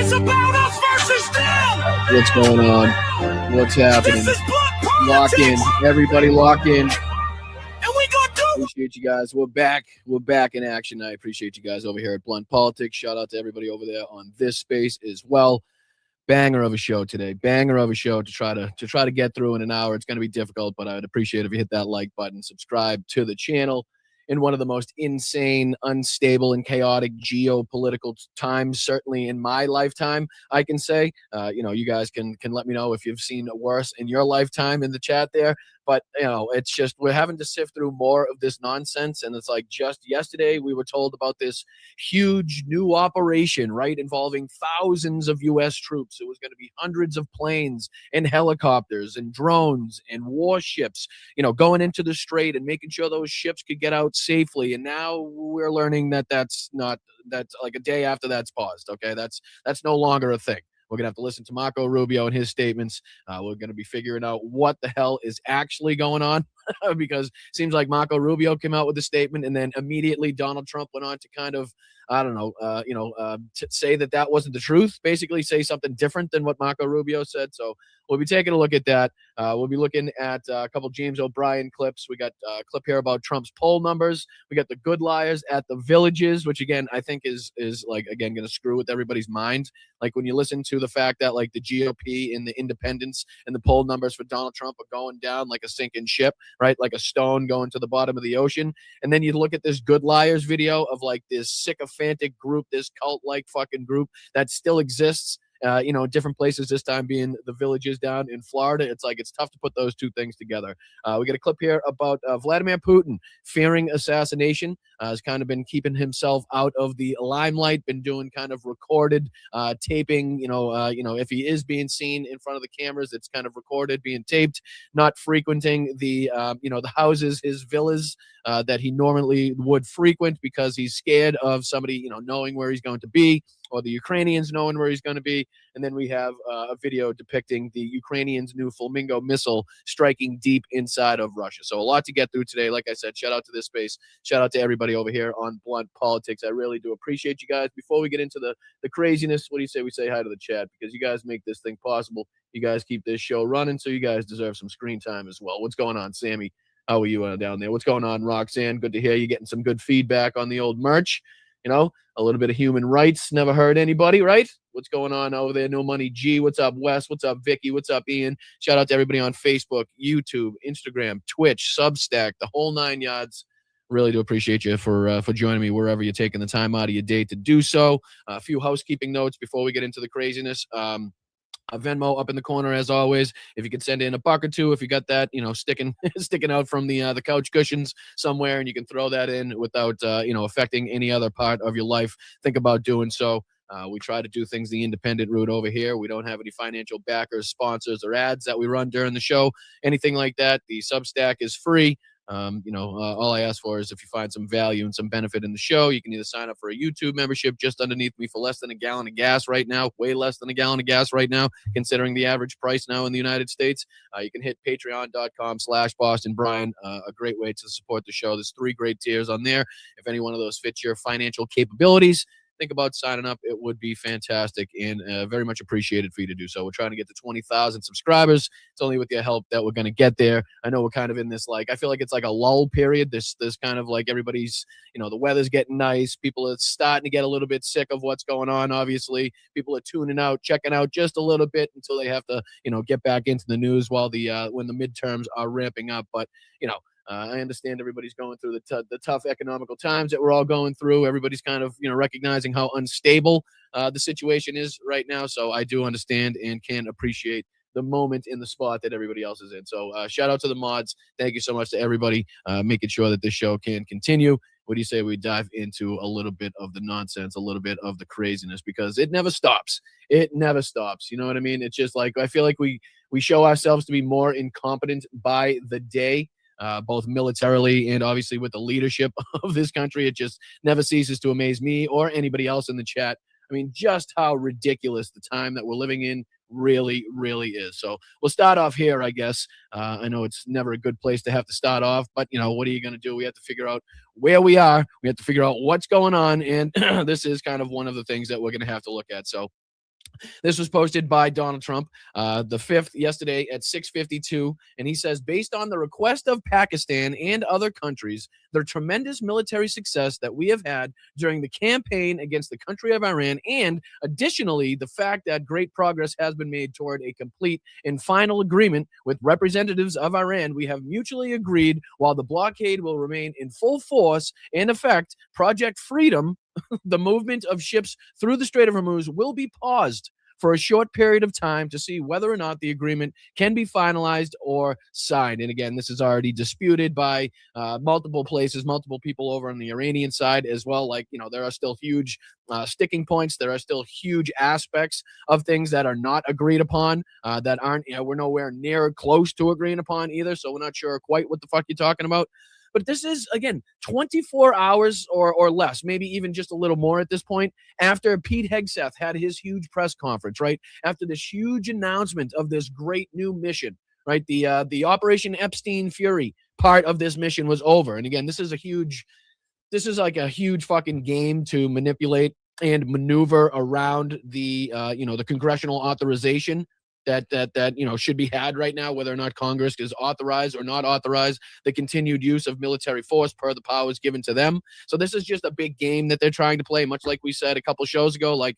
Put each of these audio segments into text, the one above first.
It's about us versus them. What's going on? What's happening? Lock in. Everybody lock in. And we gonna do. Appreciate you guys. We're back. We're back in action. I appreciate you guys over here at Blunt Politics. Shout out to everybody over there on this space as well. Banger of a show today. Banger of a show to try to get through in an hour. It's going to be difficult, but I would appreciate if you hit that like button, subscribe to the channel. In one of the most insane, unstable, and chaotic geopolitical times, certainly in my lifetime, I can say. You guys can let me know if you've seen worse in your lifetime in the chat there. But, it's just we're having to sift through more of this nonsense. And it's like just yesterday we were told about this huge new operation, right, involving thousands of U.S. troops. It was going to be hundreds of planes and helicopters and drones and warships, going into the strait and making sure those ships could get out safely. And now we're learning that's like a day after that's paused. Okay, that's no longer a thing. We're going to have to listen to Marco Rubio and his statements. We're going to be figuring out what the hell is actually going on because it seems like Marco Rubio came out with a statement and then immediately Donald Trump went on to kind of, to say that wasn't the truth, basically say something different than what Marco Rubio said. So we'll be taking a look at that. We'll be looking at a couple James O'Brien clips. We got a clip here about Trump's poll numbers. We got the good liars at the villages, which again, I think is like, again, going to screw with everybody's mind. Like when you listen to the fact that like the GOP and the independents and the poll numbers for Donald Trump are going down like a sinking ship, right? Like a stone going to the bottom of the ocean. And then you look at this good liars video of like this sycophantic group, this cult-like fucking group that still exists. Different places, this time being the villages down in Florida. It's like it's tough to put those two things together. We got a clip here about Vladimir Putin fearing assassination. Has kind of been keeping himself out of the limelight, been doing kind of recorded taping. If he is being seen in front of the cameras, it's kind of recorded, being taped, not frequenting the houses, his villas that he normally would frequent because he's scared of somebody, knowing where he's going to be, or the Ukrainians knowing where he's going to be. And then we have a video depicting the Ukrainians' new Flamingo missile striking deep inside of Russia. So a lot to get through today. Like I said, shout out to this space. Shout out to everybody over here on Blunt Politics. I really do appreciate you guys. Before we get into the craziness, what do you say we say hi to the chat? Because you guys make this thing possible. You guys keep this show running, so you guys deserve some screen time as well. What's going on, Sammy? How are you down there? What's going on, Roxanne? Good to hear you getting some good feedback on the old merch. A little bit of human rights never hurt anybody, right? What's going on over there? No Money G. What's up, Wes? What's up, Vicky? What's up, Ian? Shout out to everybody on Facebook, YouTube, Instagram, Twitch, Substack, the whole 9 yards. Really do appreciate you for joining me wherever you're taking the time out of your day to do so. A few housekeeping notes before we get into the craziness. Venmo up in the corner as always. If you could send in a buck or two, if you got that, sticking out from the couch cushions somewhere, and you can throw that in without affecting any other part of your life, think about doing so. We try to do things the independent route over here. We don't have any financial backers, sponsors, or ads that we run during the show, anything like that. The Substack is free. All I ask for is if you find some value and some benefit in the show, you can either sign up for a YouTube membership just underneath me for less than a gallon of gas right now, way less than a gallon of gas right now, considering the average price now in the United States. You can hit patreon.com/BostonBrian, a great way to support the show. There's 3 great tiers on there. If any one of those fits your financial capabilities, think about signing up. It would be fantastic and very much appreciated for you to do so. We're trying to get to 20,000 subscribers. It's only with your help that we're going to get there. I know we're kind of in this, I feel like it's like a lull period. This kind of like everybody's, the weather's getting nice. People are starting to get a little bit sick of what's going on. Obviously, people are tuning out, checking out just a little bit until they have to, get back into the news while when the midterms are ramping up. But, I understand everybody's going through the tough economical times that we're all going through. Everybody's kind of, recognizing how unstable the situation is right now. So I do understand and can appreciate the moment in the spot that everybody else is in. So shout out to the mods. Thank you so much to everybody making sure that this show can continue. What do you say we dive into a little bit of the nonsense, a little bit of the craziness, because it never stops. It never stops. You know what I mean? It's just like, I feel like we show ourselves to be more incompetent by the day. Both militarily and obviously with the leadership of this country. It just never ceases to amaze me or anybody else in the chat. I mean, just how ridiculous the time that we're living in really, really is. So we'll start off here, I guess. I know it's never a good place to have to start off, but, what are you going to do? We have to figure out where we are. We have to figure out what's going on. And this is kind of one of the things that we're going to have to look at. So This was posted by Donald Trump, the 5th, yesterday at 6:52, and he says, based on the request of Pakistan and other countries, the tremendous military success that we have had during the campaign against the country of Iran, and additionally, the fact that great progress has been made toward a complete and final agreement with representatives of Iran, we have mutually agreed while the blockade will remain in full force and effect, Project Freedom, the movement of ships through the Strait of Hormuz, will be paused for a short period of time to see whether or not the agreement can be finalized or signed. And again, this is already disputed by multiple places, multiple people over on the Iranian side as well. Like, there are still huge sticking points. There are still huge aspects of things that are not agreed upon, that aren't, we're nowhere near close to agreeing upon either. So we're not sure quite what the fuck you're talking about. But this is, again, 24 hours or less, maybe even just a little more at this point, after Pete Hegseth had his huge press conference, right? After this huge announcement of this great new mission, right? The Operation Epstein Fury part of this mission was over. And again, this is like a huge fucking game to manipulate and maneuver around the the congressional authorization that should be had right now, whether or not Congress is authorized or not authorized the continued use of military force per the powers given to them. So this is just a big game that they're trying to play, much like we said a couple shows ago, like,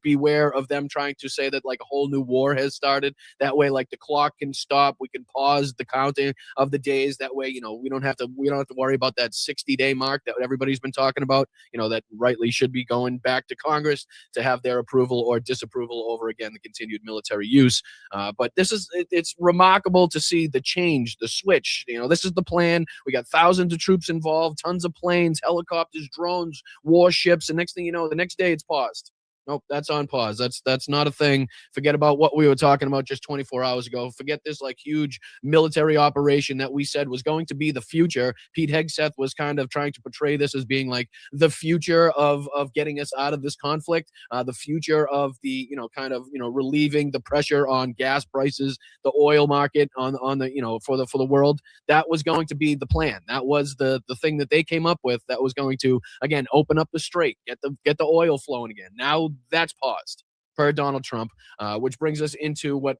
beware of them trying to say that like a whole new war has started. That way, like, the clock can stop, we can pause the counting of the days. That way, we don't have to worry about that 60-day mark that everybody's been talking about, that rightly should be going back to Congress to have their approval or disapproval over, again, the continued military use. But it's remarkable to see the change, the switch. This is the plan. We got thousands of troops involved, tons of planes, helicopters, drones, warships, and next thing you know, the next day it's paused. Nope, that's on pause. That's not a thing. Forget about what we were talking about just 24 hours ago. Forget this like huge military operation that we said was going to be the future. Pete Hegseth was kind of trying to portray this as being like the future of getting us out of this conflict, the future of the relieving the pressure on gas prices, the oil market on the for the world. That was going to be the plan. That was the thing that they came up with. That was going to, again, open up the strait, get the oil flowing again. Now that's paused per Donald Trump, which brings us into what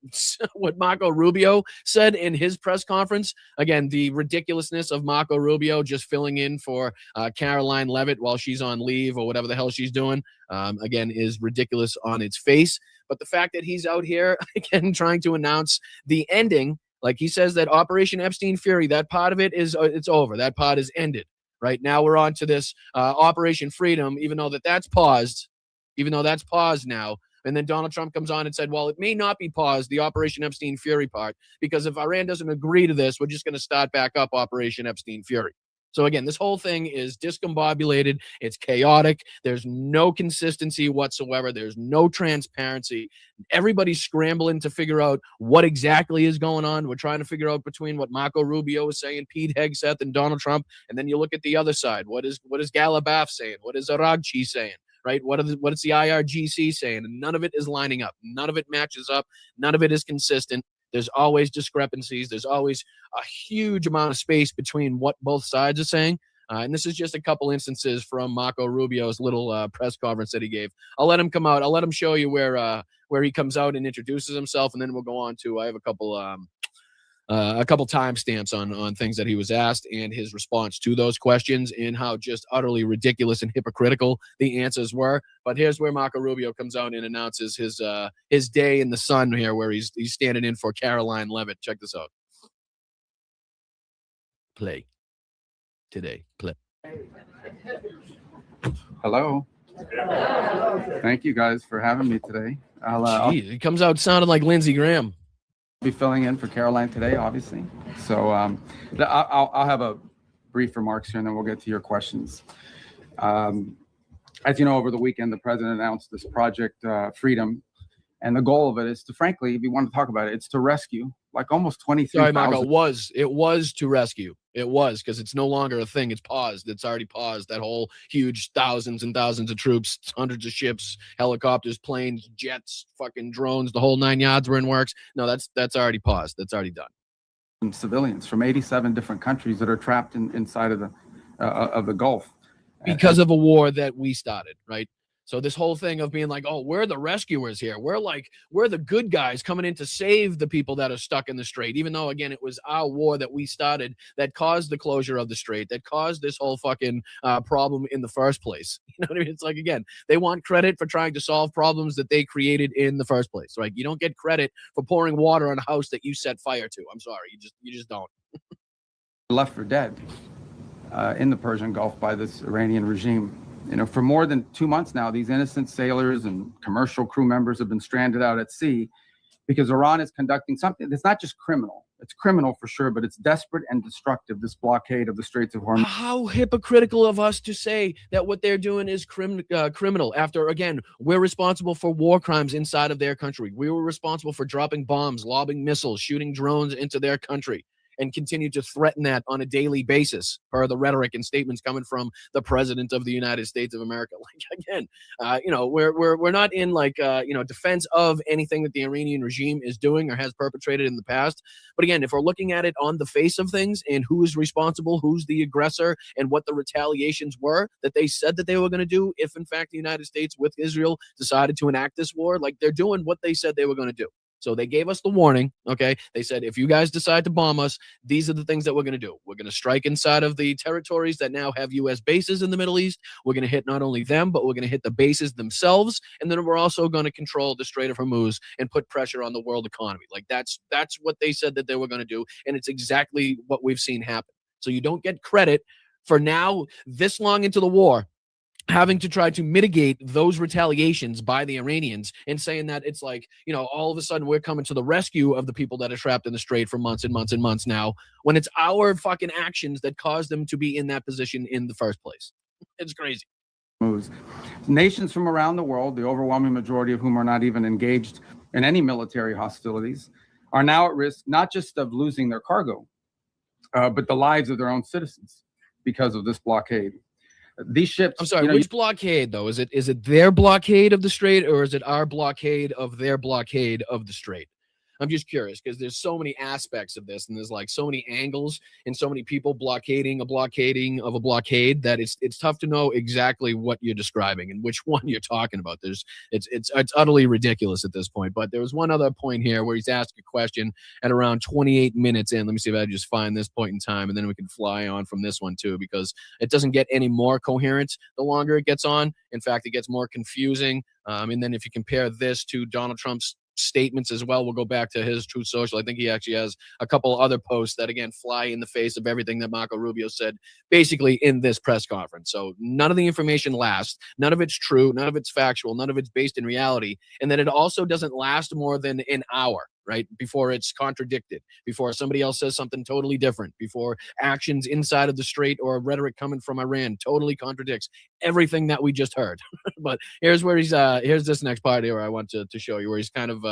Marco Rubio said in his press conference. Again, the ridiculousness of Marco Rubio just filling in for Caroline Levitt while she's on leave or whatever the hell she's doing, again, is ridiculous on its face. But the fact that he's out here, again, trying to announce the ending, like he says that Operation Epstein Fury, that part of it is it's over. That part is ended. Right now we're on to this Operation Freedom, even though that's paused now. And then Donald Trump comes on and said, well, it may not be paused, the Operation Epstein Fury part, because if Iran doesn't agree to this, we're just going to start back up Operation Epstein Fury. So again, this whole thing is discombobulated. It's chaotic. There's no consistency whatsoever. There's no transparency. Everybody's scrambling to figure out what exactly is going on. We're trying to figure out between what Marco Rubio is saying, Pete Hegseth, and Donald Trump. And then you look at the other side. What is Galabaf saying? What is Aragchi saying? Right? What is the IRGC saying? And none of it is lining up. None of it matches up. None of it is consistent. There's always discrepancies. There's always a huge amount of space between what both sides are saying. And this is just a couple instances from Marco Rubio's little press conference that he gave. I'll let him come out. I'll let him show you where he comes out and introduces himself, and then we'll go on to, I have a couple timestamps on things that he was asked and his response to those questions and how just utterly ridiculous and hypocritical the answers were. But here's where Marco Rubio comes out and announces his day in the sun here, where he's standing in for Caroline Levitt. Check this out. Play. Today. Play. Hello. Thank you guys for having me today. He comes out sounding like Lindsey Graham. Be filling in for Caroline today, obviously. So I'll have a brief remarks here, and then we'll get to your questions. As you know, over the weekend, the president announced this Project Freedom, and the goal of it is to, frankly, if you want to talk about it, it's to rescue like almost 23,000. Sorry, Marco, it was to rescue. It was, because it's no longer a thing. It's paused. It's already paused. That whole huge thousands and thousands of troops, hundreds of ships, helicopters, planes, jets, fucking drones, the whole 9 yards were in works. No, that's already paused. That's already done. Civilians from 87 different countries that are trapped inside of the Gulf. Because of a war that we started, right? So this whole thing of being like, oh, we're the rescuers here. We're the good guys coming in to save the people that are stuck in the strait, even though, again, it was our war that we started that caused the closure of the strait, that caused this whole fucking problem in the first place. You know what I mean? It's like, again, they want credit for trying to solve problems that they created in the first place. Right? You don't get credit for pouring water on a house that you set fire to. I'm sorry. You just don't. Left for dead in the Persian Gulf by this Iranian regime. You know, for more than 2 months now, these innocent sailors and commercial crew members have been stranded out at sea because Iran is conducting something that's not just criminal. It's criminal for sure, but it's desperate and destructive, this blockade of the Straits of Hormuz. How hypocritical of us to say that what they're doing is criminal after, again, we're responsible for war crimes inside of their country. We were responsible for dropping bombs, lobbing missiles, shooting drones into their country, and continue to threaten that on a daily basis per the rhetoric and statements coming from the president of the United States of America. Like, again, we're not in defense of anything that the Iranian regime is doing or has perpetrated in the past. But again, if we're looking at it on the face of things and who is responsible, who's the aggressor, and what the retaliations were that they said that they were going to do, if in fact the United States with Israel decided to enact this war, like, they're doing what they said they were going to do. So they gave us the warning, okay? They said, if you guys decide to bomb us, these are the things that we're going to do. We're going to strike inside of the territories that now have U.S. bases in the Middle East. We're going to hit not only them, but we're going to hit the bases themselves. And then we're also going to control the Strait of Hormuz and put pressure on the world economy. Like, that's what they said that they were going to do. And it's exactly what we've seen happen. So you don't get credit for now, this long into the war, having to try to mitigate those retaliations by the Iranians and saying that it's like, all of a sudden we're coming to the rescue of the people that are trapped in the strait for months and months and months now, when it's our fucking actions that caused them to be in that position in the first place. It's crazy. Nations from around the world, the overwhelming majority of whom are not even engaged in any military hostilities, are now at risk not just of losing their cargo, but the lives of their own citizens because of this blockade. These ships. I'm sorry, which blockade, though? Is it their blockade of the strait, or is it our blockade of their blockade of the strait? I'm just curious, because there's so many aspects of this, and there's like so many angles and so many people blockading of a blockade that it's tough to know exactly what you're describing and which one you're talking about. It's utterly ridiculous at this point. But there was one other point here where he's asked a question at around 28 minutes in. Let me see if I can just find this point in time, and then we can fly on from this one too, because it doesn't get any more coherent the longer it gets on. In fact, it gets more confusing. And then if you compare this to Donald Trump's statements as well, we'll go back to his Truth Social. I think he actually has a couple other posts that, again, fly in the face of everything that Marco Rubio said basically in this press conference. So none of the information lasts. None of it's true. None of it's factual. None of it's based in reality. And then it also doesn't last more than an hour, right, before it's contradicted, before somebody else says something totally different, before actions inside of the strait or rhetoric coming from Iran totally contradicts everything that we just heard. But here's where here's this next part here where I want to show you, where he's kind of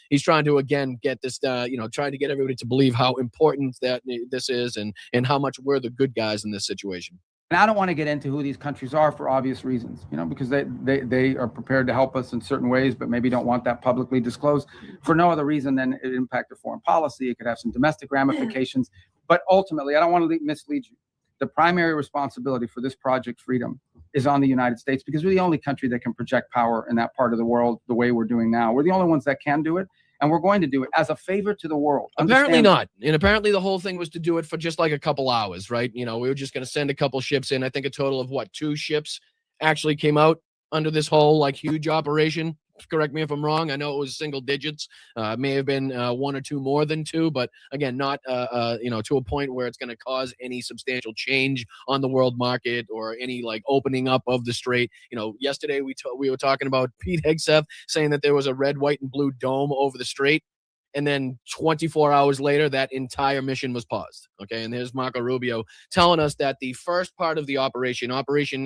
he's trying to, again, get this trying to get everybody to believe how important that this is and how much we're the good guys in this situation. And I don't want to get into who these countries are for obvious reasons, because they are prepared to help us in certain ways, but maybe don't want that publicly disclosed for no other reason than it impact their foreign policy. It could have some domestic ramifications. But ultimately, I don't want to mislead you. The primary responsibility for this Project Freedom is on the United States, because we're the only country that can project power in that part of the world the way we're doing now. We're the only ones that can do it. And we're going to do it as a favor to the world. Apparently not. And apparently the whole thing was to do it for just like a couple hours, right? We were just going to send a couple ships in. I think a total of 2 ships actually came out under this whole huge operation. Correct me if I'm wrong. I know it was single digits. May have been 1 or 2 more than 2, but again, not to a point where it's going to cause any substantial change on the world market or any opening up of the strait. Yesterday we were talking about Pete Hegseth saying that there was a red, white, and blue dome over the strait. And then 24 hours later, that entire mission was paused. Okay, and there's Marco Rubio telling us that the first part of the Operation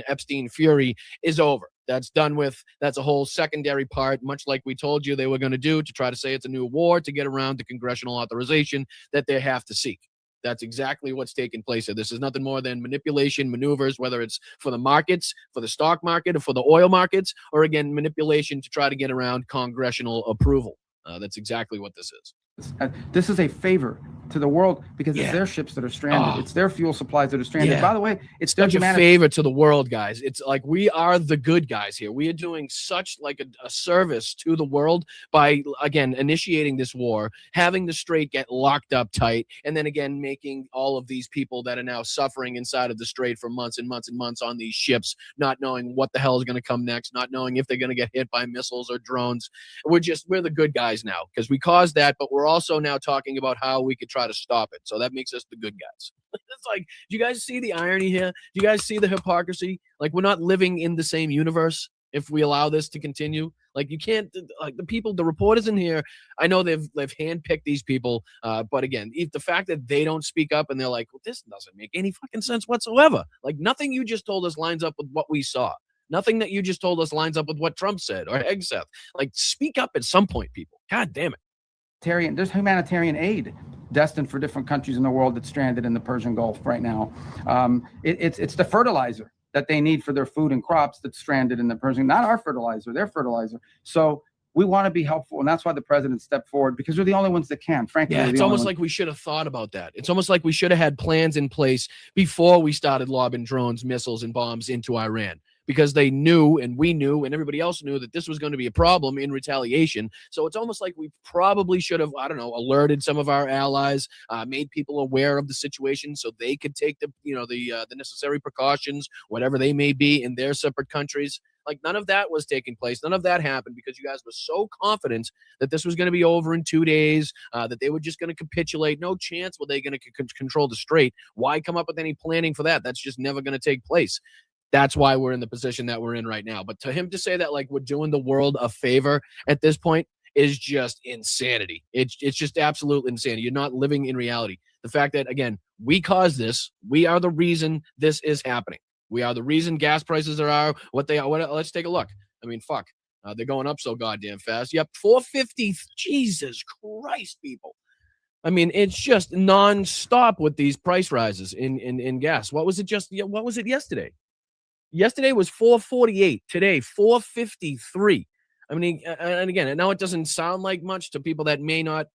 Epstein Fury, is over. That's done with. That's a whole secondary part, much like we told you they were going to do to try to say it's a new war to get around the congressional authorization that they have to seek. That's exactly what's taking place here. This is nothing more than manipulation maneuvers, whether it's for the markets, for the stock market, or for the oil markets, or again, manipulation to try to get around congressional approval. That's exactly what this is. This is a favor to the world because it's Yeah. their ships that are stranded. It's their fuel supplies that are stranded. Yeah. By the way, it's their such a humanity. favor to the world, guys. It's like we are the good guys here. We are doing such like a service to the world by, again, initiating this war, having the Strait get locked up tight, and then again making all of these people that are now suffering inside of the Strait for months and months and months on these ships, not knowing what the hell is going to come next, not knowing if they're going to get hit by missiles or drones. We're the good guys now because we caused that, but we're also now talking about how we could try to stop it. So that makes us the good guys. It's like, do you guys see the irony here? Do you guys see the hypocrisy? Like, we're not living in the same universe if we allow this to continue. Like, you can't, like, the reporters in here, I know they've handpicked these people, but again, the fact that they don't speak up and they're like, well, this doesn't make any fucking sense whatsoever. Like, nothing you just told us lines up with what we saw. Nothing that you just told us lines up with what Trump said or Hegseth. Like, speak up at some point, people. God damn it. There's humanitarian aid destined for different countries in the world that's stranded in the Persian Gulf right now. It's the fertilizer that they need for their food and crops that's stranded in the Persian, not our fertilizer, their fertilizer. So we want to be helpful, and that's why the president stepped forward, because we're the only ones that can. Frankly, yeah, it's almost like we should have thought about that. It's almost like we should have had plans in place before we started lobbing drones, missiles, and bombs into Iran. Because they knew, and we knew, and everybody else knew that this was going to be a problem in retaliation. So it's almost like we probably should have, I don't know, alerted some of our allies, made people aware of the situation so they could take the necessary precautions, whatever they may be in their separate countries. Like, none of that was taking place. None of that happened because you guys were so confident that this was going to be over in 2 days, that they were just going to capitulate. No chance were they going to control the Strait. Why come up with any planning for that? That's just never going to take place. That's why we're in the position that we're in right now. But to him to say that, like, we're doing the world a favor at this point is just insanity. It's just absolute insanity. You're not living in reality. The fact that, again, we caused this. We are the reason this is happening. We are the reason gas prices are what they are. Let's take a look. I mean, fuck. They're going up so goddamn fast. Yep, $4.50. Jesus Christ, people. I mean, it's just nonstop with these price rises in gas. What was it yesterday? Yesterday was $4.48. Today, $4.53. I mean, and again, now it doesn't sound like much to people that may not,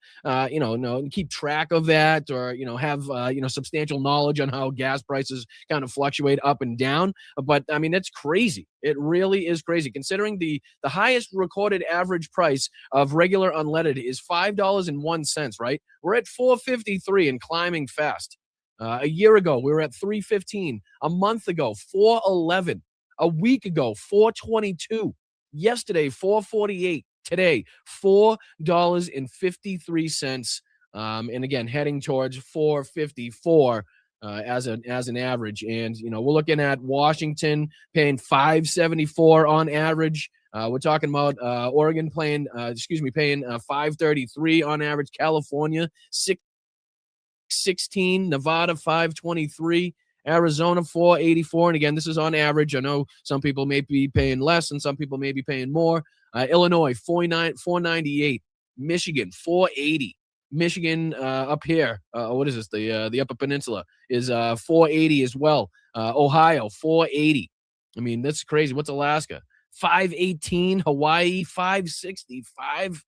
keep track of that or, have, substantial knowledge on how gas prices kind of fluctuate up and down. But I mean, it's crazy. It really is crazy considering the highest recorded average price of regular unleaded is $5.01, right? We're at $4.53 and climbing fast. A year ago, we were at $3.15. A month ago, $4.11. A week ago, $4.22. Yesterday, $4.48. Today, $4.53. And again, heading towards $4.54 as an average. And we're looking at Washington paying $5.74 on average. We're talking about Oregon paying $5.33 on average. California $6.16, Nevada $5.23, Arizona $4.84, and again, this is on average. I know some people may be paying less and some people may be paying more. Illinois $4.98, Michigan $4.80. Michigan up here, what is this? The Upper Peninsula is $4.80 as well. Ohio $4.80. I mean, that's crazy. What's Alaska? $5.18. Hawaii $5.65.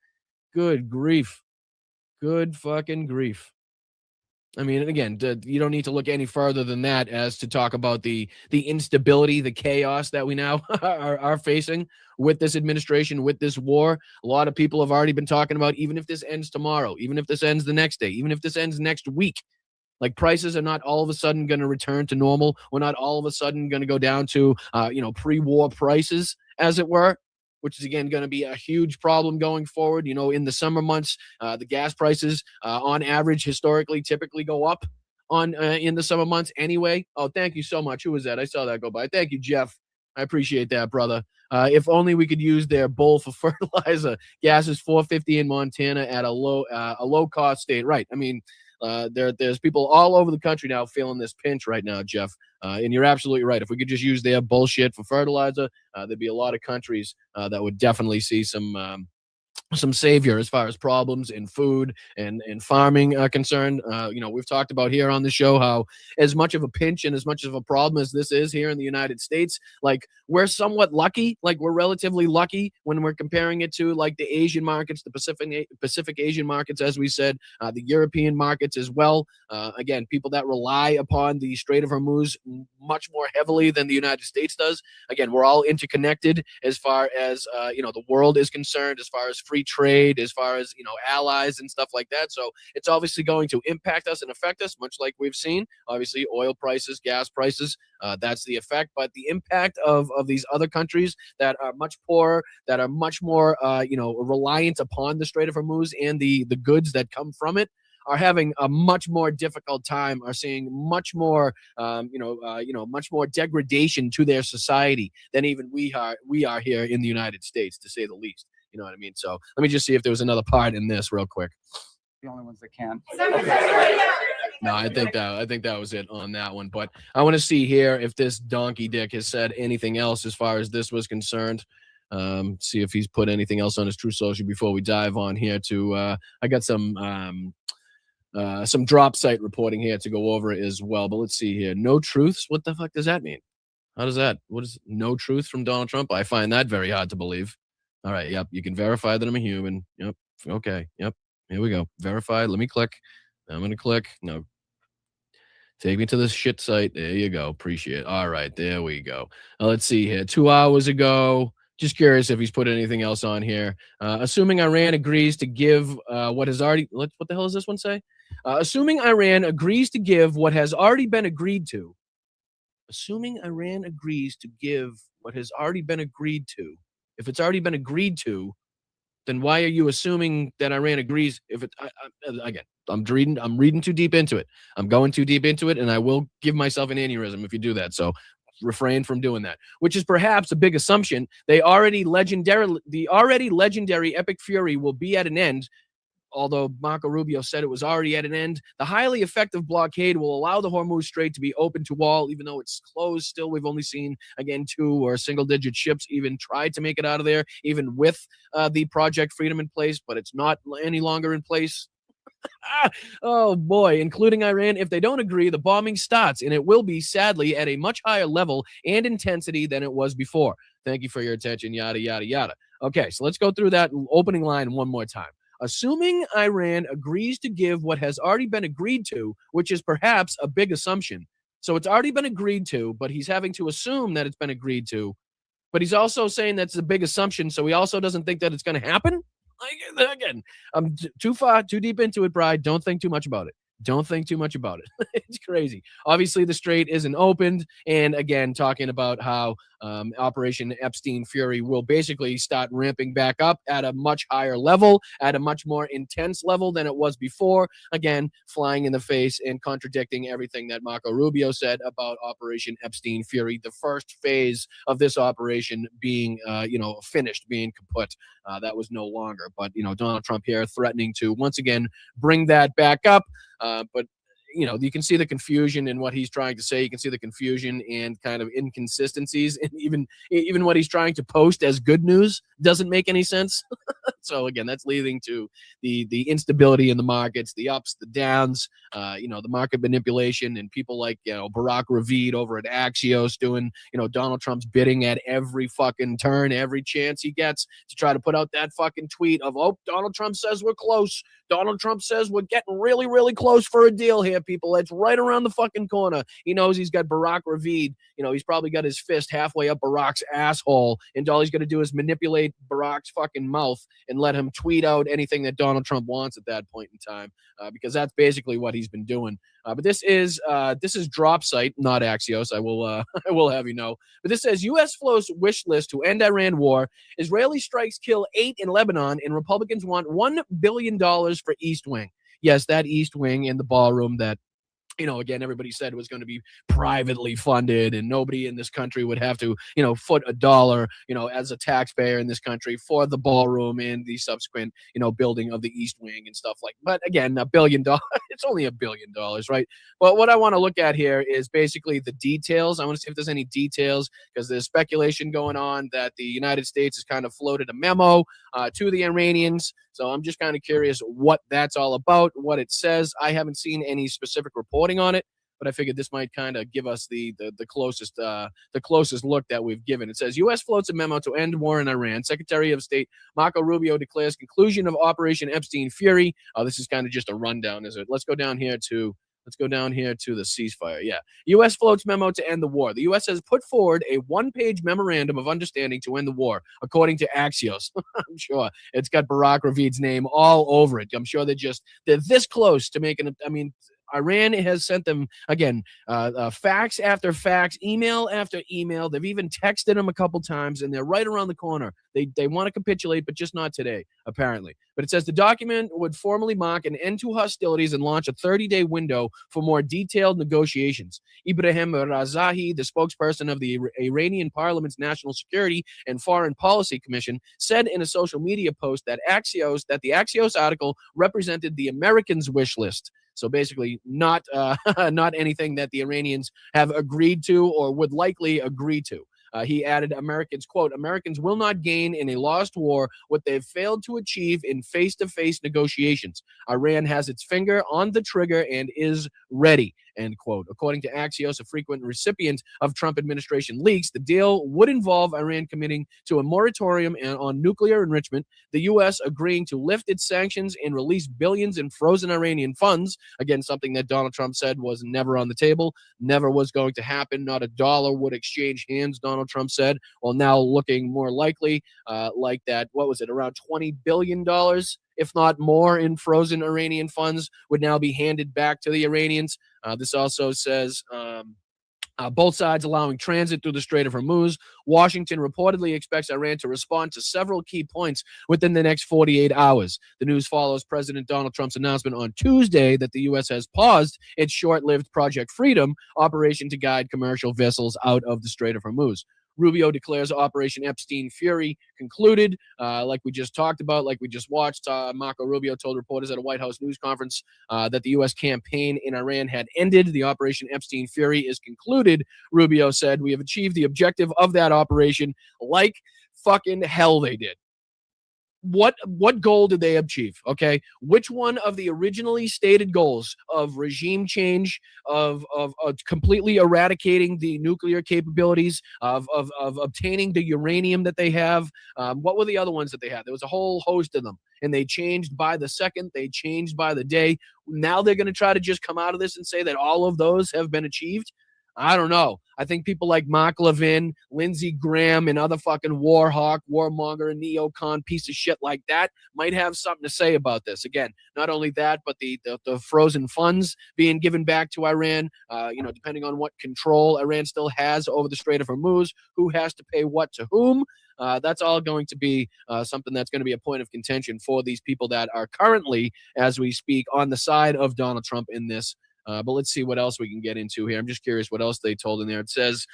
Good grief. Good fucking grief. I mean, again, you don't need to look any further than that as to talk about the instability, the chaos that we now are facing with this administration, with this war. A lot of people have already been talking about, even if this ends tomorrow, even if this ends the next day, even if this ends next week, like, prices are not all of a sudden going to return to normal. We're not all of a sudden going to go down to, pre-war prices, as it were, which is, again, going to be a huge problem going forward. In the summer months, the gas prices on average historically typically go up in the summer months anyway. Oh, thank you so much. Who was that? I saw that go by. Thank you, Jeff. I appreciate that, brother. If only we could use their bull for fertilizer. Gas is $4.50 in Montana at a low cost state. Right. I mean, there's people all over the country now feeling this pinch right now, Jeff. And you're absolutely right. If we could just use their bullshit for fertilizer, there'd be a lot of countries that would definitely see some savior as far as problems in food and farming are concerned. We've talked about here on the show how as much of a pinch and as much of a problem as this is here in the United States, like we're somewhat lucky, like we're relatively lucky when we're comparing it to like the Asian markets, the Pacific Asian markets, as we said, the European markets as well. Again, people that rely upon the Strait of Hormuz much more heavily than the United States does. Again, we're all interconnected as far as the world is concerned, as far as free trade, as far as allies and stuff like that. So it's obviously going to impact us and affect us, much like we've seen. Obviously, oil prices, gas prices, that's the effect. But the impact of these other countries that are much poorer, that are much more reliant upon the Strait of Hormuz and the goods that come from it, are having a much more difficult time, are seeing much more, much more degradation to their society than even we are here in the United States, to say the least. You know what I mean? So let me just see if there was another part in this real quick. The only ones that can. No, I think that was it on that one. But I want to see here if this donkey dick has said anything else as far as this was concerned. See if he's put anything else on his True Social before we dive on here to. I got some drop site reporting here to go over as well. But let's see here. No truths. What the fuck does that mean? How does that? What is no truth from Donald Trump? I find that very hard to believe. All right. Yep. You can verify that I'm a human. Yep. Okay. Yep. Here we go. Verified. Let me click. I'm going to click. No. Take me to the shit site. There you go. Appreciate it. All right. There we go. Let's see here. 2 hours ago. Just curious if he's put anything else on here. Assuming Iran agrees to give what has already. What the hell does this one say? Assuming Iran agrees to give what has already been agreed to. Assuming Iran agrees to give what has already been agreed to. If it's already been agreed to, then why are you assuming that Iran agrees? If it again, I'm reading too deep into it. I'm going too deep into it, and I will give myself an aneurysm if you do that. So refrain from doing that, which is perhaps a big assumption. The already legendary epic fury will be at an end. Although Marco Rubio said it was already at an end, the highly effective blockade will allow the Hormuz Strait to be open to all, even though it's closed. Still, we've only seen, again, 2 or single-digit ships even try to make it out of there, even with the Project Freedom in place, but it's not any longer in place. Oh, boy, including Iran. If they don't agree, the bombing starts, and it will be, sadly, at a much higher level and intensity than it was before. Thank you for your attention, yada, yada, yada. Okay, so let's go through that opening line one more time. Assuming Iran agrees to give what has already been agreed to, which is perhaps a big assumption. So it's already been agreed to, but he's having to assume that it's been agreed to. But he's also saying that's a big assumption, so he also doesn't think that it's going to happen. Like, again, I'm too deep into it, Bride. Don't think too much about it. Don't think too much about it. It's crazy. Obviously, the strait isn't opened. And again, talking about how Operation Epstein Fury will basically start ramping back up at a much higher level, at a much more intense level than it was before. Again, flying in the face and contradicting everything that Marco Rubio said about Operation Epstein Fury, the first phase of this operation being, finished, being kaput. That was no longer. But, Donald Trump here threatening to once again bring that back up. But you can see the confusion in what he's trying to say. You can see the confusion and kind of inconsistencies, and even what he's trying to post as good news doesn't make any sense. So again, that's leading to the instability in the markets, the ups, the downs, the market manipulation, and people like Barack Ravid over at Axios doing Donald Trump's bidding at every fucking turn, every chance he gets to try to put out that fucking tweet of, oh, Donald Trump says we're close. Donald Trump says we're getting really, really close for a deal here, people. It's right around the fucking corner. He knows he's got Barack Ravid. He's probably got his fist halfway up Barack's asshole, and all he's going to do is manipulate Barack's fucking mouth and let him tweet out anything that Donald Trump wants at that point in time, because that's basically what he's been doing. But this is drop site, not Axios. I will have you know. But this says U.S. flows wish list to end Iran war. Israeli strikes kill 8 in Lebanon, and Republicans want $1 billion for East Wing. Yes, that East Wing in the ballroom that Again, everybody said it was going to be privately funded and nobody in this country would have to, foot a dollar, as a taxpayer in this country for the ballroom and the subsequent, building of the East Wing and stuff like. But again, $1 billion, it's only $1 billion, right? But what I want to look at here is basically the details. I want to see if there's any details because there's speculation going on that the United States has kind of floated a memo to the Iranians. So I'm just kind of curious what that's all about, what it says. I haven't seen any specific reporting on it, but I figured this might kind of give us the closest look that we've given. It says U.S. floats a memo to end war in Iran. Secretary of State Marco Rubio declares conclusion of Operation Epstein Fury. This is kind of just a rundown, is it? Let's go down here to the ceasefire. Yeah. U.S. floats memo to end the war. The U.S. has put forward a one-page memorandum of understanding to end the war, according to Axios. I'm sure it's got Barack Ravid's name all over it. I'm sure they're this close to making it. I mean, Iran has sent them, again, fax after fax, email after email. They've even texted them a couple times, and they're right around the corner. They want to capitulate, but just not today, apparently. But it says the document would formally mark an end to hostilities and launch a 30-day window for more detailed negotiations. Ibrahim Razahi, the spokesperson of the Iranian Parliament's National Security and Foreign Policy Commission, said in a social media post that the Axios article represented the Americans' wish list. So basically, not anything that the Iranians have agreed to or would likely agree to. He added, quote, Americans will not gain in a lost war what they've failed to achieve in face-to-face negotiations. Iran has its finger on the trigger and is ready, end quote. According to Axios, a frequent recipient of Trump administration leaks, the deal would involve Iran committing to a moratorium on nuclear enrichment, the U.S. agreeing to lift its sanctions and release billions in frozen Iranian funds, again, something that Donald Trump said was never on the table, never was going to happen, not a dollar would exchange hands, Donald Trump said. Well, now looking more likely like that, what was it, around $20 billion, if not more, in frozen Iranian funds would now be handed back to the Iranians. This also says both sides allowing transit through the Strait of Hormuz. Washington reportedly expects Iran to respond to several key points within the next 48 hours. The news follows President Donald Trump's announcement on Tuesday that the U.S. has paused its short-lived Project Freedom operation to guide commercial vessels out of the Strait of Hormuz. Rubio declares Operation Epstein Fury concluded. Like we just talked about, like we just watched, Marco Rubio told reporters at a White House news conference that the U.S. campaign in Iran had ended. The Operation Epstein Fury is concluded, Rubio said. We have achieved the objective of that operation like fucking hell they did. What goal did they achieve? Okay, which one of the originally stated goals of regime change, of completely eradicating the nuclear capabilities, of obtaining the uranium that they have? What were the other ones that they had? There was a whole host of them, and they changed by the second. They changed by the day. Now they're going to try to just come out of this and say that all of those have been achieved. I don't know. I think people like Mark Levin, Lindsey Graham, and other fucking war hawk, warmonger, neocon piece of shit like that might have something to say about this. Again, not only that, but the frozen funds being given back to Iran, depending on what control Iran still has over the Strait of Hormuz, who has to pay what to whom. That's all going to be something that's going to be a point of contention for these people that are currently, as we speak, on the side of Donald Trump in this. But let's see what else we can get into here. I'm just curious what else they told in there. It says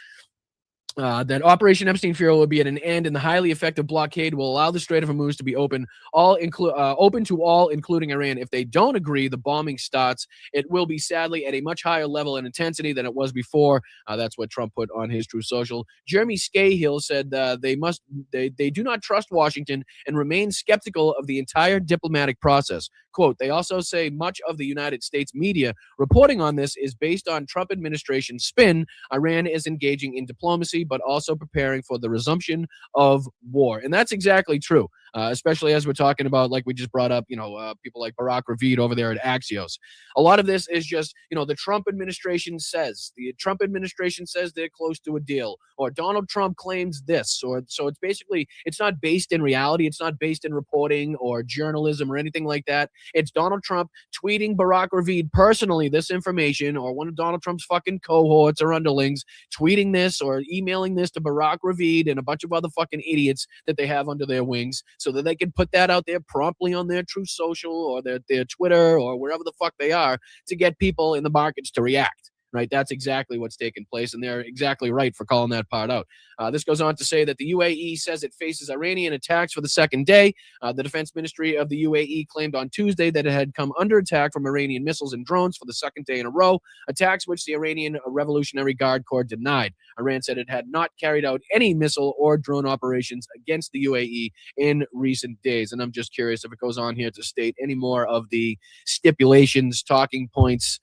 that Operation Epstein Fury will be at an end, and the highly effective blockade will allow the Strait of Hormuz to be open to all, including Iran. If they don't agree, the bombing starts. It will be sadly at a much higher level and intensity than it was before. That's what Trump put on his Truth Social. Jeremy Scahill said they do not trust Washington and remain skeptical of the entire diplomatic process. Quote, they also say much of the United States media reporting on this is based on Trump administration spin. Iran is engaging in diplomacy, but also preparing for the resumption of war. And that's exactly true, especially as we're talking about, like we just brought up, people like Barack Ravid over there at Axios. A lot of this is just, the Trump administration says. The Trump administration says they're close to a deal, or Donald Trump claims this. Or so it's basically, it's not based in reality. It's not based in reporting or journalism or anything like that. It's Donald Trump tweeting Barack Ravid personally this information, or one of Donald Trump's fucking cohorts or underlings tweeting this or emailing this to Barack Ravid and a bunch of other fucking idiots that they have under their wings, so that they can put that out there promptly on their Truth Social or their Twitter or wherever the fuck they are to get people in the markets to react. Right, that's exactly what's taking place, and they're exactly right for calling that part out. This goes on to say that the UAE says it faces Iranian attacks for the second day. The defense ministry of the UAE claimed on Tuesday that it had come under attack from Iranian missiles and drones for the second day in a row, attacks which the Iranian Revolutionary Guard Corps denied. Iran said it had not carried out any missile or drone operations against the UAE in recent days. And I'm just curious if it goes on here to state any more of the stipulations, talking points,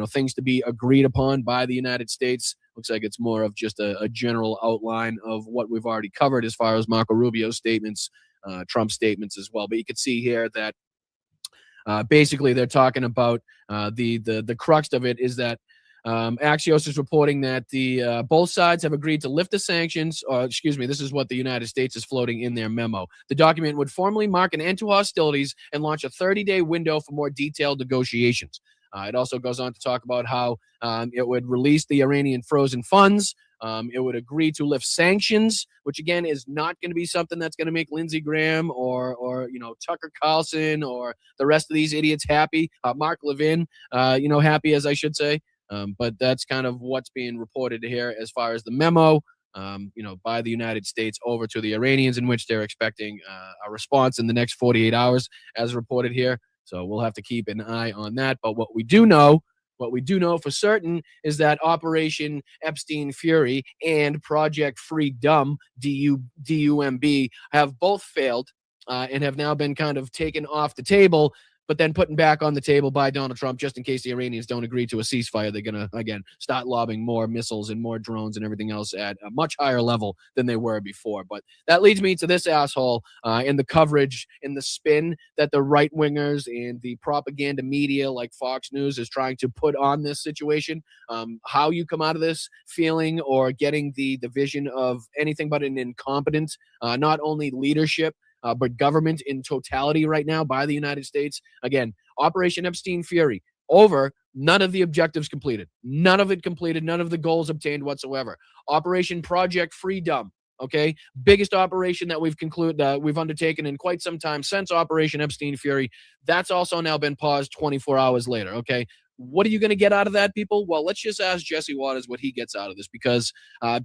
things to be agreed upon by the United States. Looks like it's more of just a general outline of what we've already covered as far as Marco Rubio's statements, Trump's statements as well. But you can see here that basically they're talking about the crux of it is that Axios is reporting that the both sides have agreed to lift the sanctions. This is what the United States is floating in their memo. The document would formally mark an end to hostilities and launch a 30-day window for more detailed negotiations. It also goes on to talk about how it would release the Iranian frozen funds. It would agree to lift sanctions, which again is not going to be something that's going to make Lindsey Graham or Tucker Carlson or the rest of these idiots happy. Mark Levin, happy, as I should say. But that's kind of what's being reported here as far as the memo, by the United States over to the Iranians, in which they're expecting a response in the next 48 hours, as reported here. So we'll have to keep an eye on that. But what we do know for certain is that Operation Epstein Fury and Project Freedom, DUMB, have both failed and have now been kind of taken off the table, but then putting back on the table by Donald Trump just in case the Iranians don't agree to a ceasefire. They're going to, again, start lobbing more missiles and more drones and everything else at a much higher level than they were before. But that leads me to this asshole in the coverage, in the spin that the right-wingers and the propaganda media like Fox News is trying to put on this situation. How you come out of this feeling or getting the vision of anything but an incompetent, not only leadership, but government in totality right now by the United States. Again, Operation Epstein Fury, over, none of the objectives completed. None of it completed, none of the goals obtained whatsoever. Operation Project Freedom, okay? Biggest operation that we've undertaken in quite some time since Operation Epstein Fury. That's also now been paused 24 hours later, okay? What are you going to get out of that, people? Well, let's just ask Jesse Waters what he gets out of this, because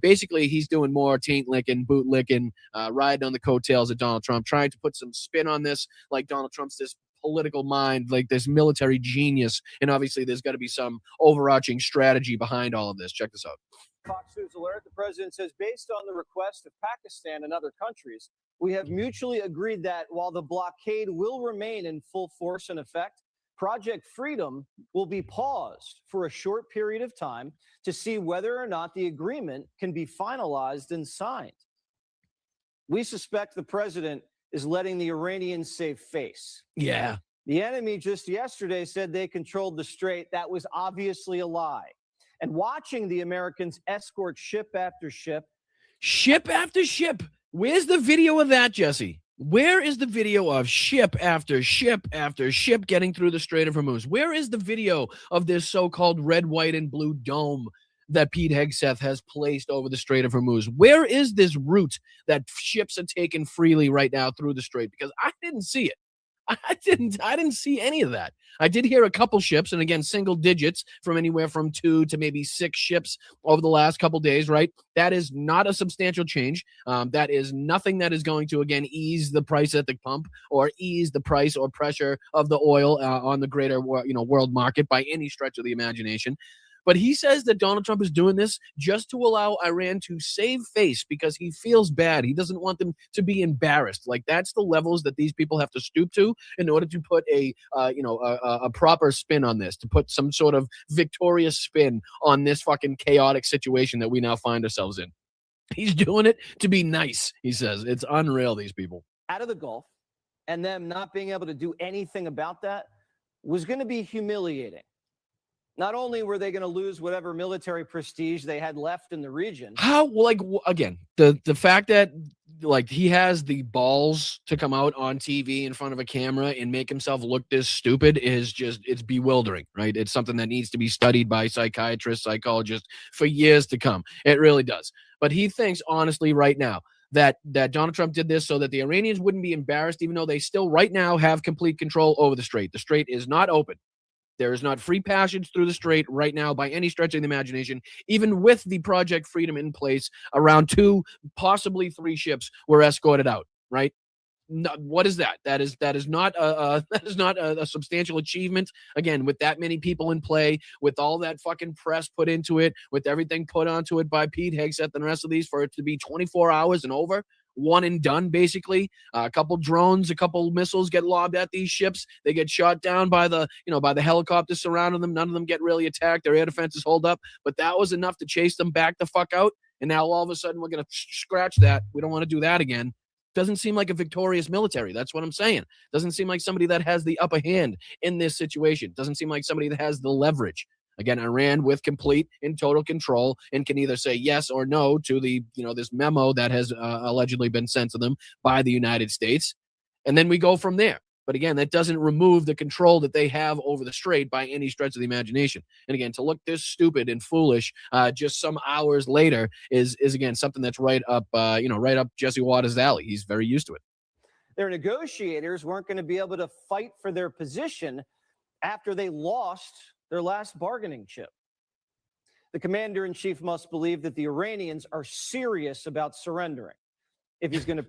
basically he's doing more taint licking, boot licking, riding on the coattails of Donald Trump, trying to put some spin on this, like Donald Trump's this political mind, like this military genius, and obviously there's got to be some overarching strategy behind all of this. Check this out. Fox News alert, the president says, based on the request of Pakistan and other countries, we have mutually agreed that while the blockade will remain in full force and effect, Project Freedom will be paused for a short period of time to see whether or not the agreement can be finalized and signed. We suspect the president is letting the Iranians save face. Yeah. The enemy just yesterday said they controlled the strait. That was obviously a lie. And watching the Americans escort ship after ship. Ship after ship. Where's the video of that, Jesse? Where is the video of ship after ship after ship getting through the Strait of Hormuz? Where is the video of this so-called red, white, and blue dome that Pete Hegseth has placed over the Strait of Hormuz? Where is this route that ships are taking freely right now through the strait? Because I didn't see it. I didn't see any of that. I did hear a couple ships, and again, single digits from anywhere from 2 to maybe 6 ships over the last couple days, right? That is not a substantial change. That is nothing that is going to, again, ease the price at the pump or ease the price or pressure of the oil on the greater world market by any stretch of the imagination. But he says that Donald Trump is doing this just to allow Iran to save face because he feels bad. He doesn't want them to be embarrassed. Like, that's the levels that these people have to stoop to in order to put a proper spin on this, to put some sort of victorious spin on this fucking chaotic situation that we now find ourselves in. He's doing it to be nice, he says. It's unreal, these people. Out of the Gulf, and them not being able to do anything about that was going to be humiliating. Not only were they going to lose whatever military prestige they had left in the region. Again, the fact that he has the balls to come out on TV in front of a camera and make himself look this stupid is just, it's bewildering, right? It's something that needs to be studied by psychiatrists, psychologists for years to come. It really does. But he thinks, honestly, right now, that Donald Trump did this so that the Iranians wouldn't be embarrassed, even though they still right now have complete control over the strait. The strait is not open. There is not free passage through the strait right now by any stretch of the imagination. Even with the Project Freedom in place, around 2, possibly 3 ships were escorted out, right? No, what is that? That is not a substantial achievement. Again, with that many people in play, with all that fucking press put into it, with everything put onto it by Pete Hegseth and the rest of these, for it to be 24 hours and over, one and done, basically. A couple drones, a couple missiles get lobbed at these ships. They get shot down by the helicopters surrounding them. None of them get really attacked. Their air defenses hold up, but that was enough to chase them back the fuck out. And now all of a sudden we're gonna scratch that. We don't want to do that again. Doesn't seem like a victorious military. That's what I'm saying. Doesn't seem like somebody that has the upper hand in this situation. Doesn't seem like somebody that has the leverage. Again, Iran with complete and total control and can either say yes or no to the, this memo that has allegedly been sent to them by the United States. And then we go from there. But again, that doesn't remove the control that they have over the strait by any stretch of the imagination. And again, to look this stupid and foolish just some hours later is again something that's right up Jesse Waters' alley. He's very used to it. Their negotiators weren't going to be able to fight for their position after they lost their last bargaining chip. The commander-in-chief must believe that the Iranians are serious about surrendering if he's going to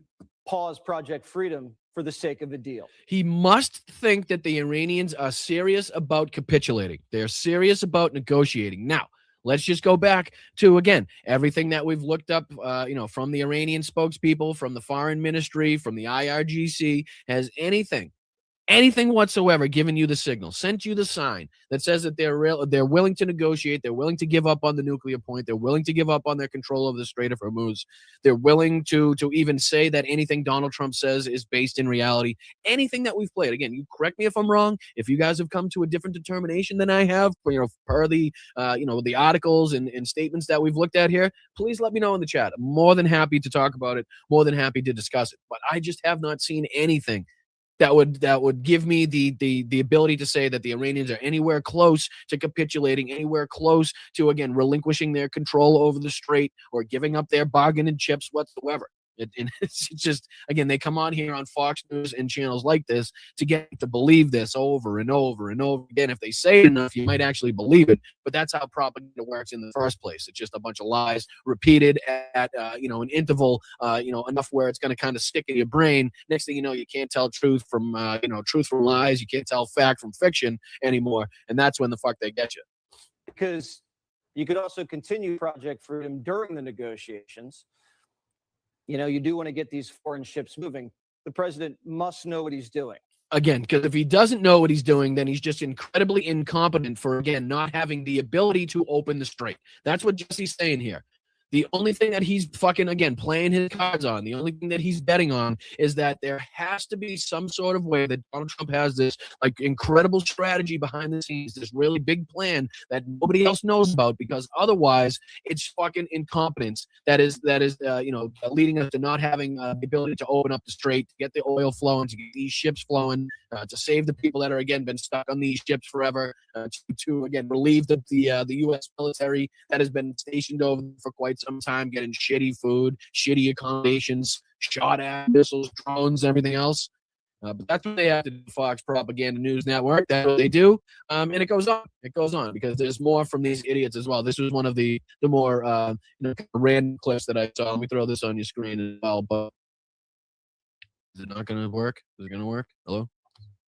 pause Project Freedom for the sake of a deal. He must think that the Iranians are serious about capitulating. They're serious about negotiating. Now, let's just go back to, again, everything that we've looked up, from the Iranian spokespeople, from the foreign ministry, from the IRGC. Has anything whatsoever given you the signal, sent you the sign that says that they're willing to negotiate, they're willing to give up on the nuclear point, they're willing to give up on their control of the Strait of Hormuz, they're willing to even say that anything Donald Trump says is based in reality? Anything that we've played, again, you correct me if I'm wrong, if you guys have come to a different determination than I have, per the the articles and statements that we've looked at here, please let me know in the chat. I'm more than happy to talk about it, more than happy to discuss it. But I just have not seen anything that would give me the ability to say that the Iranians are anywhere close to capitulating, anywhere close to, again, relinquishing their control over the strait or giving up their bargaining chips whatsoever. It's just, again, they come on here on Fox News and channels like this to get to believe this over and over and over again. If they say it enough, you might actually believe it. But that's how propaganda works in the first place. It's just a bunch of lies repeated at an interval, enough where it's going to kind of stick in your brain. Next thing you know, you can't tell truth from lies. You can't tell fact from fiction anymore. And that's when the fuck they get you. Because you could also continue Project Freedom during the negotiations. You do want to get these foreign ships moving. The president must know what he's doing. Again, because if he doesn't know what he's doing, then he's just incredibly incompetent for, again, not having the ability to open the strait. That's what Jesse's saying here. The only thing that he's fucking, again, playing his cards on, the only thing that he's betting on is that there has to be some sort of way that Donald Trump has this incredible strategy behind the scenes, this really big plan that nobody else knows about, because otherwise it's fucking incompetence that is leading us to not having the ability to open up the strait, to get the oil flowing, to get these ships flowing, to save the people that are, again, been stuck on these ships forever, to again, relieve the U.S. military that has been stationed over for quite some time, getting shitty food, shitty accommodations, shot at missiles, drones, everything else. But that's what they have to do. Fox Propaganda News Network. That's what they do. And it goes on. It goes on because there's more from these idiots as well. This was one of the more random clips that I saw. Let me throw this on your screen as well. But is it not going to work? Is it going to work? Hello?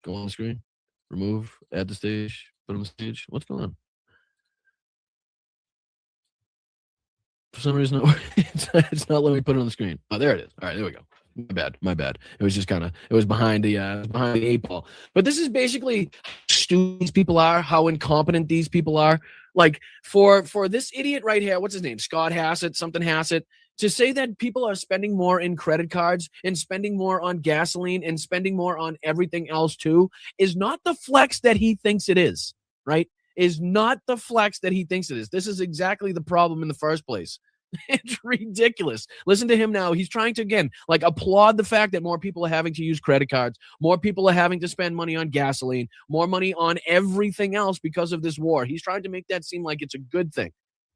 Go on the screen. Remove. Add the stage. Put on the stage. What's going on? For some reason, it's not letting me put it on the screen. Oh, there it is. All right, there we go. My bad. It was just it was behind the 8 ball. But this is basically how stupid these people are, how incompetent these people are. Like for this idiot right here, what's his name? Scott Hassett, something Hassett, to say that people are spending more in credit cards and spending more on gasoline and spending more on everything else too is not the flex that he thinks it is, right? Is not the flex that he thinks it is. This is exactly the problem in the first place. It's ridiculous. Listen to him now. He's trying to, again, applaud the fact that more people are having to use credit cards. More people are having to spend money on gasoline, more money on everything else because of this war. He's trying to make that seem like it's a good thing,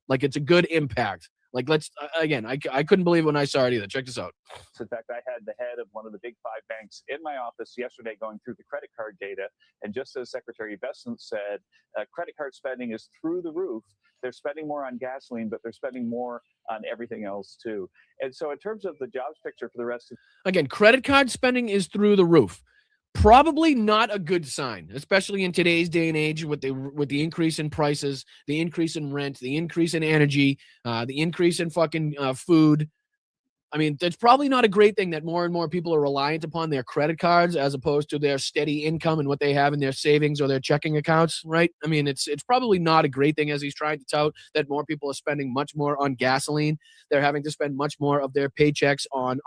like it's a good impact. Like, let's again, I couldn't believe it when I saw it either. Check this out. In fact, I had the head of one of the big 5 banks in my office yesterday going through the credit card data. And just as Secretary Investment said, credit card spending is through the roof. They're spending more on gasoline, but they're spending more on everything else too. And so in terms of the jobs picture for the rest of again, credit card spending is through the roof. Probably not a good sign, especially in today's day and age with the increase in prices, the increase in rent, the increase in energy, the increase in fucking food. I mean, that's probably not a great thing that more and more people are reliant upon their credit cards as opposed to their steady income and what they have in their savings or their checking accounts, right? I mean, it's probably not a great thing as he's trying to tout that more people are spending much more on gasoline. They're having to spend much more of their paychecks on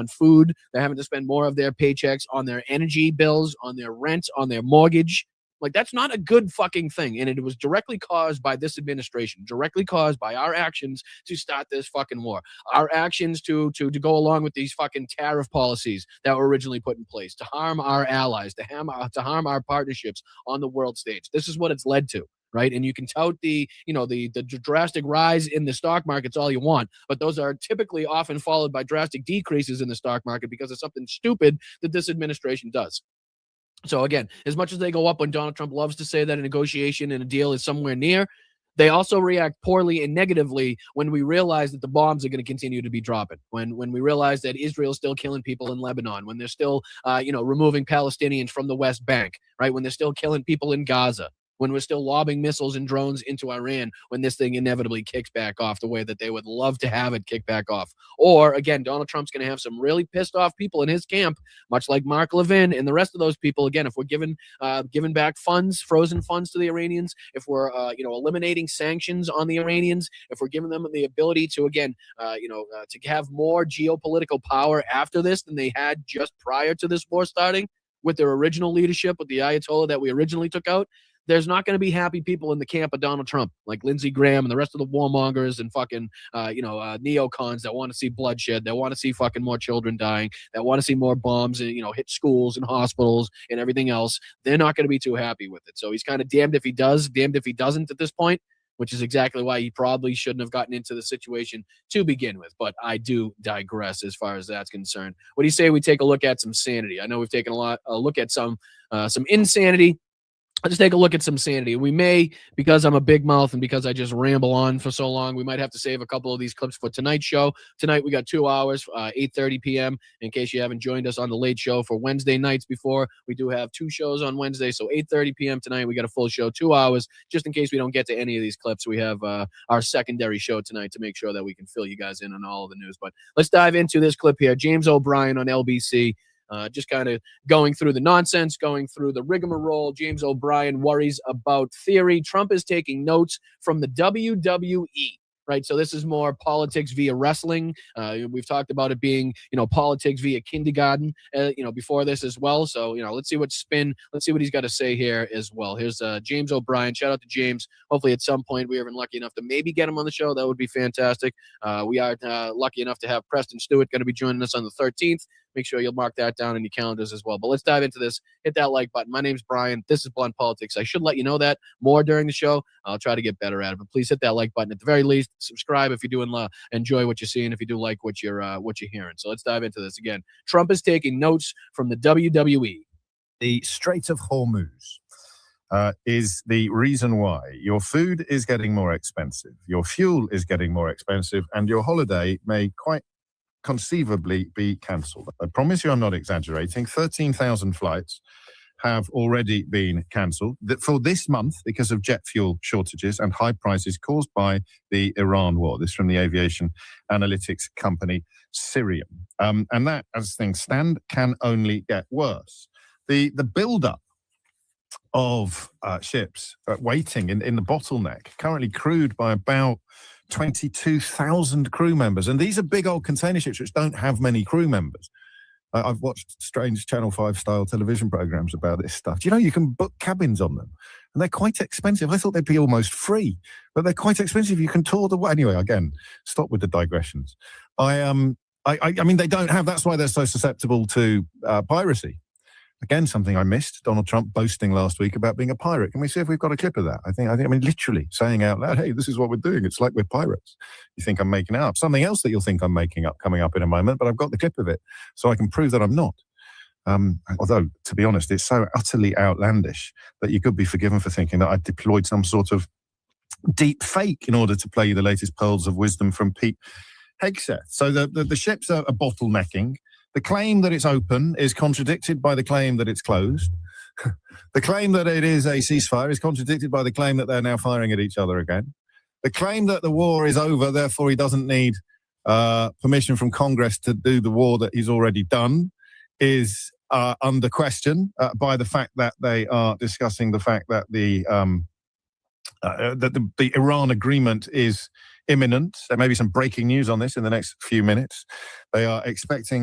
food. They're having to spend more of their paychecks on their energy bills, on their rent, on their mortgage. Like, that's not a good fucking thing. And it was directly caused by this administration, directly caused by our actions to start this fucking war, our actions to go along with these fucking tariff policies that were originally put in place to harm our allies, to harm our partnerships on the world stage. This is what it's led to. Right. And you can tout the drastic rise in the stock markets all you want, but those are typically often followed by drastic decreases in the stock market because of something stupid that this administration does. So again, as much as they go up when Donald Trump loves to say that a negotiation and a deal is somewhere near, they also react poorly and negatively when we realize that the bombs are going to continue to be dropping. When we realize that Israel's still killing people in Lebanon, when they're still removing Palestinians from the West Bank, right? When they're still killing people in Gaza, when we're still lobbing missiles and drones into Iran, when this thing inevitably kicks back off the way that they would love to have it kick back off. Or, again, Donald Trump's going to have some really pissed off people in his camp, much like Mark Levin and the rest of those people. Again, if we're giving back funds, frozen funds to the Iranians, if we're, eliminating sanctions on the Iranians, if we're giving them the ability to, again, to have more geopolitical power after this than they had just prior to this war starting with their original leadership, with the Ayatollah that we originally took out, there's not going to be happy people in the camp of Donald Trump, like Lindsey Graham and the rest of the warmongers and fucking, neocons that want to see bloodshed, that want to see fucking more children dying, that want to see more bombs and, hit schools and hospitals and everything else. They're not going to be too happy with it. So he's kind of damned if he does, damned if he doesn't at this point, which is exactly why he probably shouldn't have gotten into the situation to begin with. But I do digress as far as that's concerned. What do you say we take a look at some sanity? I know we've taken a look at some insanity. Let's take a look at some sanity. We may, because I'm a big mouth and because I just ramble on for so long, we might have to save a couple of these clips for tonight's show. Tonight, we got 2 hours, 8:30 p.m. In case you haven't joined us on the late show for Wednesday nights before, we do have 2 shows on Wednesday. So 8:30 p.m. tonight, we got a full show, 2 hours. Just in case we don't get to any of these clips, we have our secondary show tonight to make sure that we can fill you guys in on all of the news. But let's dive into this clip here. James O'Brien on LBC. Just kind of going through the nonsense, going through the rigmarole. James O'Brien worries about theory. Trump is taking notes from the WWE. Right, so this is more politics via wrestling. We've talked about it being, politics via kindergarten, before this as well. So, let's see what he's got to say here as well. Here's James O'Brien. Shout out to James. Hopefully at some point we are lucky enough to maybe get him on the show. That would be fantastic. We are lucky enough to have Preston Stewart going to be joining us on the 13th. Make sure you'll mark that down in your calendars as well. But let's dive into this. Hit that like button. My name's Brian. This is Blunt Politics. I should let you know that more during the show. I'll try to get better at it. But please hit that like button. At the very least, subscribe if you do enjoy what you're seeing, if you do like what you're hearing. So let's dive into this again. Trump is taking notes from the WWE. The Strait of Hormuz is the reason why your food is getting more expensive, your fuel is getting more expensive, and your holiday may quite conceivably be cancelled. I promise you I'm not exaggerating. 13,000 flights have already been cancelled for this month because of jet fuel shortages and high prices caused by the Iran war. This from the aviation analytics company Cirium. And that, as things stand, can only get worse. The build-up of ships waiting in the bottleneck, currently crewed by about 22,000 crew members. And these are big old container ships which don't have many crew members. I've watched strange Channel 5 style television programs about this stuff. Do you know you can book cabins on them? And they're quite expensive. I thought they'd be almost free, but they're quite expensive. You can tour the way. Anyway, again, stop with the digressions. I mean, they don't have, that's why they're so susceptible to piracy. Again, something I missed, Donald Trump boasting last week about being a pirate. Can we see if we've got a clip of that? I mean, literally saying out loud, hey, this is what we're doing. It's like we're pirates. You think I'm making it up. Something else that you'll think I'm making up coming up in a moment, but I've got the clip of it so I can prove that I'm not. Although, to be honest, it's so utterly outlandish that you could be forgiven for thinking that I deployed some sort of deep fake in order to play you the latest pearls of wisdom from Pete Hegseth. So the ships are bottlenecking. The claim that it's open is contradicted by the claim that it's closed. The claim that it is a ceasefire is contradicted by the claim that they're now firing at each other again. The claim that the war is over, therefore he doesn't need permission from Congress to do the war that he's already done, is under question by the fact that they are discussing the fact that the Iran agreement is imminent. There may be some breaking news on this in the next few minutes. They are expecting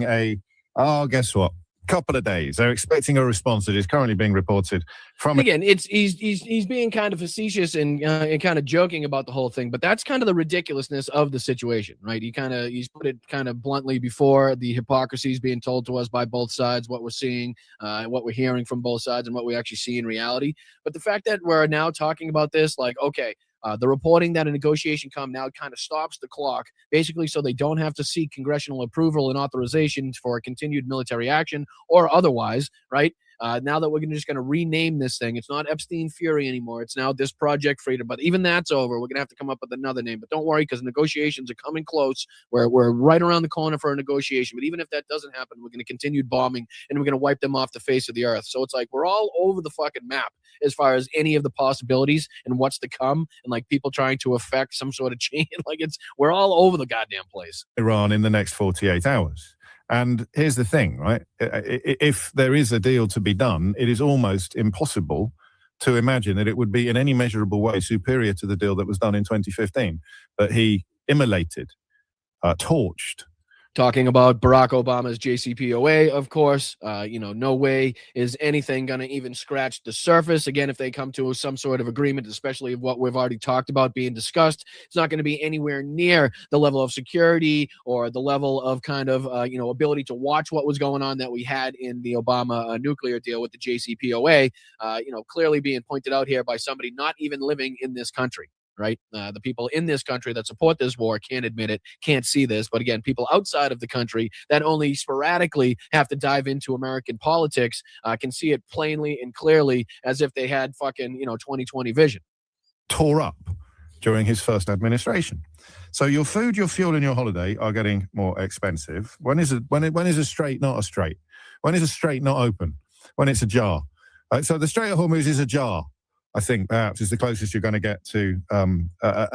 guess what? Couple of days. They're expecting a response that is currently being reported from. Again, he's being kind of facetious and kind of joking about the whole thing, but that's kind of the ridiculousness of the situation, right? He's put it kind of bluntly before, the hypocrisies being told to us by both sides, what we're seeing, what we're hearing from both sides, and what we actually see in reality. But the fact that we're now talking about this, like, okay, the reporting that a negotiation come now kind of stops the clock, basically so they don't have to seek congressional approval and authorization for continued military action or otherwise, right? Now that we're just going to rename this thing, it's not Epstein Fury anymore. It's now this Project Freedom. But even that's over. We're going to have to come up with another name. But don't worry, because negotiations are coming close. We're right around the corner for a negotiation. But even if that doesn't happen, we're going to continue bombing, and we're going to wipe them off the face of the earth. So it's like we're all over the fucking map as far as any of the possibilities and what's to come, and like people trying to affect some sort of change. Like we're all over the goddamn place. Iran in the next 48 hours. And here's the thing, right? If there is a deal to be done, it is almost impossible to imagine that it would be in any measurable way superior to the deal that was done in 2015, that he immolated, torched. Talking about Barack Obama's JCPOA, of course, no way is anything going to even scratch the surface. Again, if they come to some sort of agreement, especially what we've already talked about being discussed, it's not going to be anywhere near the level of security or the level of kind of, ability to watch what was going on that we had in the Obama nuclear deal with the JCPOA, clearly being pointed out here by somebody not even living in this country. Right? The people in this country that support this war can't admit it, can't see this. But again, people outside of the country that only sporadically have to dive into American politics can see it plainly and clearly as if they had fucking, 20/20 vision. Tore up during his first administration. So your food, your fuel, and your holiday are getting more expensive. When is a strait not a strait? When is a strait not open? When it's ajar. So the Strait of Hormuz is ajar. I think perhaps is the closest you're going to get to an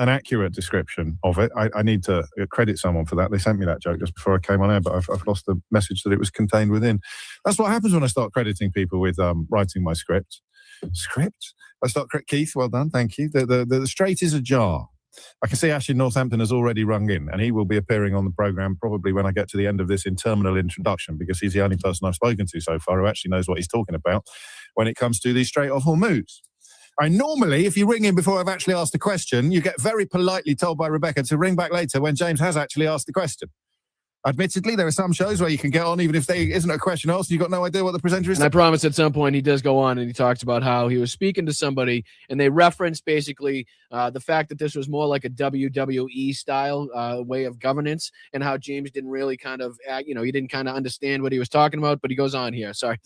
accurate description of it. I need to credit someone for that. They sent me that joke just before I came on air, but I've lost the message that it was contained within. That's what happens when I start crediting people with writing my script. I start, Keith, well done, thank you. The strait is ajar. I can see Ash in Northampton has already rung in, and he will be appearing on the programme probably when I get to the end of this interminable introduction, because he's the only person I've spoken to so far who actually knows what he's talking about when it comes to the Strait of Hormuz. Normally, if you ring in before I've actually asked a question, you get very politely told by Rebecca to ring back later when James has actually asked the question. Admittedly, there are some shows where you can get on even if there isn't a question asked and you've got no idea what the presenter is. And I promise at some point he does go on and he talks about how he was speaking to somebody and they referenced basically the fact that this was more like a WWE style way of governance, and how James didn't really kind of, he didn't kind of understand what he was talking about, but he goes on here. Sorry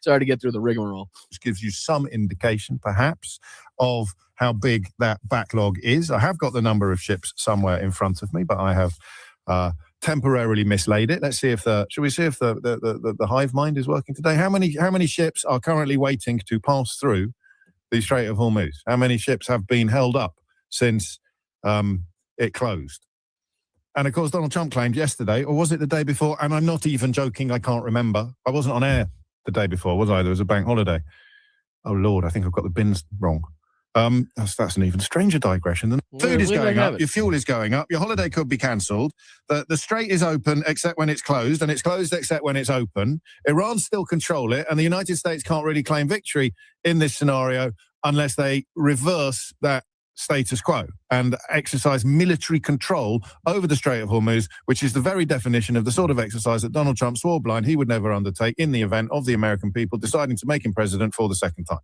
to get through the rigmarole. Which gives you some indication, perhaps, of how big that backlog is. I have got the number of ships somewhere in front of me, but I have temporarily mislaid it. Let's see if should we see if the hive mind is working today? How many ships are currently waiting to pass through the Strait of Hormuz? How many ships have been held up since it closed? And of course, Donald Trump claimed yesterday, or was it the day before? And I'm not even joking, I can't remember. I wasn't on air the day before, was I? There was a bank holiday. Oh Lord, I think I've got the bins wrong. That's an even stranger digression. The food is going up, your fuel is going up, your holiday could be cancelled. The strait is open except when it's closed, and it's closed except when it's open. Iran still control it, and the United States can't really claim victory in this scenario unless they reverse that status quo and exercise military control over the Strait of Hormuz, which is the very definition of the sort of exercise that Donald Trump swore blind he would never undertake in the event of the American people deciding to make him president for the second time.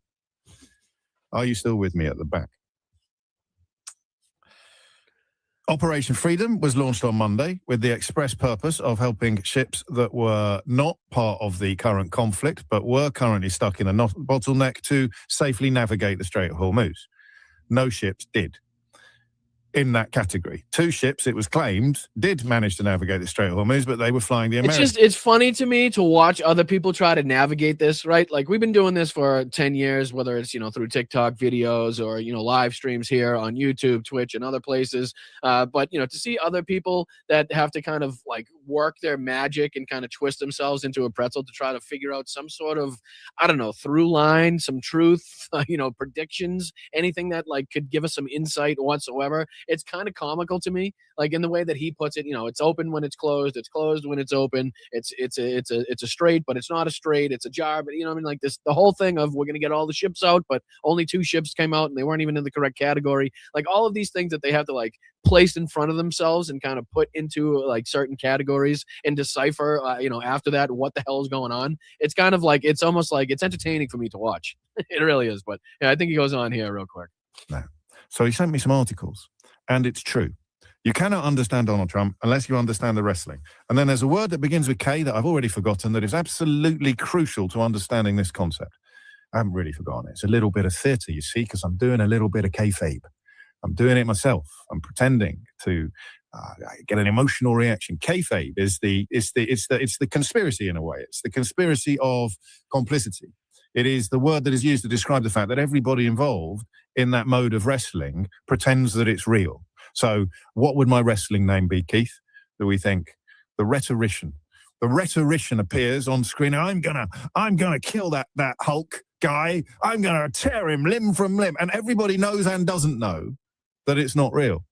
Are you still with me at the back? Operation Freedom was launched on Monday with the express purpose of helping ships that were not part of the current conflict but were currently stuck in a bottleneck to safely navigate the Strait of Hormuz. No ships did in that category. 2 ships, it was claimed, did manage to navigate the Strait of Hormuz, but they were flying the American. It's funny to me to watch other people try to navigate this, right? Like, we've been doing this for 10 years, whether it's, through TikTok videos or, live streams here on YouTube, Twitch, and other places. But, to see other people that have to kind of like work their magic and kind of twist themselves into a pretzel to try to figure out some sort of, I don't know, through line, some truth, predictions, anything that like could give us some insight whatsoever. It's kind of comical to me, like in the way that he puts it. It's open when it's closed when it's open. It's a strait, but it's not a strait. It's a jar, but like this, the whole thing of we're gonna get all the ships out, but only 2 ships came out and they weren't even in the correct category. Like all of these things that they have to like place in front of themselves and kind of put into like certain categories and decipher, after that what the hell is going on. It's kind of like it's almost like it's entertaining for me to watch. It really is. But yeah, I think he goes on here real quick. No. So he sent me some articles. And it's true. You cannot understand Donald Trump unless you understand the wrestling. And then there's a word that begins with K that I've already forgotten that is absolutely crucial to understanding this concept. I haven't really forgotten it. It's a little bit of theatre, you see, because I'm doing a little bit of kayfabe. I'm doing it myself. I'm pretending to get an emotional reaction. Kayfabe is it's the conspiracy in a way. It's the conspiracy of complicity. It is the word that is used to describe the fact that everybody involved in that mode of wrestling pretends that it's real. So what would my wrestling name be, Keith? Do we think? The Rhetorician. The Rhetorician appears on screen. I'm gonna kill that Hulk guy. I'm gonna tear him limb from limb. And everybody knows and doesn't know that it's not real.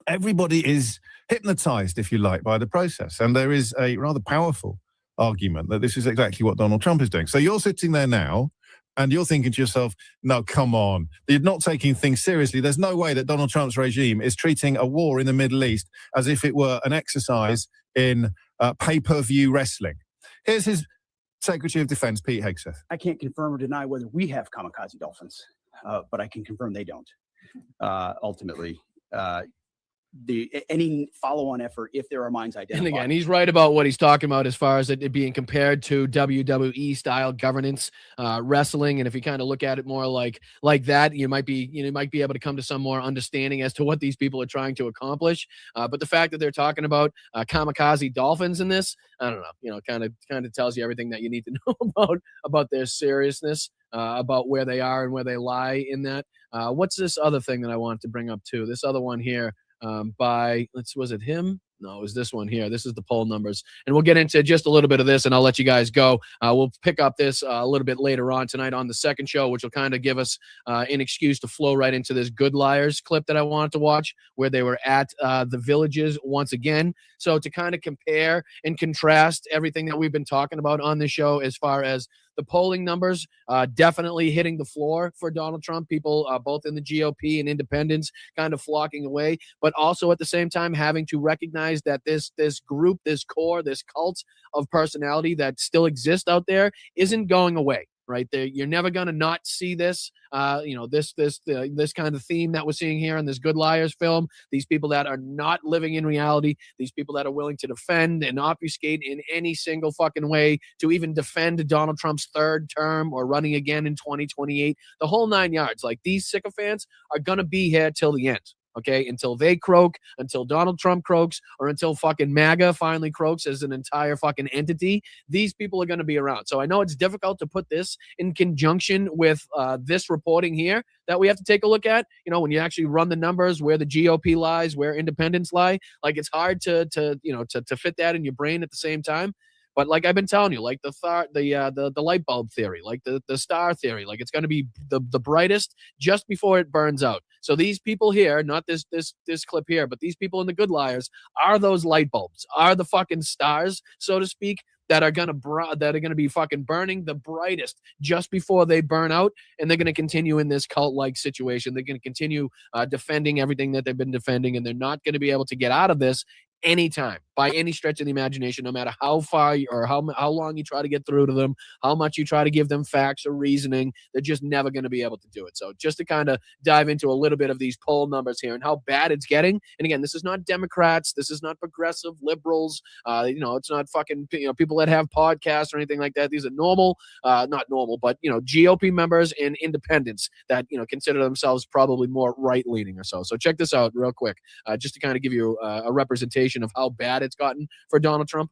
Everybody is hypnotized, if you like, by the process. And there is a rather powerful argument that this is exactly what Donald Trump is doing. So you're sitting there now and you're thinking to yourself, no, come on. You're not taking things seriously. There's no way that Donald Trump's regime is treating a war in the Middle East as if it were an exercise in pay-per-view wrestling. Here's his Secretary of Defense, Pete Hegseth. I can't confirm or deny whether we have kamikaze dolphins, but I can confirm they don't. Ultimately, any follow-on effort, if there are mines identified. And again, he's right about what he's talking about as far as it being compared to WWE style governance wrestling. And if you kind of look at it more like that, you might be able to come to some more understanding as to what these people are trying to accomplish. But the fact that they're talking about kamikaze dolphins in this, I don't know, kind of tells you everything that you need to know about their seriousness, about where they are and where they lie in that. What's this other thing that I wanted to bring up too? This other one here. Was it him? No, it was this one here. This is the poll numbers. And we'll get into just a little bit of this and I'll let you guys go. We'll pick up this a little bit later on tonight on the second show, which will kind of give us an excuse to flow right into this Good Liars clip that I wanted to watch where they were at the villages once again. So to kind of compare and contrast everything that we've been talking about on this show as far as the polling numbers, definitely hitting the floor for Donald Trump. People both in the GOP and independents kind of flocking away, but also at the same time having to recognize that this group, this core, this cult of personality that still exists out there isn't going away. Right there, you're never gonna not see this. This kind of theme that we're seeing here in this Good Liars film. These people that are not living in reality. These people that are willing to defend and obfuscate in any single fucking way to even defend Donald Trump's third term or running again in 2028. The whole 9 yards. Like these sycophants are gonna be here till the end. Okay, until they croak, until Donald Trump croaks, or until fucking MAGA finally croaks as an entire fucking entity, these people are going to be around. So I know it's difficult to put this in conjunction with this reporting here that we have to take a look at. You know, when you actually run the numbers, where the GOP lies, where independents lie, like it's hard to fit that in your brain at the same time. But like I've been telling you, like the light bulb theory, like the star theory, like it's going to be the brightest just before it burns out. So these people here, not this clip here, but these people in the Good Liars are those light bulbs, are the fucking stars, so to speak, that are gonna be fucking burning the brightest just before they burn out, and they're gonna continue in this cult-like situation. They're gonna continue defending everything that they've been defending, and they're not gonna be able to get out of this anytime by any stretch of the imagination, no matter how far or how long you try to get through to them, how much you try to give them facts or reasoning. They're just never going to be able to do it. So just to kind of dive into a little bit of these poll numbers here and how bad it's getting. And again, this is not Democrats. This is not progressive liberals. It's not fucking people that have podcasts or anything like that. These are normal, not normal, but GOP members and independents that consider themselves probably more right-leaning or so. So check this out real quick, just to kind of give you a representation of how bad it's gotten for Donald Trump.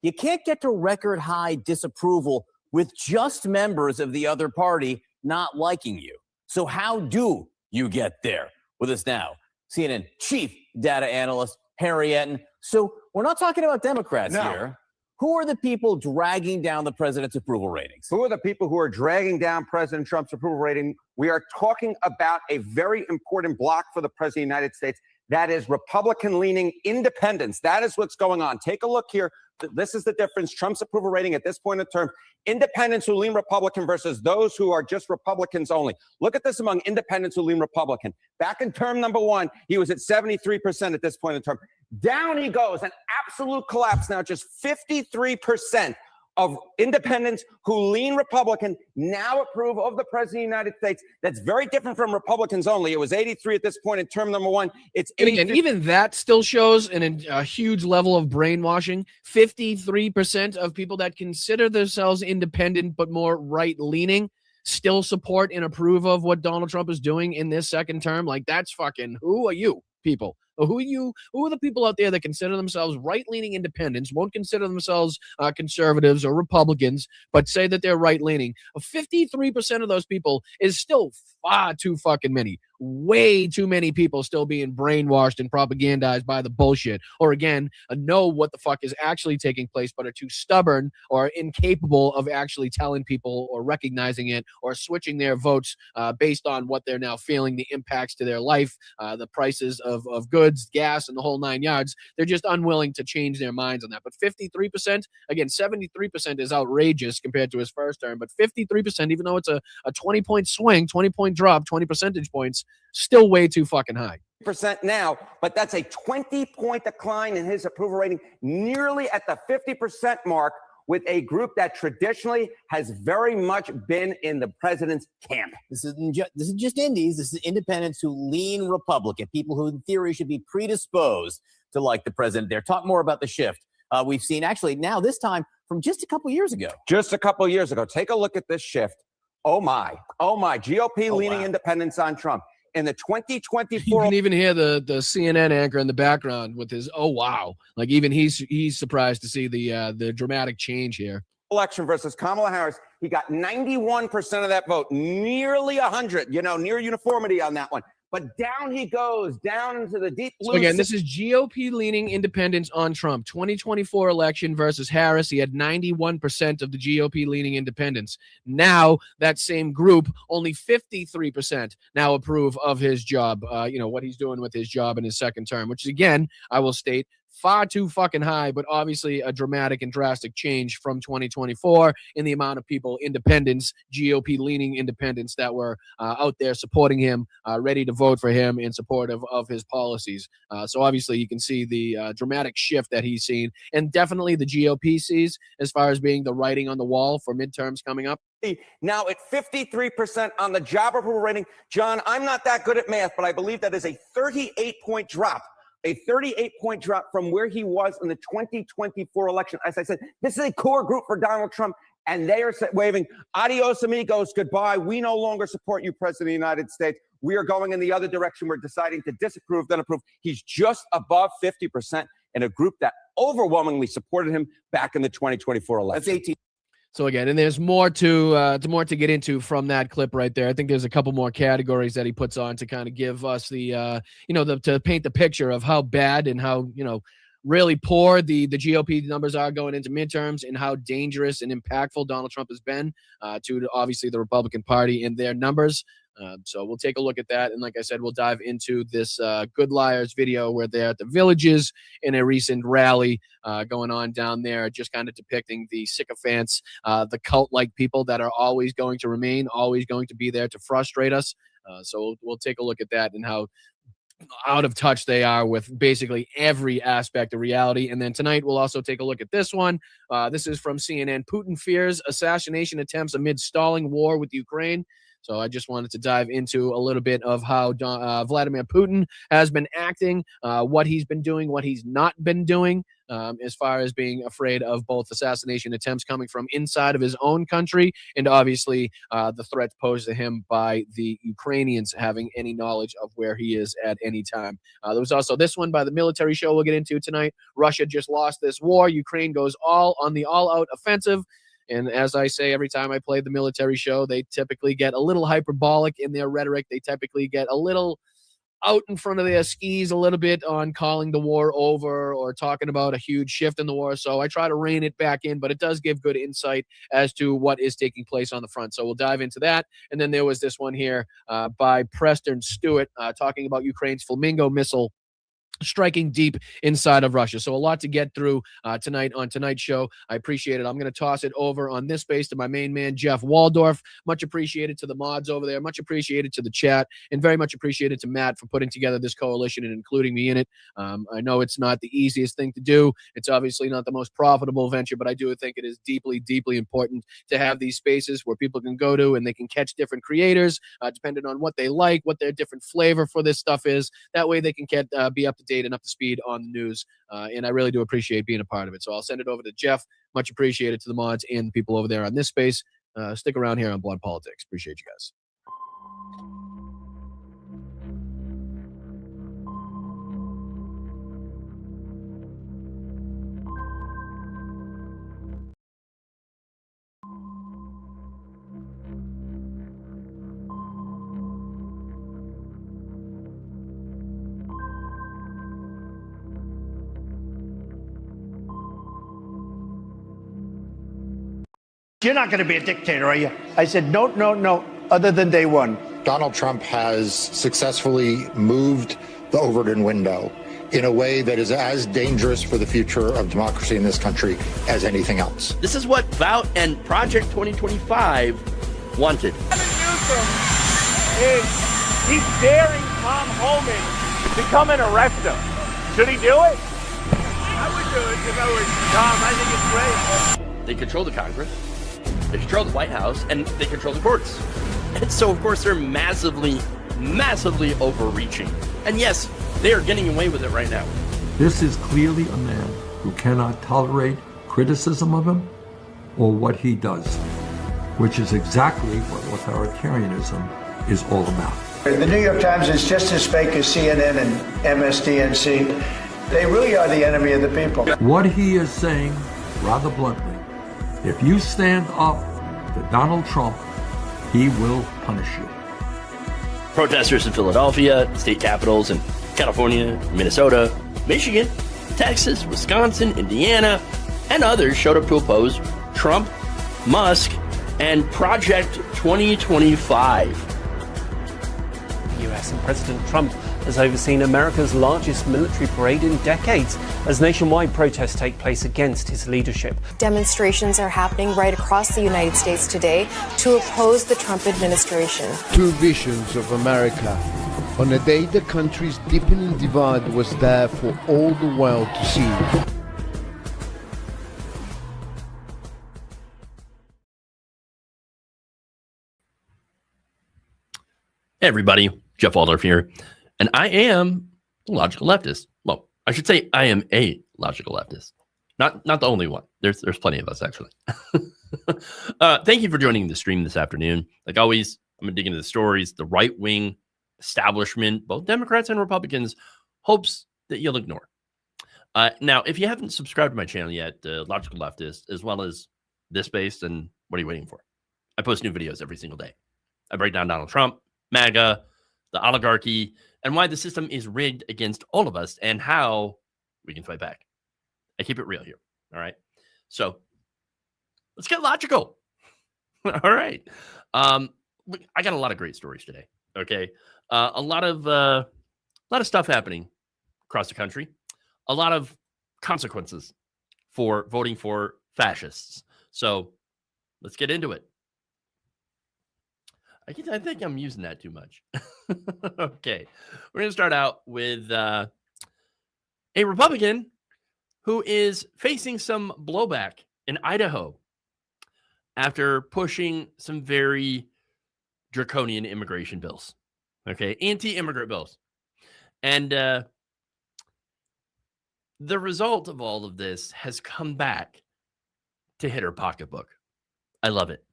You can't get to record high disapproval with just members of the other party not liking you. So how do you get there? With us now, CNN chief data analyst Harry Etten. So we're not talking about Democrats here. Who are the people dragging down the president's approval ratings? Who are the people who are dragging down President Trump's approval rating? We are talking about a very important block for the president of the United States. That is Republican-leaning independents. That is what's going on. Take a look here. This is the difference. Trump's approval rating at this point in term. Independents who lean Republican versus those who are just Republicans only. Look at this among independents who lean Republican. Back in term number one, he was at 73% at this point in term. Down he goes, an absolute collapse now. Just 53% of independents who lean Republican now approve of the president of the United States. That's very different from Republicans only. It was 83 at this point in term number one. It's 83. And even that still shows a huge level of brainwashing. 53% of people that consider themselves independent but more right-leaning still support and approve of what Donald Trump is doing in this second term. Like, that's fucking, who are you people? Who are the people out there that consider themselves right-leaning independents, won't consider themselves conservatives or Republicans, but say that they're right-leaning? 53% of those people is still far too fucking many. Way too many people still being brainwashed and propagandized by the bullshit, or again, know what the fuck is actually taking place, but are too stubborn or incapable of actually telling people or recognizing it or switching their votes based on what they're now feeling, the impacts to their life, the prices of goods, gas, and the whole nine yards. They're just unwilling to change their minds on that. But 53%, again, 73% is outrageous compared to his first term, but 53%, even though it's a 20-point swing, 20-point drop, 20 percentage points, still way too fucking high. % now, but that's a 20-point decline in his approval rating, nearly at the 50% mark, with a group that traditionally has very much been in the president's camp. This isn't just indies. This is independents who lean Republican, people who in theory should be predisposed to like the president there. Talk more about the shift we've seen actually now this time from just a couple years ago. Just a couple years ago. Take a look at this shift. Oh my, GOP leaning independents on Trump. In the 2024, you can even hear the CNN anchor in the background with his "oh wow," like even he's surprised to see the dramatic change here. Election versus Kamala Harris, he got 91% of that vote, nearly 100. Near uniformity on that one. But down he goes, down into the deep blue. So again, this is GOP-leaning independents on Trump. 2024 election versus Harris. He had 91% of the GOP-leaning independents. Now, that same group, only 53% now approve of his job, what he's doing with his job in his second term, which, again, I will state, far too fucking high, but obviously a dramatic and drastic change from 2024 in the amount of people, independents, GOP-leaning independents that were out there supporting him, ready to vote for him in support of his policies. So obviously you can see the dramatic shift that he's seen, and definitely the GOP sees as far as being the writing on the wall for midterms coming up. Now at 53% on the job approval rating. John, I'm not that good at math, but I believe that is a 38-point drop. A 38-point drop from where he was in the 2024 election. As I said, this is a core group for Donald Trump, and they are waving, adios, amigos, goodbye. We no longer support you, President of the United States. We are going in the other direction. We're deciding to disapprove, then approve. He's just above 50% in a group that overwhelmingly supported him back in the 2024 election. That's 18. So again, and there's more to get into from that clip right there. I think there's a couple more categories that he puts on to kind of give us the to paint the picture of how bad and how really poor the GOP numbers are going into midterms, and how dangerous and impactful Donald Trump has been to obviously the Republican Party and their numbers. So we'll take a look at that. And like I said, we'll dive into this Good Liars video where they're at the Villages in a recent rally going on down there, just kind of depicting the sycophants, the cult-like people that are always going to remain, always going to be there to frustrate us. So we'll take a look at that and how out of touch they are with basically every aspect of reality. And then tonight we'll also take a look at this one. This is from CNN. Putin fears assassination attempts amid stalling war with Ukraine. So I just wanted to dive into a little bit of how Vladimir Putin has been acting, what he's been doing, what he's not been doing, as far as being afraid of both assassination attempts coming from inside of his own country and obviously the threats posed to him by the Ukrainians having any knowledge of where he is at any time. There was also this one by the military show we'll get into tonight. Russia just lost this war. Ukraine goes all on the all-out offensive. And as I say, every time I play the military show, they typically get a little hyperbolic in their rhetoric. They typically get a little out in front of their skis a little bit on calling the war over or talking about a huge shift in the war. So I try to rein it back in, but it does give good insight as to what is taking place on the front. So we'll dive into that. And then there was this one here by Preston Stewart talking about Ukraine's Flamingo missile striking deep inside of Russia. So a lot to get through tonight on tonight's show. I appreciate it. I'm going to toss it over on this space to my main man, Jeff Waldorf. Much appreciated to the mods over there. Much appreciated to the chat, and very much appreciated to Matt for putting together this coalition and including me in it. I know it's not the easiest thing to do. It's obviously not the most profitable venture, but I do think it is deeply, deeply important to have these spaces where people can go to and they can catch different creators, depending on what they like, what their different flavor for this stuff is. That way they can be up to date and up to speed on the news. And I really do appreciate being a part of it. So I'll send it over to Jeff. Much appreciated to the mods and the people over there on this space. Stick around here on Blood Politics. Appreciate you guys. You're not going to be a dictator, are you? I said, no, no, no, other than day one. Donald Trump has successfully moved the Overton window in a way that is as dangerous for the future of democracy in this country as anything else. This is what Vout and Project 2025 wanted. He's daring Tom Homan to come and arrest him. Should he do it? I would do it if I was Tom. I think it's great. They control the Congress, they control the White House, and they control the courts. And so, of course, they're massively, massively overreaching. And yes, they are getting away with it right now. This is clearly a man who cannot tolerate criticism of him or what he does, which is exactly what authoritarianism is all about. The New York Times is just as fake as CNN and MSDNC. They really are the enemy of the people. What he is saying, rather bluntly, if you stand up to Donald Trump, he will punish you. Protesters in Philadelphia, state capitals in California, Minnesota, Michigan, Texas, Wisconsin, Indiana, and others showed up to oppose Trump, Musk, and Project 2025. US and President Trump has overseen America's largest military parade in decades as nationwide protests take place against his leadership. Demonstrations are happening right across the United States today to oppose the Trump administration. Two visions of America. On a day the country's deepening divide was there for all the world to see. Hey everybody, Jeff Waldorf here, and I am a logical leftist. Well, I should say I am a logical leftist. Not the only one. There's plenty of us, actually. Thank you for joining the stream this afternoon. Like always, I'm going to dig into the stories. The right-wing establishment, both Democrats and Republicans, hopes that you'll ignore. Now, if you haven't subscribed to my channel yet, Logical Leftist, as well as this space, then what are you waiting for? I post new videos every single day. I break down Donald Trump, MAGA, the oligarchy, and why the system is rigged against all of us and how we can fight back. I keep it real here. All right. So let's get logical. All right. I got a lot of great stories today. Okay, a lot of stuff happening across the country. A lot of consequences for voting for fascists. So let's get into it. I think I'm using that too much. Okay, we're going to start out with a Republican who is facing some blowback in Idaho after pushing some very draconian immigration bills. Okay, anti-immigrant bills. And the result of all of this has come back to hit her pocketbook. I love it.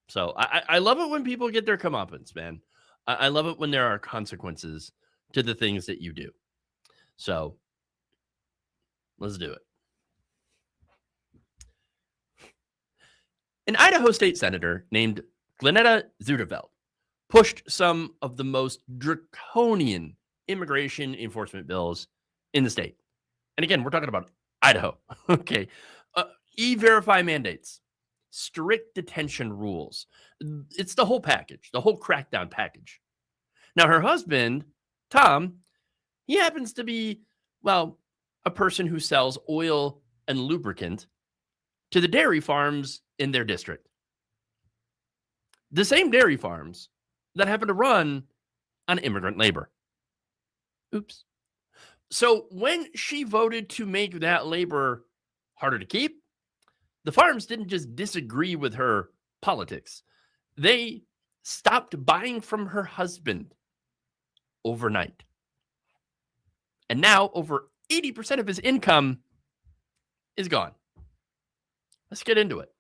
So I love it when people get their comeuppance, man. I love it when there are consequences to the things that you do. So let's do it. An Idaho state senator named Glenetta Zuderveld pushed some of the most draconian immigration enforcement bills in the state. And again, we're talking about Idaho. Okay. E-verify mandates, strict detention rules. It's the whole package, the whole crackdown package. Now, her husband, Tom, he happens to be, well, a person who sells oil and lubricant to the dairy farms in their district. The same dairy farms that happen to run on immigrant labor. Oops. So when she voted to make that labor harder to keep, the farms didn't just disagree with her politics. They stopped buying from her husband overnight. And now over 80% of his income is gone. Let's get into it.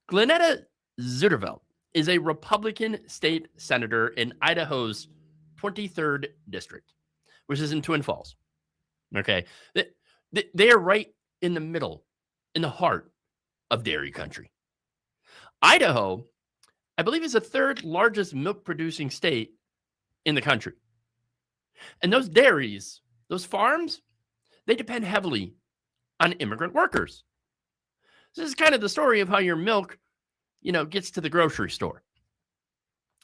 Glenetta Zuderveld is a Republican state senator in Idaho's 23rd district, which is in Twin Falls. Okay. They are right in the middle, in the heart of dairy country. Idaho, I believe, is the third largest milk producing state in the country. And those dairies, those farms, they depend heavily on immigrant workers. This is kind of the story of how your milk, gets to the grocery store.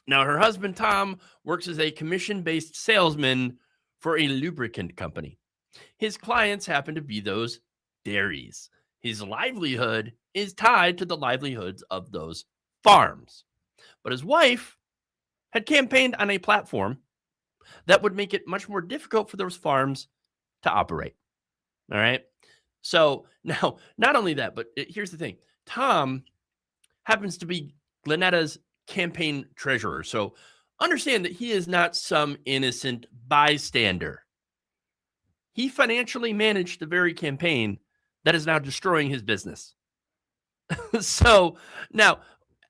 Now, her husband, Tom, works as a commission-based salesman for a lubricant company. His clients happen to be those dairies. His livelihood is tied to the livelihoods of those farms. But his wife had campaigned on a platform that would make it much more difficult for those farms to operate. All right. So now, not only that, but here's the thing. Tom happens to be Glenetta's campaign treasurer. So understand that he is not some innocent bystander. He financially managed the very campaign that is now destroying his business. So now,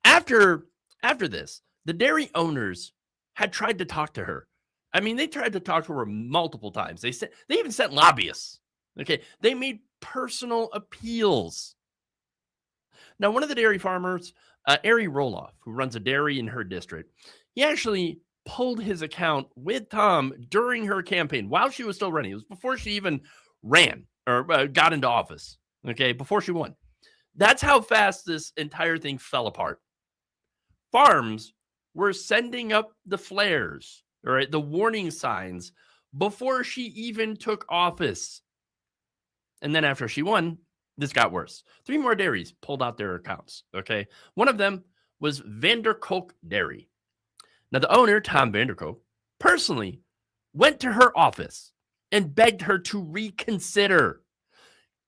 after this, the dairy owners had tried to talk to her. I mean, they tried to talk to her multiple times. They even sent lobbyists. Okay, they made personal appeals. Now, one of the dairy farmers, Ari Roloff, who runs a dairy in her district, he actually pulled his account with Tom during her campaign while she was still running. It was before she even ran or got into office. Okay, before she won. That's how fast this entire thing fell apart. Farms were sending up the flares, all right, the warning signs before she even took office. And then after she won, this got worse. 3 more dairies pulled out their accounts, okay? One of them was Vanderkolk Dairy. Now, the owner, Tom Vanderkolk, personally went to her office and begged her to reconsider.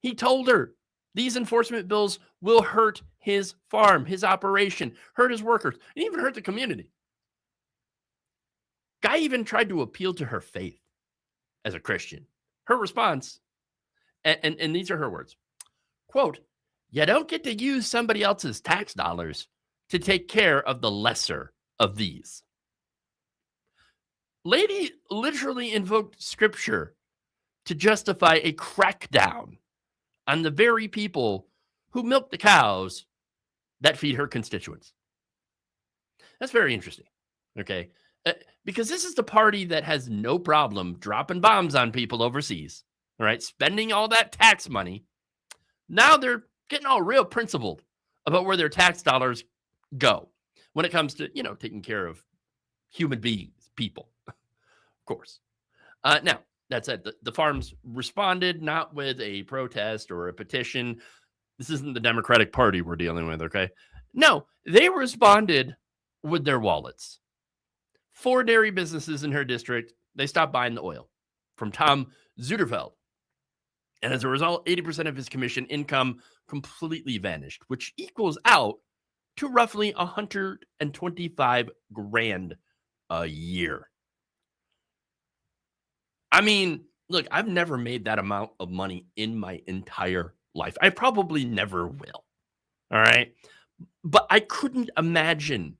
He told her these enforcement bills will hurt his farm, his operation, hurt his workers, and even hurt the community. Guy even tried to appeal to her faith as a Christian. Her response, and these are her words, quote, "You don't get to use somebody else's tax dollars to take care of the lesser of these." Lady literally invoked scripture to justify a crackdown on the very people who milk the cows that feed her constituents. That's very interesting, okay? Because this is the party that has no problem dropping bombs on people overseas, all right, spending all that tax money. Now they're getting all real principled about where their tax dollars go. when it comes to, taking care of human beings, people, of course. Now, that said, the farms responded not with a protest or a petition. This isn't the Democratic Party we're dealing with, okay? No, they responded with their wallets. 4 dairy businesses in her district, they stopped buying the oil from Tom Zuderfeld. And as a result, 80% of his commission income completely vanished, which equals out to roughly $125,000 a year. I mean, look, I've never made that amount of money in my entire life. I probably never will. All right. But I couldn't imagine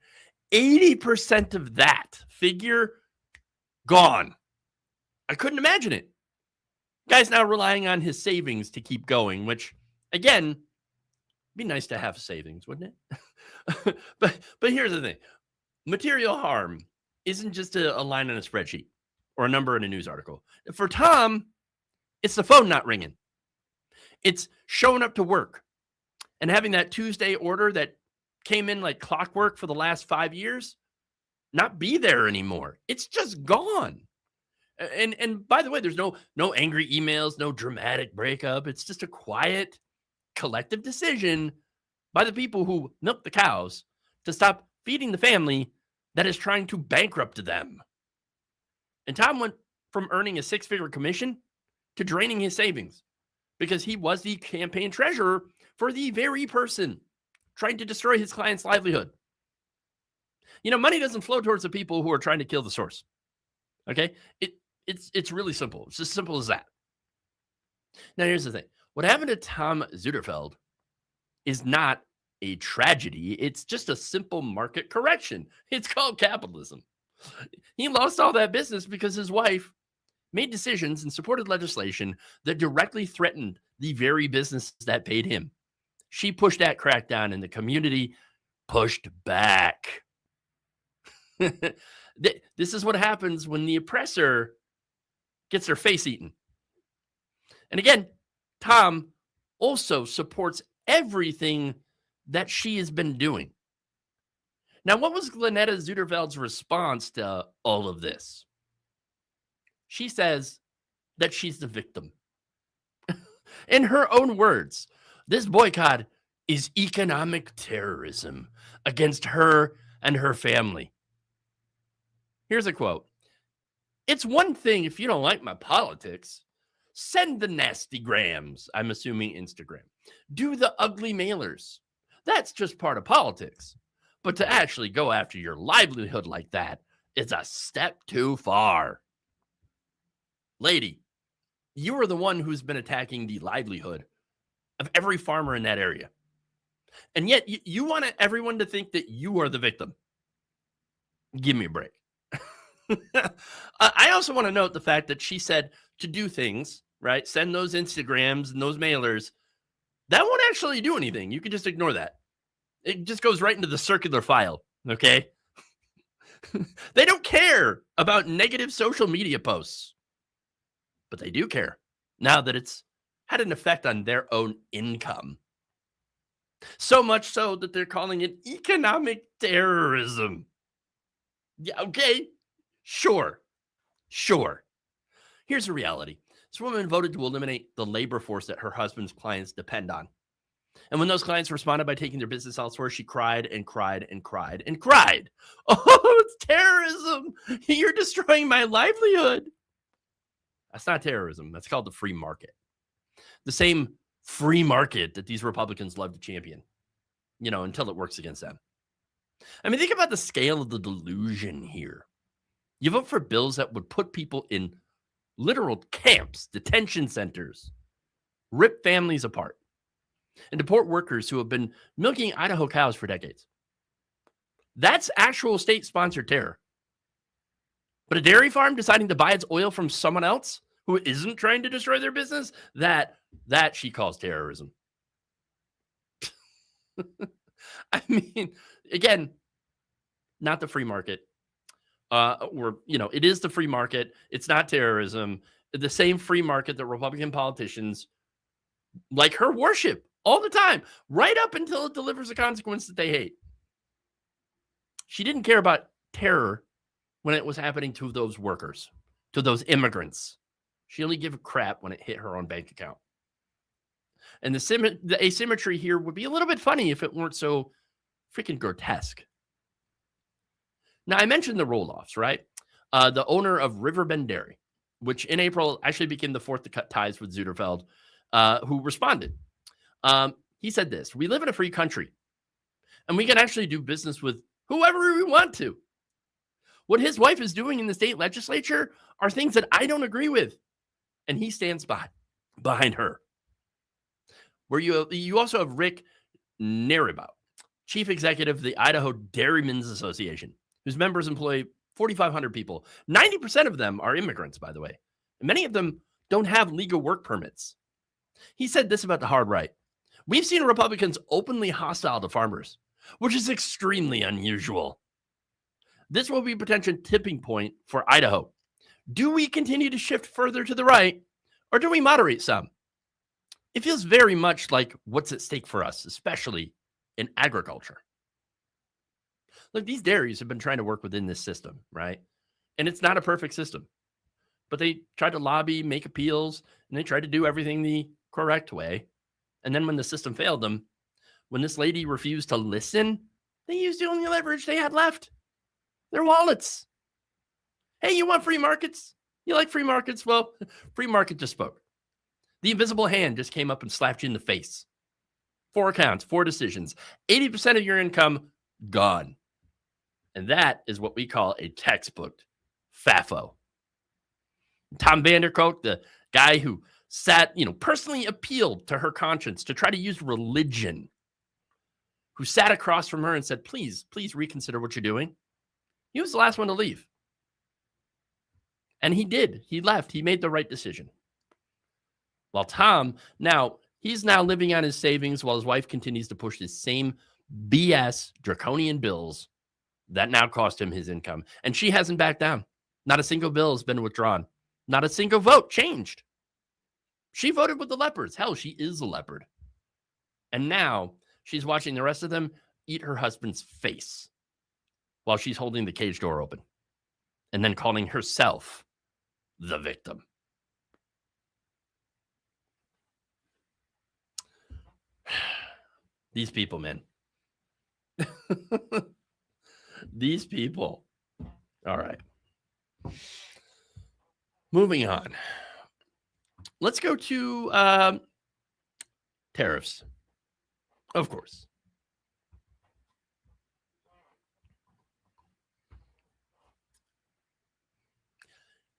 80% of that figure gone. I couldn't imagine it. Guy's now relying on his savings to keep going, which, again, be nice to have savings, wouldn't it? but here's the thing. Material harm isn't just a line on a spreadsheet or a number in a news article. For Tom, it's the phone not ringing. It's showing up to work and having that Tuesday order that came in like clockwork for the last 5 years not be there anymore. It's just gone. And by the way, there's no angry emails, no dramatic breakup. It's just a quiet, collective decision by the people who milk the cows to stop feeding the family that is trying to bankrupt them. And Tom went from earning a 6-figure commission to draining his savings because he was the campaign treasurer for the very person trying to destroy his client's livelihood. Money doesn't flow towards the people who are trying to kill the source. Okay? It's really simple. It's as simple as that. Now, here's the thing. What happened to Tom Zuderfeld is not a tragedy. It's just a simple market correction. It's called capitalism. He lost all that business because his wife made decisions and supported legislation that directly threatened the very business that paid him. She pushed that crackdown and the community pushed back. This is what happens when the oppressor gets their face eaten. And again, Tom also supports everything that she has been doing. Now, what was Glenetta Zuderfeld's response to all of this? She says that she's the victim. In her own words, this boycott is economic terrorism against her and her family. Here's a quote. "It's one thing if you don't like my politics. Send the nasty grams," I'm assuming Instagram. "Do the ugly mailers. That's just part of politics. But to actually go after your livelihood like that is a step too far." Lady, you are the one who's been attacking the livelihood of every farmer in that area. And yet you want everyone to think that you are the victim. Give me a break. I also want to note the fact that she said to do things, right? Send those Instagrams and those mailers. That won't actually do anything. You can just ignore that. It just goes right into the circular file, okay? They don't care about negative social media posts, but they do care now that it's had an effect on their own income. So much so that they're calling it economic terrorism. Yeah, okay. Sure. Here's the reality. This woman voted to eliminate the labor force that her husband's clients depend on. And when those clients responded by taking their business elsewhere, she cried and cried and cried and cried. "Oh, it's terrorism. You're destroying my livelihood." That's not terrorism. That's called the free market. The same free market that these Republicans love to champion, until it works against them. I mean, think about the scale of the delusion here. You vote for bills that would put people in literal camps, detention centers, rip families apart, and deport workers who have been milking Idaho cows for decades. That's actual state-sponsored terror. But a dairy farm deciding to buy its oil from someone else who isn't trying to destroy their business, that she calls terrorism. I mean, again, not the free market. It is the free market. It's not terrorism. The same free market that Republican politicians like her worship all the time, right up until it delivers a consequence that they hate. She didn't care about terror when it was happening to those workers, to those immigrants. She only gave a crap when it hit her own bank account. And the asymmetry here would be a little bit funny if it weren't so freaking grotesque. Now, I mentioned the roll-offs, right? The owner of Riverbend Dairy, which in April actually became the fourth to cut ties with Zuderfeld, who responded. He said this: "We live in a free country, and we can actually do business with whoever we want to. What his wife is doing in the state legislature are things that I don't agree with, and he stands behind her." Where you also have Rick Naribaut, chief executive of the Idaho Dairymen's Association, whose members employ 4,500 people. 90% of them are immigrants, by the way. And many of them don't have legal work permits. He said this about the hard right: "We've seen Republicans openly hostile to farmers, which is extremely unusual. This will be a potential tipping point for Idaho. Do we continue to shift further to the right, or do we moderate some? It feels very much like what's at stake for us, especially in agriculture." Look, these dairies have been trying to work within this system, right? And it's not a perfect system. But they tried to lobby, make appeals, and they tried to do everything the correct way. And then when the system failed them, when this lady refused to listen, they used the only leverage they had left: their wallets. Hey, you want free markets? You like free markets? Well, free market just spoke. The invisible hand just came up and slapped you in the face. 4 accounts, 4 decisions, 80% of your income gone. And that is what we call a textbook FAFO. Tom Vanderkook, the guy who personally appealed to her conscience to try to use religion, who sat across from her and said, please reconsider what you're doing. He was the last one to leave. And he did. He left. He made the right decision. While Tom, he's now living on his savings while his wife continues to push his same BS draconian bills that now cost him his income. And she hasn't backed down. Not a single bill has been withdrawn. Not a single vote changed. She voted with the leopards. Hell, she is a leopard. And now she's watching the rest of them eat her husband's face while she's holding the cage door open and then calling herself the victim. These people, man. These people. All right. Moving on. Let's go to tariffs. Of course.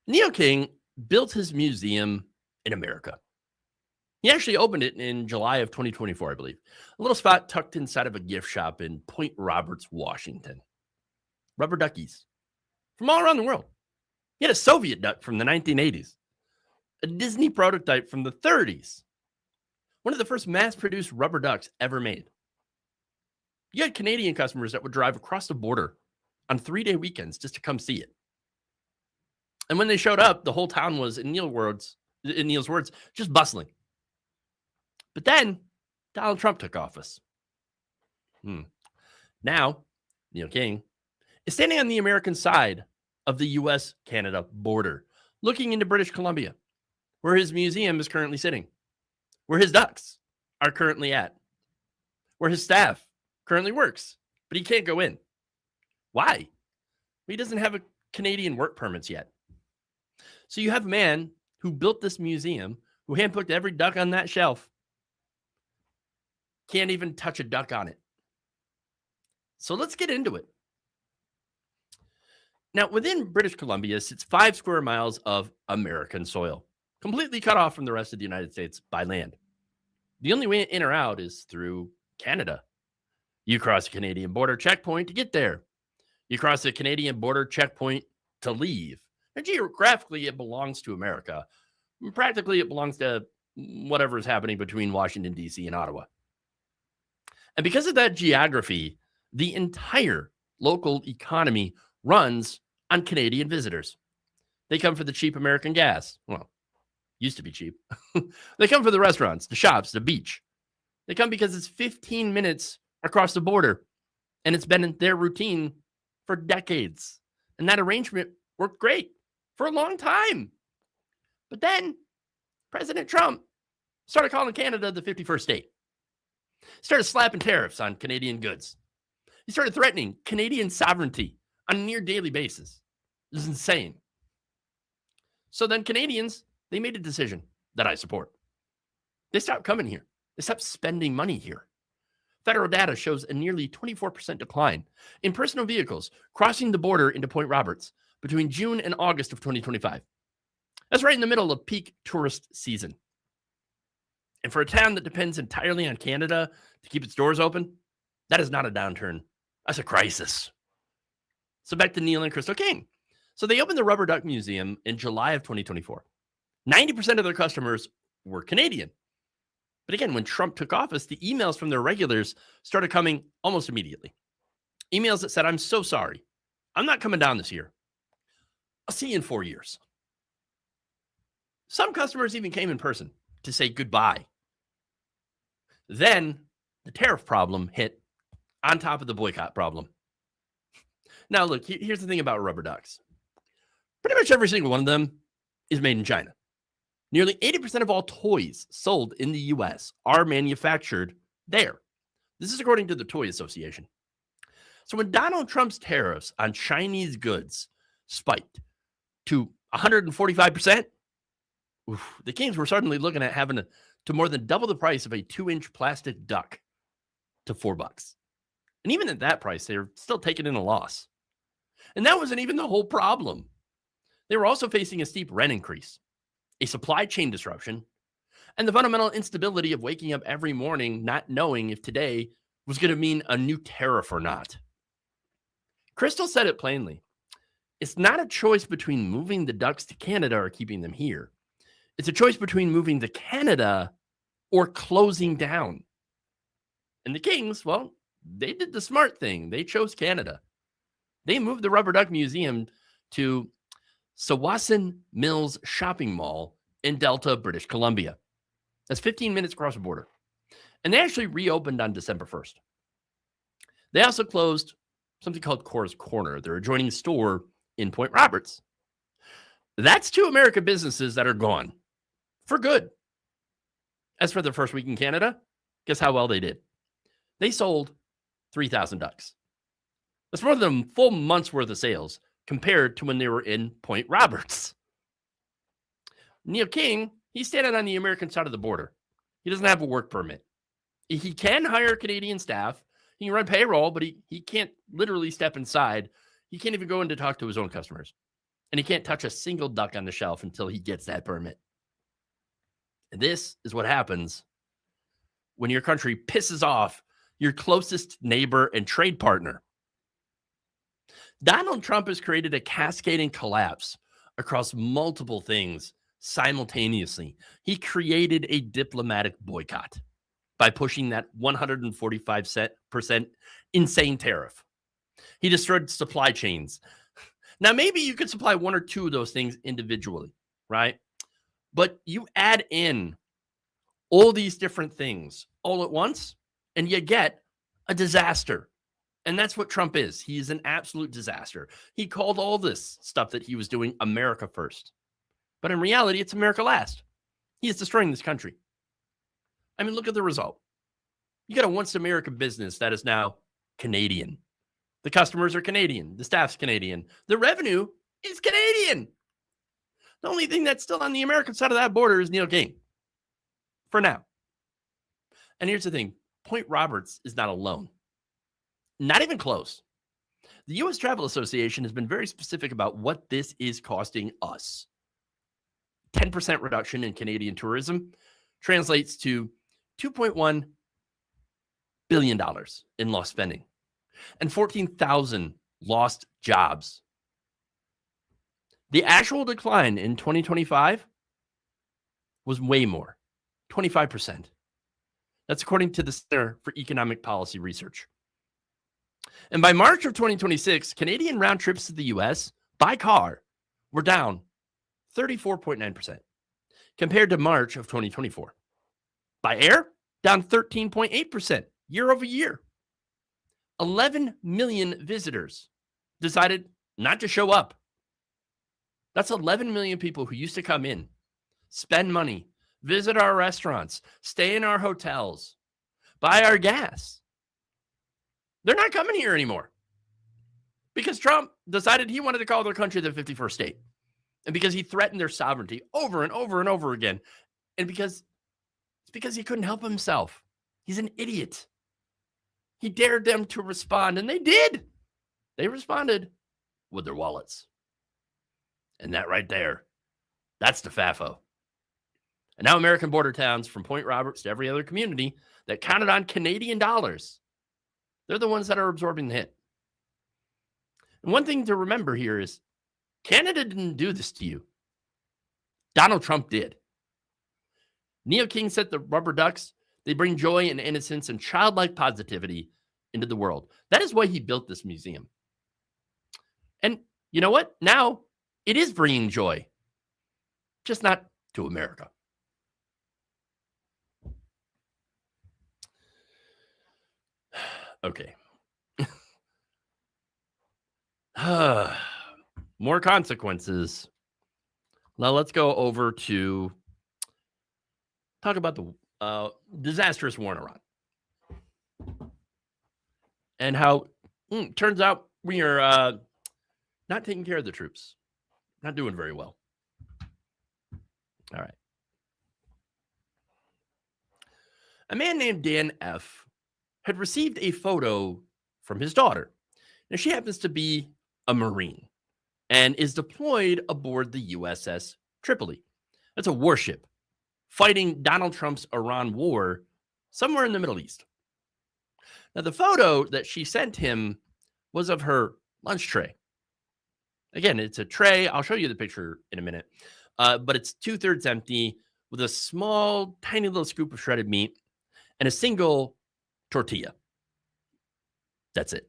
Neil King built his museum in America. He actually opened it in July of 2024, I believe. A little spot tucked inside of a gift shop in Point Roberts, Washington. Rubber duckies from all around the world. He had a Soviet duck from the 1980s, a Disney prototype from the 30s, one of the first mass-produced rubber ducks ever made. You had Canadian customers that would drive across the border on 3-day weekends just to come see it. And when they showed up, the whole town was, in Neil's words, just bustling. But then Donald Trump took office. Now, Neil King is standing on the American side of the U.S.-Canada border, looking into British Columbia, where his museum is currently sitting, where his ducks are currently at, where his staff currently works, but he can't go in. Why? He doesn't have a Canadian work permits yet. So you have a man who built this museum, who handpicked every duck on that shelf, can't even touch a duck on it. So let's get into it. Now, within British Columbia sits 5 square miles of American soil, completely cut off from the rest of the United States by land. The only way in or out is through Canada. You cross a Canadian border checkpoint to get there. You cross a Canadian border checkpoint to leave. And geographically, it belongs to America. Practically, it belongs to whatever is happening between Washington, D.C. and Ottawa. And because of that geography, the entire local economy runs on Canadian visitors. They come for the cheap American gas. Well, used to be cheap. They come for the restaurants, the shops, the beach. They come because it's 15 minutes across the border, and it's been their routine for decades. And that arrangement worked great for a long time. But then President Trump started calling Canada the 51st state. Started slapping tariffs on Canadian goods. He started threatening Canadian sovereignty on a near daily basis. It was insane. So then Canadians, they made a decision that I support. They stopped coming here. They stopped spending money here. Federal data shows a nearly 24% decline in personal vehicles crossing the border into Point Roberts between June and August of 2025. That's right in the middle of peak tourist season. And for a town that depends entirely on Canada to keep its doors open, that is not a downturn. That's a crisis. So back to Neil and Crystal King. So they opened the Rubber Duck Museum in July of 2024. 90% of their customers were Canadian. But again, when Trump took office, the emails from their regulars started coming almost immediately. Emails that said, "I'm so sorry. I'm not coming down this year. I'll see you in 4 years." Some customers even came in person to say goodbye. Then the tariff problem hit on top of the boycott problem. Now, look, here's the thing about rubber ducks. Pretty much every single one of them is made in China. Nearly 80% of all toys sold in the US are manufactured there. This is according to the Toy Association. So when Donald Trump's tariffs on Chinese goods spiked to 145%, the Kings were suddenly looking at having to more than double the price of a 2-inch plastic duck to $4. And even at that price, they're still taking in a loss. And that wasn't even the whole problem. They were also facing a steep rent increase, a supply chain disruption, and the fundamental instability of waking up every morning not knowing if today was going to mean a new tariff or not. Crystal said it plainly. It's not a choice between moving the ducks to Canada or keeping them here. It's a choice between moving to Canada or closing down. And the Kings, well, they did the smart thing. They chose Canada. They moved the Rubber Duck Museum to Sawasan Mills Shopping Mall in Delta, British Columbia. That's 15 minutes across the border. And they actually reopened on December 1st. They also closed something called Cora's Corner, their adjoining store in Point Roberts. That's 2 American businesses that are gone for good. As for their first week in Canada, guess how well they did? They sold 3,000 ducks. That's more than a full month's worth of sales compared to when they were in Point Roberts. Neil King, he's standing on the American side of the border. He doesn't have a work permit. He can hire Canadian staff. He can run payroll, but he can't literally step inside. He can't even go in to talk to his own customers. And he can't touch a single duck on the shelf until he gets that permit. And this is what happens when your country pisses off your closest neighbor and trade partner. Donald Trump has created a cascading collapse across multiple things simultaneously. He created a diplomatic boycott by pushing that 145% insane tariff. He destroyed supply chains. Now, maybe you could supply 1 or 2 of those things individually, right? But you add in all these different things all at once, and you get a disaster. And that's what Trump is. He is an absolute disaster. He called all this stuff that he was doing America first. But in reality, it's America last. He is destroying this country. I mean, look at the result. You got a once American business that is now Canadian. The customers are Canadian. The staff's Canadian. The revenue is Canadian. The only thing that's still on the American side of that border is Neil King. For now. And here's the thing. Point Roberts is not alone. Not even close. The U.S. Travel Association has been very specific about what this is costing us. 10% reduction in Canadian tourism translates to $2.1 billion in lost spending and 14,000 lost jobs. The actual decline in 2025 was way more, 25%. That's according to the Center for Economic Policy Research. And by March of 2026, Canadian round trips to the U.S. by car were down 34.9% compared to March of 2024. By air, down 13.8% year over year. 11 million visitors decided not to show up. That's 11 million people who used to come in, spend money, visit our restaurants, stay in our hotels, buy our gas. They're not coming here anymore because Trump decided he wanted to call their country the 51st state, and because he threatened their sovereignty over and over and over again, and because he couldn't help himself. He's an idiot. He dared them to respond, and they did. They responded with their wallets. And that right there, that's the FAFO. And now American border towns, from Point Roberts to every other community that counted on Canadian dollars, they're the ones that are absorbing the hit. And one thing to remember here is Canada didn't do this to you. Donald Trump did. Neil King said the rubber ducks, they bring joy and innocence and childlike positivity into the world. That is why he built this museum. And you know what? Now it is bringing joy, just not to America. Okay. More consequences. Now let's go over to talk about the disastrous war in Iran. And how turns out we are not taking care of the troops. Not doing very well. All right. A man named Dan F. had received a photo from his daughter. Now, she happens to be a Marine and is deployed aboard the USS Tripoli. That's a warship fighting Donald Trump's Iran war somewhere in the Middle East. Now, the photo that she sent him was of her lunch tray. Again, it's a tray. I'll show you the picture in a minute. But it's 2/3 empty with a small, tiny little scoop of shredded meat and a single tortilla. That's it.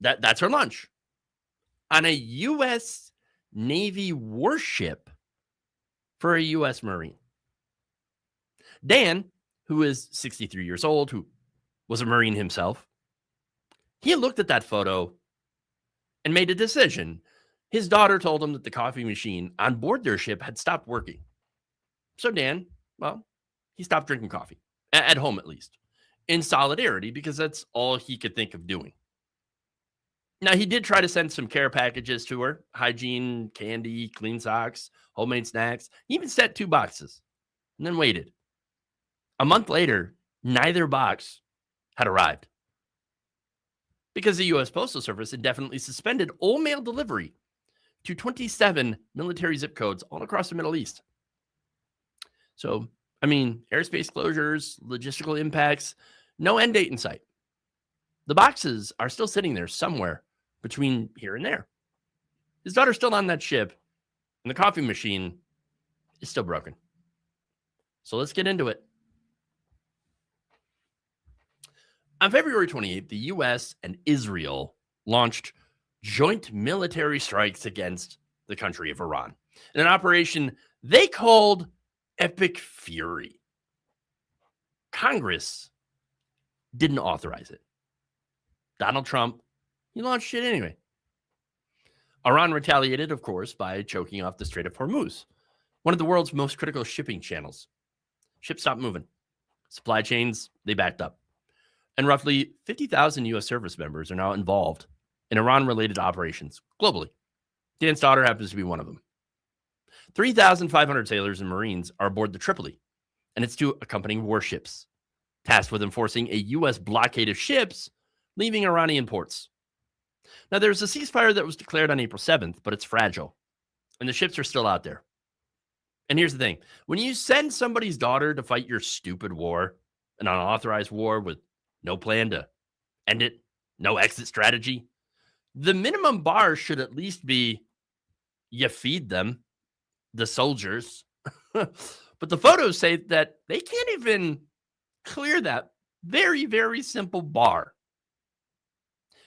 That's her lunch. On a U.S. Navy warship for a U.S. Marine. Dan, who is 63 years old, who was a Marine himself, he looked at that photo and made a decision. His daughter told him that the coffee machine on board their ship had stopped working. So Dan, well, he stopped drinking coffee, at home at least, in solidarity, because that's all he could think of doing. Now, he did try to send some care packages to her: hygiene, candy, clean socks, homemade snacks. He even sent 2 boxes and then waited. A month later, neither box had arrived because the U.S. Postal Service indefinitely suspended all mail delivery to 27 military zip codes all across the Middle East. So, I mean, airspace closures, logistical impacts, no end date in sight. The boxes are still sitting there somewhere between here and there. His daughter's still on that ship, and the coffee machine is still broken. So let's get into it. On February 28th, the U.S. and Israel launched joint military strikes against the country of Iran in an operation they called Epic Fury. Congress didn't authorize it. Donald Trump, he launched it anyway. Iran retaliated, of course, by choking off the Strait of Hormuz, one of the world's most critical shipping channels. Ships stopped moving. Supply chains, they backed up. And roughly 50,000 U.S. service members are now involved in Iran-related operations globally. Dan's daughter happens to be one of them. 3,500 sailors and Marines are aboard the Tripoli and its 2 accompanying warships, tasked with enforcing a U.S. blockade of ships leaving Iranian ports. Now, there's a ceasefire that was declared on April 7th, but it's fragile, and the ships are still out there. And here's the thing. When you send somebody's daughter to fight your stupid war, an unauthorized war with no plan to end it, no exit strategy, the minimum bar should at least be you feed them, the soldiers. But the photos say that they can't even clear that very, very simple bar.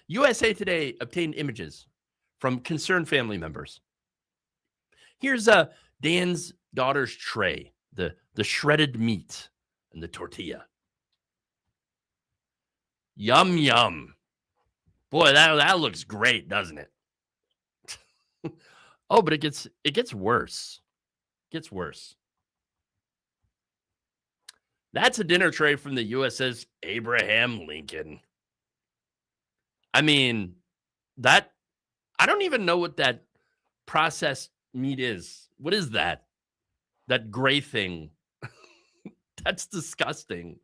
USA Today obtained images from concerned family members. Here's Dan's daughter's tray, the shredded meat and the tortilla. Yum, yum. Boy, that looks great, doesn't it? Oh, but it gets worse. It gets worse. That's a dinner tray from the USS Abraham Lincoln. I mean, that I don't even know what that processed meat is. What is that? That gray thing. That's disgusting.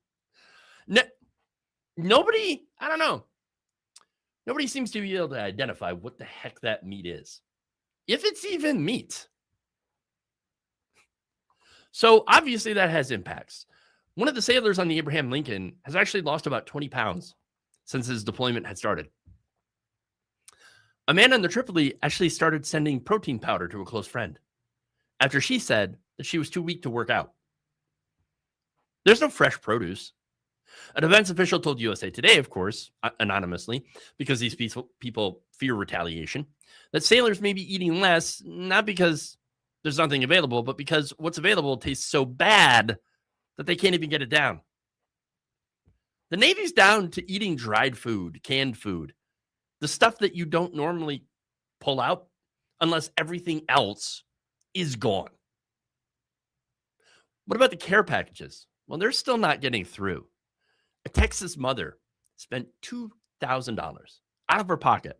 Nobody, I don't know. Nobody seems to be able to identify what the heck that meat is. If it's even meat. So obviously that has impacts. One of the sailors on the Abraham Lincoln has actually lost about 20 pounds since his deployment had started. A man on the Tripoli actually started sending protein powder to a close friend after she said that she was too weak to work out. There's no fresh produce. A defense official told USA Today, of course, anonymously, because these people fear retaliation, that sailors may be eating less, not because there's nothing available, but because what's available tastes so bad that they can't even get it down. The Navy's down to eating dried food, canned food, the stuff that you don't normally pull out unless everything else is gone. What about the care packages? Well, they're still not getting through. A Texas mother spent $2,000 out of her pocket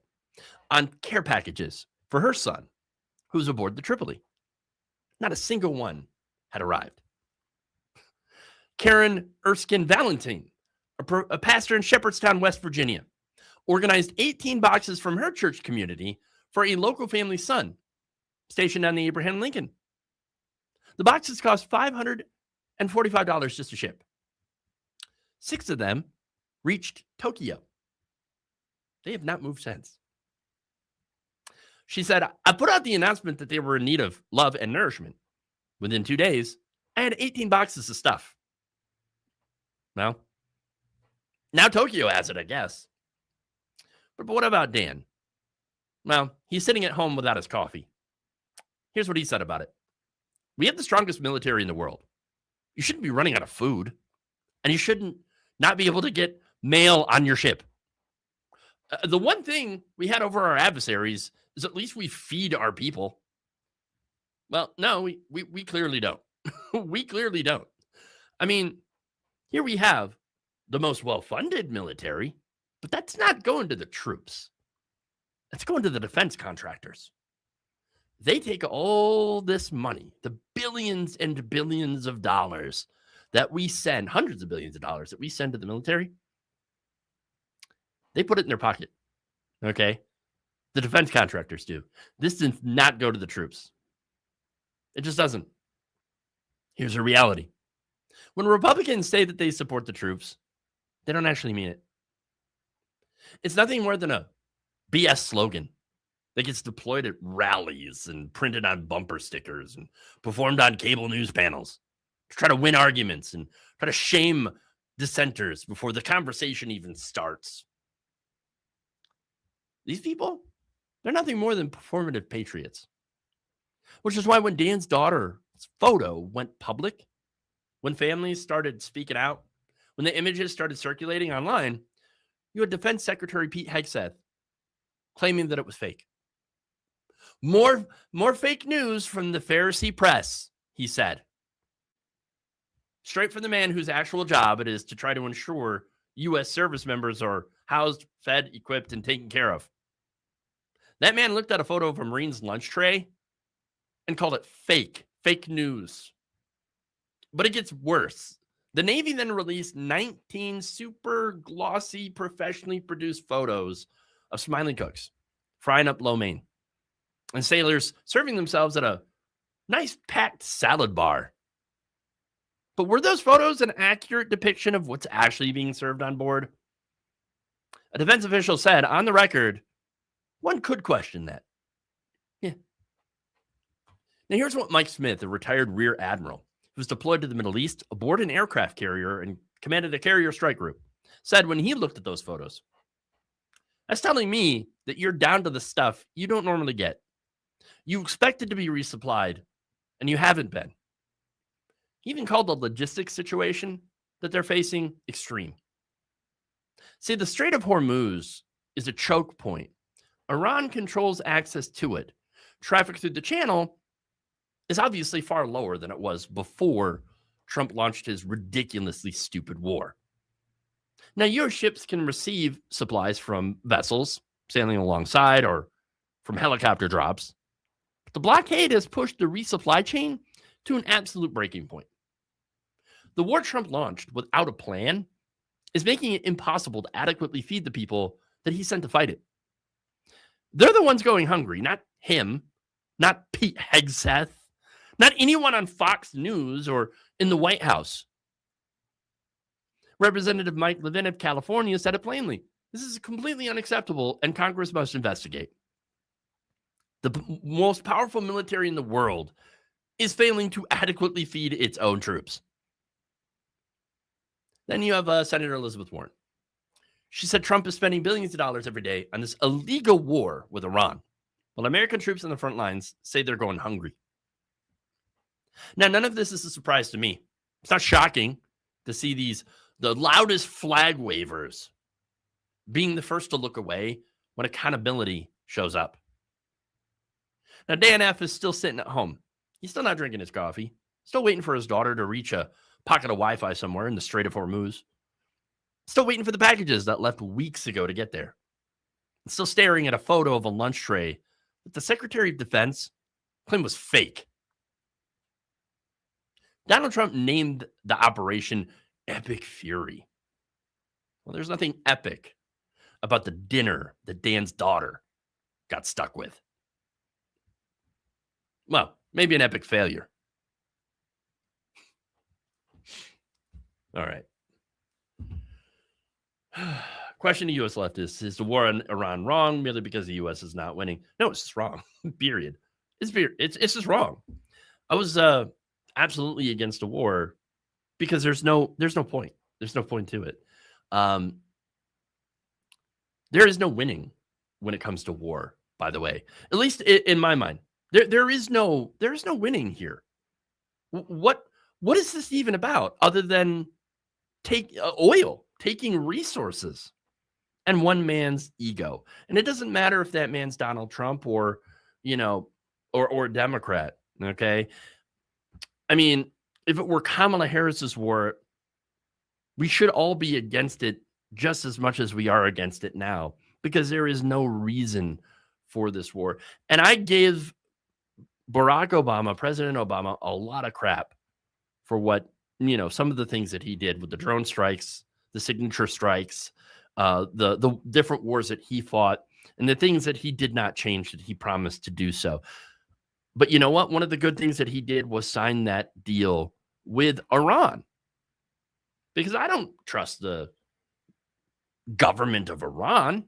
on care packages for her son who's aboard the Tripoli. Not a single one had arrived. Karen Erskine Valentine, a pastor in Shepherdstown, West Virginia, organized 18 boxes from her church community for a local family's son stationed on the Abraham Lincoln. The boxes cost $545 just to ship. 6 of them reached Tokyo. They have not moved since. She said, I put out the announcement that they were in need of love and nourishment. Within 2 days, I had 18 boxes of stuff. Well, now Tokyo has it, I guess. But what about Dan? Well, he's sitting at home without his coffee. Here's what he said about it. We have the strongest military in the world. You shouldn't be running out of food. And you shouldn't not be able to get mail on your ship. The one thing we had over our adversaries is at least we feed our people. Well, no, we clearly don't. We clearly don't. I mean, here we have the most well-funded military, but that's not going to the troops. That's going to the defense contractors. They take all this money, the billions and billions of dollars that we send, hundreds of billions of dollars that we send to the military, they put it in their pocket. Okay? The defense contractors do. This does not go to the troops. It just doesn't. Here's a reality. When Republicans say that they support the troops, they don't actually mean it. It's nothing more than a BS slogan that gets deployed at rallies and printed on bumper stickers and performed on cable news panels to try to win arguments and try to shame dissenters before the conversation even starts. These people, they're nothing more than performative patriots. Which is why when Dan's daughter's photo went public, when families started speaking out, when the images started circulating online, you had Defense Secretary Pete Hegseth claiming that it was fake. More fake news from the Pharisee press, he said. Straight from the man whose actual job it is to try to ensure U.S. service members are housed, fed, equipped, and taken care of. That man looked at a photo of a Marine's lunch tray and called it fake news. But it gets worse. The Navy then released 19 super glossy, professionally produced photos of smiling cooks frying up lo mein and sailors serving themselves at a nice packed salad bar. But were those photos an accurate depiction of what's actually being served on board? A defense official said on the record, one could question that. Yeah. Now here's what Mike Smith, a retired rear admiral who was deployed to the Middle East aboard an aircraft carrier and commanded a carrier strike group, said when he looked at those photos. That's telling me that you're down to the stuff you don't normally get. You expected to be resupplied, and you haven't been. He even called the logistics situation that they're facing extreme. See, the Strait of Hormuz is a choke point. Iran controls access to it. Traffic through the channel is obviously far lower than it was before Trump launched his ridiculously stupid war. Now, your ships can receive supplies from vessels sailing alongside or from helicopter drops. But the blockade has pushed the resupply chain to an absolute breaking point. The war Trump launched without a plan is making it impossible to adequately feed the people that he sent to fight it. They're the ones going hungry, not him, not Pete Hegseth, not anyone on Fox News or in the White House. Representative Mike Levin of California said it plainly. This is completely unacceptable, and Congress must investigate. The most powerful military in the world is failing to adequately feed its own troops. Then you have Senator Elizabeth Warren. She said Trump is spending billions of dollars every day on this illegal war with Iran, while American troops on the front lines say they're going hungry. Now, none of this is a surprise to me. It's not shocking to see the loudest flag wavers being the first to look away when accountability shows up. Now, Dan F. is still sitting at home. He's still not drinking his coffee. Still waiting for his daughter to reach a pocket of Wi-Fi somewhere in the Strait of Hormuz. Still waiting for the packages that left weeks ago to get there. Still staring at a photo of a lunch tray that the Secretary of Defense claimed was fake. Donald Trump named the operation Epic Fury. Well, there's nothing epic about the dinner that Dan's daughter got stuck with. Well, maybe an epic failure. All right. Question to U.S. leftists: is the war on Iran wrong merely because the U.S. is not winning? No, it's just wrong. Period. It's just wrong. I was absolutely against a war because there's no point. There's no point to it. There is no winning when it comes to war. By the way, at least in my mind, there is no winning here. What is this even about other than taking resources and one man's ego? And it doesn't matter if that man's Donald Trump or or Democrat. Okay. I mean, if it were Kamala Harris's war, we should all be against it just as much as we are against it now, because there is no reason for this war. And I gave Barack Obama, President Obama, a lot of crap for what, some of the things that he did with the drone strikes, the signature strikes, the different wars that he fought, and the things that he did not change that he promised to do so. But you know what? One of the good things that he did was sign that deal with Iran, because I don't trust the government of Iran,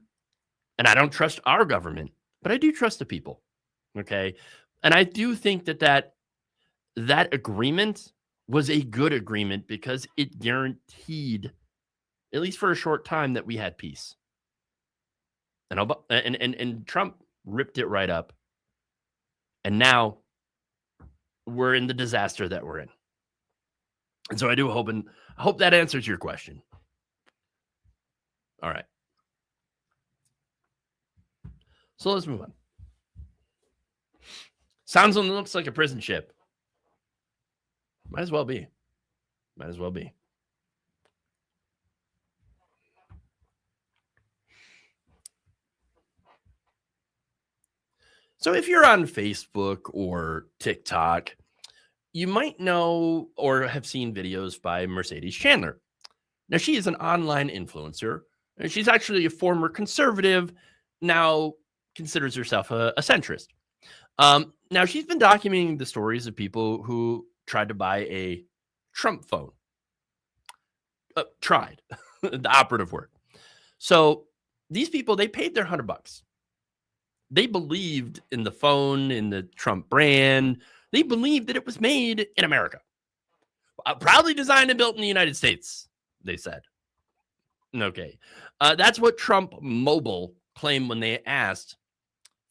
and I don't trust our government, but I do trust the people. Okay. And I do think that agreement was a good agreement because it guaranteed, at least for a short time, that we had peace. And Trump ripped it right up. And now we're in the disaster that we're in. And so I do hope, and I hope that answers your question. All right. So let's move on. Sounds and looks like a prison ship. Might as well be. Might as well be. So if you're on Facebook or TikTok, you might know or have seen videos by Mercedes Chandler. Now, she is an online influencer, and she's actually a former conservative, now considers herself a centrist. Now, she's been documenting the stories of people who tried to buy a Trump phone. Tried, the operative word. So these people, they paid their $100. They believed in the phone, in the Trump brand. They believed that it was made in America. Proudly designed and built in the United States, they said. Okay. That's what Trump Mobile claimed when they asked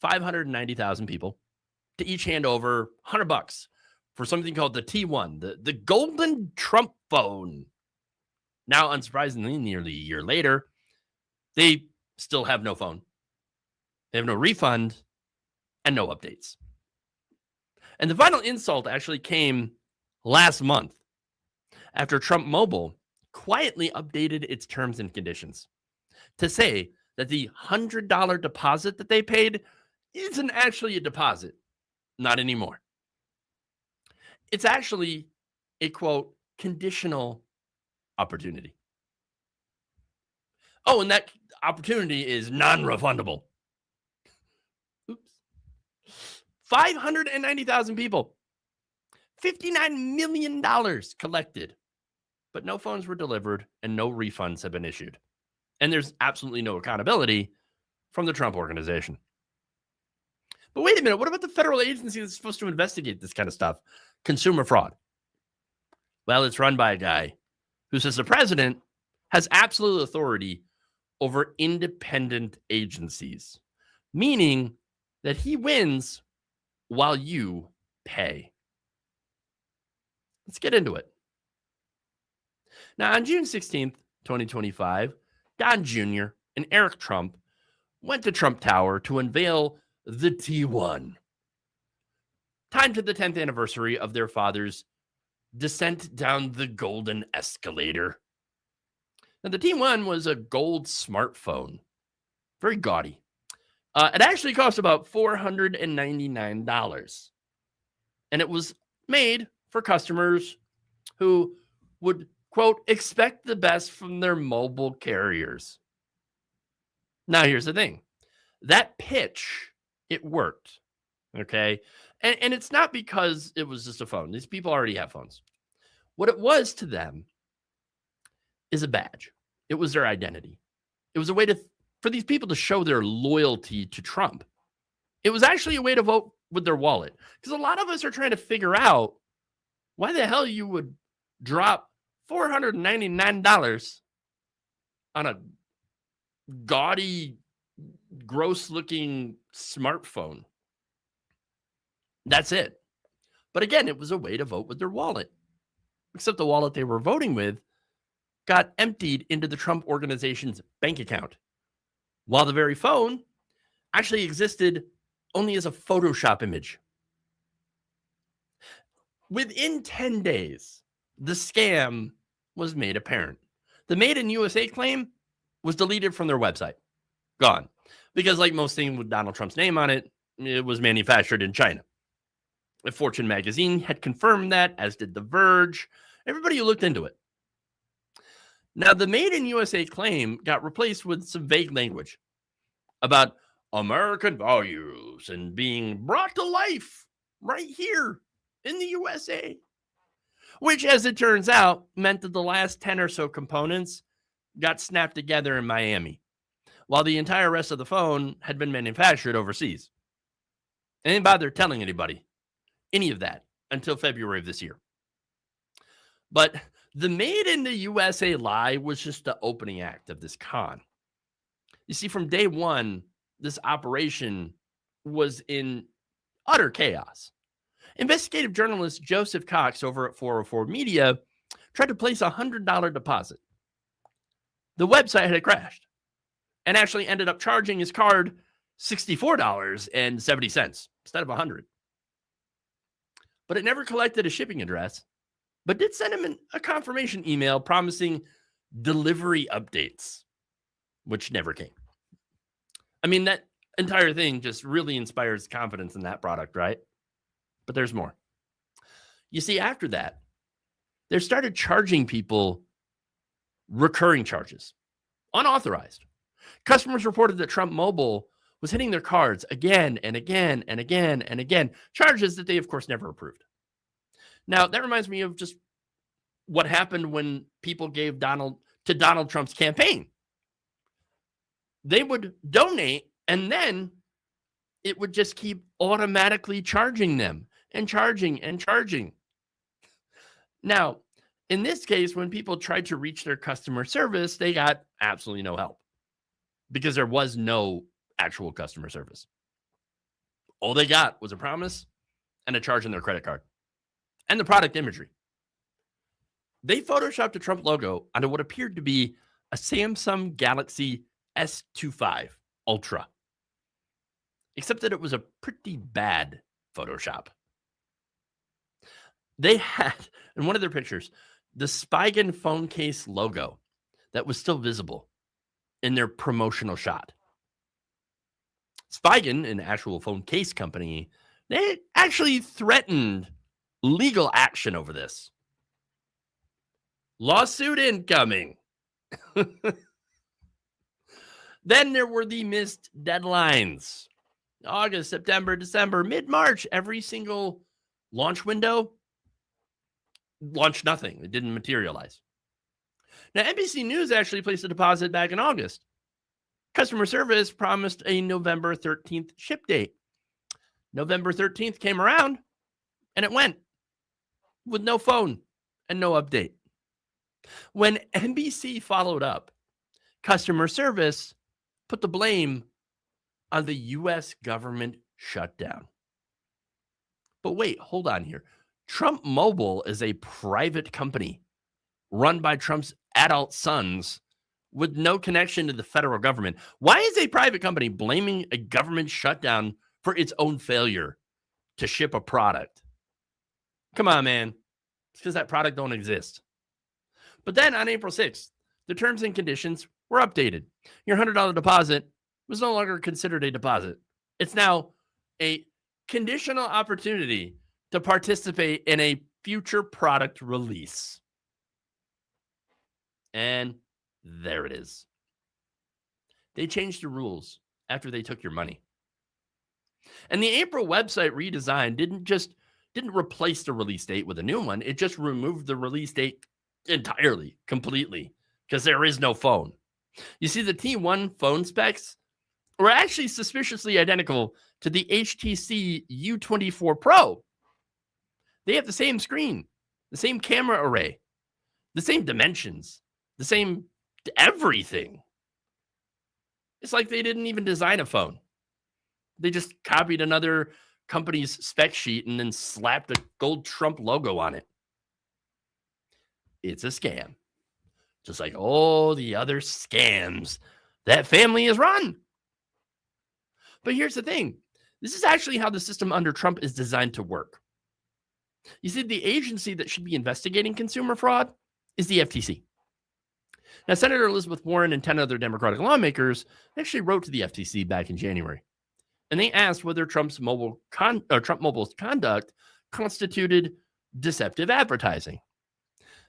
590,000 people to each hand over $100 for something called the T1, the golden Trump phone. Now, unsurprisingly, nearly a year later, they still have no phone. They have no refund and no updates. And the final insult actually came last month after Trump Mobile quietly updated its terms and conditions to say that the $100 deposit that they paid isn't actually a deposit. Not anymore. It's actually a, quote, conditional opportunity. Oh, and that opportunity is non-refundable. Oops. 590,000 people. $59 million collected. But no phones were delivered and no refunds have been issued. And there's absolutely no accountability from the Trump organization. But wait a minute, what about the federal agency that's supposed to investigate this kind of stuff? Consumer fraud. Well, it's run by a guy who says the president has absolute authority over independent agencies, meaning that he wins while you pay. Let's get into it. Now, on June 16th, 2025, Don Jr. and Eric Trump went to Trump Tower to unveil the T1, timed to the 10th anniversary of their father's descent down the golden escalator. Now, the T1 was a gold smartphone, very gaudy. It actually cost about $499, and it was made for customers who would, quote, expect the best from their mobile carriers. Now, here's the thing. That pitch, it worked, okay? And it's not because it was just a phone. These people already have phones. What it was to them is a badge. It was their identity. It was a way for these people to show their loyalty to Trump. It was actually a way to vote with their wallet. Because a lot of us are trying to figure out why the hell you would drop $499 on a gaudy, gross-looking smartphone. That's it. But again, it was a way to vote with their wallet. Except the wallet they were voting with got emptied into the Trump organization's bank account, while the very phone actually existed only as a Photoshop image. Within 10 days, the scam was made apparent. The Made in USA claim was deleted from their website. Gone. Because like most things with Donald Trump's name on it, it was manufactured in China. Fortune magazine had confirmed that, as did The Verge. Everybody who looked into it. Now, the Made in USA claim got replaced with some vague language about American values and being brought to life right here in the USA, which, as it turns out, meant that the last 10 or so components got snapped together in Miami, while the entire rest of the phone had been manufactured overseas. And they didn't bother telling anybody any of that until February of this year. But the Made in the USA lie was just the opening act of this con. You see, from day one, this operation was in utter chaos. Investigative journalist Joseph Cox over at 404 Media tried to place a $100 deposit. The website had crashed and actually ended up charging his card $64.70 instead of $100. But it never collected a shipping address, but did send him a confirmation email promising delivery updates, which never came. I mean, that entire thing just really inspires confidence in that product, right? But there's more. You see, after that, they started charging people recurring charges, unauthorized. Customers reported that Trump Mobile was hitting their cards again and again and again and again, charges that they, of course, never approved. Now, that reminds me of just what happened when people gave Donald Trump's campaign. They would donate, and then it would just keep automatically charging them and charging and charging. Now, in this case, when people tried to reach their customer service, they got absolutely no help because there was no actual customer service. All they got was a promise and a charge on their credit card and the product imagery. They photoshopped a Trump logo onto what appeared to be a Samsung Galaxy S25 Ultra. Except that it was a pretty bad Photoshop. They had, in one of their pictures, the Spigen phone case logo that was still visible in their promotional shot. Spigen, an actual phone case company, they actually threatened legal action over this. Lawsuit incoming. Then there were the missed deadlines. August, September, December, mid-March, every single launch window launched nothing. It didn't materialize. Now, NBC News actually placed a deposit back in August. Customer service promised a November 13th ship date. November 13th came around, and it went with no phone and no update. When NBC followed up, customer service put the blame on the U.S. government shutdown. But wait, hold on here. Trump Mobile is a private company run by Trump's adult sons with no connection to the federal government. Why is a private company blaming a government shutdown for its own failure to ship a product? Come on, man. It's because that product don't exist. But then on April 6th, the terms and conditions were updated. Your $100 deposit was no longer considered a deposit. It's now a conditional opportunity to participate in a future product release. And there it is. They changed the rules after they took your money. And the April website redesign didn't replace the release date with a new one. It just removed the release date entirely, completely, because there is no phone. You see, the T1 phone specs were actually suspiciously identical to the HTC U24 Pro. They have the same screen, the same camera array, the same dimensions, the same everything. It's like they didn't even design a phone. They just copied another company's spec sheet and then slapped a gold Trump logo on it. It's a scam. Just like all the other scams that family has run. But here's the thing. This is actually how the system under Trump is designed to work. You see, the agency that should be investigating consumer fraud is the FTC. Now, Senator Elizabeth Warren and 10 other Democratic lawmakers actually wrote to the FTC back in January. And they asked whether Trump Mobile's conduct constituted deceptive advertising.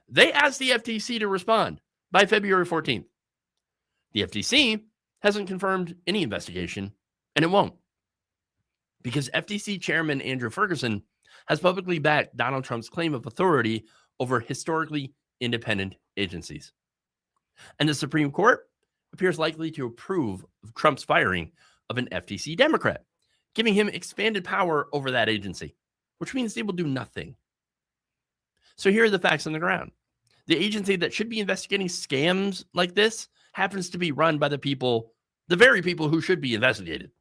They asked the FTC to respond by February 14th. The FTC hasn't confirmed any investigation, and it won't. Because FTC Chairman Andrew Ferguson has publicly backed Donald Trump's claim of authority over historically independent agencies. And the Supreme Court appears likely to approve of Trump's firing of an FTC Democrat, giving him expanded power over that agency, which means they will do nothing. So here are the facts on the ground. The agency that should be investigating scams like this happens to be run by the very people who should be investigated.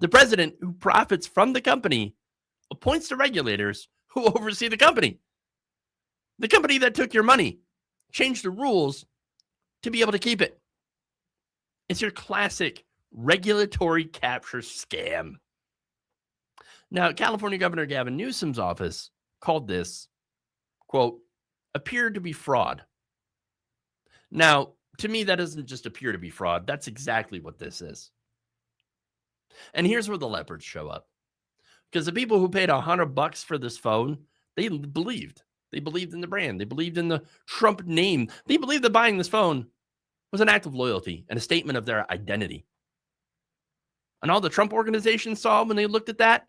The president, who profits from the company, appoints the regulators who oversee the company. The company that took your money changed the rules to be able to keep it. It's your classic regulatory capture scam. Now, California Governor Gavin Newsom's office called this, quote, appeared to be fraud. Now, to me, that doesn't just appear to be fraud. That's exactly what this is. And here's where the leopards show up. Because the people who paid $100 for this phone, they believed. They believed in the brand. They believed in the Trump name. They believed that buying this phone was an act of loyalty and a statement of their identity. And all the Trump organizations saw when they looked at that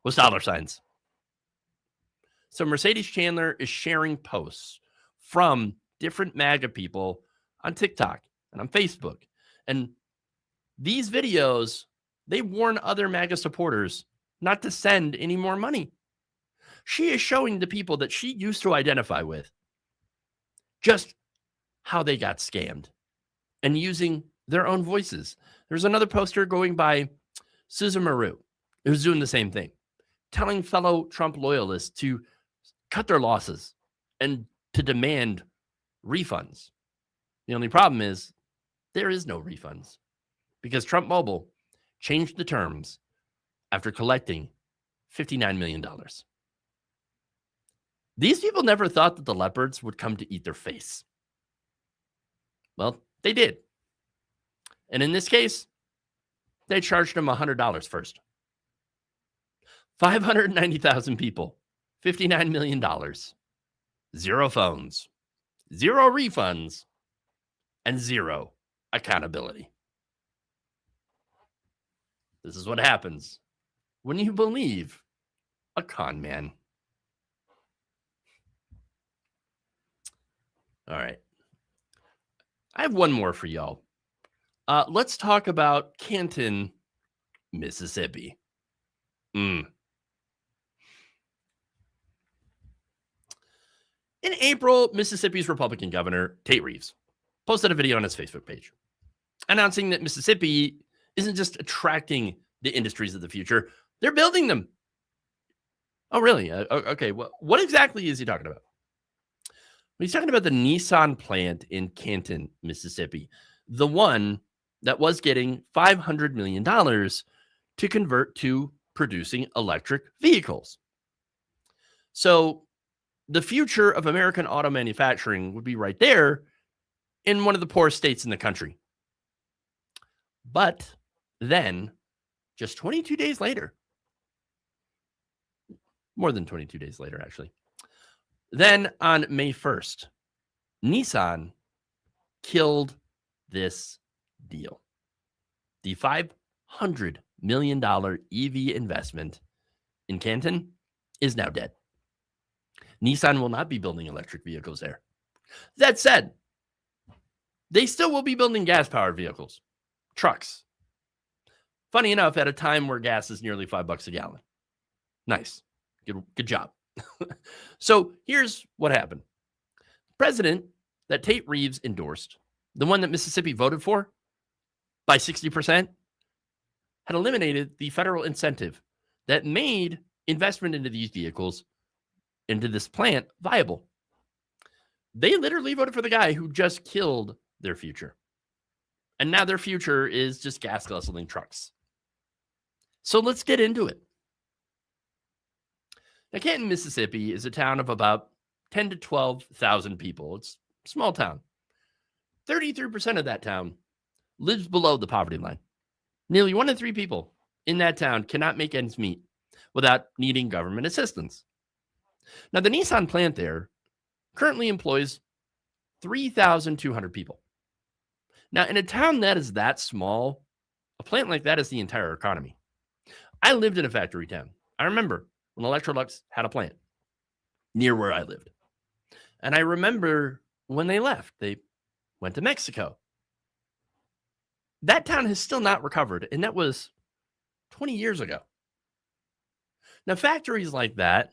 was dollar signs. So Mercedes Chandler is sharing posts from different MAGA people on TikTok and on Facebook. And these videos, they warn other MAGA supporters not to send any more money. She is showing the people that she used to identify with just how they got scammed and using their own voices. There's another poster going by Susan Maru, who's doing the same thing, telling fellow Trump loyalists to cut their losses and to demand refunds. The only problem is There is no refunds because Trump Mobile changed the terms after collecting $59 million. These people never thought that the leopards would come to eat their face. Well, they did. And in this case, they charged them $100 first. 590,000 people, $59 million, 0 phones, 0 refunds, and 0 accountability. This is what happens when you believe a con man. All right. I have one more for y'all. Let's talk about Canton, Mississippi. In April, Mississippi's Republican governor, Tate Reeves, posted a video on his Facebook page announcing that Mississippi isn't just attracting the industries of the future, they're building them. Oh, really? Okay. Well, what exactly is he talking about? He's talking about the Nissan plant in Canton, Mississippi, the one that was getting $500 million to convert to producing electric vehicles. So the future of American auto manufacturing would be right there in one of the poorest states in the country. But then, just 22 days later, more than 22 days later, actually, then on May 1st, Nissan killed this deal. The $500 million EV investment in Canton is now dead. Nissan will not be building electric vehicles there. That said, they still will be building gas-powered vehicles, trucks. Funny enough, at a time where gas is nearly $5 a gallon. Nice. Good job. So here's what happened. The president that Tate Reeves endorsed, the one that Mississippi voted for by 60%, had eliminated the federal incentive that made investment into these vehicles, into this plant, viable. They literally voted for the guy who just killed their future. And now their future is just gas guzzling trucks. So let's get into it. Now, Canton, Mississippi is a town of about 10 to 12,000 people. It's a small town. 33% of that town lives below the poverty line. Nearly 1 in 3 people in that town cannot make ends meet without needing government assistance. Now, the Nissan plant there currently employs 3,200 people. Now, in a town that is that small, a plant like that is the entire economy. I lived in a factory town. I remember when Electrolux had a plant near where I lived. And I remember when they left, they went to Mexico. That town has still not recovered, and that was 20 years ago. Now, factories like that,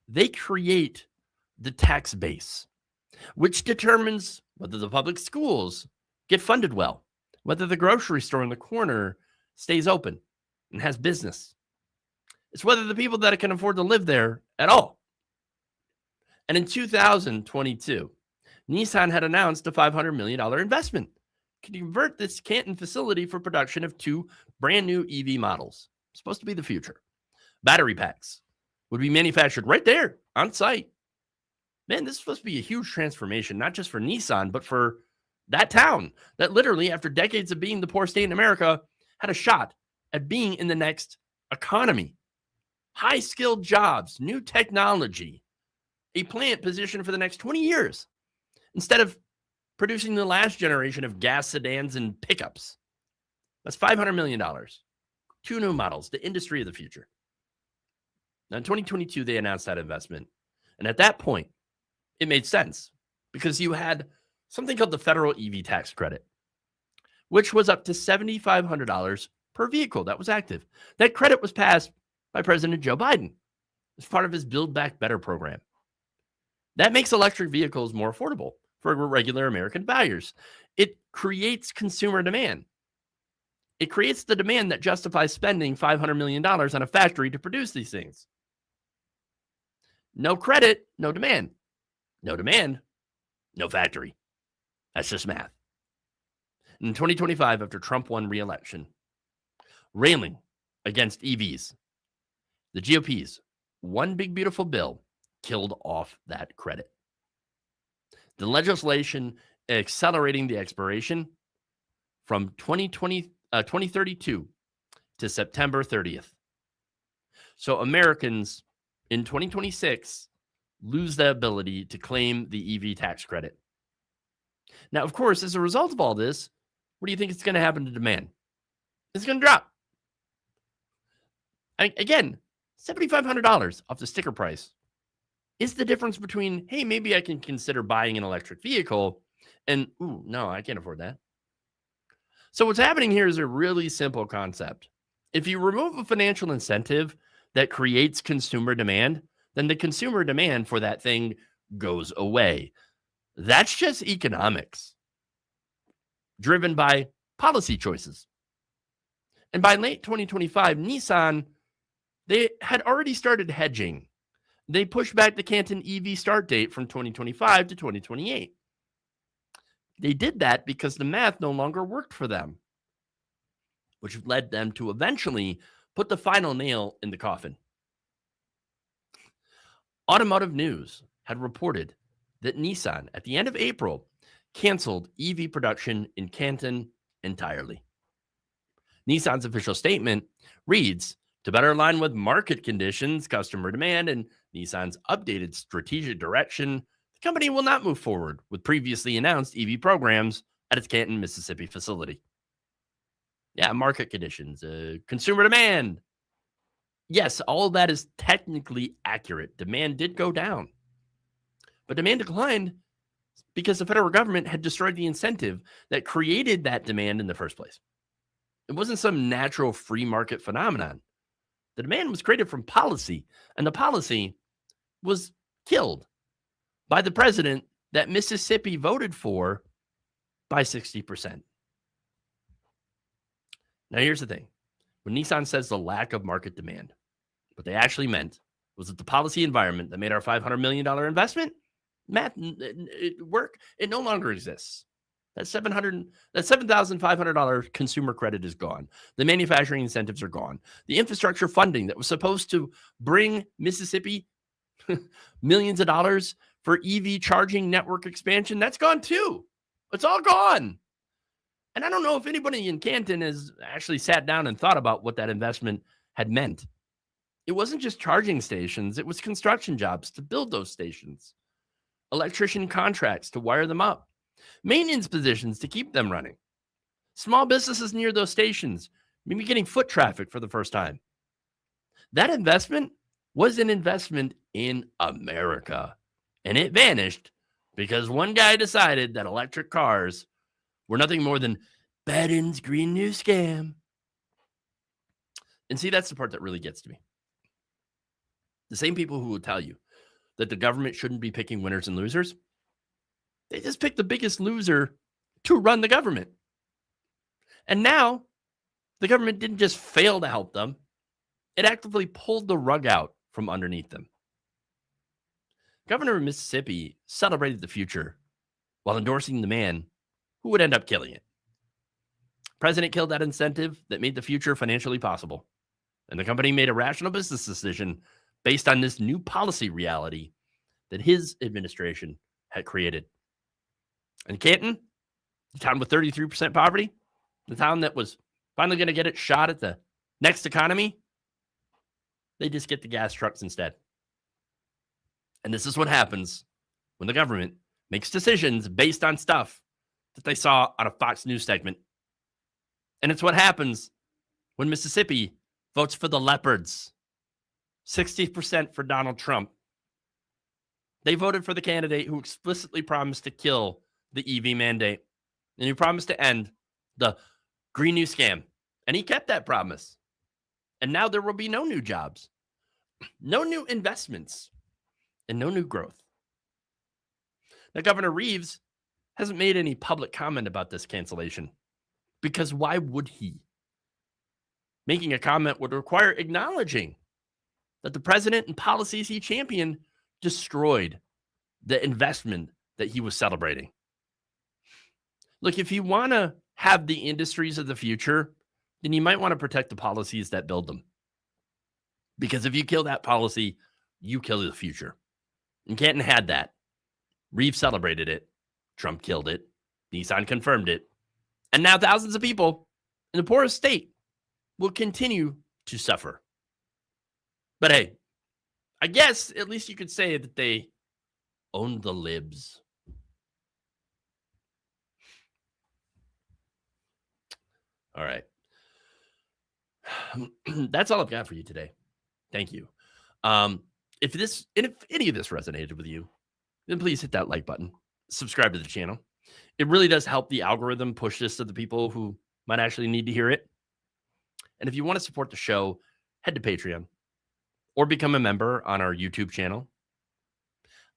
they create the tax base, which determines whether the public schools get funded well, whether the grocery store in the corner stays open and has business. It's whether the people that can afford to live there at all. And in 2022, Nissan had announced a $500 million investment to convert this Canton facility for production of 2 brand new EV models. Supposed to be the future. Battery packs would be manufactured right there on site. Man, this is supposed to be a huge transformation, not just for Nissan, but for that town that literally, after decades of being the poorest state in America, had a shot at being in the next economy. High-skilled jobs, new technology, a plant positioned for the next 20 years instead of producing the last generation of gas sedans and pickups. That's $500 million. 2 new models, the industry of the future. Now, in 2022, they announced that investment. And at that point, it made sense because you had something called the federal EV tax credit, which was up to $7,500 per vehicle that was active. That credit was passed by President Joe Biden as part of his Build Back Better program. That makes electric vehicles more affordable for regular American buyers. It creates consumer demand. It creates the demand that justifies spending $500 million on a factory to produce these things. No credit, no demand. No demand, no factory. That's just math. In 2025, after Trump won re-election, railing against EVs, the GOP's one big beautiful bill killed off that credit. The legislation accelerating the expiration from 2032 to September 30th. So Americans in 2026 lose the ability to claim the EV tax credit. Now, of course, as a result of all this, what do you think is going to happen to demand? It's going to drop. Again, $7,500 off the sticker price is the difference between, hey, maybe I can consider buying an electric vehicle, and, ooh, no, I can't afford that. So what's happening here is a really simple concept. If you remove a financial incentive that creates consumer demand, then the consumer demand for that thing goes away. That's just economics, driven by policy choices. And by late 2025, Nissan, they had already started hedging. They pushed back the Canton EV start date from 2025 to 2028. They did that because the math no longer worked for them, which led them to eventually put the final nail in the coffin. Automotive News had reported that Nissan, at the end of April, canceled EV production in Canton entirely. Nissan's official statement reads, to better align with market conditions, customer demand, and Nissan's updated strategic direction, the company will not move forward with previously announced EV programs at its Canton, Mississippi facility. Yeah, market conditions, consumer demand. Yes, all of that is technically accurate. Demand did go down, but demand declined because the federal government had destroyed the incentive that created that demand in the first place. It wasn't some natural free market phenomenon. The demand was created from policy, and the policy was killed by the president that Mississippi voted for by 60%. Now, here's the thing. When Nissan says the lack of market demand, what they actually meant was that the policy environment that made our $500 million investment work, it no longer exists. That $7,500 consumer credit is gone. The manufacturing incentives are gone. The infrastructure funding that was supposed to bring Mississippi millions of dollars for EV charging network expansion, that's gone too. It's all gone. And I don't know if anybody in Canton has actually sat down and thought about what that investment had meant. It wasn't just charging stations. It was construction jobs to build those stations, electrician contracts to wire them up, maintenance positions to keep them running, small businesses near those stations, maybe getting foot traffic for the first time. That investment was an investment in America, and it vanished because one guy decided that electric cars were nothing more than Biden's Green New Scam. And see, that's the part that really gets to me. The same people who will tell you that the government shouldn't be picking winners and losers, they just picked the biggest loser to run the government. And now the government didn't just fail to help them, it actively pulled the rug out from underneath them. Governor of Mississippi celebrated the future while endorsing the man who would end up killing it. President killed that incentive that made the future financially possible. And the company made a rational business decision based on this new policy reality that his administration had created. And Canton, the town with 33% poverty, the town that was finally going to get its shot at the next economy, they just get the gas trucks instead. And this is what happens when the government makes decisions based on stuff that they saw on a Fox News segment. And it's what happens when Mississippi votes for the leopards. 60% for Donald Trump. They voted for the candidate who explicitly promised to kill the EV mandate and who promised to end the Green New Scam. And he kept that promise. And now there will be no new jobs, no new investments, and no new growth. Now, Governor Reeves hasn't made any public comment about this cancellation because why would he? Making a comment would require acknowledging that the president and policies he championed destroyed the investment that he was celebrating. Look, if you want to have the industries of the future, then you might want to protect the policies that build them. Because if you kill that policy, you kill the future. And Canton had that. Reeve celebrated it. Trump killed it. Nissan confirmed it. And now thousands of people in the poorest state will continue to suffer. But hey, I guess at least you could say that they own the libs. All right. That's all I've got for you today. Thank you. If any of this resonated with you, then please hit that like button. Subscribe to the channel. It really does help the algorithm push this to the people who might actually need to hear it. And if you want to support the show, head to Patreon or become a member on our YouTube channel.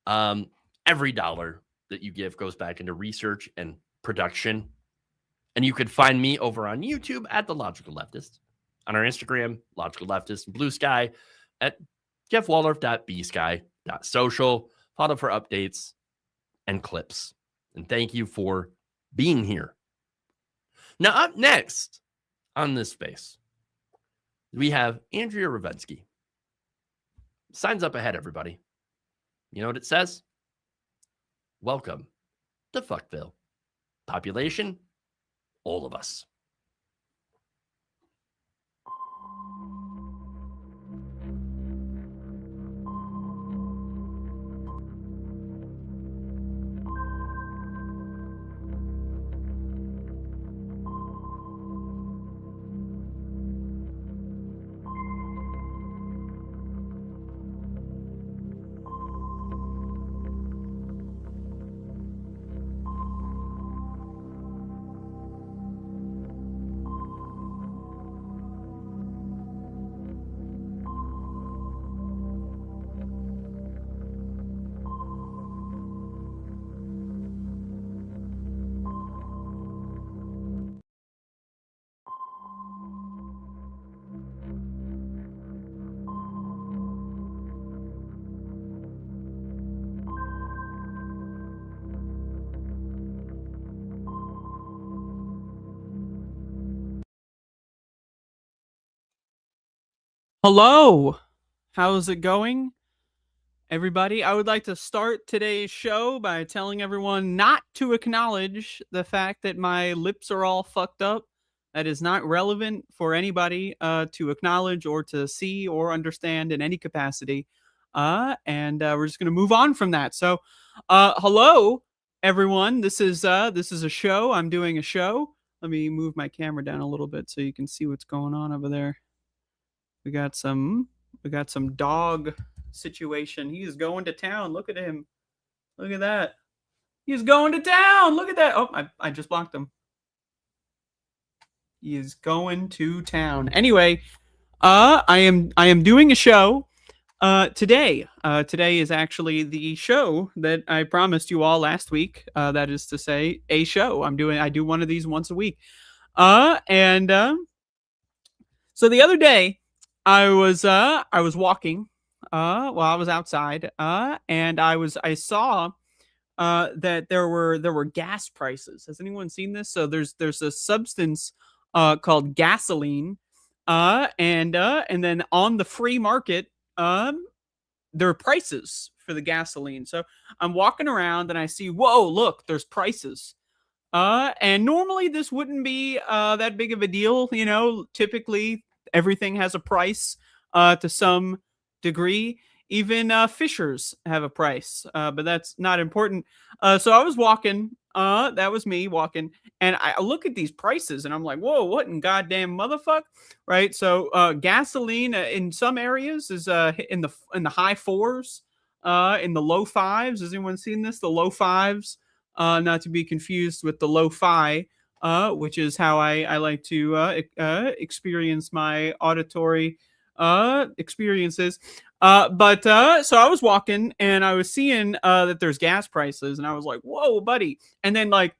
Every dollar that you give goes back into research and production. And you could find me over on YouTube at The Logical Leftist, on our Instagram, Logical Leftist, and Blue Sky at jeffwaldorf.bsky.social. Follow for updates and clips. And thank you for being here. Now, up next on this space, we have Andrea Rovenski. Signs up ahead, everybody. You know what it says? Welcome to Fuckville. Population, all of us. Hello, how's it going, everybody? I would like to start today's show by telling everyone not to acknowledge the fact that my lips are all fucked up. That is not relevant for anybody to acknowledge or to see or understand in any capacity. And we're just going to move on from that. So, hello, everyone. This is a show. I'm doing a show. Let me move my camera down a little bit so you can see what's going on over there. We got some dog situation. He is going to town. Look at him. Look at that. He's going to town. Look at that. Oh, I just blocked him. He is going to town. Anyway, I am doing a show today. Today is actually the show that I promised you all last week. That is to say, a show. I do one of these once a week. So the other day, I was walking while I was outside, and I saw that there were gas prices. Has anyone seen this? So there's a substance called gasoline, and then on the free market, there are prices for the gasoline. So I'm walking around and I see, whoa, look, there's prices. And normally this wouldn't be that big of a deal, you know. Typically, everything has a price to some degree. Even fishers have a price, but that's not important. So I was walking. That was me walking, and I look at these prices, and I'm like, "Whoa, what in goddamn motherfuck?" Right? So gasoline in some areas is in the high fours, in the low fives. Has anyone seen this? The low fives, not to be confused with the lo-fi. Which is how I like to experience my auditory experiences. But so I was walking and I was seeing that there's gas prices, and I was like, whoa, buddy. And then, like,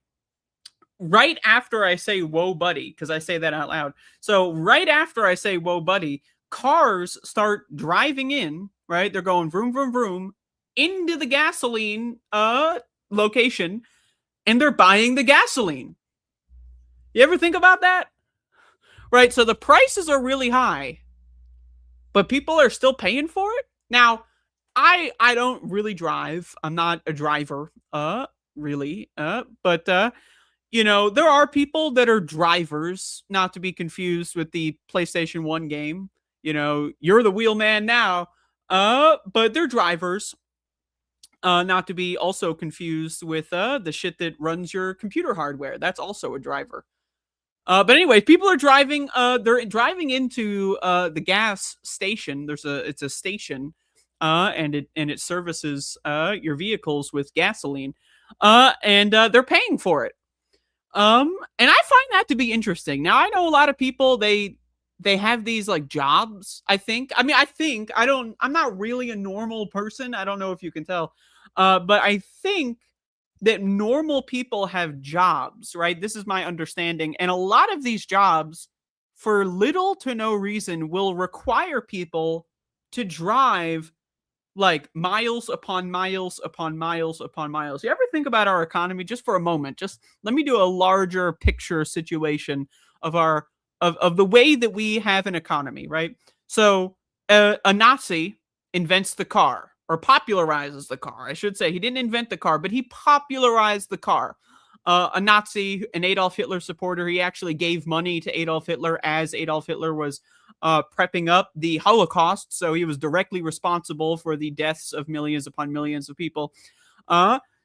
right after I say, whoa, buddy, because I say that out loud. So right after I say, whoa, buddy, cars start driving in, right? They're going vroom, vroom, vroom into the gasoline location, and they're buying the gasoline. You ever think about that? Right? So the prices are really high, but people are still paying for it. Now, I don't really drive. I'm not a driver, really. But you know, there are people that are drivers, not to be confused with the PlayStation 1 game. You know, you're the wheelman now. But they're drivers. Not to be also confused with the shit that runs your computer hardware. That's also a driver. But anyway, people are driving. They're driving into the gas station. It's a station, and it services your vehicles with gasoline, and they're paying for it. And I find that to be interesting. Now, I know a lot of people, they have these like jobs, I think. I mean, I'm not really a normal person. I don't know if you can tell. But I think that normal people have jobs, right? This is my understanding. And a lot of these jobs, for little to no reason, will require people to drive like miles upon miles upon miles upon miles. You ever think about our economy just for a moment? Just let me do a larger picture situation of of the way that we have an economy, right? So a Nazi invents the car, or popularizes the car. I should say he didn't invent the car, but he popularized the car. A Nazi, an Adolf Hitler supporter, he actually gave money to Adolf Hitler as Adolf Hitler was prepping up the Holocaust. So he was directly responsible for the deaths of millions upon millions of people.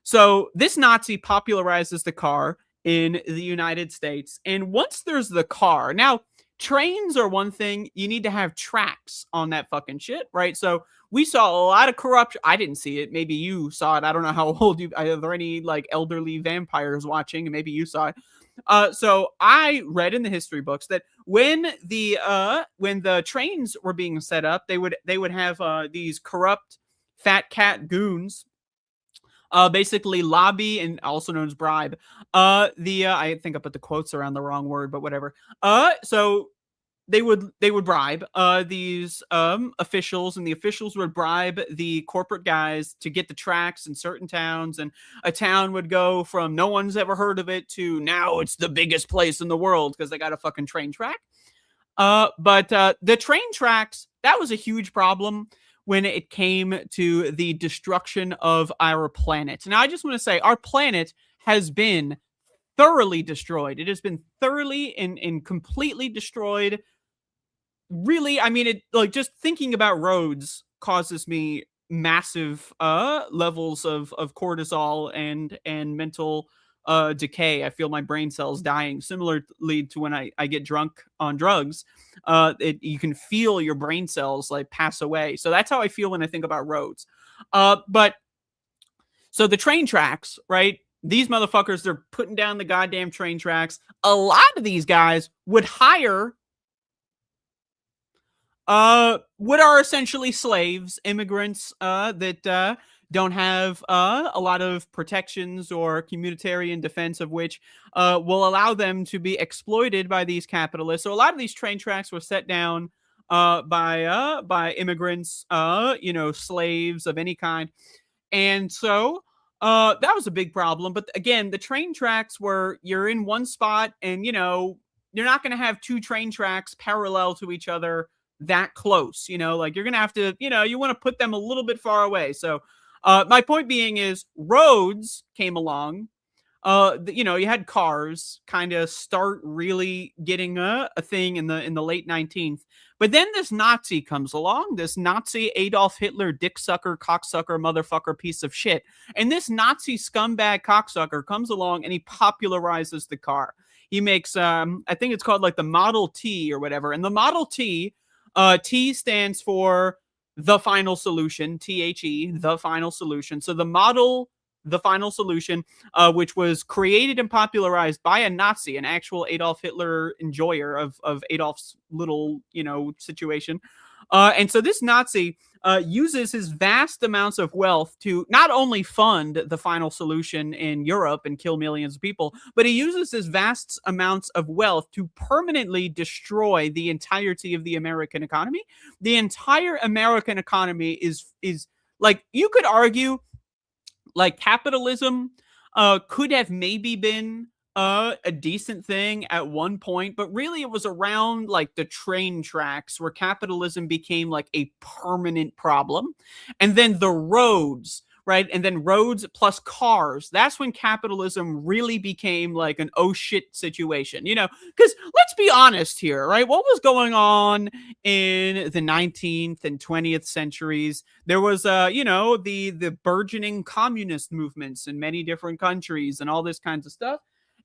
So this Nazi popularizes the car in the United States. And once there's the car, now trains are one thing. You need to have tracks on that fucking shit, right? So we saw a lot of corruption. I didn't see it. Maybe you saw it. I don't know how old you are. There any like elderly vampires watching? And maybe you saw it. So I read in the history books that when the trains were being set up, they would have these corrupt fat cat goons basically lobby, and also known as bribe. I think I put the quotes around the wrong word, but whatever. So they would bribe these officials, and the officials would bribe the corporate guys to get the tracks in certain towns, and a town would go from no one's ever heard of it to now it's the biggest place in the world because they got a fucking train track. But the train tracks, that was a huge problem when it came to the destruction of our planet. Now, I just want to say our planet has been thoroughly destroyed. It has been thoroughly and completely destroyed. Really, I mean, it like just thinking about roads causes me massive levels of cortisol and mental decay. I feel my brain cells dying, similarly to when I get drunk on drugs. You can feel your brain cells like pass away. So that's how I feel when I think about roads. But so the train tracks, right? These motherfuckers, they're putting down the goddamn train tracks. A lot of these guys would hire what are essentially slaves, immigrants that don't have a lot of protections or communitarian defense of which will allow them to be exploited by these capitalists. So a lot of these train tracks were set down by immigrants, slaves of any kind. And so that was a big problem. But again, the train tracks were, you're in one spot and, you're not going to have two train tracks parallel to each other that close, like you're going to have to, you want to put them a little bit far away. So my point being is roads came along. You had cars kind of start really getting a thing in the late 19th. But then this Nazi comes along, this Nazi Adolf Hitler dick sucker, cocksucker, motherfucker, piece of shit. And this Nazi scumbag cocksucker comes along and he popularizes the car. He makes, I think it's called like the Model T or whatever. And the Model T, T stands for the final solution, THE, the final solution. So the final solution, which was created and popularized by a Nazi, an actual Adolf Hitler enjoyer of Adolf's little, situation. And so this Nazi uses his vast amounts of wealth to not only fund the final solution in Europe and kill millions of people, but he uses his vast amounts of wealth to permanently destroy the entirety of the American economy. The entire American economy is like, you could argue, like capitalism could have maybe been a decent thing at one point, but really it was around like the train tracks where capitalism became like a permanent problem. And then the roads, right? And then roads plus cars. That's when capitalism really became like an oh shit situation, you know? Because let's be honest here, right? What was going on in the 19th and 20th centuries? There was, you know, the burgeoning communist movements in many different countries and all this kinds of stuff.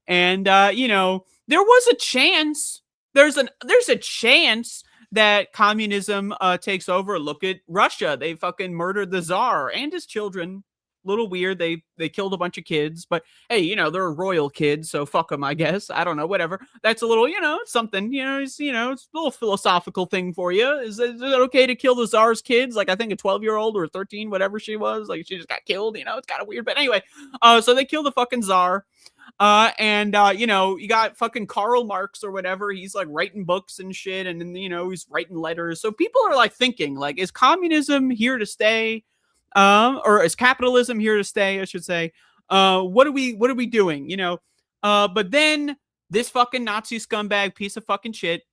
And, you know, there was a chance, there's a chance that communism takes over. Look at Russia. They fucking murdered the Tsar and his children. Little weird. They killed a bunch of kids, but hey, you know, they're royal kids, so fuck them, I guess. I don't know, whatever. That's a little, you know, something, you know, it's a little philosophical thing for you. Is it okay to kill the Tsar's kids? Like, I think a 12-year-old or 13, whatever she was, like she just got killed, you know, it's kind of weird. But anyway, so they killed the fucking Tsar. You know, you got fucking Karl Marx or whatever. He's like writing books and shit. And then, you know, he's writing letters. So people are like thinking like, is communism here to stay? Or is capitalism here to stay? I should say, what are we doing? You know, but then this fucking Nazi scumbag piece of fucking shit,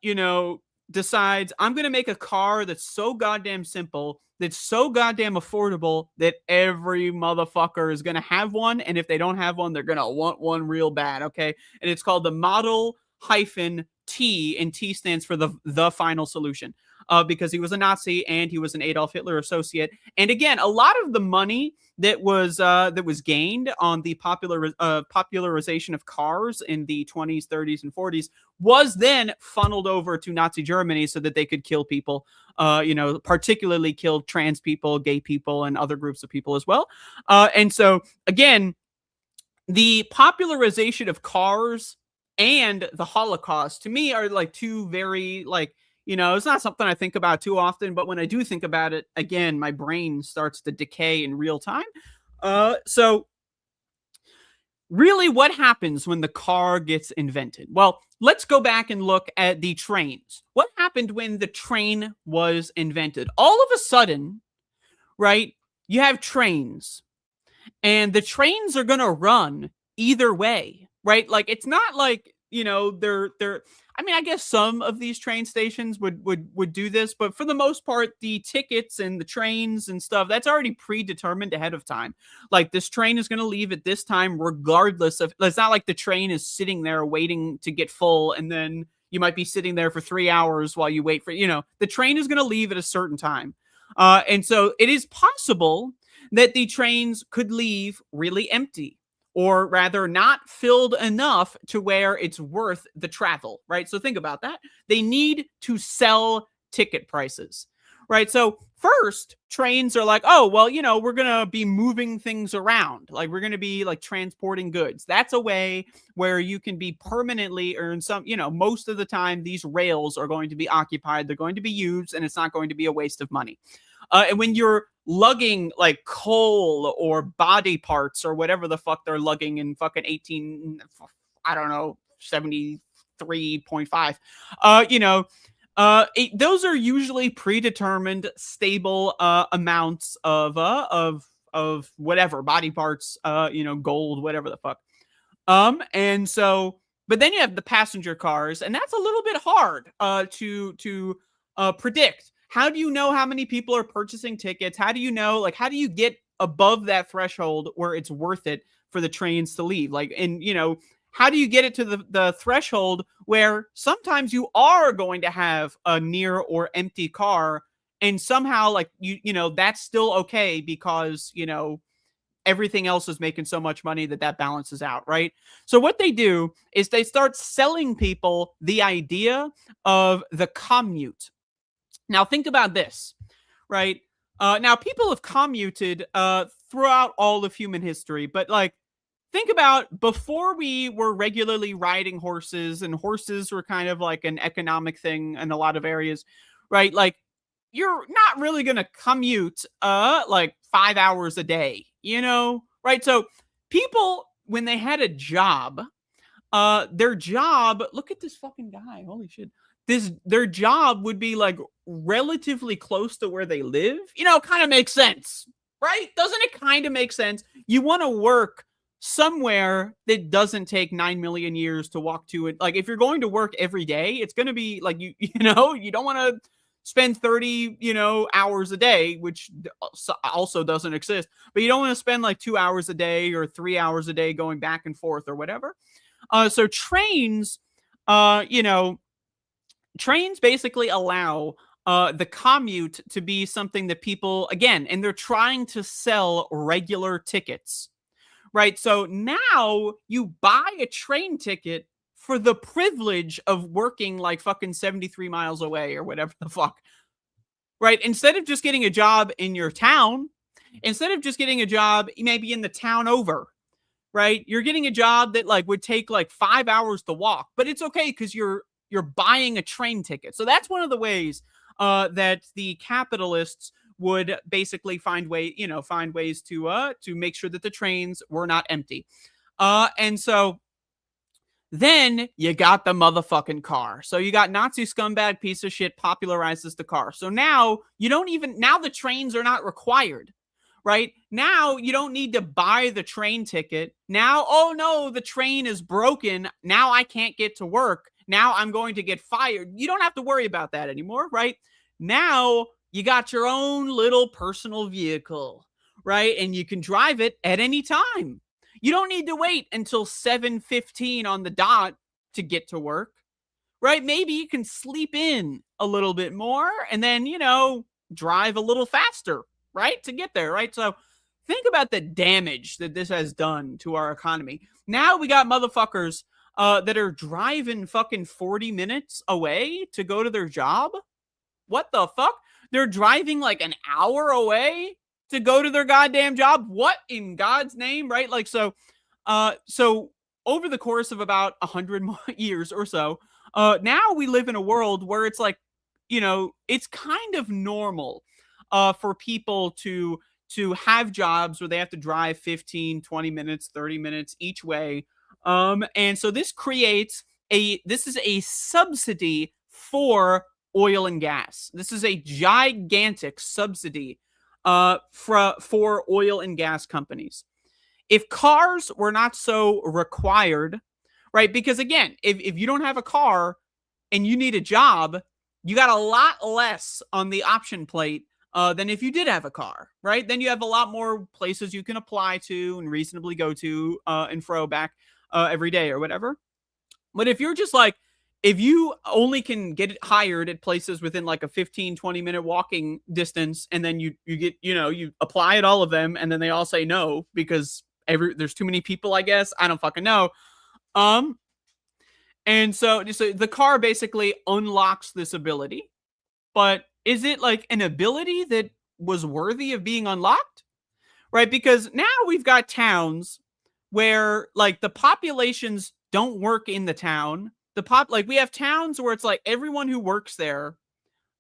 you know, decides I'm going to make a car that's so goddamn simple, that's so goddamn affordable that every motherfucker is going to have one. And if they don't have one, they're going to want one real bad. Okay. And it's called the Model T, and T stands for the final solution. Because he was a Nazi and he was an Adolf Hitler associate. And again, a lot of the money that was gained on the popularization of cars in the 20s, 30s, and 40s was then funneled over to Nazi Germany so that they could kill people, you know, particularly kill trans people, gay people, and other groups of people as well. And so, again, the popularization of cars and the Holocaust, to me, are like two very, like, you know, it's not something I think about too often, but when I do think about it, again, my brain starts to decay in real time. So really, what happens when the car gets invented? Well, let's go back and look at the trains. What happened when the train was invented? All of a sudden, right, you have trains, and the trains are going to run either way, right? Like, it's not like, you know, they're I mean, I guess some of these train stations would do this, but for the most part, the tickets and the trains and stuff, that's already predetermined ahead of time. Like, this train is going to leave at this time, regardless of, it's not like the train is sitting there waiting to get full, and then you might be sitting there for 3 hours while you wait for, you know, the train is going to leave at a certain time. And so it is possible that the trains could leave really empty, or rather not filled enough to where it's worth the travel, right? So think about that. They need to sell ticket prices, right? So first, trains are like, oh, well, you know, we're going to be moving things around. Like, we're going to be like transporting goods. That's a way where you can be permanently earn some, you know, most of the time, these rails are going to be occupied. They're going to be used, and it's not going to be a waste of money. And when you're lugging like coal or body parts or whatever the fuck they're lugging in fucking 73.5, you know, those are usually predetermined, stable amounts of whatever body parts, you know, gold, whatever the fuck. And so, but then you have the passenger cars, and that's a little bit hard to predict. How do you know how many people are purchasing tickets? How do you know, like, how do you get above that threshold where it's worth it for the trains to leave? Like, and, you know, how do you get it to the threshold where sometimes you are going to have a near or empty car, and somehow, like, you know, that's still okay because, you know, everything else is making so much money that balances out, right? So what they do is they start selling people the idea of the commute. Now, think about this, right? Now, people have commuted throughout all of human history, but, like, think about before we were regularly riding horses, and horses were kind of like an economic thing in a lot of areas, right? Like, you're not really going to commute like 5 hours a day, you know, right? So people, when they had a job, their job, look at this fucking guy, holy shit. Their job would be like relatively close to where they live. You know, kind of makes sense, right? Doesn't it kind of make sense? You want to work somewhere that doesn't take 9 million years to walk to it. Like if you're going to work every day, it's going to be like, you don't want to spend 30, hours a day, which also doesn't exist, but you don't want to spend like 2 hours a day or 3 hours a day going back and forth or whatever. So trains, trains basically allow the commute to be something that people, again, and they're trying to sell regular tickets, right? So now you buy a train ticket for the privilege of working like fucking 73 miles away or whatever the fuck, right? Instead of just getting a job in your town, instead of just getting a job maybe in the town over, right? You're getting a job that like would take like 5 hours to walk, but it's okay because you're buying a train ticket. So that's one of the ways that the capitalists would basically find ways to make sure that the trains were not empty. And so then you got the motherfucking car. So you got Nazi scumbag piece of shit popularizes the car. So now now the trains are not required, right? Now you don't need to buy the train ticket. Now, oh no, the train is broken. Now I can't get to work. Now I'm going to get fired. You don't have to worry about that anymore, right? Now you got your own little personal vehicle, right? And you can drive it at any time. You don't need to wait until 7:15 on the dot to get to work, right? Maybe you can sleep in a little bit more and then, drive a little faster, right? To get there, right? So think about the damage that this has done to our economy. Now we got motherfuckers that are driving fucking 40 minutes away to go to their job. What the fuck? They're driving like an hour away to go to their goddamn job. What in God's name, right? Like, so over the course of about 100 years or so, now we live in a world where it's like, it's kind of normal for people to have jobs where they have to drive 15, 20 minutes, 30 minutes each way. And so this creates this is a subsidy for oil and gas. This is a gigantic subsidy for oil and gas companies. If cars were not so required, right? Because again, if you don't have a car and you need a job, you got a lot less on the option plate than if you did have a car, right? Then you have a lot more places you can apply to and reasonably go to and fro back every day or whatever. But if you're just like, if you only can get hired at places within like a 15, 20 minute walking distance, and then you get, you apply at all of them and then they all say no because there's too many people, I guess. I don't fucking know. And so the car basically unlocks this ability, but is it like an ability that was worthy of being unlocked? Right? Because now we've got towns where like the populations don't work in the town. We have towns where it's like everyone who works there,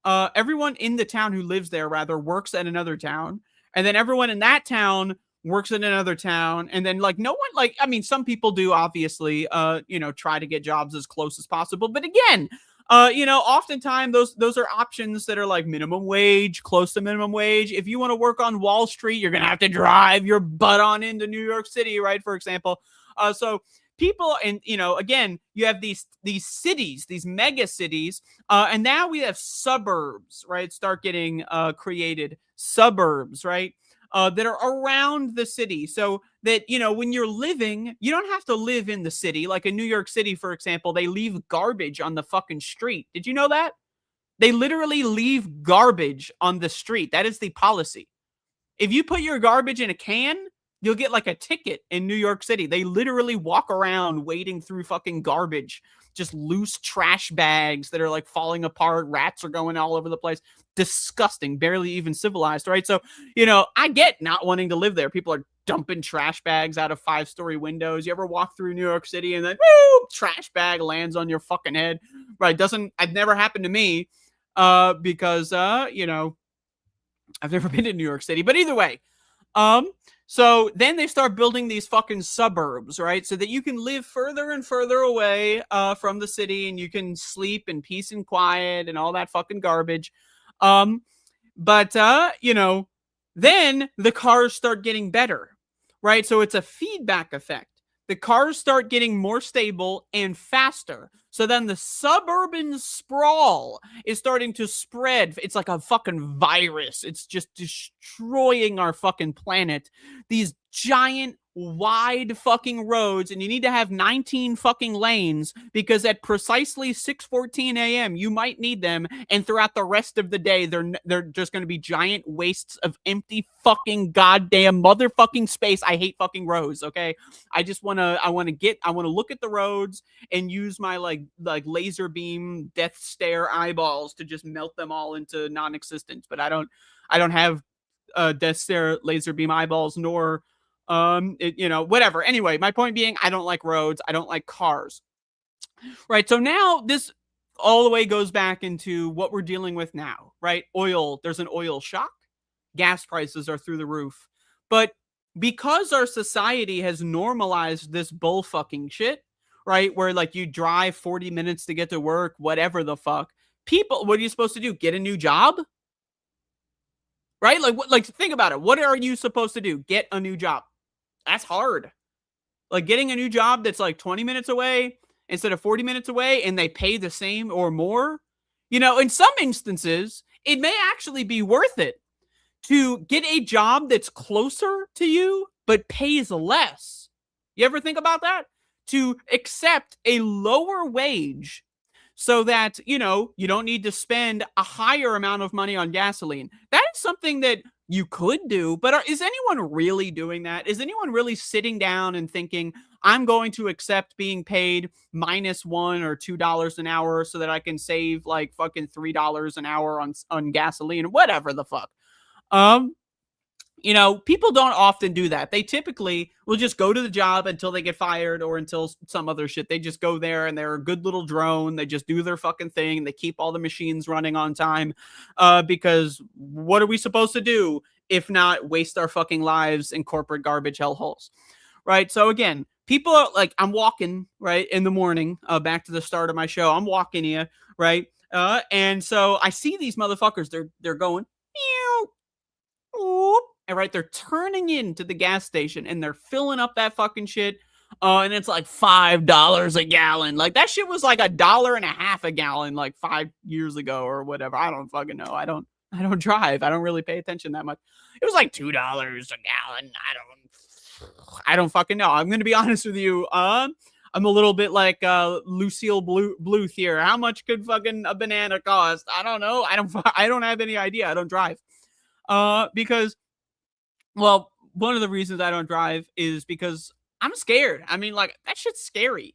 everyone in the town who lives there rather works at another town. And then everyone in that town works in another town. And then like no one, some people do obviously, try to get jobs as close as possible. But again, oftentimes those are options that are like minimum wage, close to minimum wage. If you want to work on Wall Street, you're going to have to drive your butt on into New York City, right? For example. So people, and again, you have these cities, these mega cities, and now we have suburbs, right? Start getting created suburbs, right? That are around the city, so that when you're living, you don't have to live in the city. Like in New York City, for example, they leave garbage on the fucking street. Did you know that? They literally leave garbage on the street. That is the policy. If you put your garbage in a can, you'll get like a ticket in New York City. They literally walk around wading through fucking garbage, just loose trash bags that are like falling apart. Rats are going all over the place. Disgusting, barely even civilized, right? So, I get not wanting to live there. People are dumping trash bags out of 5-story windows. You ever walk through New York City and then, woo, trash bag lands on your fucking head, right? I've never happened to me because, I've never been to New York City. But either way, so then they start building these fucking suburbs, right? So that you can live further and further away from the city and you can sleep in peace and quiet and all that fucking garbage. But then the cars start getting better. right? So it's a feedback effect. The cars start getting more stable and faster. So then the suburban sprawl is starting to spread. It's like a fucking virus. It's just destroying our fucking planet. These giant, wide fucking roads, and you need to have 19 fucking lanes because at precisely 6:14 a.m. you might need them, and throughout the rest of the day they're just going to be giant wastes of empty fucking goddamn motherfucking space. I hate fucking roads. Okay, I want to look at the roads and use my like laser beam death stare eyeballs to just melt them all into non-existence. But I don't have death stare laser beam eyeballs, nor whatever. Anyway, my point being, I don't like roads. I don't like cars. Right. So now this all the way goes back into what we're dealing with now, right? Oil, there's an oil shock. Gas prices are through the roof. But because our society has normalized this bull fucking shit, right? Where like you drive 40 minutes to get to work, whatever the fuck. People, what are you supposed to do? Get a new job? Right? Like think about it. What are you supposed to do? Get a new job. That's hard. Like getting a new job that's like 20 minutes away instead of 40 minutes away, and they pay the same or more. In some instances, it may actually be worth it to get a job that's closer to you, but pays less. You ever think about that? To accept a lower wage so that, you don't need to spend a higher amount of money on gasoline. That is something that you could do, but is anyone really doing that? Is anyone really sitting down and thinking, I'm going to accept being paid -$1 or $2 an hour so that I can save like fucking $3 an hour on gasoline, whatever the fuck? People don't often do that. They typically will just go to the job until they get fired or until some other shit. They just go there and they're a good little drone. They just do their fucking thing. They keep all the machines running on time. Because what are we supposed to do if not waste our fucking lives in corporate garbage hellholes? Right. So again, people are like, I'm walking right in the morning, back to the start of my show. I'm walking here. Right. And so I see these motherfuckers. They're going, meow. Whoop. And right, they're turning into the gas station and they're filling up that fucking shit. And it's like $5 a gallon. Like that shit was like $1.50 a gallon like 5 years ago or whatever. I don't fucking know. I don't drive. I don't really pay attention that much. It was like $2 a gallon. I don't fucking know. I'm gonna be honest with you. I'm a little bit like Lucille Bluth here. How much could fucking a banana cost? I don't know. I don't have any idea. I don't drive. Because, well, one of the reasons I don't drive is because I'm scared. I mean, like, that shit's scary.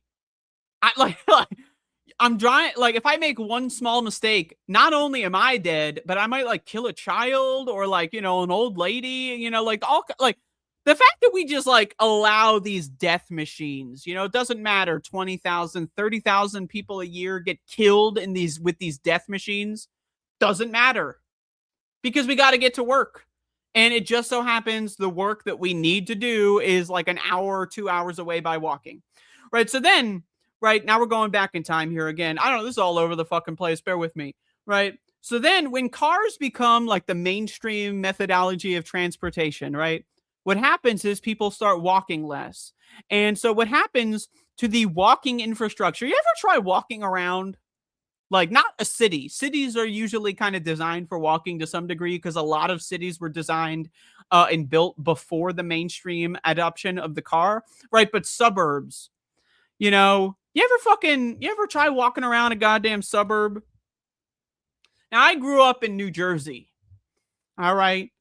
I'm driving, like, if I make one small mistake, not only am I dead, but I might, like, kill a child or, like, an old lady, the fact that we just, like, allow these death machines, it doesn't matter, 20,000, 30,000 people a year get killed with these death machines, doesn't matter. Because we got to get to work. And it just so happens the work that we need to do is like an hour or 2 hours away by walking. Right. So then, right now we're going back in time here again. I don't know. This is all over the fucking place. Bear with me. Right. So then when cars become like the mainstream methodology of transportation, right, what happens is people start walking less. And so what happens to the walking infrastructure? You ever try walking around? Like, not a city. Cities are usually kind of designed for walking to some degree because a lot of cities were designed and built before the mainstream adoption of the car, right? But suburbs, you ever try walking around a goddamn suburb? Now, I grew up in New Jersey, all right?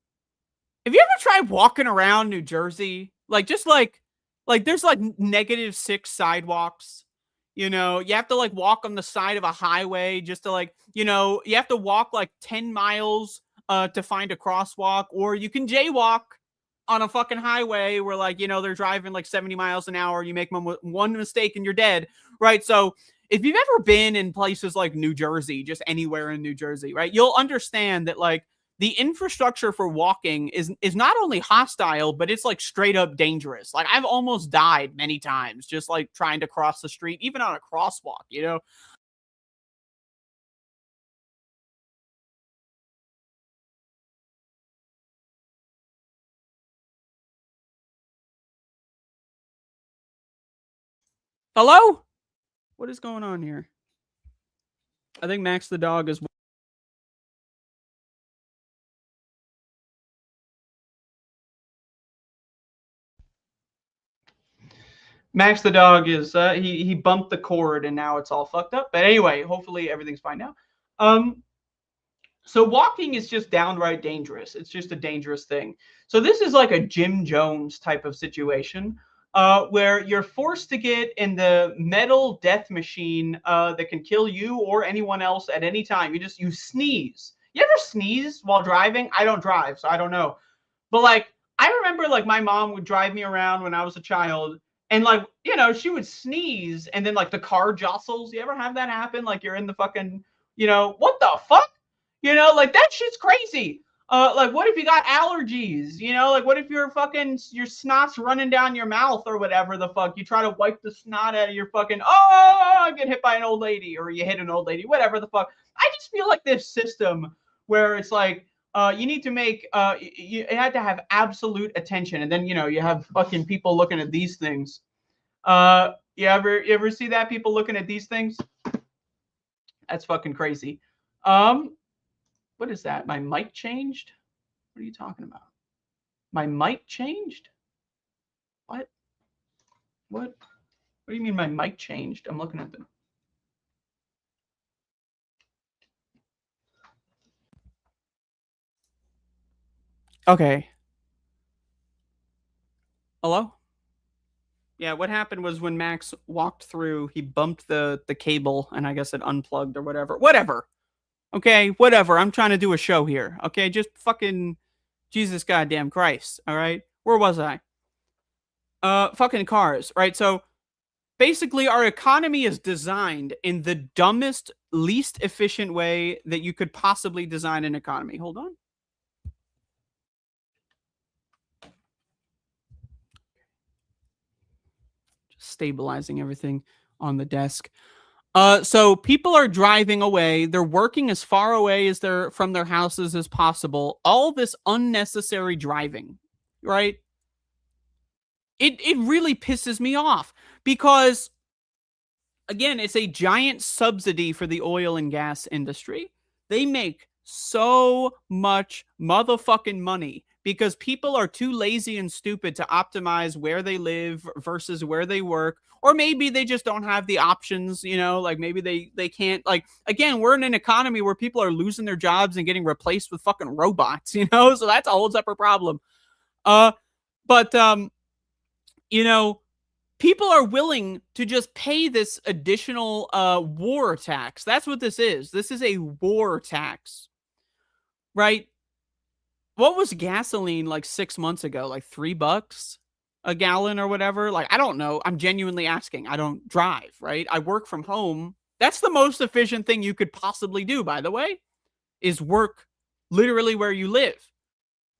Have you ever tried walking around New Jersey? Like, just like there's like -6 sidewalks. You have to like walk on the side of a highway just to like, you have to walk like 10 miles to find a crosswalk, or you can jaywalk on a fucking highway where like, they're driving like 70 miles an hour. You make one mistake and you're dead. Right. So if you've ever been in places like New Jersey, just anywhere in New Jersey, right, you'll understand that like the infrastructure for walking is not only hostile, but it's like straight up dangerous. Like I've almost died many times just like trying to cross the street, even on a crosswalk, Hello? What is going on here? I think Max the dog is... Max the dog is he bumped the cord and now it's all fucked up. But anyway, hopefully everything's fine now. So walking is just downright dangerous. It's just a dangerous thing. So this is like a Jim Jones type of situation where you're forced to get in the metal death machine that can kill you or anyone else at any time. You sneeze. You ever sneeze while driving? I don't drive, so I don't know. But like, I remember like my mom would drive me around when I was a child. And like, you know, she would sneeze and then like the car jostles. You ever have that happen? Like you're in the fucking, you know, what the fuck? You know, like that shit's crazy. Like what if you got allergies? You know, like what if your snot's running down your mouth or whatever the fuck? You try to wipe the snot out of your fucking, I get hit by an old lady or you hit an old lady, whatever the fuck. I just feel like this system where it's like, you need to make, you had to have absolute attention. And then, you know, you have fucking people looking at these things. You ever see that? People looking at these things? That's fucking crazy. What is that? My mic changed? What are you talking about? My mic changed? What? What do you mean my mic changed? I'm looking at them. Okay. Hello? Yeah, what happened was when Max walked through, he bumped the cable and I guess it unplugged or whatever. Whatever. Okay, whatever. I'm trying to do a show here. Okay, just fucking Jesus goddamn Christ. All right. Where was I? Fucking cars, right? So basically our economy is designed in the dumbest, least efficient way that you could possibly design an economy. Hold on. Just stabilizing everything on the desk. So people are driving away. They're working as far away as from their houses as possible. All this unnecessary driving, right? It really pisses me off because, again, it's a giant subsidy for the oil and gas industry. They make so much motherfucking money because people are too lazy and stupid to optimize where they live versus where they work. Or maybe they just don't have the options, you know, like maybe they can't, like, again, we're in an economy where people are losing their jobs and getting replaced with fucking robots, you know, so that's a whole separate problem. You know, people are willing to just pay this additional war tax. That's what this is. This is a war tax, right? What was gasoline like 6 months ago? Like $3 a gallon or whatever? Like, I don't know. I'm genuinely asking. I don't drive, right? I work from home. That's the most efficient thing you could possibly do, by the way, is work literally where you live.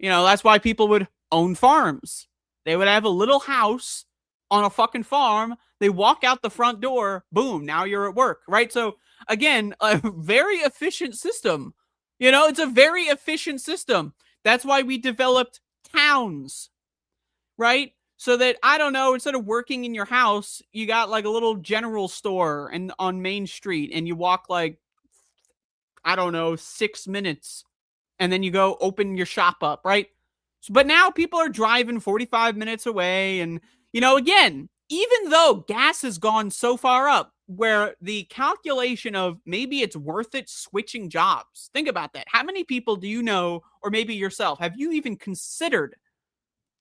You know, that's why people would own farms. They would have a little house on a fucking farm. They walk out the front door. Boom. Now you're at work, right? So again, a very efficient system. You know, it's a very efficient system. That's why we developed towns, right? So that, I don't know, instead of working in your house, you got like a little general store and on Main Street and you walk like, I don't know, 6 minutes and then you go open your shop up, right? So, but now people are driving 45 minutes away. And, you know, again, even though gas has gone so far up where the calculation of maybe it's worth it switching jobs. Think about that. How many people do you know, or maybe yourself, have you even considered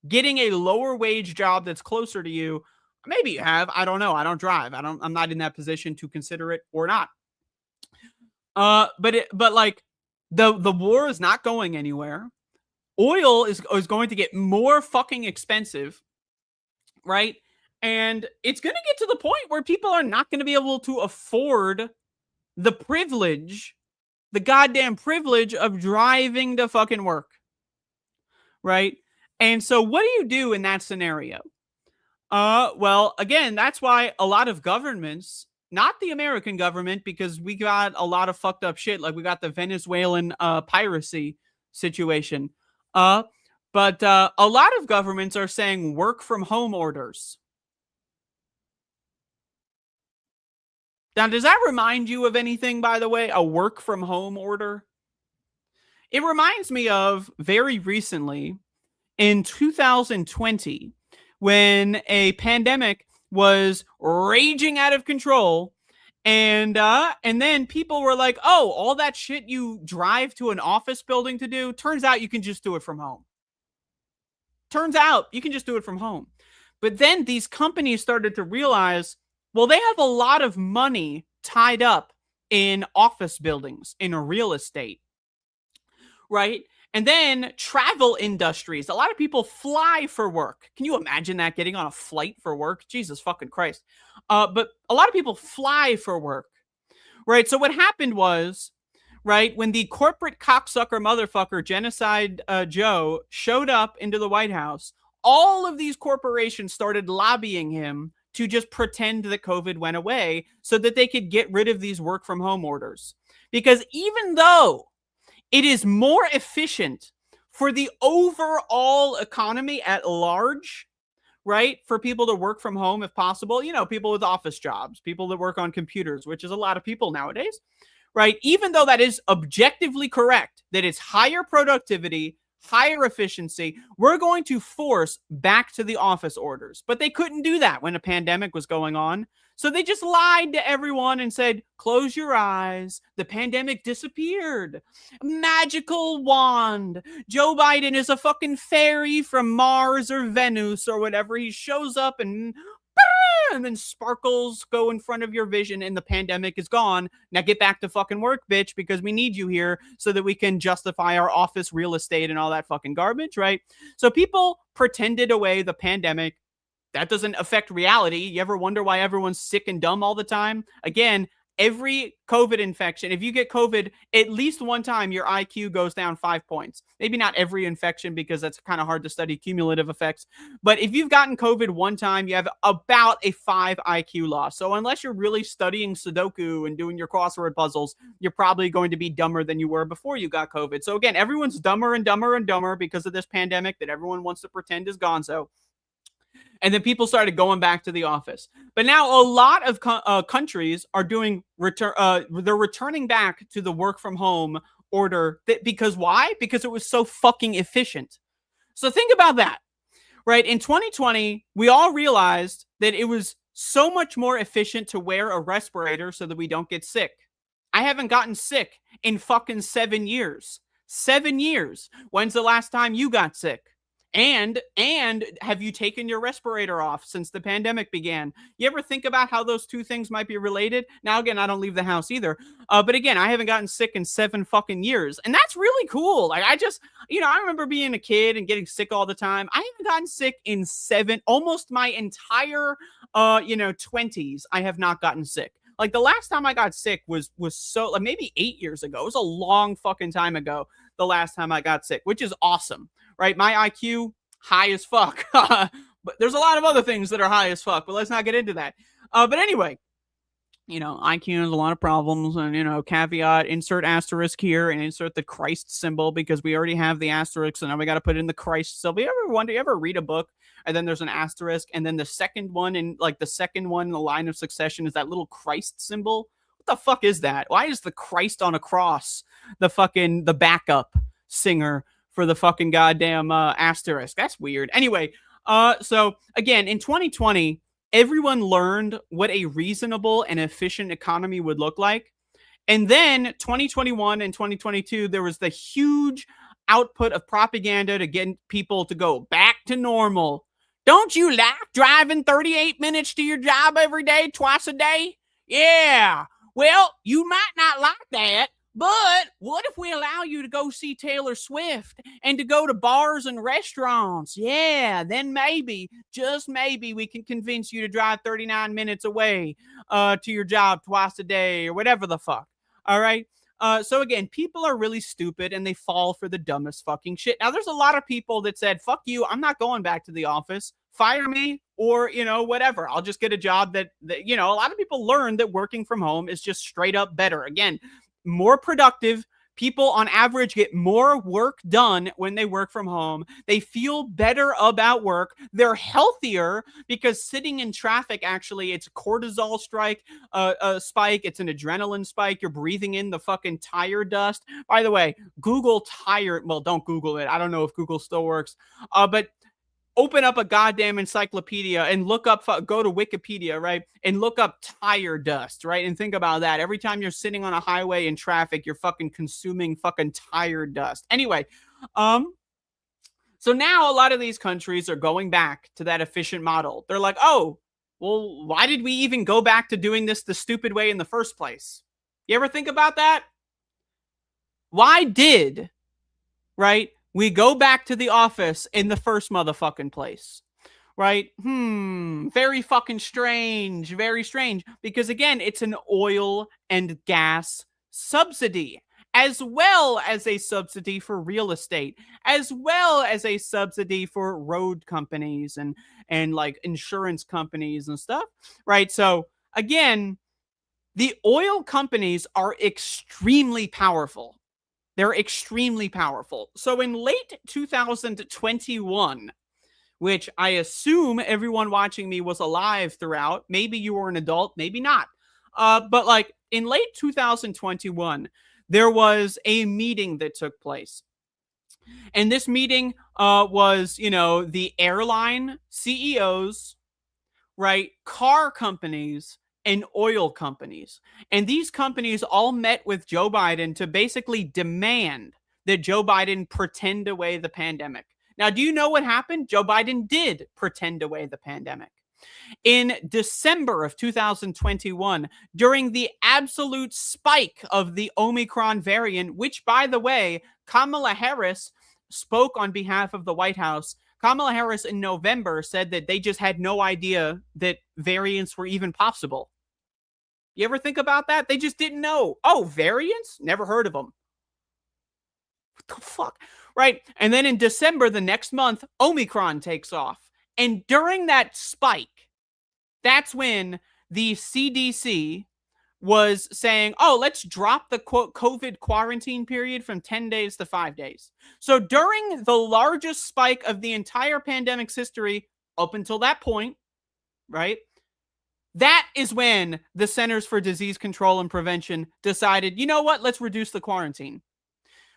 getting a lower wage job that's closer to you? Maybe you have. I don't know. I don't drive. I'm not in that position to consider it or not. But like the war is not going anywhere. Oil is going to get more fucking expensive, right? And it's going to get to the point where people are not going to be able to afford the privilege, the goddamn privilege of driving to fucking work, right? And so what do you do in that scenario? Well, again, that's why a lot of governments, not the American government, because we got a lot of fucked up shit. Like we got the Venezuelan piracy situation. But a lot of governments are saying work from home orders. Now, does that remind you of anything, by the way? A work from home order? It reminds me of very recently in 2020 when a pandemic was raging out of control. And then people were like, oh, all that shit you drive to an office building to do, turns out you can just do it from home. Turns out you can just do it from home. But then these companies started to realize, well, they have a lot of money tied up in office buildings, in real estate, right? And then travel industries. A lot of people fly for work. Can you imagine that, getting on a flight for work? Jesus fucking Christ. But a lot of people fly for work, right? So what happened was, right, when the corporate cocksucker motherfucker Genocide Joe showed up into the White House, all of these corporations started lobbying him to just pretend that COVID went away so that they could get rid of these work from home orders. Because even though it is more efficient for the overall economy at large, right, for people to work from home if possible, you know, people with office jobs, people that work on computers, which is a lot of people nowadays, right? Even though that is objectively correct, that it's higher productivity, higher efficiency, we're going to force back to the office orders. But they couldn't do that when a pandemic was going on. So they just lied to everyone and said, close your eyes. The pandemic disappeared. Magical wand. Joe Biden is a fucking fairy from Mars or Venus or whatever. He shows up and then sparkles go in front of your vision and the pandemic is gone. Now get back to fucking work, bitch, because we need you here so that we can justify our office real estate and all that fucking garbage, right? So people pretended away the pandemic. That doesn't affect reality. You ever wonder why everyone's sick and dumb all the time? Again, every COVID infection, if you get COVID at least one time, your IQ goes down 5 points. Maybe not every infection because that's kind of hard to study cumulative effects. But if you've gotten COVID one time, you have about a 5 IQ loss. So unless you're really studying Sudoku and doing your crossword puzzles, you're probably going to be dumber than you were before you got COVID. So again, everyone's dumber and dumber and dumber because of this pandemic that everyone wants to pretend is gonzo. And then people started going back to the office. But now a lot of countries are doing they're returning back to the work from home order. Because why? Because it was so fucking efficient. So think about that, right? In 2020, we all realized that it was so much more efficient to wear a respirator so that we don't get sick. I haven't gotten sick in fucking 7 years. 7 years. When's the last time you got sick? And have you taken your respirator off since the pandemic began? You ever think about how those two things might be related? Now, again, I don't leave the house either. But again, I haven't gotten sick in 7 fucking years. And that's really cool. Like, I just, I remember being a kid and getting sick all the time. I haven't gotten sick in almost my entire, 20s. I have not gotten sick. Like, the last time I got sick was so, like, maybe 8 years ago. It was a long fucking time ago, the last time I got sick, which is awesome. Right? My IQ, high as fuck. But there's a lot of other things that are high as fuck, but let's not get into that. But anyway, IQ has a lot of problems and, caveat, insert asterisk here and insert the Christ symbol because we already have the asterisk. So now we got to put in the Christ symbol. You ever read a book and then there's an asterisk and then the second one in the line of succession is that little Christ symbol? What the fuck is that? Why is the Christ on a cross the backup singer for the fucking goddamn asterisk? That's weird. Anyway, so again, in 2020, everyone learned what a reasonable and efficient economy would look like. And then 2021 and 2022, there was the huge output of propaganda to get people to go back to normal. Don't you like driving 38 minutes to your job every day, twice a day? Yeah. Well, you might not like that. But what if we allow you to go see Taylor Swift and to go to bars and restaurants? Yeah, then maybe, just maybe, we can convince you to drive 39 minutes away to your job twice a day or whatever the fuck. All right? So again, people are really stupid and they fall for the dumbest fucking shit. Now, there's a lot of people that said, fuck you, I'm not going back to the office. Fire me or, whatever. I'll just get a job that a lot of people learned that working from home is just straight up better. Again, more productive, People on average get more work done when they work from home. They feel better about work. They're healthier because sitting in traffic, actually, it's a cortisol spike. It's an adrenaline spike. You're breathing in the fucking tire dust. By the way, Google tire. Well, don't Google it. I don't know if Google still works. But open up a goddamn encyclopedia and look up, go to Wikipedia, right? And look up tire dust, right? And think about that. Every time you're sitting on a highway in traffic, you're fucking consuming fucking tire dust. Anyway, so now a lot of these countries are going back to that efficient model. They're like, oh, well, why did we even go back to doing this the stupid way in the first place? You ever think about that? Why did, right, we go back to the office in the first motherfucking place, right? Very fucking strange, very strange. Because again, it's an oil and gas subsidy, as well as a subsidy for real estate, as well as a subsidy for road companies and like insurance companies and stuff, right? So again, the oil companies are extremely powerful. They're extremely powerful. So in late 2021, which I assume everyone watching me was alive throughout, maybe you were an adult, maybe not. But like in late 2021, there was a meeting that took place. And this meeting was, the airline CEOs, right? Car companies, and oil companies. And these companies all met with Joe Biden to basically demand that Joe Biden pretend away the pandemic. Now, do you know what happened? Joe Biden did pretend away the pandemic. In December of 2021, during the absolute spike of the Omicron variant, which, by the way, Kamala Harris spoke on behalf of the White House. Kamala Harris in November said that they just had no idea that variants were even possible. You ever think about that? They just didn't know. Oh, variants? Never heard of them. What the fuck? Right? And then in December, the next month, Omicron takes off. And during that spike, that's when the CDC was saying, oh, let's drop the quote COVID quarantine period from 10 days to 5 days. So during the largest spike of the entire pandemic's history, up until that point, right? That is when the Centers for Disease Control and Prevention decided, you know what, let's reduce the quarantine.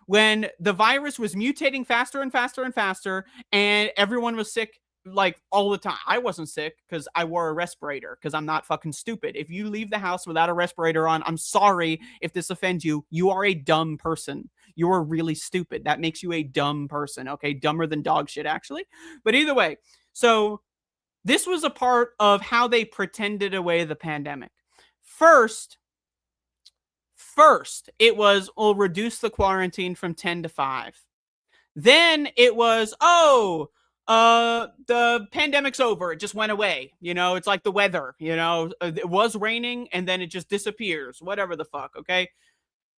When the virus was mutating faster and faster and faster, and everyone was sick like all the time. I wasn't sick because I wore a respirator because I'm not fucking stupid. If you leave the house without a respirator on, I'm sorry if this offends you. You are a dumb person. You are really stupid. That makes you a dumb person. Okay, dumber than dog shit, actually. But either way, so this was a part of how they pretended away the pandemic. First, it was, we'll reduce the quarantine from 10 to 5. Then it was, the pandemic's over. It just went away. It's like the weather, it was raining and then it just disappears. Whatever the fuck, okay?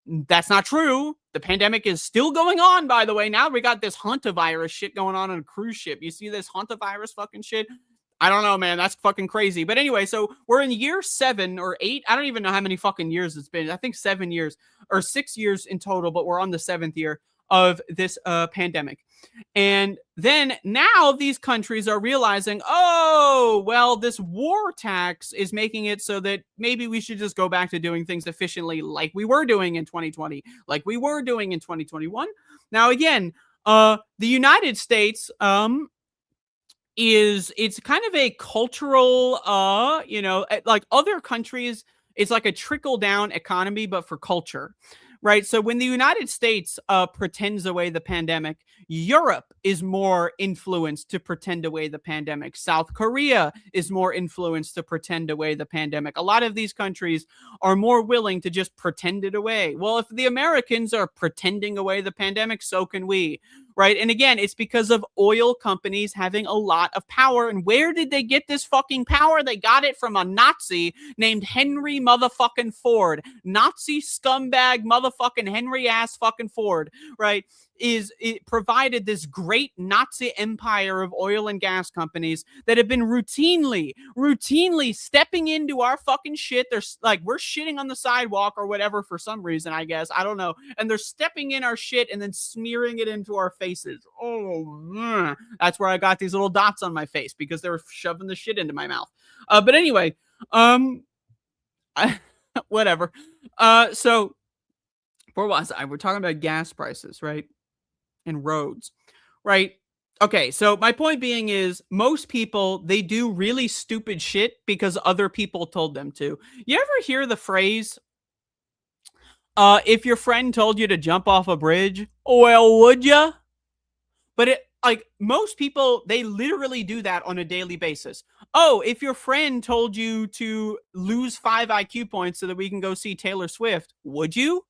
That's not true. The pandemic is still going on, by the way. Now we got this hantavirus shit going on a cruise ship. You see this hantavirus fucking shit? I don't know, man. That's fucking crazy. But anyway, so we're in year 7 or 8. I don't even know how many fucking years it's been. I think 7 years or 6 years in total, but we're on the 7th year of this pandemic. And then now these countries are realizing, oh, well, this war tax is making it so that maybe we should just go back to doing things efficiently like we were doing in 2020, like we were doing in 2021. Now, again, the United States, it's kind of a cultural, like other countries, it's like a trickle down economy, but for culture, right? So when the United States pretends away the pandemic, Europe is more influenced to pretend away the pandemic. South Korea is more influenced to pretend away the pandemic. A lot of these countries are more willing to just pretend it away. Well, if the Americans are pretending away the pandemic, so can we. Right. And again, it's because of oil companies having a lot of power. And where did they get this fucking power? They got it from a Nazi named Henry motherfucking Ford. Nazi scumbag motherfucking Henry ass fucking Ford. Right. it provided this great Nazi empire of oil and gas companies that have been routinely stepping into our fucking shit. They're like, we're shitting on the sidewalk or whatever for some reason, I guess. I don't know. And they're stepping in our shit and then smearing it into our faces. Oh, that's where I got these little dots on my face because they were shoving the shit into my mouth. But anyway, whatever. So where was I? We're talking about gas prices, right? And roads, right? Okay, so my point being is most people, they do really stupid shit because other people told them to. You ever hear the phrase, if your friend told you to jump off a bridge, well, would ya? But it, like, most people, they literally do that on a daily basis. Oh, if your friend told you to lose 5 IQ points so that we can go see Taylor Swift, would you?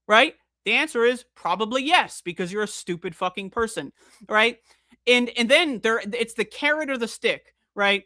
Right? The answer is probably yes, because you're a stupid fucking person, right? And then it's the carrot or the stick, right?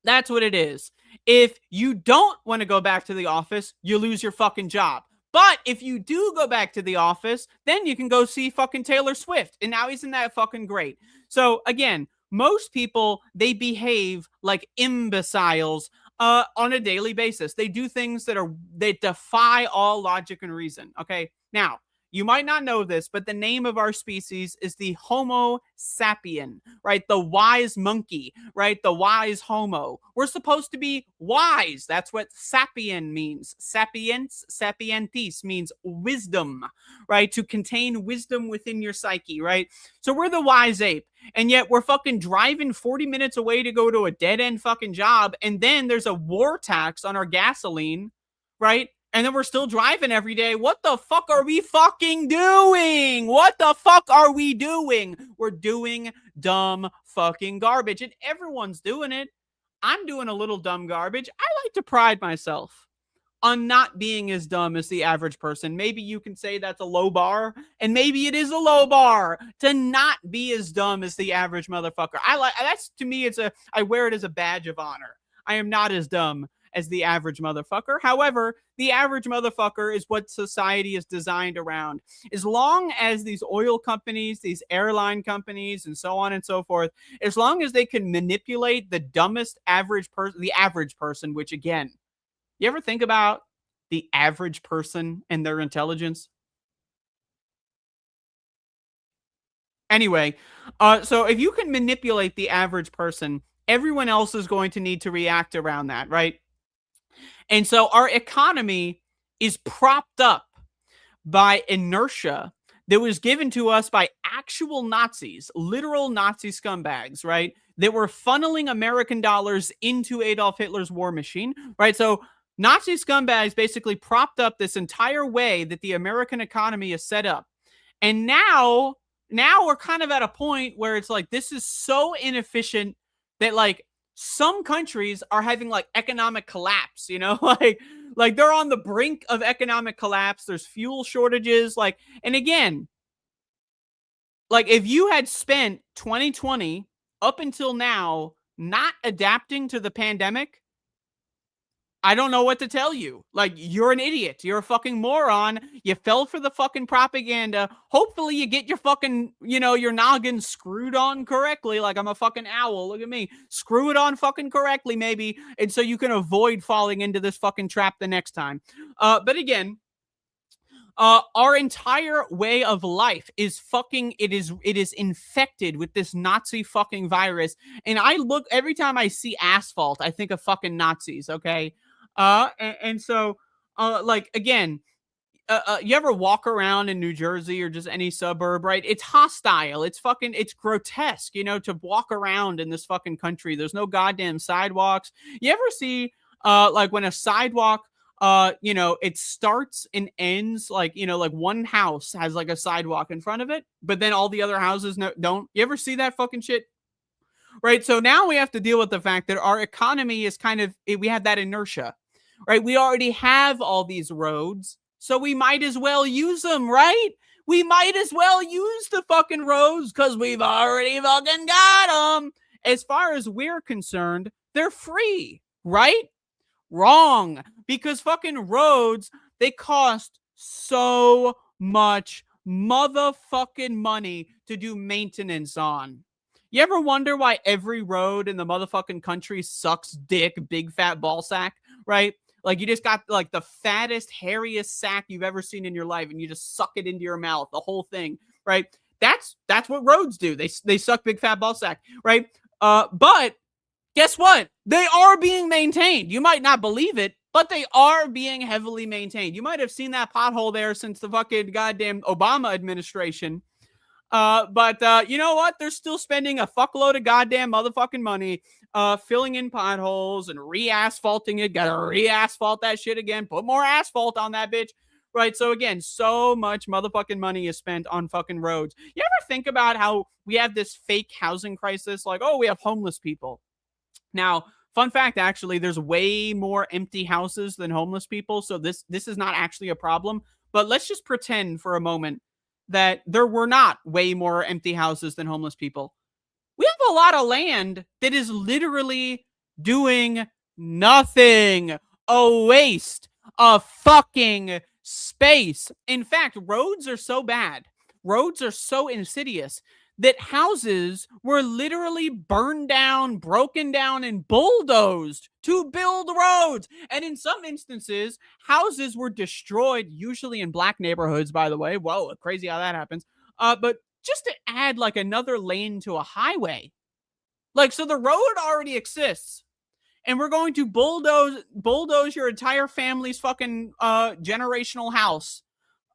That's what it is. If you don't want to go back to the office, you lose your fucking job. But if you do go back to the office, then you can go see fucking Taylor Swift. And now isn't that fucking great? So again, most people, they behave like imbeciles on a daily basis. They do things that defy all logic and reason. Okay. Now, you might not know this, but the name of our species is the Homo sapien, right? The wise monkey, right? The wise homo. We're supposed to be wise. That's what sapien means. Sapiens, sapientis means wisdom, right? To contain wisdom within your psyche, right? So we're the wise ape. And yet we're fucking driving 40 minutes away to go to a dead-end fucking job. And then there's a war tax on our gasoline, right? And then we're still driving every day. What the fuck are we fucking doing? What the fuck are we doing? We're doing dumb fucking garbage. And everyone's doing it. I'm doing a little dumb garbage. I like to pride myself on not being as dumb as the average person. Maybe you can say that's a low bar, and maybe it is a low bar to not be as dumb as the average motherfucker. That's, to me, I wear it as a badge of honor. I am not as dumb as the average motherfucker. However, the average motherfucker is what society is designed around. As long as these oil companies, these airline companies, and so on and so forth, as long as they can manipulate the dumbest average person, the average person, which again, you ever think about the average person and their intelligence? Anyway, so if you can manipulate the average person, everyone else is going to need to react around that, right? And so our economy is propped up by inertia that was given to us by actual Nazis, literal Nazi scumbags, right? That were funneling American dollars into Adolf Hitler's war machine, right? So Nazi scumbags basically propped up this entire way that the American economy is set up. And now we're kind of at a point where it's like, this is so inefficient that like some countries are having like economic collapse, you know, like they're on the brink of economic collapse. There's fuel shortages. Like, and again, like if you had spent 2020 up until now not adapting to the pandemic, I don't know what to tell you. Like, you're an idiot. You're a fucking moron. You fell for the fucking propaganda. Hopefully you get your fucking, your noggin screwed on correctly. Like, I'm a fucking owl. Look at me. Screw it on fucking correctly, maybe. And so you can avoid falling into this fucking trap the next time. But again, our entire way of life is it is infected with this Nazi fucking virus. And every time I see asphalt, I think of fucking Nazis, okay? And so, like, again, you ever walk around in New Jersey or just any suburb, right? It's hostile. It's grotesque, to walk around in this fucking country. There's no goddamn sidewalks. You ever see, like when a sidewalk, it starts and ends like one house has like a sidewalk in front of it, but then all the other houses don't. You ever see that fucking shit? Right. So now we have to deal with the fact that our economy is we have that inertia, right? We already have all these roads, so we might as well use them, right? We might as well use the fucking roads because we've already fucking got them. As far as we're concerned, they're free, right? Wrong. Because fucking roads, they cost so much motherfucking money to do maintenance on. You ever wonder why every road in the motherfucking country sucks dick, big fat ball sack, right? Like you just got like the fattest, hairiest sack you've ever seen in your life, and you just suck it into your mouth, the whole thing, right? That's what roads do. They suck big fat ball sack, right? But guess what? They are being maintained. You might not believe it, but they are being heavily maintained. You might have seen that pothole there since the fucking goddamn Obama administration. But you know what? They're still spending a fuckload of goddamn motherfucking money filling in potholes and re-asphalting it. Gotta re-asphalt that shit again. Put more asphalt on that bitch. Right? So again, so much motherfucking money is spent on fucking roads. You ever think about how we have this fake housing crisis? Like, oh, we have homeless people. Now, fun fact, actually, there's way more empty houses than homeless people. So this is not actually a problem. But let's just pretend for a moment that there were not way more empty houses than homeless people. We have a lot of land that is literally doing nothing. A waste of fucking space. In fact, roads are so bad. Roads are so insidious that houses were literally burned down, broken down, and bulldozed to build roads. And in some instances, houses were destroyed, usually in black neighborhoods, by the way. Whoa, crazy how that happens. But just to add like another lane to a highway. Like, so the road already exists. And we're going to bulldoze your entire family's fucking generational house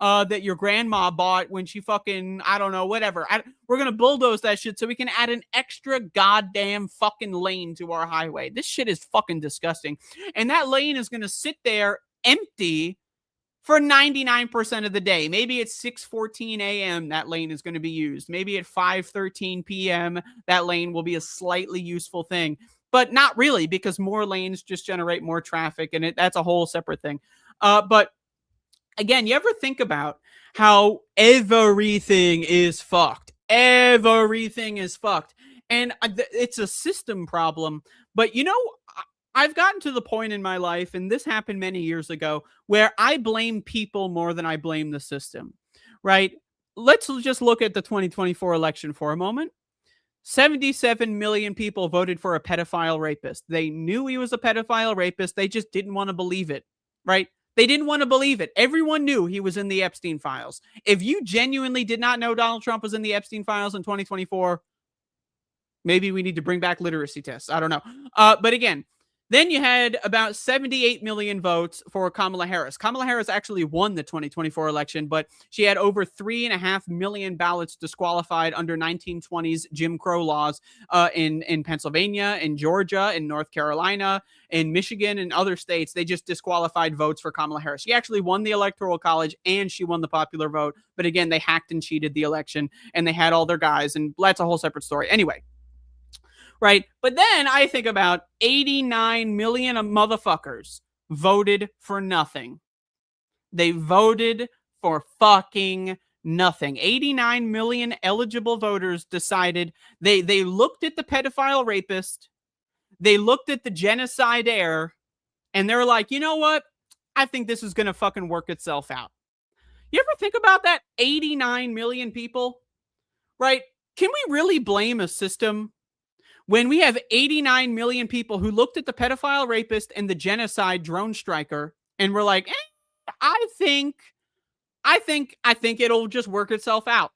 that your grandma bought when she fucking, I don't know, whatever. We're going to bulldoze that shit so we can add an extra goddamn fucking lane to our highway. This shit is fucking disgusting. And that lane is going to sit there empty for 99% of the day. Maybe at 6:14 a.m. that lane is going to be used. Maybe at 5:13 p.m. that lane will be a slightly useful thing. But not really, because more lanes just generate more traffic, and that's a whole separate thing. But again, you ever think about how everything is fucked? Everything is fucked. And it's a system problem. But, you know, I've gotten to the point in my life, and this happened many years ago, where I blame people more than I blame the system, right? Let's just look at the 2024 election for a moment. 77 million people voted for a pedophile rapist. They knew he was a pedophile rapist. They just didn't want to believe it, right? They didn't want to believe it. Everyone knew he was in the Epstein files. If you genuinely did not know Donald Trump was in the Epstein files in 2024, maybe we need to bring back literacy tests. I don't know. But again, then you had about 78 million votes for Kamala Harris. Kamala Harris actually won the 2024 election, but she had over 3.5 million ballots disqualified under 1920s Jim Crow laws in Pennsylvania, in Georgia, in North Carolina, in Michigan, and other states. They just disqualified votes for Kamala Harris. She actually won the Electoral College and she won the popular vote. But again, they hacked and cheated the election and they had all their guys, and that's a whole separate story. Anyway. Right. But then I think about 89 million motherfuckers voted for nothing. They voted for fucking nothing. 89 million eligible voters decided they looked at the pedophile rapist. They looked at the genocide heir and they're like, you know what? I think this is going to fucking work itself out. You ever think about that? 89 million people, right? Can we really blame a system when we have 89 million people who looked at the pedophile rapist and the genocide drone striker and were like, I think it'll just work itself out.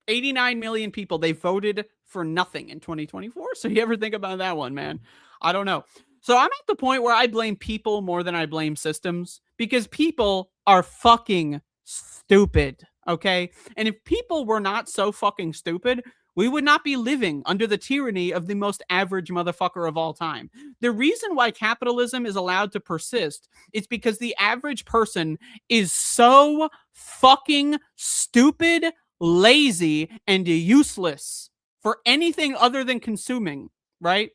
89 million people, they voted for nothing in 2024. So you ever think about that one, man? I don't know. So I'm at the point where I blame people more than I blame systems, because people are fucking stupid, okay? And if people were not so fucking stupid, we would not be living under the tyranny of the most average motherfucker of all time. The reason why capitalism is allowed to persist is because the average person is so fucking stupid, lazy, and useless for anything other than consuming, right?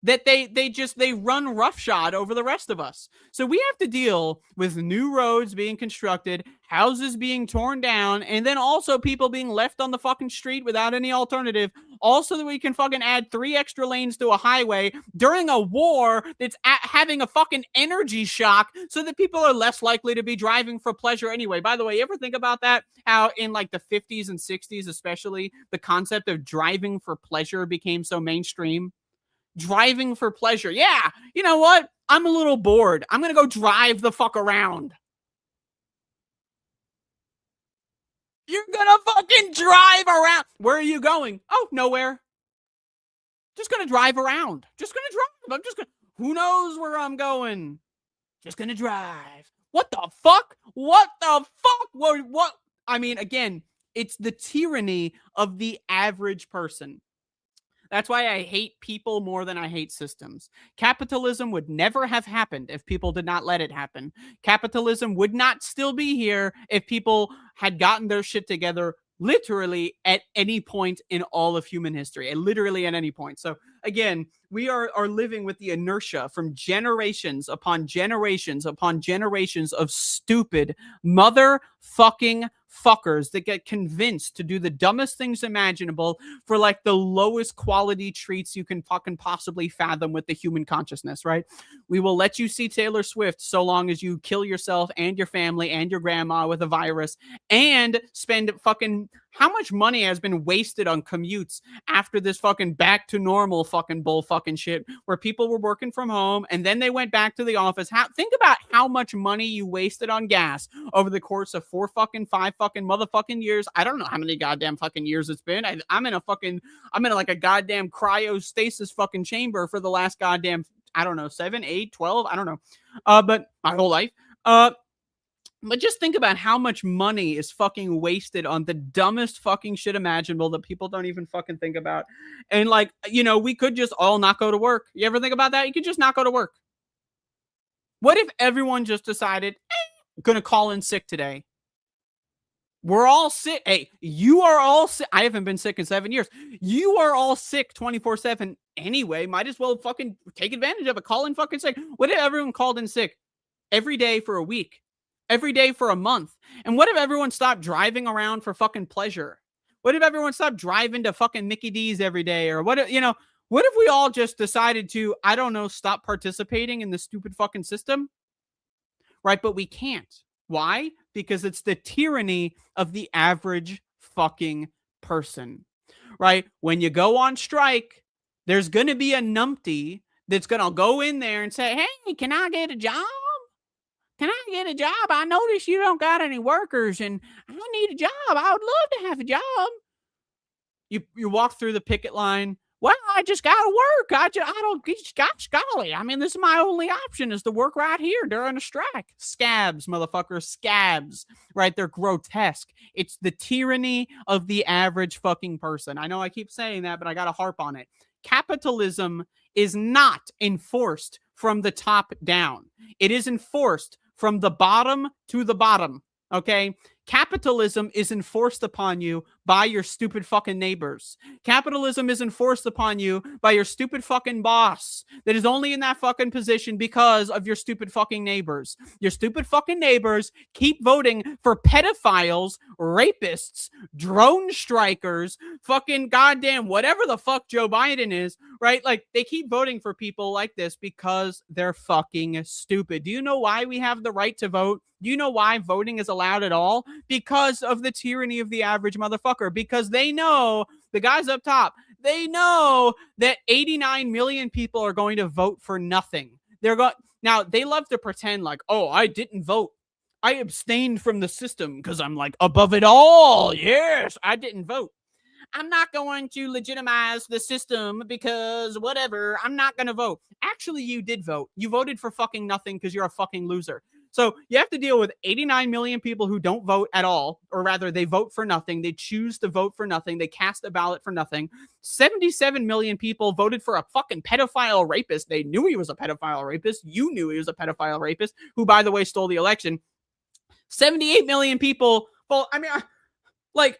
that they run roughshod over the rest of us. So we have to deal with new roads being constructed, houses being torn down, and then also people being left on the fucking street without any alternative. Also that we can fucking add 3 extra lanes to a highway during a war that's having a fucking energy shock so that people are less likely to be driving for pleasure anyway. By the way, you ever think about that? How in like the 50s and 60s especially, the concept of driving for pleasure became so mainstream? Driving for pleasure. Yeah, you know what? I'm a little bored. I'm going to go drive the fuck around. You're going to fucking drive around. Where are you going? Oh, nowhere. Just going to drive around. Just going to drive. I'm just going to, who knows where I'm going? Just going to drive. What the fuck? What the fuck? What? I mean, again, it's the tyranny of the average person. That's why I hate people more than I hate systems. Capitalism would never have happened if people did not let it happen. Capitalism would not still be here if people had gotten their shit together literally at any point in all of human history. And literally at any point. So again, we are living with the inertia from generations upon generations upon generations of stupid motherfucking fuckers that get convinced to do the dumbest things imaginable for like the lowest quality treats you can fucking possibly fathom with the human consciousness, right? We will let you see Taylor Swift so long as you kill yourself and your family and your grandma with a virus and spend fucking how much money has been wasted on commutes after this fucking back to normal fucking bull fucking shit where people were working from home and then they went back to the office. Think about how much money you wasted on gas over the course of 5 fucking motherfucking years. I don't know how many goddamn fucking years it's been. I'm in like a goddamn cryostasis fucking chamber for the last goddamn, I don't know, 7, 8, 12. I don't know. But my whole life. But just think about how much money is fucking wasted on the dumbest fucking shit imaginable that people don't even fucking think about. And like, you know, we could just all not go to work. You ever think about that? You could just not go to work. What if everyone just decided, I'm going to call in sick today? We're all sick. Hey, you are all sick. I haven't been sick in 7 years. You are all sick 24/7 anyway. Might as well fucking take advantage of it. Call in fucking sick. What if everyone called in sick every day for a week? Every day for a month? And what if everyone stopped driving around for fucking pleasure? What if everyone stopped driving to fucking Mickey D's every day? Or what if, you know, what if we all just decided to, I don't know, stop participating in the stupid fucking system? Right? But we can't. Why? Because it's the tyranny of the average fucking person. Right? When you go on strike, there's going to be a numpty that's going to go in there and say, hey, can I get a job? Can I get a job? I notice you don't got any workers and I need a job. I would love to have a job. You walk through the picket line. Well, I just got to work. I just got golly. I mean, this is my only option is to work right here during a strike. Scabs, motherfuckers, scabs, right? They're grotesque. It's the tyranny of the average fucking person. I know I keep saying that, but I got to harp on it. Capitalism is not enforced from the top down. It is enforced from the bottom to the bottom, okay? Capitalism is enforced upon you by your stupid fucking neighbors. Capitalism is enforced upon you by your stupid fucking boss that is only in that fucking position because of your stupid fucking neighbors. Your stupid fucking neighbors keep voting for pedophiles, rapists, drone strikers, fucking goddamn whatever the fuck Joe Biden is, right? Like, they keep voting for people like this because they're fucking stupid. Do you know why we have the right to vote? Do you know why voting is allowed at all? Because of the tyranny of the average motherfucker. Because they know, the guys up top, they know that 89 million people are going to vote for nothing. Now, they love to pretend like, oh, I didn't vote. I abstained from the system because I'm like above it all. Yes, I didn't vote. I'm not going to legitimize the system because whatever. I'm not going to vote. Actually, you did vote. You voted for fucking nothing because you're a fucking loser. So you have to deal with 89 million people who don't vote at all, or rather they vote for nothing. They choose to vote for nothing. They cast a ballot for nothing. 77 million people voted for a fucking pedophile rapist. They knew he was a pedophile rapist. You knew he was a pedophile rapist, who, by the way, stole the election. 78 million people. Well, I mean, like,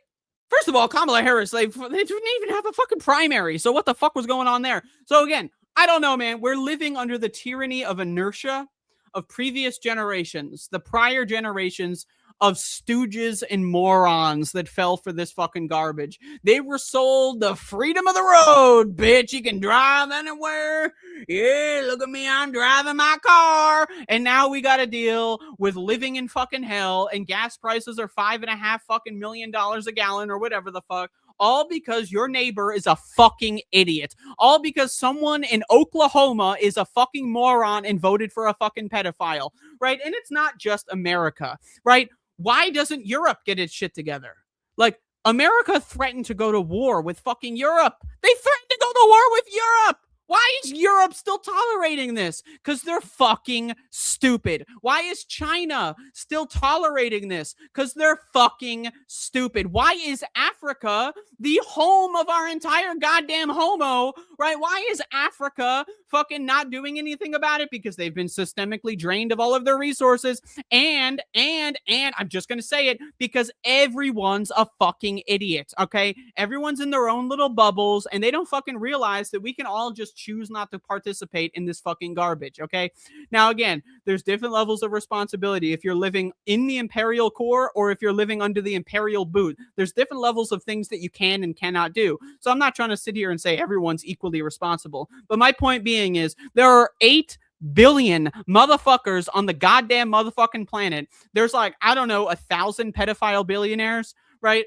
first of all, Kamala Harris, they didn't even have a fucking primary. So what the fuck was going on there? So again, I don't know, man. We're living under the tyranny of inertia of previous generations, the prior generations of stooges and morons that fell for this fucking garbage. They were sold the freedom of the road, bitch. You can drive anywhere. Yeah, look at me, I'm driving my car. And now we got to deal with living in fucking hell, and gas prices are $5.5 fucking million a gallon or whatever the fuck. All because your neighbor is a fucking idiot. All because someone in Oklahoma is a fucking moron and voted for a fucking pedophile, right? And it's not just America, right? Why doesn't Europe get its shit together? Like, America threatened to go to war with fucking Europe. They threatened to go to war with Europe. Why is Europe still tolerating this? Because they're fucking stupid. Why is China still tolerating this? Because they're fucking stupid. Why is Africa the home of our entire goddamn homo, right? Why is Africa fucking not doing anything about it? Because they've been systemically drained of all of their resources. And I'm just going to say it, because everyone's a fucking idiot, okay? Everyone's in their own little bubbles, and they don't fucking realize that we can all just choose not to participate in this fucking garbage, okay? Now, again, there's different levels of responsibility if you're living in the imperial core or if you're living under the imperial boot. There's different levels of things that you can and cannot do. So I'm not trying to sit here and say everyone's equally responsible. But my point being is there are 8 billion motherfuckers on the goddamn motherfucking planet. There's like, I don't know, 1,000 pedophile billionaires, right?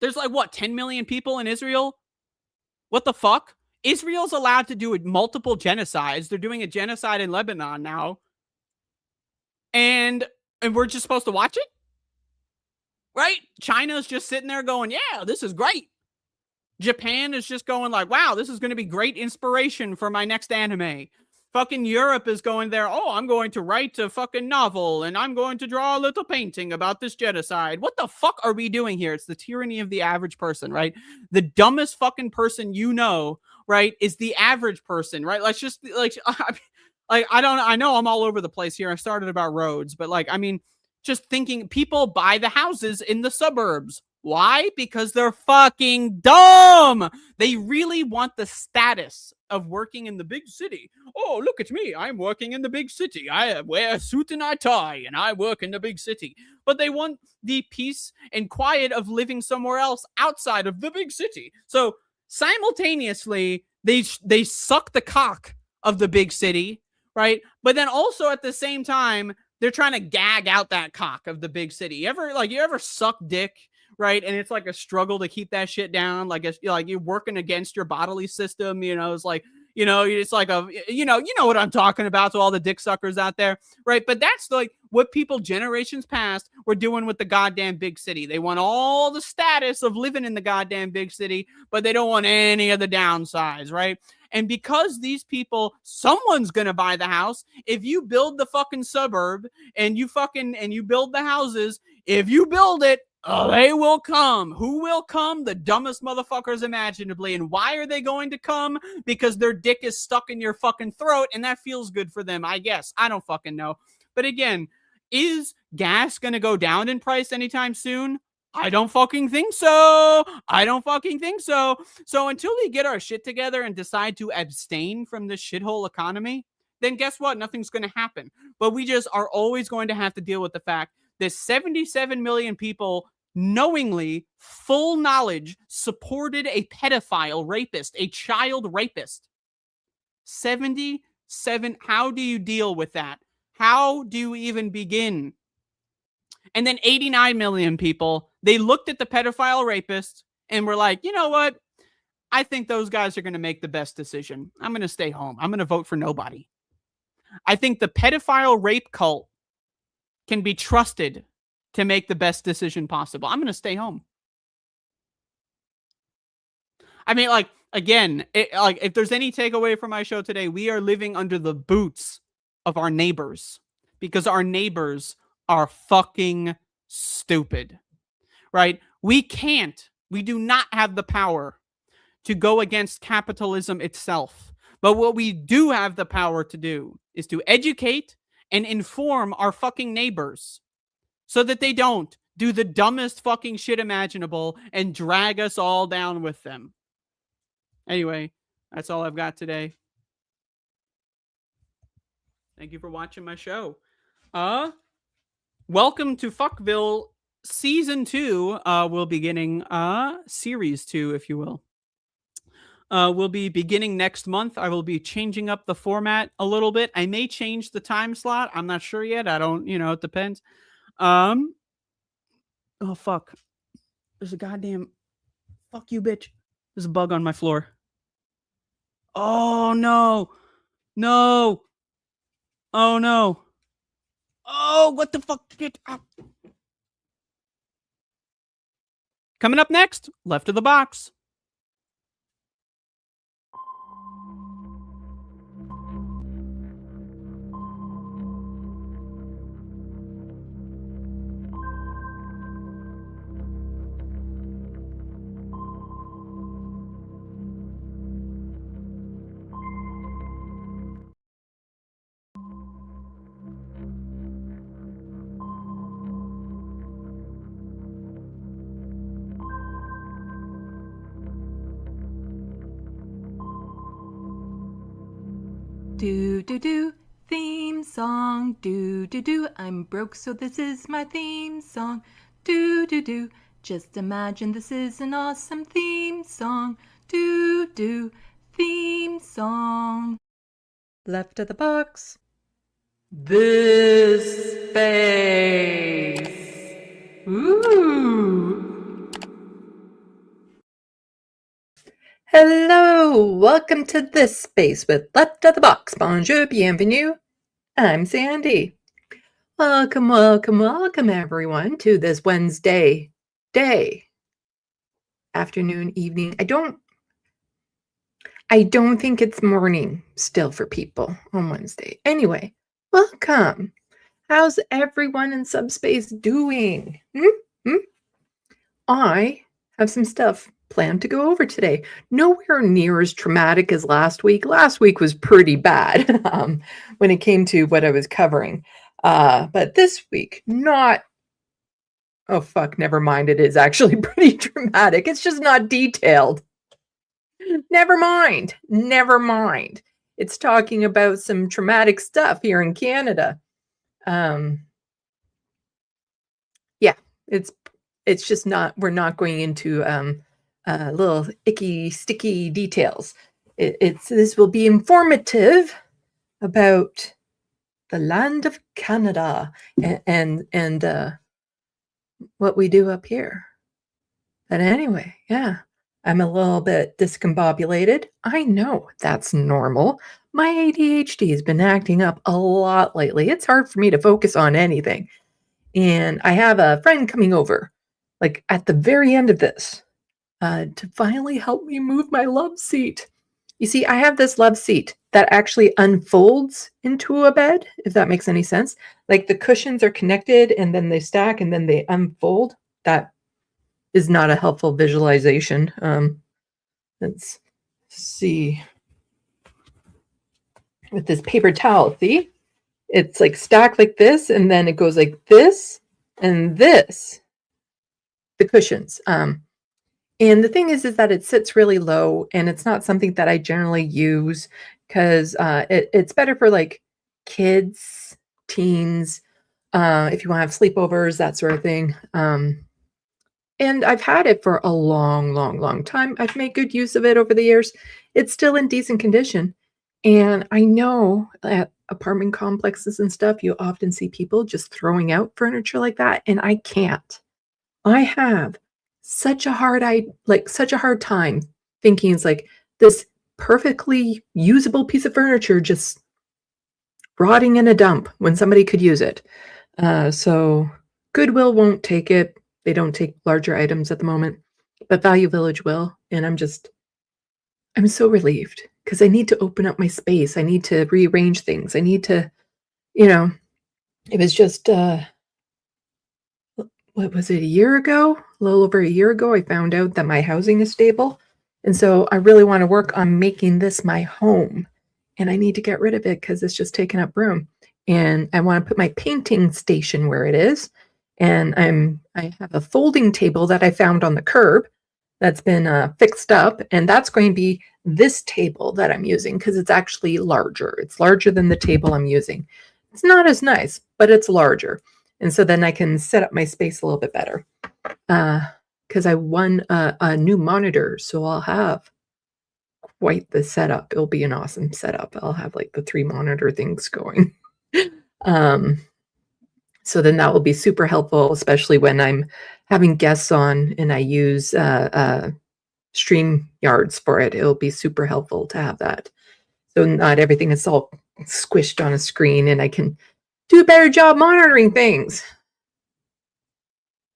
There's like, what, 10 million people in Israel? What the fuck? Israel's allowed to do multiple genocides. They're doing a genocide in Lebanon now. And we're just supposed to watch it? Right? China's just sitting there going, yeah, this is great. Japan is just going like, wow, this is going to be great inspiration for my next anime. Fucking Europe is going there, oh, I'm going to write a fucking novel and I'm going to draw a little painting about this genocide. What the fuck are we doing here? It's the tyranny of the average person, right? The dumbest fucking person you know, right, is the average person, right? Let's just, I know I'm all over the place here. I started about roads, but just thinking people buy the houses in the suburbs. Why? Because they're fucking dumb. They really want the status of working in the big city. Oh, look at me. I'm working in the big city. I wear a suit and a tie, and I work in the big city. But they want the peace and quiet of living somewhere else outside of the big city. So simultaneously, they suck the cock of the big city, right? But then also at the same time, they're trying to gag out that cock of the big city. You ever suck dick? Right. And it's like a struggle to keep that shit down. Like you're working against your bodily system. It's like, it's like you know what I'm talking about. To all the dick suckers out there. Right. But that's like what people generations past were doing with the goddamn big city. They want all the status of living in the goddamn big city, but they don't want any of the downsides. Right. And because these people, someone's going to buy the house. If you build the fucking suburb and you build the houses, if you build it, they will come. Who will come? The dumbest motherfuckers imaginably. And why are they going to come? Because their dick is stuck in your fucking throat and that feels good for them, I guess. I don't fucking know. But again, is gas going to go down in price anytime soon? I don't fucking think so. So until we get our shit together and decide to abstain from this shithole economy, then guess what? Nothing's going to happen. But we just are always going to have to deal with the fact that 77 million people knowingly, full knowledge, supported a pedophile rapist, a child rapist. 77. How do you deal with that? How do you even begin? And then 89 million people, they looked at the pedophile rapist and were like, you know what? I think those guys are going to make the best decision. I'm going to stay home. I'm going to vote for nobody. I think the pedophile rape cult can be trusted to make the best decision possible. I'm going to stay home. I mean, again, if there's any takeaway from my show today, we are living under the boots of our neighbors because our neighbors are fucking stupid, right? We do not have the power to go against capitalism itself. But what we do have the power to do is to educate and inform our fucking neighbors so that they don't do the dumbest fucking shit imaginable and drag us all down with them. Anyway, That's all I've got today. Thank you for watching my show. Welcome to Fuckville Season 2. We'll be beginning Series 2, if you will. We'll be beginning next month. I will be changing up the format a little bit. I may change the time slot. I'm not sure yet. I don't, it depends. Oh, fuck. There's a goddamn... Fuck you, bitch. There's a bug on my floor. Oh, no. No. Oh, no. Oh, what the fuck? Get up. Coming up next, Left of the Box. Do do do, theme song. Do do do, I'm broke, so this is my theme song. Do do do, just imagine this is an awesome theme song. Do do, theme song. Left of the box. This space. Ooh. Hello, welcome to This Space with Left of the Box. Bonjour, bienvenue. I'm Sandee. Welcome, welcome, welcome everyone to this Wednesday day, afternoon, evening. I don't think it's morning still for people on Wednesday. Anyway, welcome. How's everyone in Subspace doing? I have some stuff planned to go over today. Nowhere near as traumatic as last week. Last week was pretty bad when it came to what I was covering. But this week, not... Oh, fuck, never mind. It is actually pretty dramatic. It's just not detailed. Never mind. Never mind. It's talking about some traumatic stuff here in Canada. Yeah, it's just not... We're not going into... little icky, sticky details. This will be informative about the land of Canada and what we do up here. But anyway, yeah, I'm a little bit discombobulated. I know that's normal. My ADHD has been acting up a lot lately. It's hard for me to focus on anything. And I have a friend coming over, like at the very end of this, to finally help me move my love seat. You see, I have this love seat that actually unfolds into a bed, if that makes any sense. Like the cushions are connected and then they stack and then they unfold. That is not a helpful visualization. Let's see. With this paper towel, see? It's like stacked like this and then it goes like this and this. The cushions. And the thing is that it sits really low and it's not something that I generally use because it's better for like kids, teens, if you want to have sleepovers, that sort of thing. And I've had it for a long, long, long time. I've made good use of it over the years. It's still in decent condition. And I know at apartment complexes and stuff, you often see people just throwing out furniture like that. And I can't. I have such a hard time thinking it's like this perfectly usable piece of furniture just rotting in a dump when somebody could use it. So Goodwill won't take it. They don't take larger items at the moment, but Value Village will. And I'm so relieved because I need to open up my space. I need to rearrange things. I need to, it was just, what was it, a year ago? A little over a year ago, I found out that my housing is stable. And so I really want to work on making this my home. And I need to get rid of it because it's just taking up room. And I want to put my painting station where it is. And I have a folding table that I found on the curb that's been fixed up, and that's going to be this table that I'm using because it's actually larger. It's larger than the table I'm using. It's not as nice, but it's larger. And so then I can set up my space a little bit better. Because I won a new monitor, so I'll have quite the setup. It'll be an awesome setup. I'll have like the 3 monitor things going. So then that will be super helpful, especially when I'm having guests on and I use StreamYards for it. It'll be super helpful to have that. So not everything is all squished on a screen, and I can do a better job monitoring things.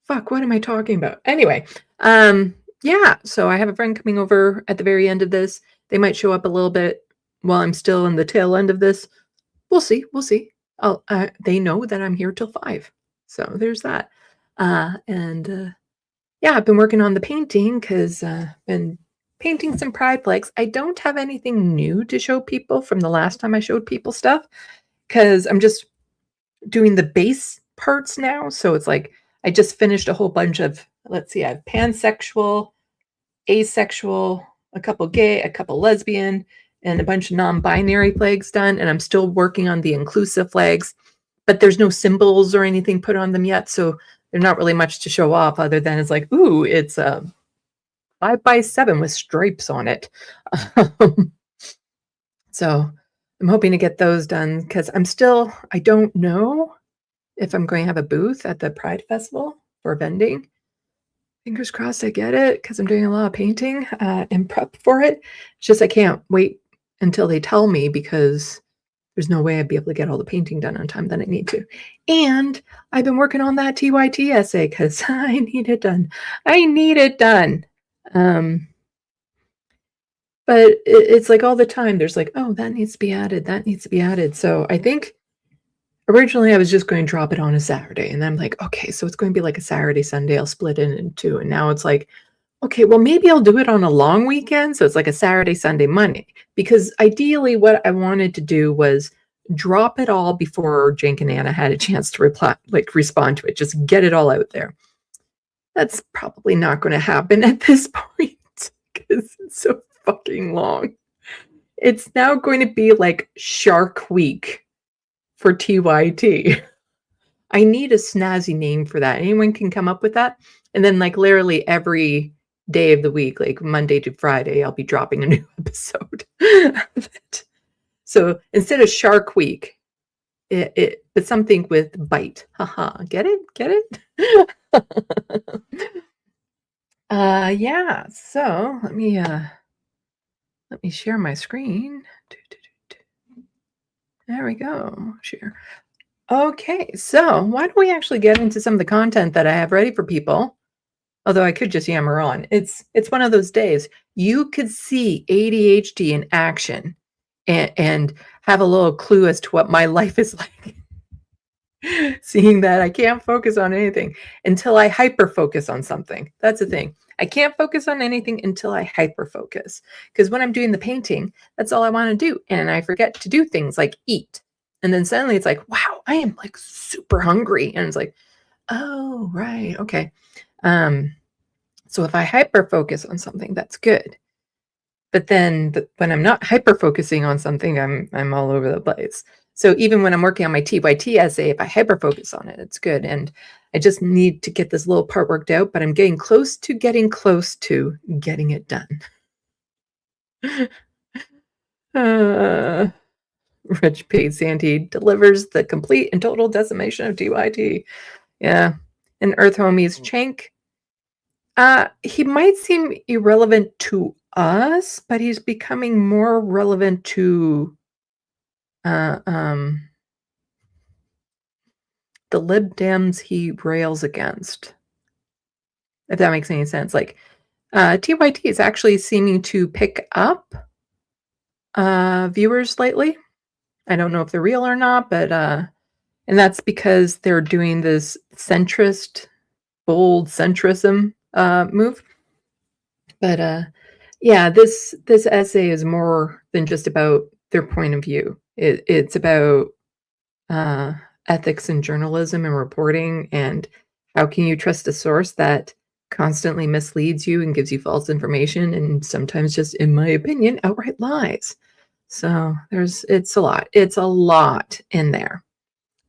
Fuck, what am I talking about? Anyway, yeah, so I have a friend coming over at the very end of this. They might show up a little bit while I'm still in the tail end of this. We'll see. We'll see. They know that I'm here till 5. So there's that. Yeah, I've been working on the painting because I've been painting some pride flags. I don't have anything new to show people from the last time I showed people stuff because I'm just doing the base parts now. So it's like I just finished a whole bunch of, let's see, I have pansexual, asexual, a couple gay, a couple lesbian, and a bunch of non-binary flags done. And I'm still working on the inclusive flags, but there's no symbols or anything put on them yet. So there's not really much to show off other than it's like, ooh, it's a 5x7 with stripes on it. So I'm hoping to get those done because I don't know if I'm going to have a booth at the Pride Festival for vending. Fingers crossed I get it because I'm doing a lot of painting and prep for it. It's just I can't wait until they tell me because there's no way I'd be able to get all the painting done on time that I need to. And I've been working on that TYT essay because I need it done. I need it done. But it's like all the time there's like, oh, that needs to be added. That needs to be added. So I think originally I was just going to drop it on a Saturday. And I'm like, okay, so it's going to be like a Saturday, Sunday. I'll split it in 2. And now it's like, okay, well, maybe I'll do it on a long weekend. So it's like a Saturday, Sunday, Monday. Because ideally what I wanted to do was drop it all before Jake and Anna had a chance to respond to it. Just get it all out there. That's probably not going to happen at this point because it's so fucking long. It's now going to be like Shark Week for TYT. I need a snazzy name for that. Anyone can come up with that? And then like literally every day of the week, like Monday to Friday, I'll be dropping a new episode of it. So instead of Shark Week, but something with bite. Haha. Get it? Get it? Yeah. So let me share my screen. There we go. Share. Okay, so why don't we actually get into some of the content that I have ready for people? Although I could just yammer on. It's one of those days. You could see ADHD in action and have a little clue as to what my life is like. Seeing that I can't focus on anything until I hyper focus on something. That's the thing. I can't focus on anything until I hyper focus. Because when I'm doing the painting, that's all I want to do. And I forget to do things like eat. And then suddenly it's like, wow, I am like super hungry. And it's like, oh, right. Okay. So if I hyper focus on something, that's good. But then when I'm not hyper focusing on something, I'm all over the place. So even when I'm working on my TYT essay, if I hyper focus on it, it's good. And I just need to get this little part worked out, but I'm getting close to getting it done. Rich Paid Sandee delivers the complete and total decimation of TYT. Yeah. And Earth Homies Chank. He might seem irrelevant to us, but he's becoming more relevant to the Lib Dems he rails against. If that makes any sense. Like TYT is actually seeming to pick up viewers lately. I don't know if they're real or not, but and that's because they're doing this centrist, bold centrism move. But yeah, this essay is more than just about their point of view. It's about ethics in journalism and reporting, and how can you trust a source that constantly misleads you and gives you false information, and sometimes just, in my opinion, outright lies. So it's a lot. It's a lot in there.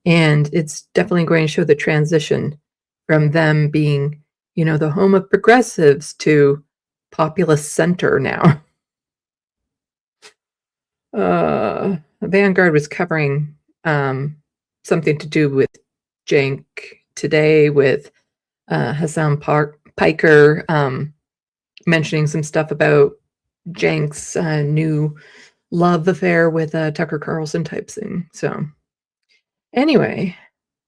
And it's definitely going to show the transition from them being, the home of progressives to populist center now. Vanguard was covering something to do with Cenk today, with Hassan Piker mentioning some stuff about Cenk's new love affair with Tucker Carlson type thing. So anyway,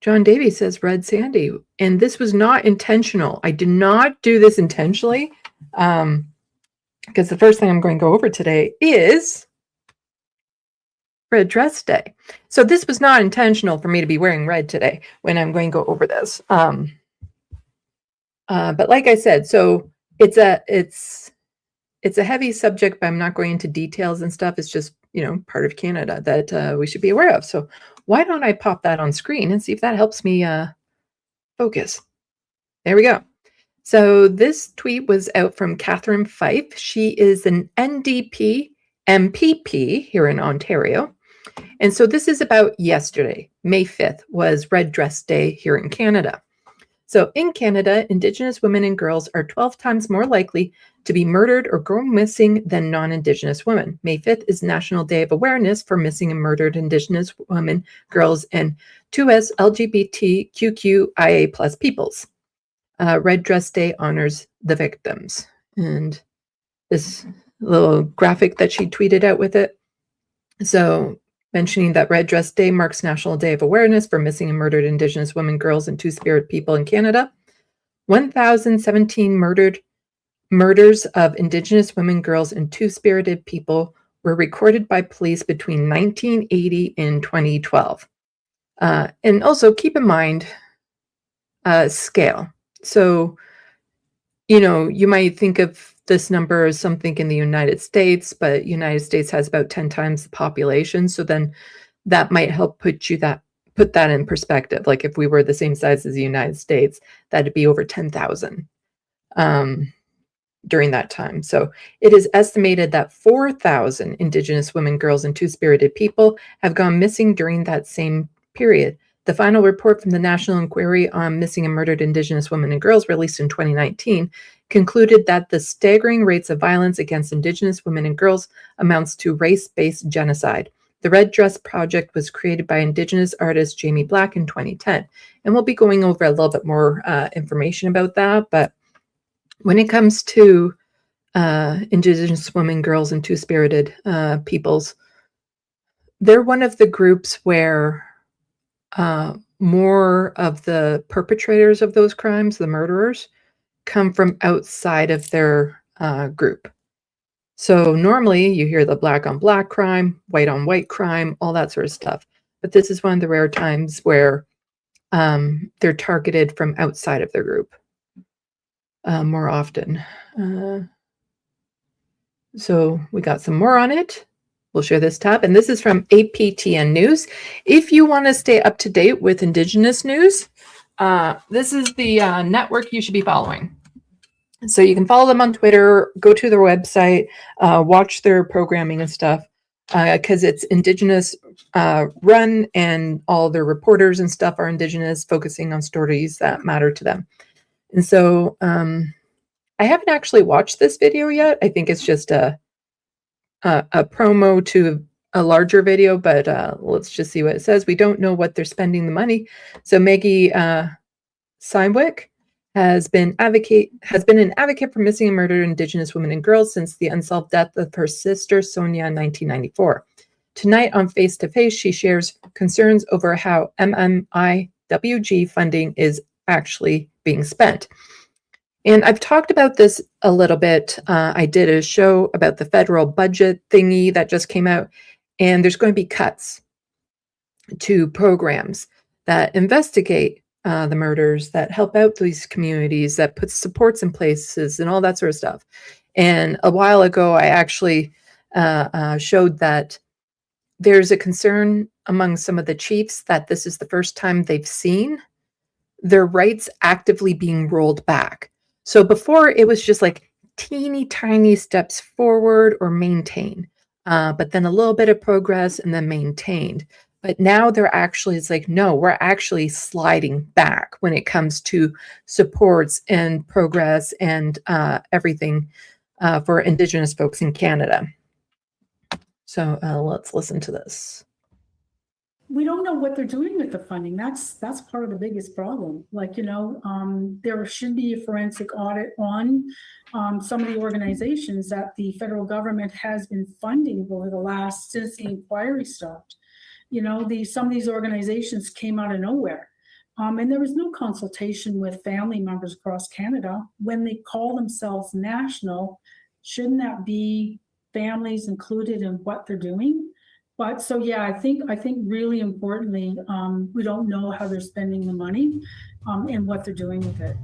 John Davies says Red Sandee, and this was not intentional. I did not do this intentionally, because the first thing I'm going to go over today is Red Dress Day. So this was not intentional for me to be wearing red today when I'm going to go over this. But like I said, so it's a heavy subject, but I'm not going into details and stuff. It's just, part of Canada that we should be aware of. So why don't I pop that on screen and see if that helps me focus? There we go. So this tweet was out from Catherine Fife. She is an NDP MPP here in Ontario. And so this is about yesterday, May 5th, was Red Dress Day here in Canada. So in Canada, Indigenous women and girls are 12 times more likely to be murdered or go missing than non-Indigenous women. May 5th is National Day of Awareness for Missing and Murdered Indigenous women, girls, and 2S LGBTQIA plus peoples. Red Dress Day honors the victims. And this little graphic that she tweeted out with it. So mentioning that Red Dress Day marks National Day of Awareness for Missing and Murdered Indigenous women, girls, and Two-Spirit people in Canada. 1,017 murders of Indigenous women, girls, and Two-Spirited people were recorded by police between 1980 and 2012. And also keep in mind scale. So, you might think of this number as something in the United States, but United States has about 10 times the population. So then that might help put that in perspective. Like if we were the same size as the United States, that'd be over 10,000 during that time. So it is estimated that 4,000 Indigenous women, girls, and Two-Spirited people have gone missing during that same period. The final report from the National Inquiry on Missing and Murdered Indigenous Women and Girls, released in 2019, concluded that the staggering rates of violence against Indigenous women and girls amounts to race-based genocide. The Red Dress Project was created by Indigenous artist Jamie Black in 2010. And we'll be going over a little bit more information about that. But when it comes to Indigenous women, girls, and Two-Spirited peoples, they're one of the groups where more of the perpetrators of those crimes, the murderers, come from outside of their group. So normally you hear the black on black crime, white on white crime, all that sort of stuff. But this is one of the rare times where they're targeted from outside of their group more often. So we got some more on it. We'll share this tab, and this is from APTN News. If you want to stay up to date with Indigenous news, this is the network you should be following. So you can follow them on Twitter, go to their website, watch their programming and stuff, because it's Indigenous run, and all their reporters and stuff are Indigenous, focusing on stories that matter to them. And so I haven't actually watched this video yet. I think it's just a promo to a larger video, but let's just see what it says. We don't know what they're spending the money. So Maggie Seinwick has been an advocate for missing and murdered Indigenous women and girls since the unsolved death of her sister Sonia in 1994. Tonight on Face to Face, she shares concerns over how MMIWG funding is actually being spent. And I've talked about this a little bit. I did a show about the federal budget thingy that just came out, and there's going to be cuts to programs that investigate the murders, that help out these communities, that put supports in places and all that sort of stuff. And a while ago, I actually showed that there's a concern among some of the chiefs that this is the first time they've seen their rights actively being rolled back. So before it was just like teeny tiny steps forward or maintain, but then a little bit of progress and then maintained. But now they're actually, it's like, no, we're actually sliding back when it comes to supports and progress and everything for Indigenous folks in Canada. So let's listen to this. We don't know what they're doing with the funding. That's part of the biggest problem. Like, there should be a forensic audit on some of the organizations that the federal government has been funding over the last, since the inquiry stopped. Some of these organizations came out of nowhere. And there was no consultation with family members across Canada. When they call themselves national, shouldn't that be families included in what they're doing? But so, yeah, I think really importantly, we don't know how they're spending the money and what they're doing with it.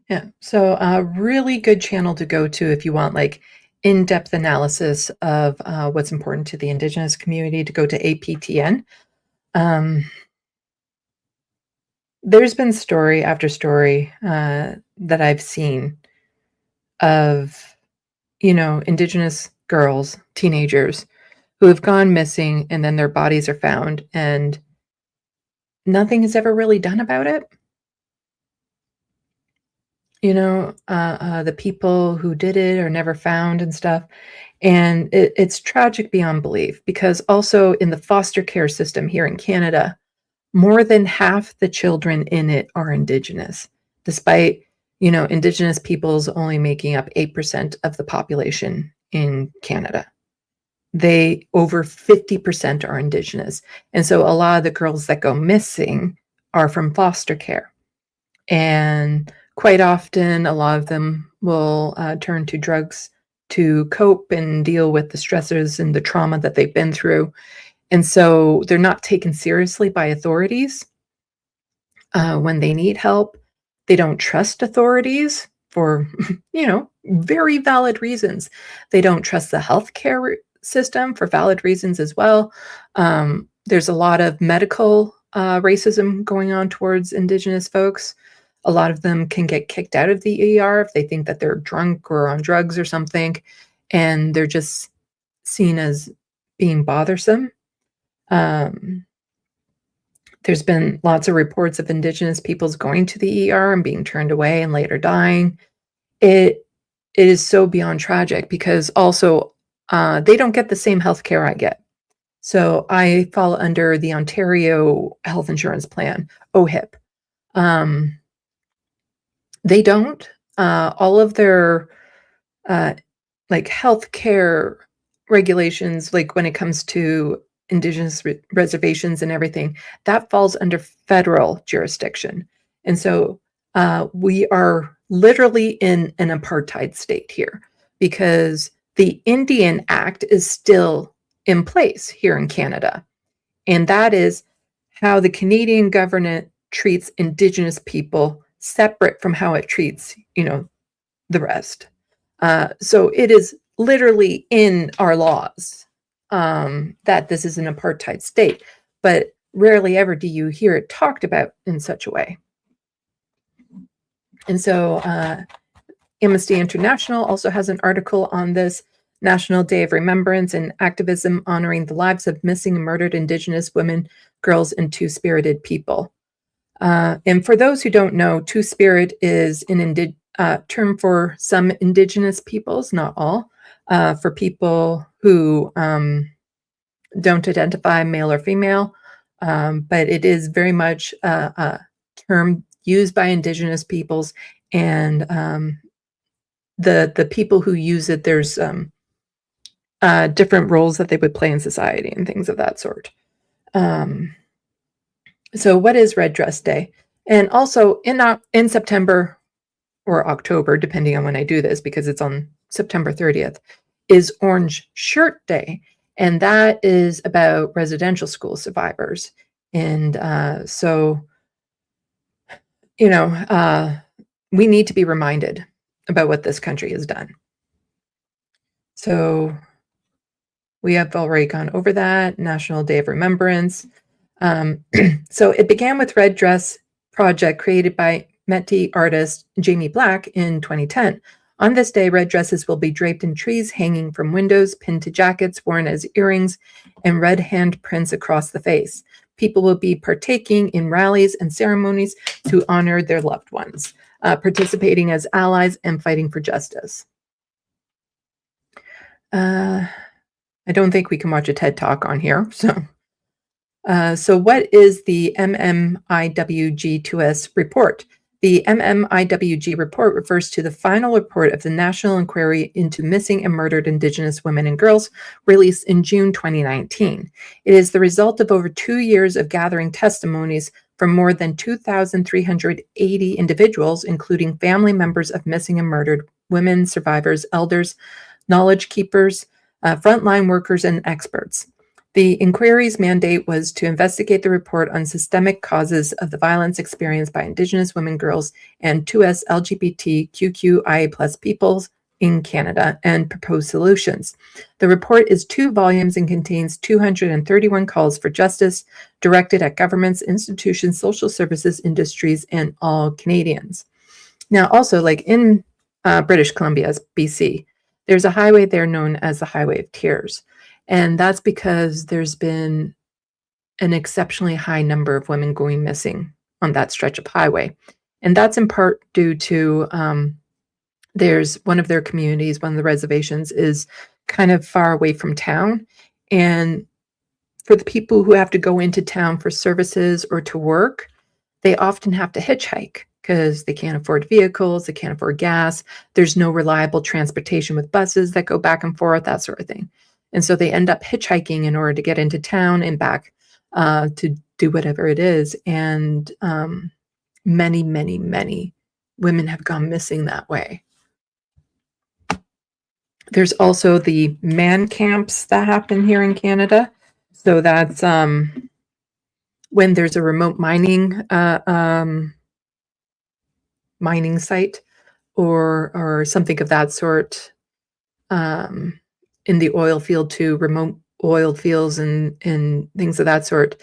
Yeah. So a really good channel to go to if you want like in-depth analysis of what's important to the Indigenous community, to go to APTN. There's been story after story that I've seen of, Indigenous girls, teenagers who have gone missing, and then their bodies are found and nothing is ever really done about it. The people who did it are never found and stuff. And it's tragic beyond belief, because also in the foster care system here in Canada, more than half the children in it are Indigenous, despite, Indigenous peoples only making up 8% of the population in Canada. They over 50% are Indigenous. And so a lot of the girls that go missing are from foster care. And quite often, a lot of them will turn to drugs to cope and deal with the stressors and the trauma that they've been through. And so they're not taken seriously by authorities when they need help. They don't trust authorities for, very valid reasons. They don't trust the healthcare system for valid reasons as well. There's a lot of medical racism going on towards Indigenous folks. A lot of them can get kicked out of the ER if they think that they're drunk or on drugs or something, and they're just seen as being bothersome. There's been lots of reports of Indigenous peoples going to the ER and being turned away and later dying. It is so beyond tragic, because also they don't get the same health care I get. So I fall under the Ontario Health Insurance Plan, OHIP. They don't. All of their health care regulations, like when it comes to Indigenous reservations and everything, that falls under federal jurisdiction. And so we are literally in an apartheid state here, because the Indian Act is still in place here in Canada. And that is how the Canadian government treats Indigenous people, separate from how it treats, the rest. So it is literally in our laws that this is an apartheid state, but rarely ever do you hear it talked about in such a way. And so Amnesty International also has an article on this National Day of Remembrance and Activism honoring the lives of missing and murdered Indigenous women, girls, and two-spirited people. And for those who don't know, two-spirit is an term for some Indigenous peoples, not all, for people who don't identify male or female, but it is very much a term used by Indigenous peoples, and the people who use it, there's different roles that they would play in society and things of that sort. So what is Red Dress Day? And also in September or October, depending on when I do this, because it's on September 30th, is Orange Shirt Day. And that is about residential school survivors. And we need to be reminded about what this country has done. So we have already gone over that, National Day of Remembrance. So it began with Red Dress Project, created by Métis artist Jamie Black in 2010. On this day, red dresses will be draped in trees hanging from windows, pinned to jackets, worn as earrings, and red handprints across the face. People will be partaking in rallies and ceremonies to honor their loved ones, participating as allies and fighting for justice. I don't think we can watch a TED Talk on here. So what is the MMIWG2S report? The MMIWG report refers to the final report of the National Inquiry into Missing and Murdered Indigenous Women and Girls, released in June 2019. It is the result of over 2 years of gathering testimonies from more than 2,380 individuals, including family members of missing and murdered women, survivors, elders, knowledge keepers, frontline workers, and experts. The inquiry's mandate was to investigate the report on systemic causes of the violence experienced by Indigenous women, girls, and 2S LGBTQIA+ peoples in Canada and propose solutions. The report is 2 volumes and contains 231 calls for justice directed at governments, institutions, social services, industries, and all Canadians. Now, also, like in British Columbia, BC, there's a highway there known as the Highway of Tears. And that's because there's been an exceptionally high number of women going missing on that stretch of highway. And that's in part due to there's one of their communities, one of the reservations is kind of far away from town. And for the people who have to go into town for services or to work, they often have to hitchhike because they can't afford vehicles, they can't afford gas. There's no reliable transportation with buses that go back and forth, that sort of thing. And so they end up hitchhiking in order to get into town and back to do whatever it is. And many, many, many women have gone missing that way. There's also the man camps that happen here in Canada. So that's when there's a remote mining site or something of that sort. In the oil field too, remote oil fields and things of that sort.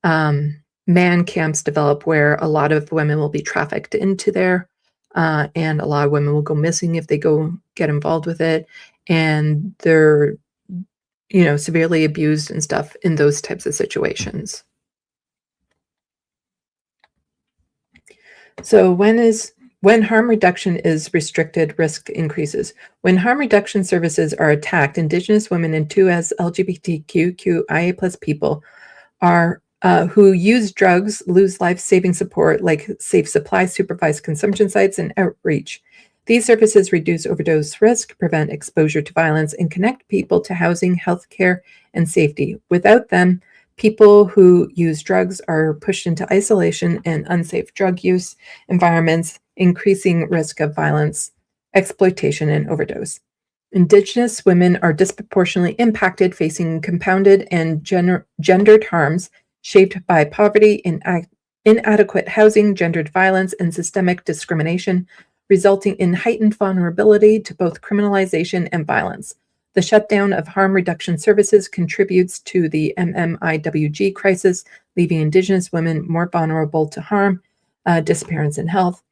Man camps develop where a lot of women will be trafficked into there, and a lot of women will go missing if they go get involved with it, and they're, severely abused and stuff in those types of situations. So when harm reduction is restricted, risk increases. When harm reduction services are attacked, Indigenous women and 2S LGBTQIA+ people who use drugs lose life-saving support like safe supply, supervised consumption sites, and outreach. These services reduce overdose risk, prevent exposure to violence, and connect people to housing, healthcare, and safety. Without them, people who use drugs are pushed into isolation and unsafe drug use environments, increasing risk of violence, exploitation, and overdose. Indigenous women are disproportionately impacted, facing compounded and gendered harms shaped by poverty, inadequate housing, gendered violence, and systemic discrimination, resulting in heightened vulnerability to both criminalization and violence. The shutdown of harm reduction services contributes to the MMIWG crisis, leaving Indigenous women more vulnerable to harm, disappearance, and health.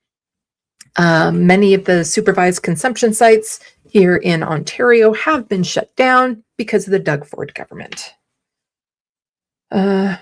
Many of the supervised consumption sites here in Ontario have been shut down because of the Doug Ford government. One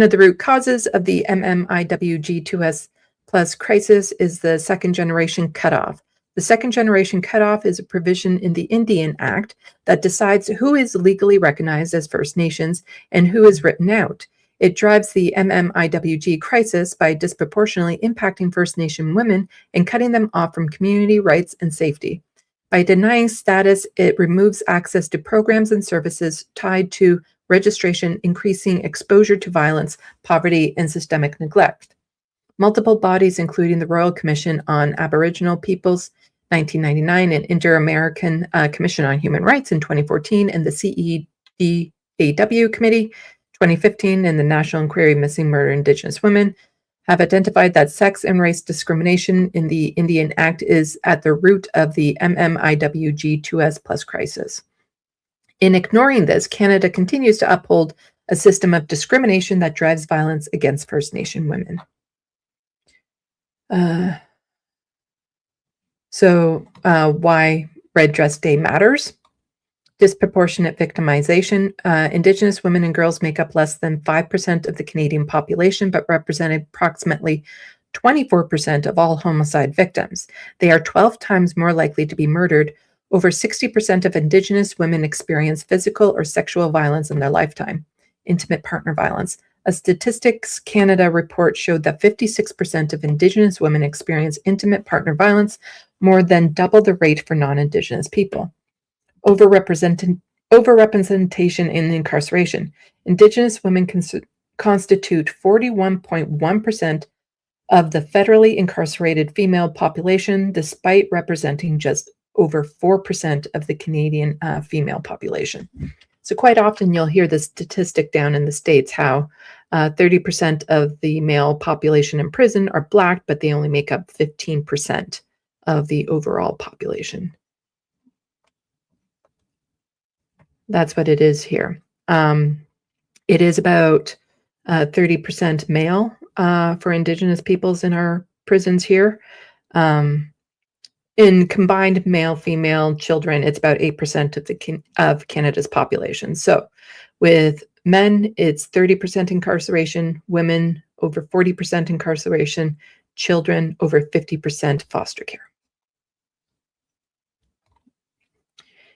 of the root causes of the MMIWG2S plus crisis is the second generation cutoff. The second generation cutoff is a provision in the Indian Act that decides who is legally recognized as First Nations and who is written out. It drives the MMIWG crisis by disproportionately impacting First Nation women and cutting them off from community rights and safety. By denying status, it removes access to programs and services tied to registration, increasing exposure to violence, poverty, and systemic neglect. Multiple bodies, including the Royal Commission on Aboriginal Peoples, 1999, and Inter-American Commission on Human Rights in 2014, and the CEDAW Committee, 2015, and the National Inquiry Missing Murder Indigenous Women, have identified that sex and race discrimination in the Indian Act is at the root of the MMIWG2S plus crisis. In ignoring this, Canada continues to uphold a system of discrimination that drives violence against First Nation women. Why Red Dress Day matters. Disproportionate victimization. Indigenous women and girls make up less than 5% of the Canadian population, but represent approximately 24% of all homicide victims. They are 12 times more likely to be murdered. Over 60% of Indigenous women experience physical or sexual violence in their lifetime. Intimate partner violence. A Statistics Canada report showed that 56% of Indigenous women experience intimate partner violence, more than double the rate for non-Indigenous people. Overrepresentation in incarceration. Indigenous women constitute 41.1% of the federally incarcerated female population, despite representing just over 4% of the Canadian female population. So quite often you'll hear this statistic down in the States, how 30% of the male population in prison are Black, but they only make up 15% of the overall population. That's what it is here. It is about 30% male for Indigenous peoples in our prisons here. In combined male, female, children, it's about 8% of Canada's population. So with men, it's 30% incarceration, women over 40% incarceration, children over 50% foster care.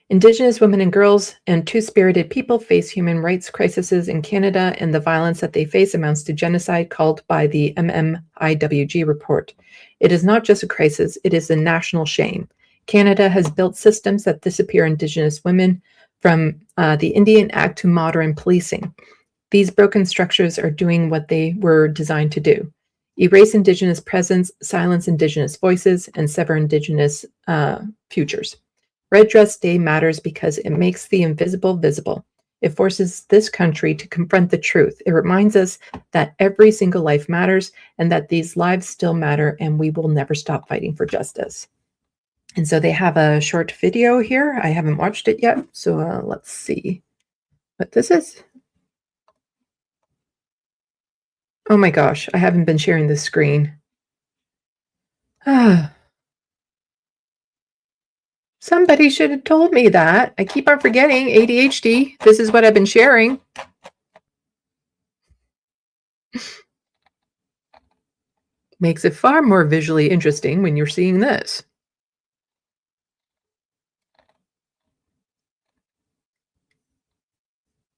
Indigenous women and girls and two-spirited people face human rights crises in Canada, and the violence that they face amounts to genocide, called by the MMIWG report. It is not just a crisis, it is a national shame. Canada has built systems that disappear Indigenous women, from the Indian Act to modern policing. These broken structures are doing what they were designed to do: erase Indigenous presence, silence Indigenous voices, and sever Indigenous futures. Red Dress Day matters because it makes the invisible visible. It forces this country to confront the truth. It reminds us that every single life matters and that these lives still matter, and we will never stop fighting for justice. And so they have a short video here. I haven't watched it yet, so let's see what this is. Oh my gosh, I haven't been sharing this screen. Somebody should have told me that. I keep on forgetting. ADHD. This is what I've been sharing. Makes it far more visually interesting when you're seeing this.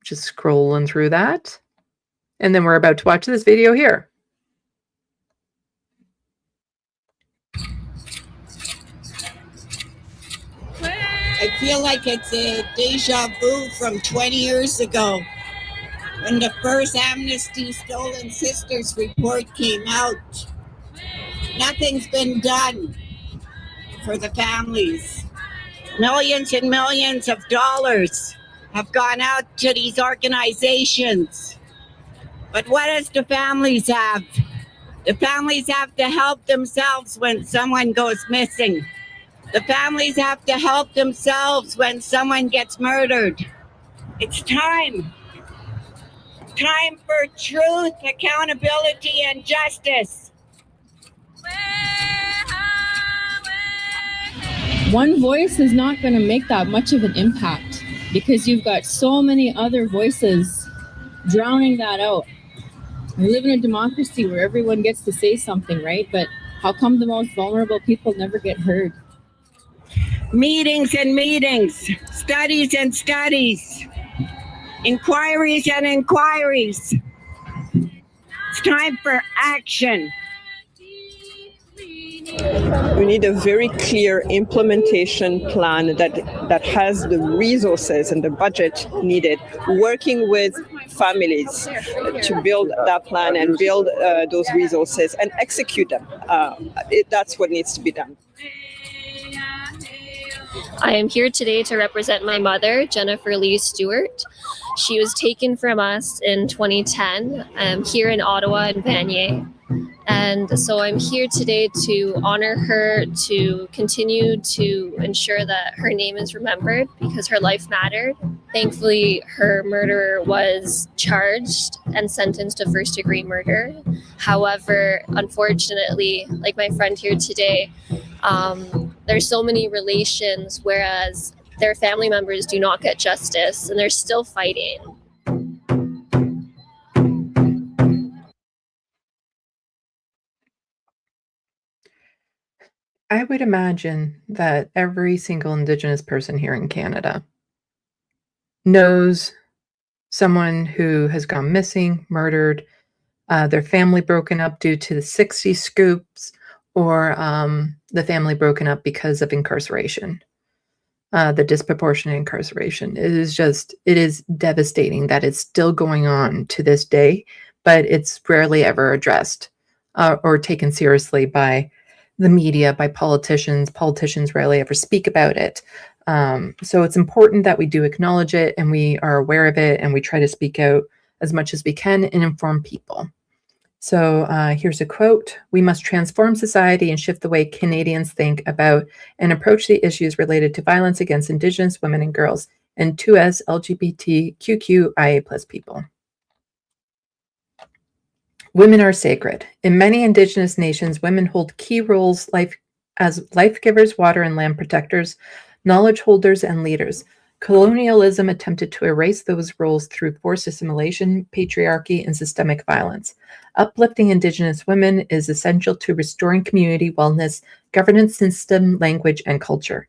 Just scrolling through that. And then we're about to watch this video here. I feel like it's a deja vu from 20 years ago when the first Amnesty Stolen Sisters report came out. Nothing's been done for the families. Millions and millions of dollars have gone out to these organizations. But what does the families have? The families have to help themselves when someone goes missing. The families have to help themselves when someone gets murdered. It's time. Time for truth, accountability, and justice. One voice is not going to make that much of an impact because you've got so many other voices drowning that out. We live in a democracy where everyone gets to say something, right? But how come the most vulnerable people never get heard? Meetings and meetings, studies and studies, inquiries and inquiries. It's time for action. We need a very clear implementation plan that has the resources and the budget needed, working with families to build that plan and build those resources and execute them. That's what needs to be done. I am here today to represent my mother, Jennifer Lee Stewart. She was taken from us in 2010 here in Ottawa and Vanier. And so I'm here today to honor her, to continue to ensure that her name is remembered because her life mattered. Thankfully, her murderer was charged and sentenced to first-degree murder. However, unfortunately, like my friend here today, there's so many relations, whereas their family members do not get justice, and they're still fighting. I would imagine that every single Indigenous person here in Canada knows someone who has gone missing, murdered, their family broken up due to the 60 scoops, or the family broken up because of incarceration, the disproportionate incarceration. It is devastating that it's still going on to this day, but it's rarely ever addressed or taken seriously by the media, by politicians. Politicians rarely ever speak about it. So it's important that we do acknowledge it and we are aware of it and we try to speak out as much as we can and inform people. So here's a quote: "We must transform society and shift the way Canadians think about and approach the issues related to violence against Indigenous women and girls and 2S LGBTQIA+ people. Women are sacred. In many Indigenous nations, women hold key roles as life givers, water and land protectors, knowledge holders, and leaders. Colonialism attempted to erase those roles through forced assimilation, patriarchy, and systemic violence. Uplifting Indigenous women is essential to restoring community wellness, governance system, language, and culture.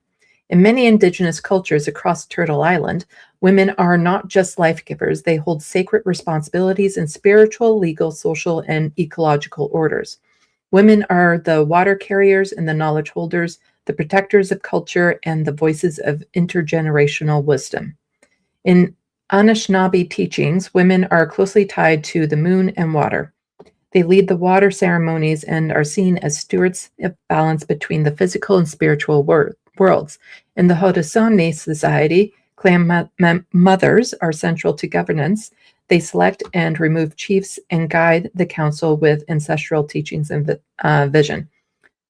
In many Indigenous cultures across Turtle Island, women are not just life givers, they hold sacred responsibilities in spiritual, legal, social, and ecological orders. Women are the water carriers and the knowledge holders, the protectors of culture, and the voices of intergenerational wisdom. In Anishinaabe teachings, women are closely tied to the moon and water. They lead the water ceremonies and are seen as stewards of balance between the physical and spiritual worlds. In the Haudenosaunee society, clan mothers are central to governance. They select and remove chiefs and guide the council with ancestral teachings and vision.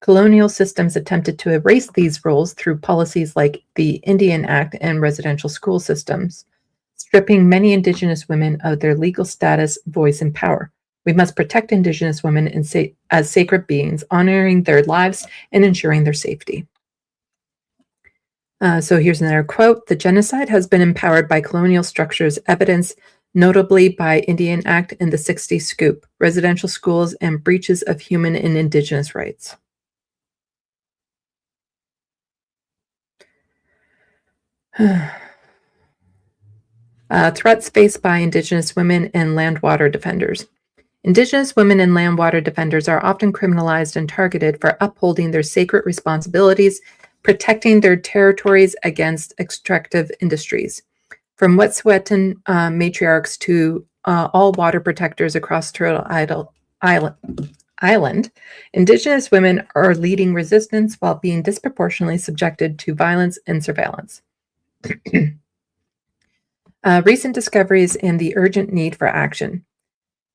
Colonial systems attempted to erase these roles through policies like the Indian Act and residential school systems, stripping many Indigenous women of their legal status, voice, and power. We must protect Indigenous women as sacred beings, honoring their lives and ensuring their safety." So here's another quote: "The genocide has been empowered by colonial structures, evidenced notably by Indian Act and the 60 Scoop, residential schools, and breaches of human and Indigenous rights." Threats faced by Indigenous women and land water defenders. Indigenous women and land water defenders are often criminalized and targeted for upholding their sacred responsibilities, protecting their territories against extractive industries. From Wet'suwet'en matriarchs to all water protectors across Turtle Island, Indigenous women are leading resistance while being disproportionately subjected to violence and surveillance. Recent discoveries and the urgent need for action.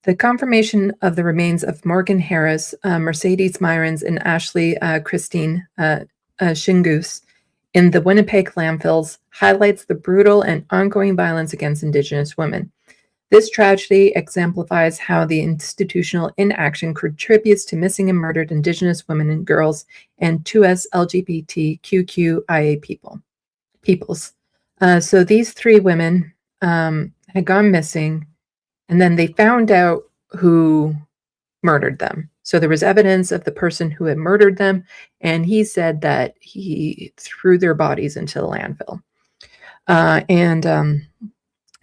The confirmation of the remains of Morgan Harris, Mercedes Myrons, and Ashley Christine Shingus in the Winnipeg landfills highlights the brutal and ongoing violence against Indigenous women. This tragedy exemplifies how the institutional inaction contributes to missing and murdered Indigenous women and girls and 2S LGBTQIA peoples. So these three women had gone missing, and then they found out who murdered them. So there was evidence of the person who had murdered them, and he said that he threw their bodies into the landfill. I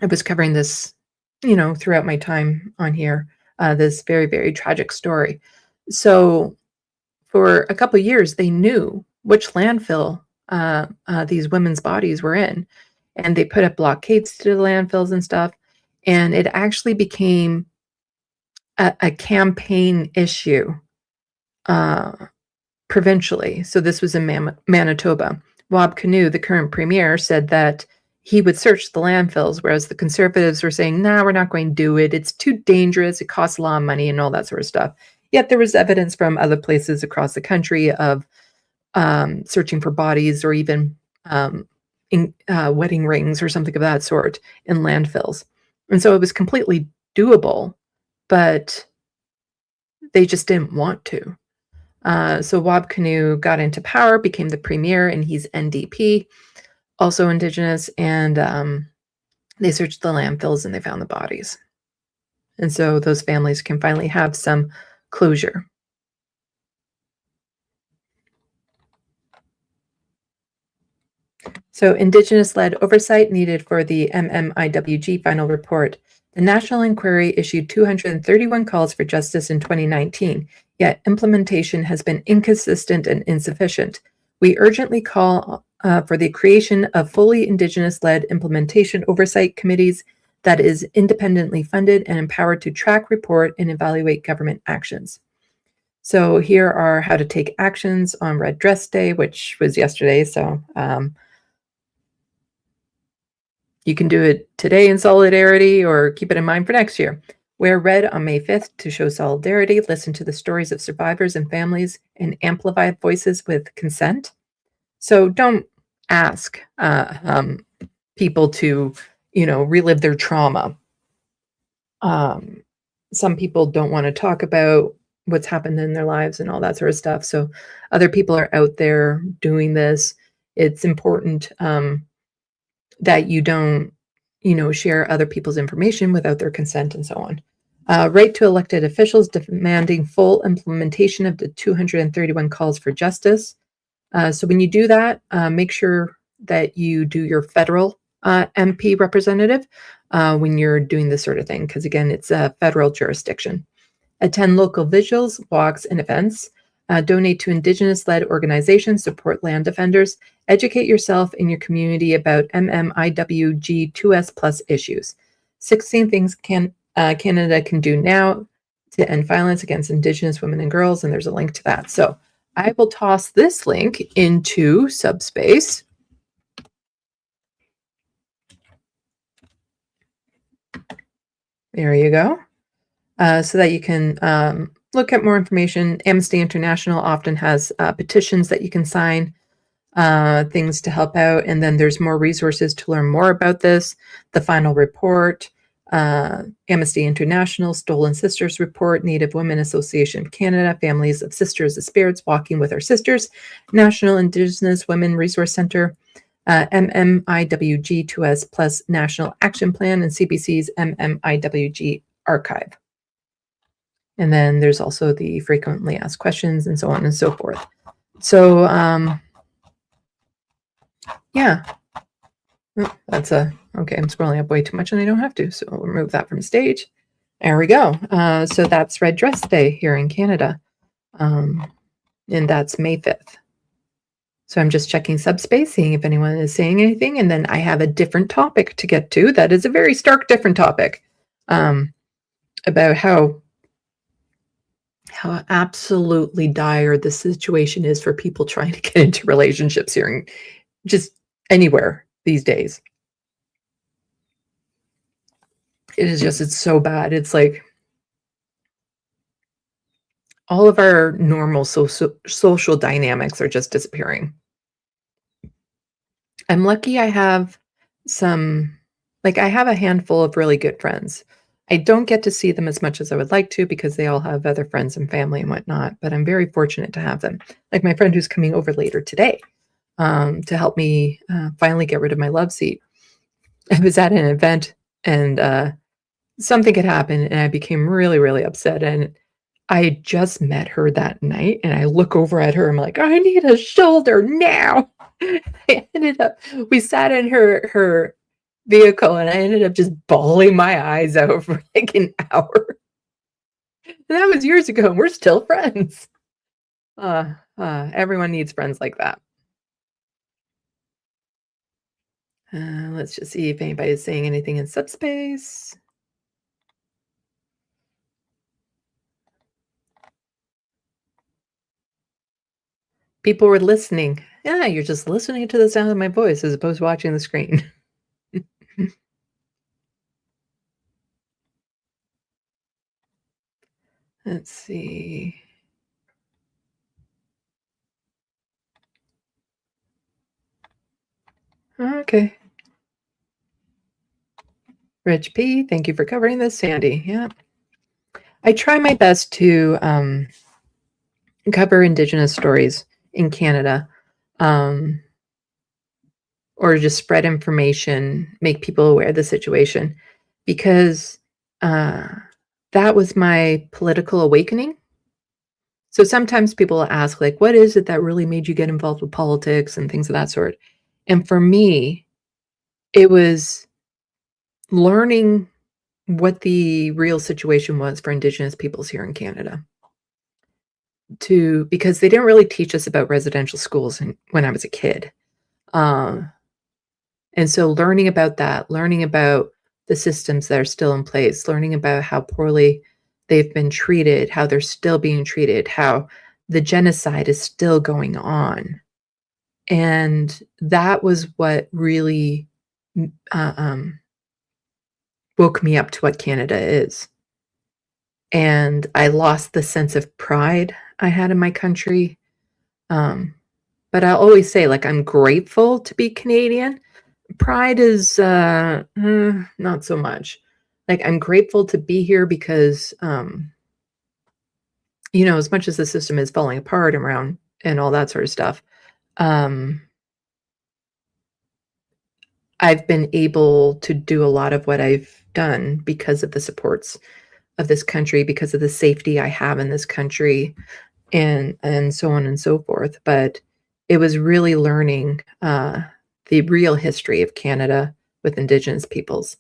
was covering this, throughout my time on here, this very, very tragic story. So for a couple of years, they knew which landfill these women's bodies were in, and they put up blockades to the landfills and stuff. And it actually became a campaign issue provincially. So this was in Manitoba. Rob Canoe, the current premier, said that he would search the landfills, whereas the Conservatives were saying, "Nah, we're not going to do it. It's too dangerous. It costs a lot of money," and all that sort of stuff. Yet there was evidence from other places across the country of searching for bodies, or even wedding rings or something of that sort in landfills. And so it was completely doable, but they just didn't want to. So Wab Kinew got into power, became the premier, and he's NDP, also Indigenous, and they searched the landfills and they found the bodies. And so those families can finally have some closure. So Indigenous-led oversight needed for the MMIWG final report. The National Inquiry issued 231 calls for justice in 2019, yet implementation has been inconsistent and insufficient. We urgently call for the creation of fully Indigenous-led implementation oversight committees that is independently funded and empowered to track, report, and evaluate government actions. So here are how to take actions on Red Dress Day, which was yesterday. So you can do it today in solidarity or keep it in mind for next year. Wear red on May 5th to show solidarity, listen to the stories of survivors and families, and amplify voices with consent. So don't ask people to, relive their trauma. Some people don't want to talk about what's happened in their lives and all that sort of stuff. So other people are out there doing this. It's important that you don't, share other people's information without their consent and so on. Right to elected officials demanding full implementation of the 231 calls for justice. So when you do that, make sure that you do your federal MP representative when you're doing this sort of thing, because again, it's a federal jurisdiction. Attend local vigils, walks, and events. Donate to Indigenous-led organizations, support land defenders, educate yourself in your community about MMIWG 2S+ issues. 16 things Canada can do now to end violence against Indigenous women and girls, and there's a link to that. So I will toss this link into Subspace. There you go. So that you can look at more information. Amnesty International often has petitions that you can sign, things to help out. And then there's more resources to learn more about this. The final report, Amnesty International, Stolen Sisters Report, Native Women Association of Canada, Families of Sisters of Spirits Walking with Our Sisters, National Indigenous Women Resource Center, MMIWG 2S+ National Action Plan, and CBC's MMIWG Archive. And then there's also the frequently asked questions and so on and so forth. So, yeah. Oh, that's okay, I'm scrolling up way too much and I don't have to, so we'll remove that from stage. There we go. So that's Red Dress Day here in Canada. And that's May 5th. So I'm just checking Subspace, seeing if anyone is saying anything. And then I have a different topic to get to. That is a very stark different topic about how absolutely dire the situation is for people trying to get into relationships here and just anywhere these days. It's so bad. It's like all of our normal social dynamics are just disappearing. I'm lucky I have I have a handful of really good friends. I don't get to see them as much as I would like to because they all have other friends and family and whatnot, but I'm very fortunate to have them. Like my friend who's coming over later today to help me finally get rid of my love seat. I was at an event and something had happened and I became really, really upset. And I had just met her that night and I look over at her. I'm like, I need a shoulder now. We sat in her vehicle and I ended up just bawling my eyes out for like an hour. And that was years ago and we're still friends. Everyone needs friends like that. Let's just see if anybody's saying anything in Subspace. People were listening. Yeah, you're just listening to the sound of my voice as opposed to watching the screen. Let's see. Okay. Rich P, thank you for covering this, Sandee. Yeah. I try my best to cover Indigenous stories in Canada, or just spread information, make people aware of the situation, because that was my political awakening. So sometimes people ask, like, what is it that really made you get involved with politics and things of that sort? And for me, it was learning what the real situation was for Indigenous peoples here in Canada. Because they didn't really teach us about residential schools when I was a kid. And so learning about that, learning about the systems that are still in place, learning about how poorly they've been treated, how they're still being treated, how the genocide is still going on. And that was what really woke me up to what Canada is. And I lost the sense of pride I had in my country. But I'll always say, like, I'm grateful to be Canadian. Pride is not so much. Like, I'm grateful to be here because, you know, as much as the system is falling apart around and all that sort of stuff, I've been able to do a lot of what I've done because of the supports of this country, because of the safety I have in this country, and so on and so forth. But it was really learning the real history of Canada with Indigenous peoples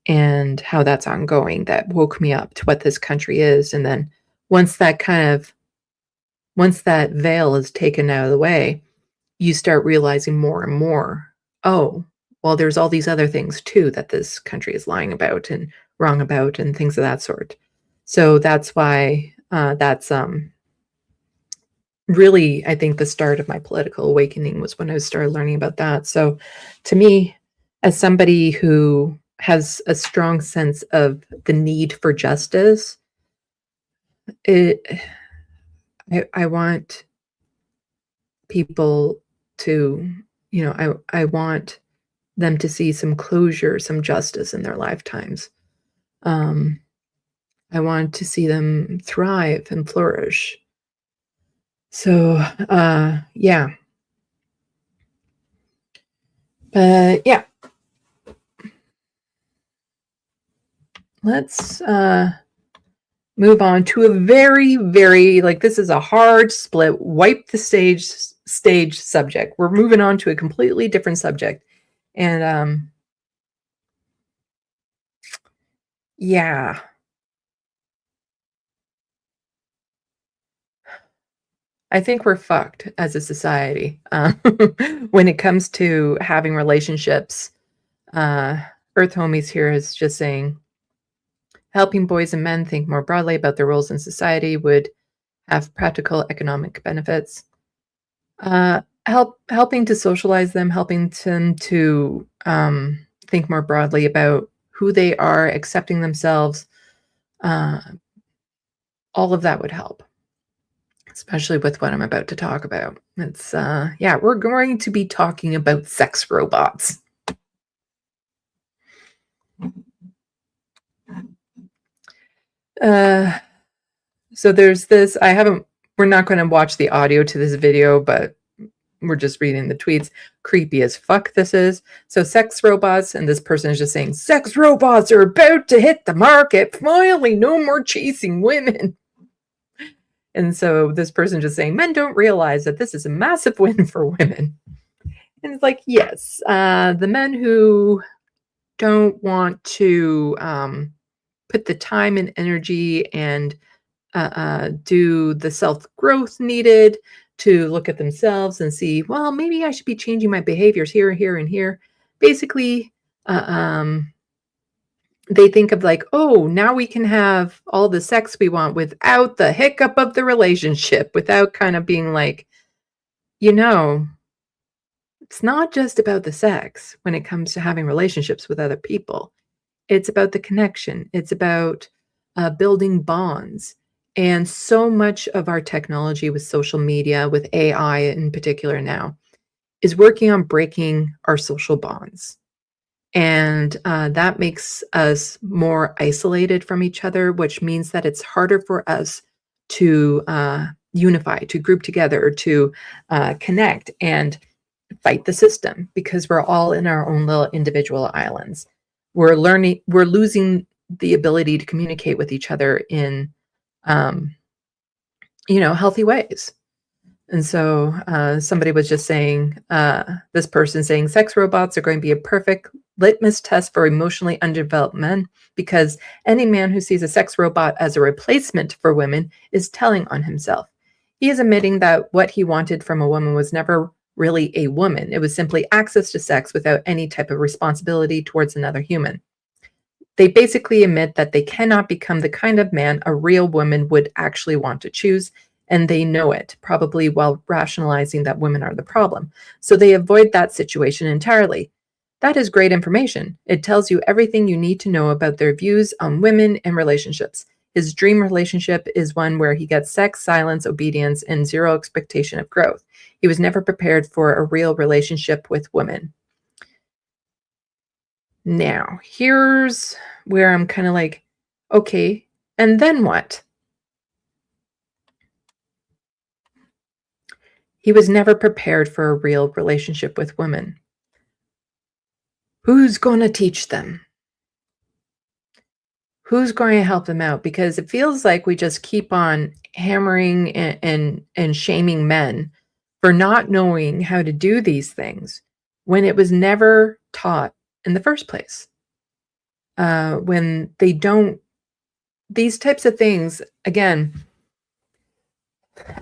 and how that's ongoing that woke me up to what this country is. And then once that veil is taken out of the way, you start realizing more and more, oh, well, there's all these other things too that this country is lying about and wrong about and things of that sort. So that's why that's really, I think, the start of my political awakening was when I started learning about that. So to me, as somebody who has a strong sense of the need for justice, I want people to, you know, I want them to see some closure, some justice in their lifetimes. I want to see them thrive and flourish. So, yeah. But yeah. Let's move on to a very, very, like, this is a hard split, wipe the stage subject. We're moving on to a completely different subject. And yeah. I think we're fucked as a society when it comes to having relationships. Earth Homies here is just saying, helping boys and men think more broadly about their roles in society would have practical economic benefits. Helping to socialize them, helping them to think more broadly about who they are, accepting themselves. All of that would help, especially with what I'm about to talk about. It's yeah, we're going to be talking about sex robots. So there's this, we're not going to watch the audio to this video, but we're just reading the tweets. Creepy as fuck this is. So sex robots, and this person is just saying, sex robots are about to hit the market. Finally, no more chasing women. And so this person just saying, men don't realize that this is a massive win for women. And it's like, yes, the men who don't want to put the time and energy and do the self-growth needed to look at themselves and see, well, maybe I should be changing my behaviors here, here, and here. Basically, they think of like, oh, now we can have all the sex we want without the hiccup of the relationship, without kind of being like, you know, it's not just about the sex when it comes to having relationships with other people. It's about the connection. It's about building bonds. And so much of our technology with social media, with AI in particular now, is working on breaking our social bonds. And that makes us more isolated from each other, which means that it's harder for us to unify, to group together, to connect and fight the system, because we're all in our own little individual islands. We're losing the ability to communicate with each other in, healthy ways. And so somebody was just saying, this person saying, sex robots are going to be a perfect litmus test for emotionally undeveloped men, because any man who sees a sex robot as a replacement for women is telling on himself. He is admitting that what he wanted from a woman was never really a woman. It was simply access to sex without any type of responsibility towards another human. They basically admit that they cannot become the kind of man a real woman would actually want to choose, and they know it, probably while rationalizing that women are the problem. So they avoid that situation entirely. That is great information. It tells you everything you need to know about their views on women and relationships. His dream relationship is one where he gets sex, silence, obedience, and zero expectation of growth. He was never prepared for a real relationship with women. Now, here's where I'm kind of like, okay, and then what? He was never prepared for a real relationship with women. Who's going to teach them? Who's going to help them out? Because it feels like we just keep on hammering and shaming men for not knowing how to do these things when it was never taught in the first place. When they don't, these types of things, again,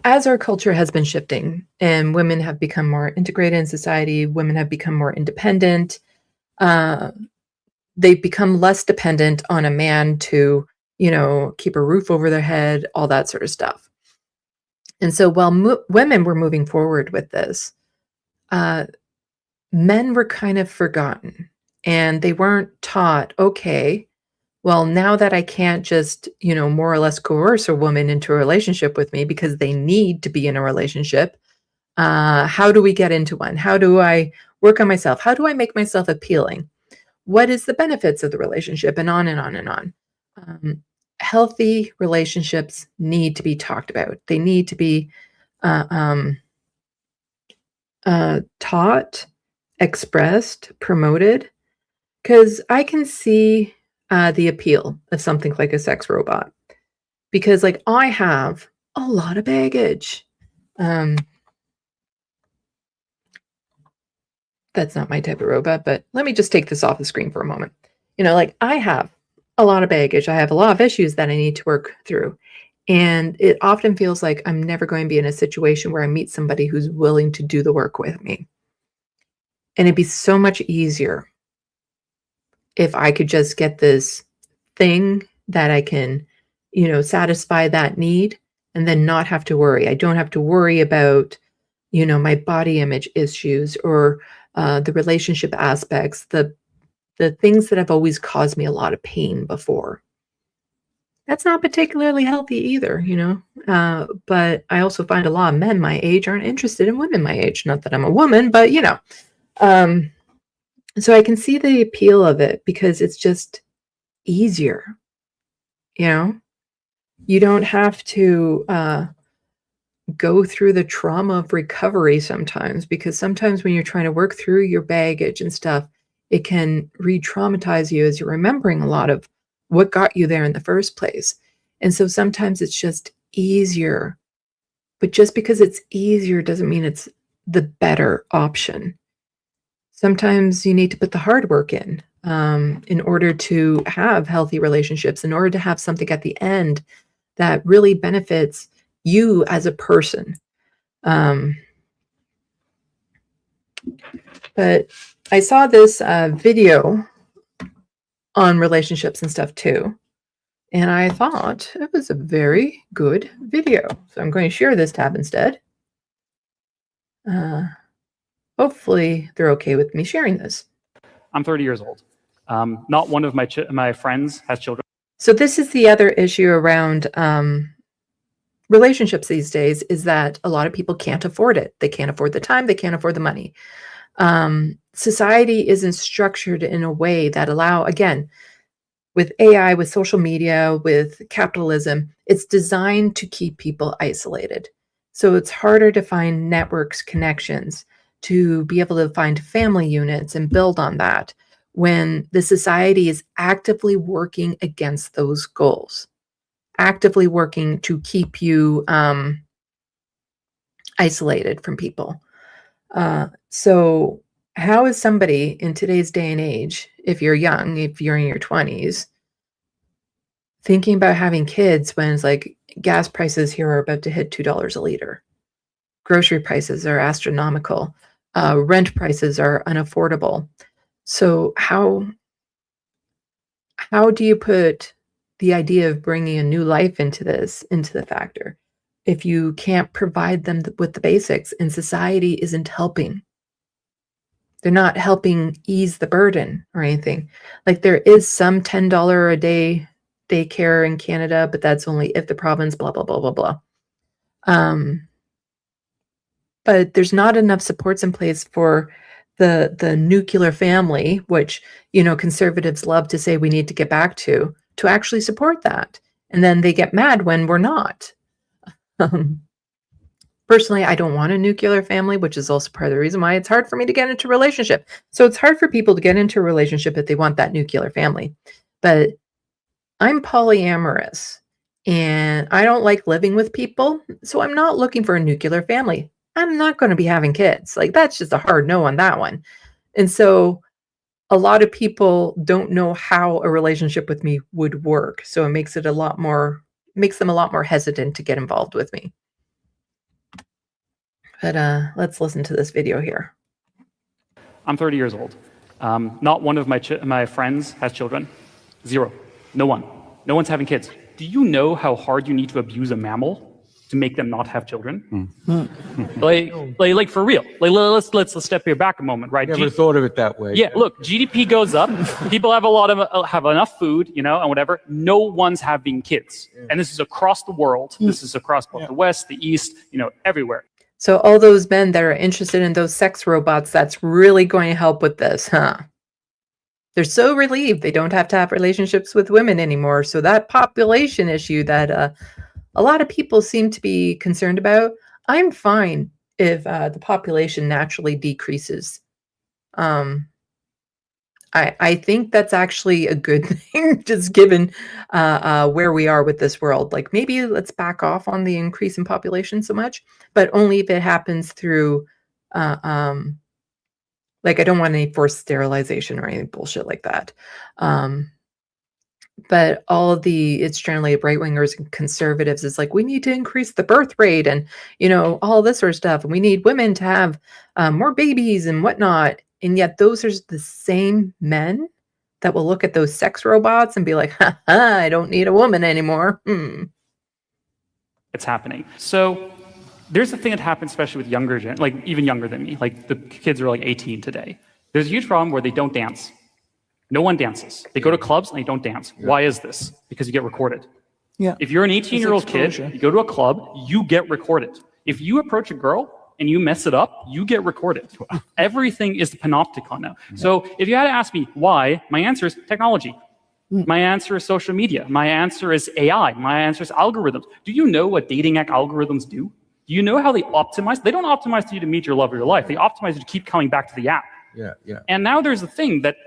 as our culture has been shifting and women have become more integrated in society, women have become more independent, they've become less dependent on a man to, keep a roof over their head, all that sort of stuff. And so while women were moving forward with this, men were kind of forgotten, and they weren't taught, okay, well, now that I can't just, more or less coerce a woman into a relationship with me because they need to be in a relationship, how do we get into one? How do I work on myself? How do I make myself appealing? What is the benefits of the relationship? And on and on and on. Healthy relationships need to be talked about. They need to be taught, expressed, promoted, because I can see the appeal of something like a sex robot, because I have a lot of baggage. That's not my type of robot, but let me just take this off the screen for a moment. I have a lot of baggage. I have a lot of issues that I need to work through. And it often feels like I'm never going to be in a situation where I meet somebody who's willing to do the work with me. And it'd be so much easier if I could just get this thing that I can, satisfy that need and then not have to worry. I don't have to worry about, my body image issues or the relationship aspects, the things that have always caused me a lot of pain before. That's not particularly healthy either, but I also find a lot of men my age aren't interested in women my age. Not that I'm a woman, but so I can see the appeal of it because it's just easier. You don't have to go through the trauma of recovery sometimes, because sometimes when you're trying to work through your baggage and stuff, it can re-traumatize you as you're remembering a lot of what got you there in the first place. And so sometimes it's just easier, but just because it's easier doesn't mean it's the better option. Sometimes you need to put the hard work in order to have healthy relationships, in order to have something at the end that really benefits you as a person. But I saw this video on relationships and stuff too, and I thought it was a very good video. So I'm going to share this tab instead. Hopefully they're okay with me sharing this. I'm 30 years old. Not one of my friends has children. So this is the other issue around relationships these days is that a lot of people can't afford it. They can't afford the time. They can't afford the money. Society isn't structured in a way that allow, again, with AI, with social media, with capitalism, it's designed to keep people isolated. So it's harder to find networks, connections, to be able to find family units and build on that when the society is actively working against those goals, actively working to keep you isolated from people. So how is somebody in today's day and age, if you're young, if you're in your 20s, thinking about having kids when it's like gas prices here are about to hit $2 a liter? Grocery prices are astronomical. Rent prices are unaffordable. So how do you put the idea of bringing a new life into the factor if you can't provide them with the basics and society isn't helping? They're not helping ease the burden or anything. Like there is some $10 a day daycare in Canada, but that's only if the province, blah, blah, blah, blah, blah. But there's not enough supports in place for the nuclear family, which, conservatives love to say we need to get back to actually support that. And then they get mad when we're not. Personally, I don't want a nuclear family, which is also part of the reason why it's hard for me to get into a relationship. So it's hard for people to get into a relationship if they want that nuclear family. But I'm polyamorous and I don't like living with people. So I'm not looking for a nuclear family. I'm not going to be having kids. Like that's just a hard no on that one. And so a lot of people don't know how a relationship with me would work. So it makes them a lot more hesitant to get involved with me. But let's listen to this video here. I'm 30 years old. Not one of my friends has children. Zero. No one. No one's having kids. Do you know how hard you need to abuse a mammal to make them not have children? Like for real. Like let's step here back a moment, right? Never thought of it that way. Yeah, look, GDP goes up. People have have enough food, and whatever. No one's having kids, and this is across the world. This is across both the West, the East, everywhere. So all those men that are interested in those sex robots, that's really going to help with this, huh? They're so relieved they don't have to have relationships with women anymore. So that population issue that a lot of people seem to be concerned about, I'm fine if the population naturally decreases. I think that's actually a good thing, just given where we are with this world. Like maybe let's back off on the increase in population so much, but only if it happens through, like I don't want any forced sterilization or any bullshit like that. But all of it's generally right-wingers and conservatives is like, we need to increase the birth rate and, all this sort of stuff. And we need women to have more babies and whatnot. And yet those are the same men that will look at those sex robots and be like, ha, I don't need a woman anymore. It's happening. So there's a thing that happens, especially with younger, like even younger than me. Like the kids are like 18 today. There's a huge problem where they don't dance. No one dances. They go to clubs and they don't dance. Yeah. Why is this? Because you get recorded. Yeah. If you're an 18-year-old kid, you go to a club, you get recorded. If you approach a girl and you mess it up, you get recorded. Everything is the panopticon now. Yeah. So if you had to ask me why, my answer is technology. My answer is social media. My answer is AI. My answer is algorithms. Do you know what dating app algorithms do? Do you know how they optimize? They don't optimize you to meet your love of your life. They optimize you to keep coming back to the app. Yeah. And now there's a thing that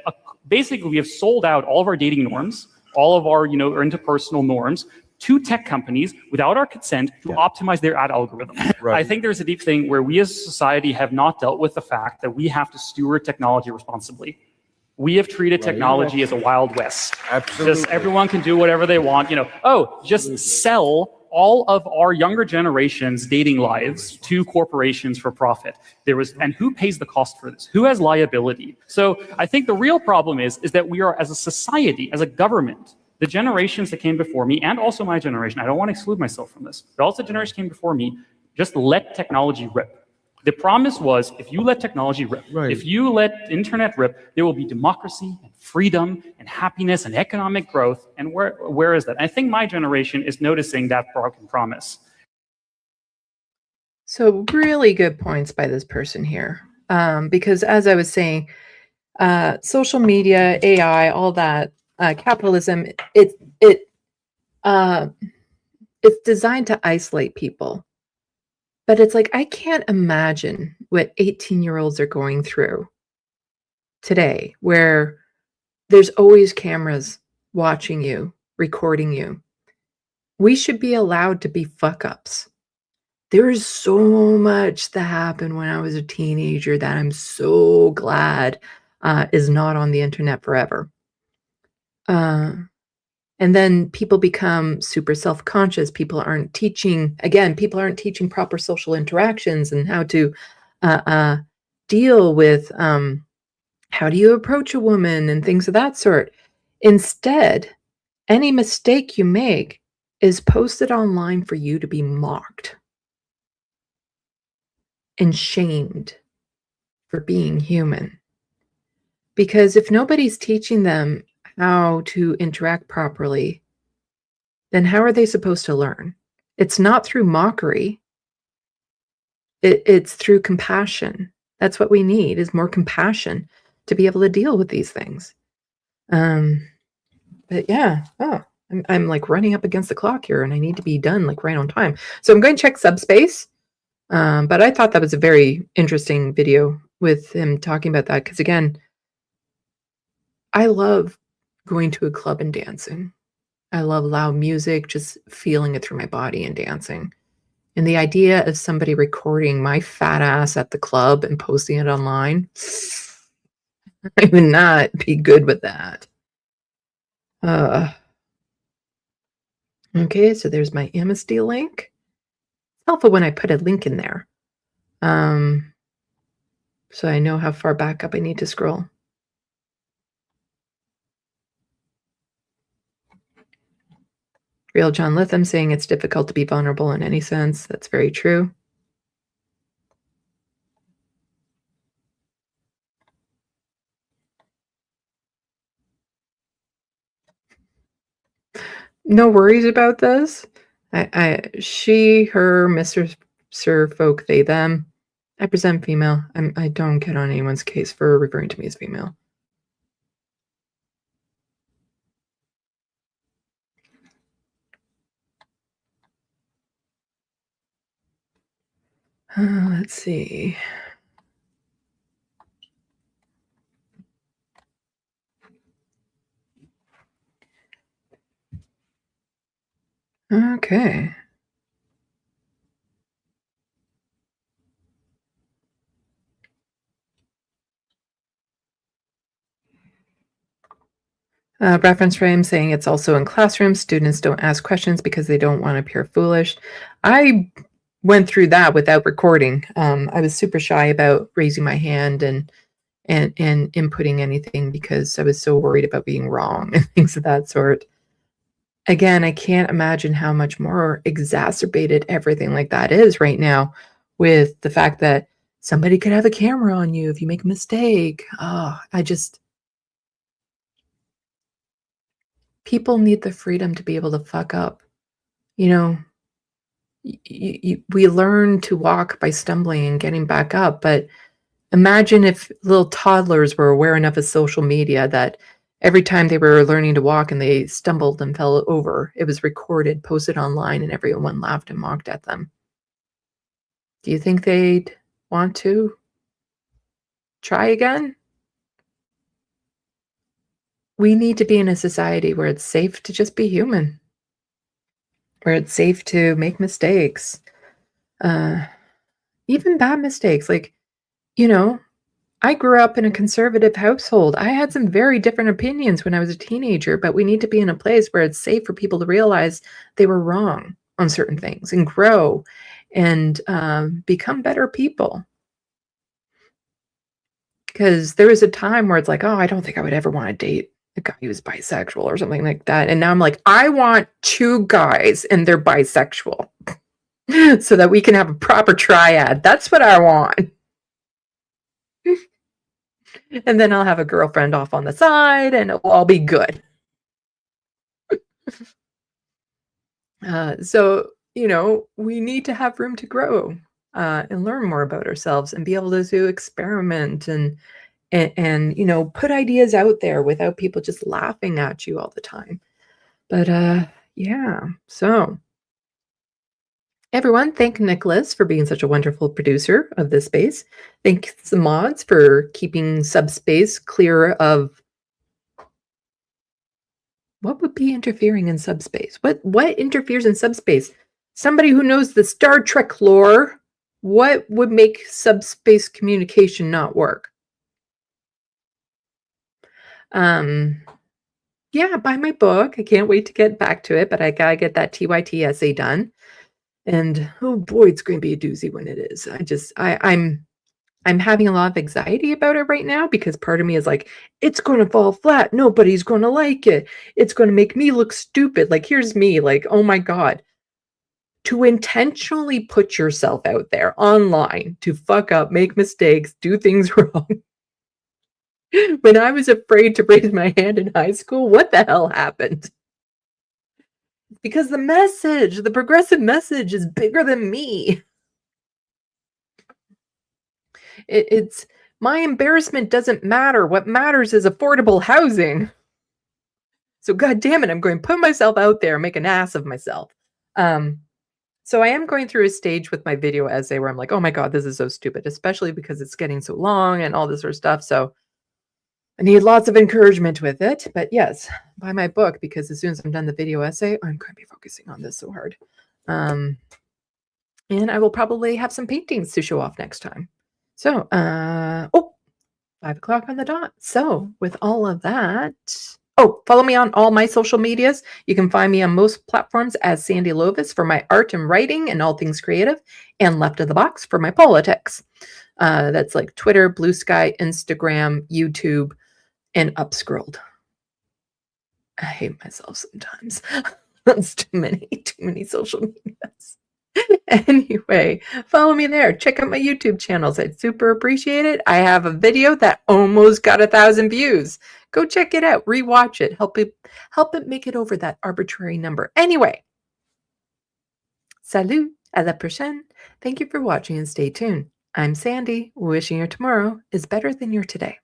basically we have sold out all of our dating norms, all of our interpersonal norms to tech companies without our consent to optimize their ad algorithm. Right. I think there's a deep thing where we as a society have not dealt with the fact that we have to steward technology responsibly. We have treated technology as a Wild West. Absolutely. Just everyone can do whatever they want. Just sell all of our younger generation's dating lives to corporations for profit. And who pays the cost for this? Who has liability? So I think the real problem is that we are, as a society, as a government, the generations that came before me, and also my generation, I don't want to exclude myself from this, but also the generation came before me, just let technology rip. The promise was, if you let technology rip, if you let internet rip, there will be democracy and freedom and happiness and economic growth. And where is that? I think my generation is noticing that broken promise. So really good points by this person here. Because as I was saying, social media, AI, all that, capitalism, it's designed to isolate people. But it's like, I can't imagine what 18-year-olds are going through today, where there's always cameras watching you, recording you. We should be allowed to be fuck-ups. There is so much that happened when I was a teenager that I'm so glad is not on the internet forever. And then people become super self-conscious. People aren't teaching proper social interactions and how to deal with how do you approach a woman and things of that sort. Instead, any mistake you make is posted online for you to be mocked and shamed for being human. Because if nobody's teaching them how to interact properly, then how are they supposed to learn? It's not through mockery. It's through compassion. That's what we need, is more compassion to be able to deal with these things. But yeah, I'm like running up against the clock here, and I need to be done like right on time. So I'm going to check Subspace. But I thought that was a very interesting video with him talking about that, because again, I love going to a club and dancing. I love loud music, just feeling it through my body and dancing. And the idea of somebody recording my fat ass at the club and posting it online, I would not be good with that. Okay, so there's my Amnesty link. It's helpful when I put a link in there. So I know how far back up I need to scroll. Real John Litham saying it's difficult to be vulnerable in any sense. That's very true. No worries about this. She, her, Mr. Sir, folk, they, them. I present female. I don't get on anyone's case for referring to me as female. Let's see. Okay. Reference frame saying it's also in classrooms. Students don't ask questions because they don't want to appear foolish. I went through that without recording. I was super shy about raising my hand and inputting anything because I was so worried about being wrong and things of that sort. Again, I can't imagine how much more exacerbated everything like that is right now, with the fact that somebody could have a camera on you if you make a mistake. People need the freedom to be able to fuck up. You know, we learn to walk by stumbling and getting back up, but imagine if little toddlers were aware enough of social media that every time they were learning to walk and they stumbled and fell over, it was recorded, posted online, and everyone laughed and mocked at them. Do you think they'd want to try again? We need to be in a society where it's safe to just be human, where it's safe to make mistakes, even bad mistakes. Like, you know, I grew up in a conservative household. I had some very different opinions when I was a teenager, but we need to be in a place where it's safe for people to realize they were wrong on certain things and grow and become better people. Because there was a time where it's like, oh, I don't think I would ever want to date a guy who's bisexual or something like that. And now I'm like, I want 2 guys and they're bisexual so that we can have a proper triad. That's what I want. And then I'll have a girlfriend off on the side and it'll all be good. So, you know, we need to have room to grow. and learn more about ourselves and be able to experiment and put ideas out there without people just laughing at you all the time. But yeah, so everyone, thank Nicholas for being such a wonderful producer of this space. Thanks the mods for keeping subspace clear of what would be interfering in subspace. What interferes in subspace? Somebody who knows the Star Trek lore, what would make subspace communication not work? Yeah, buy my book. I can't wait to get back to it, but I gotta get that TYT essay done. And oh boy, it's going to be a doozy when it is. I'm having a lot of anxiety about it right now because part of me is like, it's going to fall flat. Nobody's going to like it. It's going to make me look stupid. Like, here's me, like, oh my God. To intentionally put yourself out there online to fuck up, make mistakes, do things wrong. When I was afraid to raise my hand in high school, what the hell happened? Because the message, the progressive message, is bigger than me. It's my embarrassment doesn't matter. What matters is affordable housing. So God damn it, I'm going to put myself out there and make an ass of myself. So I am going through a stage with my video essay where I'm like, oh my God, this is so stupid, especially because it's getting so long and all this sort of stuff. So I need lots of encouragement with it. But yes, buy my book, because as soon as I'm done the video essay, I'm going to be focusing on this so hard. And I will probably have some paintings to show off next time. So, 5 o'clock on the dot. So with all of that, follow me on all my social medias. You can find me on most platforms as Sandee Lovas for my art and writing and all things creative, and Left of the Box for my politics. That's like Twitter, Blue Sky, Instagram, YouTube, and Upscrolled. I hate myself sometimes. That's too many social medias. Anyway, follow me there. Check out my YouTube channels. I'd super appreciate it. I have a video that almost got 1,000 views. Go check it out. Rewatch it. Help it make it over that arbitrary number. Anyway, salut. À la prochaine. Thank you for watching and stay tuned. I'm Sandee, wishing your tomorrow is better than your today.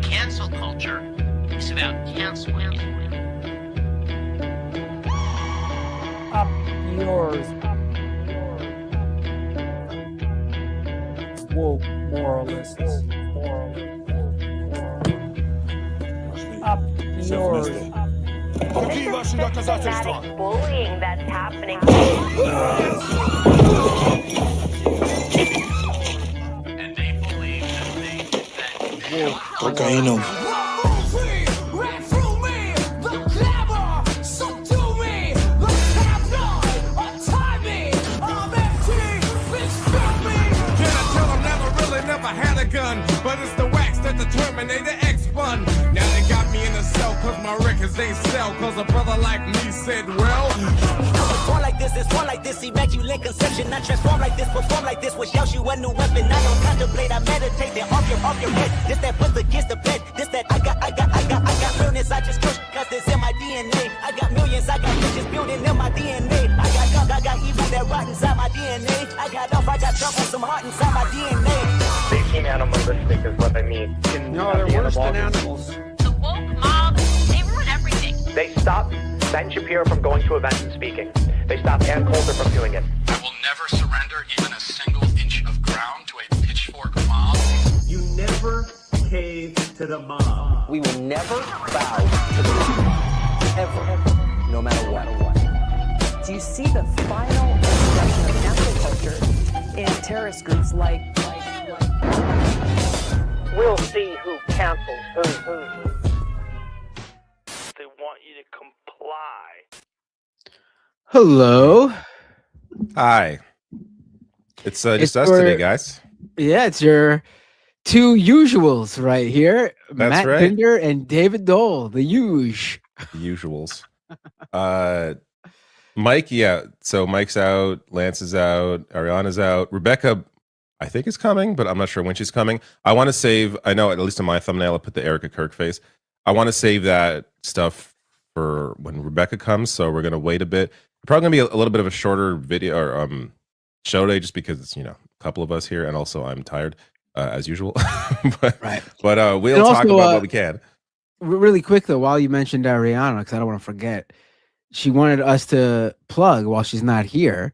Cancel culture is about canceling. Up yours. Woke moralists. Up yours. This is systematic bullying that's happening. And they believe that Cocaína. But it's the wax that the Terminator X spun. Now they got me in a cell cause my records they sell. Cause a brother like me said, well, it's one like this, immaculate conception. I transform like this, perform like this, which yells you a new weapon. I don't contemplate, I meditate, then off your head. This that puts against the bed. This that I got realness, I just push cause it's in my DNA. I got millions, I got riches building in my DNA. I got gunk, I got evil that rot inside my DNA. I got off, I got trouble, some heart inside my DNA. They seem animalistic is what I mean. No, they're worse than animals. the woke mob, they ruin everything. They stopped Ben Shapiro from going to events and speaking. They stopped Ann Coulter from doing it. I will never surrender even a single inch of ground to a pitchfork mob. You never cave to the mob. We will never bow to the mob. Ever. No matter what. Do you see the final expression of cancel culture in terrorist groups like We'll see who Cancel. They want you to comply. Hello. Hi. It's just It's us your- today, guys. Yeah, it's your two usuals right here. That's Matt right. Binder and David Doel, the huge. Usuals. Mike, yeah. So Mike's out, Lance is out, Ariana's out. Rebecca, I think is coming, but I'm not sure when she's coming. I want to save, I know at least in my thumbnail I put the Erica Kirk face. I want to save that stuff for when Rebecca comes, so we're gonna wait a bit. Probably gonna be a little bit of a shorter video or show day just because it's, a couple of us here, and also I'm tired as usual. but we'll And talk also, about what we can. Really quick though, while you mentioned Ariana, because I don't want to forget, she wanted us to plug while she's not here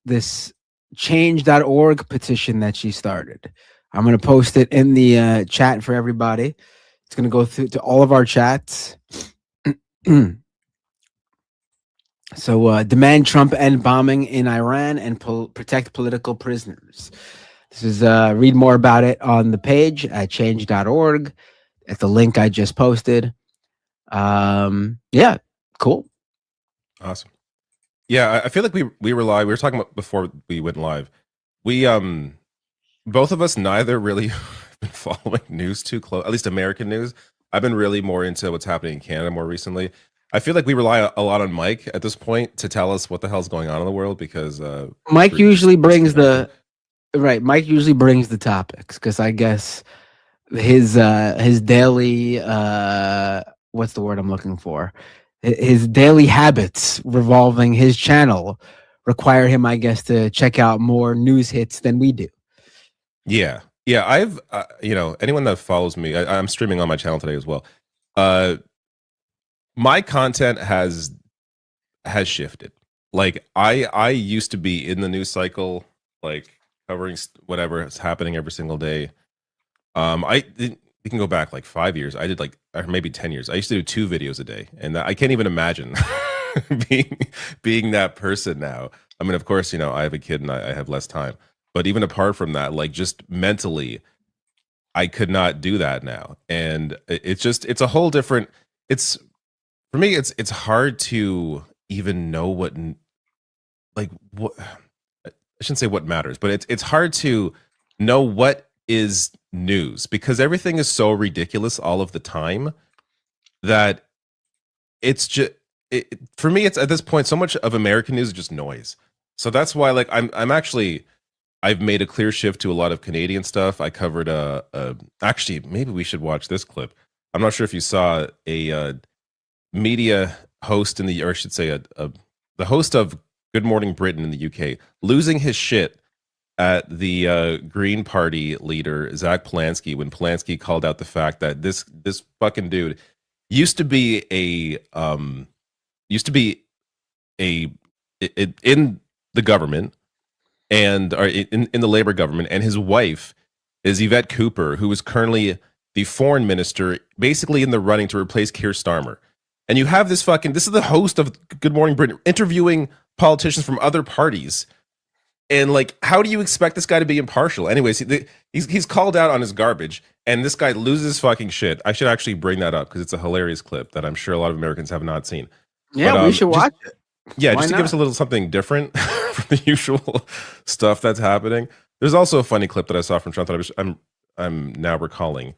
this change.org petition that she started. I'm going to post it in the chat for everybody. It's going to go through to all of our chats. So demand Trump end bombing in Iran and protect political prisoners. This is read more about it on the page at change.org at the link I just posted. Yeah, cool. Awesome. Yeah, I feel like we were live. We were talking about before we went live. We both of us neither really been following news too close, at least American news. I've been really more into what's happening in Canada more recently. I feel like we rely a lot on Mike at this point to tell us what the hell's going on in the world because Mike usually brings Mike usually brings the topics because I guess his daily what's the word I'm looking for? His daily habits revolving his channel require him, I guess, to check out more news hits than we do. Yeah. I've anyone that follows me, I'm streaming on my channel today as well. My content has shifted. Like I used to be in the news cycle, like covering whatever is happening every single day. You can go back like 5 years. I did like, or maybe 10 years. I used to do 2 videos a day, and I can't even imagine being that person now. I mean, of course, I have a kid and I have less time. But even apart from that, like just mentally, I could not do that now. And it's a whole different. For me, it's hard to even know what I shouldn't say what matters, but it's hard to know what is news because everything is so ridiculous all of the time that it's just for me, it's at this point so much of American news is just noise. So that's why like I've made a clear shift to a lot of Canadian stuff. I covered actually maybe we should watch this clip. I'm not sure if you saw a media host or I should say the host of Good Morning Britain in the UK losing his shit at the Green Party leader Zach Polanski when Polanski called out the fact that this fucking dude used to be in the government and or in the Labor government, and his wife is Yvette Cooper, who is currently the foreign minister, basically in the running to replace Keir Starmer. And you have this is the host of Good Morning Britain interviewing politicians from other parties. And like, how do you expect this guy to be impartial? Anyways, he's called out on his garbage, and this guy loses his fucking shit. I should actually bring that up because it's a hilarious clip that I'm sure a lot of Americans have not seen. Yeah, but, we should watch it. Yeah, Why just to not? give us a little something different from the usual stuff that's happening. There's also a funny clip that I saw from Trump that I'm now recalling.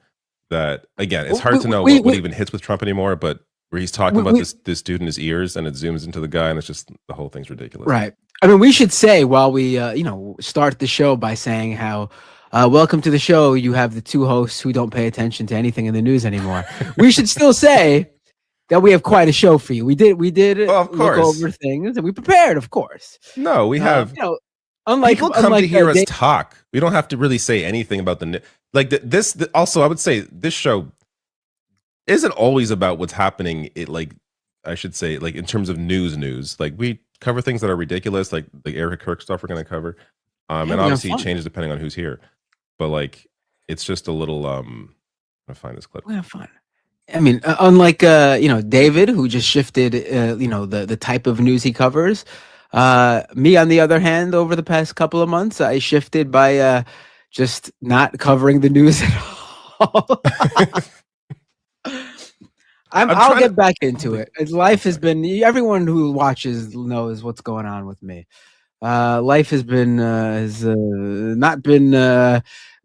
That again, it's hard to know what even hits with Trump anymore, but where he's talking about this dude in his ears, and it zooms into the guy, and it's just the whole thing's ridiculous. Right. I mean, we should say while we start the show by saying how welcome to the show. You have the two hosts who don't pay attention to anything in the news anymore. We should still say that we have quite a show for you. We did of course. look over things, and we prepared, of course. No, we have. Unlike people come to hear us talk. We don't have to really say anything about this. Also, I would say this show isn't always about what's happening. I should say, like in terms of news. Like we cover things that are ridiculous, like the Erica Kirk stuff we're going to cover, and obviously it changes depending on who's here. But like, it's just a little. I'm gonna find this clip. We have fun. I mean, unlike David, who just shifted, the type of news he covers. Me, on the other hand, over the past couple of months, I shifted by just not covering the news at all. I'll get back into it. Life has been. Everyone who watches knows what's going on with me. Life has been has not been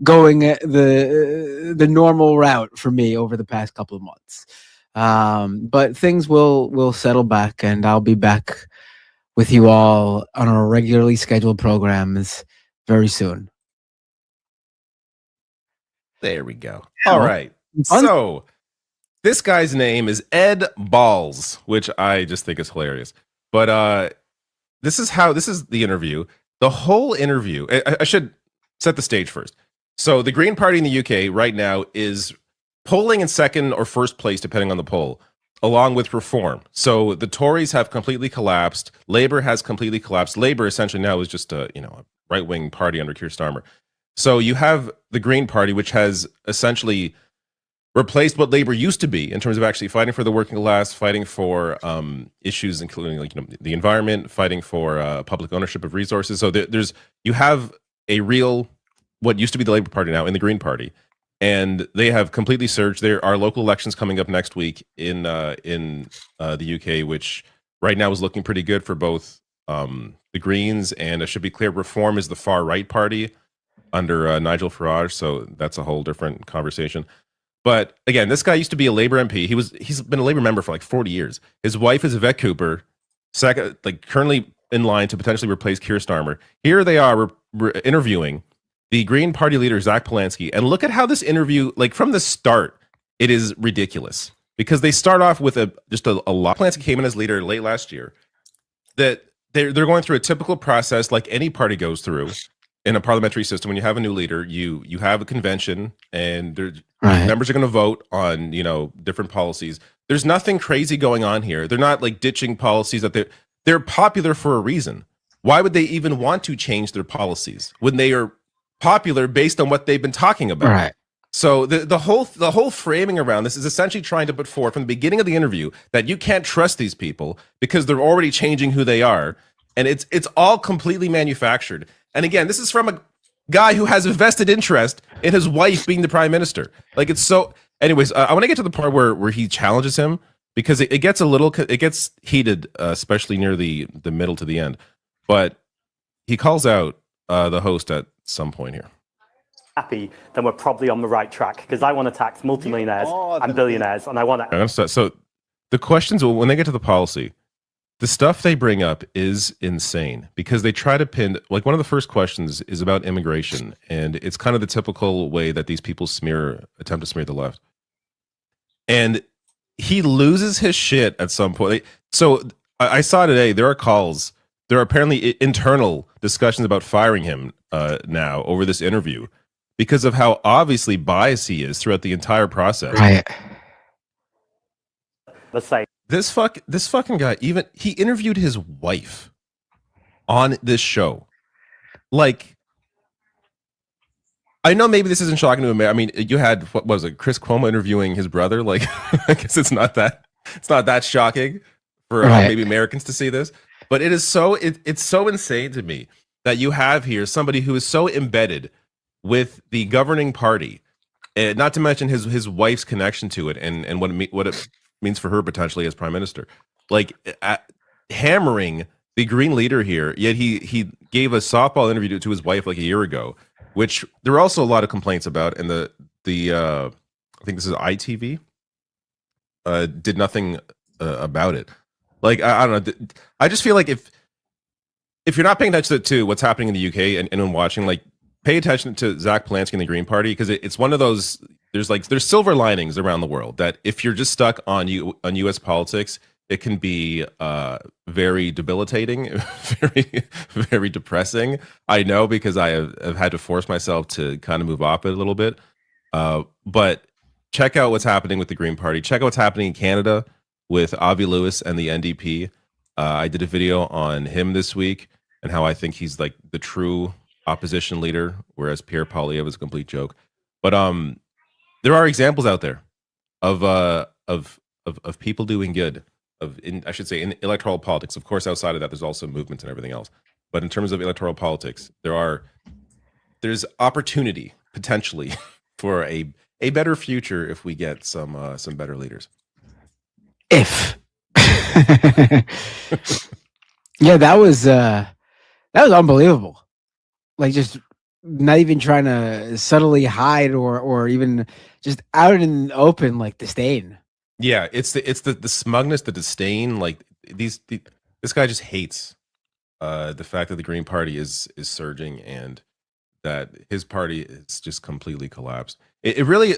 going the normal route for me over the past couple of months. But things will settle back, and I'll be back with you all on our regularly scheduled programs very soon. There we go. All right. So this guy's name is Ed Balls, which I just think is hilarious. But this is the interview. The whole interview, I should set the stage first. So the Green Party in the UK right now is polling in second or first place, depending on the poll, along with Reform. So the Tories have completely collapsed. Labour has completely collapsed. Labour essentially now is just a right-wing party under Keir Starmer. So you have the Green Party, which has essentially replaced what Labour used to be in terms of actually fighting for the working class, fighting for issues including the environment, fighting for public ownership of resources. So you have a real what used to be the Labour Party now in the Green Party, and they have completely surged. There are local elections coming up next week in the UK, which right now is looking pretty good for both the Greens, and it should be clear Reform is the far right party under Nigel Farage, so that's a whole different conversation. But again, this guy used to be a Labour MP. He's been a Labour member for like 40 years. His wife is Yvette Cooper, currently in line to potentially replace Keir Starmer. Here they are interviewing the Green Party leader, Zach Polanski. And look at how this interview, from the start, it is ridiculous. Because they start off with a lot. Polanski came in as leader late last year. That they're going through a typical process like any party goes through in a parliamentary system. When you have a new leader, you have a convention, and members are going to vote on different policies. There's nothing crazy going on here. They're not ditching policies that they're popular for a reason. Why would they even want to change their policies when they are popular based on what they've been talking about? Right. So the whole framing around this is essentially trying to put forward from the beginning of the interview that you can't trust these people because they're already changing who they are, and it's all completely manufactured. And again, this is from a guy who has a vested interest in his wife being the prime minister. It's so. Anyways, I want to get to the part where he challenges him, because it gets heated, especially near the middle to the end. But he calls out the host at some point here. Happy, then we're probably on the right track, because I want to tax multimillionaires and billionaires, and I want to. So the questions, when they get to the policy, the stuff they bring up is insane, because they try to pin, one of the first questions is about immigration, and it's kind of the typical way that these people attempt to smear the left. And he loses his shit at some point. So I saw today, there are apparently internal discussions about firing him now over this interview, because of how obviously biased he is throughout the entire process. Right. Let's say this fucking guy, even he interviewed his wife on this show. I know maybe this isn't shocking to him. I mean, you had Chris Cuomo interviewing his brother. I guess it's not that shocking for maybe Americans to see this. But it is it's so insane to me that you have here somebody who is so embedded with the governing party, and not to mention his wife's connection to it, and what it means for her potentially as prime minister, hammering the Green leader here. Yet he gave a softball interview to his wife a year ago, which there were also a lot of complaints about, and the I think this is ITV did nothing about it. I don't know. I just feel like if you're not paying attention to what's happening in the UK and watching, pay attention to Zach Polanski and the Green Party, because it's one of those. There's silver linings around the world that if you're just stuck on U.S. politics, it can be very debilitating, very, very depressing. I know, because I have had to force myself to kind of move off it a little bit. But check out what's happening with the Green Party. Check out what's happening in Canada with Avi Lewis and the NDP. I did a video on him this week and how I think he's the true opposition leader, whereas Pierre Poilievre is a complete joke. But there are examples out there of people doing good. In electoral politics. Of course, outside of that, there's also movements and everything else. But in terms of electoral politics, there's opportunity potentially for a a better future if we get some better leaders. If yeah, that was unbelievable. Like, just not even trying to subtly hide or even just out in the open, like disdain. Yeah, it's the smugness, the disdain. Like this guy just hates the fact that the Green Party is surging and that his party is just completely collapsed. It really,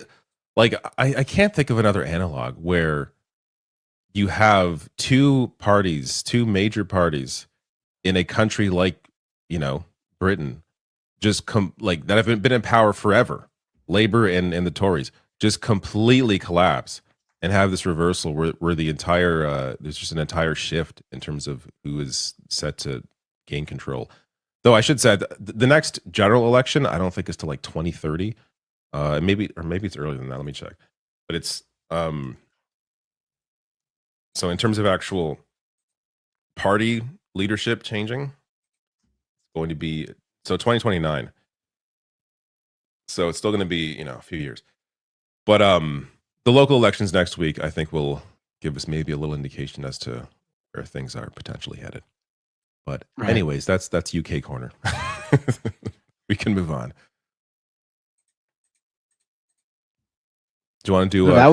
like, I can't think of another analog where you have two major parties in a country like, Britain, just like that have been in power forever, Labour and the Tories, just completely collapse and have this reversal where the entire there's just an entire shift in terms of who is set to gain control. Though I should say the next general election, I don't think is till like 2030. Maybe it's earlier than that. Let me check. But it's so in terms of actual party leadership changing, it's going to be 2029. So it's still going to be, a few years. But the local elections next week, I think, will give us maybe a little indication as to where things are potentially headed. But anyways, that's UK corner. We can move on. Do you want to do that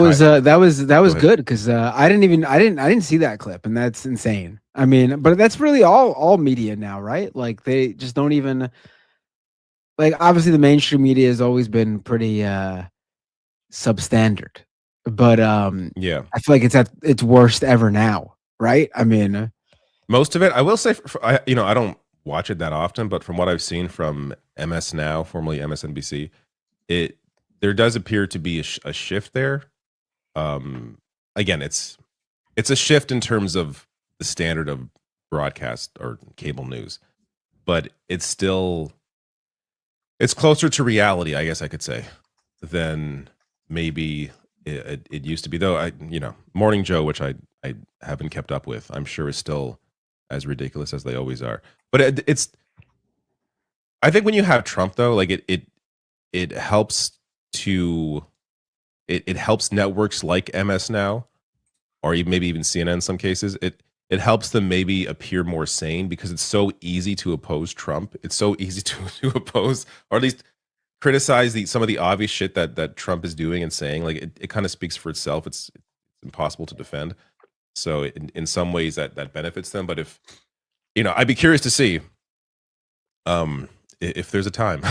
was good because I didn't see that clip, and that's insane. I mean, but that's really all media now, right? Like, they just don't even, like, obviously the mainstream media has always been pretty substandard, but yeah, I feel like it's at its worst ever now, right? I mean, most of it, I will say, I don't watch it that often, but from what I've seen from MS Now, formerly MSNBC, there does appear to be a shift there. Again, it's a shift in terms of the standard of broadcast or cable news, but it's closer to reality, I guess I could say, than maybe it used to be. Though Morning Joe, which I haven't kept up with, I'm sure is still as ridiculous as they always are. But it's I think when you have Trump, though, like it helps it helps networks like MS Now, or maybe even CNN in some cases. It helps them maybe appear more sane because it's so easy to oppose Trump. It's so easy to oppose, or at least criticize some of the obvious shit that Trump is doing and saying. Like, it kind of speaks for itself. It's impossible to defend. So in some ways that benefits them. But if I'd be curious to see if there's a time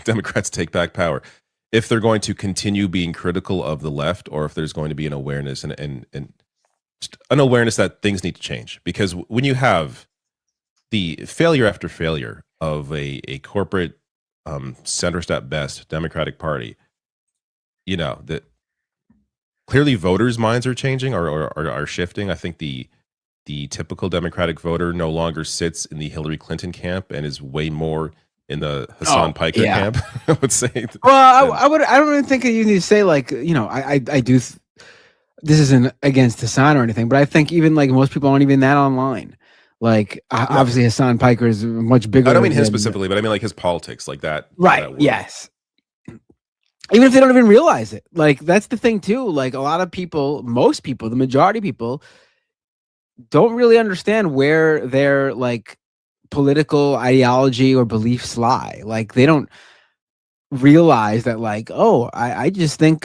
Democrats take back power, if they're going to continue being critical of the left, or if there's going to be an awareness and just an awareness that things need to change. Because when you have the failure after failure of a corporate centrist at best Democratic Party, that clearly voters' minds are changing or are shifting. I think the typical Democratic voter no longer sits in the Hillary Clinton camp and is way more in the Hassan Piker camp. I would say. Well, I don't even think you need to say, like, I do. This isn't against Hassan or anything, but I think even, like, most people aren't even that online. Like, obviously Hassan Piker is much bigger. I don't mean him specifically, but I mean like his politics, like that. Right. Yes. Even if they don't even realize it. Like, that's the thing too. Like, a lot of people, most people, the majority of people don't really understand where their, like, political ideology or beliefs lie. Like, they don't realize that, like, I just think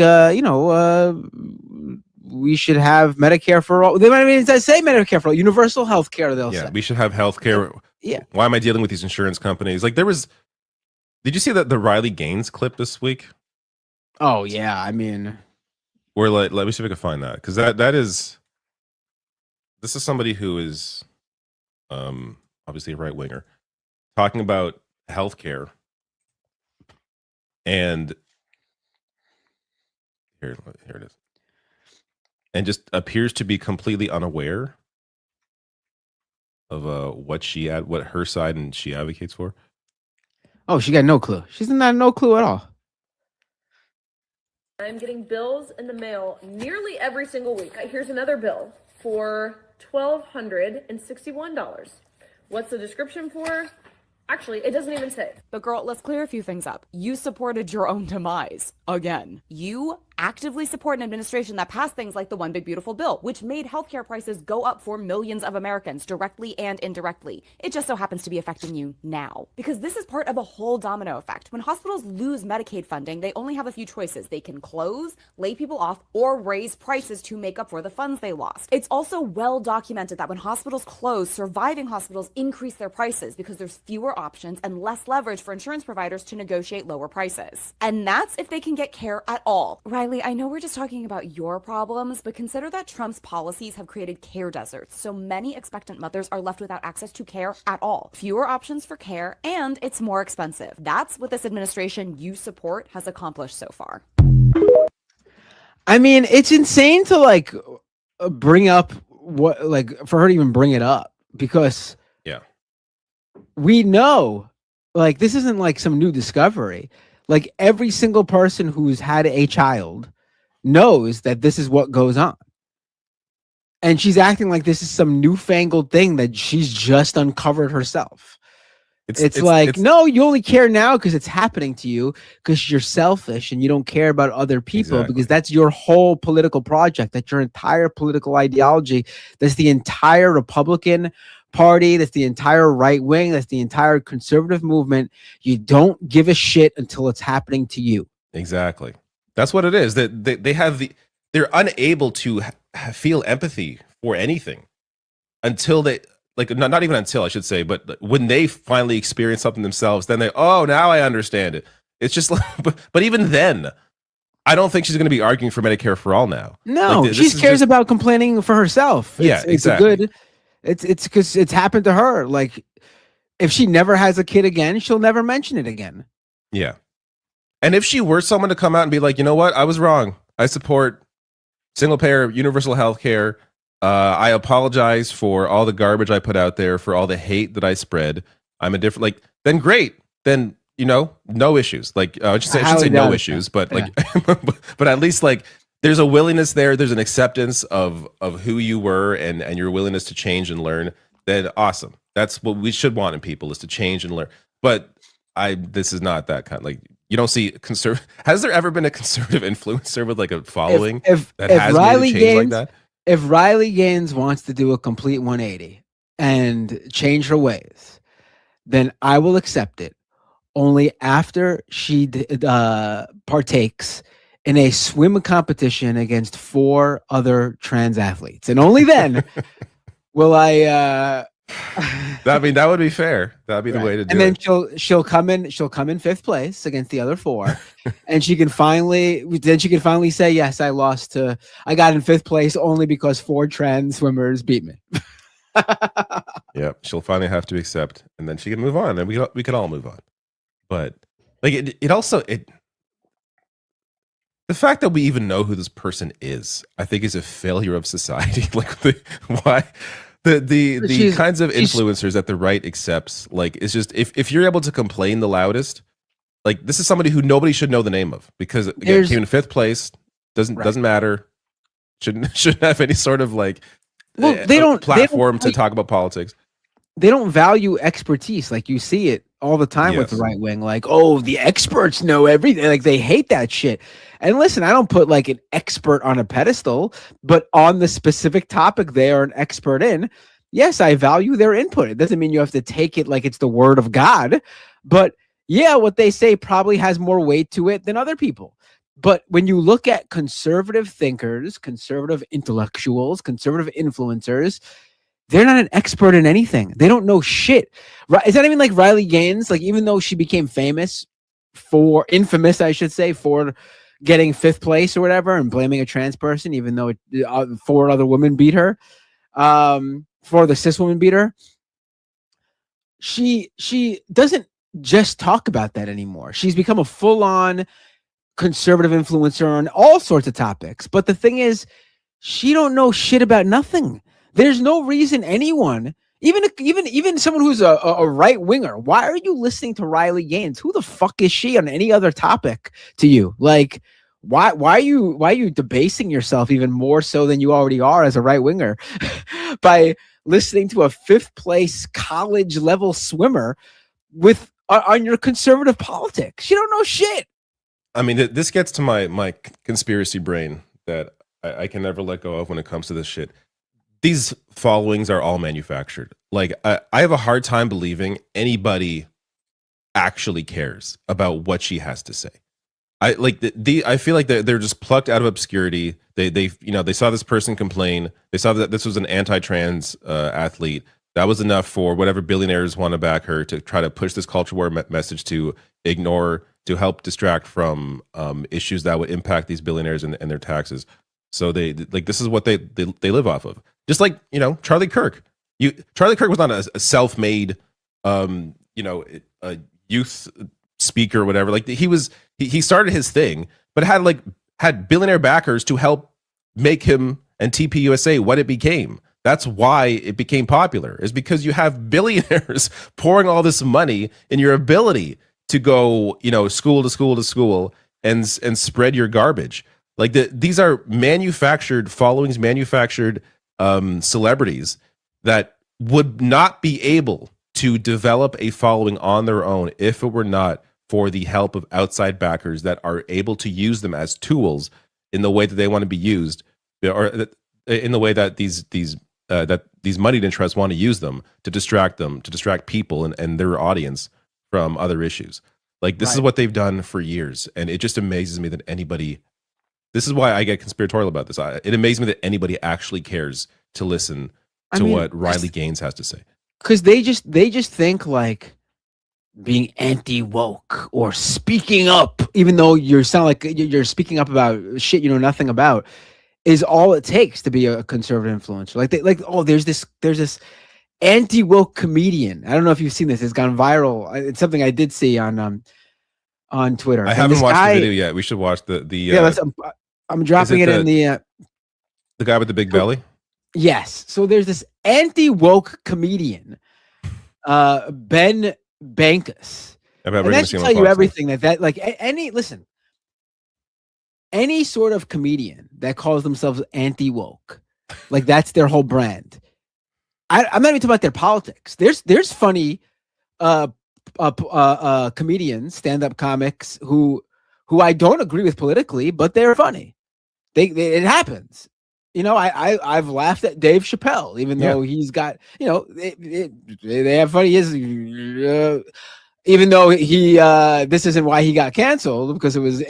we should have Medicare for all. They might even say Medicare for all, universal health care. They'll say we should have health care. Yeah. Why am I dealing with these insurance companies? Like, did you see the Riley Gaines clip this week? Oh yeah, I mean, where, let me see if I can find that, because this is somebody who is obviously a right winger talking about healthcare, and here it is, and just appears to be completely unaware of what her side and she advocates for. Oh, she got no clue. She's not no clue at all. I'm getting bills in the mail nearly every single week. Here's another bill for $1,261. What's the description for? Actually, it doesn't even say. But girl, let's clear a few things up. You supported your own demise. Again. You actively support an administration that passed things like the One Big Beautiful Bill, which made healthcare prices go up for millions of Americans, directly and indirectly. It just so happens to be affecting you now. Because this is part of a whole domino effect. When hospitals lose Medicaid funding, they only have a few choices. They can close, lay people off, or raise prices to make up for the funds they lost. It's also well documented that when hospitals close, surviving hospitals increase their prices because there's fewer options and less leverage for insurance providers to negotiate lower prices. And that's if they can get care at all. Riley, I know we're just talking about your problems, but consider that Trump's policies have created care deserts. So many expectant mothers are left without access to care at all. Fewer options for care, and it's more expensive. That's what this administration you support has accomplished so far. I mean, it's insane to like bring up what, like, for her to even bring it up, because we know, like, this isn't like some new discovery. Like, every single person who's had a child knows that this is what goes on. And she's acting like this is some newfangled thing that she's just uncovered herself. It's like, no, you only care now because it's happening to you, because you're selfish and you don't care about other people, because that's your whole political project, that's your entire political ideology, that's the entire Republican Party, that's the entire right wing, that's the entire conservative movement. You don't give a shit until it's happening to you. Exactly. That's what it is. That they're unable to feel empathy for anything until they, like, not even until, I should say, but when they finally experience something themselves, then now I understand it. It's just like, but even then, I don't think she's going to be arguing for Medicare for all now. No, like, she cares about complaining for herself. Exactly. It's because it's happened to her. Like, if she never has a kid again, she'll never mention it again. Yeah. And if she were someone to come out and be like, you know what, I was wrong. I support single payer, universal health care. I apologize for all the garbage I put out there, for all the hate that I spread. I'm a different, like, then great. Then, no issues. Like, I should say no issues, but like, but at least, like, there's a willingness there. There's an acceptance of who you were and your willingness to change and learn. Then awesome. That's what we should want in people, is to change and learn. But this is not that kind. Like, you don't see has there ever been a conservative influencer with like a following that has made a change like that? If Riley Gaines wants to do a complete 180 and change her ways, then I will accept it. Only after she partakes in a swim competition against 4 other trans athletes, and only then will I. I mean, that would be fair. That'd be the way to do it. And then she'll come in 5th place against the other 4, and she can finally say, yes, I got in 5th place only because 4 trans swimmers beat me. Yeah, she'll finally have to accept, and then she can move on, and we can all move on. But like, it also the fact that we even know who this person is, I think, is a failure of society. Like, why the kinds of influencers that the right accepts, like, it's just, if you're able to complain the loudest, like, this is somebody who nobody should know the name of, because again, came in 5th place, doesn't matter, shouldn't have any sort of like platform to talk about politics. They don't value expertise. Like, you see it all the time with the right wing. Like, oh, the experts know everything. Like, they hate that shit. And listen, I don't put like an expert on a pedestal, but on the specific topic they are an expert in, yes, I value their input. It doesn't mean you have to take it like it's the word of God, but yeah, what they say probably has more weight to it than other people. But when you look at conservative thinkers, conservative intellectuals, conservative influencers, they're not an expert in anything. They don't know shit. It's not even like Riley Gaines. Like, even though she became infamous, for getting 5th place or whatever and blaming a trans person, even though 4 other women beat her, 4 of the cis women beat her. She doesn't just talk about that anymore. She's become a full-on conservative influencer on all sorts of topics. But the thing is, she don't know shit about nothing. There's no reason anyone, even someone who's a right winger, why are you listening to Riley Gaines? Who the fuck is she on any other topic to you? Like, why are you debasing yourself even more so than you already are as a right winger by listening to a 5th place college level swimmer with on your conservative politics. You don't know shit. I mean, this gets to my conspiracy brain that I can never let go of when it comes to this shit. These followings are all manufactured. Like, I have a hard time believing anybody actually cares about what she has to say. I feel like they're just plucked out of obscurity. They saw this person complain. They saw that this was an anti-trans athlete. That was enough for whatever billionaires want to back her to try to push this culture war message to ignore, to help distract from issues that would impact these billionaires and their taxes. So this is what they live off of. Just like, Charlie Kirk. Charlie Kirk was not a self-made, a youth speaker or whatever. Like he started his thing, but had billionaire backers to help make him and TPUSA what it became. That's why it became popular, is because you have billionaires pouring all this money in your ability to go, school to school to school and spread your garbage. Like these are manufactured followings, manufactured celebrities that would not be able to develop a following on their own if it were not for the help of outside backers that are able to use them as tools in the way that they want to be used, or in the way that these moneyed interests want to use them, to distract people and their audience from other issues. Like, this is what they've done for years, and it just amazes me that anybody. This is why I get conspiratorial about this. It amazes me that anybody actually cares to listen to what Riley Gaines has to say. Because they just think like being anti-woke or speaking up, even though you sound like you're speaking up about shit you know nothing about, is all it takes to be a conservative influencer. There's this anti-woke comedian. I don't know if you've seen this. It's gone viral. It's something I did see on Twitter. I haven't watched the video yet. We should watch the I'm dropping it in the guy with the big belly. Yes. So there's this anti-woke comedian, Ben Bankus. And that should tell you everything any sort of comedian that calls themselves anti-woke, like that's their whole brand. I'm not even talking about their politics. There's funny comedians, stand-up comics who I don't agree with politically, but they're funny. It happens. I've laughed at Dave Chappelle, even though he's got, they have funny. Even though this isn't why he got canceled, because it was,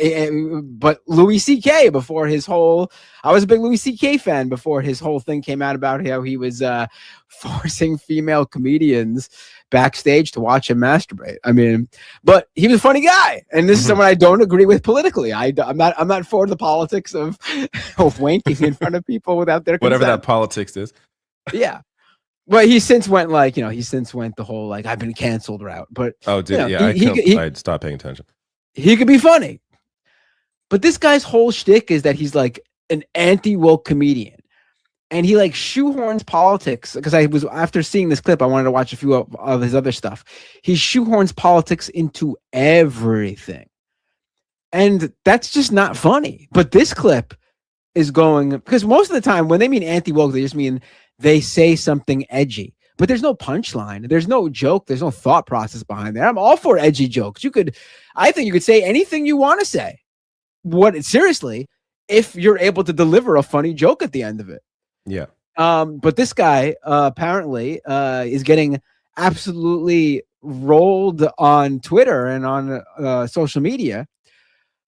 but Louis C.K. before his whole, I was a big Louis C.K. fan before his whole thing came out about how he was forcing female comedians backstage to watch him masturbate. I mean, but he was a funny guy, and this is someone I don't agree with politically. I'm not for the politics of wanking in front of people without their consent. Whatever that politics is. Yeah. But he since went the whole like I've been canceled route. But I'd stop paying attention. He could be funny, but this guy's whole shtick is that he's like an anti-woke comedian, and he like shoehorns politics. Because after seeing this clip, I wanted to watch a few of his other stuff. He shoehorns politics into everything, and that's just not funny. But this clip is going, because most of the time when they mean anti-woke, they just mean they say something edgy, but there's no punchline. There's no joke. There's no thought process behind that. I'm all for edgy jokes. I think you could say anything you want to say. Seriously, if you're able to deliver a funny joke at the end of it. Yeah. But this guy apparently is getting absolutely rolled on Twitter and on social media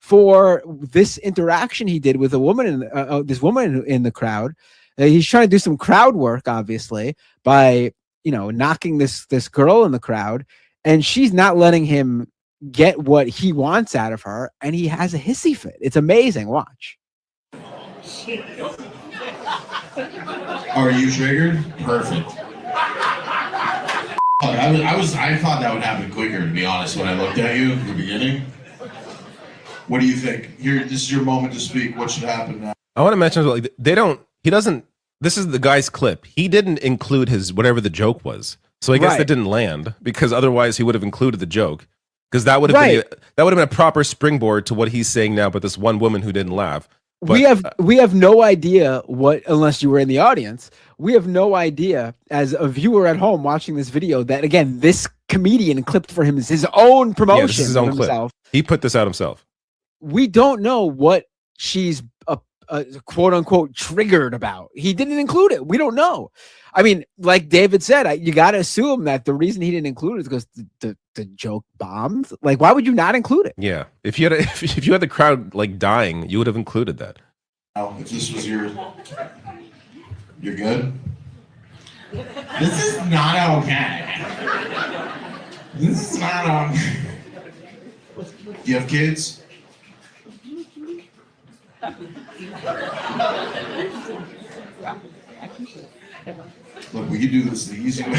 for this interaction he did with a woman, this woman in the crowd. He's trying to do some crowd work, obviously, by knocking this girl in the crowd, and she's not letting him get what he wants out of her, and he has a hissy fit. It's amazing. Watch. Are you triggered? Perfect. I thought that would happen quicker, to be honest, when I looked at you at the beginning. What do you think? This is your moment to speak. What should happen now? I want to mention, this is the guy's clip. He didn't include whatever the joke was. So I guess that didn't land, because otherwise he would have included the joke, because that would have been a proper springboard to what he's saying now about this one woman who didn't laugh. But, we have no idea unless you were in the audience, we have no idea as a viewer at home watching this video that, again, this comedian clipped for him his own promotion Yeah, this is his own of clip. himself. He put this out himself. We don't know what she's quote unquote triggered about. He didn't include it. We don't know. I mean, like David said, you got to assume that the reason he didn't include it is because the joke bombed. Like, why would you not include it? Yeah, if you had the crowd like dying, you would have included that. If this was you're good. This is not okay. This is not Do you have kids? Look, we can do this the easy way.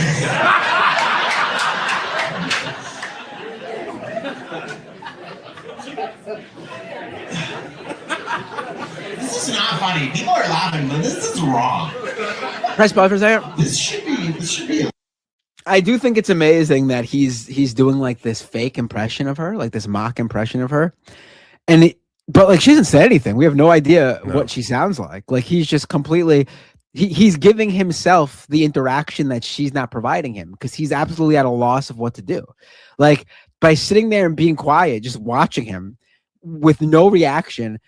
This is not funny. People are laughing, but this is wrong. Press pause for a second. This should be. I do think it's amazing that he's doing like this fake impression of her, like this mock impression of her, but like she hasn't said anything. We have no idea what she sounds like. Like he's just completely. He's giving himself the interaction that she's not providing him because he's absolutely at a loss of what to do. Like by sitting there and being quiet, just watching him with no reaction,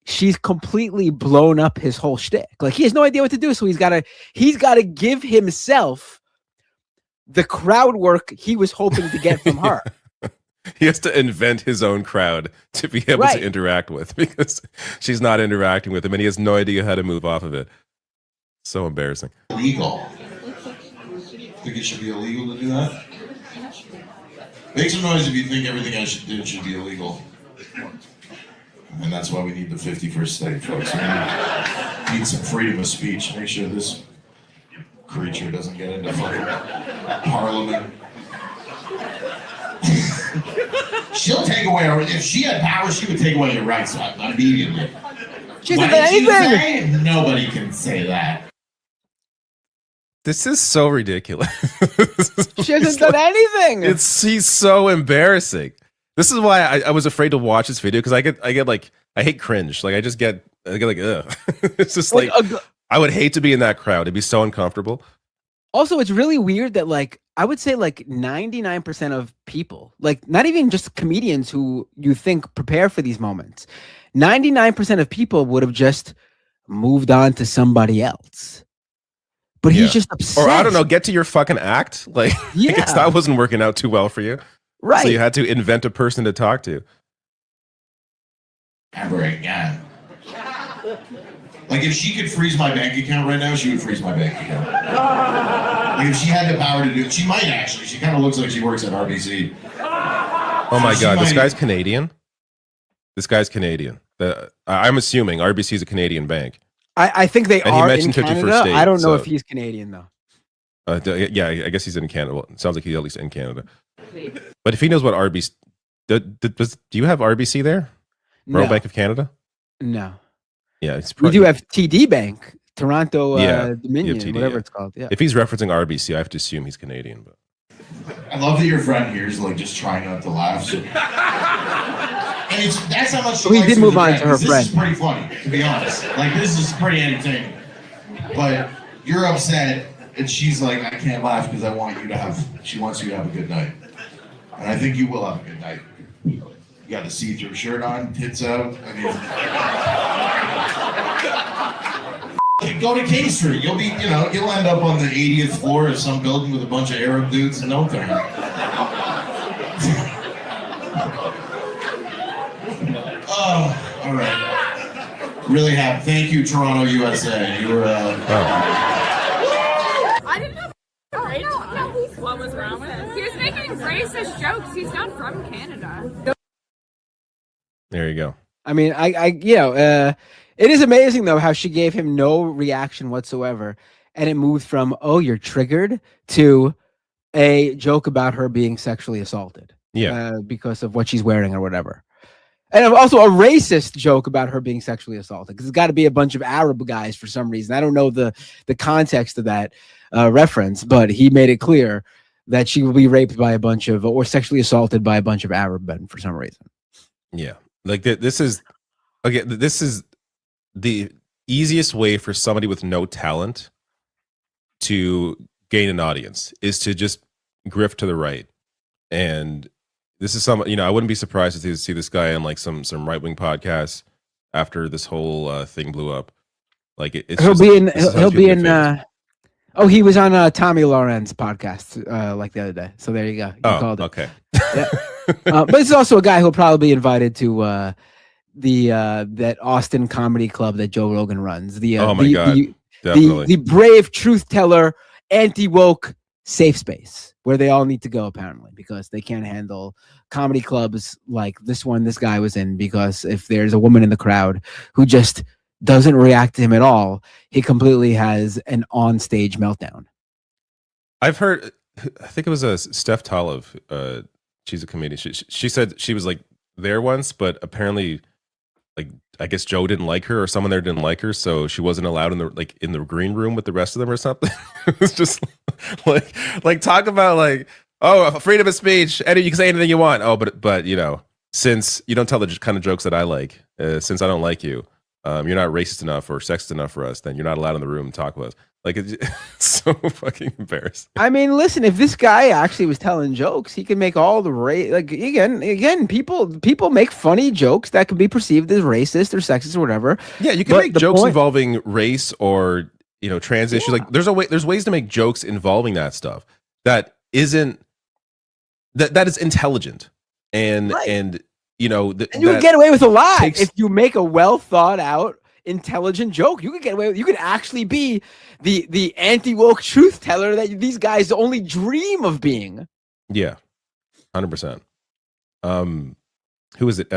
she's completely blown up his whole shtick. Like he has no idea what to do. So he's got to give himself the crowd work he was hoping to get from her. He has to invent his own crowd to be able to interact with because she's not interacting with him and he has no idea how to move off of it. So embarrassing. Illegal. Think it should be illegal to do that? Make some noise if you think everything I did should be illegal. And that's why we need the 51st state, folks. We need some freedom of speech. Make sure this creature doesn't get into fucking parliament. She'll take away our. If she had power, she would take away your rights immediately. She hasn't done anything. Nobody can say that. This is so ridiculous. She hasn't done anything. He's so embarrassing. This is why I was afraid to watch this video because I get like I hate cringe. Like I get like ugh. It's just like I would hate to be in that crowd. It'd be so uncomfortable. Also, it's really weird that like I would say like 99% of people, like not even just comedians who you think prepare for these moments, 99% of people would have just moved on to somebody else. But he's just upset. Or I don't know, get to your fucking act. Like I guess that wasn't working out too well for you. Right. So you had to invent a person to talk to. Ever again. Like if she could freeze my bank account right now, she would freeze my bank account. Like if she had the power to do it, she might actually. She kind of looks like she works at RBC. Oh my God, this guy's Canadian? This guy's Canadian. I'm assuming RBC is a Canadian bank. I think they And are he mentioned in 51st Canada. state, I don't know so- if he's Canadian though. Yeah, I guess he's in Canada. Well, it sounds like he's at least in Canada. But if he knows what RBC... Do you have RBC there? Royal No. Bank of Canada? No. Yeah, it's We do have TD Bank, Toronto Dominion, TD, whatever yeah. it's called. Yeah. If he's referencing RBC, I have to assume he's Canadian. But I love that your friend here is like just trying not to laugh. So. And that's how much she We likes did her move as a on to her This friend. is pretty funny, to be honest. Like this is pretty entertaining. But you're upset, and she's like, I can't laugh because I want you to have. She wants you to have a good night, and I think you will have a good night. You got the see-through shirt on, tits out. I mean, go to K Street. You'll end up on the 80th floor of some building with a bunch of Arab dudes in no time. Oh, all right. Really happy. Thank you, Toronto, USA. You were. I didn't know. What was wrong with him? He was making racist jokes. He's not from Canada. there you go. I mean, it is amazing though how she gave him no reaction whatsoever, and it moved from you're triggered to a joke about her being sexually assaulted, because of what she's wearing or whatever, and also a racist joke about her being sexually assaulted because it's got to be a bunch of Arab guys for some reason. I don't know the context of that reference, but he made it clear that she will be raped by a bunch of or sexually assaulted by a bunch of Arab men for some reason. Yeah. Like this is the easiest way for somebody with no talent to gain an audience is to just grift to the right And this is some, I wouldn't be surprised to see this guy on like some right-wing podcasts after this whole thing blew up. Like he'll be in oh, he was on Tommy Lauren's podcast like the other day. So there you go. You called it. Okay. Yeah. But this is also a guy who'll probably be invited to that Austin comedy club that Joe Rogan runs. Oh my God. Definitely. The brave truth teller, anti-woke safe space where they all need to go apparently because they can't handle comedy clubs like this one this guy was in, because if there's a woman in the crowd who just doesn't react to him at all, he completely has an on-stage meltdown. I've heard, I think it was Steph Talev. She's a comedian. She said she was like there once, but apparently, like I guess Joe didn't like her or someone there didn't like her, so she wasn't allowed in the green room with the rest of them or something. It was just like talk about like, oh, freedom of speech, and you can say anything you want. Oh, but since you don't tell the kind of jokes that I like, since I don't like you. You're not racist enough or sexist enough for us, then you're not allowed in the room to talk with us. Like, it's so fucking embarrassing. I mean, listen, if this guy actually was telling jokes, he could make all the like again, people make funny jokes that can be perceived as racist or sexist or whatever. Yeah, you can make jokes involving race or trans issues. Like, there's ways to make jokes involving that stuff that isn't that is intelligent and right. and you can get away with a lot if you make a well thought out, intelligent joke. You could get away with. You could actually be the anti-woke truth teller that these guys only dream of being. Yeah, 100%. Who is it?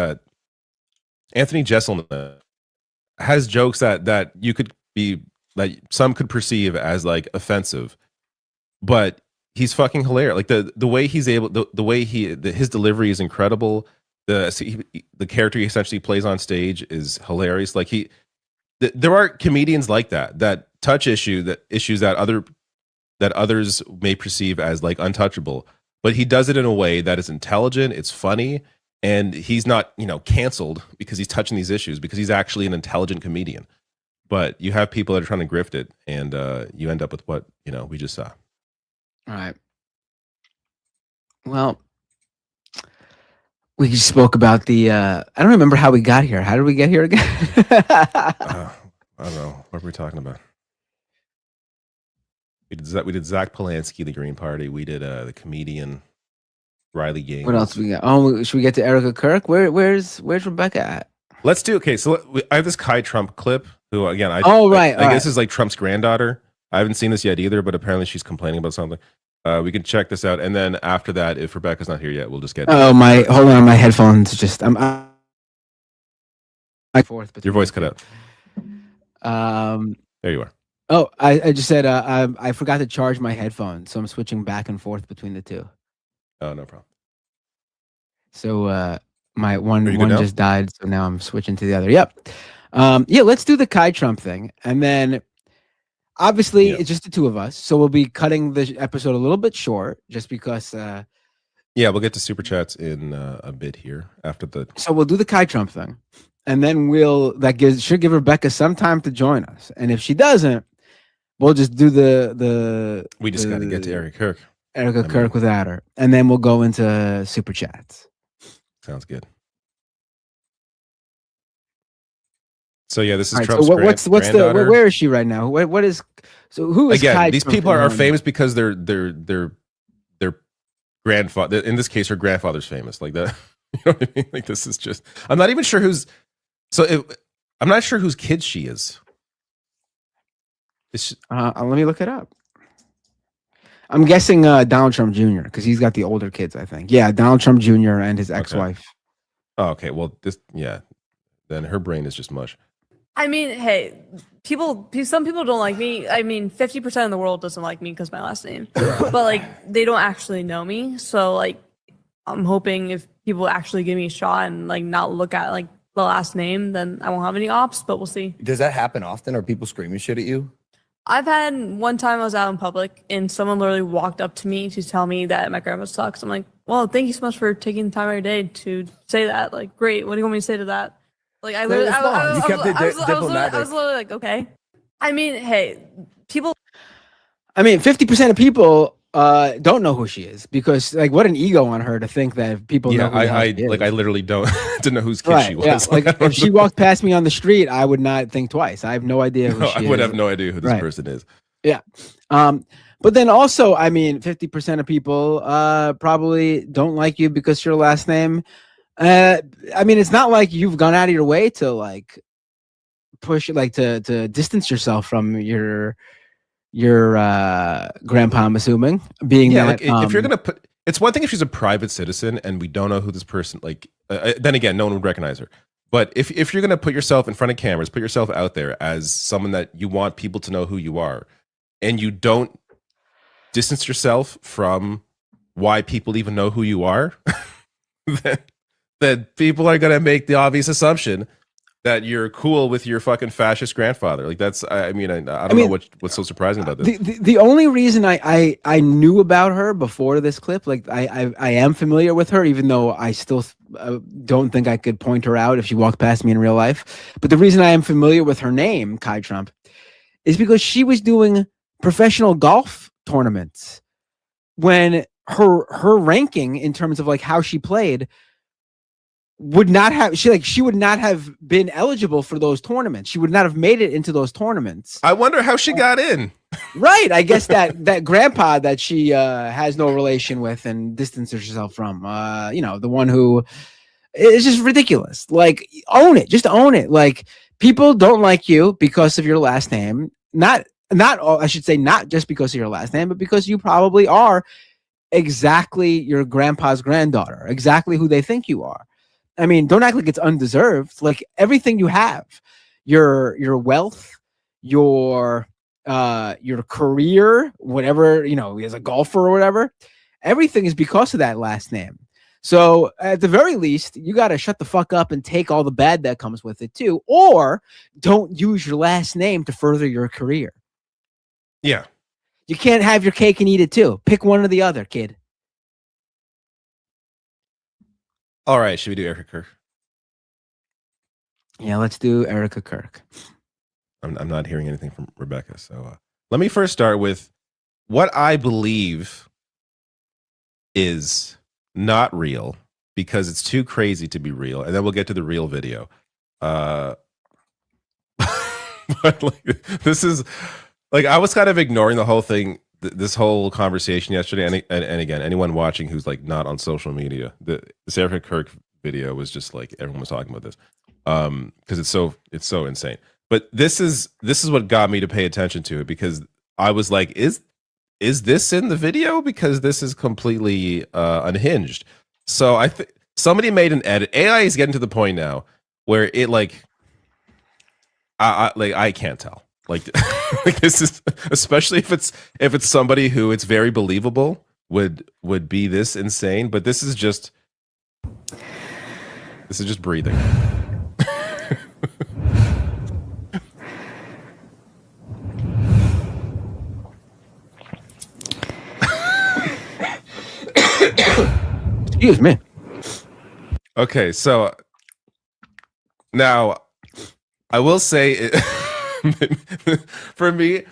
Anthony Jeselnik has jokes that you could be that some could perceive as like offensive, but he's fucking hilarious. Like the way he's able, the way his delivery is incredible. The character he essentially plays on stage is hilarious. Like there are comedians like that touch issues that others may perceive as like untouchable, but he does it in a way that is intelligent. It's funny, and he's not canceled because he's touching these issues, because he's actually an intelligent comedian. But you have people that are trying to grift it, and you end up with what we just saw. All right. Well. We just spoke about the. I don't remember how we got here. How did we get here again? I don't know. What were we talking about? We did Zach Polanski, the Green Party. We did the comedian Riley Gaines. What else we got? Oh, should we get to Erica Kirk? Where's Rebecca at? Let's do. Okay, so I have this Kai Trump clip. Who again? I guess is like Trump's granddaughter. I haven't seen this yet either, but apparently she's complaining about something. We can check this out, and then after that, if Rebecca's not here yet, we'll just get. Oh my! Hold on, my headphones just. I'm fourth. Your voice cut out. There you are. Oh, I just said I forgot to charge my headphones, so I'm switching back and forth between the two. Oh, no problem. So my one just died, so now I'm switching to the other. Yep. Yeah, let's do the Kai Trump thing, and then. Obviously, it's just the two of us, so we'll be cutting the episode a little bit short, just because. Yeah, we'll get to super chats in a bit here after the. So we'll do the Kai Trump thing, and then should give Rebecca some time to join us, and if she doesn't, we'll just do the. We just got to get to Erica Kirk without her, and then we'll go into super chats. Sounds good. So yeah, this is Trump's granddaughter. Where is she right now? What is who is again? Kai These Trump people are famous because their grandfather. In this case, her grandfather's famous. Like that, you know what I mean? Like this is just. I'm not even sure who's. I'm not sure whose kid she is. Let me look it up. I'm guessing Donald Trump Jr. because he's got the older kids. I think. Yeah, Donald Trump Jr. and his ex-wife. Okay. Oh, okay. Well, then her brain is just mush. I mean, hey, some people don't like me. I mean, 50% of the world doesn't like me because my last name, but like they don't actually know me. So like, I'm hoping if people actually give me a shot and like not look at like the last name, then I won't have any ops. But we'll see. Does that happen often? Are people screaming shit at you? I've had one time I was out in public and someone literally walked up to me to tell me that my grandma sucks. I'm like, well, thank you so much for taking the time of your day to say that. Like, great. What do you want me to say to that? Like, I was literally like, okay. I mean, hey, people. I mean, 50% of people don't know who she is because like what an ego on her to think that people know who the hell she is. I literally didn't know whose kid she was. Yeah. Like if she walked past me on the street, I would not think twice. I have no idea who she is. I would have no idea who this person is. Yeah. But then also, I mean, 50% of people probably don't like you because your last name. I mean, it's not like you've gone out of your way to like push like to distance yourself from your grandpa, I'm assuming, being that like, if you're gonna put, it's one thing if she's a private citizen and we don't know who this person like then again no one would recognize her, but if you're gonna put yourself in front of cameras, put yourself out there as someone that you want people to know who you are, and you don't distance yourself from why people even know who you are, then people are gonna make the obvious assumption that you're cool with your fucking fascist grandfather. Like that's, I mean, I don't know what's so surprising about this. The only reason I knew about her before this clip, like I am familiar with her, even though I still don't think I could point her out if she walked past me in real life. But the reason I am familiar with her name, Kai Trump, is because she was doing professional golf tournaments when her ranking in terms of like how she played would not have she would not have been eligible for those tournaments. She would not have made it into those tournaments. I wonder how she got in. Right. I guess that grandpa that she has no relation with and distances herself from, you know, the one who is just ridiculous. Like own it, just own it. Like people don't like you because of your last name. Not I should say not just because of your last name, but because you probably are exactly your grandpa's granddaughter, exactly who they think you are. I mean, don't act like it's undeserved. Like everything you have, your wealth, your career, whatever, you know, as a golfer or whatever, everything is because of that last name. So at the very least, you got to shut the fuck up and take all the bad that comes with it too, or don't use your last name to further your career. Yeah. You can't have your cake and eat it too. Pick one or the other, kid. All right, should we do Erica Kirk? Yeah, let's do Erica Kirk. I'm not hearing anything from Rebecca, so let me first start with what I believe is not real because it's too crazy to be real, and then we'll get to the real video. But like, this is like I was kind of ignoring the whole thing, this whole conversation yesterday, and again, anyone watching who's like not on social media, the Erica Kirk video was just like everyone was talking about this because it's so insane. But this is what got me to pay attention to it because I was like, is this in the video? Because this is completely unhinged. So I think somebody made an edit. AI is getting to the point now where it like I can't tell. Like, like this is especially if it's somebody who it's very believable would be this insane, but this is just breathing. Excuse me. Okay, so now I will say for me,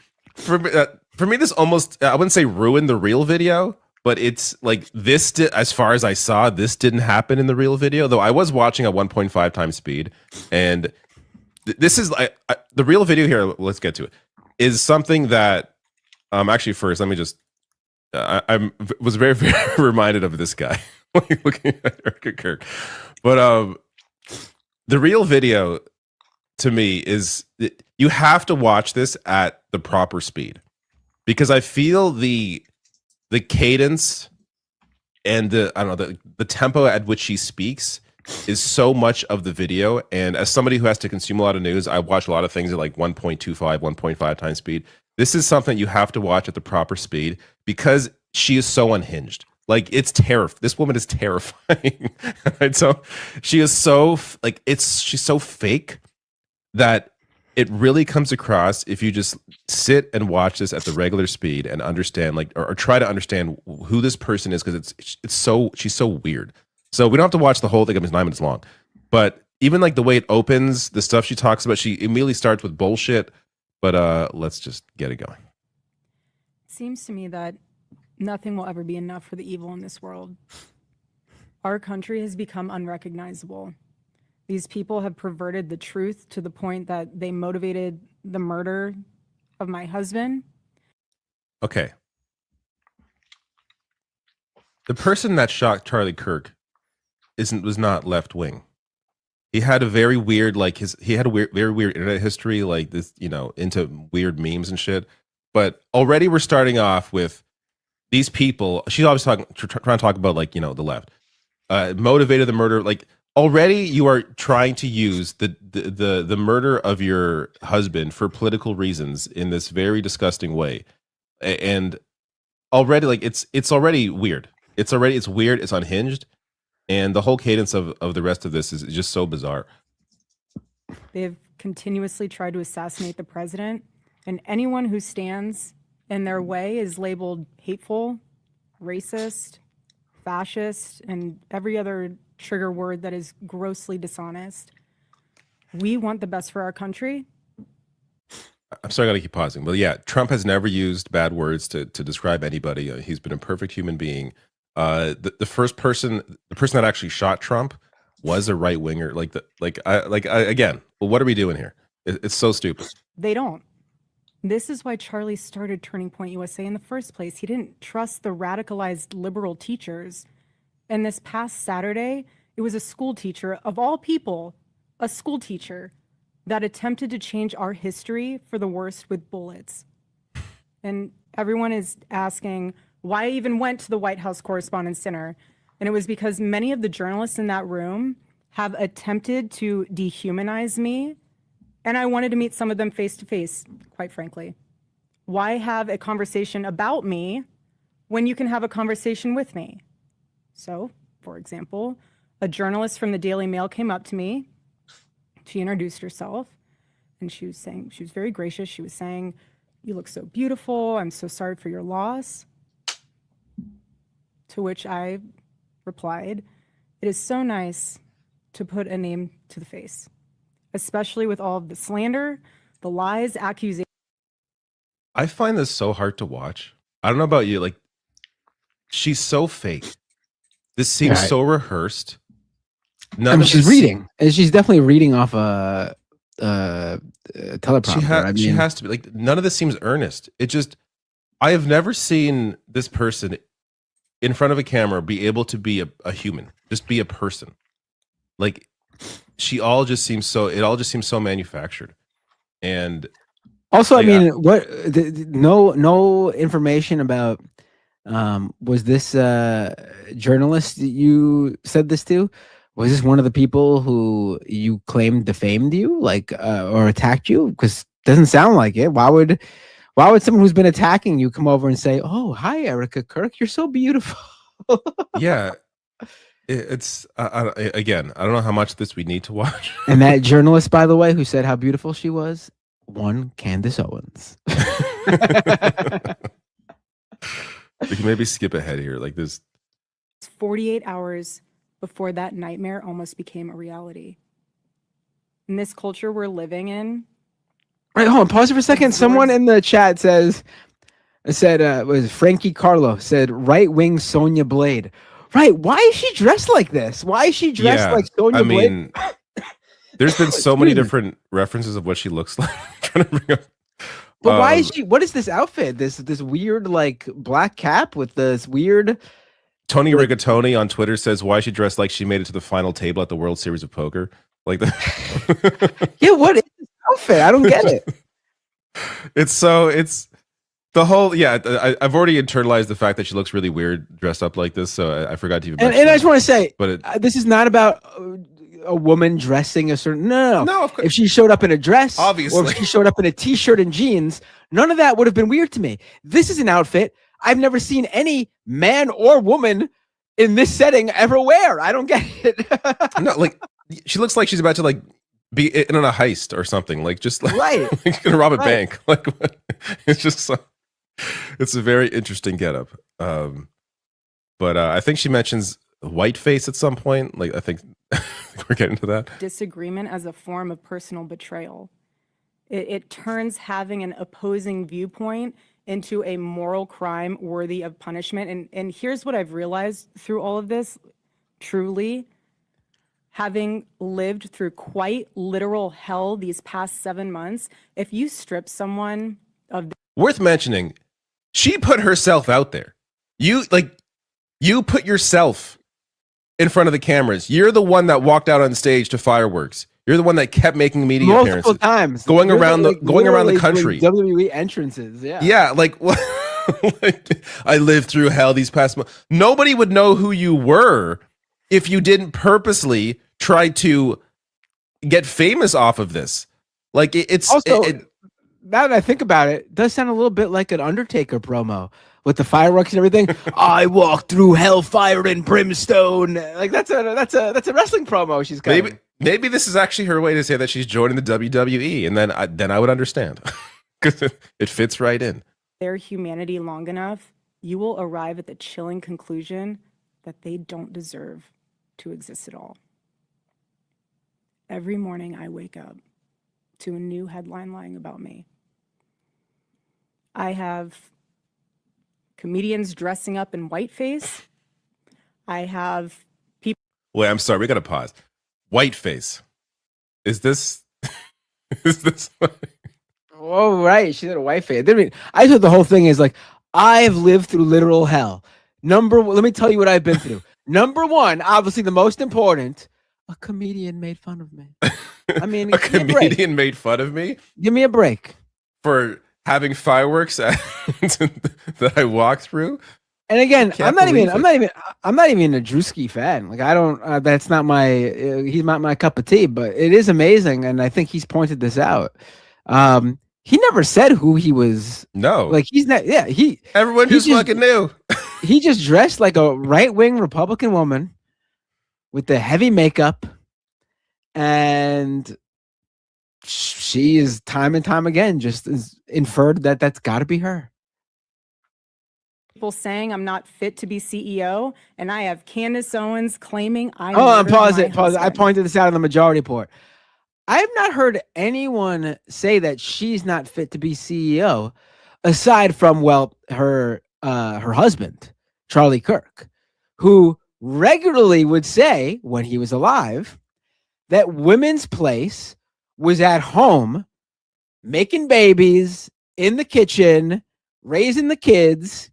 this almost, I wouldn't say ruined the real video, but it's like this, as far as I saw, this didn't happen in the real video, though I was watching at 1.5 times speed. And this is the real video here, let's get to it, is something that, actually first, let me just, I was very, very reminded of this guy looking at Erica Kirk. But the real video to me is you have to watch this at the proper speed because I feel the cadence and the tempo at which she speaks is so much of the video. And as somebody who has to consume a lot of news, I watch a lot of things at like 1.25, 1.5 times speed. This is something you have to watch at the proper speed because she is so unhinged. Like it's this woman is terrifying. And so she is so like she's so fake that it really comes across if you just sit and watch this at the regular speed and understand like or try to understand who this person is because she's so weird. So we don't have to watch the whole thing. It's 9 minutes long, but even like the way it opens, the stuff she talks about, she immediately starts with bullshit. But let's just get it going. It seems to me that Nothing will ever be enough for the evil in this world. Our country has become unrecognizable. These people have perverted the truth to the point that they motivated the murder of my husband. Okay. The person that shot Charlie Kirk was not left wing. He had a very weird, very weird internet history, like this, into weird memes and shit. But already we're starting off with these people. She's always trying to talk about the left, motivated the murder. Like already you are trying to use the murder of your husband for political reasons in this very disgusting way, and already it's already weird. It's weird. It's unhinged. And the whole cadence of the rest of this is just so bizarre. They've continuously tried to assassinate the president, and anyone who stands in their way is labeled hateful, racist, fascist, and every other trigger word that is grossly dishonest. We want the best for our country. I'm sorry, I gotta keep pausing. But yeah, Trump has never used bad words to describe anybody. He's been a perfect human being. The person that actually shot Trump was a right winger. Again, well, what are we doing here? It's so stupid. They don't. This is why Charlie started Turning Point USA in the first place. He didn't trust the radicalized liberal teachers. And this past Saturday, it was a school teacher, of all people, a school teacher that attempted to change our history for the worst with bullets. And everyone is asking why I even went to the White House Correspondents' Dinner. And it was because many of the journalists in that room have attempted to dehumanize me. And I wanted to meet some of them face to face, quite frankly. Why have a conversation about me when you can have a conversation with me? So, for example, a journalist from the Daily Mail came up to me. She introduced herself, and she was very gracious. She was saying, "You look so beautiful. I'm so sorry for your loss." To which I replied, "It is so nice to put a name to the face, especially with all of the slander, the lies, accusations." I find this so hard to watch. I don't know about you. Like, she's so fake. This seems so rehearsed. She's reading. And she's definitely reading off a teleprompter. She has to be. Like, none of this seems earnest. I have never seen this person in front of a camera be able to be a human, just be a person. Like, it all just seems so manufactured. And also, I mean, no information about was this journalist that you said this to? Was this one of the people who you claimed defamed you, or attacked you? Because it doesn't sound like it. Why would someone who's been attacking you come over and say, "Oh, hi, Erica Kirk, you're so beautiful"? Yeah, it's again, I don't know how much of this we need to watch. And that journalist, by the way, who said how beautiful she was, one Candace Owens. We can maybe skip ahead here, like this. 48 hours before that nightmare almost became a reality. In this culture we're living in. Right, hold on, pause it for a second. Someone in the chat said was Frankie Carlo said right-wing Sonya Blade. Right, why is she dressed like this? Why is she dressed like Sonya Blade? I mean, there's been so many different references of what she looks like. I'm trying to bring up. But why is she? What is this outfit? This weird black cap with this weird. Tony Rigatoni on Twitter says, "Why is she dressed like she made it to the final table at the World Series of Poker?" Like that. Yeah, what is this outfit? I don't get it. It's the whole. Yeah, I've already internalized the fact that she looks really weird dressed up like this, so I forgot to even. And I just want to say, but this is not about a woman dressing a certain. No. Of course. If she showed up in a dress, obviously, or if she showed up in a t-shirt and jeans, none of that would have been weird to me. This is an outfit I've never seen any man or woman in this setting ever wear. I don't get it. No, she looks like she's about to be in on a heist or something. Right, gonna rob a bank. It's just it's a very interesting getup. But I think she mentions whiteface at some point. I think we're getting to that. Disagreement as a form of personal betrayal. It turns having an opposing viewpoint into a moral crime worthy of punishment. And here's what I've realized through all of this, truly, having lived through quite literal hell these past 7 months, if you strip someone of Worth mentioning, she put herself out there. You put yourself in front of the cameras. You're the one that walked out on stage to fireworks. You're the one that kept making media multiple appearances, times, going You're around like, going around the literally country. WWE entrances, yeah. Yeah, like what? I lived through hell these past months. Nobody would know who you were if you didn't purposely try to get famous off of this. Like it's also, now that I think about it, it does sound a little bit like an Undertaker promo with the fireworks and everything. I walked through hellfire and brimstone. Like that's a wrestling promo she's cutting. Maybe this is actually her way to say that she's joining the WWE, and then I would understand because it fits right in. their humanity long enough, you will arrive at the chilling conclusion that they don't deserve to exist at all. Every morning I wake up to a new headline lying about me. I have comedians dressing up in whiteface. I have people. Wait, I'm sorry. We got to pause. Whiteface. Is this? Oh, right. She did a whiteface. I thought the whole thing is like, I've lived through literal hell. Let me tell you what I've been through. Number one, obviously the most important, a comedian made fun of me. I mean, a comedian made fun of me? Give me a break. For having fireworks that I walked through? And again, I'm not even a Drewski fan. Like I don't. That's not my. He's not my cup of tea. But it is amazing, and I think he's pointed this out. He never said who he was. No, like he's not. Yeah, Everyone just fucking knew. He just dressed like a right-wing Republican woman with the heavy makeup, and she is time and time again just is inferred that that's got to be her. People saying I'm not fit to be CEO, and I have Candace Owens claiming I'm. Pause it. I pointed this out in the majority report. I have not heard anyone say that she's not fit to be CEO, aside from her husband, Charlie Kirk, who regularly would say when he was alive that women's place was at home, making babies in the kitchen, raising the kids.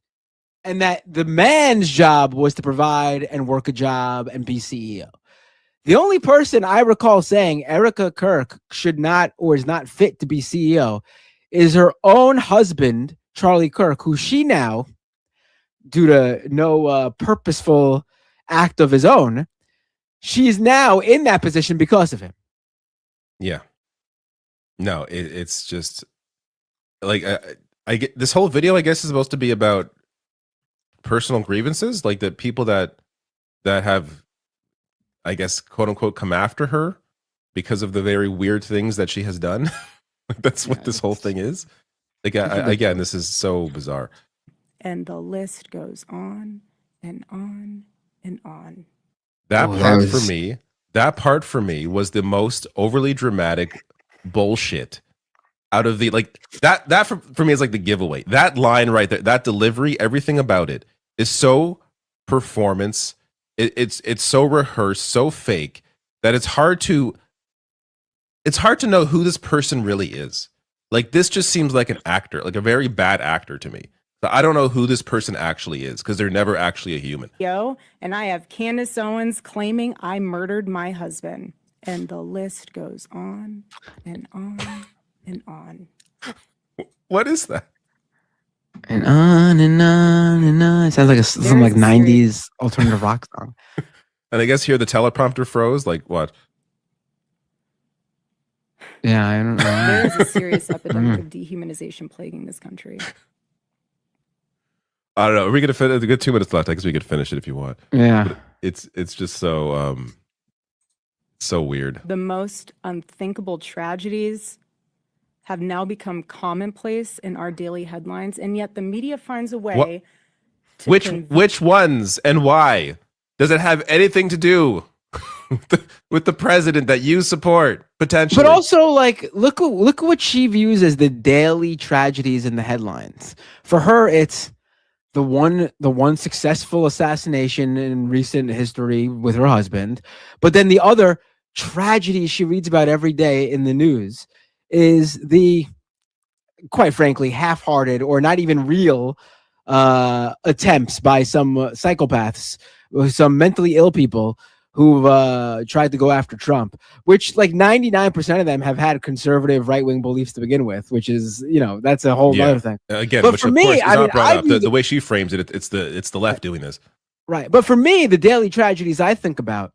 And that the man's job was to provide and work a job and be CEO. The only person I recall saying Erica Kirk should not or is not fit to be CEO is her own husband, Charlie Kirk, who she now, due to no purposeful act of his own, she's now in that position because of him. Yeah. No, it's just like I get this whole video, I guess, is supposed to be about personal grievances, like the people that have, I guess, quote unquote, come after her because of the very weird things that she has done. That's what this whole thing is. Like, again, this is so bizarre. And the list goes on and on and on. That part for me was the most overly dramatic bullshit out of the, like, that for me is like the giveaway. That line right there, that delivery, everything about it is so performance. It's so rehearsed, so fake that it's hard to know who this person really is. Like, this just seems like an actor, like a very bad actor to me. So I don't know who this person actually is because they're never actually a human. And I have Candace Owens claiming I murdered my husband. And the list goes on and on and on. What is that? And on and on and on. It sounds like some like 90s alternative rock song. And I guess here the teleprompter froze. Like what? Yeah, I don't know. There is a serious epidemic of dehumanization plaguing this country. I don't know. Are we gonna finish? We've got 2 minutes left. I guess we could finish it if you want. Yeah. But it's just so so weird. The most unthinkable tragedies have now become commonplace in our daily headlines, and yet the media finds a way. Which ones and why? Does it have anything to do with the president that you support potentially. But also, like, look at what she views as the daily tragedies in the headlines. For her, it's the one successful assassination in recent history with her husband, but then the other tragedy she reads about every day in the news is the, quite frankly, half-hearted or not even real attempts by some psychopaths, some mentally ill people who've tried to go after Trump, which like 99% of them have had conservative right-wing beliefs to begin with, which is, that's a whole other thing. Again, but which for of me, course is I not mean, brought I up. view The way she frames it, it's the left doing this. Right. But for me, the daily tragedies I think about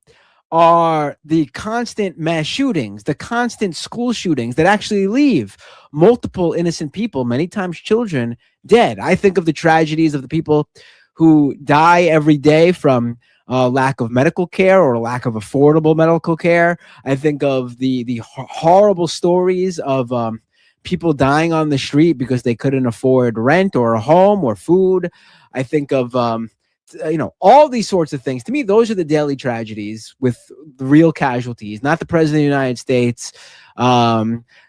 are the constant mass shootings, the constant school shootings that actually leave multiple innocent people, many times children, dead. I think of the tragedies of the people who die every day from lack of medical care or lack of affordable medical care. I think of the horrible stories of people dying on the street because they couldn't afford rent or a home or food. I think of all these sorts of things. To me, those are the daily tragedies with the real casualties, not the president of the United States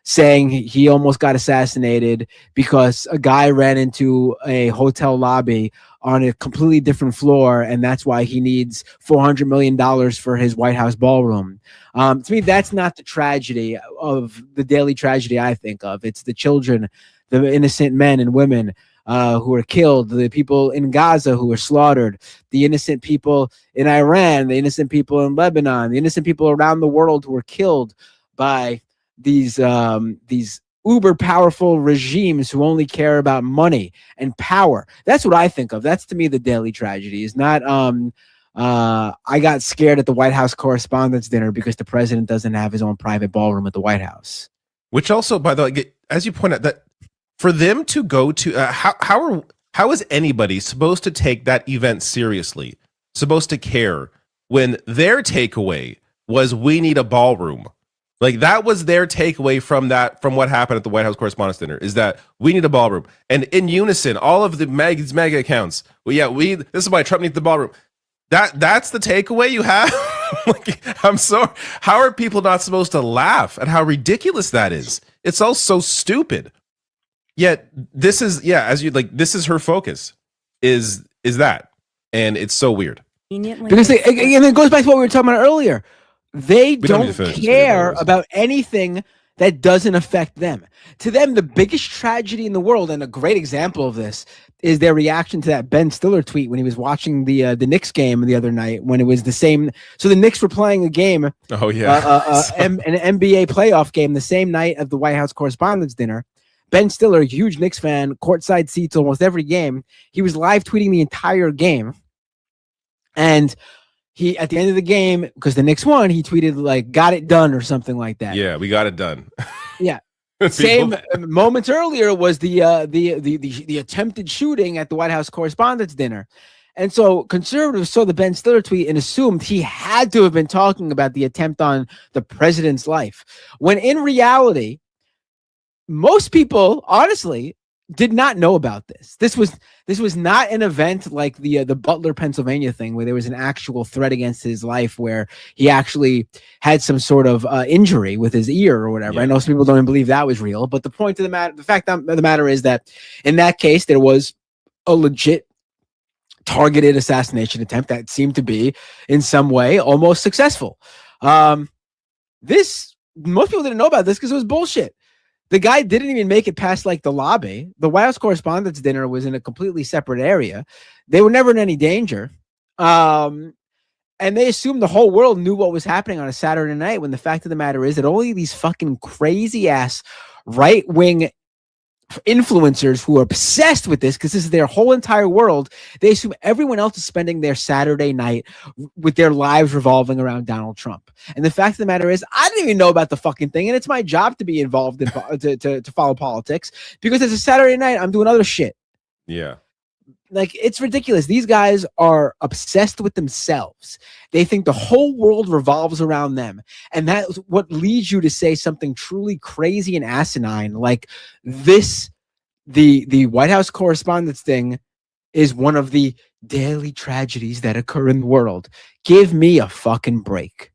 saying he almost got assassinated because a guy ran into a hotel lobby on a completely different floor, and that's why he needs $400 million for his White House ballroom. To me, that's not the tragedy of the daily tragedy I think of. It's the children, the innocent men and women who are killed, the people in Gaza who are slaughtered, the innocent people in Iran, the innocent people in Lebanon, the innocent people around the world who are killed by these uber powerful regimes who only care about money and power. That's what I think of. That's to me the daily tragedy. Is not I got scared at the White House Correspondents' Dinner because the president doesn't have his own private ballroom at the White House. Which also, by the way, as you point out, that for them to go to how is anybody supposed to take that event seriously, supposed to care when their takeaway was we need a ballroom? Like that was their takeaway from what happened at the White House Correspondents' Dinner, is that we need a ballroom. And in unison, all of the mega accounts, this is why Trump needs the ballroom. That's the takeaway you have? Like, I'm sorry. How are people not supposed to laugh at how ridiculous that is? It's all so stupid. Yet this is this is her focus is that, and it's so weird because and it goes back to what we were talking about earlier. They don't care about anything that doesn't affect them. To them, the biggest tragedy in the world, and a great example of this, is their reaction to that Ben Stiller tweet when he was watching the Knicks game the other night, when it was the same. So the Knicks were playing a game, an NBA playoff game, the same night of the White House Correspondents' Dinner. Ben Stiller, a huge Knicks fan, courtside seats almost every game. He was live tweeting the entire game. And he, at the end of the game, because the Knicks won, he tweeted like, got it done or something like that. Yeah, we got it done. Yeah. Same moments earlier was the attempted shooting at the White House Correspondents' Dinner. And so conservatives saw the Ben Stiller tweet and assumed he had to have been talking about the attempt on the president's life. When in reality, most people, honestly, did not know about this. This was not an event like the Butler, Pennsylvania thing, where there was an actual threat against his life, where he actually had some sort of injury with his ear or whatever. I know some people don't even believe that was real, but the point of the matter, the fact of the matter is that in that case, there was a legit targeted assassination attempt that seemed to be in some way almost successful. Most people didn't know about this because it was bullshit. The guy didn't even make it past like the lobby. The White House Correspondents' Dinner was in a completely separate area. They were never in any danger. And they assumed the whole world knew what was happening on a Saturday night, when the fact of the matter is that only these fucking crazy ass right-wing influencers who are obsessed with this, because this is their whole entire world, they assume everyone else is spending their Saturday night with their lives revolving around Donald Trump. And the fact of the matter is, I didn't even know about the fucking thing, and it's my job to be involved in to follow politics, because it's a Saturday night, I'm doing other shit. Yeah. Like, it's ridiculous. These guys are obsessed with themselves. They think the whole world revolves around them. And that's what leads you to say something truly crazy and asinine like this, the White House Correspondents thing is one of the daily tragedies that occur in the world. Give me a fucking break.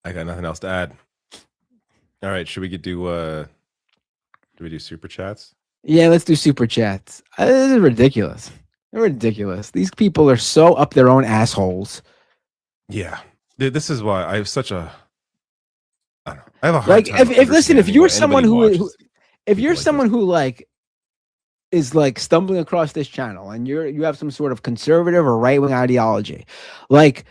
I got nothing else to add. All right, should we do super chats? Yeah, let's do super chats. This is ridiculous. They're ridiculous. These people are so up their own assholes. Yeah. Dude, this is why I have such a I don't know. I have a hard Like time if listen, if understanding you're why someone anybody who watches if you're like someone who like is like stumbling across this channel and you have some sort of conservative or right-wing ideology, like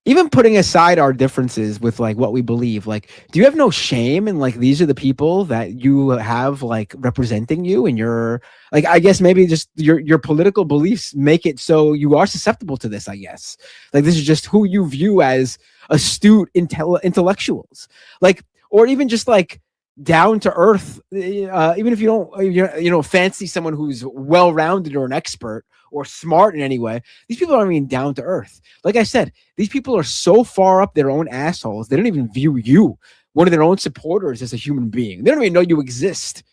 even putting aside our differences with like what we believe, like do you have no shame in like these are the people that you have like representing you and your like I guess maybe just your political beliefs make it so you are susceptible to this, I guess. Like this is just who you view as astute intellectuals, like, or even just like down to earth, even if you don't fancy someone who's well-rounded or an expert or smart in any way. These people aren't even down to earth. Like I said, these people are so far up their own assholes, they don't even view you, one of their own supporters, as a human being. They don't even know you exist.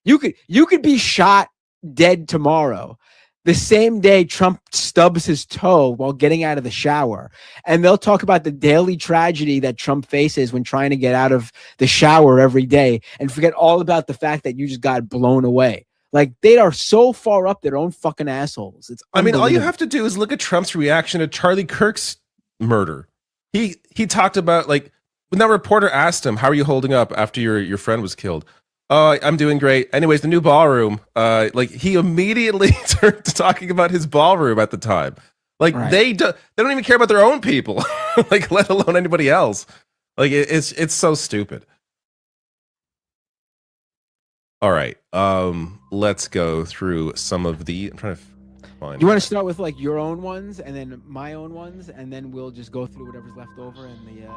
You could be shot dead tomorrow, the same day Trump stubs his toe while getting out of the shower. And they'll talk about the daily tragedy that Trump faces when trying to get out of the shower every day and forget all about the fact that you just got blown away. Like, they are so far up their own fucking assholes. It's I mean, all you unbelievable. have to do is look at Trump's reaction to Charlie Kirk's murder. He talked about, like, when that reporter asked him, "How are you holding up after your friend was killed?" "Oh, I'm doing great. Anyways, the new ballroom." Like, he immediately turned to talking about his ballroom at the time. Like, Right. they don't even care about their own people, like, let alone anybody else. Like, it's so stupid. All right, let's go through some of the. I'm trying to find. You want to start with like your own ones and then my own ones, and then we'll just go through whatever's left over in the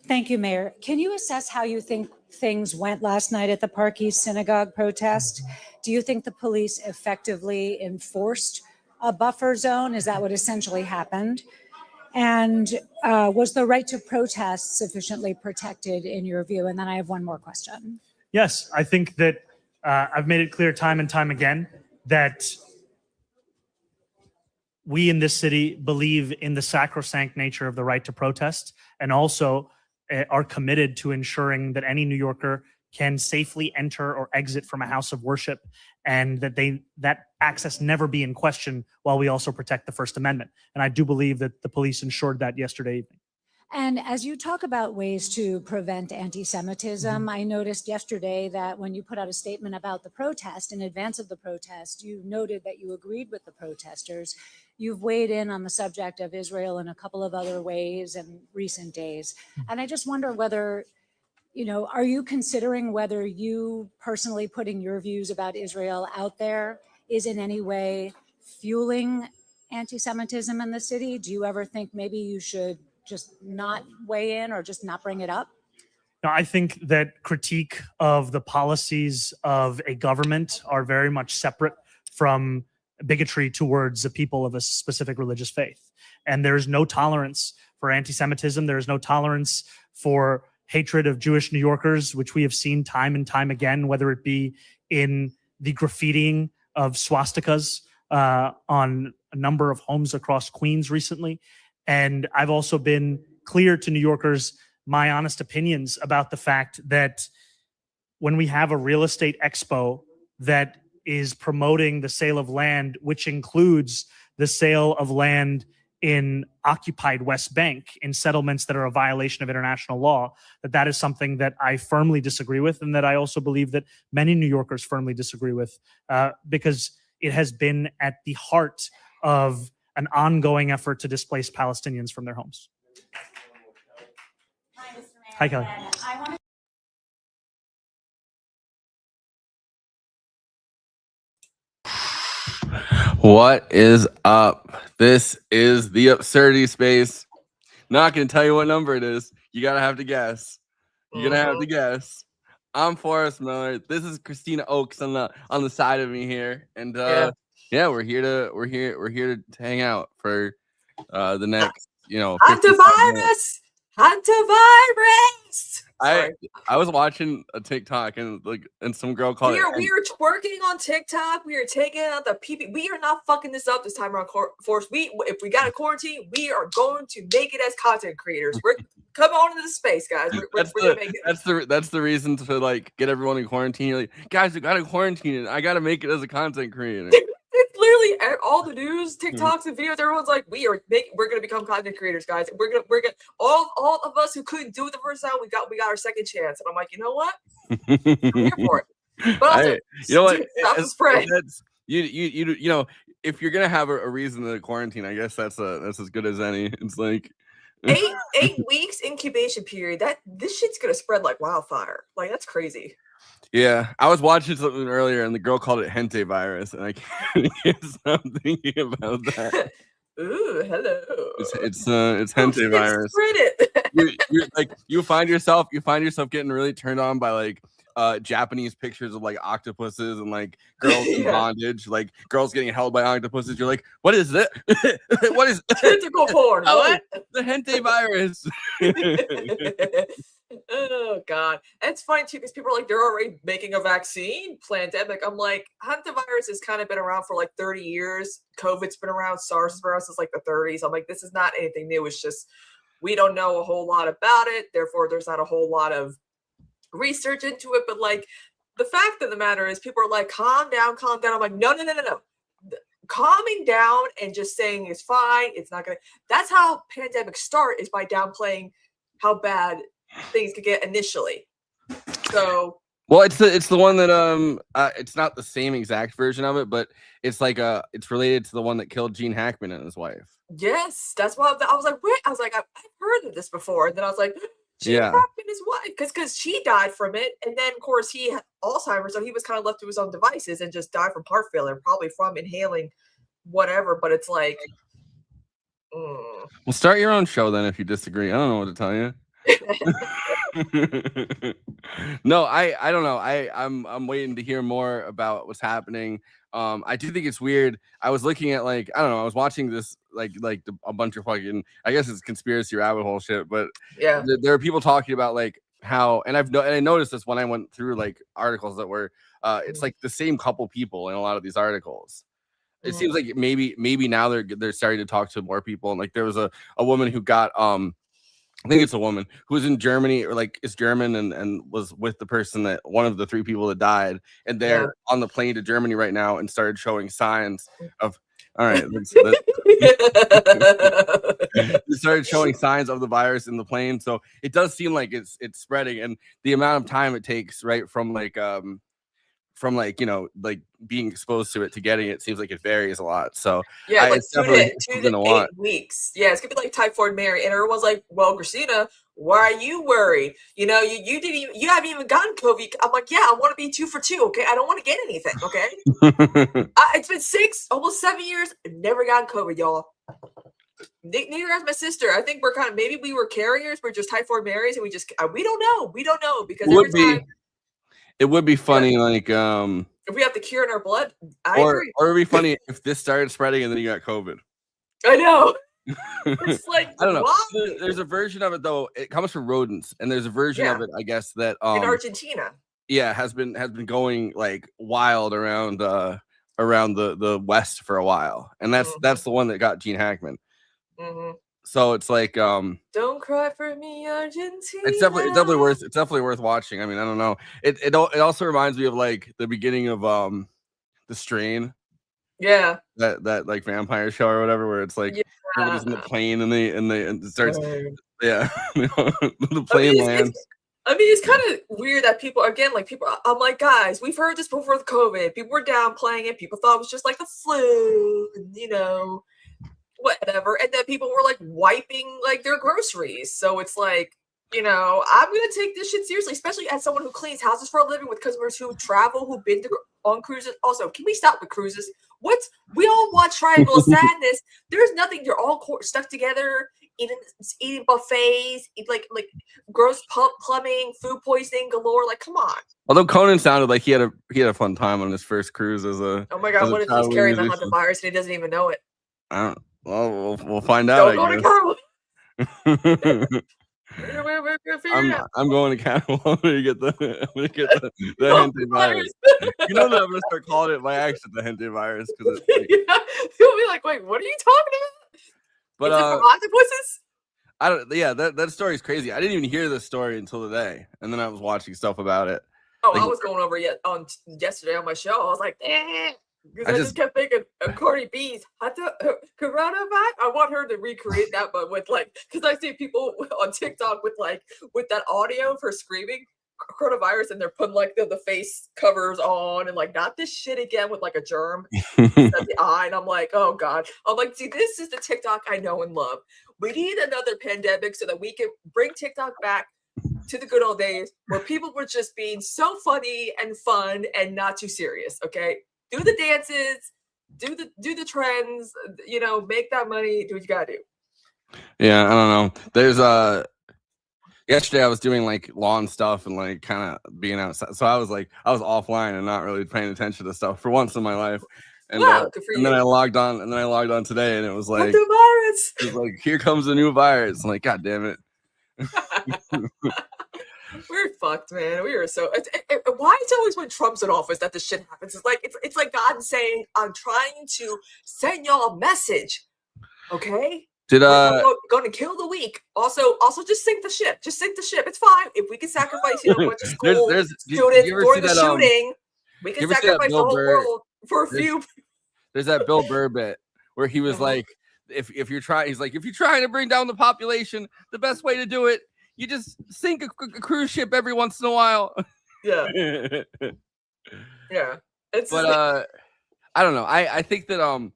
Thank you, Mayor. Can you assess how you think things went last night at the Park East Synagogue protest? Do you think the police effectively enforced a buffer zone? Is that what essentially happened? And was the right to protest sufficiently protected in your view? And then I have one more question. Yes, I think that I've made it clear time and time again that we in this city believe in the sacrosanct nature of the right to protest, and also are committed to ensuring that any New Yorker can safely enter or exit from a house of worship, and that access never be in question, while we also protect the First Amendment. And I do believe that the police ensured that yesterday evening. And as you talk about ways to prevent anti-Semitism, I noticed yesterday that when you put out a statement about the protest, in advance of the protest, you noted that you agreed with the protesters. You've weighed in on the subject of Israel in a couple of other ways in recent days. And I just wonder whether, are you considering whether you personally putting your views about Israel out there is in any way fueling anti-Semitism in the city? Do you ever think maybe you should just not weigh in or just not bring it up? No, I think that critique of the policies of a government are very much separate from bigotry towards the people of a specific religious faith. And there is no tolerance for anti-Semitism. There is no tolerance for hatred of Jewish New Yorkers, which we have seen time and time again, whether it be in the graffitiing of swastikas on a number of homes across Queens recently. And I've also been clear to New Yorkers my honest opinions about the fact that when we have a real estate expo that is promoting the sale of land, which includes the sale of land in occupied West Bank in settlements that are a violation of international law, that is something that I firmly disagree with, and that I also believe that many New Yorkers firmly disagree with, because it has been at the heart of an ongoing effort to displace Palestinians from their homes. Hi, Kelly. What is up? This is the Absurdity Space. Not going to tell you what number it is. You got to have to guess. You're going to have to guess. I'm Forrest Miller. This is Christina Oakes on the side of me here. And yeah, we're here to hang out for the next, Antivirus! Antivirus! I was watching a TikTok and some girl called we are twerking on TikTok. We are taking out the PP. We are not fucking this up this time around, Force. If we got a quarantine, we are going to make it as content creators. We're come on into the space, guys. We're gonna make it. That's the reason to get everyone in quarantine. You're like, guys, we gotta quarantine it. I gotta make it as a content creator. It's literally all the news, TikToks, and videos. Everyone's like, we're gonna become content creators, guys. We're gonna all of us who couldn't do it the first time, we got our second chance. And I'm like, you know what? I'm here for it. But also, you know what? Stop the spread. You know, if you're gonna have a reason to quarantine, I guess that's as good as any. It's like 8 weeks incubation period. This shit's gonna spread like wildfire. Like, that's crazy. Yeah, I was watching something earlier, and the girl called it "hente virus," and I can't stop thinking about that. Ooh, hello. It's hente virus. You find yourself getting really turned on by Japanese pictures of octopuses and girls in bondage, girls getting held by octopuses. You're like, what is it? What is tentacle porn? What? The hente virus. Oh God, it's funny too because people are like, they're already making a vaccine pandemic. I'm like, hantavirus has kind of been around for 30 years. COVID's been around, SARS has been around since the 30s. I'm like, this is not anything new. It's just we don't know a whole lot about it. Therefore, there's not a whole lot of research into it. But the fact of the matter is, people are like, calm down. I'm like, no. Calming down and just saying it's fine. It's not gonna. That's how pandemics start, is by downplaying how bad things could get initially. So well, it's the one that it's not the same exact version of it, but it's it's related to the one that killed Gene Hackman and his wife. Yes, that's why I was like, wait, I've heard of this before, and then I was like, Gene Hackman, his wife, because she died from it, and then of course he had Alzheimer's, so he was kind of left to his own devices and just died from heart failure, probably from inhaling whatever. But it's like, well, start your own show then if you disagree. I don't know what to tell you. No, I don't know. I'm waiting to hear more about what's happening. I do think it's weird. I was looking at I don't know. I was watching this a bunch of fucking, I guess it's conspiracy rabbit hole shit. But yeah, there are people talking about how, and I noticed this when I went through articles that were it's the same couple people in a lot of these articles. It seems like maybe now they're starting to talk to more people, and there was a woman who got I think it's a woman who was in Germany or is German and was with the person that one of the 3 people that died, and they're on the plane to Germany right now and started showing signs of. All right, they started showing signs of the virus in the plane. So it does seem like it's spreading, and the amount of time it takes, right, from like like being exposed to it to getting it seems like it varies a lot. So Yeah, like it's definitely 2 something to to 8 watch. weeks. Yeah, it's gonna be like typhoid Mary, and everyone's like, "Well, Christina, why are you worried? You know, you didn't even, you haven't even gotten COVID." I'm like, "Yeah, I want to be 2 for 2. Okay, I don't want to get anything. Okay, it's been 6, almost 7 years. I've never gotten COVID, y'all. Neither has my sister. I think we're kind of maybe we were carriers, we're just typhoid Marys, and we don't know because every time it would be funny, like if we have the cure in our blood, I or agree. it'd be funny if this started spreading and then you got COVID. I know. It's like I don't know. why? There's a version of it though. It comes from rodents, and there's a version of it, I guess, that in Argentina. yeah, has been going like wild around the West for a while, and that's the one that got Gene Hackman. So it's like Don't cry for me, Argentina. it's definitely worth watching. I mean, I don't know. It also reminds me of like the beginning of The Strain. Yeah. That like vampire show or whatever, where it's like everybody's in the plane and it starts yeah the plane lands. I mean, it's kind of weird that people, again, like people, I'm like, guys, we've heard this before with COVID. People were downplaying it. People thought it was just like the flu, and, you know, whatever. And then people were like wiping like their groceries. So it's like, you know, I'm going to take this shit seriously, especially as someone who cleans houses for a living with customers who travel, who've been on cruises. Also, can we stop with cruises? We all watch Triangle of Sadness. There's nothing. You're all stuck together, eating buffets, like gross plumbing, food poisoning galore. Like, come on. Although Conan sounded like he had a fun time on his first cruise as a oh my god, what if he's carrying the Hunter virus and he doesn't even know it? Well, we'll find out. Don't go to Carol. I'm going to Canada. I'm gonna get the Hente virus. You know that I'm gonna start calling it by accident the Hente virus because You'll be like, wait, what are you talking about? But is it from octopuses? I don't. Yeah, that story is crazy. I didn't even hear this story until today, and then I was watching stuff about it. Oh, I was going over yesterday on my show. I was like, because I just kept thinking of Cardi B's coronavirus. I want her to recreate that, but with like, because I see people on TikTok with that audio of her screaming coronavirus, and they're putting like the face covers on, and like not this shit again with like a germ at the eye. And I'm like, oh god. I'm like, see, this is the TikTok I know and love. We need another pandemic so that we can bring TikTok back to the good old days where people were just being so funny and fun and not too serious. Okay. Do the dances, do the trends, you know, make that money, do what you gotta do. Yeah, I don't know. There's yesterday I was doing like lawn stuff and like kind of being outside. So I was offline and not really paying attention to stuff for once in my life. And, wow, good for you. Then I logged on today and it was like the virus. It was like, here comes a new virus. I'm like, god damn it. We're fucked, man. We are so. Why it's always when Trump's in office that this shit happens? It's like God saying, "I'm trying to send y'all a message." Okay. Did going to kill the weak. Also, just sink the ship. Just sink the ship. It's fine if we can sacrifice, a bunch of school students for the shooting. We can sacrifice the whole world for a few. There's that Bill Burr bit where he was like, if you're trying, he's like, if you're trying to bring down the population, the best way to do it. You just sink a cruise ship every once in a while. Yeah. Yeah. But I don't know. I think that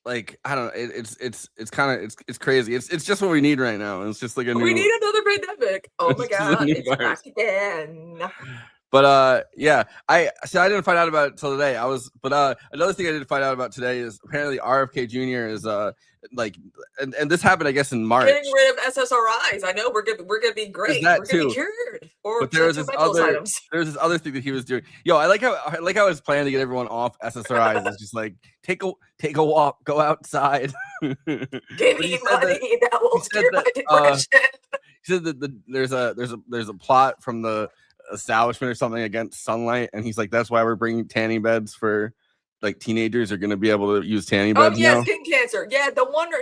like I don't know. It's kind of it's crazy. It's just what we need right now. It's just like we need another pandemic. Oh my god, it's back again. But yeah, I didn't find out about it till today. Another thing I didn't find out about today is apparently RFK Jr. is like, and this happened I guess in March. Getting rid of SSRIs. I know we're gonna be great. We're gonna be cured. But there's this other thing that he was doing. Yo, I like how his plan to get everyone off SSRIs is just like take a walk, go outside. Give me money that will cure my depression. He said that there's a plot from the establishment or something against sunlight, and he's like, that's why we're bringing tanning beds for like teenagers are going to be able to use tanning Oh beds yeah, now. skin cancer. Yeah, no wonder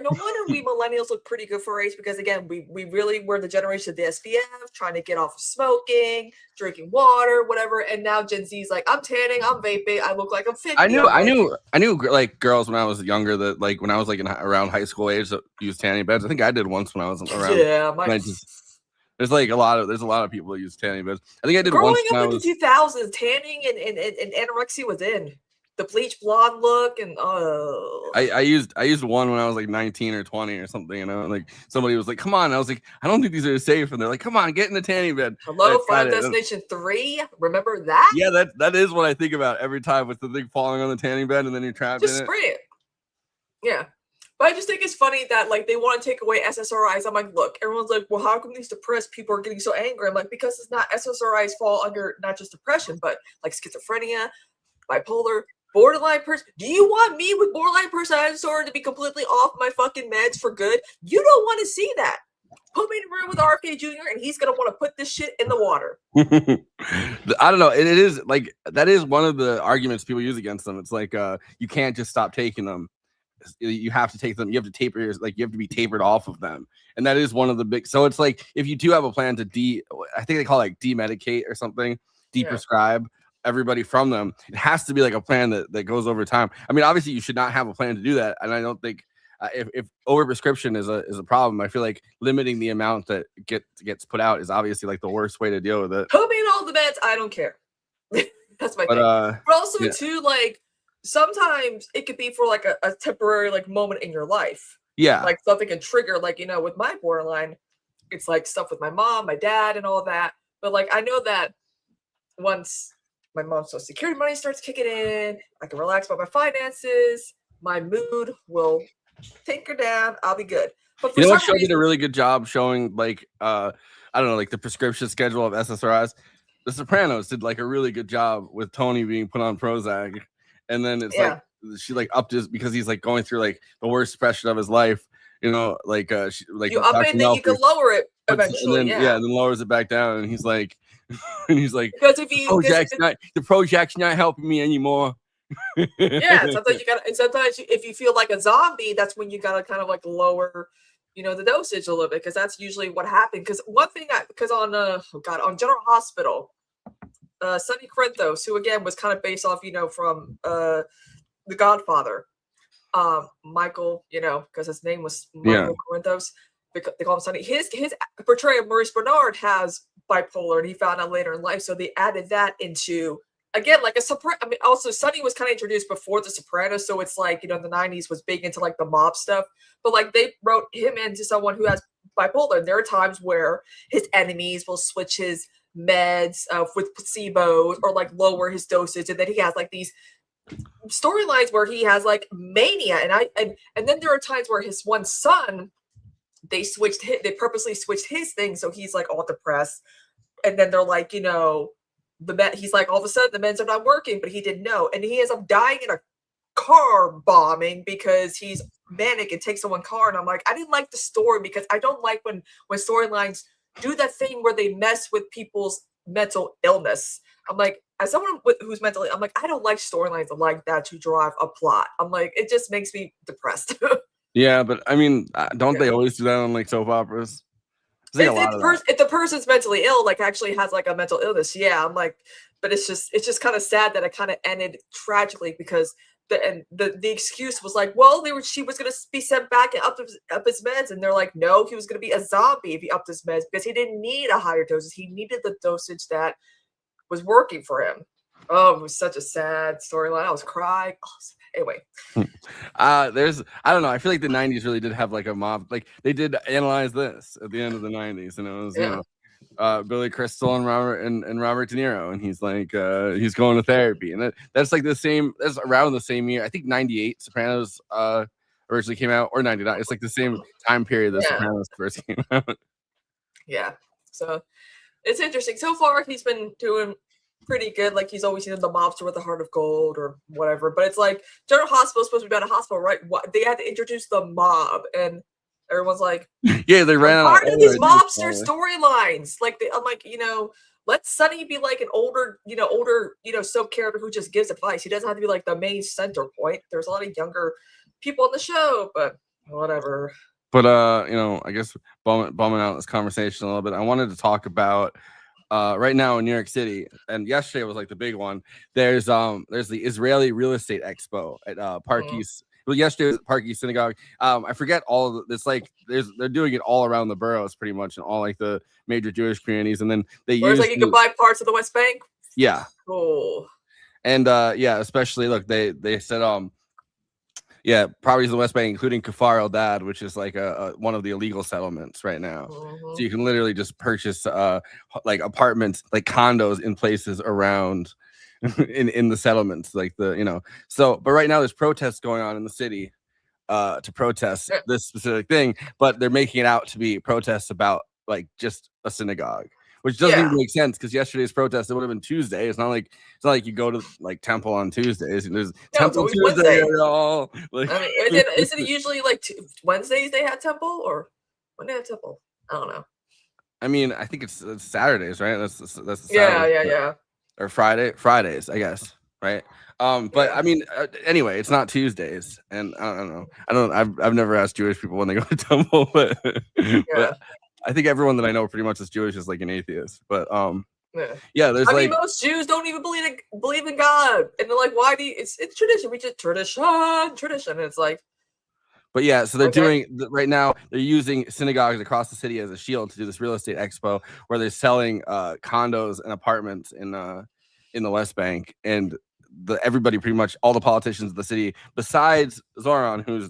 we millennials look pretty good for age because again, we really were the generation of the SPF, trying to get off of smoking, drinking water, whatever. And now Gen Z's like, I'm tanning, I'm vaping, I look like I'm 50. I knew I'm like girls when I was younger that like when I was like around high school age that used tanning beds. I think I did once when I was around. Yeah, there's like a lot of people that use tanning beds. I think I did growing once when I up in was. the 2000s, tanning and anorexia was in. The bleach blonde look and I used one when I was like 19 or 20 or something, you know, like somebody was like, come on. I was like, I don't think these are safe. And they're like, come on, get in the tanning bed. Hello, Final Destination 3. Remember that? Yeah, that is what I think about every time with the thing falling on the tanning bed and then you're trapped Just in spray it. Yeah. But I just think it's funny that like they want to take away SSRIs. I'm like, look, everyone's like, well, how come these depressed people are getting so angry? I'm like, because it's not SSRIs fall under not just depression, but like schizophrenia, bipolar, borderline person. Do you want me with borderline personality disorder to be completely off my fucking meds for good? You don't want to see that. Put me in a room with RFK Jr. and he's gonna want to put this shit in the water. I don't know. It is like that is one of the arguments people use against them. It's like you can't just stop taking them. You have to take them. You have to taper you have to be tapered off of them, and that is one of the big. So it's like if you do have a plan to I think they call it like demedicate or something, deprescribe everybody from them. It has to be like a plan that goes over time. I mean, obviously you should not have a plan to do that, and I don't think if overprescription is a problem, I feel like limiting the amount that gets put out is obviously like the worst way to deal with it. Put me in all the meds. I don't care. That's my thing. But also too, like sometimes it could be for like a temporary like moment in your life. Yeah, like something can trigger, like, you know, with my borderline, it's like stuff with my mom, my dad, and all that. But like I know that once my mom's Social Security money starts kicking in, I can relax about my finances, my mood will tinker down, I'll be good. But for you know what some show did a really good job showing like I don't know, like the prescription schedule of SSRIs. The Sopranos did like a really good job with Tony being put on Prozac, and then it's like she like upped his because he's like going through like the worst depression of his life. You know, like she, like you up it, and then you can lower it eventually. And then, and then lowers it back down, and he's like, because if you the Prozac's not helping me anymore. Sometimes if you feel like a zombie, that's when you gotta kind of like lower, you know, the dosage a little bit, because that's usually what happened. Because one thing, on General Hospital, Sonny Corinthos, who again was kind of based off, you know, from The Godfather, Michael, you know, because his name was Michael Corinthos. They call him Sonny. His portrayal of Maurice Bernard has bipolar, and he found out later in life, so they added that into. Again, like I mean, also Sonny was kind of introduced before The Sopranos, so it's like, you know, the 90s was big into like the mob stuff, but like they wrote him into someone who has bipolar. And there are times where his enemies will switch his meds with placebos or like lower his dosage, and then he has like these storylines where he has like mania, and then there are times where his one son, they purposely switched his thing, so he's like all depressed, and then they're like, you know. He's like, all of a sudden the meds are not working, but he didn't know, and he ends up dying in a car bombing because he's manic and takes someone's car. And I'm like, I didn't like the story because I don't like when storylines do that thing where they mess with people's mental illness. I'm like, as someone who's mentally, I'm like, I don't like storylines like that to drive a plot. I'm like, it just makes me depressed. Yeah, but I mean, don't they always do that on like soap operas? If the person's mentally ill, like actually has like a mental illness, yeah, I'm like, but it's just kind of sad that it kind of ended tragically because the excuse was like, well, she was gonna be sent back and up his meds, and they're like, no, he was gonna be a zombie if he upped his meds because he didn't need a higher dosage, he needed the dosage that was working for him. Oh, it was such a sad storyline. I was crying. Anyway, I don't know. I feel like the 90s really did have like a mob. Like they did analyze this at the end of the 90s, and it was you know, Billy Crystal and Robert De Niro, and he's like he's going to therapy, and that's like the same. That's around the same year. I think 98 Sopranos originally came out, or 99. It's like the same time period that Sopranos first came out. Yeah, so it's interesting. So far, he's been doing pretty good. Like he's always, you know, the mobster with the heart of gold or whatever. But it's like General Hospital is supposed to be about a hospital, right? They had to introduce the mob, and everyone's like, yeah, they ran out of these mobster storylines. Like I'm like, you know, let Sunny be like an older, soap character who just gives advice. He doesn't have to be like the main center point. There's a lot of younger people on the show, but whatever. But I guess bumming out this conversation a little bit. I wanted to talk about right now in New York City, and yesterday was like the big one. There's the Israeli Real Estate Expo at Park East. Well, yesterday was at Park East Synagogue. I forget all of it's like they're doing it all around the boroughs pretty much, and all like the major Jewish communities, and then they Where's like you can buy parts of the West Bank. Yeah. Cool. And especially look, they said properties in the West Bank, including Kfar El-Dad, which is like one of the illegal settlements right now. So you can literally just purchase like apartments, like condos in places around in the settlements, like but right now there's protests going on in the city to protest this specific thing, but they're making it out to be protests about like just a synagogue, which doesn't even make sense because yesterday's protest, it would have been Tuesday. It's not like you go to like temple on Tuesdays. And there's temple Tuesday at all. Like, I mean, is it usually like Wednesdays they had temple, or when they had temple? I don't know. I mean, I think it's Saturdays, right? That's the Saturday, yeah. Or Fridays, I guess, right? But I mean, anyway, it's not Tuesdays, and I don't know. I've never asked Jewish people when they go to temple, but I think everyone that I know pretty much is Jewish is like an atheist. But there's I mean, most Jews don't even believe in God, and they're like, why do you? It's tradition. We just tradition. And it's like. But yeah, so they're doing right now. They're using synagogues across the city as a shield to do this real estate expo, where they're selling condos and apartments in the West Bank, and everybody, pretty much all the politicians of the city, besides Zoran, who's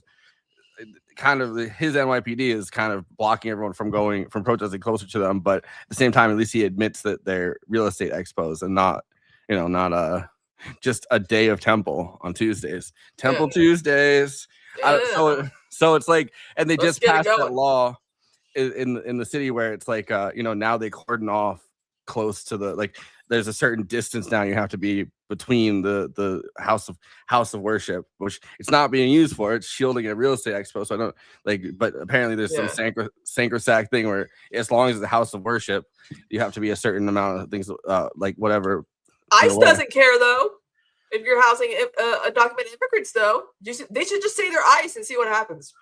kind of his NYPD is kind of blocking everyone from protesting closer to them. But at the same time, at least he admits that they're real estate expos and not just a day of temple on Tuesdays. Temple Tuesdays. So it's like, and they just passed that law in the city where it's like now they cordon off close to the there's a certain distance now you have to be between the house of worship, which it's not being used for. It's shielding a real estate expo. So I don't but apparently there's some sacrosanct thing where as long as it's a house of worship, you have to be a certain amount of things whatever. ICE doesn't care though. If you're housing undocumented immigrants, though, they should just say they're ICE and see what happens.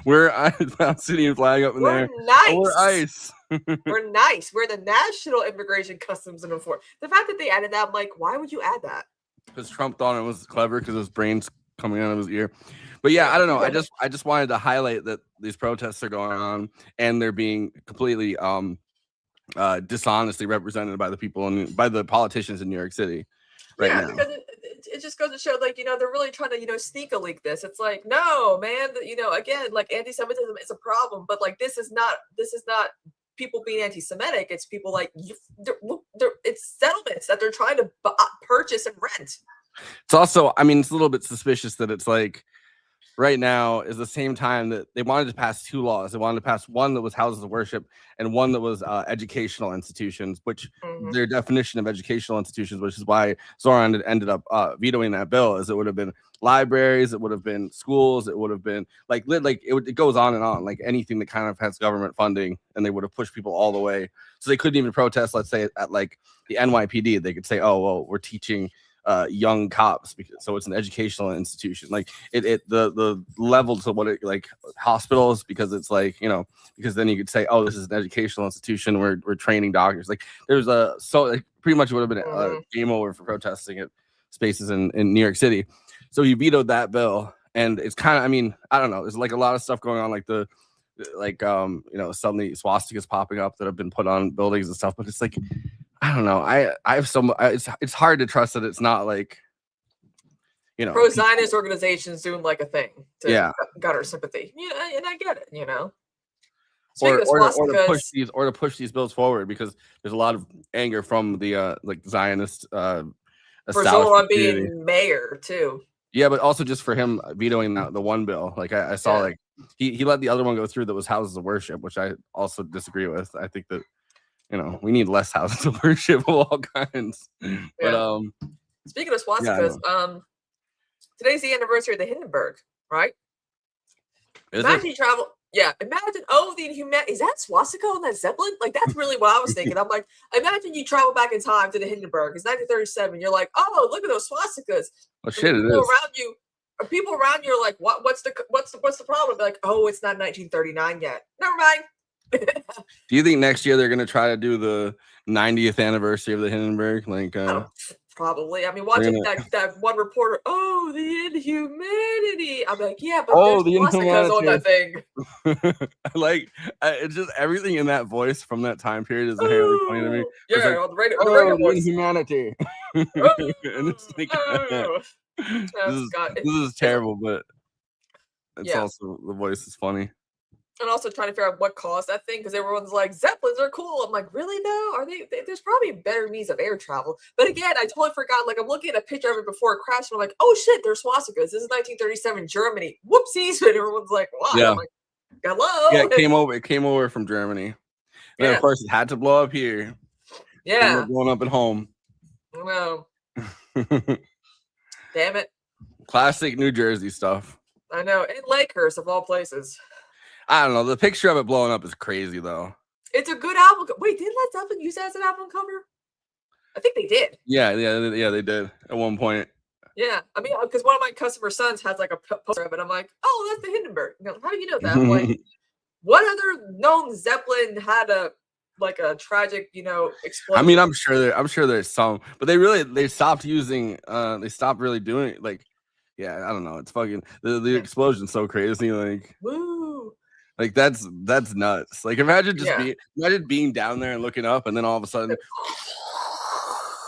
We're Palestinian flag up in there. Nice. We're ICE. We're nice. We're the National Immigration Customs and Enforcement. The fact that they added that, I'm like, why would you add that? Because Trump thought it was clever because his brain's coming out of his ear. But yeah, I don't know. I just wanted to highlight that these protests are going on and they're being completely dishonestly represented by the people and by the politicians in New York City. Now. Because it just goes to show, like, they're really trying to, sneak a leak this. It's like, no, man, again, like anti-Semitism is a problem, but like this is not people being anti-Semitic. It's people like it's settlements that they're trying to purchase and rent. It's also, I mean, it's a little bit suspicious that it's like right now is the same time that they wanted to pass two laws. They wanted to pass one that was houses of worship and one that was educational institutions, which their definition of educational institutions, which is why Zoran ended up vetoing that bill, is it would have been libraries, it would have been schools, it would have been it goes on and on, like anything that kind of has government funding, and they would have pushed people all the way. So they couldn't even protest, let's say, at like the NYPD. They could say, oh, well, we're teaching young cops, so it's an educational institution. Like the level to what it like hospitals, because it's like because then you could say, oh, this is an educational institution, we're training doctors. Like there's pretty much would have been a game over for protesting at spaces in New York City. So he vetoed that bill, and it's kind of, I mean, I don't know, there's like a lot of stuff going on, like suddenly swastikas popping up that have been put on buildings and stuff, but it's like, I don't know. I have it's hard to trust that it's not like, pro-Zionist organizations doing like a thing to garner sympathy. And I get it, Or to push these bills forward, because there's a lot of anger from the Zionist for Zoran being mayor too. Yeah, but also just for him vetoing the one bill. Like I saw like he let the other one go through that was houses of worship, which I also disagree with. I think that we need less houses of worship of all kinds. Yeah. But speaking of swastikas, today's the anniversary of the Hindenburg, right? Is imagine it? Yeah, imagine, the inhumanity. Is that swastika on that Zeppelin? Like, that's really what I was thinking. I'm like, imagine you travel back in time to the Hindenburg. It's 1937. You're like, oh, look at those swastikas. Oh shit, it People is. around you, people around you are like, what's the problem? They're like, oh, it's not 1939 yet. Never mind. Do you think next year they're gonna try to do the 90th anniversary of the Hindenburg? Like, Probably. I mean, watching that one reporter, oh, the inhumanity. I'm like, yeah, but oh, there's the swastikas on that thing. It's just everything in that voice from that time period is inherently funny to me. Yeah, It's like, on the radio, oh, the voice. inhumanity. And it's like, this is terrible, but it's also the voice is funny. And also trying to figure out what caused that thing, because everyone's like, Zeppelins are cool. I'm like, really though? Are they? There's probably better means of air travel. But again, I totally forgot. Like, I'm looking at a picture of it before it crashed, and I'm like, oh shit, there's swastikas. This is 1937 Germany. Whoopsies! And everyone's like, wow. Yeah. I'm like, hello. Yeah, it came over from Germany. And then, of course, it had to blow up here. Yeah. We're blowing up at home. No. Damn it. Classic New Jersey stuff. I know. And Lakehurst, of all places. I don't know. The picture of it blowing up is crazy, though. It's a good album. Wait, didn't Led Zeppelin use that as an album cover? I think they did. Yeah, they did at one point. Yeah, I mean, because one of my customer sons has like a poster of it. I'm like, oh, that's the Hindenburg. You know, how do you know that? I'm like, what other known Zeppelin had a tragic, explosion? I mean, I'm sure there's some, but they stopped using. They stopped really doing it. Like, yeah, I don't know. It's fucking the explosion's so crazy. Like, woo. Like that's nuts. Like imagine imagine being down there and looking up, and then all of a sudden,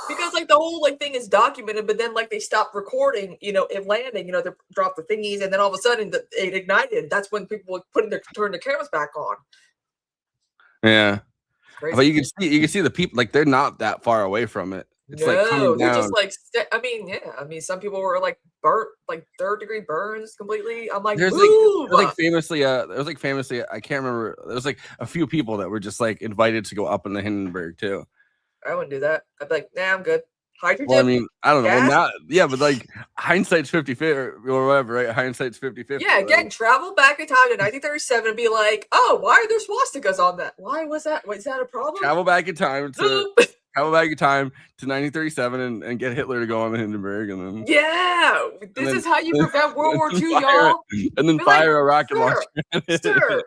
because like the whole thing is documented, but then they stopped recording, it landing, they dropped the thingies, and then all of a sudden it ignited. That's when people turn their cameras back on. Yeah, crazy. But you can see the people they're not that far away from it. It's coming they're down. just some people were burnt, 3rd-degree burns completely. I'm like, there's famously, I can't remember. There's a few people that were just invited to go up in the Hindenburg too. I wouldn't do that. I'd be like, nah, I'm good. Hydrogen. Well, I mean, I don't know. Gas? Well, but hindsight's 50-50 or whatever, right? Hindsight's 50-50. Yeah, again, travel back in time to 1937 and be like, oh, why are there swastikas on that? Why was that? Was that a problem? Travel back in time to 1937 and get Hitler to go on the Hindenburg, and then this is how you prevent World War II, y'all. And then fire a rocket launcher. Sir,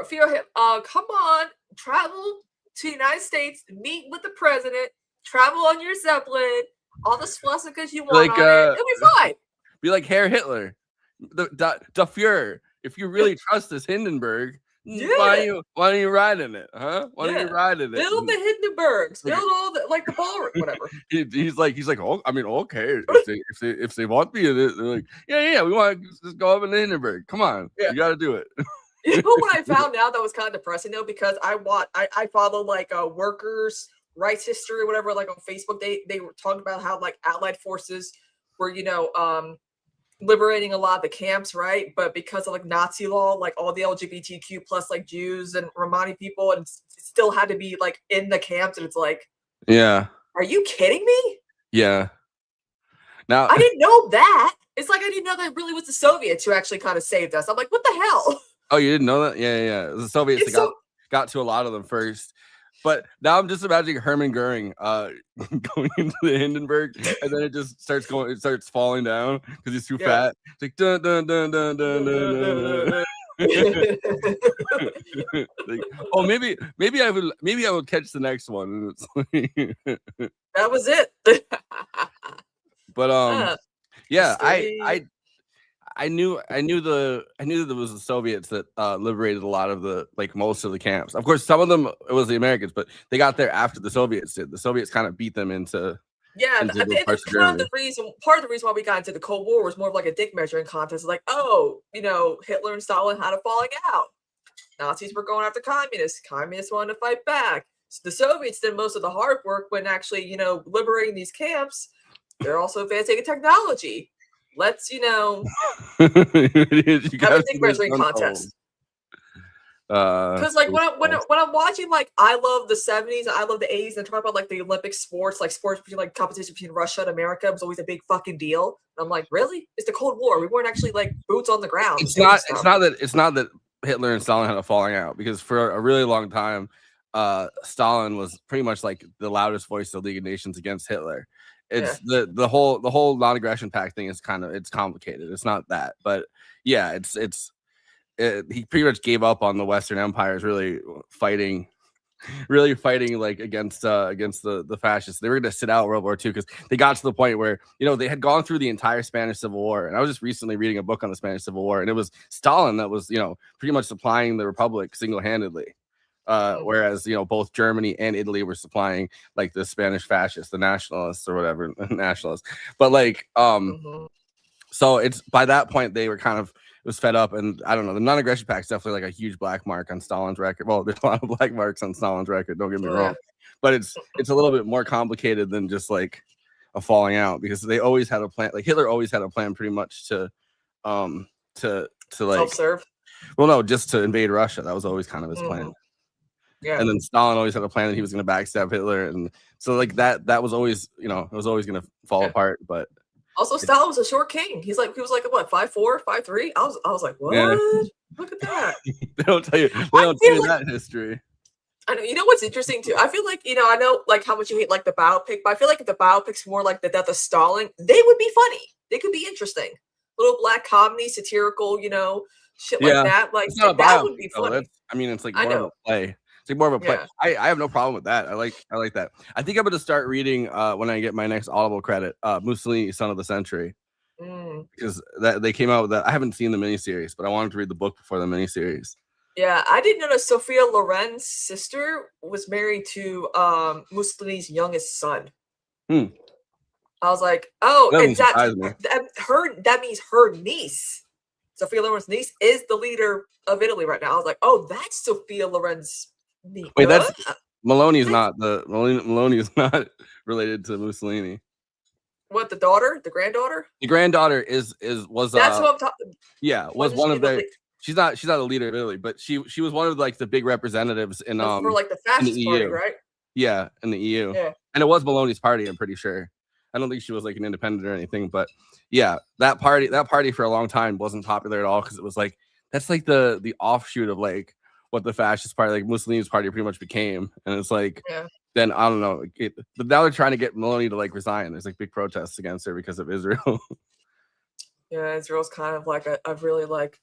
fear, come on, travel to the United States, meet with the president, travel on your Zeppelin, all the swastikas you want on it. It'll be fine. Be like Herr Hitler, the Führer. If you really trust this Hindenburg, why don't you ride in it, huh? Why don't you ride in it? Build the Hindenburgs, build all the the ballroom, whatever. he's like, oh, I mean, okay, if they want me in it, they're like, yeah, we want to just go up in the Hindenburg. Come on, you got to do it. You know what I found out that was kind of depressing though, because I follow workers' rights history or whatever, on Facebook. They were talking about how Allied forces were liberating a lot of the camps, right? But because of Nazi law, all the LGBTQ plus Jews and Romani people, and still had to be in the camps, and it's yeah, are you kidding me? Yeah. Now I didn't know that. It's I didn't know that really was the Soviets who actually kind of saved us. I'm like, what the hell? Oh, you didn't know that? Yeah. The Soviets got to a lot of them first. But now I'm just imagining Hermann Goering going into the Hindenburg, and then it just starts falling down because he's too fat. It's like dun dun dun dun dun dun. Oh, maybe I will catch the next one. That was it. But I knew that it was the Soviets that liberated a lot of the most of the camps. Of course, some of them it was the Americans, but they got there after the Soviets did. The Soviets kind of beat them into I think it's part of the reason why we got into the Cold War was more of a dick measuring contest. Hitler and Stalin had a falling out. Nazis were going after communists. Communists wanted to fight back. So the Soviets did most of the hard work when actually liberating these camps. They're also advancing in technology. Let's have a dick measuring contest. Because when I'm watching I love the 70s, I love the 80s, and talk about the Olympic sports, sports between competition between Russia and America was always a big fucking deal. And I'm like, really? It's the Cold War. We weren't actually boots on the ground. It's not that Hitler and Stalin had a falling out, because for a really long time, Stalin was pretty much like the loudest voice of the League of Nations against Hitler. It's the whole non-aggression pact thing is it's complicated. It's not that, but yeah, he pretty much gave up on the Western empires really fighting like against the fascists. They were going to sit out World War II because they got to the point where, you know, they had gone through the entire Spanish Civil War. And I was just recently reading a book on the Spanish Civil War, and it was Stalin that was, you know, pretty much supplying the Republic single-handedly. Whereas, you know, both Germany and Italy were supplying like the Spanish fascists, the nationalists or whatever, nationalists. But like, so it's by that point they were kind of, it was fed up, and I don't know. The non-aggression pact is definitely like a huge black mark on Stalin's record. Well, there's a lot of black marks on Stalin's record. Don't get me wrong, but it's a little bit more complicated than just like a falling out, because they always had a plan. Like Hitler always had a plan, pretty much to like self-serve. Well, no, just to invade Russia. That was always kind of his plan. Yeah. And then Stalin always had a plan that he was going to backstab Hitler, and so like that was always, you know, it was always going to fall apart. But also, Stalin was a short king. He was like what, 5'4", 5'3"? I was like, what? Yeah. Look at that. They don't tell you that history. I know. You know what's interesting too? I feel like, you know, I know like how much you hate like the biopic, but I feel like if the biopics more like the death of Stalin, they would be funny. They could be interesting. Little black comedy, satirical, you know, shit like that. Like that would be funny. I mean, it's like more of a play. It's like more of a play. I have no problem with that. I like that. I think I'm going to start reading when I get my next Audible credit, Mussolini, Son of the Century, because they came out with that. I haven't seen the miniseries, but I wanted to read the book before the miniseries. Yeah, I didn't know that Sophia Loren's sister was married to Mussolini's youngest son. I was like, oh, and that means her niece, Sophia Loren's niece, is the leader of Italy right now. I was like, oh, that's Sophia Loren's niece. Wait, that's Maloney's not Maloney is not related to Mussolini. What, the daughter, the granddaughter? The granddaughter was that's what I'm talking. Yeah, was one of their. She's not a leader of Italy, but she was one of like the big representatives in for like the fascist party, right? Yeah, in the EU. Yeah. And it was Maloney's party, I'm pretty sure. I don't think she was like an independent or anything, but yeah, that party for a long time wasn't popular at all, because it was like that's like the offshoot of like what the fascist party, like Mussolini's party, pretty much became. And it's like then I don't know, but now they're trying to get Maloney to like resign. There's like big protests against her because of Israel. Yeah, Israel's kind of like a really like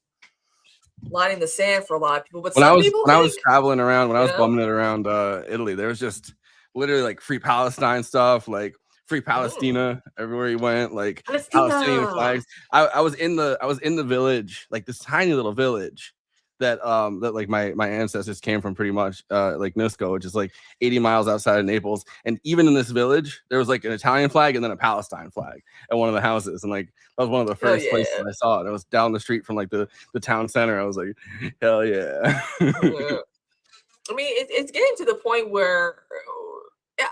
line in the sand for a lot of people. But when I I was traveling around, when I was bumming it around Italy, there was just literally like free Palestine stuff, like free Palestina everywhere you went, like Palestinian flags. I was in the village, like this tiny little village that like my ancestors came from, pretty much like Nisco, which is like 80 miles outside of Naples. And even in this village, there was like an Italian flag and then a Palestine flag at one of the houses. And like that was one of the first places I saw it. It was down the street from like the town center. I was like, hell yeah. I mean, it's getting to the point where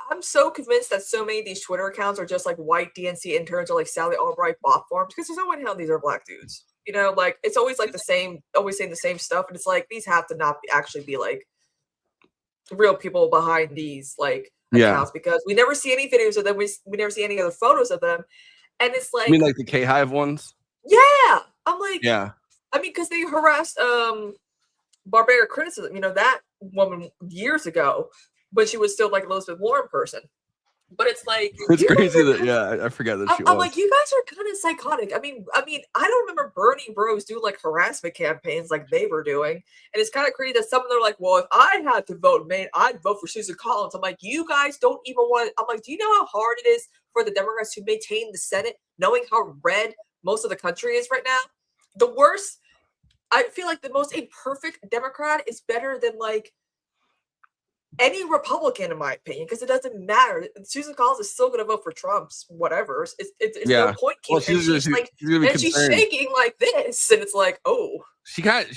I'm so convinced that so many of these Twitter accounts are just like white DNC interns or like Sally Albright bot forms, because there's no way in hell these are black dudes. You know, like it's always like the same, always saying the same stuff, and it's like these have to not actually be like real people behind these like accounts, because we never see any videos of them. We never see any other photos of them, and it's like, you mean like the K-Hive ones? Yeah, I'm like, yeah. I mean, because they harassed Barbaric Criticism, you know, that woman years ago, when she was still like Elizabeth Warren person. But it's like, it's crazy that I forget that she was. I'm like, you guys are kind of psychotic. I mean, I don't remember Bernie Bros do like harassment campaigns like they were doing, and it's kind of crazy that some of them are like, well, if I had to vote, man, I'd vote for Susan Collins. I'm like, you guys don't even want. I'm like, do you know how hard it is for the Democrats to maintain the Senate, knowing how red most of the country is right now? The worst. I feel like the most imperfect Democrat is better than like any Republican, in my opinion, because it doesn't matter. Susan Collins is still going to vote for Trump's whatever. It's no point. Well, she's shaking like this, and it's like, oh, she kind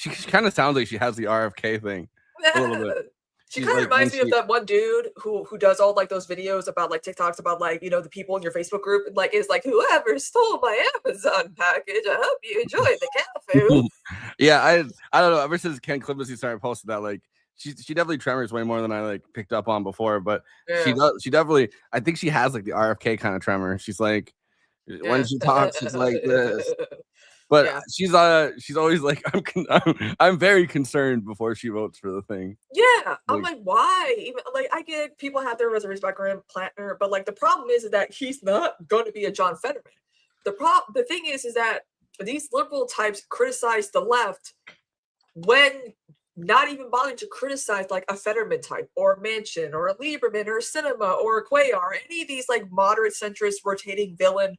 of sounds like she has the RFK thing a little bit. She kind of reminds me of that one dude who does all like those videos about like TikToks about like, you know, the people in your Facebook group, and like it's like, whoever stole my Amazon package, I hope you enjoyed the cat food. Yeah, I don't know. Ever since Ken Klipsky started posting that, like she definitely tremors way more than I like picked up on before. But she definitely, I think she has like the RFK kind of tremor. She's like, when she talks, it's like this. But Yeah. she's always like, I'm very concerned before she votes for the thing. Yeah, I'm like, why? Even like, I get people have their reservations about Graham Plantner, but like the problem is that he's not going to be a John Fetterman. The thing is that these liberal types criticize the left when not even bothering to criticize like a Fetterman type or a Manchin or a Lieberman or a Cinema or a Cuellar, any of these like moderate centrist rotating villain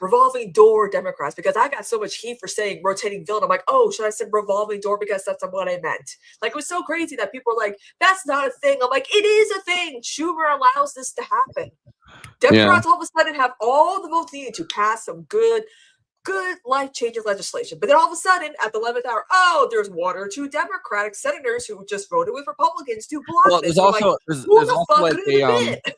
revolving door Democrats, because I got so much heat for saying rotating villain. I'm like, oh, should I say revolving door because that's what I meant? Like, it was so crazy that people are like, that's not a thing. I'm like, it is a thing. Schumer allows this to happen. Democrats all of a sudden have all the votes needed to pass some good life-changing legislation. But then all of a sudden, at the 11th hour, oh, there's one or two Democratic senators who just voted with Republicans to block Well, this. there's also like, there's who the also fuck like could it have been?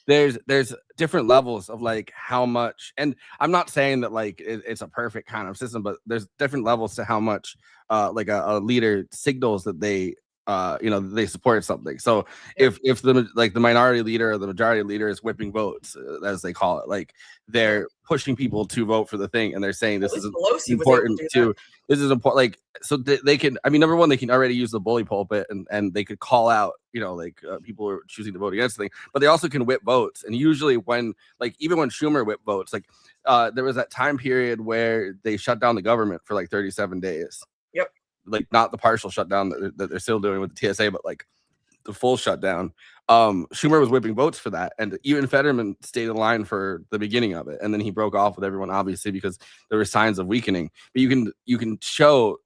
there's different levels of like how much, and I'm not saying that like it's a perfect kind of system, but there's different levels to how much like a leader signals that they they support something. So if the minority leader or the majority leader is whipping votes, as they call it, like they're pushing people to vote for the thing, and they're saying this is important to this is important. Like, so they can, I mean, number one, they can already use the bully pulpit and they could call out, people are choosing to vote against the thing, but they also can whip votes. And usually when, like, even when Schumer whipped votes, like there was that time period where they shut down the government for like 37 days. Yep. Like, not the partial shutdown that they're still doing with the TSA, but like the full shutdown. Schumer was whipping votes for that, and even Fetterman stayed in line for the beginning of it, and then he broke off with everyone, obviously, because there were signs of weakening. But you can show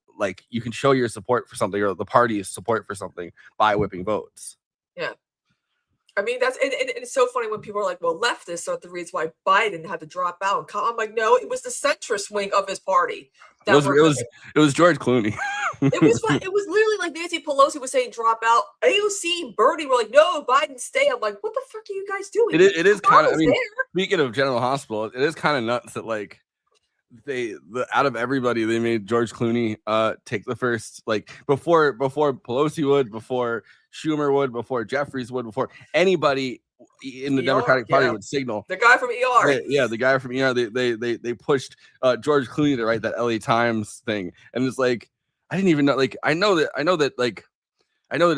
your support for something, or the party's support for something, by whipping votes. Yeah. I mean, and it's so funny when people are like, well, leftists are the reason why Biden had to drop out. I'm like, no, it was the centrist wing of his party. It was George Clooney. It was literally like Nancy Pelosi was saying drop out. AOC, Bernie were like, no, Biden stay. I'm like, what the fuck are you guys doing? It is kind of, I mean, speaking of General Hospital, it is kind of nuts that like out of everybody, they made George Clooney take the first, like, before Pelosi would, before Schumer would, before Jeffries would, before anybody in the Democratic Party would signal. The guy from ER. The guy from ER. They pushed George Clooney to write that LA Times thing, and it's like, I didn't even know. Like, I know that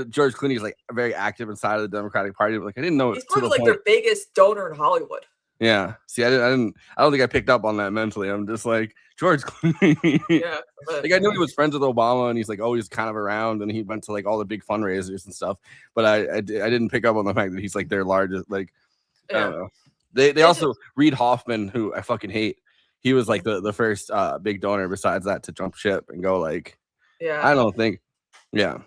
George Clooney is like very active inside of the Democratic Party, but like I didn't know. He's probably like their biggest donor in Hollywood. Yeah. See, I don't think I picked up on that mentally. I'm just like, George Clooney. Yeah. Like, I knew he was friends with Obama, and he's like always kind of around, and he went to like all the big fundraisers and stuff. But I didn't pick up on the fact that he's like their largest. Like, I don't know. They also Reid Hoffman, who I fucking hate. He was like the first big donor besides that to jump ship and go like, yeah. I don't think, yeah.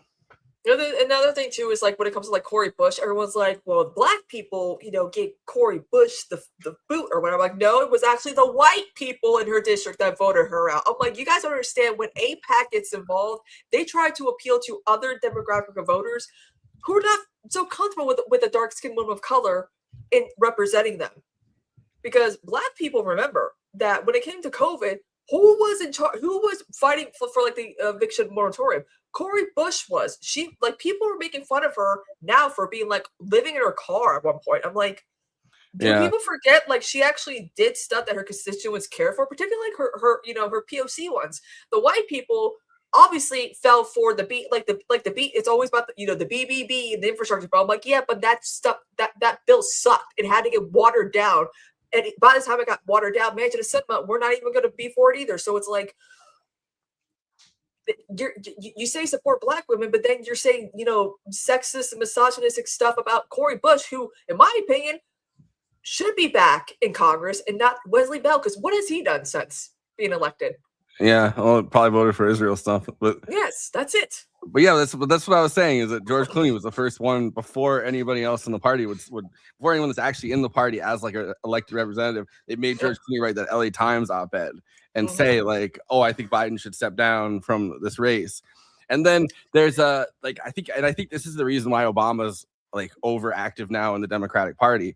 Another thing too is like when it comes to like Cori Bush, everyone's like, well, black people, gave Cori Bush the boot or whatever. I'm like, no, it was actually the white people in her district that voted her out. I'm like, you guys don't understand, when AIPAC gets involved, they try to appeal to other demographic of voters who are not so comfortable with a dark skinned woman of color in representing them. Because black people remember that when it came to COVID, who was in charge? Who was fighting for like the eviction moratorium? Cori Bush was. She, like, people were making fun of her now for being like living in her car at one point. I'm like, do people forget like she actually did stuff that her constituents care for, particularly like her POC ones. The white people obviously fell for the beat, like the beat. It's always about the BBB and the infrastructure bill. I'm like, yeah, but that stuff that bill sucked. It had to get watered down. And by the time it got watered down, Manchin and Sinema, we're not even going to be for it either. So it's like, you say support black women, but then you're saying, sexist and misogynistic stuff about Cori Bush, who, in my opinion, should be back in Congress, and not Wesley Bell, because what has he done since being elected? Yeah, well, probably voted for Israel stuff, but yes, that's it. But yeah, that's what I was saying, is that George Clooney was the first one before anybody else in the party before anyone that's actually in the party as like an elected representative. It made George Clooney write that LA Times op-ed and say like, oh, I think Biden should step down from this race. And then there's I think this is the reason why Obama's like overactive now in the Democratic Party.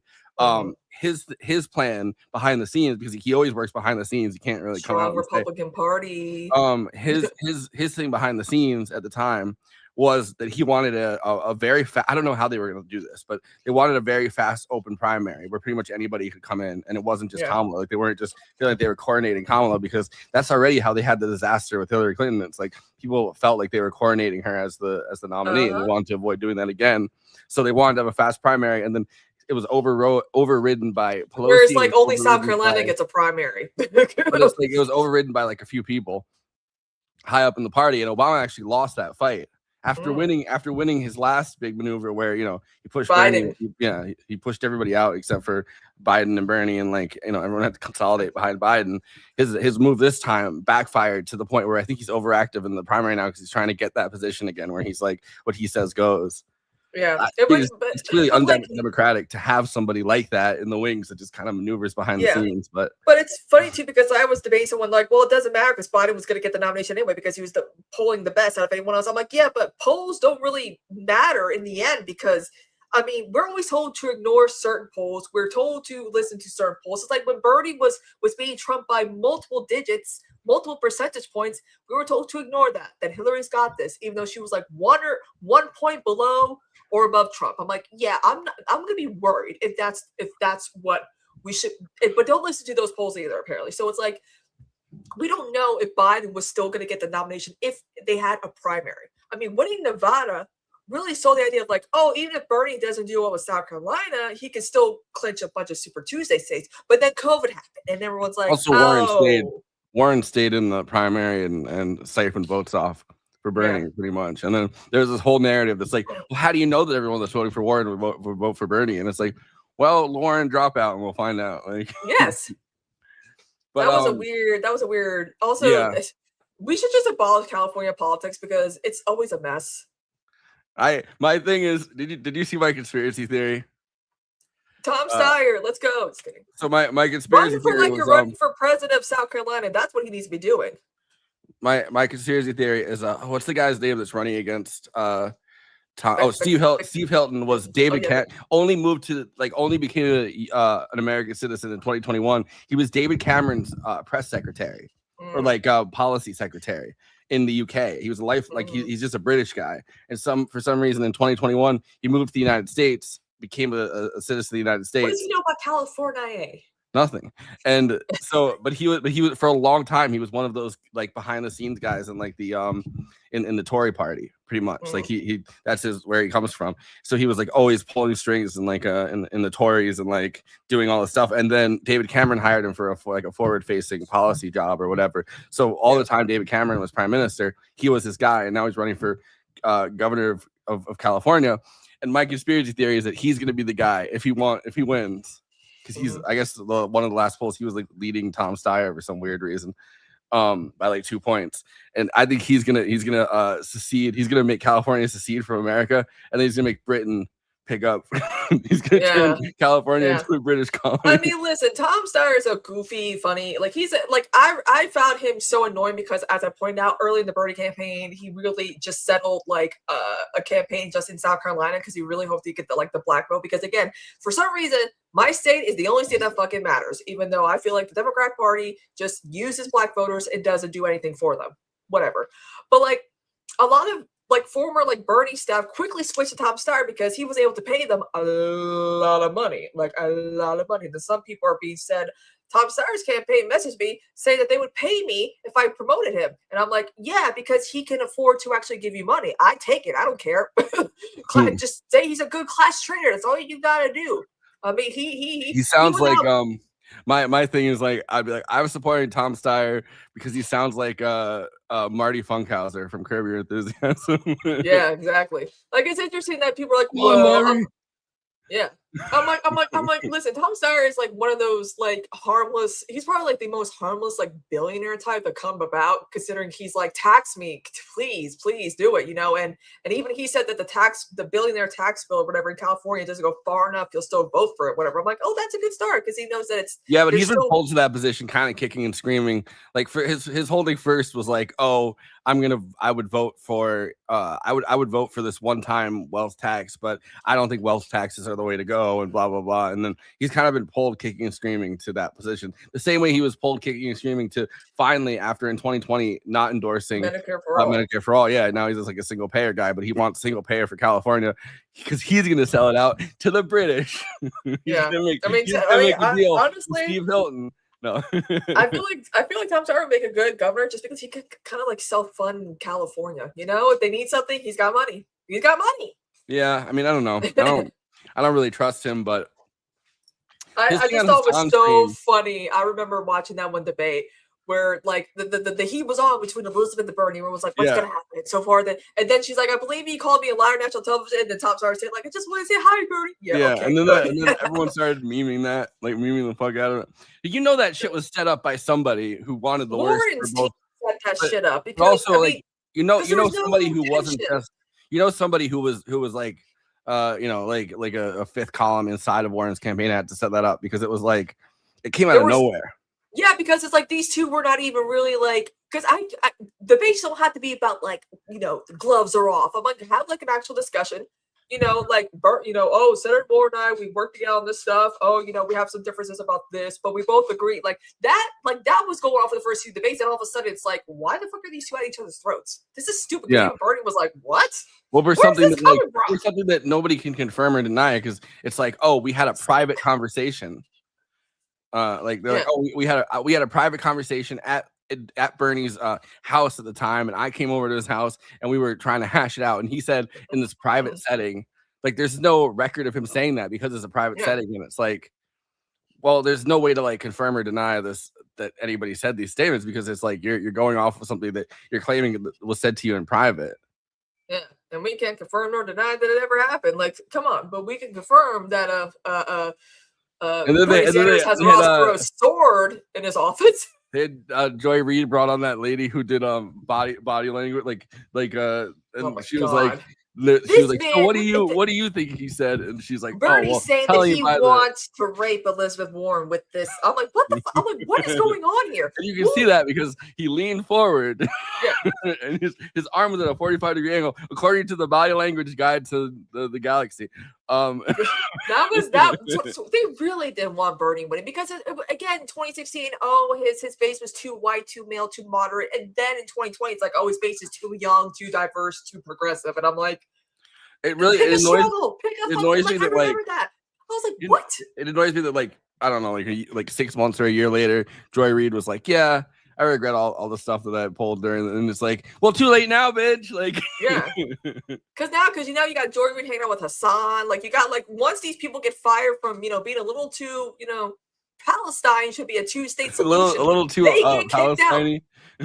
His plan behind the scenes, because he always works behind the scenes, he can't really come out and Republican Party. His thing behind the scenes at the time was that he wanted a very fast. I don't know how they were going to do this, but they wanted a very fast open primary where pretty much anybody could come in, and it wasn't just Kamala. Like they weren't just feeling like they were coronating Kamala, because that's already how they had the disaster with Hillary Clinton. It's like people felt like they were coronating her as the nominee, and they wanted to avoid doing that again. So they wanted to have a fast primary, and then it was overridden by Pelosi. Whereas like only South Carolina gets a primary. But it's like it was overridden by like a few people high up in the party, and Obama actually lost that fight after winning his last big maneuver, where he pushed Biden. Bernie, he pushed everybody out except for Biden and Bernie, and everyone had to consolidate behind Biden. His move this time backfired to the point where I think he's overactive in the primary now because he's trying to get that position again where he's like what he says goes. Yeah, it's really undemocratic to have somebody like that in the wings that just kind of maneuvers behind the scenes. But it's funny too, because I was debating someone like, well, it doesn't matter because Biden was going to get the nomination anyway because he was polling the best out of anyone else. I'm like, yeah, but polls don't really matter in the end, because I mean, we're always told to ignore certain polls. We're told to listen to certain polls. It's like when Bernie was being trumped by multiple digits, multiple percentage points, we were told to ignore that Hillary's got this, even though she was like 1 point below or above Trump. I'm like, yeah, I'm gonna be worried if that's what we should, but don't listen to those polls either, apparently. So it's like, we don't know if Biden was still gonna get the nomination if they had a primary. I mean, winning Nevada really sold the idea of like, oh, even if Bernie doesn't do well with South Carolina, he can still clinch a bunch of Super Tuesday states. But then COVID happened, and everyone's like, also Warren stayed in the primary and siphoned votes off for Bernie, pretty much. And then there's this whole narrative that's like, well, how do you know that everyone that's voting for Warren would vote for Bernie? And it's like, well, Warren drop out and we'll find out. Like, yes. But that was a weird. Also, we should just abolish California politics because it's always a mess. My thing is, did you see my conspiracy theory? Tom Steyer, let's go. Just kidding. So my conspiracy theory you're running for president of South Carolina. That's what he needs to be doing. My conspiracy theory is what's the guy's name that's running against Tom? Oh, Steve Hilton was David only became an American citizen in 2021. He was David Cameron's press secretary or policy secretary in the UK. He was he's just a British guy, and for some reason in 2021 he moved to the United States, became a citizen of the United States. What does he know about California? Nothing. And so, but he was for a long time. He was one of those like behind the scenes guys in like the in the Tory party, pretty much. Like he that's where he comes from. So he was like always pulling strings and like in the Tories and like doing all this stuff. And then David Cameron hired him for a forward facing policy job or whatever. So all the time David Cameron was prime minister, he was his guy, and now he's running for governor of California. And my conspiracy theory is that he's going to be the guy if he wins. Because he's, I guess, one of the last polls, he was like leading Tom Steyer for some weird reason, by like 2 points. And I think he's gonna secede. He's gonna make California secede from America, and then he's gonna make Britain pick up. He's gonna turn California into a British colony. I mean, listen, Tom Steyer is a goofy, funny. Like I found him so annoying because, as I pointed out early in the Bernie campaign, he really just settled like a campaign just in South Carolina because he really hoped he could get the black vote. Because again, for some reason, my state is the only state that fucking matters. Even though I feel like the Democrat Party just uses black voters, it doesn't do anything for them. Whatever. But like a lot of former Bernie staff quickly switched to Tom Steyer because he was able to pay them a lot of money, Then some people are being said, Tom Steyer's campaign messaged me saying that they would pay me if I promoted him. And I'm like, yeah, because he can afford to actually give you money. I take it. I don't care. Just say he's a good class trainer. That's all you got to do. I mean, he sounds like my thing is like I'd be like I'm supporting Tom Steyer because he sounds like Marty Funkhauser from Curb Your Enthusiasm. Yeah, exactly. Like it's interesting that people are like, well, yeah. I'm like, listen, Tom Steyer is like one of those like harmless. He's probably like the most harmless like billionaire type that come about, considering he's like, tax me, please do it, And even he said that the billionaire tax bill or whatever in California doesn't go far enough. He'll still vote for it, whatever. I'm like, oh, that's a good start because he knows that it's but he's been pulled to that position, kind of kicking and screaming. Like for his holding first was like, oh, I would vote for I would vote for this one-time wealth tax, but I don't think wealth taxes are the way to go. go and blah blah blah. And then he's kind of been pulled kicking and screaming to that position, the same way he was pulled kicking and screaming to finally, after in 2020 not endorsing Medicare for all. Medicare for all. Yeah, now he's just like a single payer guy, but he wants single payer for California because he's going to sell it out to the British. Yeah, make a deal with honestly, Steve Hilton. No, I feel like Tom Steyer would make a good governor just because he could kind of like self-fund California. You know, if they need something, he's got money. He's got money. Yeah, I mean, I don't know. I don't really trust him, but I just thought it was so funny. I remember watching that one debate where like the heat was on between Elizabeth and Bernie, where it was like, what's gonna happen so far? And then she's like, I believe he called me a liar on national television, and the top started saying, like, I just want to say hi, Bernie. Yeah, okay, and then everyone started memeing that, like memeing the fuck out of it. You know that shit was set up by somebody who wanted the worst for both. Set that shit up because also, I like, mean, somebody who wasn't just, somebody who was like, like a fifth column inside of Warren's campaign had to set that up because it was like, it came out of nowhere. Yeah, because it's like these two were not even really like, because I debates don't have to be about like, gloves are off. I'm like, have like an actual discussion, like oh, Senator Moore and I, we worked together on this stuff. Oh, we have some differences about this, but we both agree. Like that was going on for the first few debates, and all of a sudden it's like, why the fuck are these two at each other's throats? This is stupid. Yeah. Even Bernie was like, what? Well, for something that nobody can confirm or deny, because it's like, oh, we had a private conversation. Like they're like, oh, we had a private conversation at Bernie's house at the time, and I came over to his house and we were trying to hash it out. And he said in this private setting, like there's no record of him saying that because it's a private setting, and it's like, well, there's no way to like confirm or deny this that anybody said these statements because it's like you're going off of something that you're claiming was said to you in private. Yeah, and we can't confirm nor deny that it ever happened. Like, come on, but we can confirm that Bernie Sanders has Ross Perot's sword in his office. Joy Reid brought on that lady who did body language, and she was like, so what do you think he said? And she's like, Bernie's saying that he wants to rape Elizabeth Warren with this. I'm like, what the fuck? I'm like, what is going on here? And you can see that because he leaned forward, and his arm was at a 45-degree angle, according to the body language guide to the galaxy. So they really didn't want Bernie winning because again, 2016, his face was too white, too male, too moderate, and then in 2020, it's like, oh, his face is too young, too diverse, too progressive, and I'm like, it annoys me that like I was like, what? It annoys me that like I don't know, like 6 months or a year later, Joy Reid was like, yeah, I regret all the stuff that I pulled during, and it's like, well, too late now, bitch. Like, yeah, because you got Joy Reid hanging out with Hassan. Like, you got like once these people get fired from being a little too Palestine should be a two-state solution. a little too Palestine.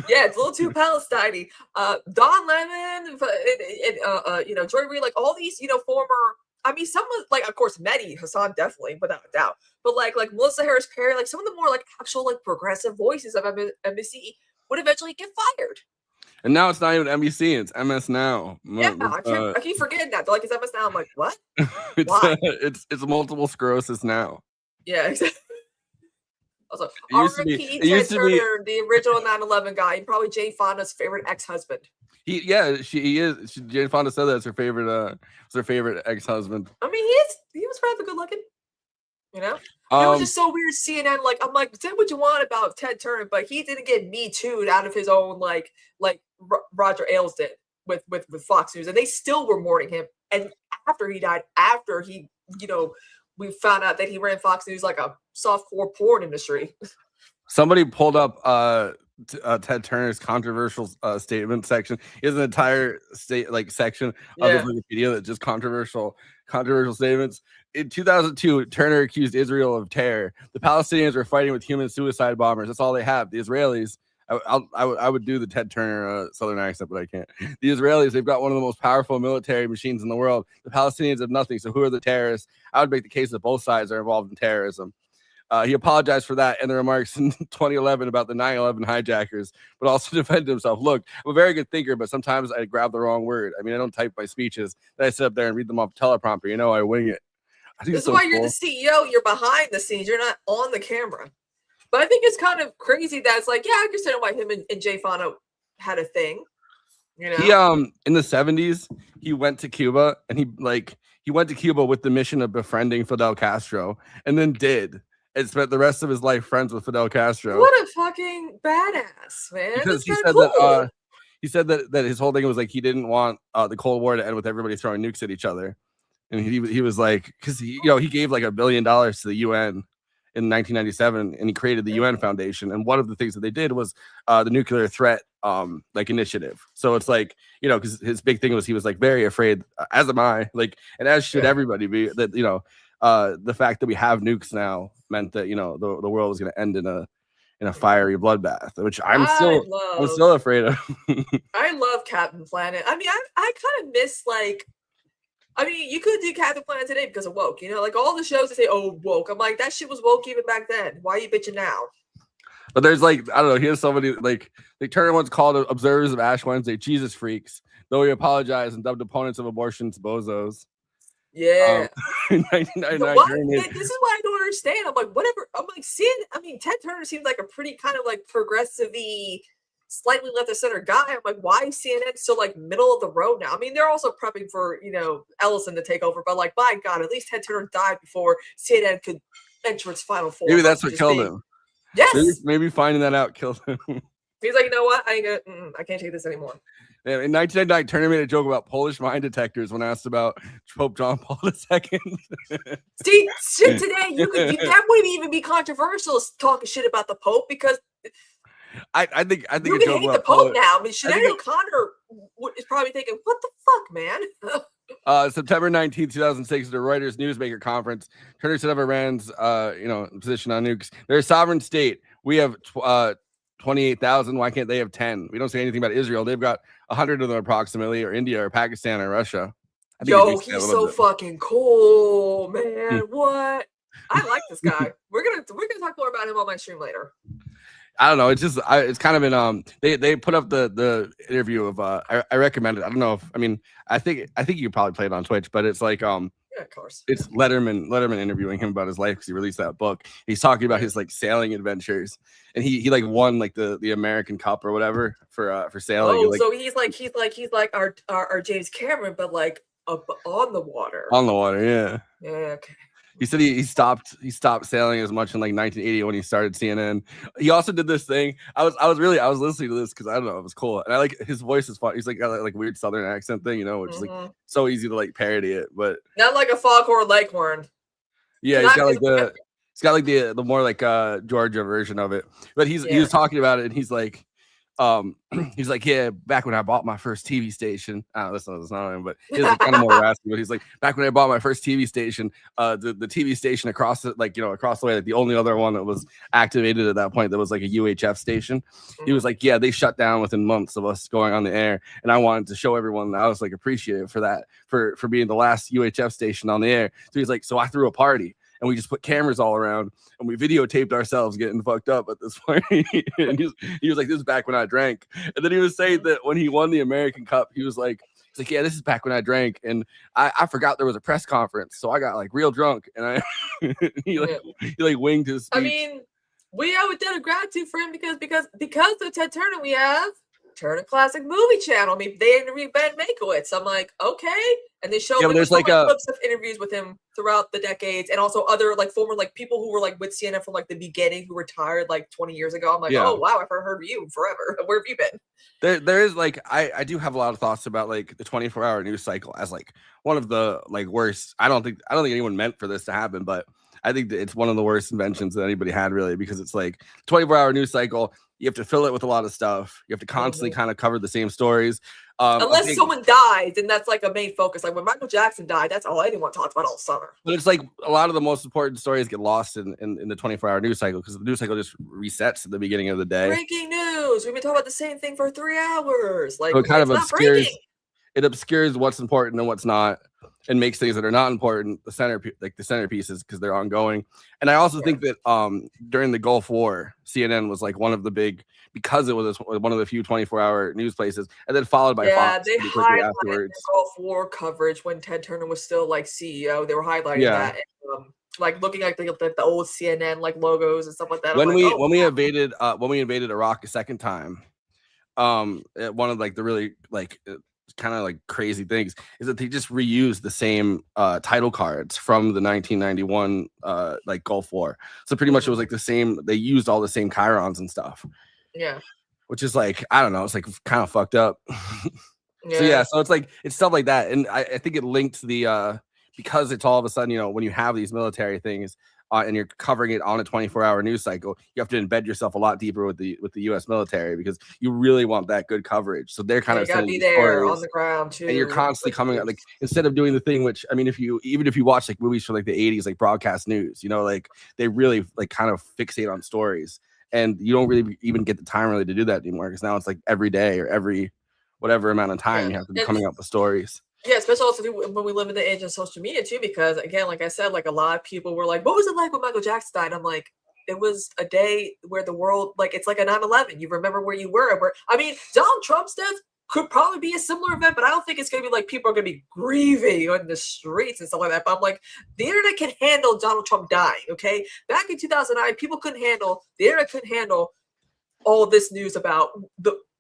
Yeah, it's a little too Palestine. Don Lemon, Joy Reid, like all these former. I mean, some of like, of course, Mehdi Hassan definitely, without a doubt. But like Melissa Harris Perry, like some of the more like actual like progressive voices of NBC would eventually get fired. And now it's not even NBC; it's MS Now. Yeah, I keep forgetting that. They're like, it's MS Now. I'm like, what? Why? It's multiple sclerosis now. Yeah, exactly. Also, R.I.P. Ted Turner, the original 9/11 guy, and probably Jane Fonda's favorite ex-husband. He is. Jane Fonda said that's her favorite ex-husband. I mean, he was rather good looking. It was just so weird seeing that. Like, I'm like, say what you want about Ted Turner, but he didn't get Me Too'd out of his own like Roger Ailes did with Fox News, and they still were mourning him. And after he died, after he, we found out that he ran Fox News like a softcore porn industry. Somebody pulled up Ted Turner's controversial statement section. He has an entire section of his Wikipedia that's just controversial statements. In 2002, Turner accused Israel of terror. The Palestinians were fighting with human suicide bombers. That's all they have. The Israelis. I would do the Ted Turner Southern accent, but I can't. The Israelis, they've got one of the most powerful military machines in the world. The Palestinians have nothing. So who are the terrorists? I would make the case that both sides are involved in terrorism. He apologized for that in the remarks in 2011 about the 9/11 hijackers, but also defended himself. Look, I'm a very good thinker, but sometimes I grab the wrong word. I mean, I don't type my speeches. Then I sit up there and read them off teleprompter. I wing it. This is why you're the CEO. You're behind the scenes. You're not on the camera. But I think it's kind of crazy that it's like, yeah, I understand why him and Jay Fonda had a thing. You know? He in the 70s, he went to Cuba and he went to Cuba with the mission of befriending Fidel Castro, and then and spent the rest of his life friends with Fidel Castro. What a fucking badass, man. Because That's he kinda said cool. that he said that his whole thing was like he didn't want the Cold War to end with everybody throwing nukes at each other, and he was like, because he gave like $1 billion to the UN in 1997, and he created the UN Foundation, and one of the things that they did was the nuclear threat like initiative. So it's like, because his big thing was he was like very afraid, as am I, like, and as should everybody be, that the fact that we have nukes now meant that the world was going to end in a fiery bloodbath, which I'm still afraid of. I love Captain Planet. I mean, I kind of miss you could do Captain Planet today because of woke. Like all the shows that say, "Oh, woke." I'm like, that shit was woke even back then. Why are you bitching now? But there's I don't know. Here's somebody Turner once called observers of Ash Wednesday Jesus freaks, though he apologized and dubbed opponents of abortions bozos. Yeah. In 1999, This is what I don't understand. I'm like, whatever. I'm like, Ted Turner seems like a pretty kind of like progressive-y, slightly left of center guy. I'm like, why is CNN so like middle of the road now? I mean, they're also prepping for Ellison to take over, but like, by God, at least Ted Turner died before CNN could enter its final form. Maybe that's what killed him. Yes. Maybe finding that out killed him. He's like, you know what? I can't take this anymore. In 1999, Turner made a joke about Polish mine detectors when asked about Pope John Paul II. See, shit today, that wouldn't even be controversial talking shit about the Pope, because I think you can hate the Pope now. I mean, Sinead O'Connor is probably thinking, what the fuck, man? September 19th, 2006, at a Reuters newsmaker conference, Turner said of Iran's position on nukes, they're a sovereign state. We have 28,000. Why can't they have 10? We don't say anything about Israel. They've got 100 of them approximately, or India, or Pakistan, or Russia. Yo, he's so fucking cool, man. What? I like this guy. We're gonna talk more about him on my stream later. I don't know. It's just it's kind of been they put up the interview of I recommend it. I don't know if I think you probably play it on Twitch, but it's like yeah, of course. It's Letterman interviewing him about his life because he released that book. He's talking about his like sailing adventures, and he like won like the American Cup or whatever for sailing. Oh, like, so he's like our James Cameron, but like up on the water. On the water, yeah. Yeah. Okay. He said he stopped sailing as much in like 1980 when he started CNN. He also did this thing. I was listening to this because I don't know, it was cool, and I like his voice is fun. He's like got that like weird Southern accent thing, which is like so easy to like parody it, but not like a foghorn leghorn. Yeah, he's got like the more like Georgia version of it. But he was talking about it, and he's like, yeah, back when I bought my first TV station, that's not him, but he's like kind of more raspy. But he's like, back when I bought my first TV station, the TV station across the way, like the only other one that was activated at that point that was like a UHF station. He was like, yeah, they shut down within months of us going on the air, and I wanted to show everyone that I was like appreciative for that, for being the last UHF station on the air. So he's like, so I threw a party. And we just put cameras all around, and we videotaped ourselves getting fucked up at this party. And he was like, "This is back when I drank." And then he was saying that when he won the American Cup, he was like, "Yeah, this is back when I drank, and I forgot there was a press conference, so I got like real drunk." And he winged his speech. I mean, we have a debt of gratitude for him because of Ted Turner, we have Turner Classic Movie Channel. I mean, they interviewed Ben Mankiewicz. I'm like, okay. And they show there's like clips of interviews with him throughout the decades, and also other like former like people who were like with CNN from like the beginning who retired like 20 years ago. I'm like, oh wow, I've heard of you forever. Where have you been? There is like I do have a lot of thoughts about like the 24-hour news cycle as like one of the like worst. I don't think anyone meant for this to happen, but I think that it's one of the worst inventions that anybody had, really, because it's like 24-hour news cycle. You have to fill it with a lot of stuff. You have to constantly kind of cover the same stories. Unless someone dies, then that's like a main focus. Like when Michael Jackson died, that's all anyone talked about all summer. But it's like a lot of the most important stories get lost in the 24-hour news cycle, because the news cycle just resets at the beginning of the day. Breaking news. We've been talking about the same thing for 3 hours. Like, so it kind of obscures what's important and what's not, and makes things that are not important the centerpieces, because they're ongoing. And I also think that during the Gulf War, CNN was like one of the big, because it was one of the few 24-hour news places, and then followed by Fox. They highlighted the Gulf War coverage when Ted Turner was still like CEO. They were highlighting that, and, like looking at the old CNN like logos and stuff like that. When we invaded Iraq a second time, one of like the really like kind of like crazy things is that they just reused the same title cards from the 1991 like Gulf War. So pretty much it was like the same. They used all the same chirons and stuff. Yeah. Which is like, I don't know, it's like kind of fucked up. Yeah. So yeah, so it's like it's stuff like that, and I think it linked the because it's all of a sudden, you know, when you have these military things and you're covering it on a 24-hour news cycle, you have to embed yourself a lot deeper with the U.S. military because you really want that good coverage. So they're kind You of gotta sending be you there stories, on the ground too. and you're constantly coming out like instead of doing the thing which I mean, if you watch like movies from like the 80s, like broadcast news, you know, like they really like kind of fixate on stories, and you don't really even get the time really to do that anymore because now it's like every day or every whatever amount of time you have to be coming up with stories. Yeah, especially also when we live in the age of social media too, because again, like I said, like a lot of people were like, what was it like when Michael Jackson died? I'm like, it was a day where the world, like, it's like a 9/11. You remember where you were. I mean, Donald Trump's death could probably be a similar event, but I don't think it's going to be like people are going to be grieving on the streets and stuff like that. But I'm like, the internet can handle Donald Trump dying, okay? Back in 2009, people couldn't handle, the internet couldn't handle all this news about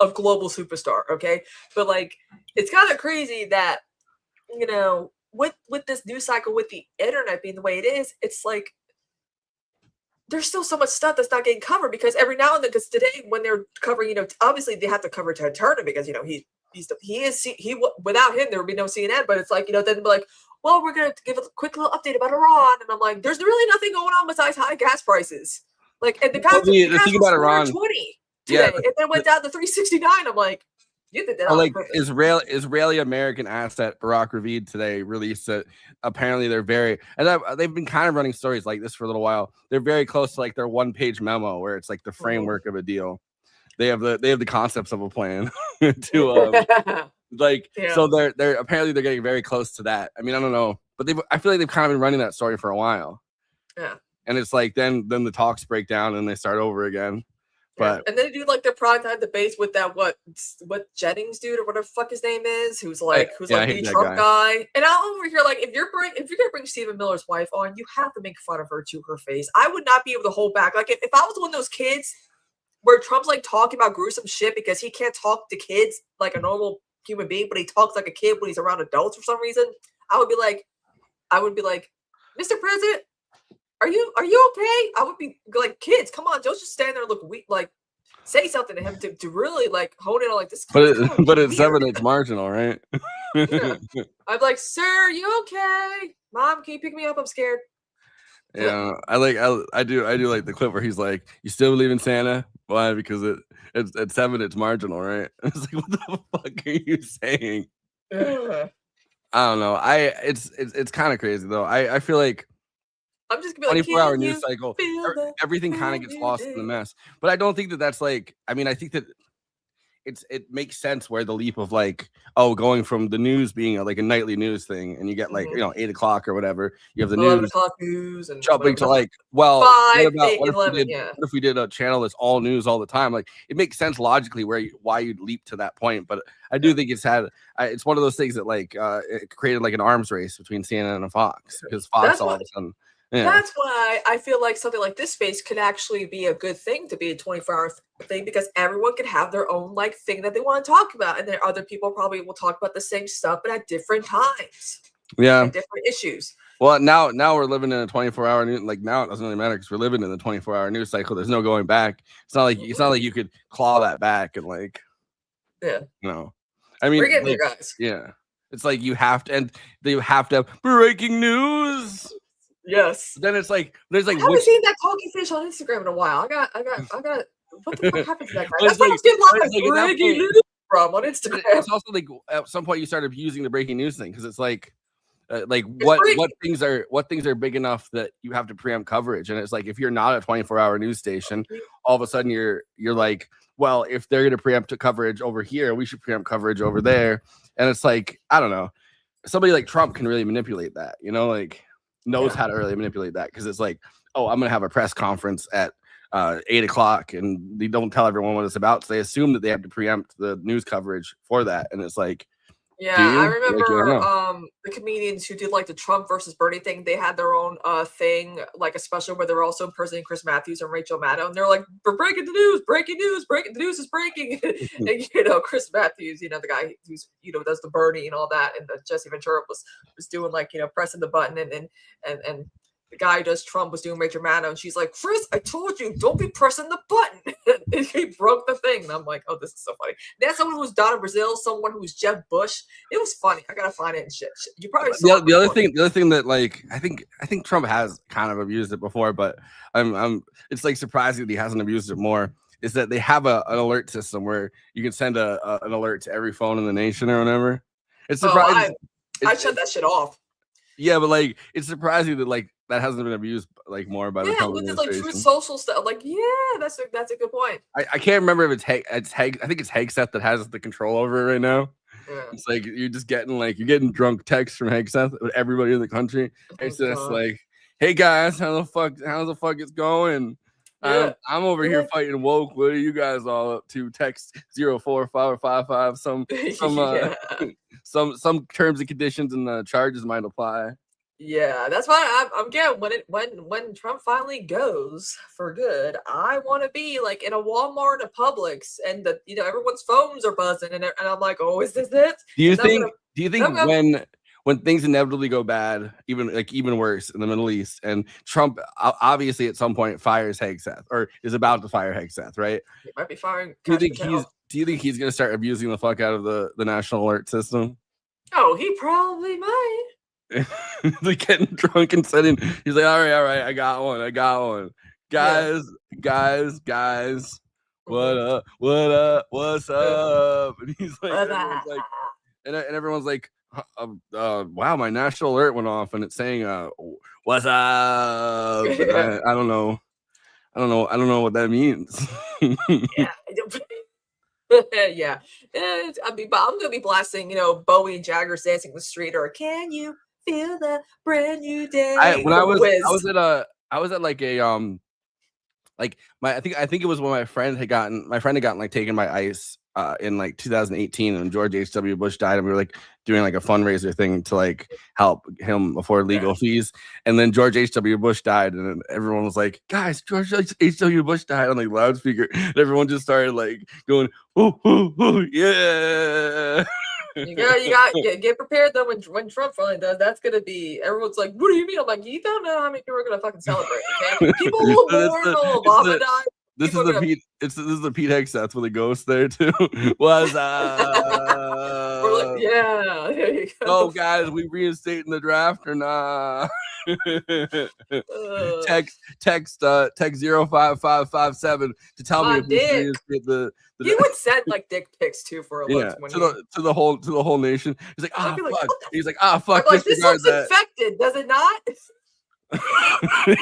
a global superstar, okay? But like, it's kind of crazy that, you know, with this news cycle, with the internet being the way it is, it's like there's still so much stuff that's not getting covered because every now and then, because today when they're covering, you know, obviously they have to cover Ted Turner because, you know, without him there would be no CNN. But it's like, you know, then be like, well, we're gonna give a quick little update about Iran, and I'm like, there's really nothing going on besides high gas prices. Like, and the gas, the gas thing was about Iran, 420 yeah, today, and then went down to 369. I'm like, you did that on like purpose. Israeli American asset Barak Ravid today released that apparently they're very, and they've been kind of running stories like this for a little while. They're very close to like their 1-page memo where it's like the framework of a deal. They have the concepts of a plan to like so they're apparently they're getting very close to that. I mean, I don't know, but I feel like they've kind of been running that story for a while. Yeah. And it's like then the talks break down and they start over again. But and then they do like their primetime debates with that what Jennings dude or whatever the fuck his name is, who's like the Trump guy. And I'm over here like, if you're gonna bring Stephen Miller's wife on, you have to make fun of her to her face. I would not be able to hold back. Like if I was one of those kids where Trump's like talking about gruesome shit because he can't talk to kids like a normal human being, but he talks like a kid when he's around adults for some reason, I would be like, Mr. President, Are you okay? I would be like, kids, come on, don't just stand there and look weak. Like, say something to him to really like hone in on like this. But it's 7, it's marginal, right? Yeah. I'm like, sir, you okay? Mom, can you pick me up? I'm scared. Yeah, I do like the clip where he's like, "You still believe in Santa? Why? Because it's at 7, it's marginal, right?" It's like, what the fuck are you saying? Yeah. I don't know. It's kind of crazy though. I feel like I'm just gonna be like, 24-hour news cycle, everything kind of gets lost in the mess. But I don't think that that's like, I mean, I think that it makes sense where the leap of like, going from the news being like a nightly news thing, and you get like 8 o'clock or whatever, you have the 11 news o'clock news and jumping to like, 5, what 11, if we did a channel that's all news all the time? Like, it makes sense logically why you'd leap to that point. But I do think it's one of those things that like it created like an arms race between CNN and Fox, because Fox all of a sudden. Yeah. That's why I feel like something like this space could actually be a good thing to be a 24-hour thing, because everyone could have their own like thing that they want to talk about, and then other people probably will talk about the same stuff but at different times. Yeah, and different issues. Well, now we're living in a 24-hour news. Like now it doesn't really matter because we're living in the 24-hour news cycle. There's no going back. It's not like you could claw that back and like. Yeah. No, I mean, we're getting like, there, guys. Yeah, it's like you have to have breaking news. Yes. Then it's like there's like I haven't seen that talking fish on Instagram in a while. I got. What the fuck happened to that guy? That's why I'm getting a lot of breaking news from on Instagram. It's also like at some point you started using the breaking news thing because it's like what things are big enough that you have to preempt coverage, and it's like if you're not a 24-hour news station, all of a sudden you're like, well, if they're going to preempt coverage over here, we should preempt coverage over there, and it's like, I don't know, somebody like Trump can really manipulate that, like. Knows how to really manipulate that, because it's like, oh, I'm gonna have a press conference at 8 o'clock, and they don't tell everyone what it's about, so they assume that they have to preempt the news coverage for that, and it's like, Yeah, Do you? I Like, I don't remember know. the comedians who did like the Trump versus Bernie thing. They had their own thing, like a special where they were also impersonating Chris Matthews and Rachel Maddow, and they're like, "We're breaking the news! Breaking news! Breaking the news is breaking!" And Chris Matthews, the guy who's does the Bernie and all that, and Jesse Ventura was doing like pressing the button, and the guy who does Trump was doing Rachel Maddow, and she's like, "Chris, I told you, don't be pressing the button." And he broke the thing, and I'm like, "Oh, this is so funny." That's someone who's Donna Brazile, someone who's Jeb Bush. It was funny. I gotta find it and shit. You probably saw it The other before. thing that like I think Trump has kind of abused it before, but it's like surprising that he hasn't abused it more. Is that they have an alert system where you can send an alert to every phone in the nation or whatever. It's surprising. I shut that shit off. Yeah, but like it's surprising that like that hasn't been abused like more by the Yeah, Trump with this like administration. Truth Social stuff. Like, yeah, that's a good point. I can't remember if it's I think it's Hegseth that has the control over it right now. Yeah. It's like you're getting drunk texts from Hegseth with everybody in the country. It's just God. like, hey guys, how's the fuck it's going? Yeah. I'm over here fighting woke. What are you guys all up to? Text 04555. Some terms and conditions and charges might apply. Yeah, that's why I'm getting when Trump finally goes for good, I want to be like in a Walmart, a Publix, and everyone's phones are buzzing, and I'm like, oh, is this it? Do you And I'm think? gonna- Do you think I'm gonna- when things inevitably go bad, even worse in the Middle East, and Trump obviously at some point fires Hegseth or is about to fire Hegseth, right? He might be firing. Do you think he's gonna start abusing the fuck out of the national alert system? Oh, he probably might. Like getting drunk and sending. He's like, all right, I got one, guys. What up? What's up? And he's like, everyone's like, wow, my national alert went off, and it's saying, what's up? I don't know what that means. Yeah. But I'm gonna be blasting, Bowie and Jagger's "Dancing in the Street" or "Can You Feel the Brand New Day?" I was at like a I think it was when my friend had gotten like taken by ICE in like 2018, and George H.W. Bush died, and we were like doing like a fundraiser thing to like help him afford legal fees. And then George H.W. Bush died, and then everyone was like, guys, George H.W. Bush died on like loudspeaker, and everyone just started like going, ooh, yeah. You got get prepared though when Trump finally does. That's gonna be everyone's like, what do you mean? I'm like, you don't know how many people are gonna fucking celebrate. Okay? People will mourn when Obama died. This is the Pete Hegseth with a ghost there too. What's up? We're like, yeah. There you go. Oh, guys, we reinstating the draft or nah? Text 05557 to tell me if we reinstate the. He would send like dick pics too for a look to the whole nation. He's like, fuck. He's like, fuck. I'm like, this looks infected, does it not?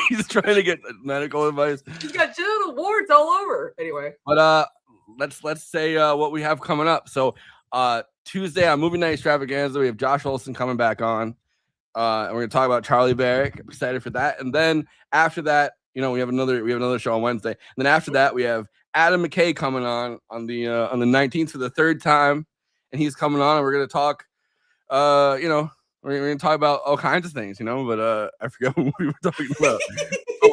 He's trying to get medical advice. He's got genital warts all over. Anyway, but let's say what we have coming up. So Tuesday on Movie Night Extravaganza, we have Josh Olson coming back on, and we're gonna talk about Charlie Barrick. I'm excited for that. And then after that, we have another show on Wednesday. And then after that, we have Adam McKay coming on the 19th for the third time, and he's coming on, and we're gonna talk. We're going to talk about all kinds of things, but I forgot what we were talking about.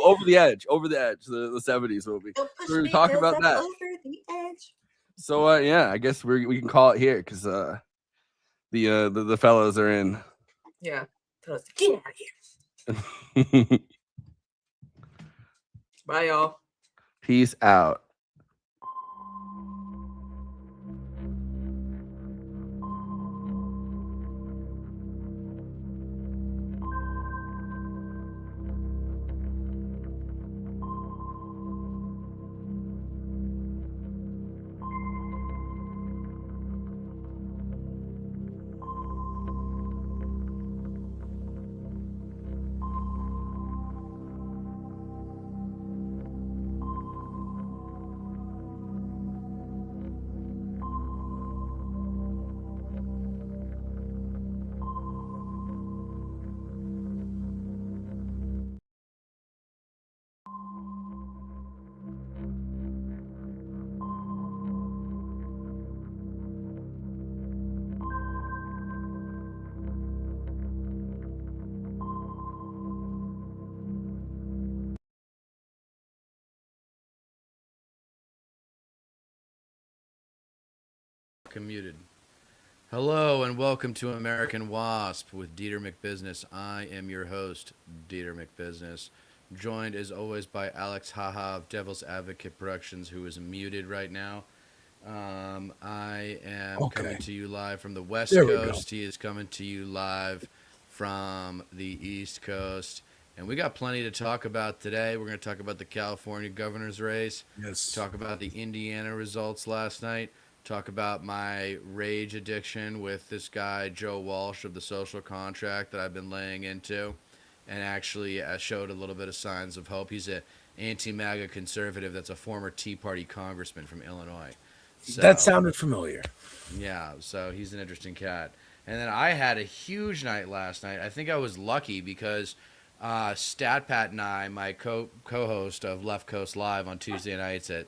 Over the Edge, the 70s movie. So we're going to talk about that. Over the edge. So, I guess we can call it here because the fellows are in. Yeah. Get out of here. Bye, y'all. Peace out. Muted. Hello and welcome to American Wasp with Deter McBizness. I am your host, Deter McBizness, joined as always by Alex Haha of Devil's Advocate Productions, who is muted right now. I am coming to you live from the West Coast. He is coming to you live from the East Coast. And we got plenty to talk about today. We're going to talk about the California governor's race. Yes. Talk about the Indiana results last night. Talk about my rage addiction with this guy, Joe Walsh of The Social Contract, that I've been laying into, and actually showed a little bit of signs of hope. He's an anti-MAGA conservative that's a former Tea Party congressman from Illinois. So, that sounded familiar. Yeah, so he's an interesting cat. And then I had a huge night last night. I think I was lucky because StatPat and I, my co-host of Left Coast Live on Tuesday nights at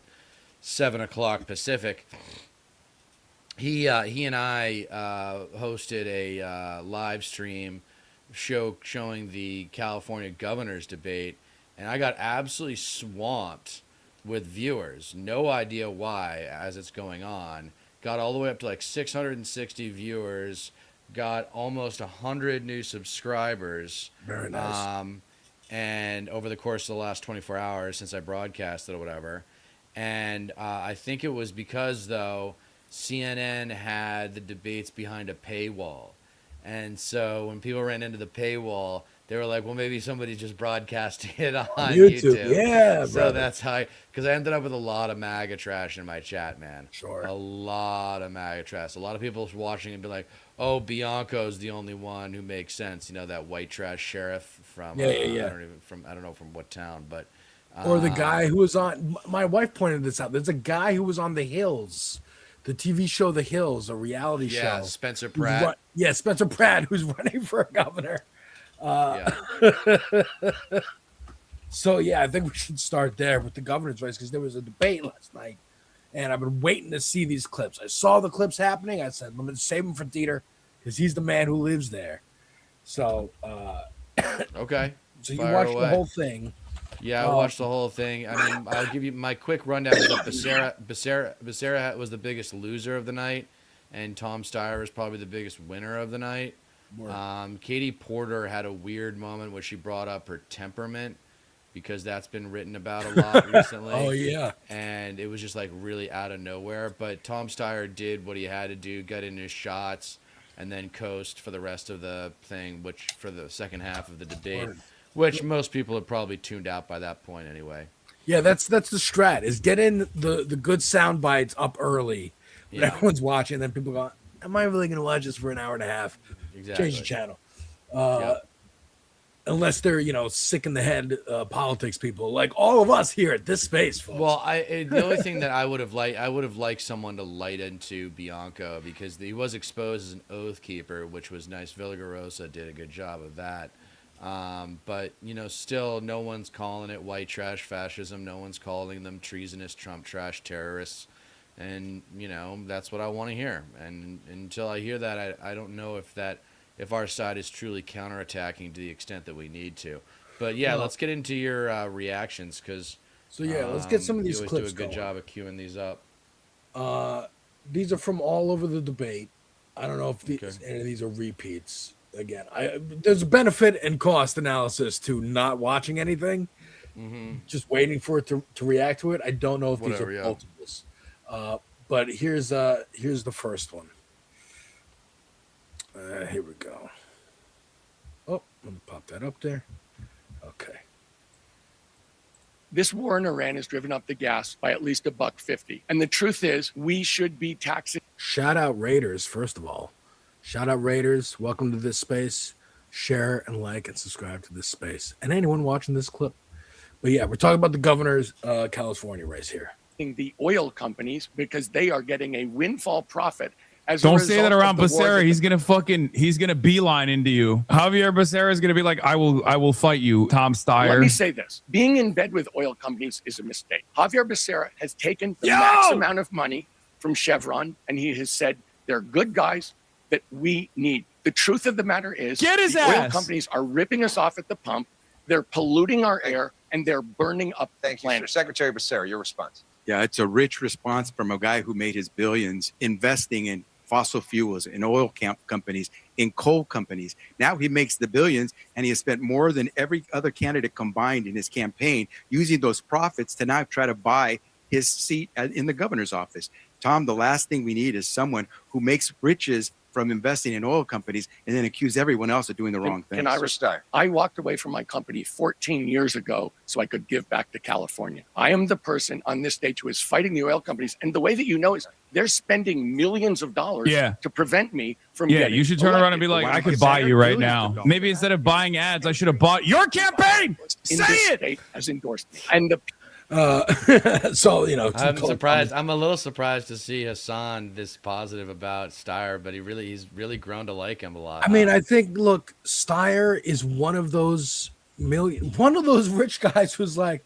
7 o'clock Pacific, he and I hosted a live stream showing the California governor's debate, and I got absolutely swamped with viewers. No idea why as it's going on. Got all the way up to like 660 viewers, got almost 100 new subscribers. Very nice. And over the course of the last 24 hours since I broadcasted or whatever. And I think it was because, though, CNN had the debates behind a paywall. And so when people ran into the paywall, they were like, well, maybe somebody just broadcasted it on YouTube. Yeah, so brother. that's how because I ended up with a lot of MAGA trash in my chat, man. Sure. A lot of MAGA trash. A lot of people watching and be like, oh, Bianco's the only one who makes sense. You know, that white trash sheriff from I don't know from what town, but Or the guy who was on, my wife pointed this out. There's a guy who was on The Hills, the TV show The Hills, a reality show. Yeah, Spencer Pratt. Spencer Pratt, who's running for governor. So, yeah, I think we should start there with the governor's race because there was a debate last night, and I've been waiting to see these clips. I saw the clips happening. I said, I'm going to save them for Deter because he's the man who lives there. So, okay. So you watched the whole thing. Yeah, I watched the whole thing. I mean, I'll give you my quick rundown. Becerra was the biggest loser of the night, and Tom Steyer was probably the biggest winner of the night. Katie Porter had a weird moment where she brought up her temperament because that's been written about a lot recently. Oh, yeah. And it was just like really out of nowhere. But Tom Steyer did what he had to do, got in his shots, and then coast for the rest of the thing, which for the second half of the debate. Which most people have probably tuned out by that point anyway. Yeah, that's the strat, is get in the good sound bites up early when everyone's watching, and then people go, am I really going to watch this for an hour and a half? Exactly. Change the channel. Unless they're, sick in the head politics people, like all of us here at this space, folks. Well, the only thing that I would have liked someone to light into Bianco because he was exposed as an oath keeper, which was nice. Villagrosa did a good job of that. But, still no one's calling it white trash fascism. No one's calling them treasonous Trump trash terrorists. And, that's what I want to hear. And until I hear that, I don't know if our side is truly counterattacking to the extent that we need to. But, yeah, let's get into your reactions because... So, yeah, let's get some of these you always clips do a good going. job of queuing these up. These are from all over the debate. I don't know if any of these are repeats. Again, there's a benefit and cost analysis to not watching anything, just waiting for it to react to it. I don't know if these are multiples, but here's the first one. Here we go. Oh, let me pop that up there. Okay. This war in Iran has driven up the gas by at least $1.50. And the truth is, we should be taxing. Shout out Raiders, first of all. Shout out Raiders. Welcome to this space. Share and like and subscribe to this space. And anyone watching this clip. But yeah, we're talking about the governor's California race here. The oil companies because they are getting a windfall profit. Don't say that around Becerra. He's gonna beeline into you. Javier Becerra is gonna be like, I will fight you, Tom Steyer. Let me say this: being in bed with oil companies is a mistake. Javier Becerra has taken the max amount of money from Chevron, and he has said they're good guys that we need. The truth of the matter is, oil companies are ripping us off at the pump. They're polluting our air, and they're burning up the planet. Secretary Becerra, your response. Yeah, it's a rich response from a guy who made his billions investing in fossil fuels, in oil companies, in coal companies. Now he makes the billions, and he has spent more than every other candidate combined in his campaign, using those profits to now try to buy his seat in the governor's office. Tom, the last thing we need is someone who makes riches from investing in oil companies and then accuse everyone else of doing the wrong thing. Can I restart? I walked away from my company 14 years ago so I could give back to California. I am the person on this stage who is fighting the oil companies. And the way that you know is they're spending millions of dollars to prevent me from getting you should turn around and be elected. like, I could buy you right now. Maybe instead of buying ads, I should have bought your campaign. In Say this it. state has endorsed me. And the so I'm surprised. I'm a little surprised to see Hassan this positive about Steyer, but he's really grown to like him a lot. I mean, I think, look, Steyer is one of those rich guys who's like,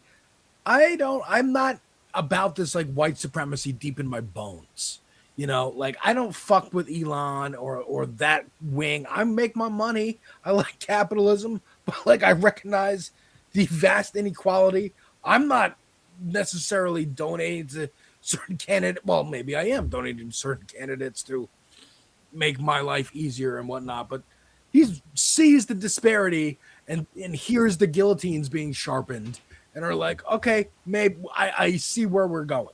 I'm not about this like white supremacy deep in my bones. You know, like I don't fuck with Elon or that wing. I make my money. I like capitalism, but like I recognize the vast inequality. I'm not necessarily donating to certain candidates. Well, maybe I am donating to certain candidates to make my life easier and whatnot, but he sees the disparity and hears the guillotines being sharpened and are like, okay, maybe I see where we're going.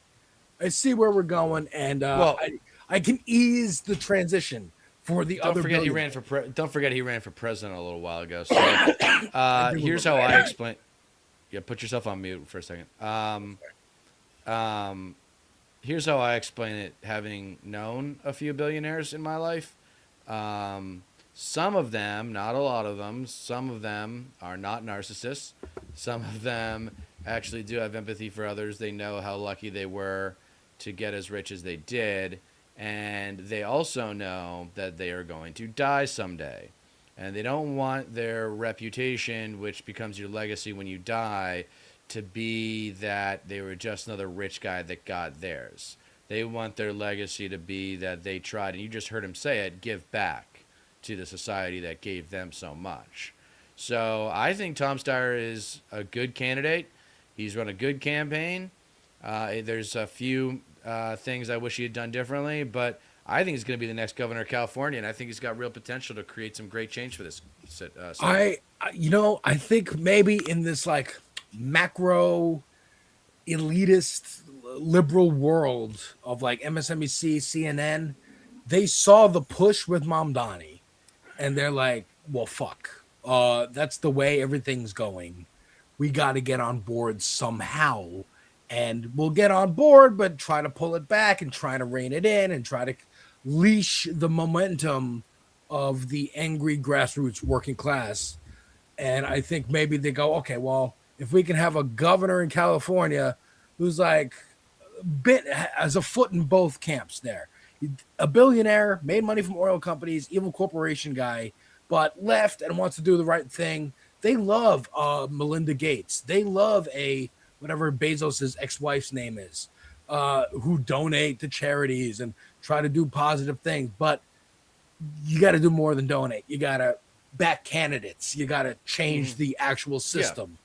I see where we're going, and I can ease the transition for the other. Don't forget he ran for president a little while ago. So here's how I explain. Yeah, put yourself on mute for a second. Here's how I explain it, having known a few billionaires in my life. Some of them, not a lot of them, some of them are not narcissists. Some of them actually do have empathy for others. They know how lucky they were to get as rich as they did. And they also know that they are going to die someday. And they don't want their reputation, which becomes your legacy when you die, to be that they were just another rich guy that got theirs. They want their legacy to be that they tried, and you just heard him say it, give back to the society that gave them so much. So I think Tom Steyer is a good candidate. He's run a good campaign. There's a few things I wish he had done differently, but I think he's going to be the next governor of California, and I think he's got real potential to create some great change for this. I think maybe in this like macro elitist liberal world of like MSNBC, CNN, they saw the push with Mamdani, and they're like, well, fuck. That's the way everything's going. We got to get on board somehow. And we'll get on board, but try to pull it back and try to rein it in and try to leash the momentum of the angry grassroots working class. And I think maybe they go, okay, well, if we can have a governor in California who's like has a foot in both camps there, a billionaire, made money from oil companies, evil corporation guy, but left and wants to do the right thing. They love Melinda Gates. They love whatever Bezos' ex-wife's name is, who donate to charities and try to do positive things. But you got to do more than donate. You got to back candidates. You got to change the actual system.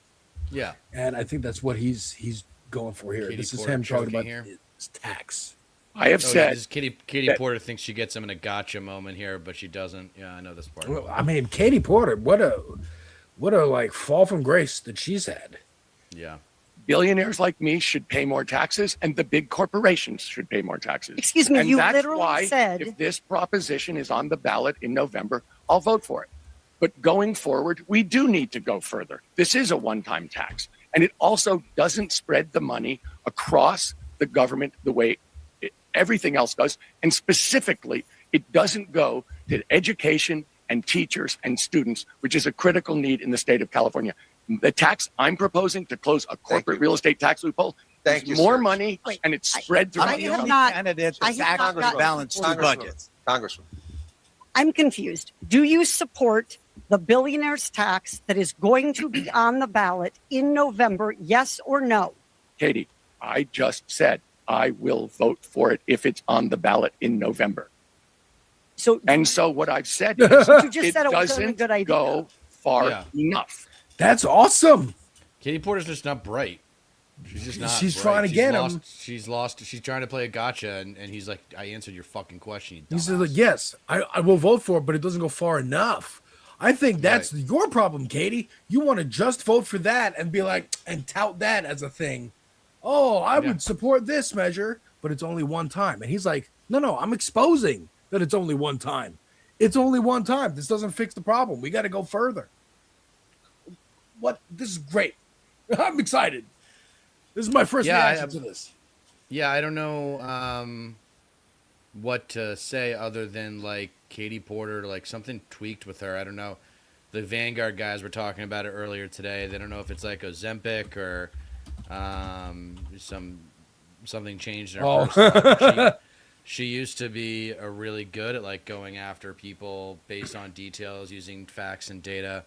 Yeah. And I think that's what he's going for here. Katie This is Porter him talking about here. his tax. I have said Katie Porter thinks she gets him in a gotcha moment here, but she doesn't. Yeah, I know this part. Well, I mean, Katie Porter, what a like fall from grace that she's had. Yeah. Billionaires like me should pay more taxes, and the big corporations should pay more taxes. Excuse me, and you that's literally why, said- if this proposition is on the ballot in November, I'll vote for it. But going forward, we do need to go further. This is a one-time tax, and it also doesn't spread the money across the government the way everything else does. And specifically, it doesn't go to education and teachers and students, which is a critical need in the state of California. The tax I'm proposing to close a corporate real estate tax loophole is more money, and it's spread throughout the country. Candidates balance the budgets. Congressman. I'm confused. Do you support the billionaire's tax that is going to be on the ballot in November? Yes or no? Katie, I just said I will vote for it if it's on the ballot in November. So what I've said is you just it said it wasn't a doesn't good idea. go far enough. That's awesome. Katie Porter's just not bright. She's just not. She's right. trying to She's get lost, him. She's lost. She's trying to play a gotcha, and he's like, I answered your fucking question. You He said, dumbass." like, yes, I will vote for it, but it doesn't go far enough. I think that's your problem, Katie. You want to just vote for that and be like, and tout that as a thing. Oh, I would support this measure, but it's only one time. And he's like, no, I'm exposing that it's only one time. It's only one time. This doesn't fix the problem. We got to go further. What? This is great. I'm excited. This is my first reaction to this. Yeah, I don't know what to say other than like Katie Porter, like something tweaked with her. I don't know. The Vanguard guys were talking about it earlier today. They don't know if it's like Ozempic or something changed in her personality. She used to be really good at like going after people based on details, using facts and data,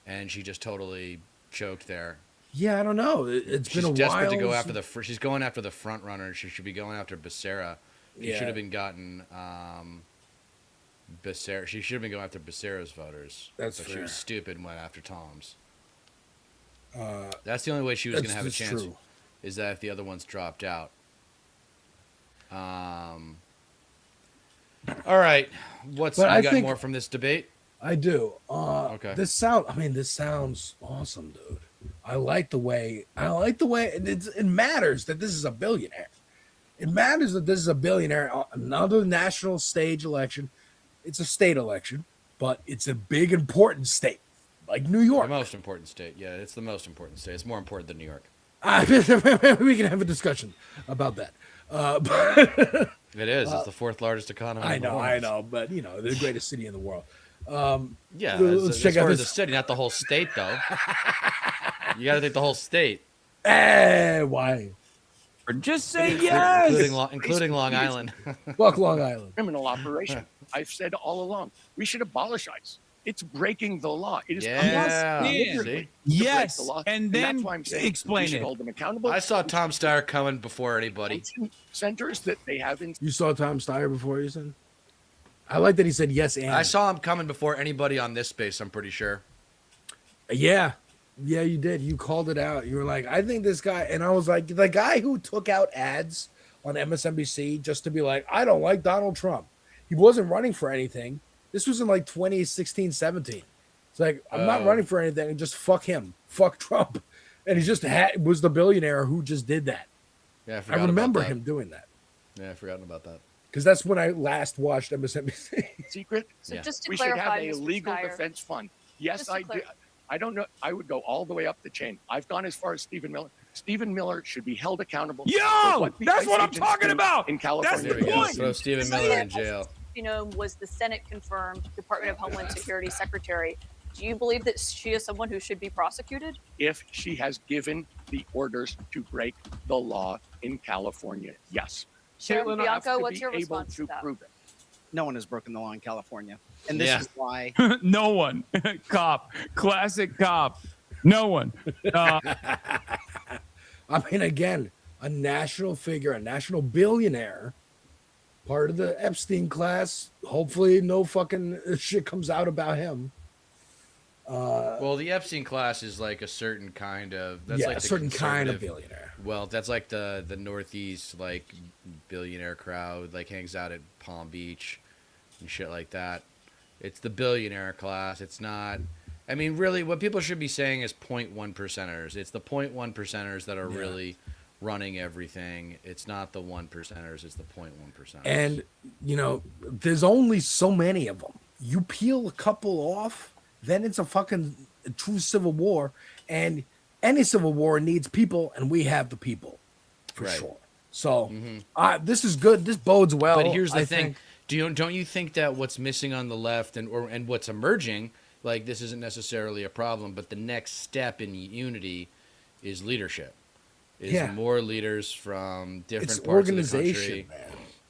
and she just totally choked there. Yeah, I don't know. It's She's been a while. desperate to go after she's going after the front runner. She should be going after Becerra. She should have been gotten Becerra. She should have been going after Becerra's voters. That's but fair. She was stupid and went after Tom's. That's the only way she was going to have a chance. True. Is that if the other ones dropped out? All right. You got more from this debate? I do. Okay. This sounds awesome, dude. I like the way it matters that this is a billionaire. It matters that this is a billionaire. Another national stage election. It's a state election, but it's a big, important state like New York. The most important state. Yeah, it's the most important state. It's more important than New York. We can have a discussion about that. It is. It's the fourth largest economy. I in the know, world. but the greatest city in the world. Yeah, let's check out the this. city, not the whole state, though. You got to think the whole state. Why? Or just say yes. Including Long Island. Fuck Long Island. Criminal operation. I've said all along, we should abolish ICE. It's breaking the law. It is See? Yes, the law. and then that's why I'm saying explain we should it. hold them accountable. I saw Tom Steyer coming before anybody. Centers that they have in. You saw Tom Steyer before, you said? I like that he said yes and. I saw him coming before anybody on this space, I'm pretty sure. Yeah, you did. You called it out. You were like, I think this guy, and I was like, the guy who took out ads on MSNBC just to be like, I don't like Donald Trump. He wasn't running for anything. This was in like 2016, 17. It's like, I'm not running for anything. Just fuck him. Fuck Trump. And he just was the billionaire who just did that. Yeah, I remember him doing that. Yeah, I've forgotten about that. Because that's when I last watched MSNBC. Secret. So just to we should clarify, have a Mr. legal Steyer. defense fund. Yes, Just to I do. I don't know. I would go all the way up the chain. I've gone as far as Stephen Miller. Stephen Miller should be held accountable. for the that's what I'm agents talking do about. in California. That's the point. Throw Stephen Miller in jail. Was the Senate confirmed Department of Homeland Security Secretary. Do you believe that she is someone who should be prosecuted? If she has given the orders to break the law in California, yes. Sheriff Bianco, what's your able response to to that? prove it. No one has broken the law in California. And this is why. No one. Cop. Classic cop. No one. I mean, again, a national figure, a national billionaire, part of the Epstein class. Hopefully, no fucking shit comes out about him. Well, the Epstein class is like a certain kind of like a the certain kind of conservative- billionaire. Well, that's like the Northeast like billionaire crowd, like hangs out at Palm Beach and shit like that. It's the billionaire class. It's not. I mean, really, what people should be saying is 0.1 percenters. It's the 0.1 percenters that are really running everything. It's not the 1 percenters. It's the 0.1 percenters. And there's only so many of them. You peel a couple off, then it's a fucking true civil war. And any civil war needs people, and we have the people for sure. So this is good. This bodes well. But here's the I thing: think. don't you think that what's missing on the left and what's emerging, like this isn't necessarily a problem, but the next step in unity is leadership. Is more leaders from different parts of the country. Man.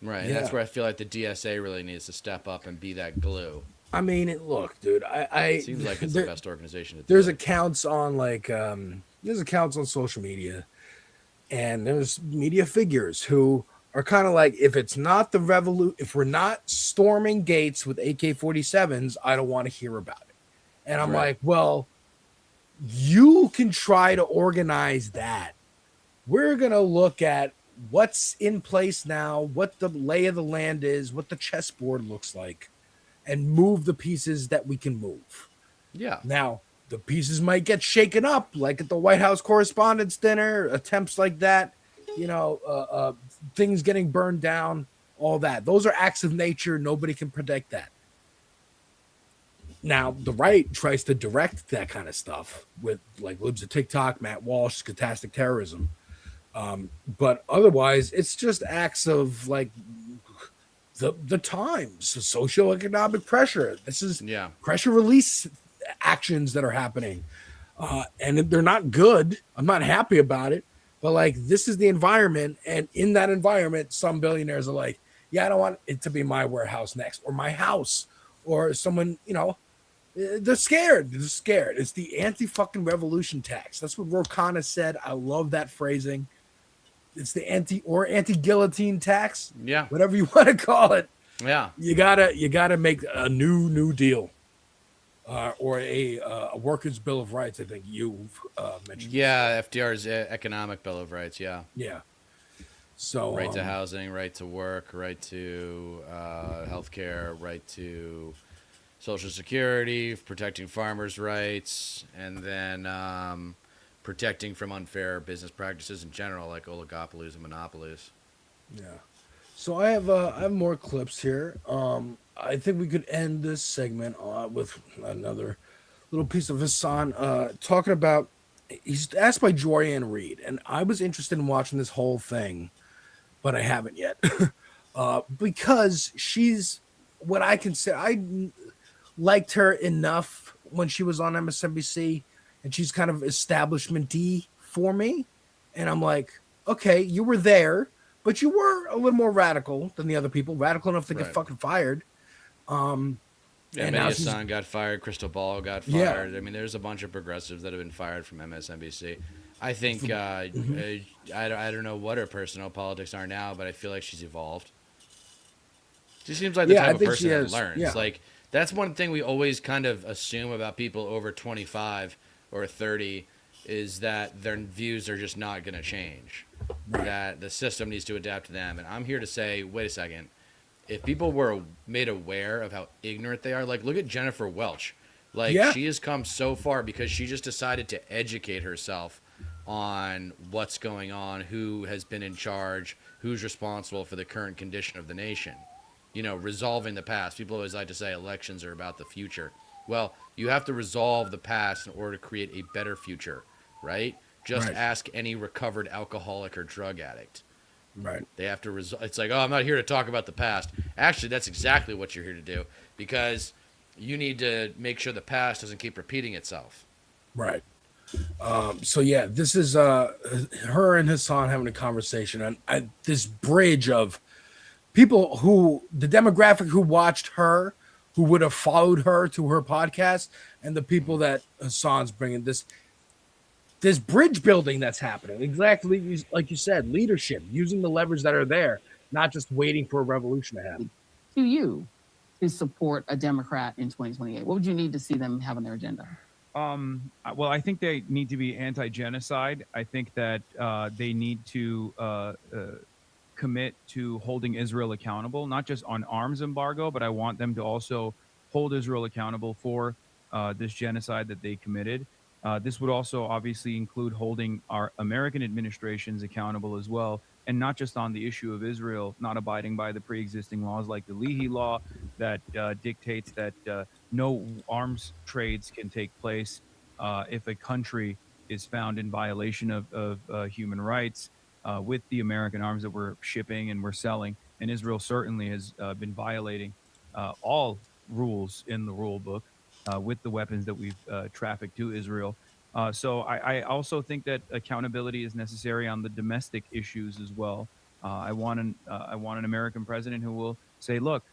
Right, and that's where I feel like the DSA really needs to step up and be that glue. I mean, look, dude. It seems like it's the best organization to do There's it. accounts on there's accounts on social media, and there's media figures who are kind of like, if it's not the revolution, if we're not storming gates with AK-47s, I don't want to hear about it. And I'm like, well, you can try to organize that we're going to look at what's in place now, what the lay of the land is, what the chessboard looks like, and move the pieces that we can move. Yeah. Now, the pieces might get shaken up, like at the White House Correspondents' Dinner, attempts like that, things getting burned down, all that. Those are acts of nature. Nobody can predict that. Now, the right tries to direct that kind of stuff with like Libs of TikTok, Matt Walsh, Stochastic Terrorism. But otherwise, it's just acts of like the times, the socioeconomic pressure. This is pressure release actions that are happening. And they're not good. I'm not happy about it. But like, this is the environment. And in that environment, some billionaires are like, yeah, I don't want it to be my warehouse next or my house or someone, they're scared. They're scared. It's the anti-fucking revolution tax. That's what Rokana said. I love that phrasing. It's the anti-guillotine tax. Yeah. Whatever you want to call it. Yeah. You gotta make a new deal. Or a workers' bill of rights. I think you've mentioned. Yeah, FDR's economic bill of rights. Yeah. Yeah. So right to housing, right to work, right to healthcare, right to Social Security, protecting farmers' rights, and then protecting from unfair business practices in general, like oligopolies and monopolies. Yeah. So I have more clips here. I think we could end this segment with another little piece of Hassan talking about. He's asked by Jorianne Reed, and I was interested in watching this whole thing, but I haven't yet because she's what I consider. I liked her enough when she was on MSNBC, and she's kind of establishment-y for me, and I'm like, okay, you were there. But you were a little more radical than the other people, radical enough to get fucking fired. Yeah, Mehdi Hassan got fired. Crystal Ball got fired. Yeah. I mean, there's a bunch of progressives that have been fired from MSNBC. I think I don't know what her personal politics are now, but I feel like she's evolved. She seems like the type of person that learns. Yeah. Like that's one thing we always kind of assume about people over 25 or 30 is that their views are just not going to change. Right. That the system needs to adapt to them. And I'm here to say, wait a second. If people were made aware of how ignorant they are, like look at Jennifer Welch. Like she has come so far because she just decided to educate herself on what's going on, who has been in charge, who's responsible for the current condition of the nation. Resolving the past. People always like to say elections are about the future. Well, you have to resolve the past in order to create a better future, right? Just ask any recovered alcoholic or drug addict. Right. They have to resolve. It's like, oh, I'm not here to talk about the past. Actually, that's exactly what you're here to do because you need to make sure the past doesn't keep repeating itself. Right. So yeah, this is her and Hassan having a conversation on this bridge of people who the demographic who watched her, who would have followed her to her podcast, and the people that Hassan's bringing this bridge building that's happening. Exactly like you said, leadership, using the levers that are there, not just waiting for a revolution to happen. To you to support a Democrat in 2028? What would you need to see them have on their agenda? Well, I think they need to be anti-genocide. I think that they need to commit to holding Israel accountable, not just on arms embargo, but I want them to also hold Israel accountable for this genocide that they committed. This would also obviously include holding our American administrations accountable as well, and not just on the issue of Israel not abiding by the pre-existing laws like the Leahy Law that dictates that no arms trades can take place if a country is found in violation of human rights with the American arms that we're shipping and we're selling. And Israel certainly has been violating all rules in the rule book. With the weapons that we've trafficked to Israel. So I also think that accountability is necessary on the domestic issues as well. I want an American president who will say, look,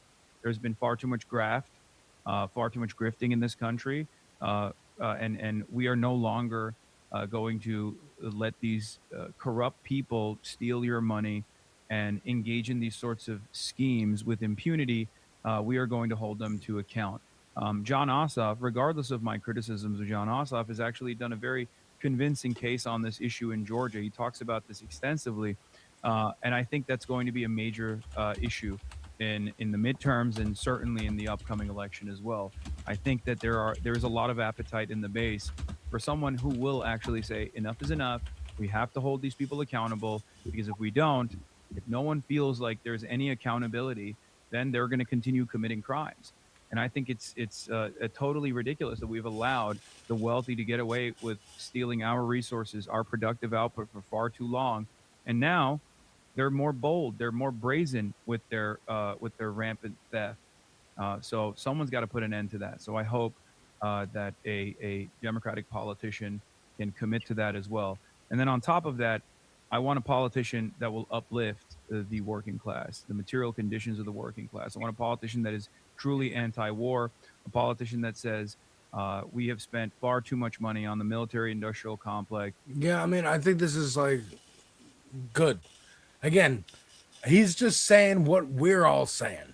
there's been far too much graft, far too much grifting in this country, and we are no longer going to let these corrupt people steal your money and engage in these sorts of schemes with impunity. We are going to hold them to account. John Ossoff, regardless of my criticisms of John Ossoff, has actually done a very convincing case on this issue in Georgia. He talks about this extensively, and I think that's going to be a major issue in the midterms and certainly in the upcoming election as well. I think that there is a lot of appetite in the base for someone who will actually say enough is enough. We have to hold these people accountable, because if we don't, if no one feels like there's any accountability, then they're going to continue committing crimes. And I think it's totally ridiculous that we've allowed the wealthy to get away with stealing our resources, our productive output for far too long. And now they're more bold, they're more brazen with their rampant theft. So someone's got to put an end to that. So I hope that a Democratic politician can commit to that as well. And then on top of that, I want a politician that will uplift the working class, the material conditions of the working class. I want a politician that is truly anti-war, a politician that says we have spent far too much money on the military-industrial complex. Yeah, I mean, I think this is like good. Again, he's just saying what we're all saying.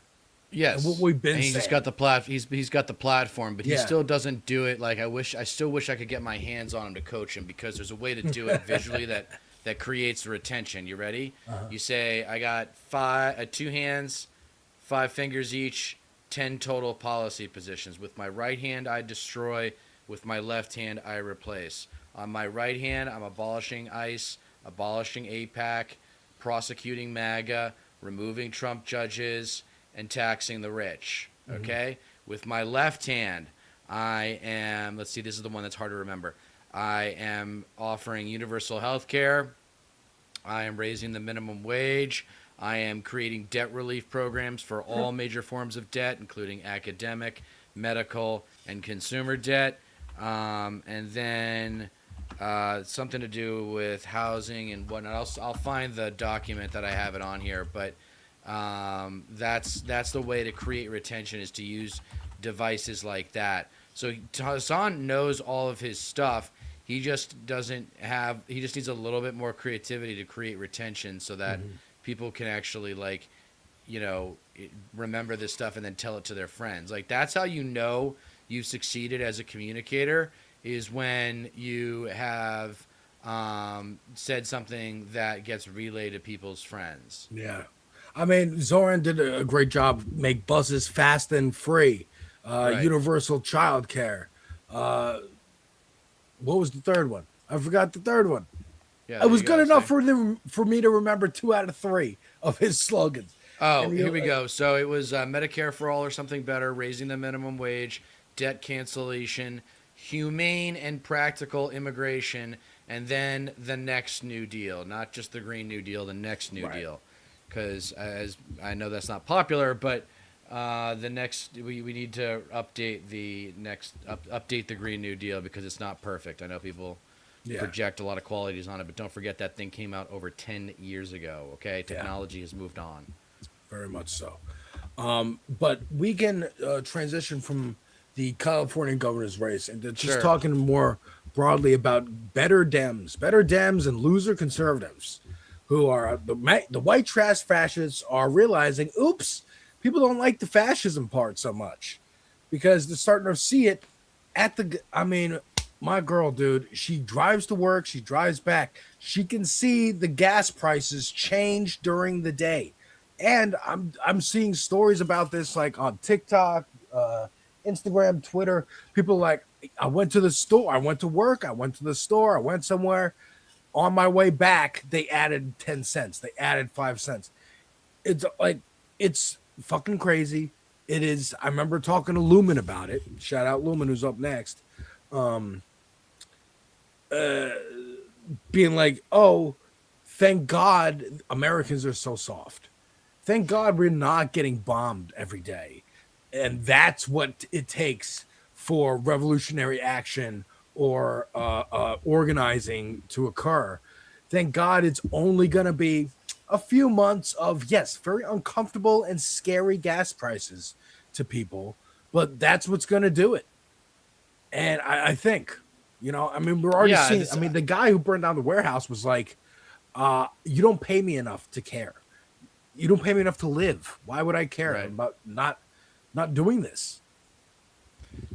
Yes, and what we've been and he's saying. just got the he's got the platform, but he Yeah. still doesn't do it. Like I still wish I could get my hands on him to coach him, because there's a way to do it visually that creates retention. You ready? You say, I got 2 hands, 5 fingers each, 10 total policy positions. With my right hand, I destroy. With my left hand, I replace. On my right hand, I'm abolishing ICE, abolishing APAC, prosecuting MAGA, removing Trump judges, and taxing the rich. Okay? With my left hand, I am, let's see, this is the one that's hard to remember. I am offering universal health care. I am raising the minimum wage. I am creating debt relief programs for all major forms of debt, including academic, medical, and consumer debt. And then something to do with housing and whatnot. I'll find the document that I have it on here, but that's the way to create retention, is to use devices like that. So Hassan knows all of his stuff. He just needs a little bit more creativity to create retention, so that people can actually, like, you know, remember this stuff and then tell it to their friends. Like, that's how you know you've succeeded as a communicator, is when you have said something that gets relayed to people's friends. Yeah. I mean, Zoran did a great job. Make buses fast and free. Right. Universal child care. What was the third one? I forgot the third one. Yeah, it was good enough for me to remember 2 out of 3 of his slogans. Oh, And here we go. So it was Medicare for all or something better, raising the minimum wage, debt cancellation, humane and practical immigration, and then the next New Deal. Not just the Green New Deal, the next New Deal. Because, as I know that's not popular, but the next we need to update the Green New Deal, because it's not perfect. I know people project a lot of qualities on it, but don't forget that thing came out over 10 years ago. Okay, technology has moved on. Very much so. But we can transition from the California governor's race into just talking more broadly about better Dems and loser conservatives, who are the white trash fascists are realizing, oops, people don't like the fascism part so much, because they're starting to see it at my girl, dude, she drives to work, she drives back. She can see the gas prices change during the day. And I'm seeing stories about this, like on TikTok, Instagram, Twitter. People like, I went to the store, I went to work, I went to the store, I went somewhere. On my way back, they added 10 cents. They added 5 cents. It's like, it's fucking crazy. It is. I remember talking to Lumen about it. Shout out Lumen, who's up next. Being like, oh, thank God Americans are so soft. Thank God we're not getting bombed every day. And that's what it takes for revolutionary action or organizing to occur. Thank God it's only going to be a few months of, yes, very uncomfortable and scary gas prices to people, but that's what's going to do it. And I think, you know, I mean, we're already seeing, I mean, the guy who burned down the warehouse was like, you don't pay me enough to care. You don't pay me enough to live. Why would I care about not doing this?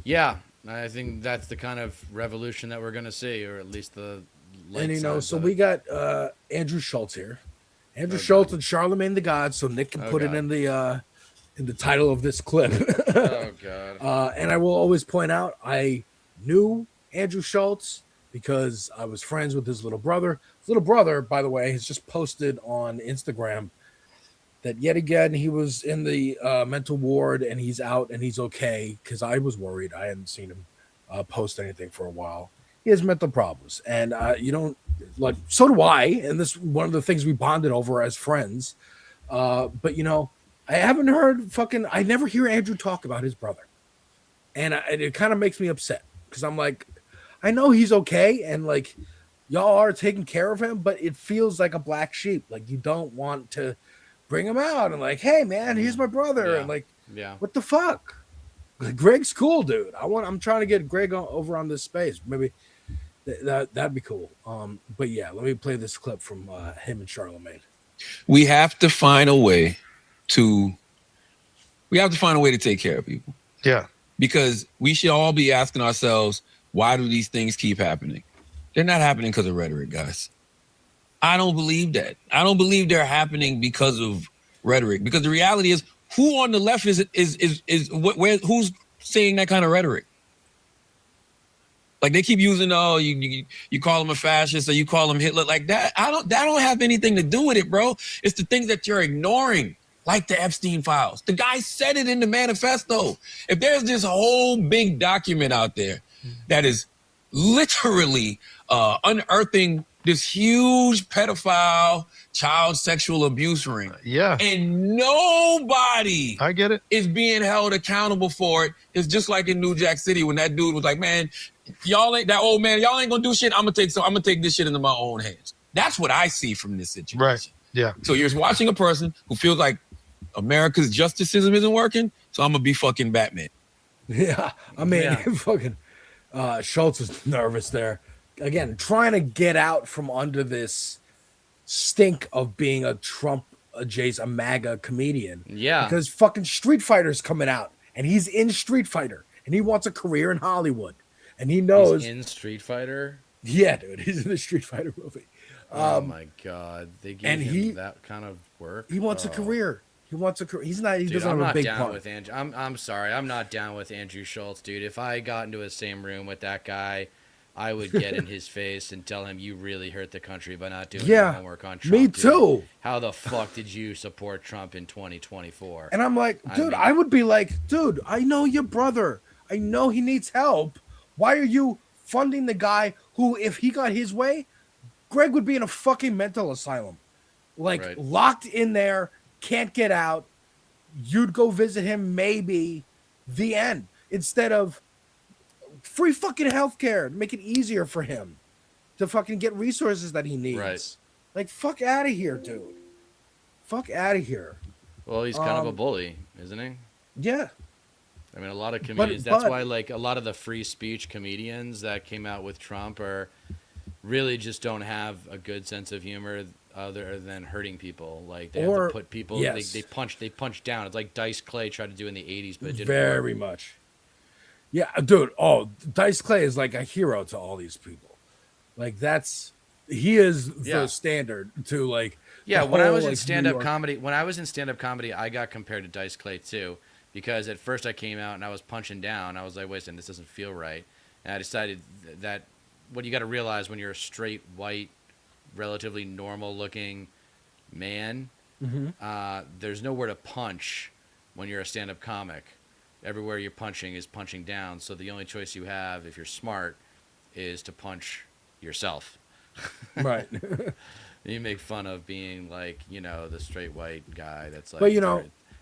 Yeah. I think that's the kind of revolution that we're going to see, or at least the light And sides so of we it. got Andrew Schultz here. Andrew Schultz and Charlemagne the God, so Nick can Oh, put God. it in the title of this clip. Oh, God. And I will always point out, I knew Andrew Schultz because I was friends with his little brother. His little brother, by the way, has just posted on Instagram that yet again he was in the mental ward and he's out and he's okay, because I was worried. I hadn't seen him post anything for a while. He has mental problems, and you don't like. So do I, and this is one of the things we bonded over as friends. But I haven't heard I never hear Andrew talk about his brother, and it kind of makes me upset because I'm like, I know he's okay, and like y'all are taking care of him, but it feels like a black sheep. Like you don't want to bring him out and like, hey man, here's my brother, and like, what the fuck? Like, Greg's cool, dude. I'm trying to get Greg over on this space. Maybe that'd be cool. But yeah, let me play this clip from him and Charlemagne. We have to find a way to take care of people. Yeah. Because we should all be asking ourselves, why do these things keep happening? They're not happening because of rhetoric, guys. I don't believe that. I don't believe they're happening because of rhetoric. Because the reality is, who on the left is who's saying that kind of rhetoric? Like they keep using, you call him a fascist or you call him Hitler, like that. That don't have anything to do with it, bro. It's the things that you're ignoring, like the Epstein files. The guy said it in the manifesto. If there's this whole big document out there that is literally unearthing this huge pedophile child sexual abuse ring. Yeah. And nobody I get it. is being held accountable for it. It's just like in New Jack City when that dude was like, man, y'all ain't gonna do shit. I'm gonna take this shit into my own hands. That's what I see from this situation. Right. Yeah. So you're watching a person who feels like America's justice system isn't working, so I'm gonna be fucking Batman. Yeah. I mean, fucking Schultz is nervous there. Again, trying to get out from under this stink of being a Trump adjacent, a MAGA comedian. Yeah. Because fucking Street Fighter's coming out and he's in Street Fighter and he wants a career in Hollywood. And he knows. He's in Street Fighter? Yeah, dude. He's in the Street Fighter movie. Oh my God. They give him that kind of work? He wants a career. He wants a career. He doesn't have a big part. With Andrew. I'm sorry. I'm not down with Andrew Schultz, dude. If I got into the same room with that guy, I would get in his face and tell him, you really hurt the country by not doing your homework on Trump. Me dude. too. How the fuck did you support Trump in 2024? And I'm like, dude, I would be like, dude, I know your brother. I know he needs help. Why are you funding the guy who, if he got his way, Greg would be in a fucking mental asylum. Like, locked in there, can't get out. You'd go visit him, maybe. The end. Instead of free fucking healthcare to make it easier for him to fucking get resources that he needs. Right. Like, fuck out of here, dude. Fuck out of here. Well, he's kind of a bully, isn't he? Yeah. I mean, a lot of comedians. That's why, like, a lot of the free speech comedians that came out with Trump are really just don't have a good sense of humor other than hurting people. Like, they have to put people. Yes. They punch down. It's like Dice Clay tried to do in the '80s, but it didn't Very work. much. Yeah, dude. Oh, Dice Clay is like a hero to all these people. Like he is the standard to like. Yeah, the when I whole, was in like, stand-up New York- comedy, I got compared to Dice Clay too, because at first I came out and I was punching down. I was like, wait a second, this doesn't feel right. And I decided that what you got to realize when you're a straight, white, relatively normal-looking man, there's nowhere to punch when you're a stand-up comic. Everywhere you're punching is punching down. So the only choice you have, if you're smart, is to punch yourself. Right. You make fun of being like, the straight white guy that's like, But,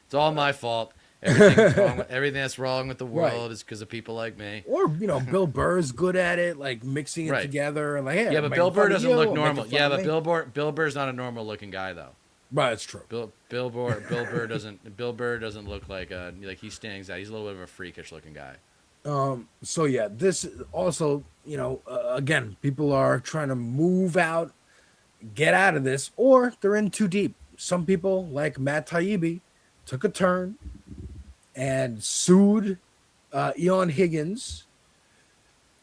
it's all my fault. Everything that's wrong with the world is because of people like me. Or Bill Burr's good at it, like mixing it together and like, hey, yeah, I'm but making Bill Burr fun of doesn't you, look I'm normal. making fun Yeah, of but me. Bill Burr's not a normal looking guy though. Right, it's true. Bill Burr doesn't look like he stands out. He's a little bit of a freakish looking guy. So yeah, this also, again, people are trying to move out, get out of this, or they're in too deep. Some people, like Matt Taibbi, took a turn and sued Eon Higgins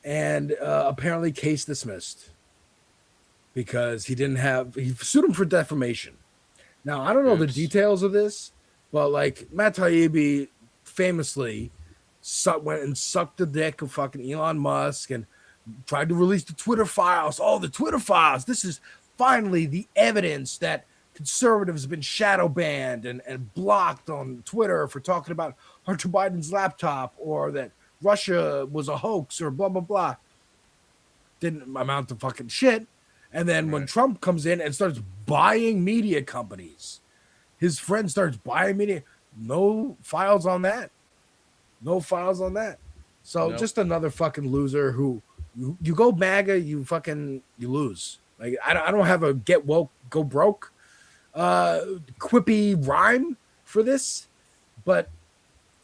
and apparently case dismissed because he sued him for defamation. Now, I don't know the details of this, but like Matt Taibbi famously went and sucked the dick of fucking Elon Musk and tried to release the Twitter files. Oh, the Twitter files. This is finally the evidence that conservatives have been shadow banned and blocked on Twitter for talking about Hunter Biden's laptop, or that Russia was a hoax, or blah, blah, blah. Didn't amount to fucking shit. And then when Trump comes in and starts buying media companies, his friend starts buying media. No files on that. No files on that. So just another fucking loser who you go MAGA, you lose. Like I don't have a get woke, go broke quippy rhyme for this, but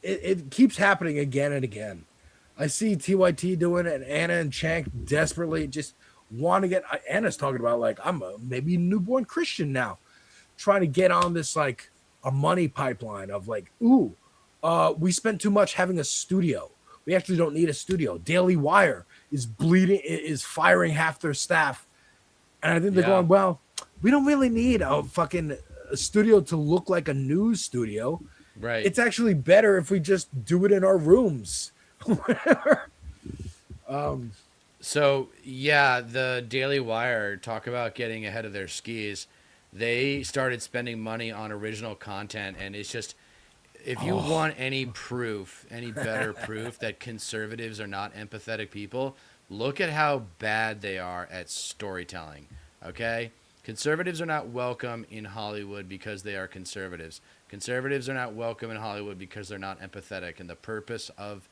it keeps happening again and again. I see TYT doing it, and Anna and Chank desperately just want to get. Anna's talking about like, I'm maybe a newborn Christian now, trying to get on this like a money pipeline of like, ooh, we spent too much having a studio. We actually don't need a studio. Daily Wire is firing half their staff, and I think they're going, well, we don't really need a fucking studio to look like a news studio. Right. It's actually better if we just do it in our rooms. So yeah, the Daily Wire, talk about getting ahead of their skis. They started spending money on original content, and it's just, if you want any proof, any better proof that conservatives are not empathetic people, look at how bad they are at storytelling. Okay? Conservatives are not welcome in Hollywood because they are conservatives. Conservatives are not welcome in Hollywood because they're not empathetic. And the purpose of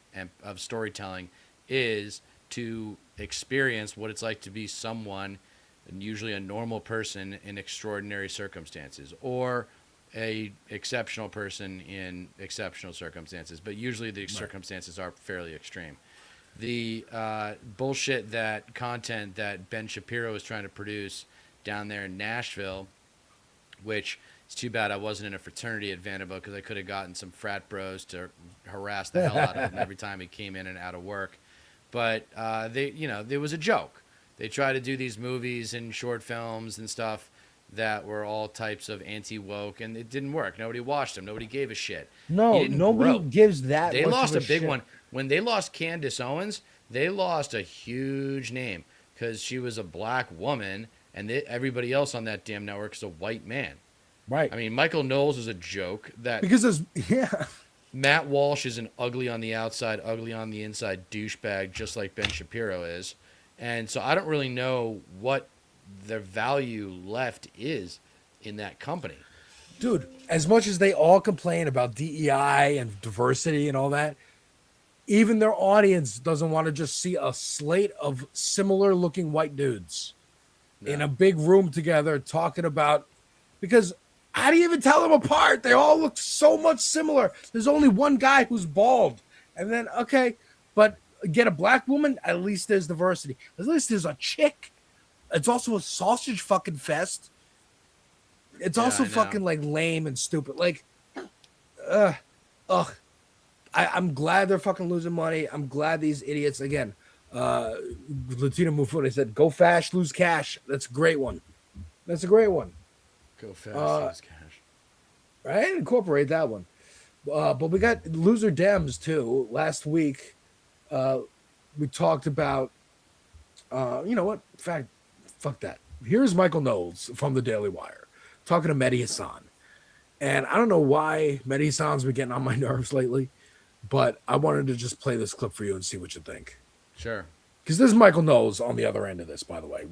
storytelling is to experience what it's like to be someone, and usually a normal person in extraordinary circumstances, or a exceptional person in exceptional circumstances. But usually the circumstances are fairly extreme. The bullshit that content that Ben Shapiro is trying to produce down there in Nashville, which it's too bad I wasn't in a fraternity at Vanderbilt, because I could have gotten some frat bros to harass the hell out of him every time he came in and out of work. But there was a joke. They tried to do these movies and short films and stuff that were all types of anti-woke, and it didn't work. Nobody watched them. Nobody gave a shit. No, nobody gives that. They much lost of a big shit. one. When they lost Candace Owens, they lost a huge name because she was a black woman, and everybody else on that damn network is a white man. Right. I mean, Michael Knowles is a joke. Because Matt Walsh is an ugly on the outside, ugly on the inside douchebag, just like Ben Shapiro is. And so I don't really know what the value left is in that company. Dude, as much as they all complain about DEI and diversity and all that, even their audience doesn't want to just see a slate of similar looking white dudes in a big room together talking about, because how do you even tell them apart? They all look so much similar. There's only one guy who's bald. And then, okay, but get a black woman, at least there's diversity. At least there's a chick. It's also a sausage fucking fest. It's also fucking like lame and stupid. Like, I'm glad they're fucking losing money. I'm glad these idiots, again, Latino Mufune said, go fast, lose cash. That's a great one. That's a great one. Go fast, lose cash. Right? Incorporate that one. But we got loser Dems too. Last week, we talked about, you know what? In fact, fuck that. Here's Michael Knowles from the Daily Wire talking to Mehdi Hassan. And I don't know why Mehdi Hassan's been getting on my nerves lately, but I wanted to just play this clip for you and see what you think. Sure. Because this is Michael Knowles on the other end of this, by the way,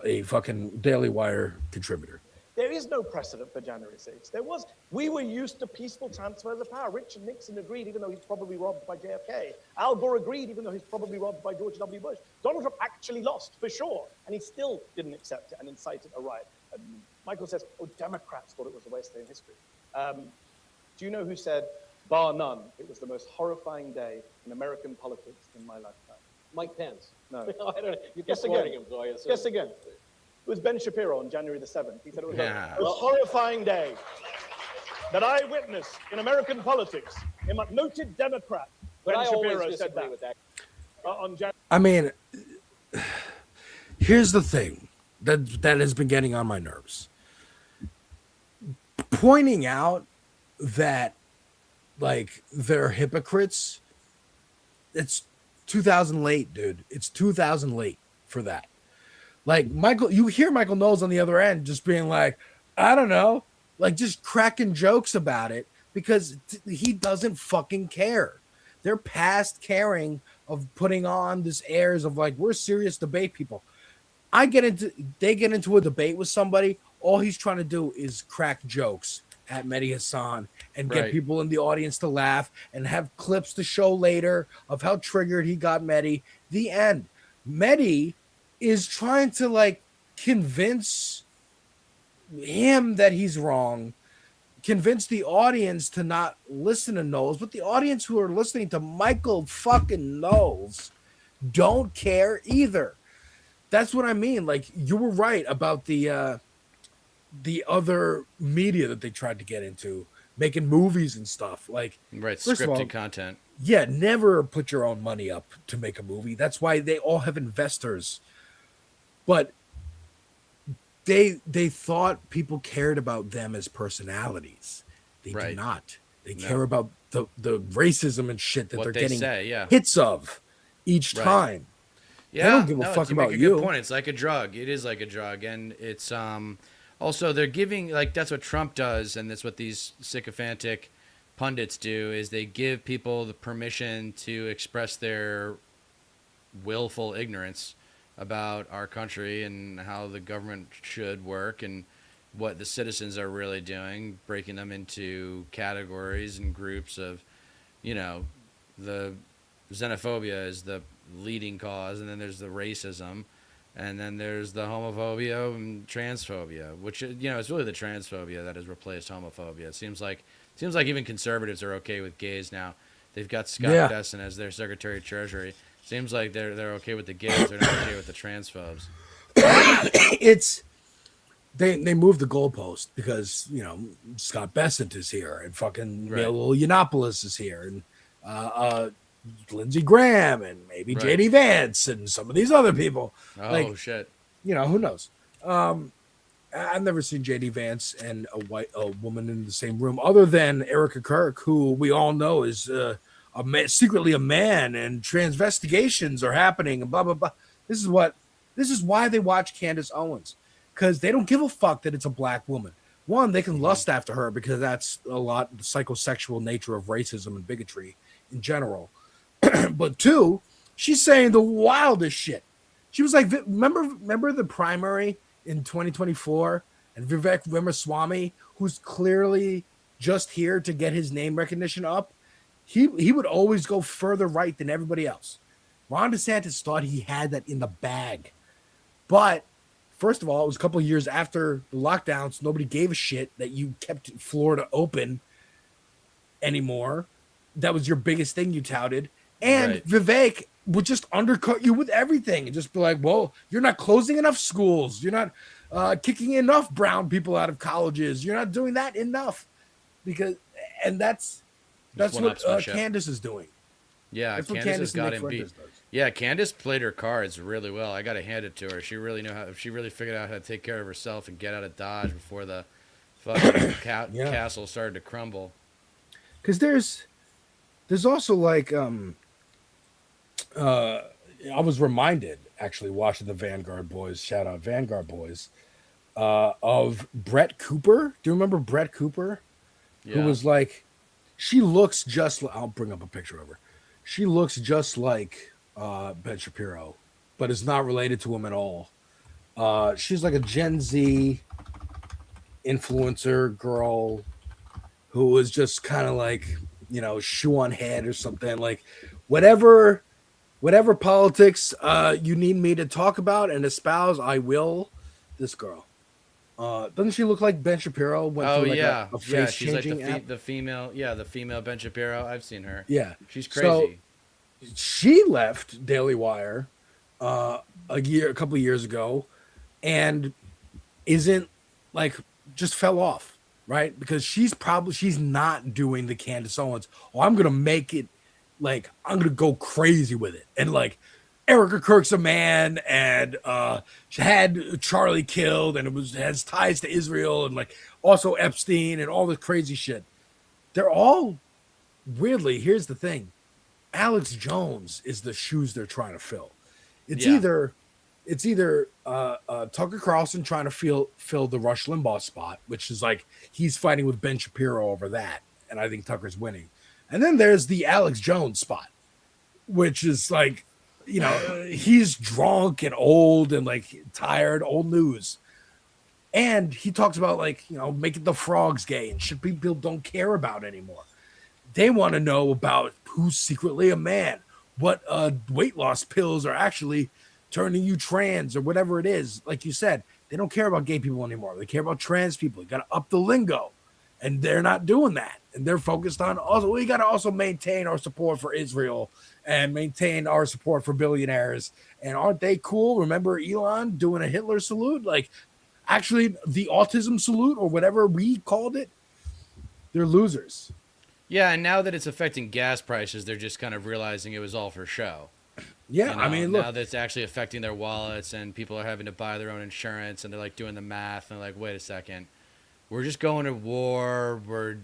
a fucking Daily Wire contributor. There is no precedent for January 6th. We were used to peaceful transfers of power. Richard Nixon agreed, even though he's probably robbed by JFK. Al Gore agreed, even though he's probably robbed by George W. Bush. Donald Trump actually lost, for sure, and he still didn't accept it and incited a riot. Michael says, Democrats thought it was the worst day in history. Do you know who said, bar none, it was the most horrifying day in American politics in my lifetime? Mike Pence. No. I don't know. You Guess kept quoting again. him, so I assume. Guess again. It was Ben Shapiro on January the 7th. He said it was Yeah. the most horrifying day that I witnessed in American politics. A noted Democrat, But Ben I always Shapiro said disagree that. with that. On January. I mean, here's the thing that has been getting on my nerves. Pointing out that like they're hypocrites. It's 2000 late, dude. It's 2000 late for that. Like Michael, you hear Michael Knowles on the other end just being like, I don't know, like just cracking jokes about it because he doesn't fucking care. They're past caring of putting on this airs of like, we're serious debate people. They get into a debate with somebody. All he's trying to do is crack jokes at Mehdi Hassan and get Right. people in the audience to laugh and have clips to show later of how triggered he got Mehdi. The end. Mehdi is trying to like convince him that he's wrong, convince the audience to not listen to Knowles, but the audience who are listening to Michael fucking Knowles don't care either. That's what I mean. Like you were right about the other media that they tried to get into, making movies and stuff. Like Right, first of all, scripted content. yeah, never put your own money up to make a movie. That's why they all have investors. But they thought people cared about them as personalities. They do Right. not. They No. care about the racism and shit that What they're they getting say, yeah. hits of each Right. time. Yeah, They don't give a no, fuck you make about a you. good point. It's like a drug. It is like a drug, and it's also they're giving like that's what Trump does, and that's what these sycophantic pundits do is they give people the permission to express their willful ignorance about our country and how the government should work and what the citizens are really doing, breaking them into categories and groups of, you know, the xenophobia is the leading cause, and then there's the racism, and then there's the homophobia and transphobia, which, you know, it's really the transphobia that has replaced homophobia. It seems like even conservatives are okay with gays now. They've got Scott Yeah. Besson as their Secretary of Treasury. Seems like they're okay with the gays. They're not okay with the transphobes. It's they moved the goalpost because you know Scott Bessent is here and fucking Right. Milo Yiannopoulos is here and Lindsey Graham and maybe Right. JD Vance and some of these other people. Oh, like, shit. You know, who knows? I've never seen JD Vance and a woman in the same room other than Erica Kirk, who we all know is secretly a man, and transvestigations are happening and blah blah blah. This is why they watch Candace Owens, because they don't give a fuck that it's a black woman. One, they can lust after her because that's a lot of the psychosexual nature of racism and bigotry in general. But two, she's saying the wildest shit. She was like, remember the primary in 2024 and Vivek Ramaswamy, who's clearly just here to get his name recognition up. He would always go further right than everybody else. Ron DeSantis thought he had that in the bag. But first of all, it was a couple of years after the lockdowns. Nobody gave a shit that you kept Florida open anymore. That was your biggest thing you touted. And Right. Vivek would just undercut you with everything and just be like, well, you're not closing enough schools. You're not kicking enough brown people out of colleges. You're not doing that enough. That's what one-upsmanship. Candace is doing. Yeah, That's what Candace has and got Nick him beat. Fuentes does. Yeah, Candace played her cards really well. I got to hand it to her. She really figured out how to take care of herself and get out of Dodge before the fucking Yeah. castle started to crumble. Because there's also like I was reminded actually watching the Vanguard Boys, shout out Vanguard Boys, of Brett Cooper. Do you remember Brett Cooper? Who Yeah. was like, she looks just like, I'll bring up a picture of her. She looks just like Ben Shapiro, but is not related to him at all. She's like a Gen Z influencer girl who was just kind of like, you know, shoe on head or something. Like whatever politics you need me to talk about and espouse, I will. This girl. Doesn't she look like Ben Shapiro? Went Oh through like yeah, a yeah. face She's like changing app? the female. Yeah, the female Ben Shapiro. I've seen her. Yeah, she's So, crazy. she left Daily Wire a couple of years ago, and isn't like just fell off, right? Because she's not doing the Candace Owens. Oh, I'm gonna make it like I'm gonna go crazy with it, and like Erica Kirk's a man and she had Charlie killed and has ties to Israel and like also Epstein and all the crazy shit. They're all weirdly, here's the thing. Alex Jones is the shoes they're trying to fill. It's either Tucker Carlson trying to fill the Rush Limbaugh spot, which is like he's fighting with Ben Shapiro over that, and I think Tucker's winning. And then there's the Alex Jones spot, which is like, you know, he's drunk and old and like tired, old news. And he talks about like, you know, making the frogs gay and shit people don't care about anymore. They want to know about who's secretly a man, what weight loss pills are actually turning you trans or whatever it is. Like you said, they don't care about gay people anymore. They care about trans people. You got to up the lingo. And they're not doing that. And they're focused on also, we got to also maintain our support for Israel and maintain our support for billionaires. And aren't they cool? Remember Elon doing a Hitler salute? Like, actually, the autism salute or whatever we called it, they're losers. Yeah, and now that it's affecting gas prices, they're just kind of realizing it was all for show. Yeah, You know, I mean, look. now that it's actually affecting their wallets and people are having to buy their own insurance and they're like doing the math and they're like, wait a second. We're just going to war. We're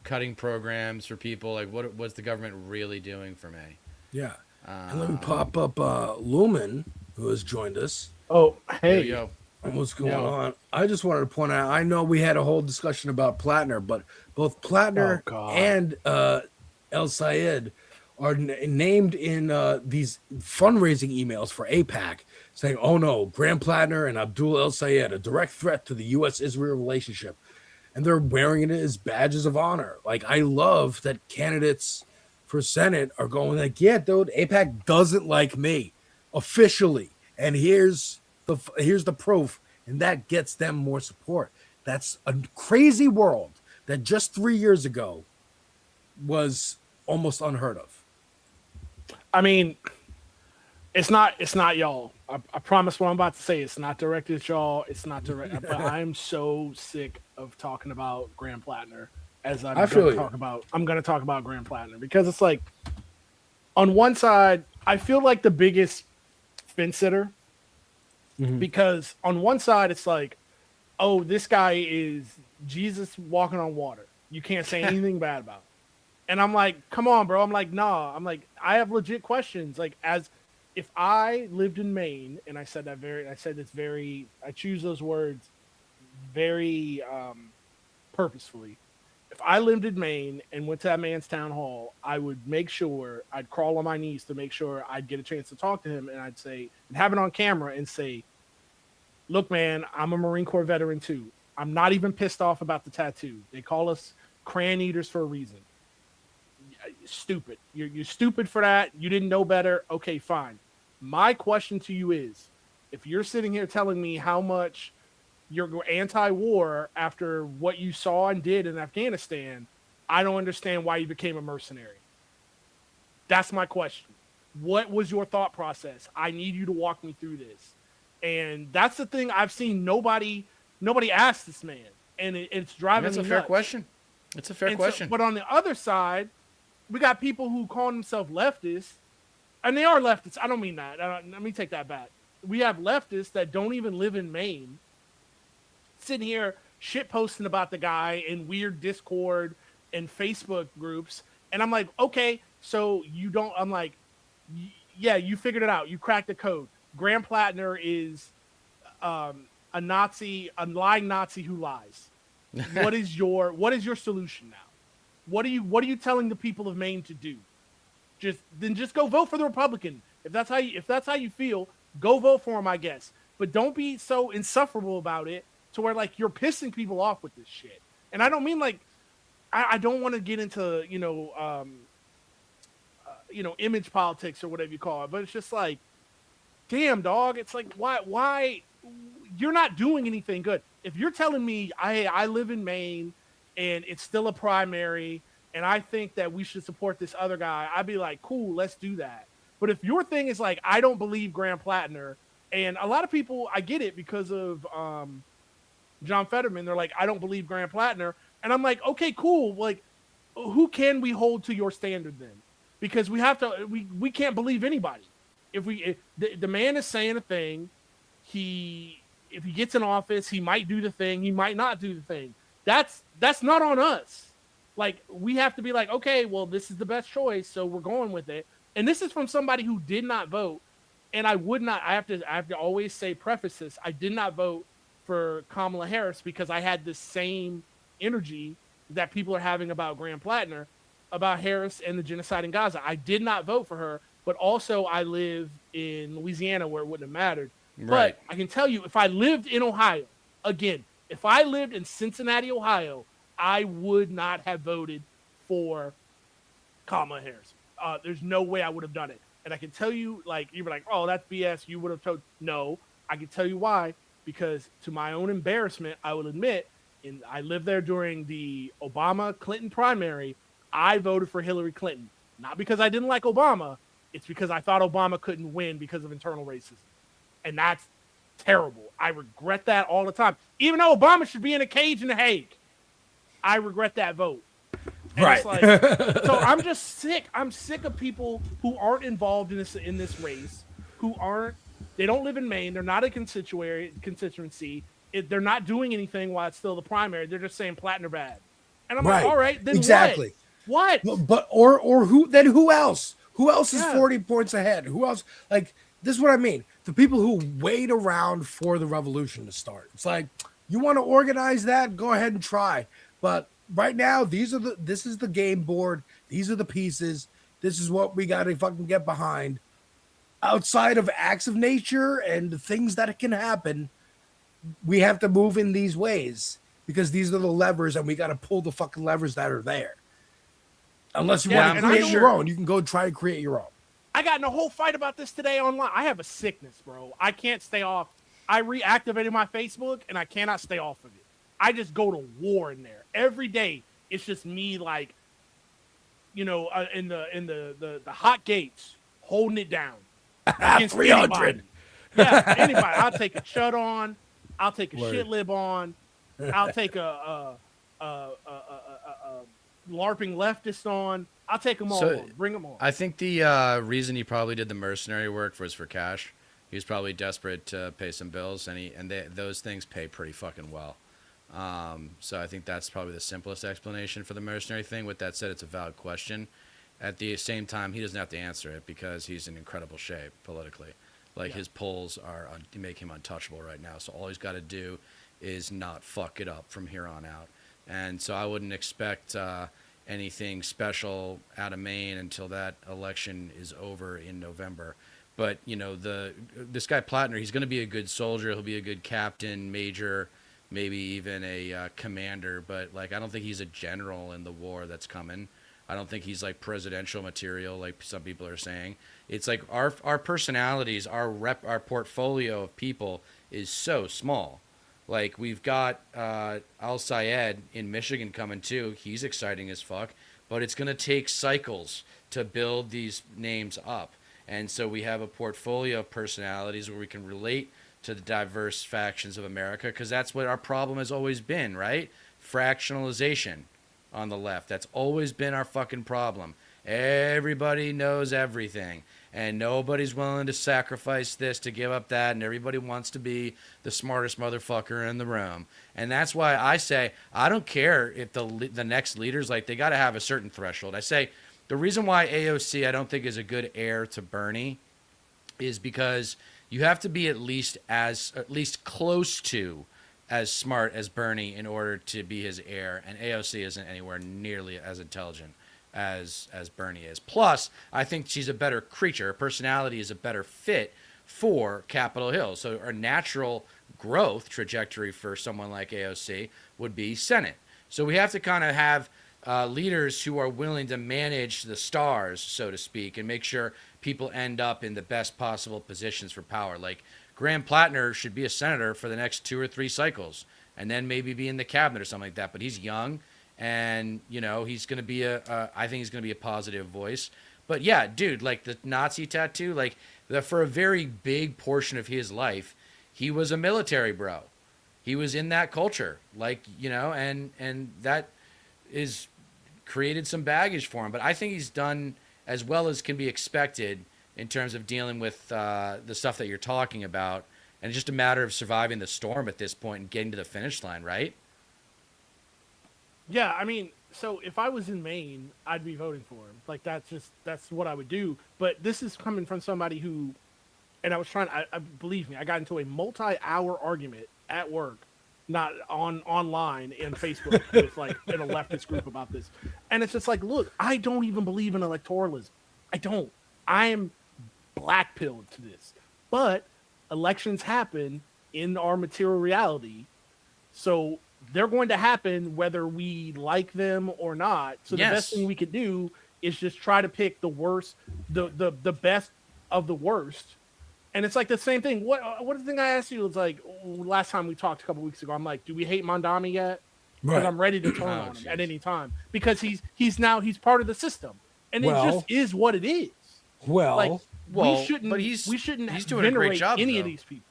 cutting programs for people. Like, what's the government really doing for me? Yeah. And let me pop up Lumen, who has joined us. Oh, hey. Yo. And what's going on? I just wanted to point out, I know we had a whole discussion about Plattner, but both Plattner and El Sayed are named in these fundraising emails for AIPAC, saying, oh no, Graham Plattner and Abdul El Sayed, a direct threat to the U.S.-Israel relationship. And they're wearing it as badges of honor. Like, I love that candidates for Senate are going like, yeah, dude, AIPAC doesn't like me officially. And here's the proof. And that gets them more support. That's a crazy world that just 3 years ago was almost unheard of. I mean, it's not y'all. I promise what I'm about to say. It's not directed at y'all. It's not direct. But I'm so sick of talking about Graham Plattner as I'm going to talk about Graham Plattner, because it's like, on one side, I feel like the biggest fence sitter, because on one side it's like, oh, this guy is Jesus walking on water. You can't say anything bad about him. And I'm like, come on, bro. I'm like, nah. I'm like, I have legit questions. Like, if I lived in Maine, and I choose those words very purposefully. If I lived in Maine and went to that man's town hall, I would make sure I'd crawl on my knees to make sure I'd get a chance to talk to him. And I'd say, and have it on camera and say, look, man, I'm a Marine Corps veteran too. I'm not even pissed off about the tattoo. They call us crayon eaters for a reason. Stupid. You're stupid for that. You didn't know better. Okay, fine. My question to you is, if you're sitting here telling me how much you're anti-war after what you saw and did in Afghanistan, I don't understand why you became a mercenary. That's my question. What was your thought process? I need you to walk me through this. And that's the thing I've seen nobody ask this man. And it's driving me nuts. That's a fair question. It's a fair question. But on the other side, we got people who call themselves leftists, and they are leftists. I don't mean that. Let me take that back. We have leftists that don't even live in Maine, sitting here shit posting about the guy in weird Discord and Facebook groups. And I'm like, okay, so you don't, I'm like, yeah, you figured it out. You cracked the code. Graham Plattner is a Nazi, a lying Nazi who lies. What is your solution now? What are you telling the people of Maine to do? Just go vote for the Republican. If that's how you feel, go vote for him, I guess. But don't be so insufferable about it to where like you're pissing people off with this shit. And I don't mean like I don't want to get into image politics or whatever you call it, but it's just like, damn, dog. It's like why you're not doing anything good. If you're telling me I live in Maine and it's still a primary and I think that we should support this other guy, I'd be like, cool, let's do that. But if your thing is like, I don't believe Graham Plattner, and a lot of people, I get it because of John Fetterman, they're like, I don't believe Graham Plattner. And I'm like, okay, cool. Like, who can we hold to your standard then? Because we can't believe anybody. the man is saying a thing, if he gets in office, he might do the thing, he might not do the thing. That's not on us. Like, we have to be like, okay, well, this is the best choice, so we're going with it. And this is from somebody who did not vote. And I have to always preface this. I did not vote for Kamala Harris because I had the same energy that people are having about Graham Plattner, about Harris and the genocide in Gaza. I did not vote for her, but also I live in Louisiana where it wouldn't have mattered. Right. But I can tell you, if I lived in Ohio, again, if I lived in Cincinnati, Ohio, I would not have voted for Kamala Harris. There's no way I would have done it. And I can tell you, like, you were like, oh, that's BS. You would have told. No, I can tell you why. Because to my own embarrassment, I will admit, I lived there during the Obama-Clinton primary. I voted for Hillary Clinton. Not because I didn't like Obama. It's because I thought Obama couldn't win because of internal racism. And that's terrible. I regret that all the time. Even though Obama should be in a cage in The Hague, I regret that vote. And right. It's like, so I'm just sick. I'm sick of people who aren't involved in this race, they don't live in Maine. They're not a constituency. They're not doing anything while it's still the primary. They're just saying Plattner bad. And I'm like, all right, then exactly. What? But or who else? Who else is 40 points ahead? Who else? Like, this is what I mean. The people who wait around for the revolution to start. It's like, you want to organize that? Go ahead and try. But right now, this is the game board. These are the pieces. This is what we got to fucking get behind. Outside of acts of nature and the things that can happen, we have to move in these ways because these are the levers, and we got to pull the fucking levers that are there. Unless you want to create your own, you can go try to create your own. I got in a whole fight about this today online. I have a sickness, bro. I can't stay off. I reactivated my Facebook, and I cannot stay off of it. I just go to war in there every day. It's just me, like, in the hot gates, holding it down. 300. Yeah, anybody. I'll take a chud on. I'll take a shit lib on. I'll take a LARPing leftist on. I'll take them all on. Bring them on. I think the reason he probably did the mercenary work was for cash. He was probably desperate to pay some bills, and those things pay pretty fucking well. So I think that's probably the simplest explanation for the mercenary thing. With that said, it's a valid question. At the same time, he doesn't have to answer it because he's in incredible shape politically. Like, his polls make him untouchable right now. So all he's got to do is not fuck it up from here on out. And so I wouldn't expect anything special out of Maine until that election is over in November. But, this guy Plattner, he's going to be a good soldier. He'll be a good captain, major, maybe even a commander. But, like, I don't think he's a general in the war that's coming. I don't think he's like presidential material, like some people are saying. It's like our personalities, our portfolio of people is so small. Like, we've got Al Sayed in Michigan coming too. He's exciting as fuck, but it's gonna take cycles to build these names up. And so we have a portfolio of personalities where we can relate to the diverse factions of America, because that's what our problem has always been, right? Fractionalization. On the left. That's always been our fucking problem. Everybody knows everything, and nobody's willing to sacrifice this to give up that, and everybody wants to be the smartest motherfucker in the room. And that's why I say, I don't care if the next leaders, like, they got to have a certain threshold. I say the reason why AOC I don't think is a good heir to Bernie is because you have to be at least close to as smart as Bernie in order to be his heir, and AOC isn't anywhere nearly as intelligent as Bernie is. Plus, I think she's a better creature. Her personality is a better fit for Capitol Hill. So our natural growth trajectory for someone like AOC would be Senate. So we have to kind of have leaders who are willing to manage the stars, so to speak, and make sure people end up in the best possible positions for power. Like, Graham Plattner should be a senator for the next 2 or 3 cycles, and then maybe be in the cabinet or something like that. But he's young, and he's going to be I think he's going to be a positive voice. But yeah, dude, like the Nazi tattoo, like for a very big portion of his life, he was a military bro. He was in that culture, and that is created some baggage for him. But I think he's done as well as can be expected in terms of dealing with the stuff that you're talking about, and it's just a matter of surviving the storm at this point and getting to the finish line, right? Yeah, I mean, so if I was in Maine, I'd be voting for him. Like that's what I would do. But this is coming from somebody who, and I was trying. I believe me, I got into a multi-hour argument at work, not online in Facebook with like in a leftist group about this, and it's just like, look, I don't even believe in electoralism. I don't. I am black pilled to this, but elections happen in our material reality, so they're going to happen whether we like them or not. So the best thing we could do is just try to pick the worst, the best of the worst. And it's like the same thing. What the thing I asked you was like last time we talked a couple weeks ago. I'm like, do we hate Mondami yet? Because Right. I'm ready to turn on him at any time because he's part of the system, and it just is what it is. Well, we shouldn't. But we shouldn't he's doing a great venerate job, any though. of these people.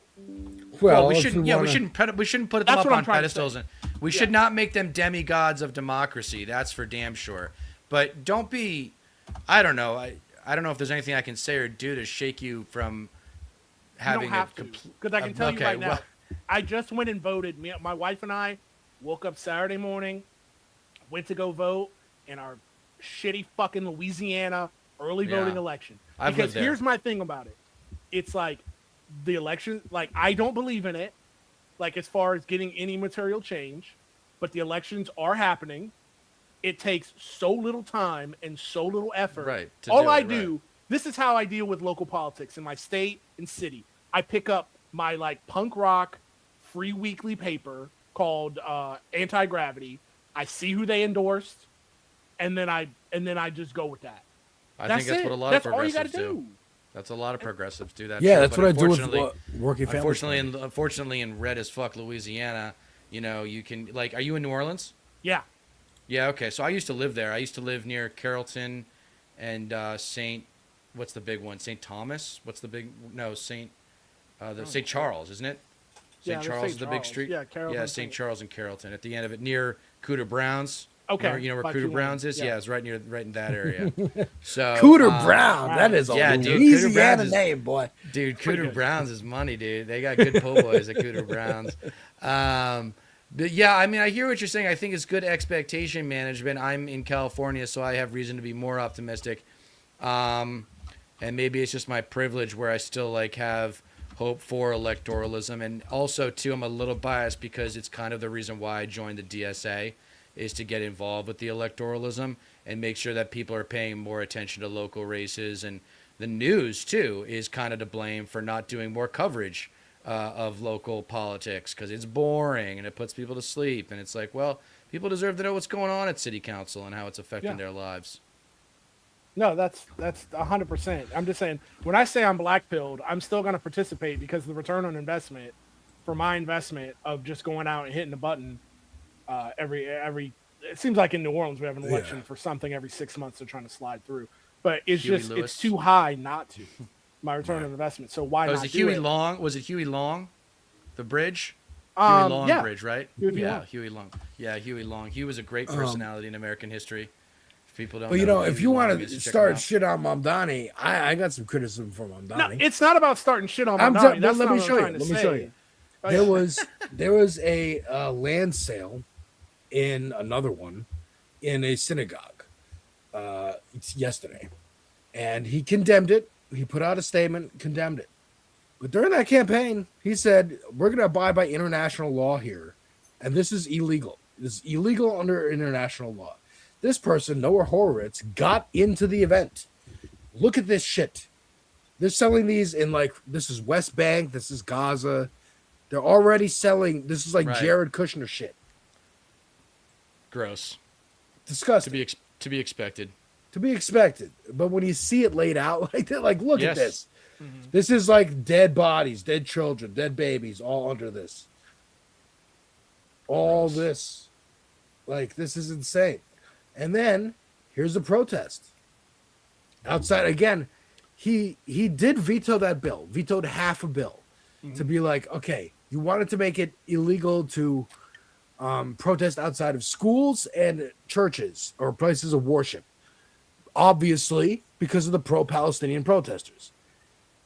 Well, we if shouldn't. we Yeah, wanna- we shouldn't put them That's up what I'm on trying to pedestals, say. and we should not make them demigods of democracy. That's for damn sure. But don't be. I don't know. I don't know if there's anything I can say or do to shake you from having you don't have to, because I can tell you right now. I just went and voted. My wife and I woke up Saturday morning, went to go vote in our shitty fucking Louisiana early voting election. I've Because lived there. here's my thing about it. It's like the election, like I don't believe in it, like as far as getting any material change, but the elections are happening. It takes so little time and so little effort. Right, to All do I it, do, this is how I deal with local politics in my state and city. I pick up my like punk rock free weekly paper called Anti-Gravity. I see who they endorsed, and then I just go with that. I think that's what a lot of progressives do. That's a lot of progressives do that. Yeah, too. that's But what I do with unfortunately- working families. unfortunately, in red as fuck Louisiana, you know, you can like. Are you in New Orleans? Yeah. Yeah. Okay. So I used to live there. I used to live near Carrollton, and Saint. What's the big one? Saint Thomas. What's the big? No, Saint. The Saint Charles, isn't it? Yeah, St. there's Charles St. is the big Charles. street. Yeah, Carrollton, Yeah, St. Charles and Carrollton. At the end of it, near Cooter Browns. Okay, You know where by Cooter Tulane. Browns is? Yeah. Yeah, it's right in that area. So Cooter Brown, that is a dude, Cooter Louisiana Browns is- name, boy. Dude, Cooter Browns is money, dude. They got good po' boys at Cooter Browns. But yeah, I mean, I hear what you're saying. I think it's good expectation management. I'm in California, so I have reason to be more optimistic. And maybe it's just my privilege where I still like have hope for electoralism. And also, too, I'm a little biased because it's kind of the reason why I joined the DSA is to get involved with the electoralism and make sure that people are paying more attention to local races. And the news, too, is kind of to blame for not doing more coverage of local politics because it's boring and it puts people to sleep. And it's like, well, people deserve to know what's going on at city council and how it's affecting their lives. No, that's 100%. I'm just saying, when I say I'm black pilled, I'm still going to participate because the return on investment for my investment of just going out and hitting the button every. It seems like in New Orleans we have an election for something every 6 months they're trying to slide through, but it's Huey just Lewis. it's too high not to. My return on investment. So why Oh, not was it do Huey it? Long? Was it Huey Long? The bridge? Huey Um, Long yeah. Bridge, right? Huey yeah, Long. Huey Long. Yeah, Huey Long. He was a great personality in American history. If people don't But you know, who if Huey you Long want is, to check him start out. shit on Mamdani, I got some criticism for Mamdani. No, it's not about starting shit on I'm Mamdani. t- That's let not me what show I'm you. trying to Let me say. show you. Oh, There yeah. there was a land sale in another one in a synagogue yesterday, and he condemned it. He put out a statement, condemned it. But during that campaign, he said, "We're going to abide by international law here, and this is illegal. This is illegal under international law." This person, Noah Horowitz, got into the event. Look at this shit. They're selling these in like, this is West Bank, this is Gaza. They're already selling, this is like Right. Jared Kushner shit. Gross. Disgusting. To be expected. To be expected. But when you see it laid out like that, like, look Yes. at this. This is like dead bodies, dead children, dead babies, all under this. All this. Like, this is insane. And then here's the protest. Outside again, he did veto that bill, vetoed half a bill to be like, okay, you wanted to make it illegal to protest outside of schools and churches or places of worship. Obviously, because of the pro-Palestinian protesters.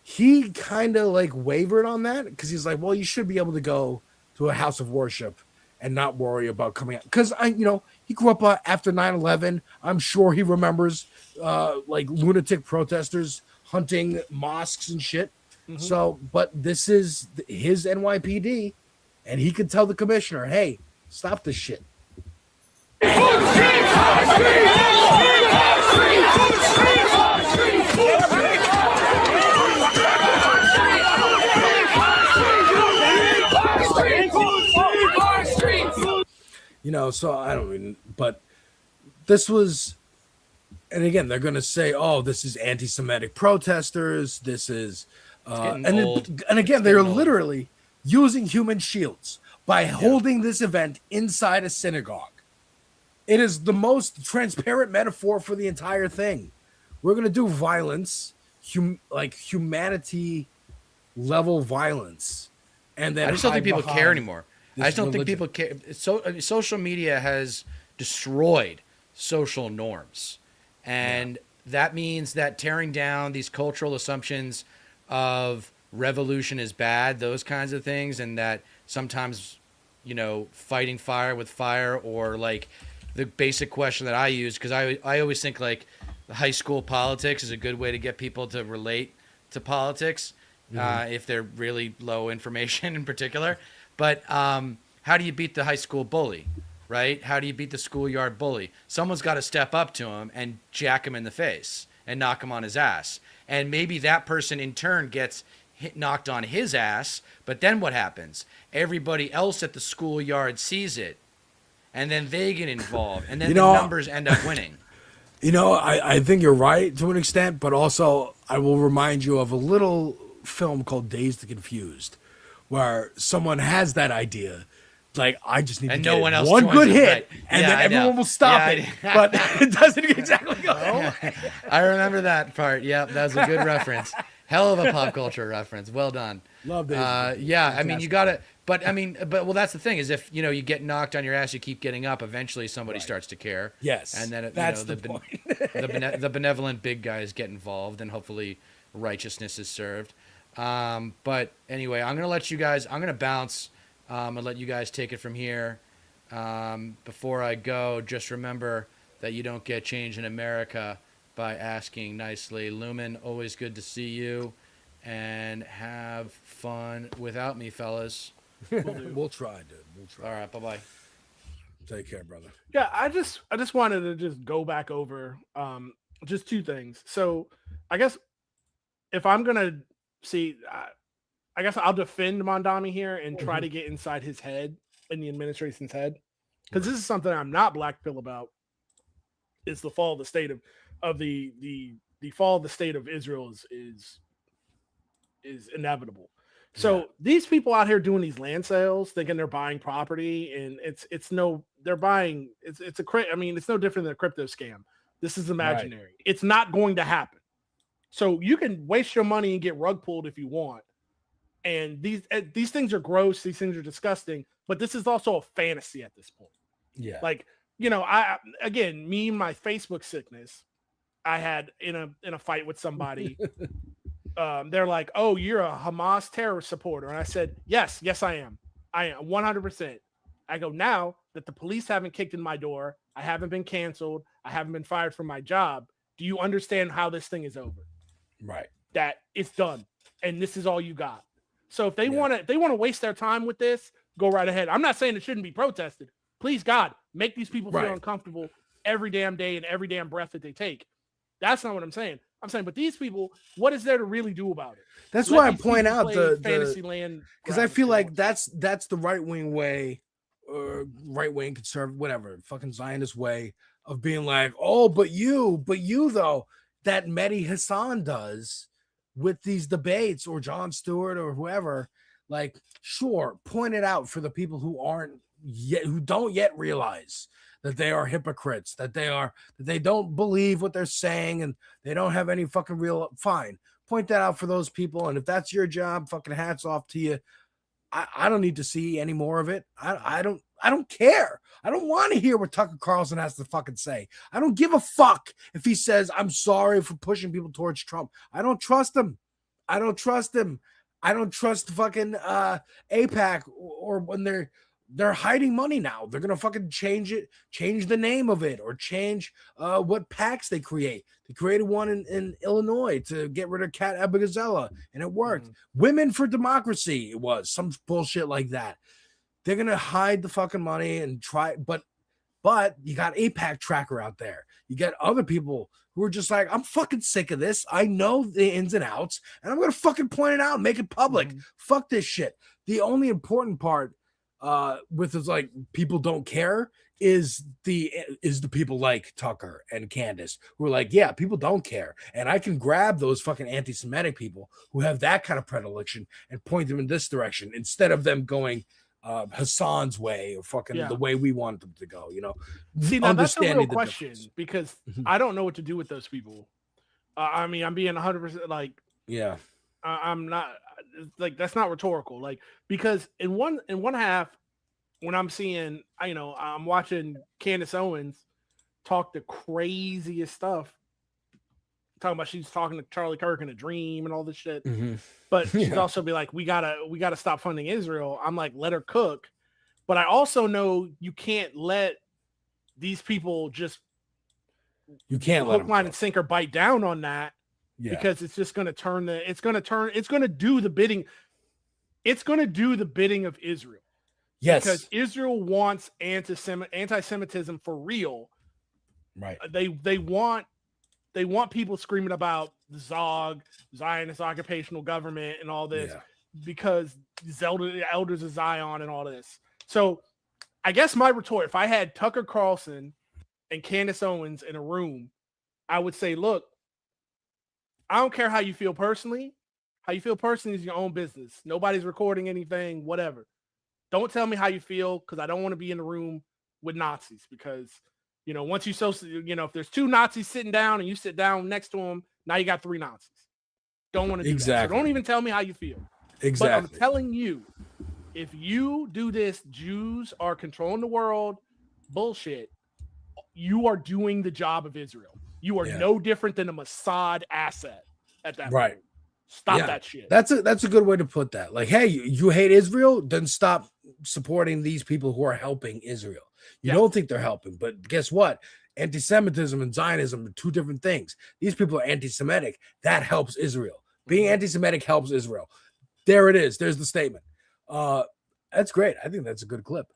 He kind of like wavered on that because he's like, well, you should be able to go to a house of worship and not worry about coming out. Because he grew up after 9/11. I'm sure he remembers like lunatic protesters hunting mosques and shit. So, but this is his NYPD, and he could tell the commissioner, hey, stop this shit. So I don't mean, but this was, and again, they're going to say, oh, this is anti-Semitic protesters. This is, and again, they're literally using human shields by holding this event inside a synagogue. It is the most transparent metaphor for the entire thing. We're going to do violence, like humanity level violence. And then I just don't think people care anymore. I just don't think religion. people care. Social media has destroyed social norms. And that means that tearing down these cultural assumptions of revolution is bad, those kinds of things, and that sometimes, fighting fire with fire, or like the basic question that I use, because I always think like high school politics is a good way to get people to relate to politics, if they're really low information in particular. But how do you beat the high school bully, right? How do you beat the schoolyard bully? Someone's got to step up to him and jack him in the face and knock him on his ass. And maybe that person in turn gets knocked on his ass, but then what happens? Everybody else at the schoolyard sees it, and then they get involved, and then the numbers end up winning. I think you're right to an extent, but also I will remind you of a little film called Dazed and Confused, where someone has that idea, like, I just need to get one good hit, and then everyone will stop it. But it doesn't exactly go. I remember that part. Yeah, that was a good reference. Hell of a pop culture reference. Well done. Love it. I mean, you got to, but that's the thing is, if you get knocked on your ass, you keep getting up, eventually somebody starts to care. Yes. And then that's the point. the benevolent big guys get involved, and hopefully righteousness is served. But anyway, I'm going to bounce. And let you guys take it from here. Before I go, just remember that you don't get change in America by asking nicely. Lumen, always good to see you, and have fun without me, fellas. We'll try, dude. We'll try. All right, bye-bye. Take care, brother. Yeah, I just wanted to just go back over just two things. So I guess if I'm gonna see, I guess I'll defend Mondami here and try to get inside his head, in the administration's head, because this is something I'm not black pill about. It's the fall of the state of the fall of the state of Israel is inevitable. So these people out here doing these land sales, thinking they're buying property, and it's no different than a crypto scam. This is imaginary. Right. It's not going to happen. So you can waste your money and get rug pulled if you want. And these things are gross. These things are disgusting. But this is also a fantasy at this point. Yeah. Like, me and my Facebook sickness, I had in a fight with somebody. They're like, "Oh, you're a Hamas terrorist supporter," and I said, "Yes, I am. I am 100%." I go, now that the police haven't kicked in my door, I haven't been canceled, I haven't been fired from my job. Do you understand how this thing is over? Right. That it's done, and this is all you got. So if they want to waste their time with this, go right ahead. I'm not saying it shouldn't be protested. Please, God, make these people feel uncomfortable every damn day and every damn breath that they take. That's not what I'm saying. I'm saying, but these people, what is there to really do about it? That's why I point out the fantasy land, because I feel like that's the right wing way, or right wing conservative, whatever, fucking Zionist way of being like, oh, but you though, that Mehdi Hassan does with these debates, or Jon Stewart or whoever. Like, sure, point it out for the people who don't yet realize that they are hypocrites, that they don't believe what they're saying, and they don't have any fucking real. Fine, point that out for those people, and if that's your job, fucking hats off to you. I don't need to see any more of it. I I don't care. I don't want to hear what Tucker Carlson has to fucking say. I don't give a fuck if he says, I'm sorry for pushing people towards Trump. I don't trust him. I don't trust him. I don't trust fucking APAC or when they're hiding money now. They're gonna fucking change the name of it, or change what PACs they create. They created one in Illinois to get rid of Cat Abigazella, and it worked. Women for Democracy, it was some bullshit like that. They're gonna hide the fucking money and try, but you got APAC tracker out there. You got other people who are just like, I'm fucking sick of this. I know the ins and outs, and I'm gonna fucking point it out and make it public. Fuck this shit. The only important part with this, like, people don't care is the people like Tucker and Candace who are like, yeah, people don't care, and I can grab those fucking anti-Semitic people who have that kind of predilection and point them in this direction instead of them going Hassan's way or fucking the way we want them to go, you know. See, now that's a real question because I don't know what to do with those people. I mean, I'm being 100% like, yeah, I'm not like, that's not rhetorical, like, because in one half, when I'm seeing, you know, I'm watching Candace Owens talk the craziest stuff, talking about she's talking to Charlie Kirk in a dream and all this shit. But she's also be like, we gotta stop funding Israel. I'm like, let her cook. But I also know you can't let these people just hook, line, and sinker bite down on that, because it's just gonna it's gonna do the bidding. It's gonna do the bidding of Israel. Yes. Because Israel wants anti-Semitism for real. Right. They want people screaming about the Zog, Zionist occupational government, and all this because the elders of Zion and all this. So I guess my retort, if I had Tucker Carlson and Candace Owens in a room, I would say, look, I don't care how you feel personally. How you feel personally is your own business. Nobody's recording anything, whatever. Don't tell me how you feel, because I don't want to be in the room with Nazis, because, you know, once if there's two Nazis sitting down and you sit down next to them, now you got three Nazis. Don't want to do that. So don't even tell me how you feel. Exactly. But I'm telling you, if you do this, Jews are controlling the world bullshit, you are doing the job of Israel. You are no different than a Mossad asset at that point. Stop that shit. That's a good way to put that. Like, hey, you hate Israel, then stop supporting these people who are helping Israel. You don't think they're helping, but guess what? Anti-Semitism and Zionism are two different things. These people are anti-Semitic. That helps Israel. Being anti-Semitic helps Israel. There it is. There's the statement. That's great. I think that's a good clip.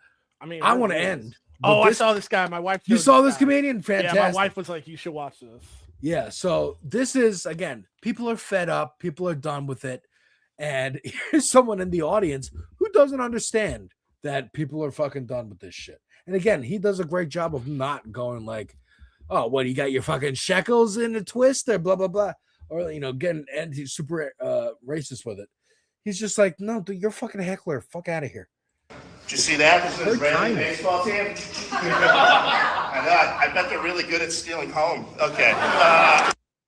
I mean, I want to end. Oh, I saw this guy. My wife. You saw this comedian? Fantastic. Yeah, my wife was like, "You should watch this." Yeah. So this is, again, people are fed up. People are done with it. And here's someone in the audience who doesn't understand that people are fucking done with this shit. And again, he does a great job of not going like, oh, what, you got your fucking shekels in a twist or blah, blah, blah. Or, you know, getting super racist with it. He's just like, no, dude, you're a fucking heckler. Fuck out of here. Did you see that? This is an Israeli baseball team. I bet they're really good at stealing home. Okay.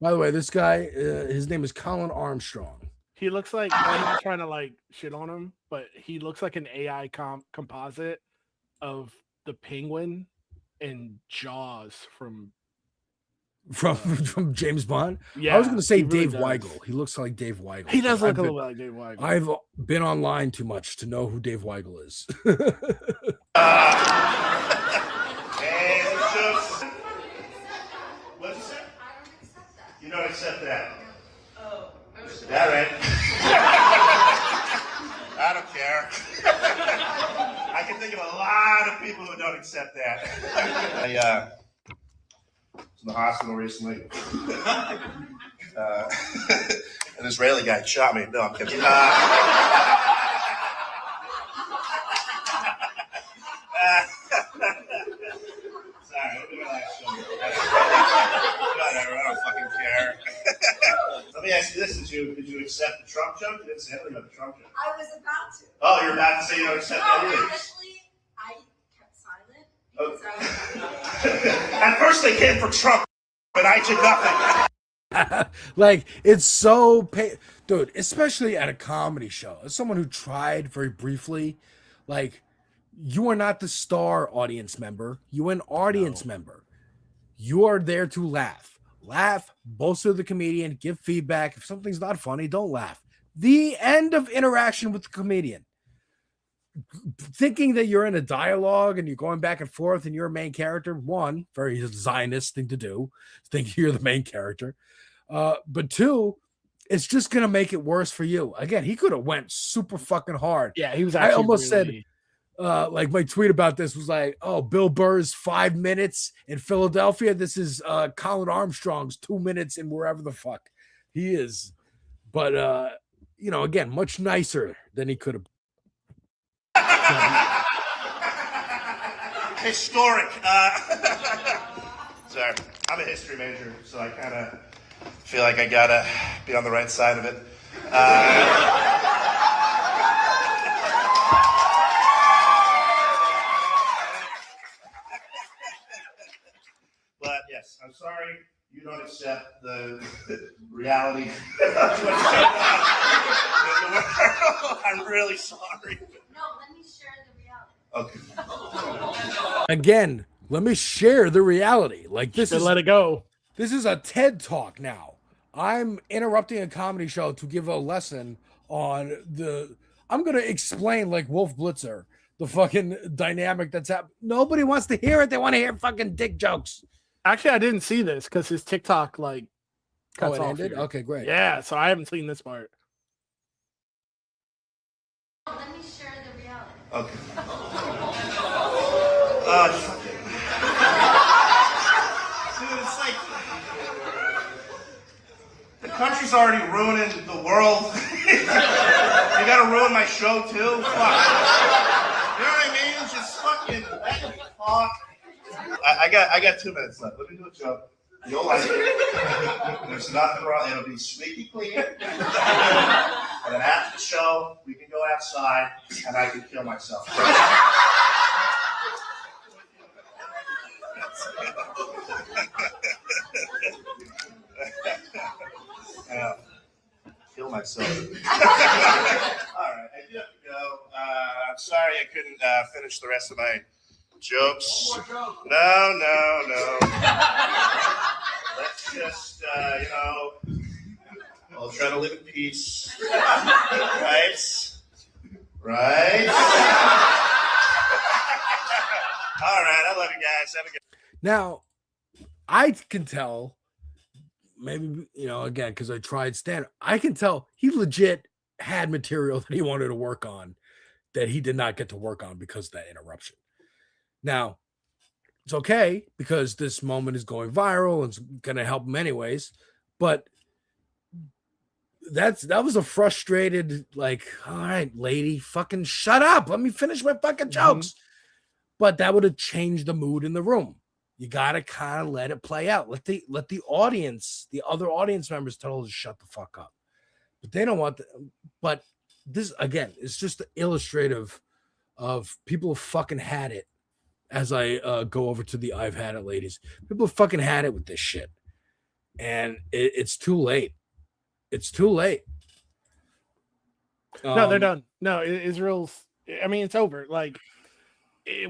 By the way, this guy, his name is Colin Armstrong. He looks like, I'm not trying to like shit on him, but he looks like an AI composite of the penguin and Jaws from James Bond. Yeah, I was going to say he really Dave does. Weigel. He looks like Dave Weigel. He does look a little bit like Dave Weigel. I've been online too much to know who Dave Weigel is. What'd you say? You don't accept that. Oh. Is that right? I don't care. I can think of a lot of people who don't accept that. I was in the hospital recently. An Israeli guy shot me. No, I'm kidding. Sorry, let me relax. Whatever, I don't fucking care. Let me ask you this: Did you accept the Trump joke? You didn't say anything about the Trump joke. I was about to. Oh, you're about to say you don't accept anything. Actually, I kept silent. Oh. At first, they came for Trump, but I did nothing. Like, it's so dude, especially at a comedy show. As someone who tried very briefly, like, You are not the star audience member. You are an audience member. You are there to laugh. Laugh, bolster the comedian, give feedback. If something's not funny, don't laugh. The end of interaction with the comedian. Thinking that you're in a dialogue and you're going back and forth and you're a main character, one, very Zionist thing to do, think you're the main character. But two, it's just going to make it worse for you. Again, he could have went super fucking hard. Yeah, he was I actually almost really... said, like my tweet about this was like, oh, Bill Burr's 5 minutes in Philadelphia. This is Colin Armstrong's 2 minutes in wherever the fuck he is. But, you know, again, much nicer than he could have. Historic. Sorry, I'm a history major, so I kind of feel like I gotta be on the right side of it. But yes, I'm sorry you don't accept the reality of what's going on in the world. I'm really sorry. No, let me share the reality. Okay. Again, let me share the reality. Like this is let it go. This is a TED Talk now. I'm interrupting a comedy show to give a lesson on I'm going to explain like Wolf Blitzer, the fucking dynamic that's happening. Nobody wants to hear it. They want to hear fucking dick jokes. Actually, I didn't see this because his TikTok like cuts it off ended? here. Okay, great. Yeah, so I haven't seen this part. Let me share the reality. Okay. Dude, it's like the country's already ruining the world. You gotta ruin my show too? Fuck. You know what I mean? Just fucking let me talk. I got 2 minutes left. Let me do a joke. You'll like it. There's nothing wrong. It'll be squeaky clean. And then after the show, we can go outside and I can kill myself. Kill myself. All right, I do have to go. I'm sorry I couldn't finish the rest of my jokes. No. Let's just, I'll try to live in peace. Right? All right, I love you guys. Have a good. Now, I can tell, maybe, again, because I tried stand-up, I can tell he legit had material that he wanted to work on that he did not get to work on because of that interruption. Now, it's okay because this moment is going viral and it's going to help him anyways, but that was a frustrated, like, all right, lady, fucking shut up. Let me finish my fucking jokes. Mm-hmm. But that would have changed the mood in the room. You got to kind of let it play out. Let the audience, the other audience members tell her to shut the fuck up. But they don't want to. But this, again, is just illustrative of people who fucking had it as I go over to the I've had it ladies. People have fucking had it with this shit. And it's too late. It's too late. No, they're done. No, Israel's, I mean, it's over. Like,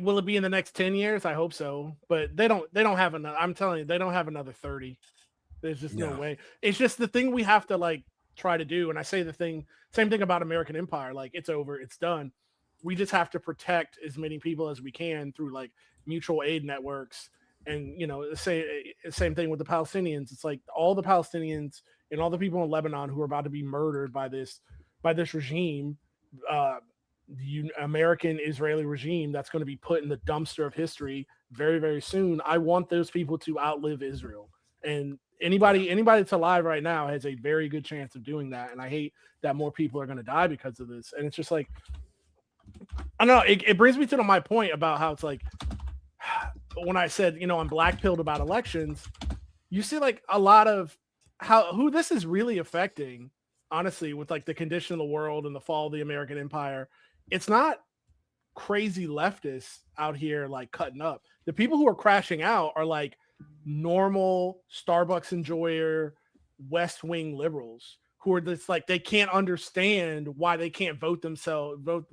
will it be in the next 10 years? I hope so. But they don't have another, I'm telling you, they don't have another 30. There's just no way. It's just the thing we have to like try to do. And I say same thing about American Empire. Like, it's over, it's done. We just have to protect as many people as we can through like mutual aid networks. And, same thing with the Palestinians. It's like all the Palestinians and all the people in Lebanon who are about to be murdered by this regime, the American Israeli regime that's going to be put in the dumpster of history very, very soon. I want those people to outlive Israel. And anybody that's alive right now has a very good chance of doing that. And I hate that more people are going to die because of this. And it's just like, I don't know. It brings me to my point about how it's like, when I said, I'm black-pilled about elections, you see like a lot of who this is really affecting, honestly, with like the condition of the world and the fall of the American empire. It's not crazy leftists out here like cutting up. The people who are crashing out are like normal Starbucks enjoyer, West Wing liberals who are just like, they can't understand why they can't vote themselves out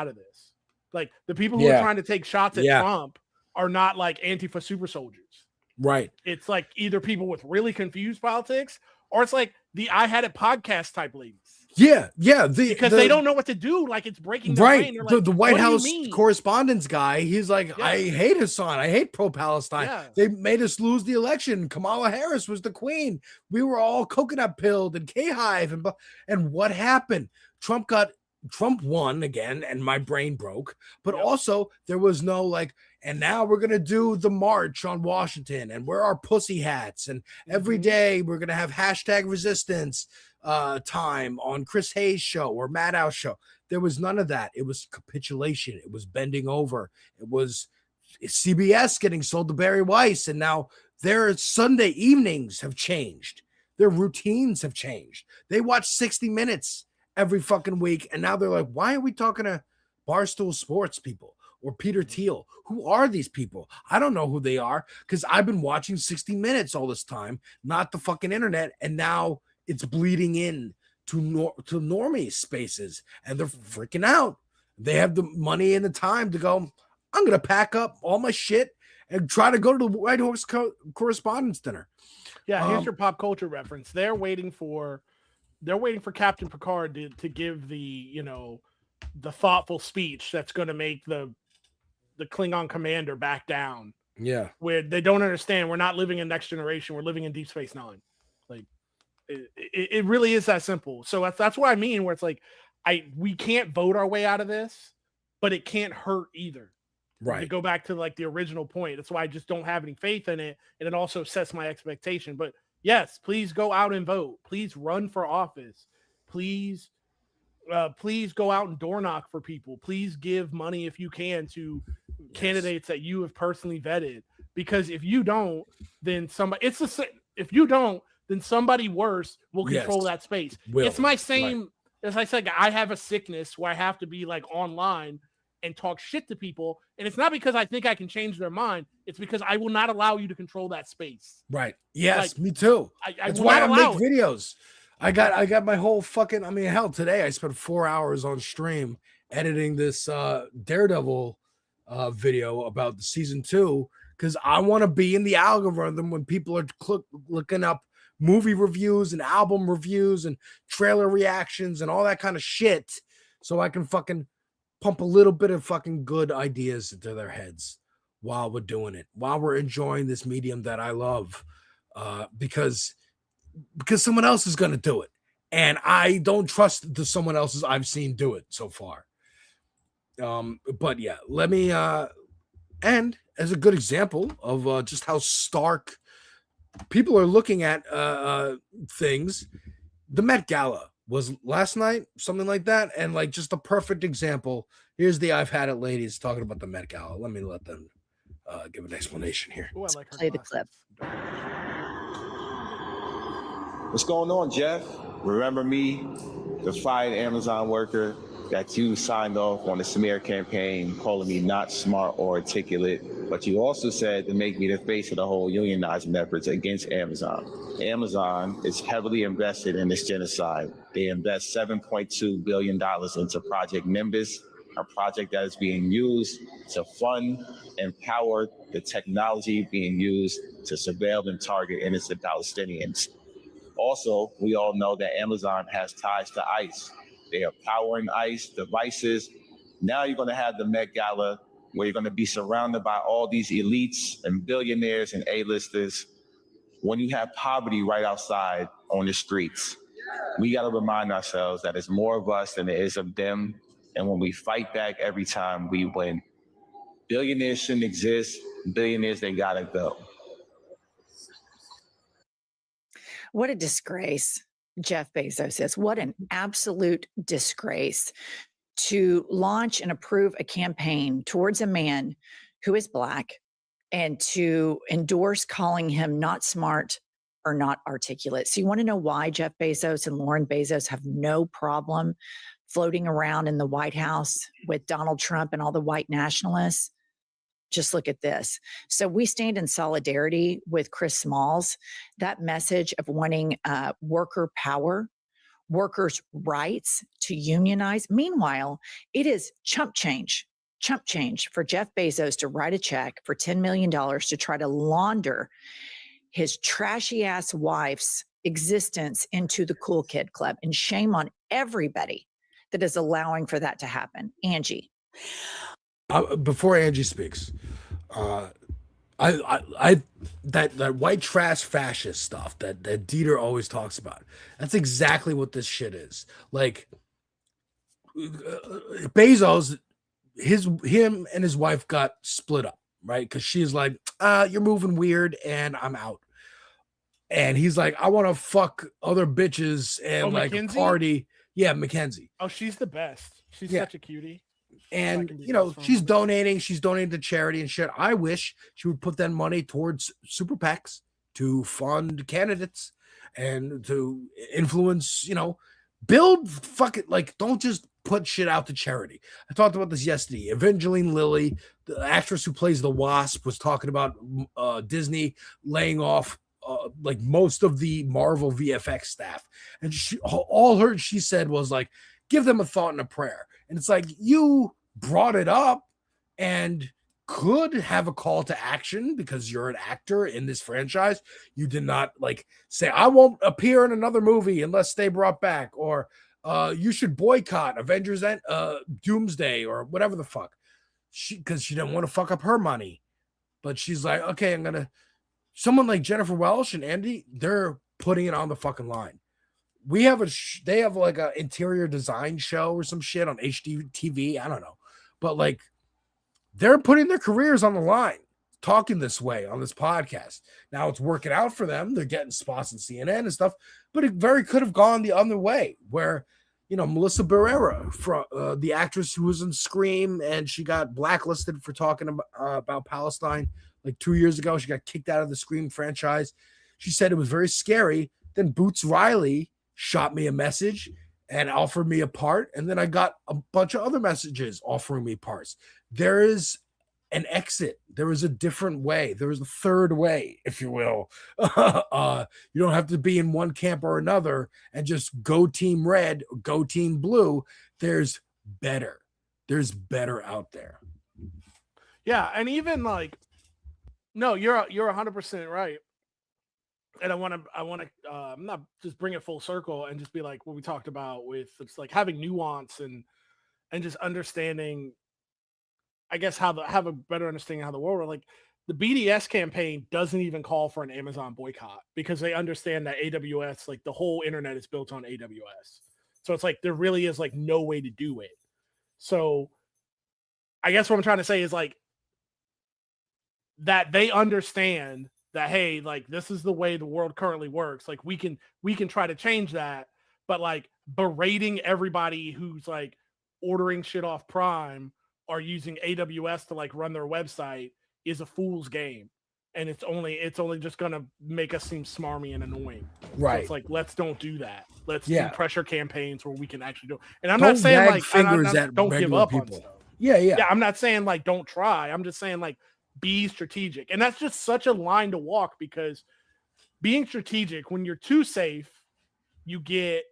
of this. Like the people who are Yeah. trying to take shots at Yeah. Trump are not like Antifa super soldiers. Right. It's like either people with really confused politics, or it's like the I Had It podcast type ladies. Yeah. Because they don't know what to do. Like it's breaking their Right. brain. They're like, The White what do you House mean? correspondence guy, he's like, I hate Hassan. I hate pro-Palestine. Yeah. They made us lose the election. Kamala Harris was the queen. We were all coconut pilled and K-Hive. And what happened? Trump won again, and my brain broke. But also there was no like, and now we're gonna do the march on Washington and wear our pussy hats. And every day we're gonna have hashtag resistance time on Chris Hayes' show or Maddow's show. There was none of that. It was capitulation. It was bending over. It was CBS getting sold to Barry Weiss, and now their Sunday evenings have changed. Their routines have changed. They watch 60 Minutes every fucking week, and now they're like, why are we talking to Barstool Sports people or Peter Thiel? Who are these people? I don't know who they are because I've been watching 60 Minutes all this time, not the fucking internet, and now it's bleeding in to normie spaces, and they're freaking out. They have the money and the time to go, I'm going to pack up all my shit and try to go to the White House Correspondents' Dinner. Yeah, here's your pop culture reference. They're waiting for Captain Picard to give the thoughtful speech that's going to make the Klingon commander back down. Yeah. Where they don't understand we're not living in Next Generation, we're living in Deep Space Nine. Like it really is that simple. So that's what I mean, where it's like we can't vote our way out of this, but it can't hurt either. Right. To go back to like the original point. That's why I just don't have any faith in it. And it also sets my expectation. But yes, please go out and vote. Please run for office. Please go out and door knock for people. Please give money if you can to candidates that you have personally vetted. Because if you don't, then somebody worse will control that space. It's my same, as I said, I have a sickness where I have to be like online and talk shit to people. And it's not because I think I can change their mind. It's because I will not allow you to control that space. Right. Yes, Like, me too. I That's will why not I allow make it. videos. I got my whole fucking, hell, today I spent 4 hours on stream editing this Daredevil video about the season 2 because I want to be in the algorithm when people are looking up movie reviews and album reviews and trailer reactions and all that kind of shit, so I can fucking pump a little bit of fucking good ideas into their heads while we're doing it, while we're enjoying this medium that I love, because someone else is going to do it. And I don't trust the someone else's I've seen do it so far. But yeah, let me end as a good example of just how stark people are looking at things. The Met Gala was last night, something like that, and like just a perfect example. Here's the I've Had It ladies talking about the Met Gala. Let them give an explanation here. Ooh, I like her Play the glasses. clip. What's going on, Jeff? Remember me, the fired Amazon worker that you signed off on the smear campaign, calling me not smart or articulate, but you also said to make me the face of the whole unionizing efforts against Amazon. Amazon is heavily invested in this genocide. They invest $7.2 billion into Project Nimbus, a project that is being used to fund and power the technology being used to surveil and target innocent Palestinians. Also, we all know that Amazon has ties to ICE. They are powering ICE devices. Now you're going to have the Met Gala where you're going to be surrounded by all these elites and billionaires and A-listers when you have poverty right outside on the streets. We got to remind ourselves that it's more of us than there is of them. And when we fight back every time, we win. Billionaires shouldn't exist. Billionaires, they got to go. What a disgrace, Jeff Bezos is. What an absolute disgrace to launch and approve a campaign towards a man who is Black and to endorse calling him not smart or not articulate. So you want to know why Jeff Bezos and Lauren Bezos have no problem floating around in the White House with Donald Trump and all the white nationalists? Just look at this. So we stand in solidarity with Chris Smalls, that message of wanting worker power, workers' rights to unionize. Meanwhile, it is chump change chump change for Jeff Bezos to write a check for $10 million to try to launder his trashy ass wife's existence into the cool kid club. And shame on everybody that is allowing for that to happen. Angie. Before Angie speaks, that white trash fascist stuff that Deter always talks about. That's exactly what this shit is. Like Bezos, him and his wife got split up, right? Because she's like, you're moving weird, and I'm out. And he's like, I want to fuck other bitches and like Mackenzie? party. Yeah, Mackenzie. Oh, she's the best. She's such a cutie. And you know, she's donating to charity and shit. I wish she would put that money towards super PACs to fund candidates and to influence, you know, build fucking, like, don't just put shit out to charity. I talked about this yesterday. Evangeline Lilly, the actress who plays the Wasp, was talking about Disney laying off like most of the Marvel VFX staff, and she said was like, give them a thought and a prayer. And it's like, you brought it up and could have a call to action because you're an actor in this franchise. You did not like say, I won't appear in another movie unless they brought back, or you should boycott Avengers and Doomsday or whatever the fuck. Because she didn't want to fuck up her money. But she's like, okay, I'm gonna. Someone like Jennifer Welsh and Andy, they're putting it on the fucking line. We have they have like an interior design show or some shit on HDTV. I don't know. But like, they're putting their careers on the line, talking this way on this podcast. Now it's working out for them. They're getting spots in CNN and stuff, but it very could have gone the other way where, you know, Melissa Barrera, from the actress who was in Scream, and she got blacklisted for talking about Palestine like 2 years ago. She got kicked out of the Scream franchise. She said it was very scary. Then Boots Riley shot me a message and offered me a part. And then I got a bunch of other messages offering me parts. There is an exit. There is a different way. There is a third way, if you will. You don't have to be in one camp or another and just go team red, or go team blue. There's better. There's better out there. Yeah, and even like, no, you're 100% right. And I want to not just bring it full circle and just be like what we talked about with it's like having nuance and just understanding, I guess, have a better understanding of how the world, like the BDS campaign doesn't even call for an Amazon boycott because they understand that AWS, like the whole internet is built on AWS. So it's like there really is like no way to do it. So I guess what I'm trying to say is like that they understand that, hey, like this is the way the world currently works. Like we can try to change that, but like berating everybody who's like ordering shit off Prime or using AWS to like run their website is a fool's game. And it's only just gonna make us seem smarmy and annoying. Right. So it's like, let's don't do that. Let's Yeah. do pressure campaigns where we can actually do it. And I'm Don't not saying gag like fingers at don't give regular up people. on stuff. Yeah. I'm not saying like don't try. I'm just saying like be strategic. And that's just such a line to walk because being strategic, when you're too safe, you get,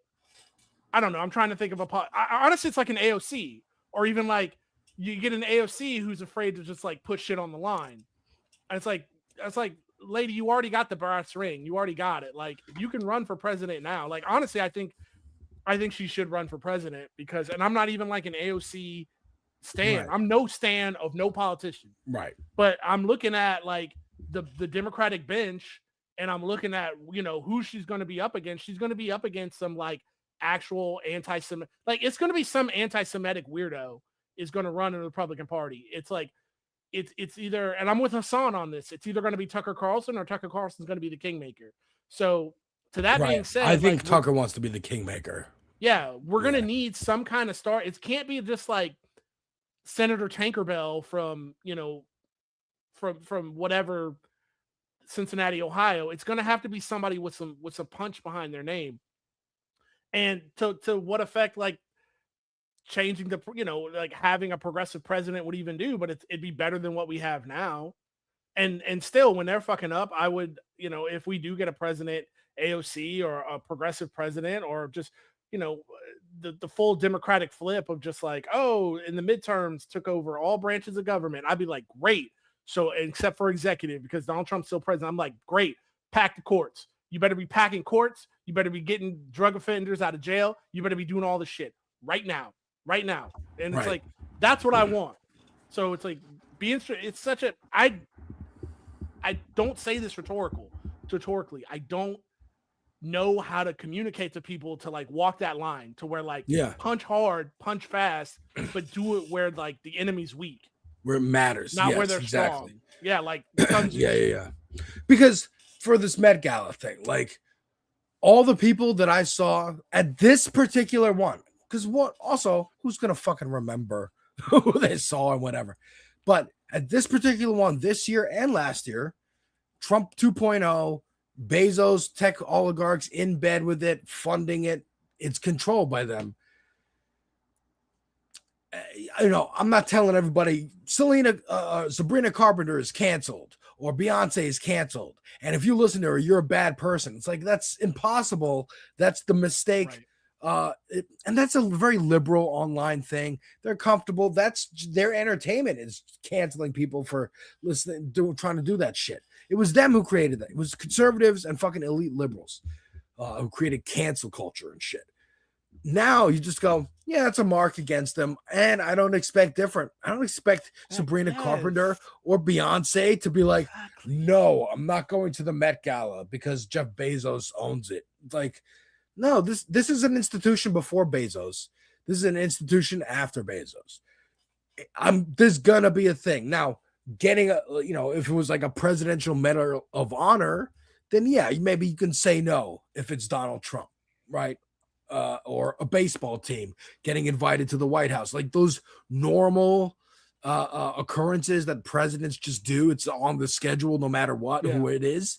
I don't know, I'm trying to think of honestly, it's like an AOC, or even like you get an AOC who's afraid to just like put shit on the line. And it's like, lady, you already got the brass ring. You already got it. Like you can run for president now. Like, honestly, I think she should run for president because, and I'm not even like an AOC stan. Right. I'm no stan of no politician. Right. But I'm looking at like the Democratic bench, and I'm looking at, you know, who she's going to be up against. She's going to be up against some like actual anti-Semitic, like it's going to be some anti-Semitic weirdo is going to run in the Republican Party. It's like it's either, and I'm with Hassan on this, it's either going to be Tucker Carlson or Tucker Carlson's going to be the kingmaker. So to that being said, I think like, Tucker wants to be the kingmaker. Yeah, we're going to need some kind of start. It can't be just like Senator Tinkerbell from, you know, from whatever Cincinnati, Ohio. It's going to have to be somebody with some punch behind their name. And to what effect, like changing the, you know, like having a progressive president would even do, but it'd be better than what we have now. And still, when they're fucking up, I would, you know, if we do get a president, AOC, or a progressive president, or just, you know, the full Democratic flip of just like, oh, in the midterms took over all branches of government, I'd be like, great. So except for executive, because Donald Trump's still president, I'm like, great, pack the courts. You better be packing courts. You better be getting drug offenders out of jail. You better be doing all this shit right now. And it's like, that's what I want. So it's like, it's such a, I don't say this rhetorically. I don't know how to communicate to people to like walk that line to where like punch hard, punch fast, but do it where like the enemy's weak. Where it matters. Not where Yes, they're exactly. strong. Yeah, like yeah. Because for this Met Gala thing, like all the people that I saw at this particular one, because what also, who's gonna fucking remember who they saw and whatever? But at this particular one, this year and last year, Trump 2.0, Bezos, tech oligarchs in bed with it, funding it. It's controlled by them. You know, I'm not telling everybody Sabrina Carpenter is canceled or Beyonce is canceled. And if you listen to her, you're a bad person. It's like, that's impossible. That's the mistake. And that's a very liberal online thing. They're comfortable. That's their entertainment, is canceling people for trying to do that shit. It was them who created that. It was conservatives and fucking elite liberals who created cancel culture and shit. Now you just go, yeah, it's a mark against them. And I don't expect different. I don't expect Sabrina Carpenter or Beyonce to be like, no, I'm not going to the Met Gala because Jeff Bezos owns it. It's like, no, this is an institution before Bezos. This is an institution after Bezos. There's gonna be a thing. Now, getting if it was like a presidential medal of honor, then yeah, maybe you can say no if it's Donald Trump, right? Or a baseball team getting invited to the White House, like those normal occurrences that presidents just do. It's on the schedule, no matter what, who it is.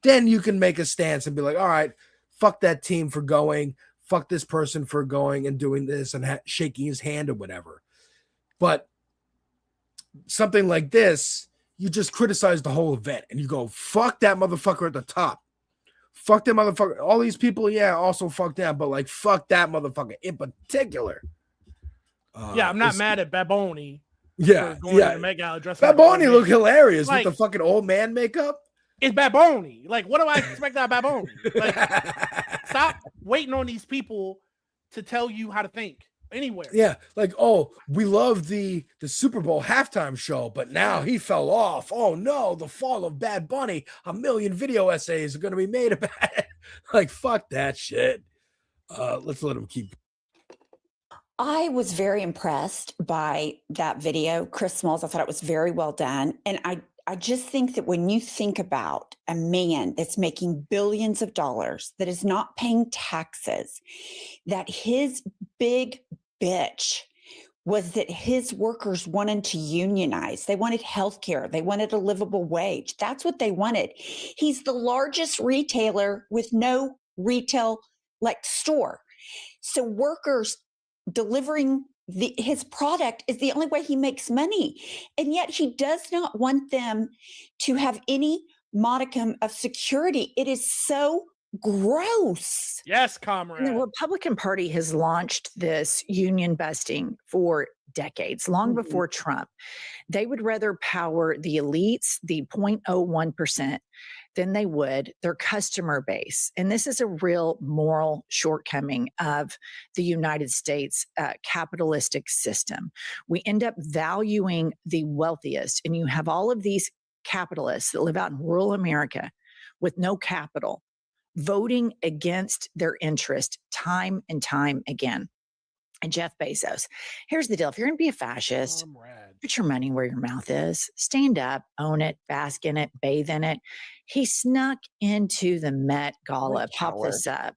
Then you can make a stance and be like, all right, fuck that team for going, fuck this person for going and doing this and shaking his hand or whatever. But something like this, you just criticize the whole event and you go, fuck that motherfucker at the top. Fuck that motherfucker. All these people, also fuck them, but like, fuck that motherfucker in particular. I'm not mad at Baboni. Yeah, going to the Met Gala dressed Baboni look hilarious like, with the fucking old man makeup. It's Baboni. Like, what do I expect out of Baboni? Like, stop waiting on these people to tell you how to think anywhere. Yeah, like, oh, we love the Super Bowl halftime show, but now he fell off. Oh no, the fall of Bad Bunny. 1 million video essays are going to be made about it. Like, fuck that shit. Let's let him keep. I was very impressed by that video, Chris Smalls. I thought it was very well done. And I just think that when you think about a man that's making billions of dollars, that is not paying taxes, that his big bitch was that his workers wanted to unionize. They wanted health care. They wanted a livable wage. That's what they wanted. He's the largest retailer with no retail store. So workers delivering his product is the only way he makes money. And yet he does not want them to have any modicum of security. It is so gross. Yes, comrade. The Republican Party has launched this union busting for decades, long before Trump. They would rather power the elites, the 0.01%, than they would their customer base. And this is a real moral shortcoming of the United States capitalistic system. We end up valuing the wealthiest, and you have all of these capitalists that live out in rural America with no capital voting against their interest time and time again. And Jeff Bezos, here's the deal. If you're going to be a fascist, put your money where your mouth is. Stand up, own it, bask in it, bathe in it. He snuck into the Met Gala. Pop this up.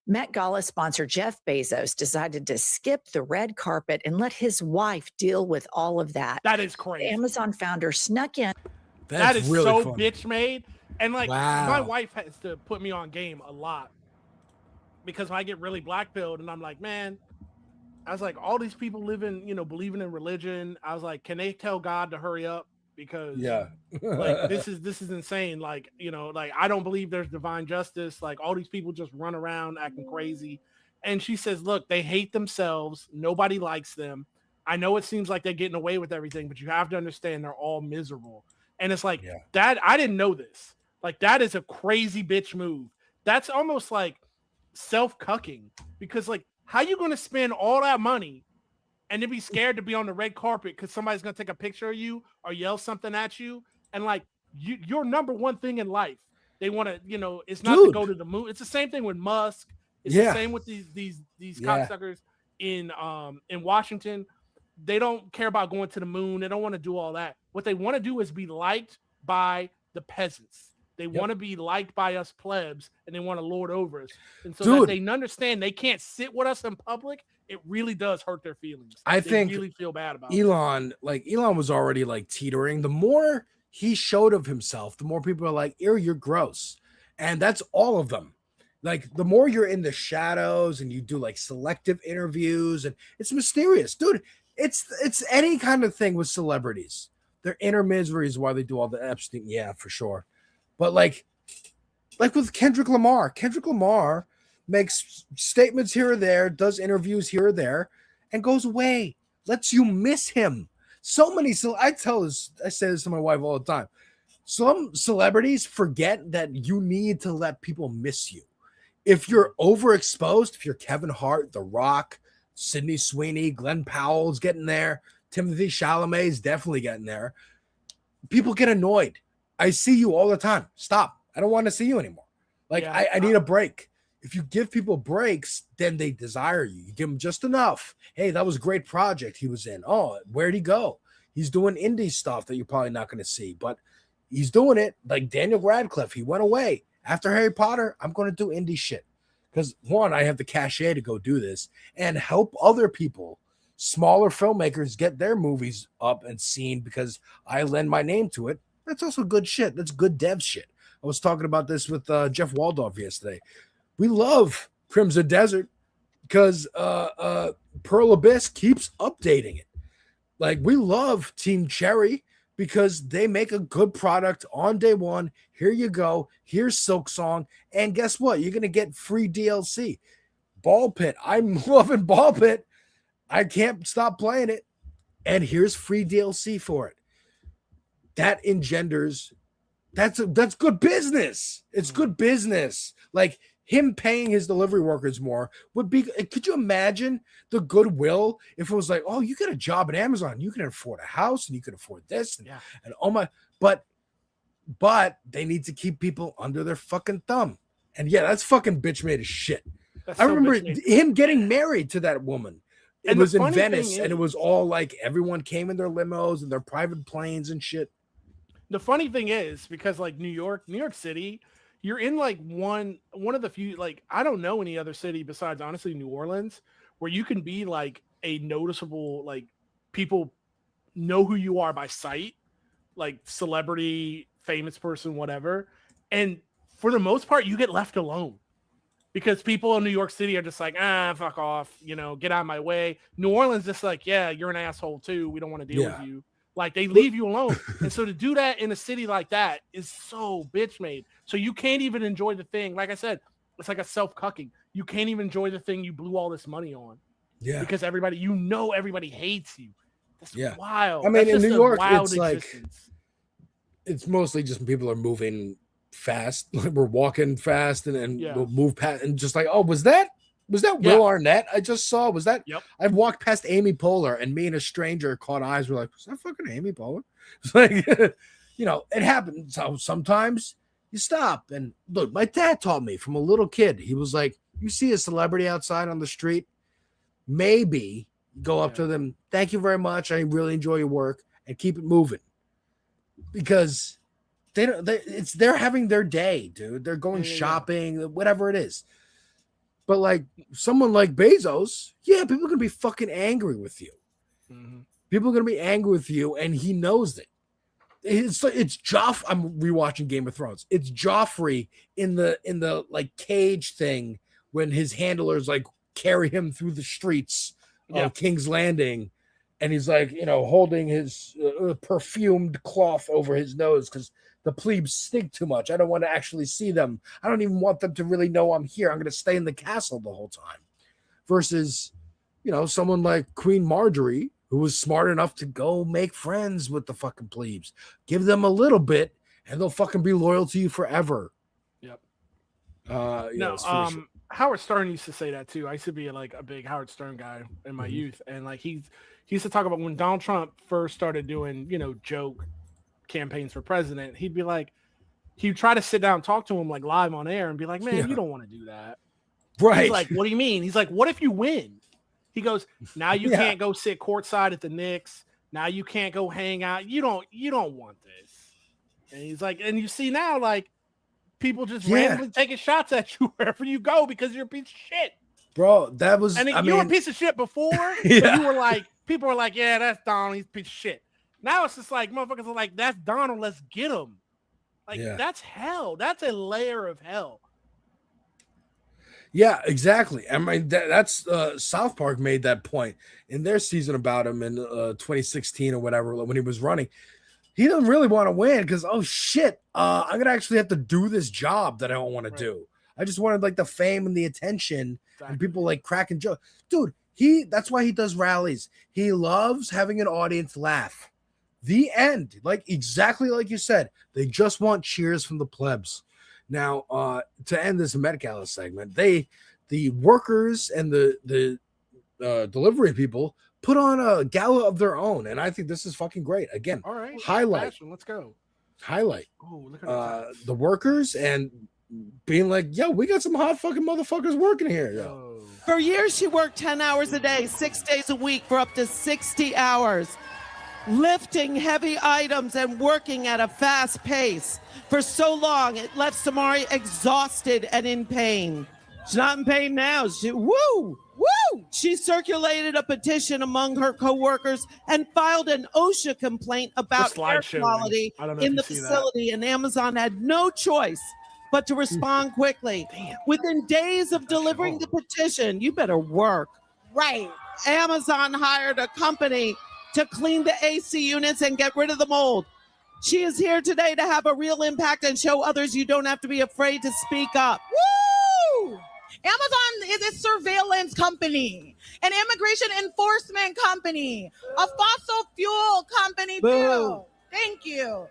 Met Gala sponsor Jeff Bezos decided to skip the red carpet and let his wife deal with all of that. That is crazy. The Amazon founder snuck in. That is really so funny. Bitch made. And like, my wife has to put me on game a lot. Because I get really black-pilled and I'm like, man, I was like, all these people living, believing in religion. I was like, can they tell God to hurry up? because Yeah. this is insane. Like, you know, like I don't believe there's divine justice. Like all these people just run around acting crazy. And she says, look, they hate themselves. Nobody likes them. I know it seems like they're getting away with everything, but you have to understand they're all miserable. And it's like that. I didn't know this. Like that is a crazy bitch move. That's almost like self-cucking, because like how you going to spend all that money and then be scared to be on the red carpet because somebody's going to take a picture of you or yell something at you, and like your number one thing in life, they want to, you know, it's not to go to the moon. It's the same thing with Musk. It's the same with these cocksuckers in Washington. They don't care about going to the moon. They don't want to do all that. What they want to do is be liked by the peasants. They want to be liked by us plebs, and they want to lord over us. And so that they understand they can't sit with us in public, it really does hurt their feelings. I they think really feel bad about it. Elon was already like teetering. The more he showed of himself, the more people are like, you're gross. And that's all of them. Like the more you're in the shadows and you do like selective interviews, and it's mysterious, dude. It's any kind of thing with celebrities. Their inner misery is why they do all the Epstein. Yeah, for sure. But like with Kendrick Lamar makes statements here or there, does interviews here or there, and goes away. Lets you miss him. So many. So I say this to my wife all the time. Some celebrities forget that you need to let people miss you. If you're overexposed, if you're Kevin Hart, The Rock, Sydney Sweeney, Glenn Powell's getting there, Timothy Chalamet's definitely getting there, people get annoyed. I see you all the time. Stop. I don't want to see you anymore. Like, I need a break. If you give people breaks, then they desire you. You give them just enough. Hey, that was a great project he was in. Oh, where'd he go? He's doing indie stuff that you're probably not going to see, but he's doing it. Like Daniel Radcliffe, he went away. After Harry Potter, I'm going to do indie shit. Because one, I have the cachet to go do this and help other people, smaller filmmakers, get their movies up and seen because I lend my name to it. That's also good shit. That's good dev shit. I was talking about this with Jeff Waldorf yesterday. We love Crimson Desert because Pearl Abyss keeps updating it. Like, we love Team Cherry because they make a good product on day one. Here you go. Here's Silk Song. And guess what? You're going to get free DLC. Ball Pit. I'm loving Ball Pit. I can't stop playing it. And here's free DLC for it. That engenders, that's good business. It's good business. Like, him paying his delivery workers more would be, could you imagine the goodwill if it was like, oh, you get a job at Amazon, you can afford a house and you can afford this and oh my, but they need to keep people under their fucking thumb. And yeah, that's fucking bitch made as shit. I remember him getting married to that woman. It was in Venice and it was all like everyone came in their limos and their private planes and shit. The funny thing is, because like New York City, you're in like one of the few, like, I don't know any other city besides honestly New Orleans where you can be like a noticeable, like, people know who you are by sight, like celebrity, famous person, whatever. And for the most part, you get left alone because people in New York City are just like, fuck off, you know, get out of my way. New Orleans just like, yeah, you're an asshole too. We don't want to deal with you. Like, they leave you alone. And so to do that in a city like that is so bitch made. So you can't even enjoy the thing. Like I said, it's like a self-cucking. You can't even enjoy the thing you blew all this money on. Yeah. Because everybody hates you. That's wild. I mean, in New York, it's existence. like, it's mostly just people are moving fast. We're walking fast and we'll move past and just like, oh, was that Will Arnett I just saw? Was that? Yep. I walked past Amy Poehler and me and a stranger caught eyes. We're like, was that fucking Amy Poehler? It's like, you know, it happens. So sometimes you stop. And look, my dad taught me from a little kid. He was like, you see a celebrity outside on the street, maybe go up to them. Thank you very much. I really enjoy your work, and keep it moving. Because they're having their day, dude. They're going shopping, whatever it is. But like someone like Bezos, people are gonna be fucking angry with you. Mm-hmm. People are gonna be angry with you, and he knows it. It's Joff. I'm rewatching Game of Thrones. It's Joffrey in the like cage thing when his handlers like carry him through the streets of King's Landing, and he's like, holding his perfumed cloth over his nose because the plebes stink too much. I don't want to actually see them. I don't even want them to really know I'm here. I'm going to stay in the castle the whole time. Versus, someone like Queen Marjorie, who was smart enough to go make friends with the fucking plebes. Give them a little bit, and they'll fucking be loyal to you forever. Yep. Sure. Howard Stern used to say that too. I used to be like a big Howard Stern guy in my youth, and like he used to talk about when Donald Trump first started doing joke campaigns for president. He'd be like, he'd try to sit down and talk to him like live on air and be like, man, you don't want to do that. Right. He's like, what do you mean? He's like, what if you win? He goes, now you can't go sit courtside at the Knicks. Now you can't go hang out. You don't want this. And he's like, and you see now, like, people just randomly taking shots at you wherever you go because you're a piece of shit. Bro, that was, you were a piece of shit before. But you were like, people were like, yeah, that's Donald. He's a piece of shit. Now it's just like, motherfuckers are like, that's Donald. Let's get him. Like, that's hell. That's a layer of hell. Yeah, exactly. I mean, that's South Park made that point in their season about him in 2016 or whatever when he was running. He doesn't really want to win because, oh shit, I'm gonna actually have to do this job that I don't want to do. I just wanted like the fame and the attention and people like cracking jokes. Dude, that's why he does rallies. He loves having an audience laugh. The end, like exactly like you said, they just want cheers from the plebs. Now, to end this Met-Gala segment, the workers and the delivery people put on a gala of their own, and I think this is fucking great. Again, all right, highlight. Fashion, let's go. Highlight. Oh, look at the workers and being like, yo, we got some hot fucking motherfuckers working here. Yo. For years, she worked 10 hours a day, 6 days a week for up to 60 hours, lifting heavy items and working at a fast pace. For so long, it left Samari exhausted and in pain. She's not in pain now. She circulated a petition among her coworkers and filed an OSHA complaint about air quality in the facility, and Amazon had no choice but to respond quickly. Within days of delivering the petition, you better work. Right. Amazon hired a company to clean the AC units and get rid of the mold. She is here today to have a real impact and show others you don't have to be afraid to speak up. Woo! Amazon is a surveillance company, an immigration enforcement company, a fossil fuel company too. Thank you.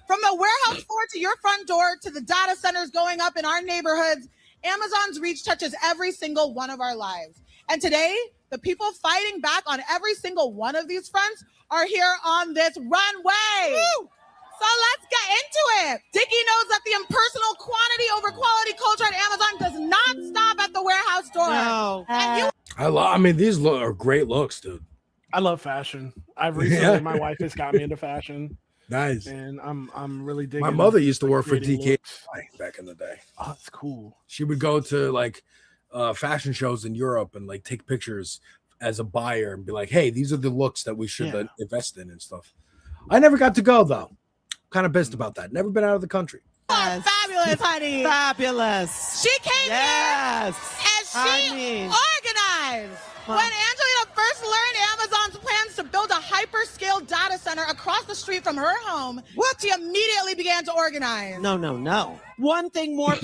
From the warehouse floor to your front door to the data centers going up in our neighborhoods, Amazon's reach touches every single one of our lives. And today, the people fighting back on every single one of these fronts are here on this runway. Woo! So let's get into it. Dickie knows that the impersonal quantity over quality culture at Amazon does not stop at the warehouse door. No. And I mean, these are great looks, dude. I love fashion. I've recently, my wife has got me into fashion. Nice. And I'm really digging. My mother used to work for creating DK looks. back in the day. Oh, that's cool. She would go to like fashion shows in Europe and like take pictures as a buyer and be like, hey, these are the looks that we should invest in and stuff. I never got to go though. Kind of pissed about that. Never been out of the country. Oh, fabulous, honey. Fabulous. She came here and she organized. When Angelina first learned Amazon's plans to build a hyperscale data center across the street from her home, she immediately began to organize. No. One thing more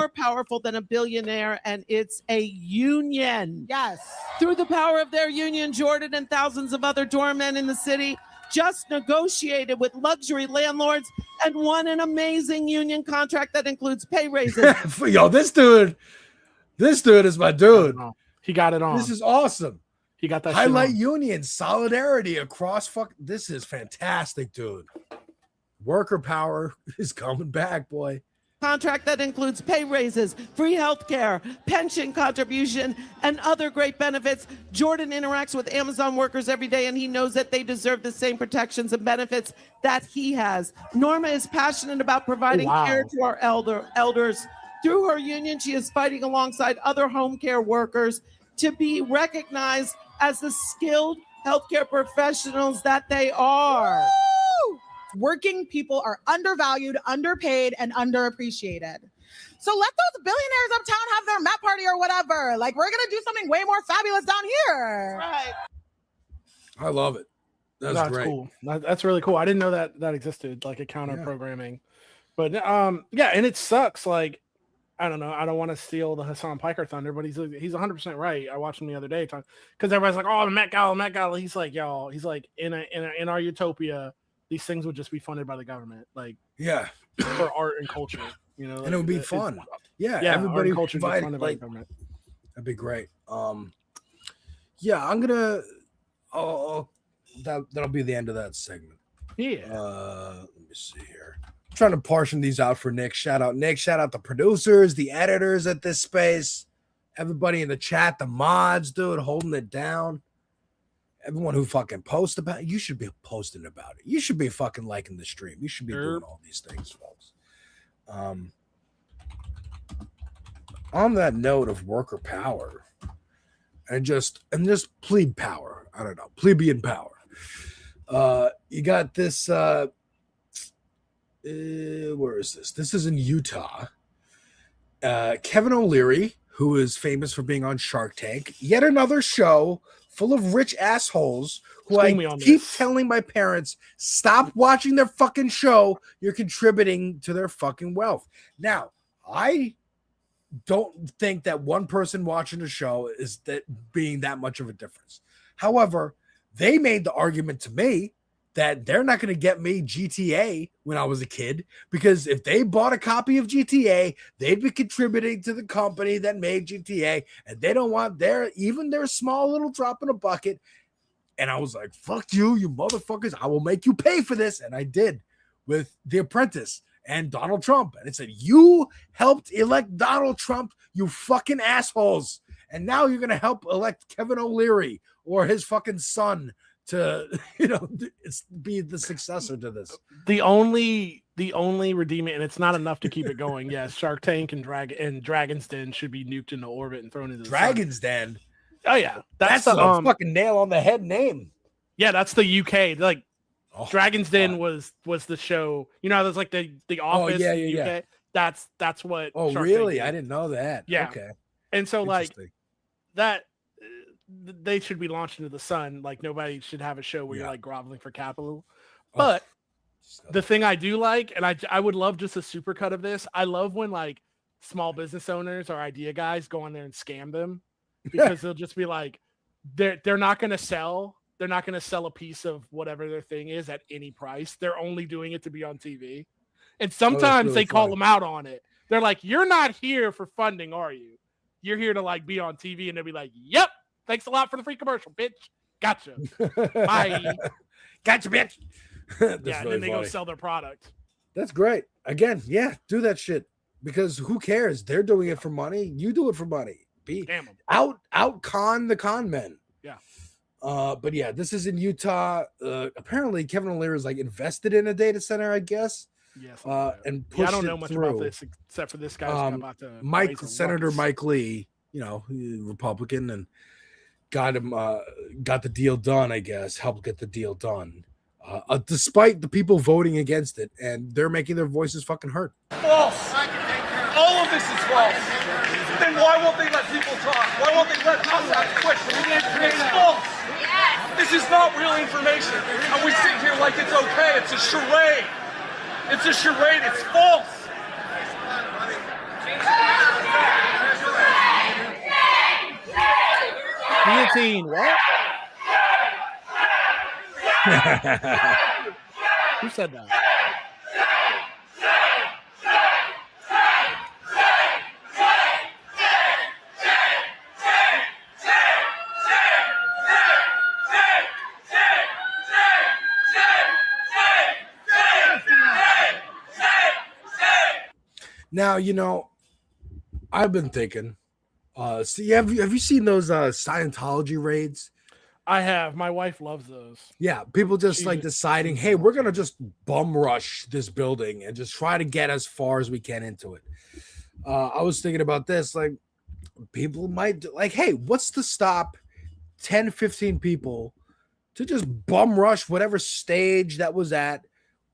powerful than a billionaire, and it's a union. Yes. Through the power of their union, Jordan and thousands of other doormen in the city just negotiated with luxury landlords and won an amazing union contract that includes pay raises. Yo, this dude is my dude. He got it on. This is awesome. He got that highlight shit on. union solidarity across this is fantastic, dude. Worker power is coming back, boy. Contract that includes pay raises, free health care, pension contribution, and other great benefits. Jordan interacts with Amazon workers every day, and he knows that they deserve the same protections and benefits that he has. Norma is passionate about providing care to our elders. Through her union, she is fighting alongside other home care workers to be recognized as the skilled healthcare professionals that they are. Woo! Working people are undervalued, underpaid, and underappreciated. So let those billionaires uptown have their Met party or whatever. Like, we're going to do something way more fabulous down here. Right. I love it. That's great. Cool. That's really cool. I didn't know that existed, like a counter programming. But yeah, and it sucks. Like, I don't know. I don't want to steal the Hassan Piker thunder, but he's 100% right. I watched him the other day because everybody's like, "Oh, the Met Gala." He's like, "Y'all." He's like, in our utopia, these things would just be funded by the government, like for art and culture. You know, and it would be fun. Yeah, art everybody and culture provide, funded by the government. That'd be great. Yeah, I'm gonna. That'll be the end of that segment. Yeah. Let me see here. I'm trying to portion these out for Nick. Shout out Nick. Shout out the producers, the editors at this space, everybody in the chat, the mods, dude, holding it down. Everyone who fucking posts about it, you should be posting about it. You should be fucking liking the stream. You should be doing all these things, folks. On that note of worker power, and just plebe power. I don't know, plebeian power. You got this. Where is this? This is in Utah. Kevin O'Leary, who is famous for being on Shark Tank, yet another show full of rich assholes who I keep telling my parents, stop watching their fucking show. You're contributing to their fucking wealth. Now, I don't think that one person watching the show is that being that much of a difference. However, they made the argument to me that they're not going to get me GTA when I was a kid, because if they bought a copy of GTA, they'd be contributing to the company that made GTA, and they don't want their small little drop in a bucket. And I was like, fuck you, you motherfuckers. I will make you pay for this. And I did with The Apprentice and Donald Trump. And it said, you helped elect Donald Trump, you fucking assholes. And now you're going to help elect Kevin O'Leary or his fucking son to, be the successor to this. The only redeeming, and it's not enough to keep it going. Yes, Shark Tank and Dragon's Den should be nuked into orbit and thrown into the Dragon's sun. Den. Oh yeah, that's the fucking nail on the head name. Yeah, that's the UK. Like Dragon's Den was the show. You know, there's like the Office. Oh, in the UK. That's what. Oh Shark really? Tank I didn't know that. Yeah. Okay. And so like that. They should be launched into the sun. Like nobody should have a show where you're like groveling for capital. But the thing I do like, and I would love just a supercut of this. I love when like small business owners or idea guys go on there and scam them, because they'll just be like, they're not going to sell. They're not going to sell a piece of whatever their thing is at any price. They're only doing it to be on TV. And sometimes really they call them out on it. They're like, you're not here for funding, are you? You're here to like be on TV. And they'll be like, yep. Thanks a lot for the free commercial, bitch. Gotcha. Bye. Gotcha, bitch. Yeah, and then they go sell their product. That's great. Again, yeah, do that shit, because who cares? They're doing it for money. You do it for money. Out con the con men. Yeah. But yeah, this is in Utah. Apparently, Kevin O'Leary is like invested in a data center, I guess. Yes. And pushed I don't know much about through. this except for this guy about to Senator Mike Lee, Republican, and got the deal done, I guess, helped get the deal done, despite the people voting against it, and they're making their voices fucking heard. False. All of this is false. Then why won't they let people talk? Why won't they let us ask questions? It's false. This is not real information. And we sit here like it's okay. It's a charade. It's a charade. It's false. Guillotine, what? Who said that? Now, I've been thinking, see, have you seen those Scientology raids? I have. My wife loves those. Yeah, people just like deciding, hey, we're gonna just bum rush this building and just try to get as far as we can into it. I was thinking about this, like people might like, hey, what's to stop 10, 15 people to just bum rush whatever stage that was at,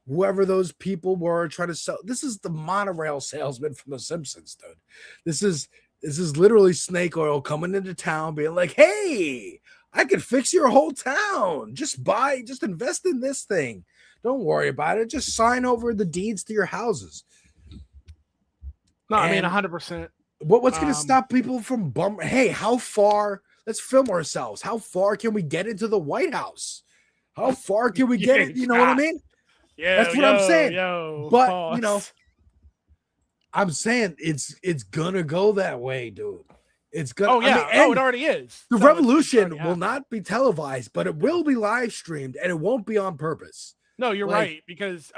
whoever those people were trying to sell. This is the monorail salesman from The Simpsons, dude. This is literally snake oil coming into town being like, hey, I could fix your whole town. Just invest in this thing. Don't worry about it. Just sign over the deeds to your houses. No, I mean And 100%. what's going to stop people from Hey, how far? Let's film ourselves. How far can we get into the White House? How far can we get it? You know what I mean? That's what I'm saying. But you know, I'm saying it's gonna go that way, dude. It's gonna. Oh yeah, I mean, it already is. The So revolution will not be televised, but it will be live streamed, and it won't be on purpose. No, you're right, because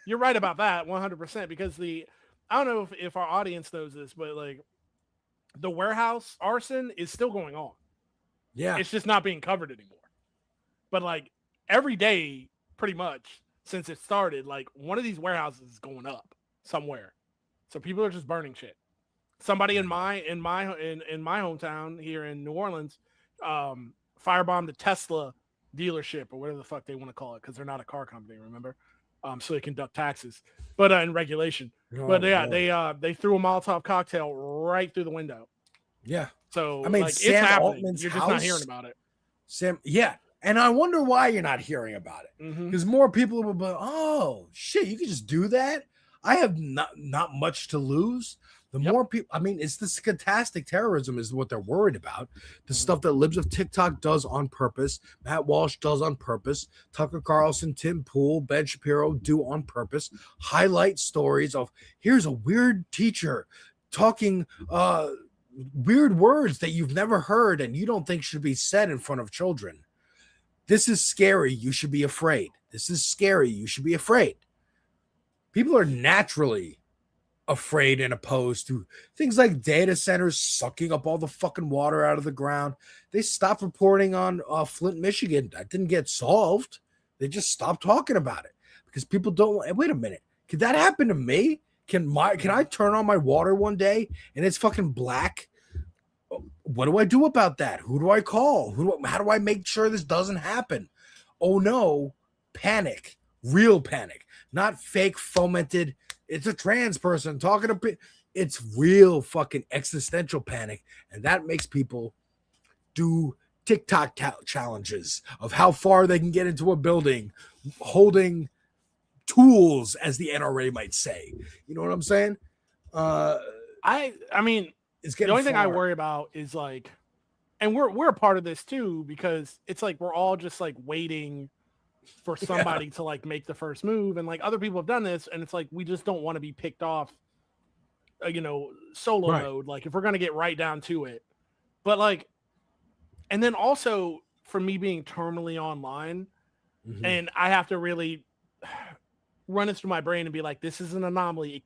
you're right about that 100%. Because I don't know if our audience knows this, but like the warehouse arson is still going on. Yeah, it's just not being covered anymore. But like every day, pretty much since it started, like one of these warehouses is going up somewhere. So people are just burning shit. Somebody in my hometown here in New Orleans firebombed the Tesla dealership, or whatever the fuck they want to call it, because they're not a car company, remember? So they can duck taxes, but in regulation. But yeah, they threw a Molotov cocktail right through the window. Yeah. So I mean, like, Sam it's happening. Altman's You're just not hearing about it. Yeah. And I wonder why you're not hearing about it. Because more people will be, oh shit, you can just do that. I have not much to lose. The more people, I mean, it's the stochastic terrorism is what they're worried about. The stuff that Libs of TikTok does on purpose, Matt Walsh does on purpose, Tucker Carlson, Tim Pool, Ben Shapiro do on purpose. Highlight stories of here's a weird teacher talking weird words that you've never heard and you don't think should be said in front of children. This is scary. You should be afraid. This is scary. You should be afraid. People are naturally afraid and opposed to things like data centers sucking up all the fucking water out of the ground. They stopped reporting on Flint, Michigan. That didn't get solved. They just stopped talking about it because people don't. Wait a minute. Could that happen to me? Can I turn on my water one day and it's fucking black? What do I do about that? Who do I call? How do I make sure this doesn't happen? Oh no, panic, real panic, not fake fomented. It's a trans person talking to. It's real fucking existential panic, and that makes people do TikTok challenges of how far they can get into a building, holding tools, as the NRA might say. You know what I'm saying? I mean, the only thing I worry about is like, and we're a part of this too, because it's like we're all just like waiting for somebody to like make the first move, and like other people have done this, and it's like we just don't want to be picked off, solo mode. Like if we're gonna get right down to it, but like, and then also for me being terminally online, and I have to really run it through my brain and be like, this is an anomaly. It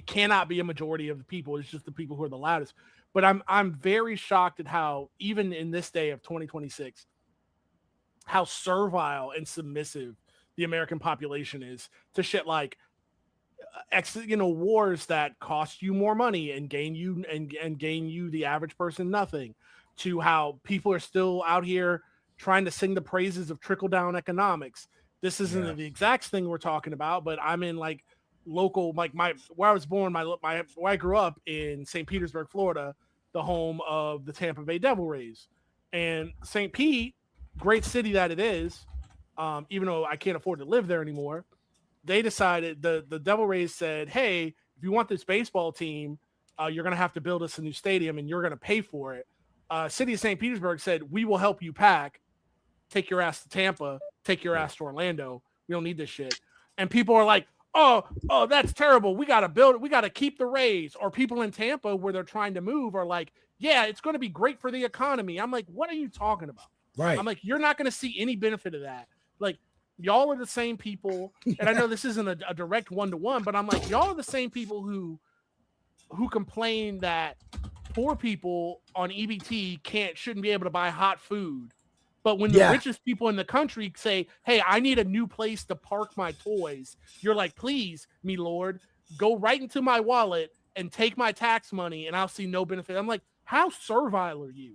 cannot be a majority of the people. It's just the people who are the loudest. But I'm very shocked at how, even in this day of 2026, how servile and submissive the American population is to shit like wars that cost you more money and gain you the average person nothing, to how people are still out here trying to sing the praises of trickle down economics. This isn't the exact thing we're talking about, but I'm in like local, like where I was born, where I grew up in St. Petersburg, Florida, the home of the Tampa Bay Devil Rays. And St. Pete, great city that it is, even though I can't afford to live there anymore, they decided, the Devil Rays said, hey, if you want this baseball team, you're going to have to build us a new stadium and you're going to pay for it. City of St. Petersburg said, we will help you pack. Take your ass to Tampa. Take your ass to Orlando. We don't need this shit. And people are like, oh, that's terrible. We got to build it. We got to keep the Rays. Or people in Tampa where they're trying to move are like, yeah, it's going to be great for the economy. I'm like, what are you talking about? Right. I'm like, you're not going to see any benefit of that. Like, y'all are the same people. And I know this isn't a direct one-to-one, but I'm like, y'all are the same people who complain that poor people on EBT shouldn't be able to buy hot food. But when the richest people in the country say, hey, I need a new place to park my toys, you're like, please, me lord, go right into my wallet and take my tax money and I'll see no benefit. I'm like, how servile are you?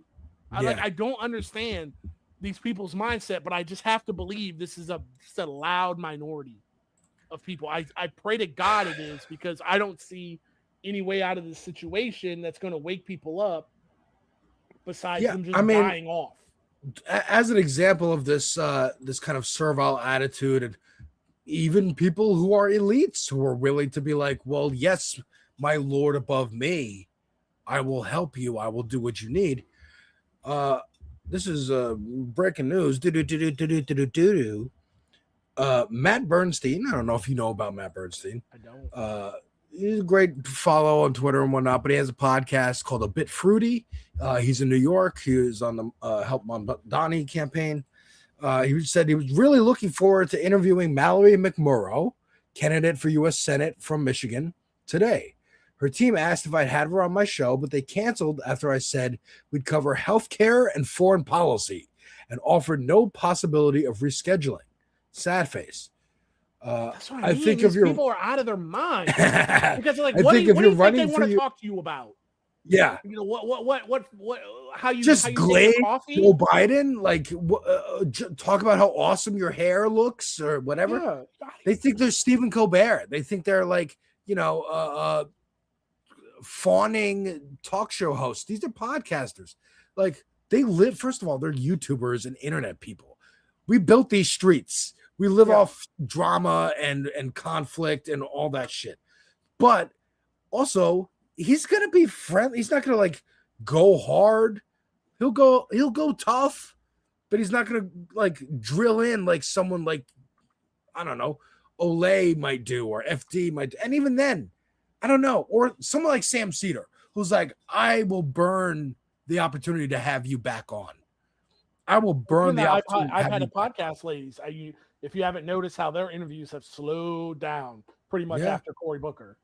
I don't understand these people's mindset, but I just have to believe this is just a loud minority of people. I pray to God it is, because I don't see any way out of this situation that's going to wake people up besides them just dying off. as an example of this this kind of servile attitude, and even people who are elites who are willing to be like, well, yes, my lord above me, I will help you, I will do what you need. This is breaking news. Matt Bernstein, I don't know if you know about Matt Bernstein. I don't. He's a great follow on Twitter and whatnot, but he has a podcast called A Bit Fruity. He's in New York. He was on the Help Mondani campaign. He said he was really looking forward to interviewing Mallory McMurrow, candidate for U.S. Senate from Michigan, today. Her team asked if I'd have her on my show, but they canceled after I said we'd cover healthcare and foreign policy and offered no possibility of rescheduling. Sad face. That's what I mean. think These if you're people are out of their mind because they're like, I what do think you, if what do you're you think running they for want to you- talk to you about? Yeah. You know what? How you Just how you glaze take your coffee? Joe Biden, like talk about how awesome your hair looks or whatever. Yeah. They think they're Stephen Colbert. They think they're like, fawning talk show hosts. These are podcasters. Like they live, first of all, they're YouTubers and internet people. We built these streets. We live off drama and conflict and all that shit. But also, he's gonna be friendly. He's not gonna like go hard. He'll go tough, but he's not gonna like drill in like someone like, I don't know, Olay might do or FD might do. And even then, I don't know. Or someone like Sam Cedar, who's like, I will burn the opportunity to have you back on. I will burn the opportunity. I've had a podcast, ladies. If you haven't noticed how their interviews have slowed down pretty much after Cory Booker.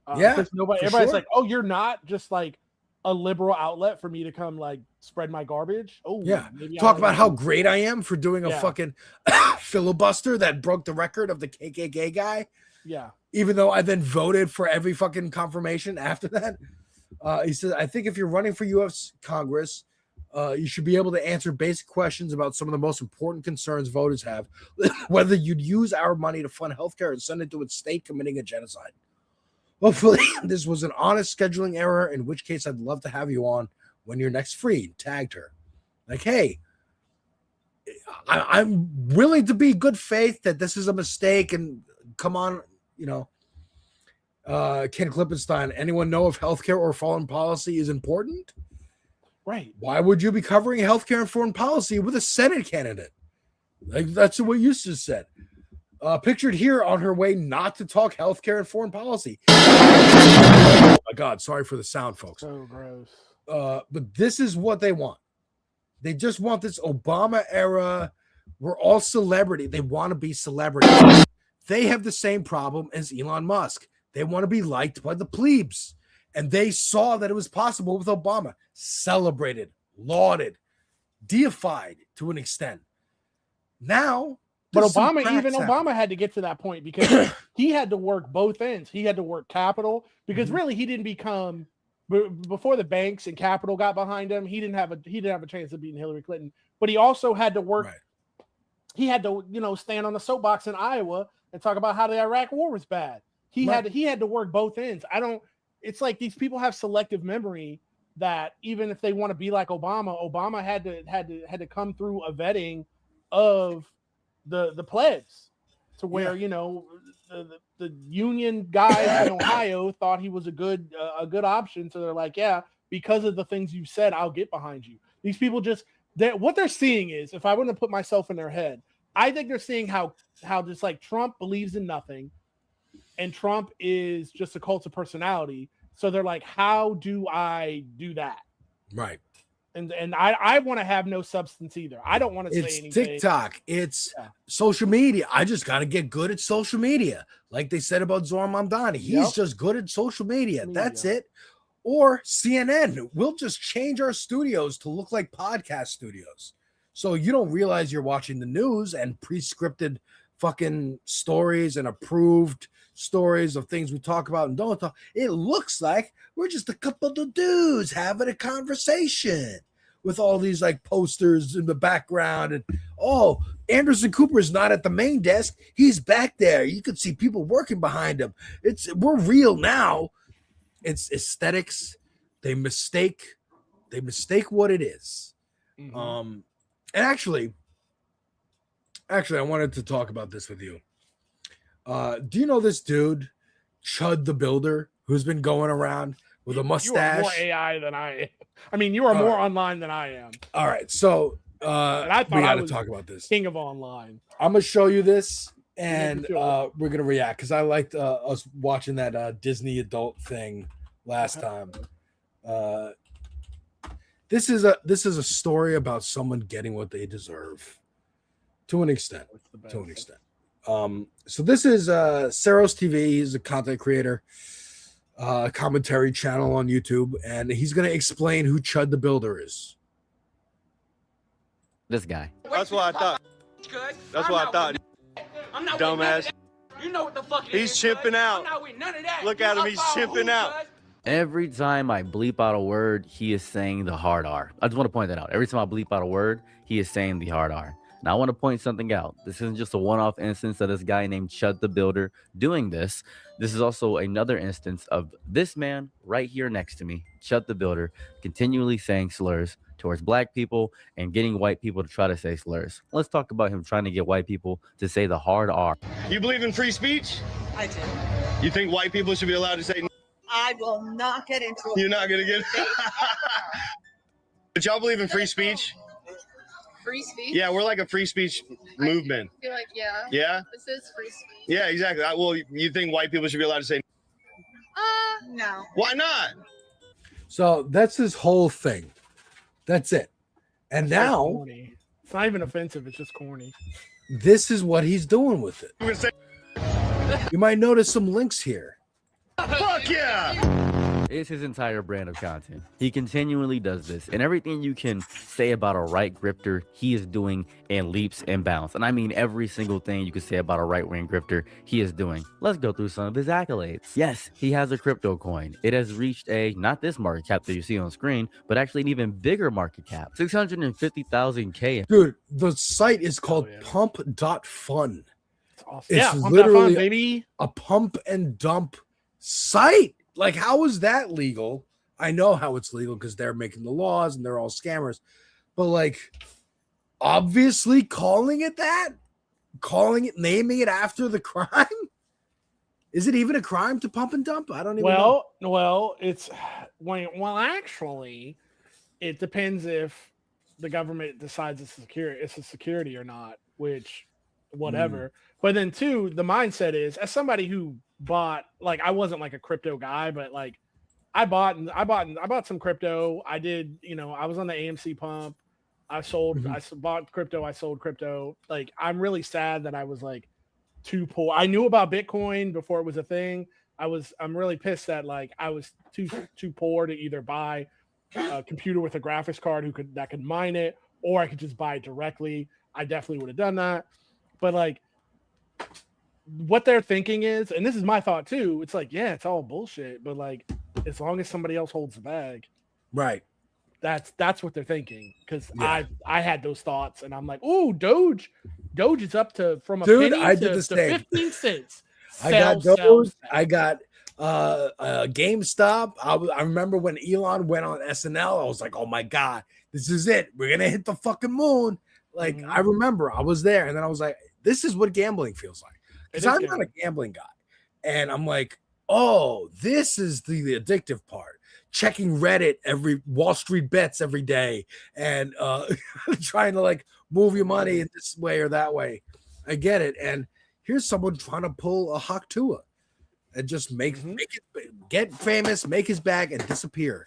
Because everybody's like, oh, you're not just like a liberal outlet for me to come like spread my garbage. Oh, maybe Talk about how great I am for doing a fucking filibuster that broke the record of the KKK guy. Yeah. Even though I then voted for every fucking confirmation after that. He said, I think if you're running for U.S. Congress, you should be able to answer basic questions about some of the most important concerns voters have, whether you'd use our money to fund healthcare and send it to a state committing a genocide. Hopefully, this was an honest scheduling error, in which case I'd love to have you on when you're next free. Tagged her. Like, hey, I'm willing to be good faith that this is a mistake and come on, Ken Klippenstein, anyone know if healthcare or foreign policy is important? Right. Why would you be covering healthcare and foreign policy with a Senate candidate? Like that's what you just said. Pictured here on her way not to talk healthcare and foreign policy. Oh my God, sorry for the sound, folks. So gross. But this is what they want. They just want this Obama era. We're all celebrity. They want to be celebrity. They have the same problem as Elon Musk. They want to be liked by the plebes. And they saw that it was possible with Obama. Celebrated, lauded, deified to an extent. Now, but Obama had to get to that point because he had to work both ends. He had to work capital because really he didn't become before the banks and capital got behind him. He didn't have a chance of beating Hillary Clinton. But he also had to work. Right. He had to stand on the soapbox in Iowa and talk about how the Iraq War was bad. He had to work both ends. It's like these people have selective memory that even if they want to be like Obama had to come through a vetting of the plebs to where the union guys in Ohio thought he was a good option. So they're like, yeah, because of the things you said, I'll get behind you. These people what they're seeing is, if I want to put myself in their head, I think they're seeing how just like Trump believes in nothing and Trump is just a cult of personality. So they're like, how do I do that? Right. And I want to have no substance either. I don't want to say anything. It's TikTok. It's social media. I just got to get good at social media. Like they said about Zohar Mamdani. He's just good at social media. That's it. Or CNN. We'll just change our studios to look like podcast studios. So you don't realize you're watching the news and pre-scripted fucking stories and approved stories of things we talk about and don't talk. It looks like we're just a couple of dudes having a conversation with all these like posters in the background. And Anderson Cooper's not at the main desk. He's back there. You can see people working behind him. We're real now. It's aesthetics. They mistake what it is. Mm-hmm. And actually, I wanted to talk about this with you. Do you know this dude, Chud the Builder, who's been going around with a mustache? You are more AI than I am. I mean, you are more online than I am. All right, so And I thought we got I to was talk about this. king of online. I'm gonna show you this, and me feel we're gonna react because I liked us watching that Disney adult thing last time. This is a story about someone getting what they deserve, to an extent. So this is Serfs TV. He's a content creator, commentary channel on YouTube, and he's gonna explain who Chud the Builder is. This guy. That's what I thought. Good. That's what I thought. I'm not Dumbass. You know what the fuck He's chimping out. I'm not with none of that. Look at him. He's chimping out. Every time I bleep out a word, he is saying the hard R. I just want to point that out. Every time I bleep out a word, he is saying the hard R. Now, I want to point something out. This isn't just a one-off instance of this guy named Chud the Builder doing this. This is also another instance of this man right here next to me, Chud the Builder, continually saying slurs towards black people and getting white people to try to say slurs. Let's talk about him trying to get white people to say the hard R. You believe in free speech? I do. You think white people should be allowed to say? I will not get into it. You're not gonna get. But y'all believe in free speech? Free speech? Yeah, we're like a free speech movement. I feel like, yeah. Yeah? This is free speech. Yeah, exactly. Well, you think white people should be allowed to say? No. Why not? So that's his whole thing. That's it. And It's so now corny. It's not even offensive. It's just corny. this is what he's doing with it. You might notice some links here. Fuck yeah! It's his entire brand of content. He continually does this, and everything you can say about a right grifter, he is doing in leaps and bounds. And I mean every single thing you can say about a right-wing grifter, he is doing. Let's go through some of his accolades. Yes, he has a crypto coin. It has reached not this market cap that you see on screen, but actually an even bigger market cap, 650,000 K. Dude, the site is called pump.fun. Awesome. It's Yeah, pump.fun, literally baby. a pump and dump site. Like, how is that legal? I know how it's legal because they're making the laws and they're all scammers. But like, obviously calling it that, naming it after the crime. Is it even a crime to pump and dump? I don't even know. Well, it's actually, it depends if the government decides it's a security or not, which whatever. But then too, the mindset is, as somebody who bought, like, I wasn't like a crypto guy, but like I bought some crypto. I did, I was on the AMC pump. I sold, I bought crypto. I sold crypto. Like, I'm really sad that I was like too poor. I knew about Bitcoin before it was a thing. I'm really pissed that like I was too poor to either buy a computer with a graphics card that could mine it, or I could just buy it directly. I definitely would have done that. But like, what they're thinking is, and this is my thought too, it's like, yeah, it's all bullshit, but like, as long as somebody else holds the bag, right? That's what they're thinking. Because I had those thoughts, and I'm like, ooh, Doge is up to from a Dude, penny I did to the same. 15 cents. I got Doge. I got GameStop. I remember when Elon went on SNL, I was like, oh my God, this is it. We're gonna hit the fucking moon. Like, I remember I was there, and then I was like, this is what gambling feels like. Because I'm not a gambling guy. And I'm like, oh, this is the addictive part. Checking Reddit, every Wall Street bets every day, and trying to like move your money in this way or that way. I get it. And here's someone trying to pull a Hawk Tua and just make it, get famous, make his bag, and disappear.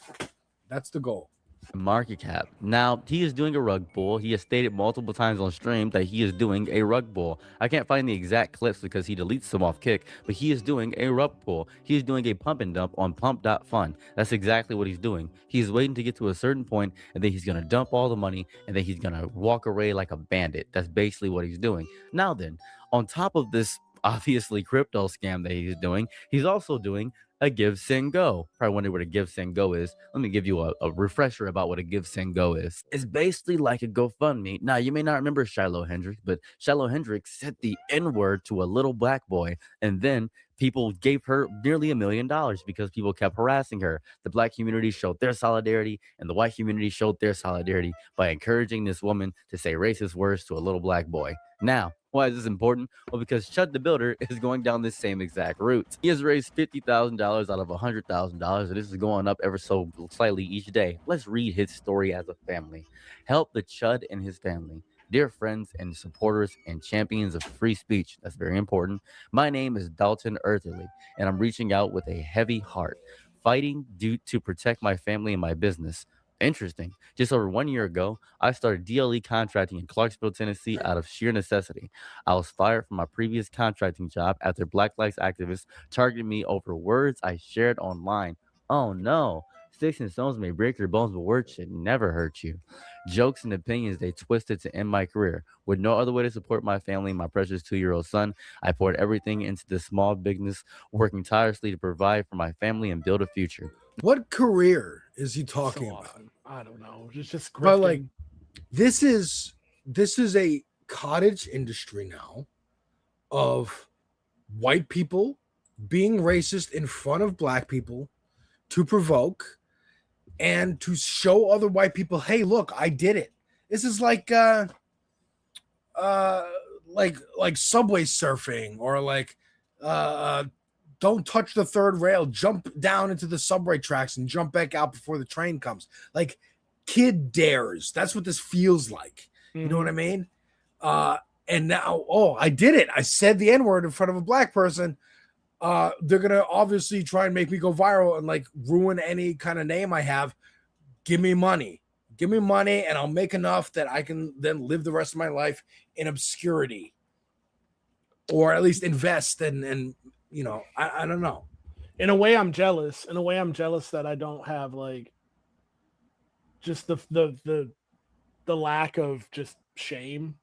That's the goal. Market cap. Now, he is doing a rug pull. He has stated multiple times on stream that he is doing a rug pull. I can't find the exact clips because he deletes them off kick, but he is doing a rug pull. He is doing a pump and dump on pump.fun. That's exactly what he's doing. He's waiting to get to a certain point, and then he's going to dump all the money, and then he's going to walk away like a bandit. That's basically what he's doing. Now then, on top of this obviously crypto scam that he's doing. He's also doing a Give Send Go. Probably wonder what a Give Send Go is. Let me give you a refresher about what a Give Send Go is. It's basically like a GoFundMe. Now, you may not remember Shiloh Hendricks, but Shiloh Hendricks said the N-word to a little black boy, and then people gave her nearly $1 million because people kept harassing her. The black community showed their solidarity, and the white community showed their solidarity by encouraging this woman to say racist words to a little black boy. Now, why is this important? Well, because Chud the Builder is going down this same exact route. He has raised $50,000 out of $100,000, and this is going up ever so slightly each day. Let's read his story as a family. Help the Chud and his family. Dear friends and supporters and champions of free speech, that's very important. My name is Dalton Eartherly, and I'm reaching out with a heavy heart, fighting to protect my family and my business. Interesting. Just over 1 year ago, I started DLE contracting in Clarksville, Tennessee out of sheer necessity. I was fired from my previous contracting job after Black Lives activists targeted me over words I shared online. Oh no. Sticks and stones may break your bones, but words should never hurt you. Jokes and opinions they twisted to end my career. With no other way to support my family and my precious 2-year-old son, I poured everything into this small business, working tirelessly to provide for my family and build a future. What career is he talking about? I don't know. It's just But like, grifting. this is a cottage industry now of white people being racist in front of black people to provoke and to show other white people, hey, look, I did it. This is like subway surfing, or like don't touch the third rail, jump down into the subway tracks and jump back out before the train comes. Like kid dares. That's what this feels like. You know what I mean? And now, oh, I did it. I said the N-word in front of a black person. They're going to obviously try and make me go viral and like ruin any kind of name I have. Give me money. Give me money and I'll make enough that I can then live the rest of my life in obscurity, or at least invest and you know, I don't know. In a way, I'm jealous. In a way, I'm jealous that I don't have like just the lack of just shame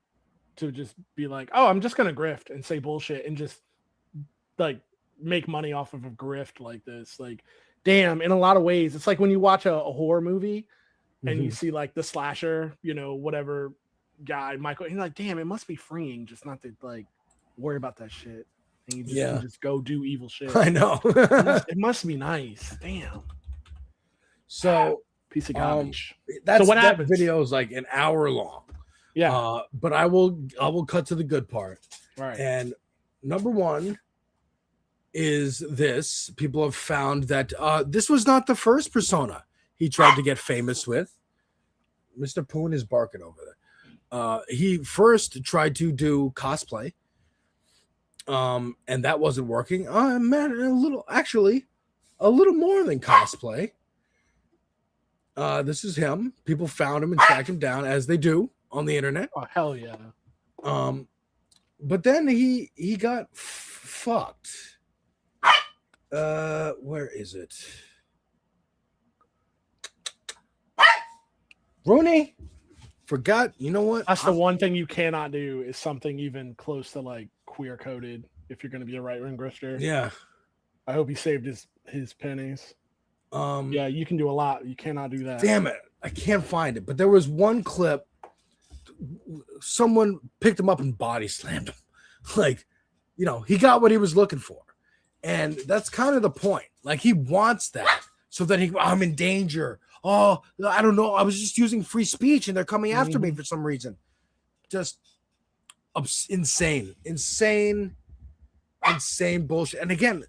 to just be like, oh, I'm just gonna grift and say bullshit and just like make money off of a grift like this. Like, damn, in a lot of ways, it's like when you watch a horror movie and you see like the slasher, you know, whatever guy, Michael, he's like, damn, it must be freeing just not to like worry about that shit. And you just, you just go do evil shit. I know. it must be nice. Damn. So piece of garbage. That's so what that happens? video is like an hour long. Yeah. But I will cut to the good part. Right. And number one is this. People have found that this was not the first persona he tried to get famous with. Mr. Poon is barking over there. He first tried to do cosplay. And that wasn't working. Man, a little more than cosplay. This is him. People found him and tracked him down, as they do on the internet. Oh, hell yeah. But then he got fucked. Where is it? Rooney forgot. You know what? That's the one thing you cannot do is something even close to like queer coded if you're going to be a right wing grifter. Yeah. I hope he saved his pennies. Yeah, you can do a lot. You cannot do that. Damn it. I can't find it. But there was one clip. Someone picked him up and body slammed him. Like, you know, he got what he was looking for. And that's kind of the point. Like, he wants that so that I'm in danger. Oh, I don't know. I was just using free speech and they're coming after me for some reason. Just insane bullshit. And again,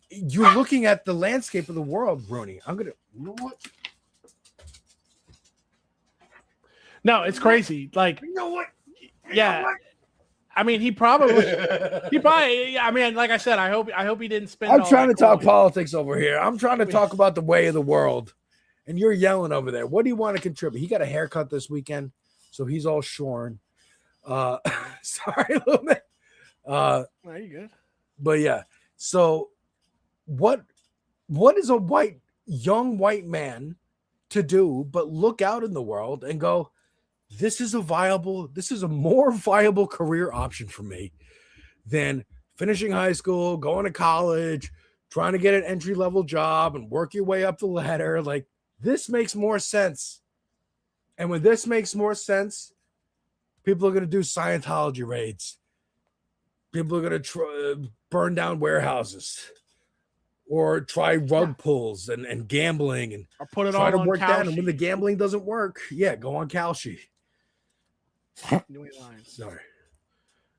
you're looking at the landscape of the world, Rooney. You know what? No, it's crazy. Like, you know what? Yeah. I mean, he probably, I mean, like I said, I hope he didn't spend. I'm trying to talk politics over here. I'm trying to talk about the way of the world. And you're yelling over there. What do you want to contribute? He got a haircut this weekend, so he's all shorn. Sorry, a little bit. No, you good. But yeah. So what is a young white man to do but look out in the world and go, this is a more viable career option for me than finishing high school, going to college, trying to get an entry-level job and work your way up the ladder. Like, this makes more sense. And when this makes more sense, people are going to do Scientology raids. People are going to burn down warehouses or try rug pulls and gambling and or put it try all to on work down. And Kalshi. when the gambling doesn't work, go on Kalshi. New Lions. Sorry.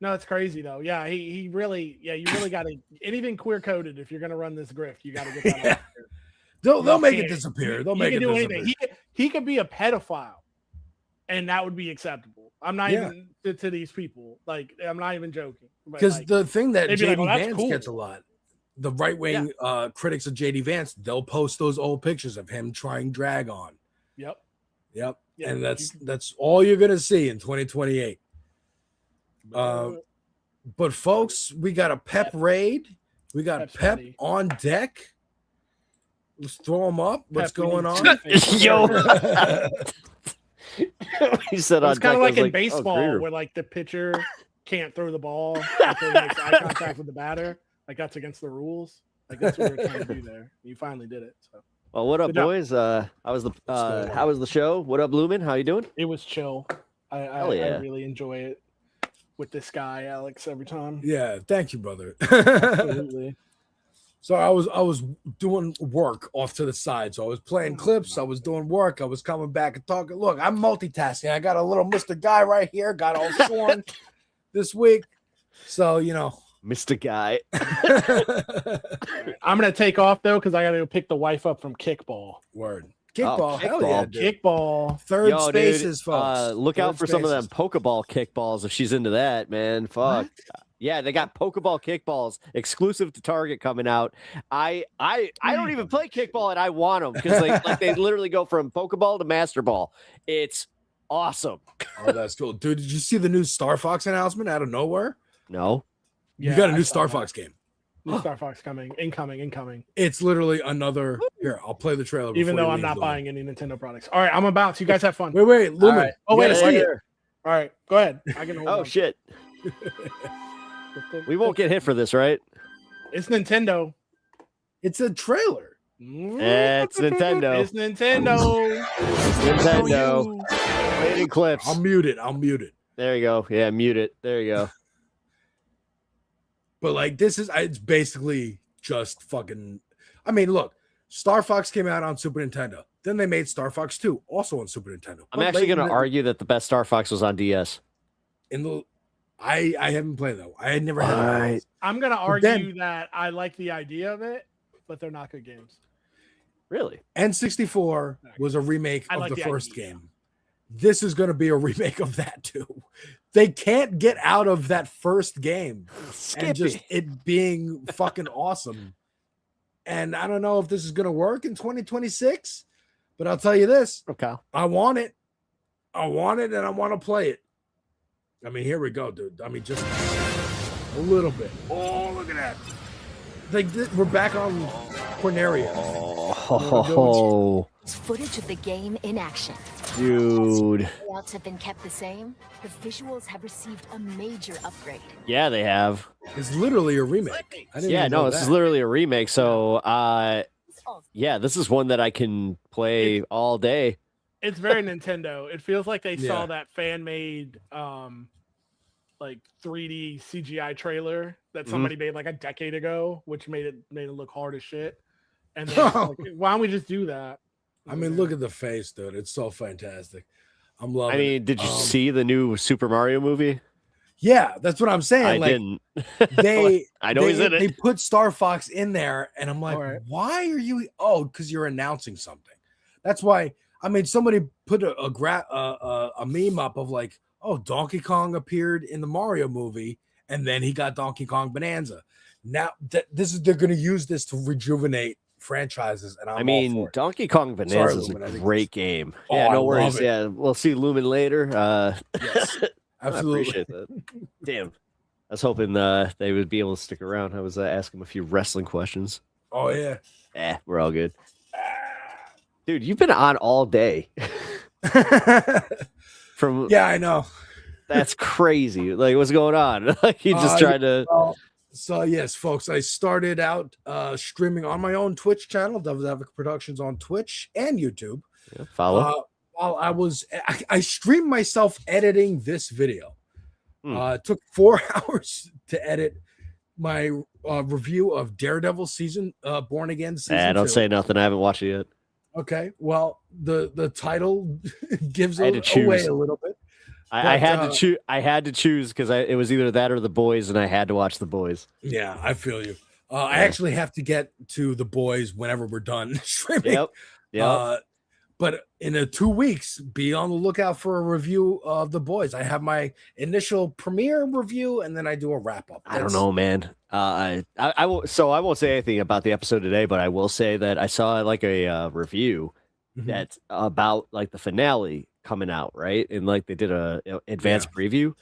No, it's crazy though. Yeah, he really, you really got to anything queer coded. If you're gonna run this grift, you got to get that. They'll make it disappear. They'll make it do disappear. anything. He could be a pedophile, and that would be acceptable. I'm not even to these people. Like, I'm not even joking. Because the thing that they'd be JD like, "Oh, that's Vance cool." gets a lot, the right wing critics of JD Vance, they'll post those old pictures of him trying drag on. Yep. Yeah, and you that's all you're gonna see in 2028. But folks, we got a Pep raid. We got Pep on deck. Let's throw them up. What's going on? Yo. He said It's kind of like in oh, baseball great. where like the pitcher can't throw the ball until he makes eye contact with the batter. Like, that's against the rules. Like, that's what we're trying to do there. You finally did it. So. Well, what up, Good job. boys? How was the show? What up, Lumen? How you doing? It was chill. I really enjoy it with this guy, Alex, every time. Yeah, thank you, brother. Absolutely. So I was doing work off to the side. So I was playing clips. I was doing work. I was coming back and talking. Look, I'm multitasking. I got a little Mr. Guy right here. Got all shorn this week. So, Mr. Guy. I'm going to take off, though, because I got to go pick the wife up from kickball. Word. Kickball. Hell kickball. yeah, dude. Kickball. Third spaces, folks. Look out Third for some of them spaces. Pokeball kickballs if she's into that, man. Fuck. Yeah, they got Pokeball kickballs exclusive to Target coming out. I don't even play kickball and I want them because like they literally go from Pokeball to Master Ball. It's awesome. Oh, that's cool. Dude, did you see the new Star Fox announcement out of nowhere? No. You got a new Star Fox game. New Star Fox coming. Incoming. It's literally another. Here, I'll play the trailer. Even before though you I'm leave, not Lumen. buying any Nintendo products. All right, I'm about to. You guys have fun. Wait, Lumen. All right. Oh, You wait, gotta right see it. here. All right, go ahead. I can hold on. Shit. We won't get hit for this, right? It's Nintendo. It's a trailer. It's Nintendo. It's Nintendo. Nintendo. Waiting clips. I'll mute it. There you go. Yeah, mute it. There you go. But like, it's basically just fucking. I mean, look, Star Fox came out on Super Nintendo. Then they made Star Fox 2, also on Super Nintendo. I'm actually going to argue that the best Star Fox was on DS. I haven't played though. I had never had Right. I'm gonna argue that I like the idea of it, but they're not good games. Really? N64 was a remake I of like the the first idea. game. This is going to be a remake of that too. They can't get out of that first game and just it being fucking awesome. And I don't know if this is going to work in 2026, but I'll tell you this. Okay. I want it. And I want to play it. I mean, here we go, dude. I mean, just a little bit. Oh, look at that. Like, we're back on Corneria. Oh, It's footage of the game in action. dude. The layouts have been kept the same. The visuals have received a major upgrade. Yeah, they have. It's literally a remake. I didn't Yeah, even no, know this is that. literally a remake. So, yeah, this is one that I can play all day. It's very Nintendo. It feels like they Yeah. saw that fan-made like 3D CGI trailer that somebody made like a decade ago, which made it look hard as shit. And then it's like, why don't we just do that? I mean, look at the face, dude. It's so fantastic. I'm loving I mean, it. did you see the new Super Mario movie? Yeah, that's what I'm saying. I like, didn't. They, I know he's in it. They put Star Fox in there, and I'm like, why are you? Oh, because you're announcing something. That's why. I mean, somebody put a meme up of like, oh, Donkey Kong appeared in the Mario movie, and then he got Donkey Kong Bonanza. Now they're going to use this to rejuvenate franchises, and I'm I all mean, for it. Donkey Kong Bonanza Sorry, is Lumen, I a think great game. Oh, Yeah, I no love worries. it. Yeah, we'll see Lumen later. Yes, I absolutely. appreciate that. Damn. I was hoping they would be able to stick around. I was asking them a few wrestling questions. Oh, yeah. We're all good. Dude, you've been on all day. Yeah, I know. That's crazy. Like, what's going on? Like, you just tried to. So yes, folks, I started out streaming on my own Twitch channel, Devil's Advocate Productions on Twitch and YouTube. Yeah, follow. While I streamed myself editing this video. Hmm. It took 4 hours to edit my review of Daredevil season, Born Again season. Don't 2. say nothing. I haven't watched it yet. Okay, well, the title gives I had to away choose. a little bit. I had to choose. I had to choose because it was either that or The Boys, and I had to watch The Boys. Yeah, I feel you. I actually have to get to The Boys whenever we're done streaming. Yep. But in 2 weeks, be on the lookout for a review of The Boys. I have my initial premiere review, and then I do a wrap up. I don't know, man. I won't. So I won't say anything about the episode today, but I will say that I saw like a review that's about like the finale coming out, right? And like they did a advanced preview.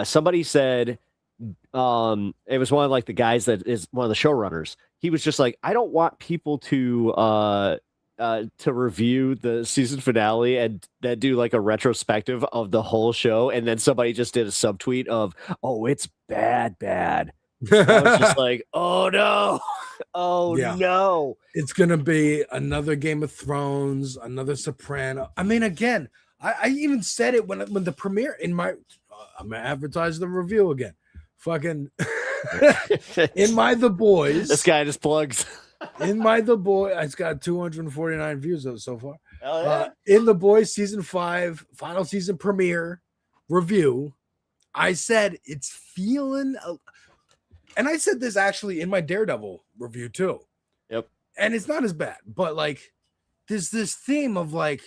Somebody said, it was one of like the guys that is one of the showrunners. He was just like, I don't want people to review the season finale and then do like a retrospective of the whole show. And then somebody just did a subtweet of, oh, it's bad. I was just like, oh no. No. It's going to be another Game of Thrones, another Soprano. I mean, again, I even said it when the premiere in my, I'm going to advertise the review again. Fucking in my The Boys. This guy just plugs. In my The Boys, it's got 249 views so far. Oh, yeah. In The Boys season 5, final season premiere review, I said it's feeling, and I said this actually in my Daredevil review too. Yep. And it's not as bad, but like there's this theme of like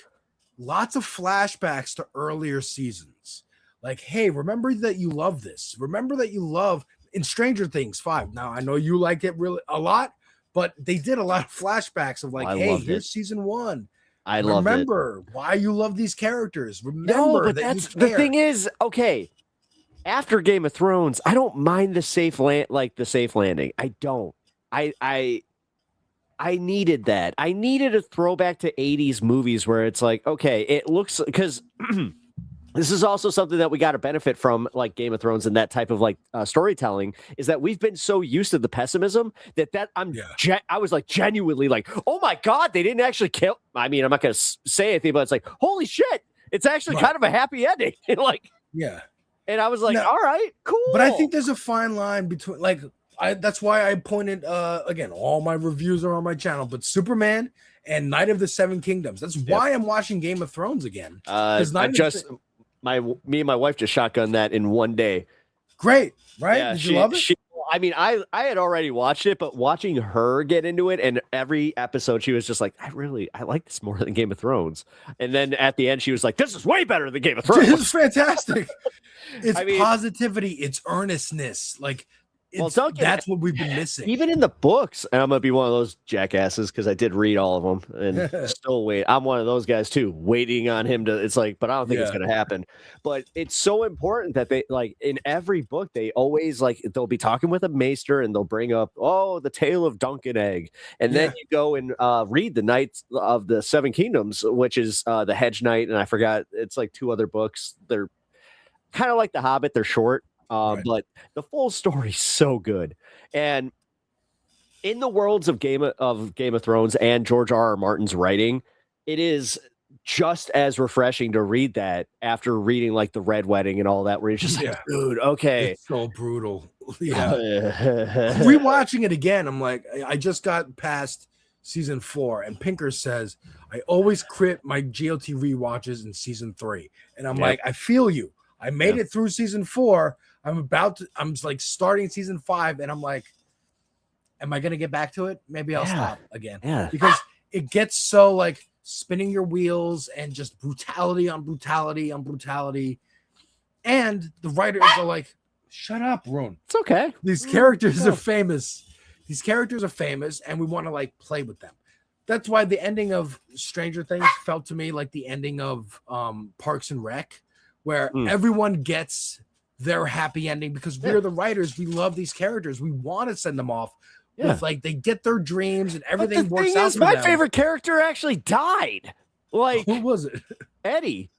lots of flashbacks to earlier seasons. Like, hey, remember that you love this. Remember that you love in Stranger Things 5. Now I know you like it really a lot. But they did a lot of flashbacks of like, hey, here's season 1. I love it. Remember why you love these characters. Remember No, but that's the thing is, okay. After Game of Thrones, I don't mind the safe landing. I don't. I needed that. I needed a throwback to 80s movies where it's like, okay, it looks because this is also something that we got to benefit from, like Game of Thrones and that type of like storytelling, is that we've been so used to the pessimism that I was like genuinely like, oh my God, they didn't actually kill. I mean, I'm not going to say anything, but it's like, holy shit, it's actually kind of a happy ending. Like, yeah. And I was like, all right, cool. But I think there's a fine line between like, that's why I pointed, again, all my reviews are on my channel, but Superman and Night of the Seven Kingdoms. That's why I'm watching Game of Thrones again. Me and my wife just shotgunned that in one day. Great, right? Yeah, Did you love it? I mean, I had already watched it, but watching her get into it, and every episode she was just like, I like this more than Game of Thrones. And then at the end, she was like, this is way better than Game of Thrones. This is fantastic. It's positivity, it's earnestness. Like, that's what we've been missing. Even in the books, and I'm gonna be one of those jackasses because I did read all of them and still wait. I'm one of those guys too, waiting on him to. It's like, but I don't think it's gonna happen. But it's so important that they like in every book they always like they'll be talking with a maester and they'll bring up the tale of Duncan Egg, and then you go and read the Knights of the Seven Kingdoms, which is the Hedge Knight, and I forgot it's like 2 other books. They're kind of like The Hobbit. They're short. But the full story is so good. And in the worlds of Game of Thrones and George R.R. Martin's writing, it is just as refreshing to read that after reading like The Red Wedding and all that, where you're just like, dude, okay. It's so brutal. Yeah. Rewatching it again, I'm like, I just got past season 4, and Pinker says, I always crit my GOT rewatches in season 3. And I'm like, I feel you. I made it through season 4. I'm like starting season 5, and I'm like, am I going to get back to it? Maybe I'll stop again. Yeah. Because it gets so like spinning your wheels and just brutality on brutality on brutality. And the writers are like, shut up, Rune. It's okay. These characters are famous. These characters are famous, and we want to like play with them. That's why the ending of Stranger Things felt to me like the ending of Parks and Rec, where everyone gets their happy ending because we're the writers. We love these characters. We want to send them off with like they get their dreams and everything works out. My favorite character actually died. Like, who was it? Eddie.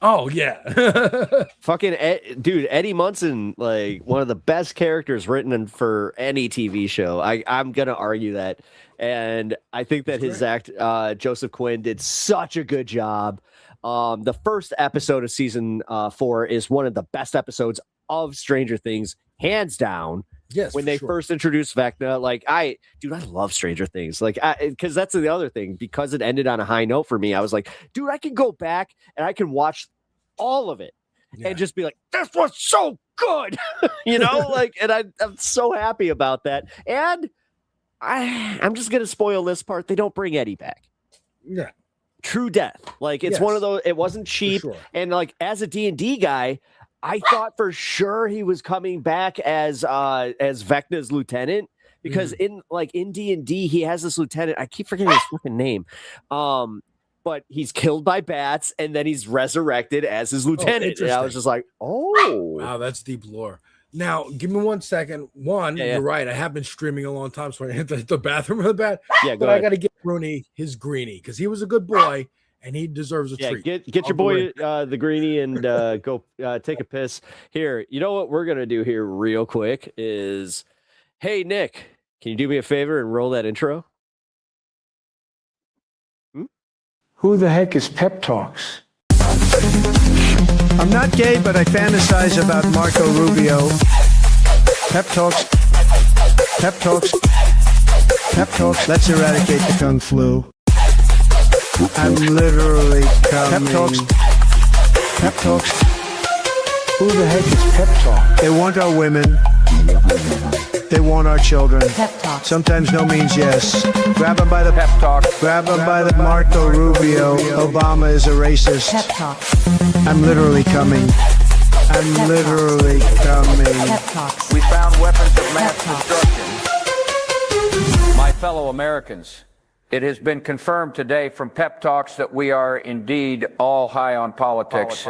Oh yeah. Fucking dude, Eddie Munson, like one of the best characters written for any TV show. I'm gonna argue that, and I think that his act, Joseph Quinn, did such a good job. The first episode of season 4 is one of the best episodes of Stranger Things, hands down. Yes, when they first introduced Vecna, like I love Stranger Things, like because that's the other thing. Because it ended on a high note for me, I was like, dude, I can go back and I can watch all of it and just be like, this was so good, like, and I'm so happy about that. And I'm just gonna spoil this part. They don't bring Eddie back. Yeah, true death. Like it's one of those. It wasn't cheap, and like as a D&D guy, I thought for sure he was coming back as Vecna's lieutenant, because in D&D he has this lieutenant. I keep forgetting his fucking name. But he's killed by bats and then he's resurrected as his lieutenant. And I was just like, oh, wow, that's deep lore. Now, give me 1 second. You're right. I have been streaming a long time, so I hit the bathroom with the bat. Yeah, but I got to give Rooney his greenie because he was a good boy and he deserves a treat. Get your boy the greenie and go take a piss. Here, you know what we're gonna do here real quick is, hey Nick, can you do me a favor and roll that intro? Who the heck is Pep Talks? I'm not gay, but I fantasize about Marco Rubio. Pep Talks. Pep Talks. Pep Talks. Let's eradicate the Kung Flu. I'm literally coming. Pep Talks. Pep Talks. Who the heck is Pep Talk? They want our women. They want our children. Pep Talks. Sometimes no means yes. Grab them by the Pep Talk. Grab them by the Marco Rubio. Obama is a racist. Pep Talks. I'm literally coming. I'm literally coming. Pep Talks. We found weapons of mass destruction. My fellow Americans, it has been confirmed today from Pep Talks that we are indeed all high on politics.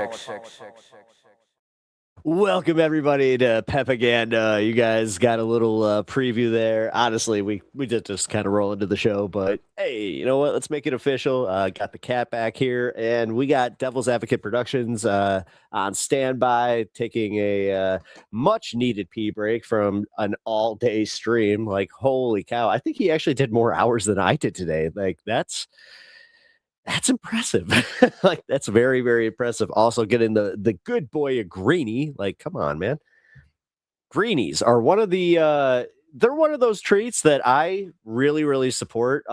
Welcome everybody to PEPAGANDA. You guys got a little preview there. Honestly, we did just kind of roll into the show, but hey, you know what? Let's make it official. Got the cat back here, and we got Devil's Advocate Productions on standby, taking a much needed pee break from an all day stream. Like, holy cow! I think he actually did more hours than I did today. Like, that's impressive. Like, that's very, very impressive. Also getting the good boy a greenie. Like, come on, man. Greenies are one of the they're one of those treats that I really, really support.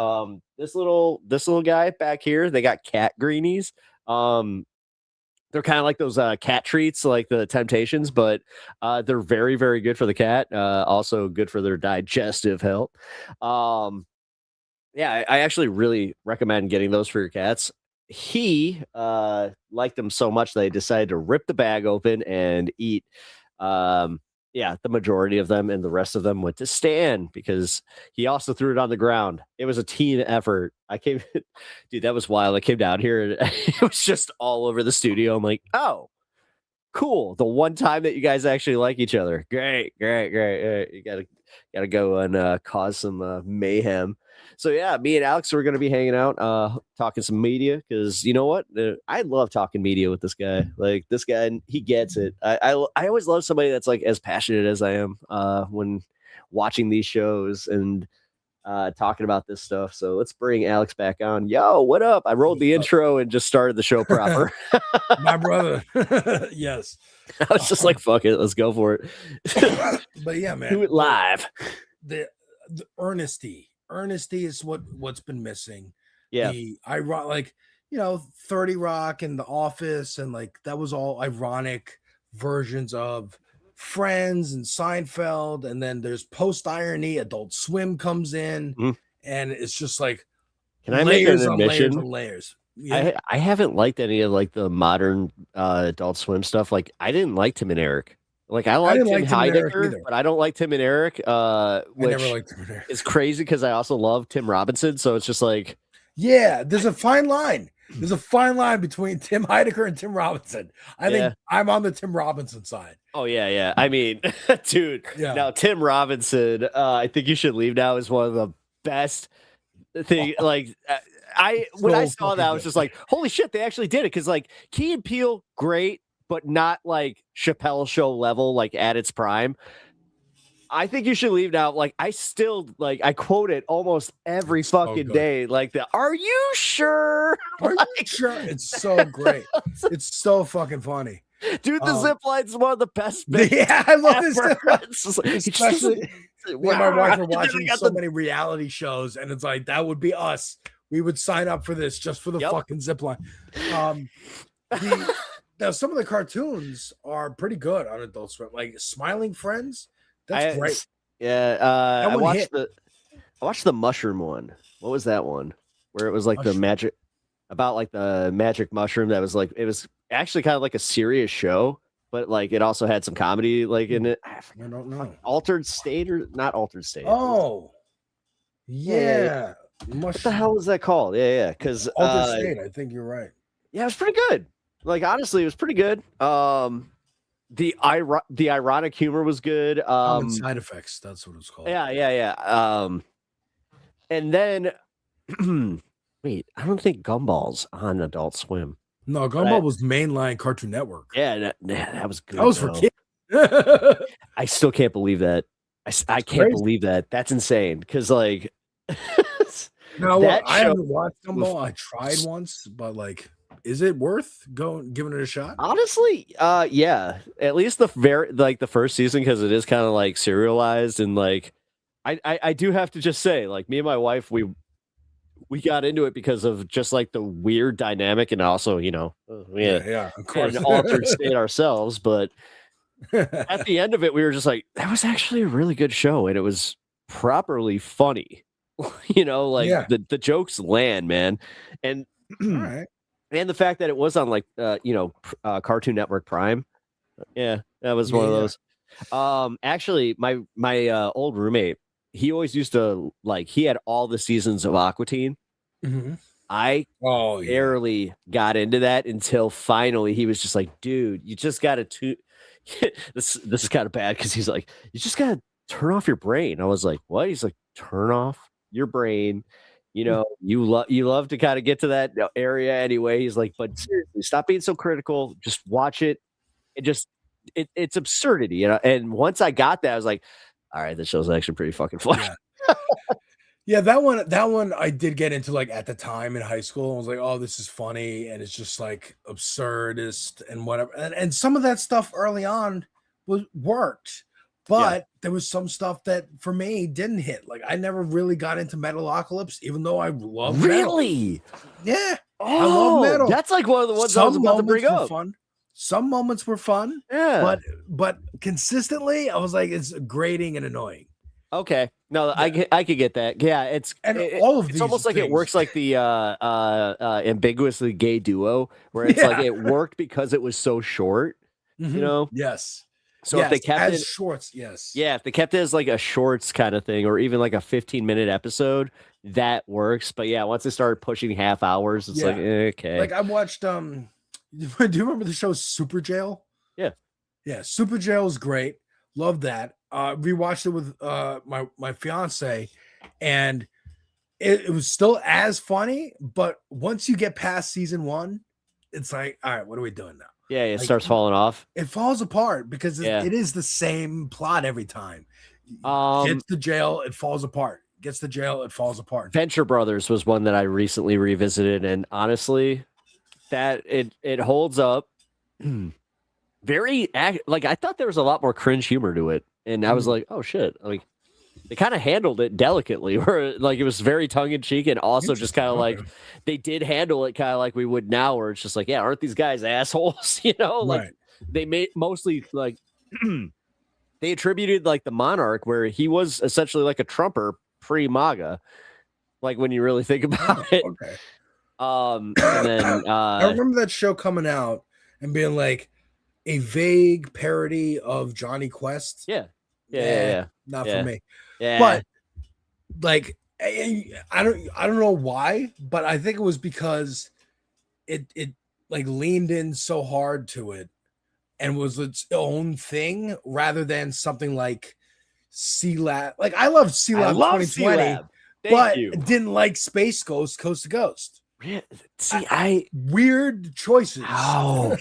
This little guy back here, they got cat greenies. They're kind of like those cat treats, like the Temptations, but they're very, very good for the cat. Also good for their digestive health. Yeah, I actually really recommend getting those for your cats. He liked them so much that he decided to rip the bag open and eat. The majority of them, and the rest of them went to Stan because he also threw it on the ground. It was a team effort. Dude, that was wild. I came down here and it was just all over the studio. I'm like, oh, cool. The one time that you guys actually like each other. Great. You gotta go and cause some mayhem. So yeah, me and Alex are going to be hanging out, talking some media, because you know what? I love talking media with this guy. Like, this guy, he gets it. I always love somebody that's like as passionate as I am when watching these shows and talking about this stuff. So let's bring Alex back on. Yo, what up? I rolled the intro and just started the show proper. My brother. Yes. I was just like, fuck it, let's go for it. But yeah, man, do it live. The earnesty is what's been missing. Yeah, I like 30 Rock and The Office, and like that was all ironic versions of Friends and Seinfeld, and then there's post irony. Adult Swim comes in, and it's just like, can I make an admission? Layers. Yeah. I haven't liked any of like the modern Adult Swim stuff. Like, I didn't like Tim and Eric. Like, I like Tim Heidecker, but I don't like Tim and Eric. Which I never liked Tim and Eric. It's crazy because I also love Tim Robinson. So it's just like, yeah, there's a fine line. There's a fine line between Tim Heidecker and Tim Robinson. I think I'm on the Tim Robinson side. Oh yeah. I mean, dude. Yeah. Now Tim Robinson, I think you should leave now, is one of the best thing. Like, when I So saw that, I was fucking just like, holy shit, they actually did it. Because like Key and Peele, great, but not like Chappelle Show level, like at its prime. I think you should leave now. Like I still like I quote it almost every fucking good. day. Like are you sure? Are you sure? It's so great. It's so fucking funny. Dude, the zip line's one of the best bits. Yeah, I love this. ever. It's just like- Especially me and my wife are watching Got so the- many reality shows, and it's like that would be us. We would sign up for this just for the fucking zip line. Now some of the cartoons are pretty good on Adult Swim, like Smiling Friends. That's great. Yeah, That I one watched hit. I watched the mushroom one. What was that one? Where it was like the magic about like the magic mushroom that was like it was actually kind of like a serious show, but like it also had some comedy like in it. I don't know. Altered State or not Altered State? Oh, yeah. What the hell is that called? Yeah. Because Altered State. I think you're right. yeah, it was pretty good. Like honestly, it was pretty good. The ironic humor was good. Common Side Effects. That's what it's called. Yeah. And then wait, I don't think Gumball's on Adult Swim. No, Gumball was mainline Cartoon Network. Yeah, that was good. That was for though. kids. I still can't believe that. I can't crazy. believe that. That's insane. Because like, No, that I show haven't watched was- Gumball. I tried once, but like, is it worth giving it a shot? honestly, yeah. At least the first season because it is kind of like serialized and like, I do have to just say like me and my wife we got into it because of just like the weird dynamic and also Yeah, of course. an altered state ourselves, but at the end of it we were just like that was actually a really good show and it was properly funny. Like Yeah. the jokes land, man. And All right. and the fact that it was on like Cartoon Network Prime. Yeah, that was one of Yeah. those. Actually my old roommate, he always used to like he had all the seasons of Aqua Teen. Mhm. I barely got into that until finally he was just like, dude, you just gotta this is kind of bad because he's like, you just gotta turn off your brain. I was like, what? He's like, turn off your brain. You love to kind of get to that area anyway. He's like, but seriously, stop being so critical. Just watch it. It's absurdity. And once I got that, I was like, all right, this show's actually pretty fucking funny. Yeah, that one I did get into like at the time in high school. I was like, oh, this is funny, and it's just like absurdist and whatever. And some of that stuff early on worked, but there was some stuff that for me didn't hit. Like I never really got into Metalocalypse, even though I love metal. Really? Yeah. I Oh, love metal. that's like one of the ones I was about to bring moments were up. Fun. Some moments were fun. Yeah. But consistently, I was like, it's grating and annoying. Okay. No, I could get that. Yeah, it's all of it's these almost like it things- works like the ambiguously gay duo, where it's like Yeah. it worked because it was so short. Mhm. Yes. So if they kept as it shorts, yes. yeah, if they kept it as like a shorts kind of thing, or even like a 15-minute episode, that works. But yeah, once they started pushing half hours, it's like okay. Like I watched do you remember the show Super Jail? Yeah. Yeah, Super Jail is great. Love that. Rewatched it with my fiance, and it was still as funny, but once you get past season 1, it's like, all right, what are we doing now? Yeah, it Like, starts falling off. It falls apart because Yeah. it is the same plot every time. Gets to jail, it falls apart. Gets to jail, it falls apart. Venture Brothers was one that I recently revisited, and honestly, that it holds up. Like I thought there was a lot more cringe humor to it, and I was like, oh shit, like they kind of handled it delicately, where like it was very tongue in cheek, and also just kind of like they did handle it kind of like we would now, where it's just like, yeah, aren't these guys assholes? Like Right. they made mostly like they attributed like the Monarch, where he was essentially like a Trumper pre-MAGA, like when you really think about it. Okay. And then I remember that show coming out and being like a vague parody of Johnny Quest. Yeah. Yeah. Not Yeah. for me. Yeah. But like I don't know why, but I think it was because it like leaned in so hard to it and was its own thing rather than something like C-Lab. Like I love C-Lab 2020, but you. didn't like Space Ghost Coast to Ghost. See, weird choices. Oh,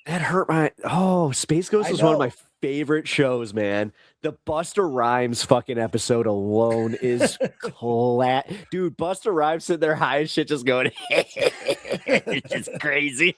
that hurt my. Oh, Space Ghost was one of my favorite shows, man. The Busta Rhymes fucking episode alone is dude. Busta Rhymes sitting there high as shit, just going, it's just crazy.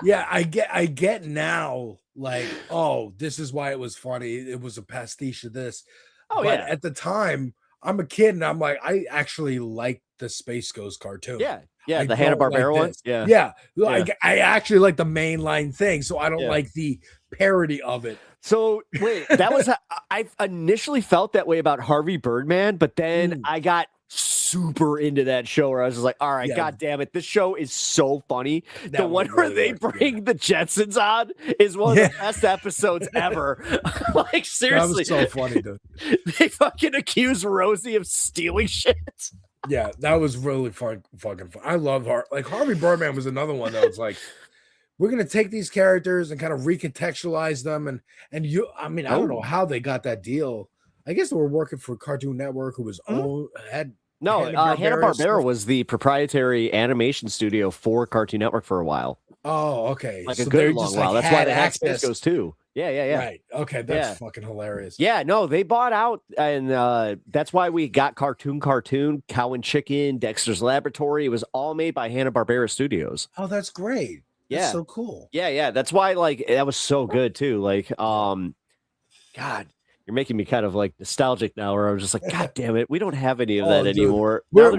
Yeah, I get now, like, oh, this is why it was funny. It was a pastiche of this. Oh, but yeah. at the time, I'm a kid and I'm like, I actually like the Space Ghost cartoon. Yeah. Yeah, I the don't Hanna-Barbera like one. this. Yeah. Yeah. Yeah. I actually like the mainline thing, so I don't like the parody of it. So wait, that was I initially felt that way about Harvey Birdman, but then I got super into that show where I was just like, all right, god damn it, this show is so funny. The one where they bring the Jetsons on is one of the best episodes ever. Like, seriously, that was so funny, dude. They fucking accuse Rosie of stealing shit. Yeah, that was really fucking fun. I love Harvey Birdman was another one that was like, we're gonna take these characters and kind of recontextualize them, and you. I mean, I don't know how they got that deal. I guess they were working for Cartoon Network, who was Hanna-Barbera was the proprietary animation studio for Cartoon Network for a while. Oh, okay, like a so good they long just, while. like, That's why had they had access. Space Ghost too. Yeah. Right. Okay, that's fucking hilarious. Yeah, no, they bought out, and that's why we got Cartoon, Cow and Chicken, Dexter's Laboratory. It was all made by Hanna-Barbera Studios. Oh, that's great. Yeah, That's so cool. Yeah. That's why, like, that was so good too. Like, God, you're making me kind of like nostalgic now. Where I was just like, God damn it, we don't have any of that dude. anymore. Now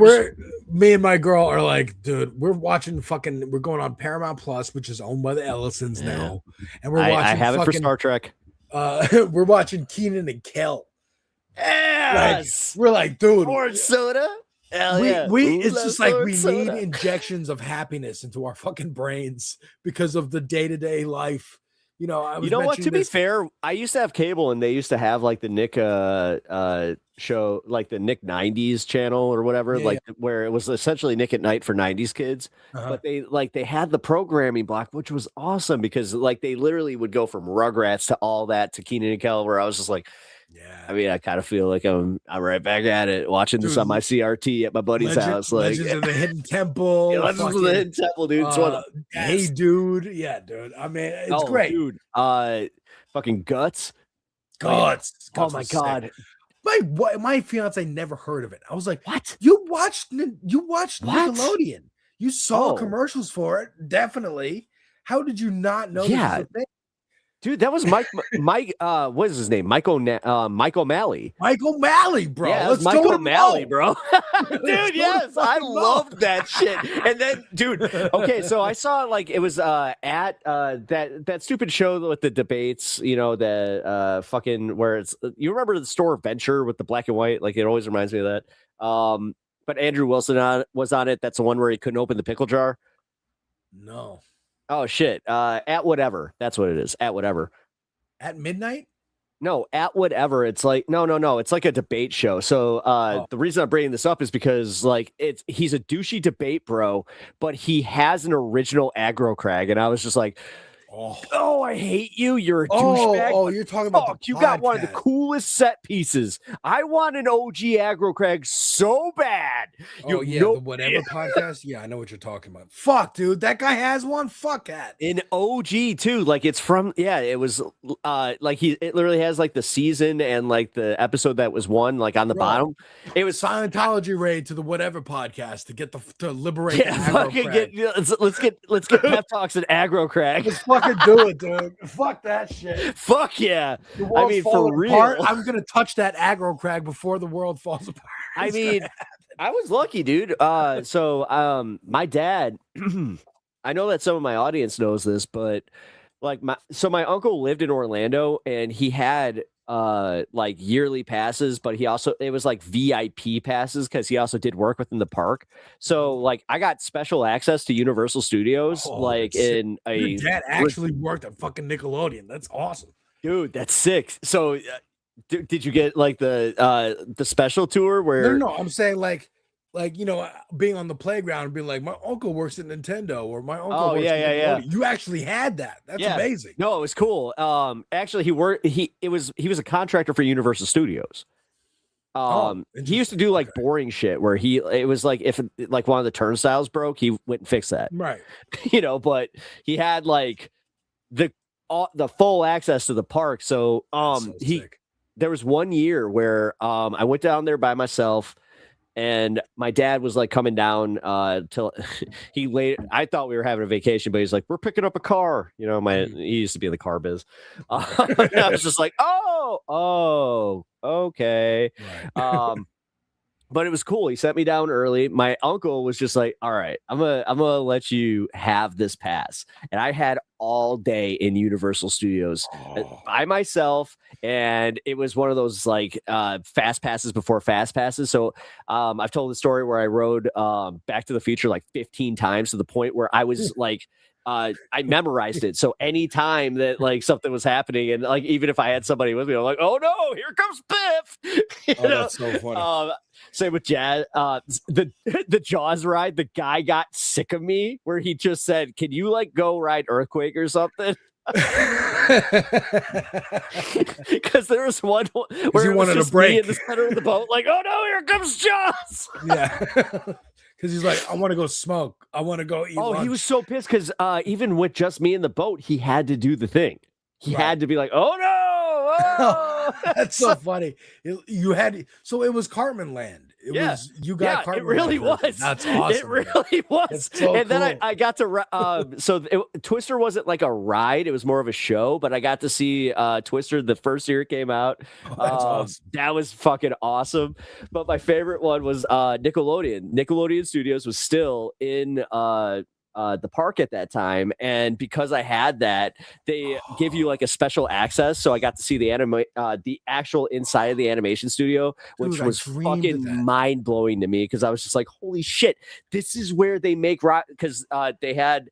Me and my girl are like, dude, we're watching we're going on Paramount Plus, which is owned by the Ellisons now, and we're watching. I have it for Star Trek. We're watching Keenan and Kel. Yes, we're like, dude, orange soda. Hell yeah. It's just like we soda. need injections of happiness into our fucking brains because of the day-to-day life. You know, I was you know what? To be this- fair, I used to have cable, and they used to have like the Nick show, like the Nick 90s channel or whatever, where it was essentially Nick at Night for 90s kids. But they had the programming block, which was awesome because like they literally would go from Rugrats to all that to Keenan and Kel, where I was just like, I mean, I kind of feel like I'm right back at it, watching this on my CRT at my buddy's house. Like Legends of the Hidden Temple. Legends of the Hidden Temple, dude. It's one of the Hey, best. dude. Yeah, dude. I mean, it's great. Dude. Fucking Guts. Guts. Oh my was God. sick. My fiance never heard of it. I was like, what? You watched Nickelodeon. You saw commercials for it, definitely. How did you not know this was a thing? Dude, that was Mike. What is his name? Mike O'Malley. Mike O'Malley, bro. Yeah, Let's Mike go to O'Malley, Mo. bro. Dude, yes, I loved that shit. And then, dude, okay, so I saw like it was at that stupid show with the debates, you know, the fucking where it's you remember the store Venture with the black and white? Like it always reminds me of that. But Andrew Wilson was on it. That's the one where he couldn't open the pickle jar. No. Oh shit. At whatever. That's what it is. At whatever. At midnight? No, at whatever. It's like no. It's like a debate show. So the reason I'm bringing this up is because like he's a douchey debate bro, but he has an original aggro crag, and I was just like, oh, I hate you. You're a douchebag. Oh, you're talking about you got one of the coolest set pieces. I want an OG aggro crag so bad. Oh yeah, the whatever podcast. Yeah, I know what you're talking about. Fuck, dude, that guy has one. Fuck that. An OG too, like it's from it was like it literally has like the season and like the episode that was won like on the bottom. It was Scientology raid to the whatever podcast to liberate. Yeah, the aggro crag. let's get Pep Talks and aggro crag. Let's fucking do it, dude. Fuck that shit. Fuck yeah. The I world's mean, for falling real. apart. I'm gonna touch that aggro crag before the world falls apart. I It's mean, gonna I was lucky, dude. So my dad, I know that some of my audience knows this, but like my uncle lived in Orlando and he had like yearly passes, but it was like VIP passes because he also did work within the park. So like I got special access to Universal Studios, like in Your dad actually worked at fucking Nickelodeon. That's awesome. Dude, that's sick. So did you get like the special tour where No, I'm saying like you know, being on the playground and being like, my uncle works at Nintendo or my uncle works at Nickelodeon. You actually had that. That's amazing. No, it was cool. Actually, he was a contractor for Universal Studios. He used to do like boring shit where it was like if like one of the turnstiles broke, he went and fixed that. Right. But he had like the full access to the park. So there was one year where I went down there by myself. And my dad was like coming down till I thought we were having a vacation, but he's like, we're picking up a car. He used to be in the car biz. I was just like, oh, okay. Right. But it was cool. He sent me down early. My uncle was just like, all right, I'm gonna let you have this pass. And I had all day in Universal Studios by myself. And it was one of those like fast passes before fast passes. So I've told the story where I rode Back to the Future like 15 times to the point where I was like, I memorized it. So anytime that like something was happening, and like even if I had somebody with me, I'm like, oh no, here comes Biff. That's so funny. Same with Jazz. The Jaws ride, the guy got sick of me where he just said, can you like go ride Earthquake or something? Because there was one where he it was wanted just a break me in the center of the boat, like, oh no, here comes Jaws. Yeah. Because he's like, I want to go smoke. I want to go eat lunch. He was so pissed because even with just me in the boat, he had to do the thing. He had to be like, oh no. Oh. That's so funny. So it was Cartman Land. You got Cartman. It really Land. was. That's awesome. It really was. So and then cool. I got to Twister wasn't like a ride, it was more of a show, but I got to see Twister the first year it came out. That's awesome. That was fucking awesome. But my favorite one was Nickelodeon. Nickelodeon Studios was still in the park at that time, and because I had that, they give you like a special access, so I got to see the actual inside of the animation studio, which was fucking mind-blowing to me because I was just like, holy shit, this is where they make rock, because they had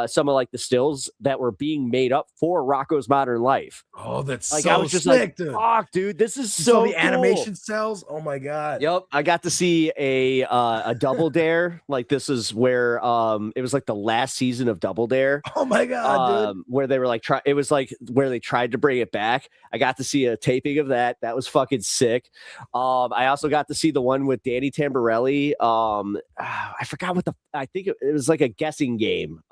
some of like the stills that were being made up for Rocko's Modern Life. Oh, that's like so I was just sick, like, dude. fuck, dude, this is You so saw the cool. animation cells. Oh my god. Yep, I got to see a Double Dare. Like this is where it was like the last season of Double Dare. Oh my god, dude. Where they were like it was like where they tried to bring it back. I got to see a taping of that. That was fucking sick. I also got to see the one with Danny Tamborelli. I forgot I think it was like a guessing game.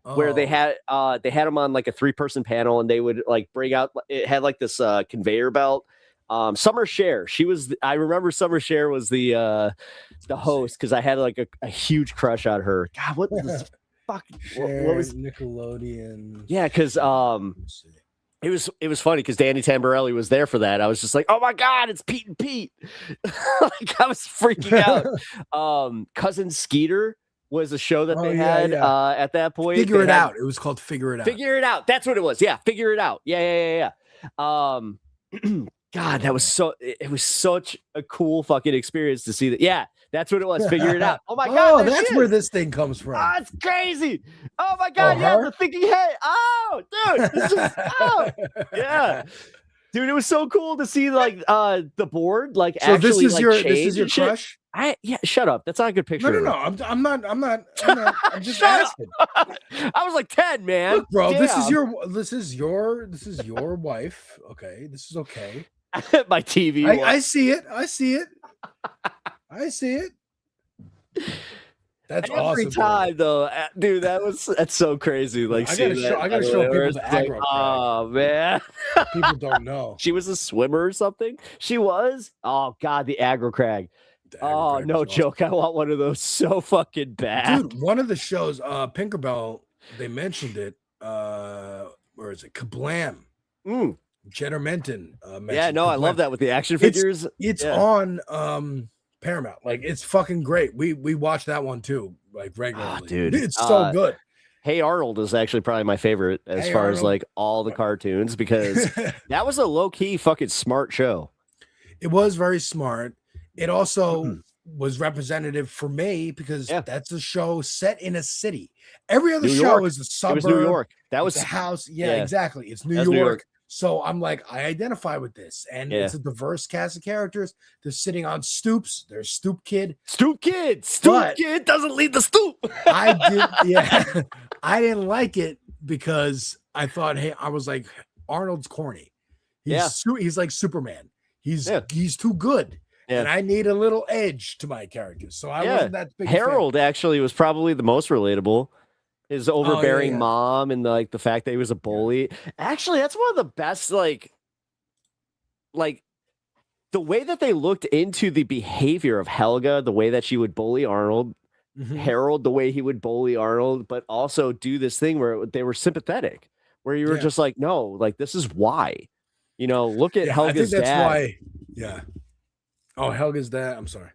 Where they had him on like a 3-person panel, and they would like bring out, it had like this conveyor belt. Summer Cher, I remember Summer Cher was the host because I had like a huge crush on her. God, what the fuck? What was Nickelodeon? Yeah, because it was funny because Danny Tamborelli was there for that. I was just like, oh my god, it's Pete and Pete. Like I was freaking out. Cousin Skeeter was a show that they had at that point. Figure It Out. It was called Figure It Out. Figure It Out. That's what it was. Yeah, Figure It Out. Yeah. God, it was such a cool fucking experience to see that. Yeah, that's what it was. Figure It Out. Oh my god. That's where this thing comes from. Oh, it's crazy. Oh my god, the thinking head. Oh, dude, this is yeah. Dude, it was so cool to see like the board like so actually this is your shit. crush? Shut up. That's not a good picture. No. I'm not. I'm just asking. I was like 10, man. Look, bro, damn. this is your wife. Okay, this is okay. My TV. I see it. I see it. That's every awesome. time though, dude. That's so crazy. Like, I gotta show people the aggro. Like, oh man, people don't know. She was a swimmer or something. She was. Oh god, the aggro crag. Oh no joke. I want one of those so fucking bad. Dude, one of the shows, Pinkerbell, they mentioned it. Where is it? Kablam. Jenner Menton. Yeah, no, Kablam. I love that with the action figures. It's on Paramount. Like it's fucking great. We watch that one too, like regularly. Dude, it's so good. Hey Arnold is actually probably my favorite as far as like all the cartoons because that was a low key fucking smart show. It was very smart. It also was representative for me because that's a show set in a city. Every other show is a suburb. It was New York. That was the house. Yeah, exactly. It's New York. So I'm like, I identify with this. And it's a diverse cast of characters. They're sitting on stoops. There's Stoop Kid. Stoop Kid doesn't lead the stoop. I didn't like it because I thought, I was like, Arnold's corny. He's like Superman. He's too good. Yeah. And I need a little edge to my characters. So I wasn't that big a fan. Harold actually was probably the most relatable. His overbearing mom and the fact that he was a bully. Actually, that's one of the best, like the way that they looked into the behavior of Helga, the way that she would bully Arnold, Harold, the way he would bully Arnold, but also do this thing where they were sympathetic, where you were just like, no, like this is why. Look at Helga's I think that's dad. why. Yeah. Oh, Helga's dad. I'm sorry.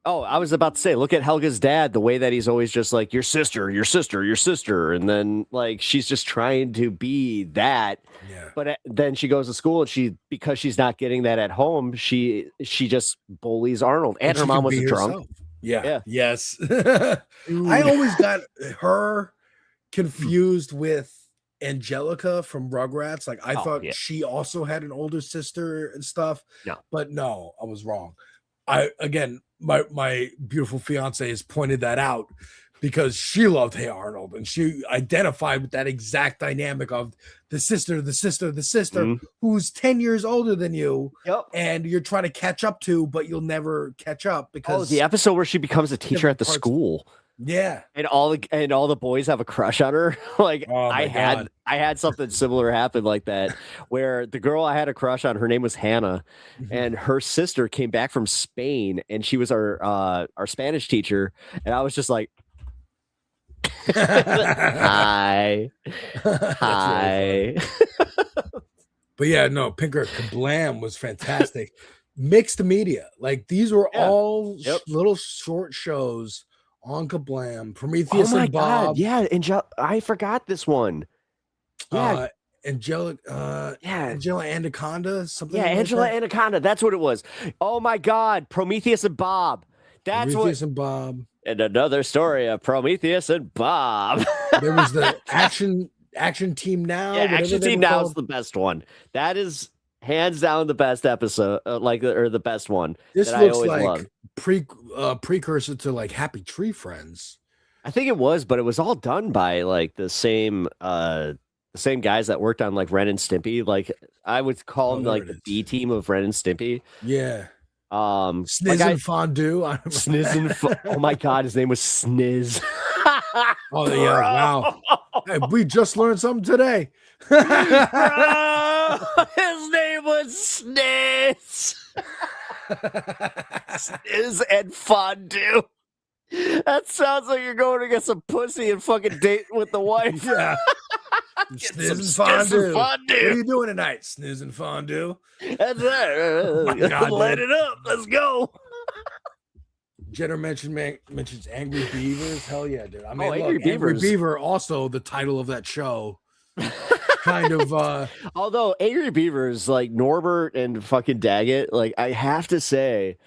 Oh, I was about to say, look at Helga's dad, the way that he's always just like, your sister, your sister, your sister. And then like, she's just trying to be that. Yeah. But then she goes to school and because she's not getting that at home, she just bullies Arnold. And her mom was a drunk. Yeah. Yes. I always got her confused with Angelica from Rugrats. Like I thought she also had an older sister and stuff. No. But no, I was wrong. My beautiful fiance has pointed that out because she loved Hey Arnold and she identified with that exact dynamic of the sister who's 10 years older than you. Yep. And you're trying to catch up to, but you'll never catch up because the episode where she becomes a teacher at the school. Yeah. And all the boys have a crush on her. Like I had something similar happen like that, where the girl I had a crush on, her name was Hannah, and her sister came back from Spain, and she was our Spanish teacher, and I was just like, hi. But yeah, no, Pinker Kablam was fantastic. Mixed media, like these were all little short shows on Kablam. Prometheus and Bob. Yeah, I forgot this one. Yeah. Angela Anaconda, something. Yeah, like Angela that. Anaconda. That's what it was. Oh my God, Prometheus and Bob. Prometheus and Bob. And another story of Prometheus and Bob. There was the Action Team Now. Yeah, Action Team Now is the best one. That is hands down the best episode, or the best one. This that looks I always like love. Precursor to like Happy Tree Friends. I think it was, but it was all done by like the same guys that worked on like Ren and Stimpy. Like I would call them like the B team of Ren and Stimpy. Yeah. Sniz and Fondue. Sniz and oh my God, his name was Sniz. Oh yeah, wow. Hey, we just learned something today. Bro, his name was Sniz. Sniz and Fondue. That sounds like you're going to get some pussy and fucking date with the wife. Yeah. Snizz and fondue. What are you doing tonight? Snizz and fondue. That's right. Light it up. Let's go. Jenner mentions Angry Beavers. Hell yeah, dude. I mean, Angry Angry Beavers. Beaver, also the title of that show. Kind of although Angry Beavers, like Norbert and fucking Daggett, like I have to say,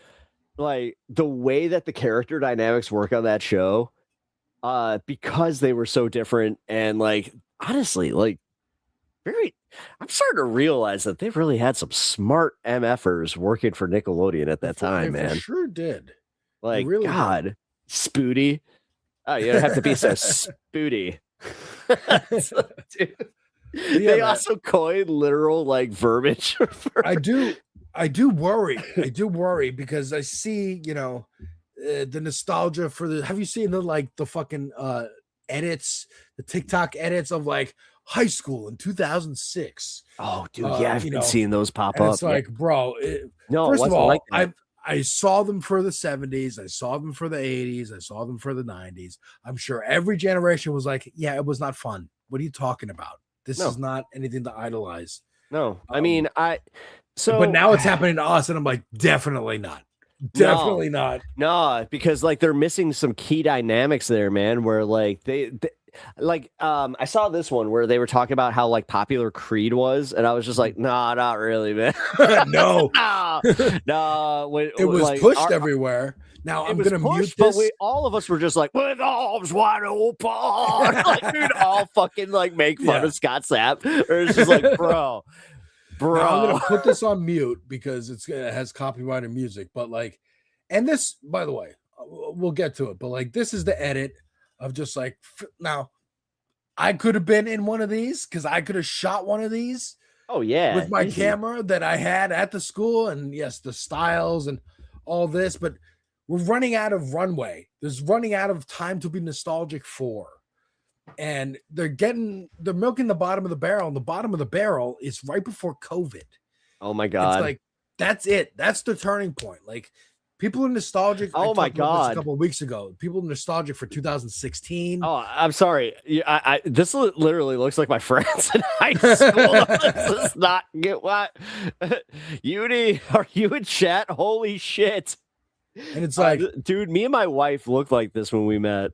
like the way that the character dynamics work on that show, because they were so different and like honestly, like I'm starting to realize that they really had some smart MFers working for Nickelodeon at that time, man. For sure did. Like really God, Spooty. Oh, you don't have to be so Spooty. Dude. They also coined literal like verbiage. I do worry. I do worry because I see, the nostalgia for the. Have you seen the fucking edits, the TikTok edits of like high school in 2006? Oh, dude, yeah, I've been seeing those pop up. It's like, bro. First of all, I saw them for the 70s. I saw them for the 80s. I saw them for the 90s. I'm sure every generation was like, yeah, it was not fun. What are you talking about? This is not anything to idolize. No, I mean, but now it's happening to us, and I'm like, definitely not. Definitely not. No, because like they're missing some key dynamics there, man. Where like they I saw this one where they were talking about how like popular Creed was, and I was just like, nah, not really, man. No. No. It was like, pushed everywhere. Now I'm gonna mute this. But all of us were just like, with arms wide open, like we'd all fucking like make fun of Scott Sapp. Or it's just like, bro. Now, I'm gonna put this on mute because it has copyrighted music. But like, and this, by the way, we'll get to it. But like, this is the edit of just like now. I could have been in one of these because I could have shot one of these. Oh yeah, with my easy. camera that I had at the school, and yes, the styles and all this, but we're running out of runway. There's running out of time to be nostalgic for. And they're milking the bottom of the barrel, and the bottom of the barrel is right before COVID. Oh my God. It's like, that's it. That's the turning point. Like, people are nostalgic. Oh my God. A couple of weeks ago, people are nostalgic for 2016. Oh, I'm sorry. This literally looks like my friends in high school. This is not get what. Uni, are you in chat? Holy shit. And it's like, dude, me and my wife looked like this when we met.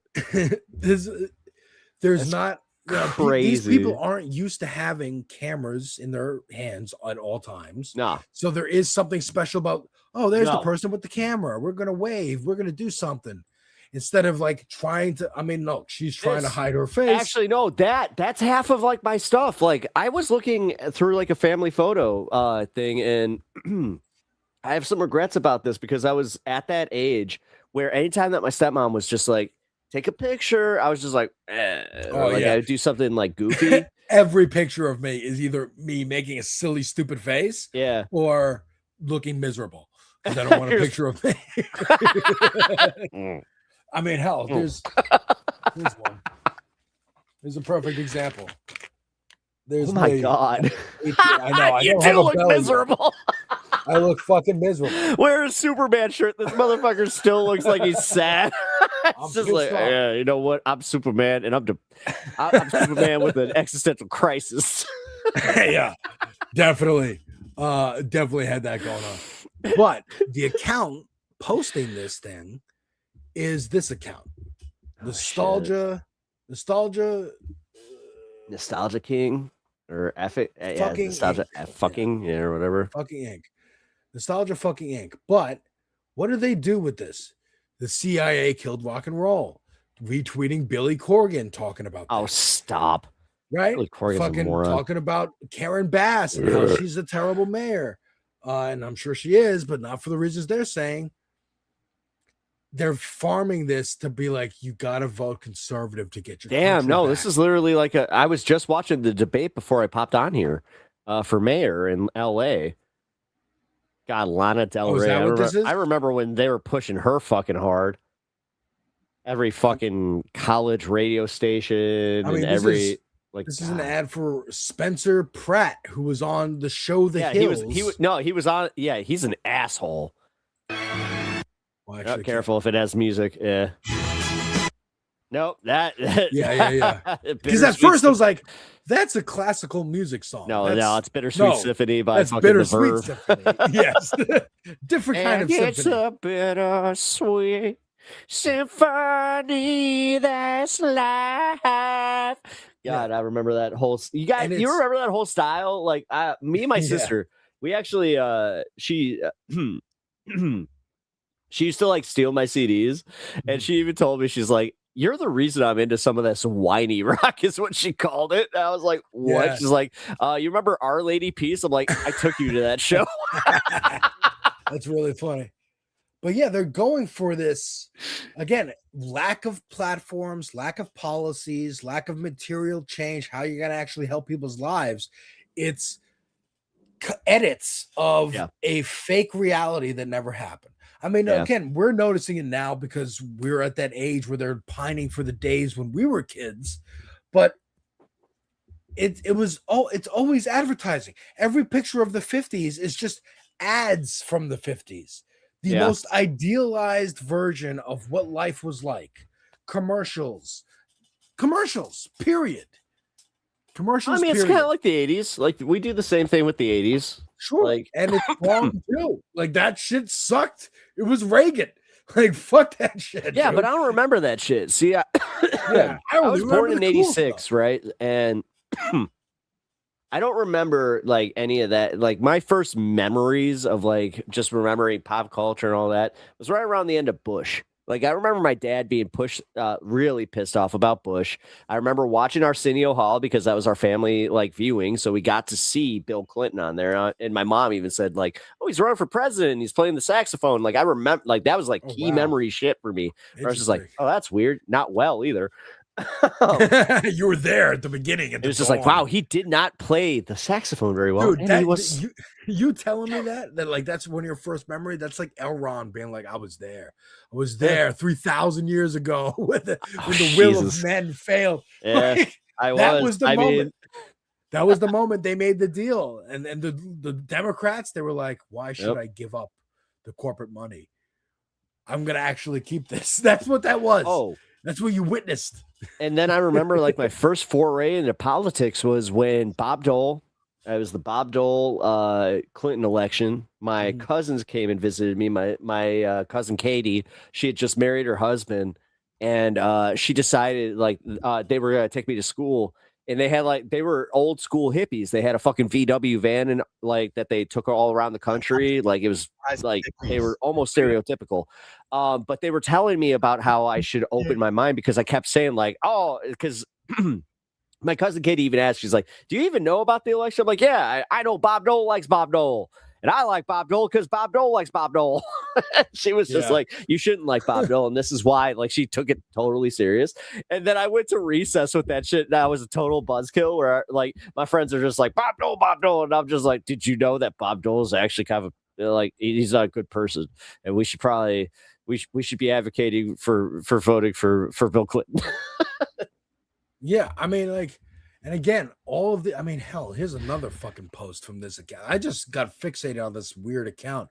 There's not crazy. These people aren't used to having cameras in their hands at all times. No. So there is something special about, oh, there's the No. person with the camera. We're gonna wave. We're gonna do something. Instead of like trying to, I mean, no, she's trying to hide her face. Actually, no, that's half of like my stuff. Like I was looking through like a family photo thing, and I have some regrets about this because I was at that age where anytime that my stepmom was just like, take a picture, I was just like, I would do something like goofy. Every picture of me is either me making a silly, stupid face, or looking miserable because I don't want a picture of me. I mean, hell, here's one. Here's a perfect example. There's oh my me. God. I know. I You don't do have a look belly yet. miserable. I look fucking miserable. Wear a Superman shirt. This motherfucker still looks like he's sad. It's just like, yeah, you know what? I'm Superman, and I'm Superman with an existential crisis. Yeah, definitely. Definitely had that going on. But the account posting this thing is this account. Nostalgia King or fucking Nostalgia fucking or whatever. Fucking Inc. Nostalgia fucking Inc. But what do they do with this? The CIA killed rock and roll. Retweeting Billy Corgan talking about Oh, this. stop. Right? Billy Corgan's a Fucking moron. talking about Karen Bass and how she's a terrible mayor. And I'm sure she is, but not for the reasons they're saying. They're farming this to be like, you got to vote conservative to get your Damn, country no, back. this is literally like I was just watching the debate before I popped on here for mayor in LA. God, Lana Del is Rey. that what this is? I remember when they were pushing her fucking hard. Every fucking college radio station I mean, and this is an ad for Spencer Pratt, who was on the show The yeah, Hills. he was on. Yeah, he's an asshole. Well, Oh, careful if it has music. Yeah. Nope. That. Yeah. Because at first I was like, "That's a classical music song." No, it's Bittersweet no, Symphony by that's fucking Bittersweet The Verve. Symphony. Yes, different kind of It's symphony. a bittersweet symphony that's life. God, I remember that whole. You remember that whole style? Like me and my sister, we actually she used to like steal my CDs, and she even told me, she's like, "You're the reason I'm into some of this whiny rock," is what she called it. And I was like, "What?" Yeah. She's like, "You remember Our Lady Peace?" I'm like, "I took you to that show." That's really funny. But yeah, they're going for this again, lack of platforms, lack of policies, lack of material change, how you're going to actually help people's lives. It's edits of a fake reality that never happened. I mean, again, we're noticing it now because we're at that age where they're pining for the days when we were kids, but it's always advertising. Every picture of the 50s is just ads from the 50s. The most idealized version of what life was like. Commercials, period. Commercials. I mean, it's period. kind of like the 80s. Like we do the same thing with the 80s. Sure. Like, and it's wrong too. Like that shit sucked. It was Reagan. Like fuck that shit. yeah, dude. but I don't remember that shit. See, I was born in '86, right? And I don't remember like any of that. Like my first memories of like just remembering pop culture and all that was right around the end of Bush. Like I remember my dad being really pissed off about Bush. I remember watching Arsenio Hall because that was our family like viewing, so we got to see Bill Clinton on there. And my mom even said like, "Oh, he's running for president. And he's playing the saxophone." Like I remember, like that was like key memory shit for me. I was just like, "Oh, that's weird." Not well either. You were there at the beginning. It was just like, wow, he did not play the saxophone very well. Dude, and he was you telling me that like that's one of your first memory? That's like Elrond being like, I was there 3,000 years ago when the will of men failed. Yeah, Like, that was the moment. That was the moment they made the deal, and the Democrats, they were like, why should I give up the corporate money? I'm gonna actually keep this. That's what that was. Oh, that's what you witnessed. And then I remember like my first foray into politics was when Bob Dole, it was the Bob Dole Clinton election. My cousins came and visited me. My cousin Katie, she had just married her husband, and she decided like they were gonna take me to school. And they were old school hippies. They had a fucking VW van and like that they took all around the country. Like it was like they were almost stereotypical. But they were telling me about how I should open my mind because I kept saying like, oh, because my cousin Katie even asked, she's like, do you even know about the election? I'm like, yeah, I know Bob Dole likes Bob Dole. And I like Bob Dole because Bob Dole likes Bob Dole. She was just like, you shouldn't like Bob Dole. And this is why, like, she took it totally serious. And then I went to recess with that shit. That was a total buzzkill where, like, my friends are just like, Bob Dole, Bob Dole. And I'm just like, did you know that Bob Dole is actually kind of like, he's not a good person. And we should probably, we should be advocating for voting for Bill Clinton. Yeah. I mean, like, and again, all of the, I mean, hell, here's another fucking post from this account. I just got fixated on this weird account.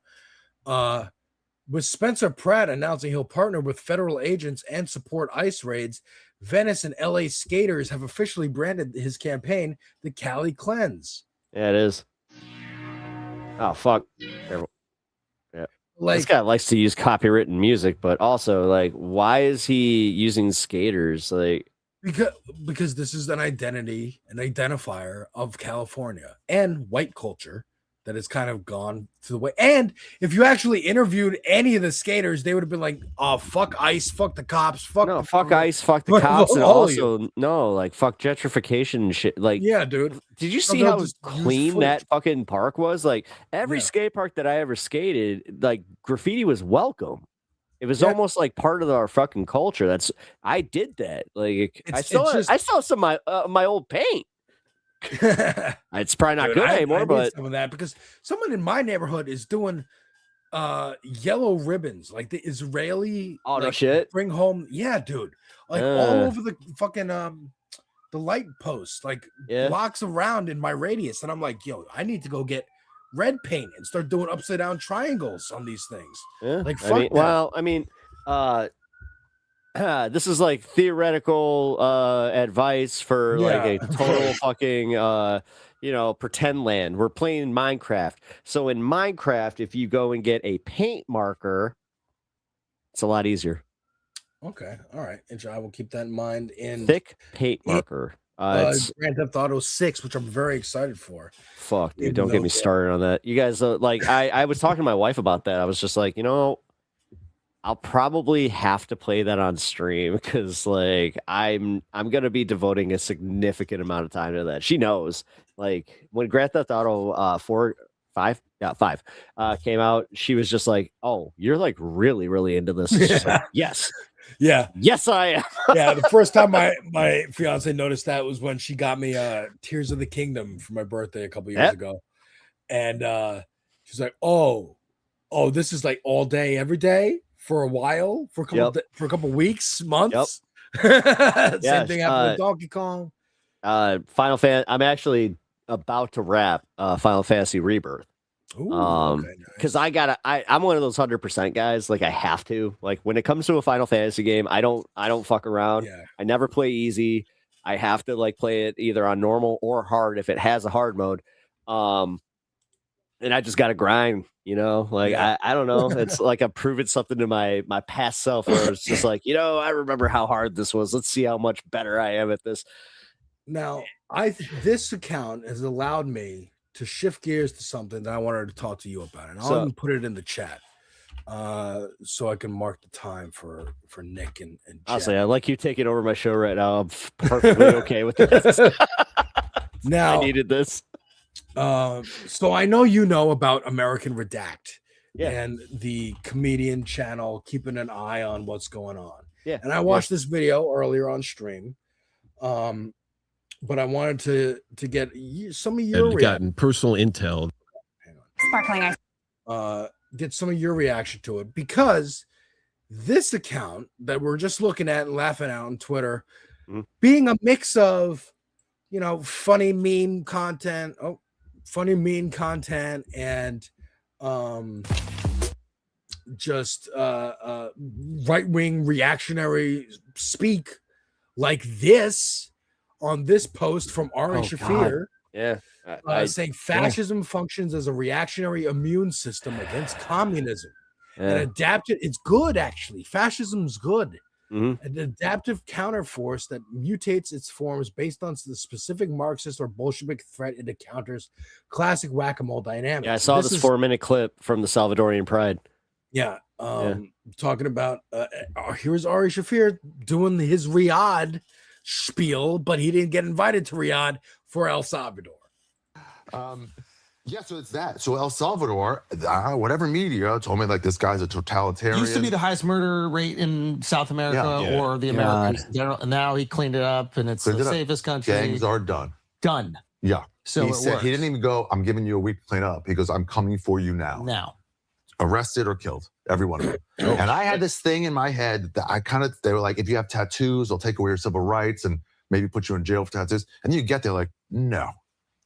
With Spencer Pratt announcing he'll partner with federal agents and support ICE raids, Venice and LA skaters have officially branded his campaign the Cali Cleanse. Yeah, it is. Oh, fuck. Careful. Yeah. Like, this guy likes to use copywritten music, but also, like, why is he using skaters? Like, because this is an identity, an identifier of California and white culture that has kind of gone to the way. And if you actually interviewed any of the skaters, they would have been like, "Oh, fuck ICE, fuck the cops, fuck ICE, fuck the cops, and also like fuck gentrification and shit." Like, yeah, dude. Did you see how clean that fucking park was? Like every skate park that I ever skated, like graffiti was welcome. It was almost like part of our fucking culture. I did that. Like I saw some of my old paint. It's probably not good anymore, but some of that because someone in my neighborhood is doing yellow ribbons, like the Israeli no shit. Bring home, yeah, dude, like all over the fucking the light posts, like blocks around in my radius, and I'm like, yo, I need to go get red paint and start doing upside down triangles on these things. Yeah, like fuck this is like theoretical advice for like a total fucking pretend land. We're playing Minecraft. So in Minecraft, if you go and get a paint marker, it's a lot easier. Okay, all right. And I will keep that in mind. In thick paint marker. Grand Theft Auto 6, which I'm very excited for. Fuck, dude, don't get me started on that. You guys, like, I was talking to my wife about that. I was just like, I'll probably have to play that on stream because, like, I'm gonna be devoting a significant amount of time to that. She knows. Like, when Grand Theft Auto 5 came out, she was just like, "Oh, you're like really, really into this." Like, yes. Yeah. Yes, I am. Yeah. The first time my fiance noticed that was when she got me Tears of the Kingdom for my birthday a couple years ago. And she's like, oh, this is like all day, every day for a while, for a couple weeks, months. Same thing happened with Donkey Kong. Final Fan. I'm actually about to wrap Final Fantasy Rebirth. Because I'm one of those 100% guys. Like I have to. Like when it comes to a Final Fantasy game, I don't fuck around. Yeah. I never play easy. I have to like play it either on normal or hard if it has a hard mode. And I just gotta grind, Like I don't know. It's like I'm proving something to my past self where it's just like, I remember how hard this was. Let's see how much better I am at this. Now, this account has allowed me to shift gears to something that I wanted to talk to you about, and I'll even put it in the chat, so I can mark the time for Nick and Jeff. Honestly, I like you taking over my show right now. I'm perfectly okay with this. Now, I needed this. So I know about American Redact and the comedian channel keeping an eye on what's going on. Yeah. And I watched this video earlier on stream. But I wanted to get some of your gotten personal intel. Sparkling ice. Get some of your reaction to it, because this account that we're just looking at and laughing at on Twitter, being a mix of, funny meme content, and just right-wing reactionary speak like this on this post from Ari Shafir. Yeah. Saying fascism functions as a reactionary immune system against communism. And adapted, it's good actually. Fascism's good. An adaptive counterforce that mutates its forms based on the specific Marxist or Bolshevik threat it encounters. Classic whack-a-mole dynamics. Yeah, I saw this 4-minute clip from the Salvadorian Pride. Yeah, talking about here's Ari Shafir doing his Riyadh spiel, but he didn't get invited to Riyadh for El Salvador. Yeah, so it's that. So El Salvador, whatever media told me like this guy's a totalitarian. Used to be the highest murder rate in South America or the Americas in general. And now he cleaned it up, and it's the safest country. Gangs are done. Done. Yeah. So he said he didn't even go, I'm giving you a week to clean up. He goes, I'm coming for you now. Now. Arrested or killed, every one of them. And I had this thing in my head that they were like, if you have tattoos, they'll take away your civil rights and maybe put you in jail for tattoos. And you get there like, no.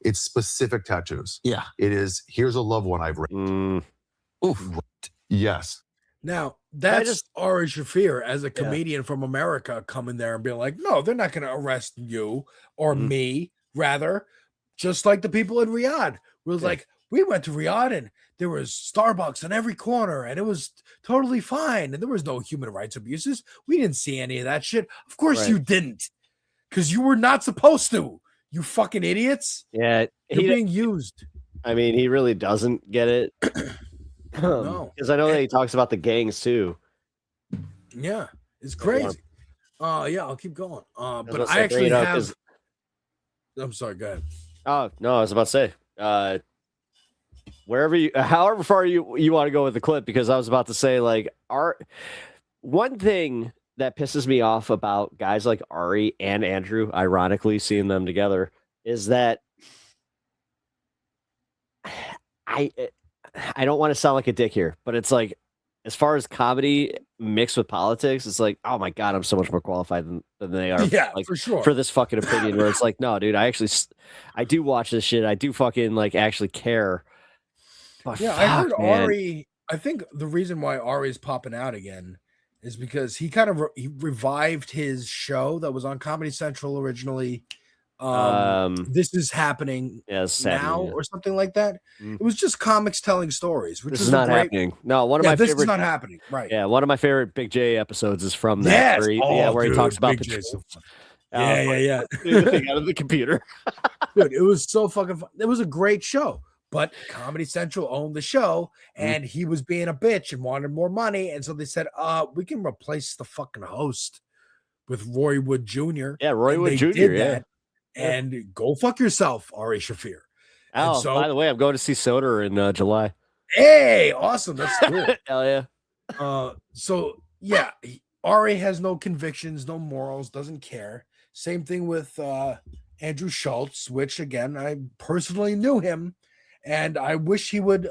It's specific tattoos. Yeah. It is, here's a loved one I've raped. Oof. Yes. Now, that's Ari Shafir as a comedian from America coming there and being like, no, they're not going to arrest you or me, rather, just like the people in Riyadh. We was like, we went to Riyadh and there was Starbucks on every corner and it was totally fine. And there was no human rights abuses. We didn't see any of that shit. Of course you didn't, because you were not supposed to. You fucking idiots. Yeah. You're being used. I mean, he really doesn't get it. No. Because I know that he talks about the gangs too. Yeah. It's crazy. Yeah, I'll keep going. But I say, actually have. I'm sorry, go ahead. Oh, no, I was about to say, wherever however far you want to go with the clip, because I was about to say, like, one thing that pisses me off about guys like Ari and Andrew, ironically seeing them together, is that I don't want to sound like a dick here, but it's like, as far as comedy mixed with politics, it's like, oh my God, I'm so much more qualified than they are. Yeah, like, for sure. For this fucking opinion, where it's like, no, dude, I do watch this shit. I do fucking like actually care. But yeah, I heard Ari. I think the reason why Ari is popping out again is because he kind of he revived his show that was on Comedy Central originally. This is happening now or something like that. It was just comics telling stories, which is not happening. No, one of my this favorite. is not happening. Right. Yeah, one of my favorite Big J episodes is from that. Yes. Where he talks about Big the J's so fun. the thing out of the computer. Dude, it was so fucking fun. It was a great show. But Comedy Central owned the show, and he was being a bitch and wanted more money. And so they said, we can replace the fucking host with Roy Wood Jr. Yeah, Roy Wood Jr. Did that. And go fuck yourself, Ari Shafir. Oh, so, by the way, I'm going to see Soder in July. Hey, awesome. That's cool. Hell yeah. So, yeah, Ari has no convictions, no morals, doesn't care. Same thing with Andrew Schultz, which, again, I personally knew him. And I wish he would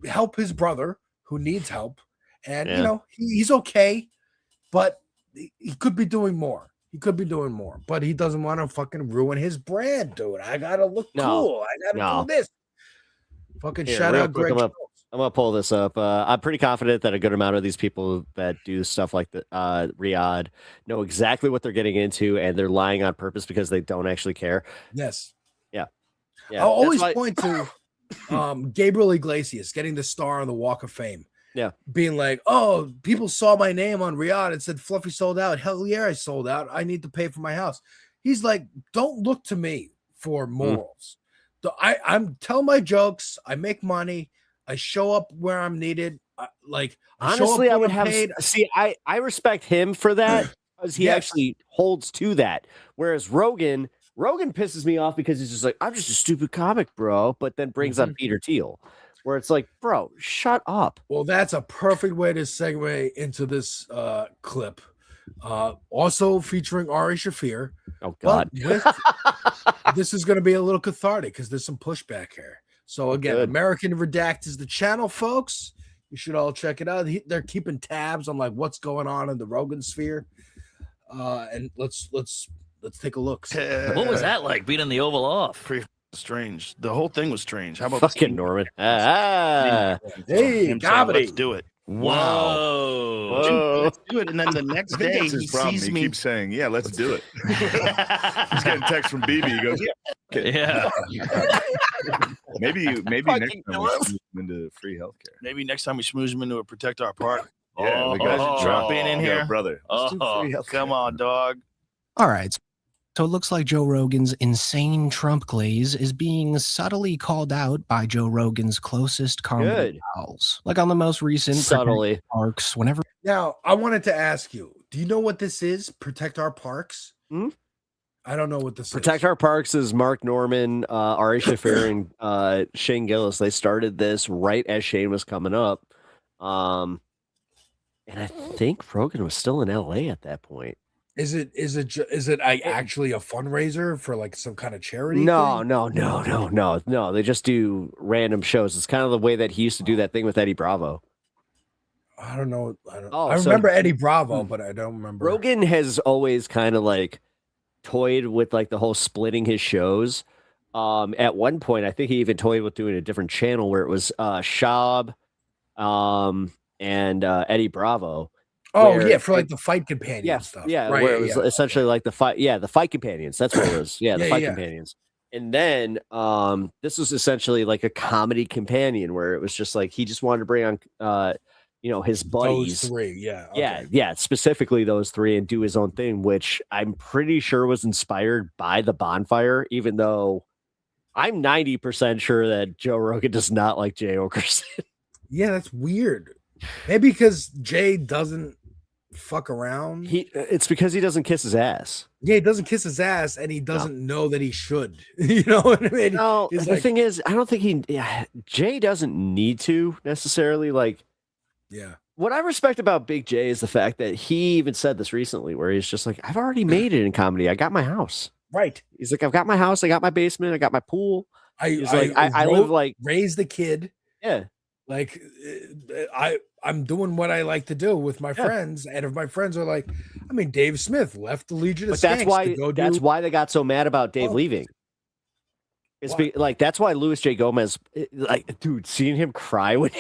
help his brother who needs help. And, you know, he's okay, but he could be doing more. He could be doing more, but he doesn't want to fucking ruin his brand, dude. I got to look cool. I got to do this. Fucking shout out Greg. I'm going to pull this up. I'm pretty confident that a good amount of these people that do stuff like the Riyadh know exactly what they're getting into, and they're lying on purpose because they don't actually care. Yes. Yeah. I'll always point to Gabriel Iglesias getting the star on the Walk of Fame. Yeah. Being like, oh, people saw my name on Riyadh and said Fluffy sold out. Hell yeah, I sold out. I need to pay for my house. He's like, don't look to me for morals. I'm tell my jokes. I make money. I show up where I'm needed. Honestly, I would have I respect him for that because he actually holds to that. Whereas Rogan pisses me off because he's just like, I'm just a stupid comic, bro, but then brings up Peter Thiel. where it's like, bro, shut up. Well, that's a perfect way to segue into this clip. Also featuring Ari Shafir. Oh God. This is going to be a little cathartic because there's some pushback here. So again, Good. American Redact is the channel, folks. You should all check it out. They're keeping tabs on like what's going on in the Rogan sphere. And let's take a look. What was that like being in the Oval Off? Pretty strange. The whole thing was strange. How about fucking Norman? Hey, comedy. Let's do it. Whoa. Dude, let's do it. And then the next I think day that's he his problem. sees He me. keeps saying, "Yeah, let's do it." He's getting text from BB. He goes, "Yeah, maybe next time we smooth him into free healthcare." Maybe next time we schmooze him into a Protect Our Park. Yeah, we got drop in Yo, here, brother. Let's do free healthcare. Come on, dog. All right. So it looks like Joe Rogan's insane Trump glaze is being subtly called out by Joe Rogan's closest comedy pals. Like on the most recent Subtly. Parks, whenever. Now, I wanted to ask you, do you know what this is? Protect Our Parks? I don't know what this Protect is. Our Parks is Mark Norman, Ari Shafir, and Shane Gillis. They started this right as Shane was coming up. And I think Rogan was still in LA at that point. Is it actually a fundraiser for like some kind of charity? No. thing? They just do random shows. It's kind of the way that he used to do that thing with Eddie Bravo. I don't know. Oh, I so- remember Eddie Bravo, but I don't remember. Rogan has always kind of like toyed with like the whole splitting his shows. At one point, I think he even toyed with doing a different channel where it was Shab and Eddie Bravo. Oh yeah, for like the fight companion stuff. Yeah, right, where it was essentially like the fight companions. That's what it was. Yeah, the Yeah, fight yeah. companions. And then this was essentially like a comedy companion where it was just like he just wanted to bring on his buddies. Those three, yeah. Yeah, specifically those three and do his own thing, which I'm pretty sure was inspired by the bonfire, even though I'm 90% sure that Joe Rogan does not like Jay Oakerson. Yeah, that's weird. Maybe because Jay doesn't fuck around. It's because he doesn't kiss his ass. Yeah, he doesn't kiss his ass, and he doesn't know that he should. You know what I mean? No, He's the like- thing is, I don't think Jay doesn't need to necessarily like. Yeah. What I respect about Big J is the fact that he even said this recently, where he's just like, I've already made it in comedy. I got my house. Right. He's like, I've got my house. I got my basement. I got my pool. I live like raised a kid. Yeah. Like I'm doing what I like to do with my friends, and if my friends are like, I mean, Dave Smith left the Legion of But that's Skanks why to go that's do. why they got so mad about Dave leaving. It's like that's why Louis J. Gomez, like, dude, seeing him cry when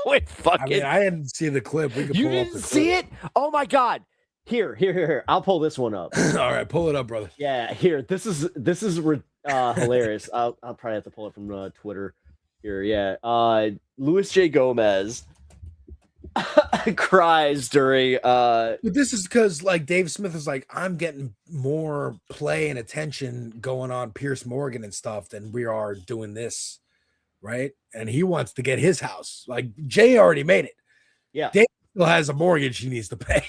with fucking. I mean, I didn't see the clip. We could You pull up didn't the see clip. it? Oh my god! Here. I'll pull this one up. All right, pull it up, brother. Yeah, here. This is hilarious. I'll probably have to pull it from Twitter. Here, yeah. Louis J. Gomez cries during. But this is because like Dave Smith is like, I'm getting more play and attention going on Pierce Morgan and stuff than we are doing this, right? And he wants to get his house. Like Jay already made it. Yeah. Dave still has a mortgage he needs to pay.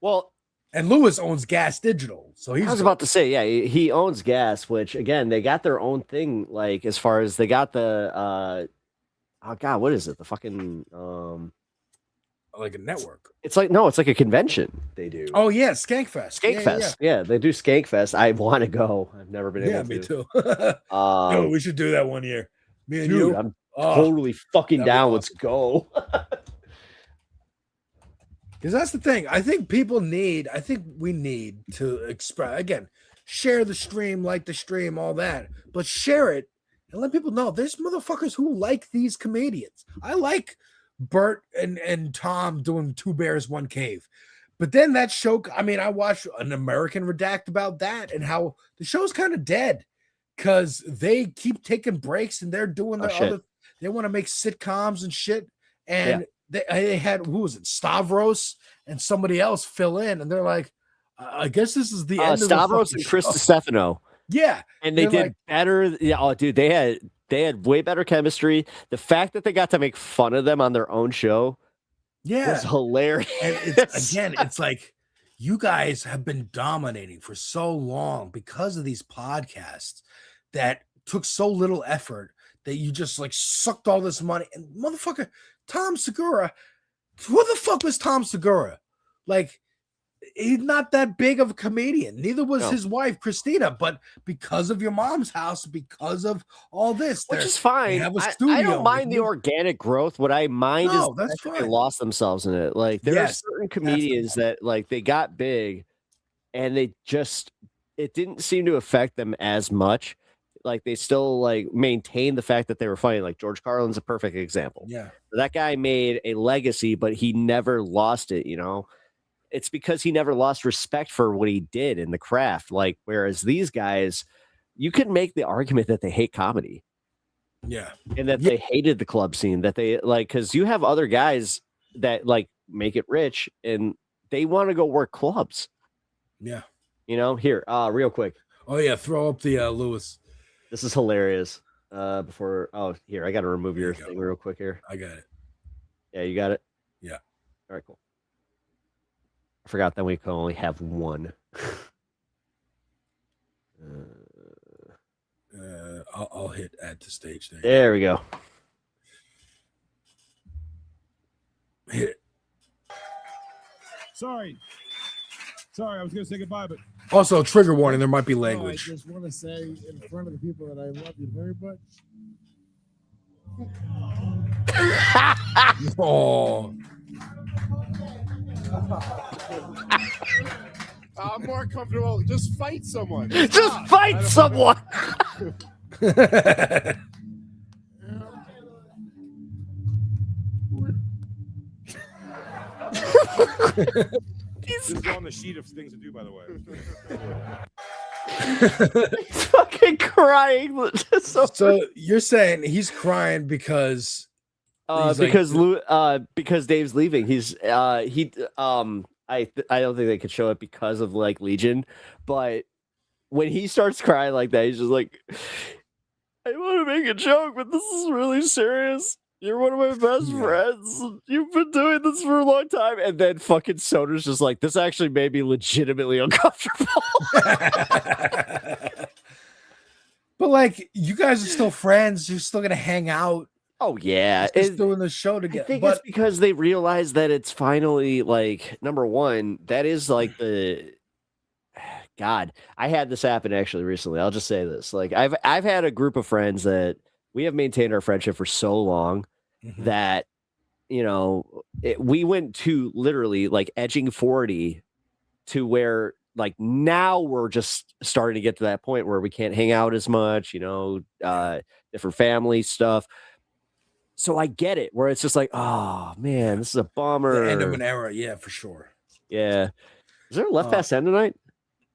Well, and Lewis owns Gas Digital, so he's. I was about to say, yeah, he owns Gas, which again they got their own thing. Like as far as they got the, oh god, what is it? The fucking like a network. It's like no, it's like a convention they do. Oh yeah, Skankfest. Skankfest. Yeah, they do Skankfest. I want to go. I've never been able Yeah, to. me too. Um, Yo, we should do that one year. Me and dude, you. I'm Oh, totally fucking that'd be down. awesome. Let's go. Because that's the thing. I think we need to express, again, share the stream, like the stream, all that, but share it and let people know there's motherfuckers who like these comedians. I like Bert and Tom doing Two Bears, One Cave. But then that show, I mean, I watched An American Redact about that and how the show's kind of dead because they keep taking breaks and they're doing their shit. other, they want to make sitcoms and shit. And they had, who was it, Stavros and somebody else fill in, and they're like, I guess this is the end Stavros of the and Chris show. Stefano. Yeah, And they they're did like- better. Yeah, oh, dude, they had way better chemistry. The fact that they got to make fun of them on their own show was hilarious. And it's like you guys have been dominating for so long because of these podcasts that took so little effort that you just like sucked all this money and motherfucker Tom Segura. Who the fuck was Tom Segura? Like, he's not that big of a comedian. Neither was his wife, Christina. But because of your mom's house, because of all this, which is fine. I don't mind the organic growth. What I mind is that's they lost themselves in it. Like there are certain comedians that like they got big, and they just it didn't seem to affect them as much. Like they still like maintain the fact that they were funny. Like George Carlin's a perfect example. Yeah, that guy made a legacy, but he never lost it. You know. It's because he never lost respect for what he did in the craft. Like, whereas these guys, you can make the argument that they hate comedy. Yeah. And that they hated the club scene, that they like, because you have other guys that like make it rich and they want to go work clubs. Yeah. You know, here, real quick. Oh, yeah. Throw up the Lewis. This is hilarious. Here, I got to remove your thing real quick here. I got it. Yeah, you got it? Yeah. All right, cool. I forgot that we can only have one. I'll hit add to stage there. There we go. Hit it. Sorry, I was going to say goodbye, but Also, trigger warning, there might be language. I just want to say in front of the people that I love you very much. Oh. I'm more comfortable. Just fight someone. Just fight someone. This is on the sheet of things to do, by the way. He's fucking crying. So you're saying he's crying because because Dave's leaving. I don't think they could show it because of like Legion, but when he starts crying like that, he's just like, I want to make a joke, but this is really serious. You're one of my best friends. You've been doing this for a long time. And then fucking Soder's just like, this actually made me legitimately uncomfortable. But like, you guys are still friends. You're still gonna hang out. Oh yeah, just doing the show together. I think it's because they realize that it's finally like number one. That is like the God. I had this happen actually recently. I'll just say this: like I've had a group of friends that we have maintained our friendship for so long that you know we went to literally like edging 40 to where like now we're just starting to get to that point where we can't hang out as much. You know, different family stuff. So I get it, where it's just like, oh man, this is a bummer. The end of an era, yeah, for sure. Yeah. Is there a left past 10 tonight?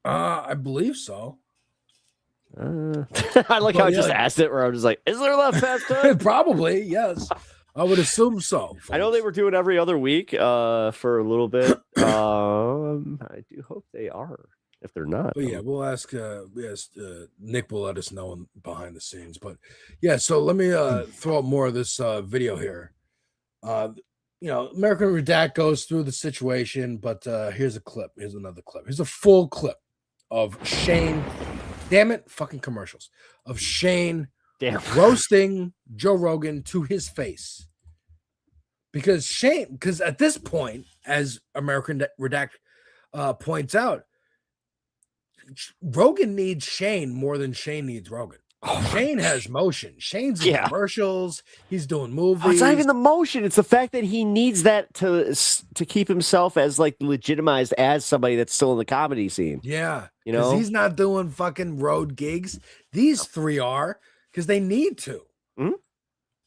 I believe so. I like how I just asked it, where I was just like, is there a left past 10? Probably, yes. I would assume so. I know they were doing every other week for a little bit. I do hope they are. If they're not, but yeah, we'll ask. Nick will let us know behind the scenes. But yeah, so let me throw up more of this video here. You know, American Redact goes through the situation, but here's a clip. Here's another clip. Here's a full clip of Shane. Damn it, fucking commercials of Shane roasting Joe Rogan to his face. Because at this point, as American Redact points out, Rogan needs Shane more than Shane needs Rogan. Shane has motion. Shane's in commercials. He's doing movies. Oh, it's not even the motion. It's the fact that he needs that to keep himself as like legitimized as somebody that's still in the comedy scene. Yeah, you know, he's not doing fucking road gigs. These three are because they need to.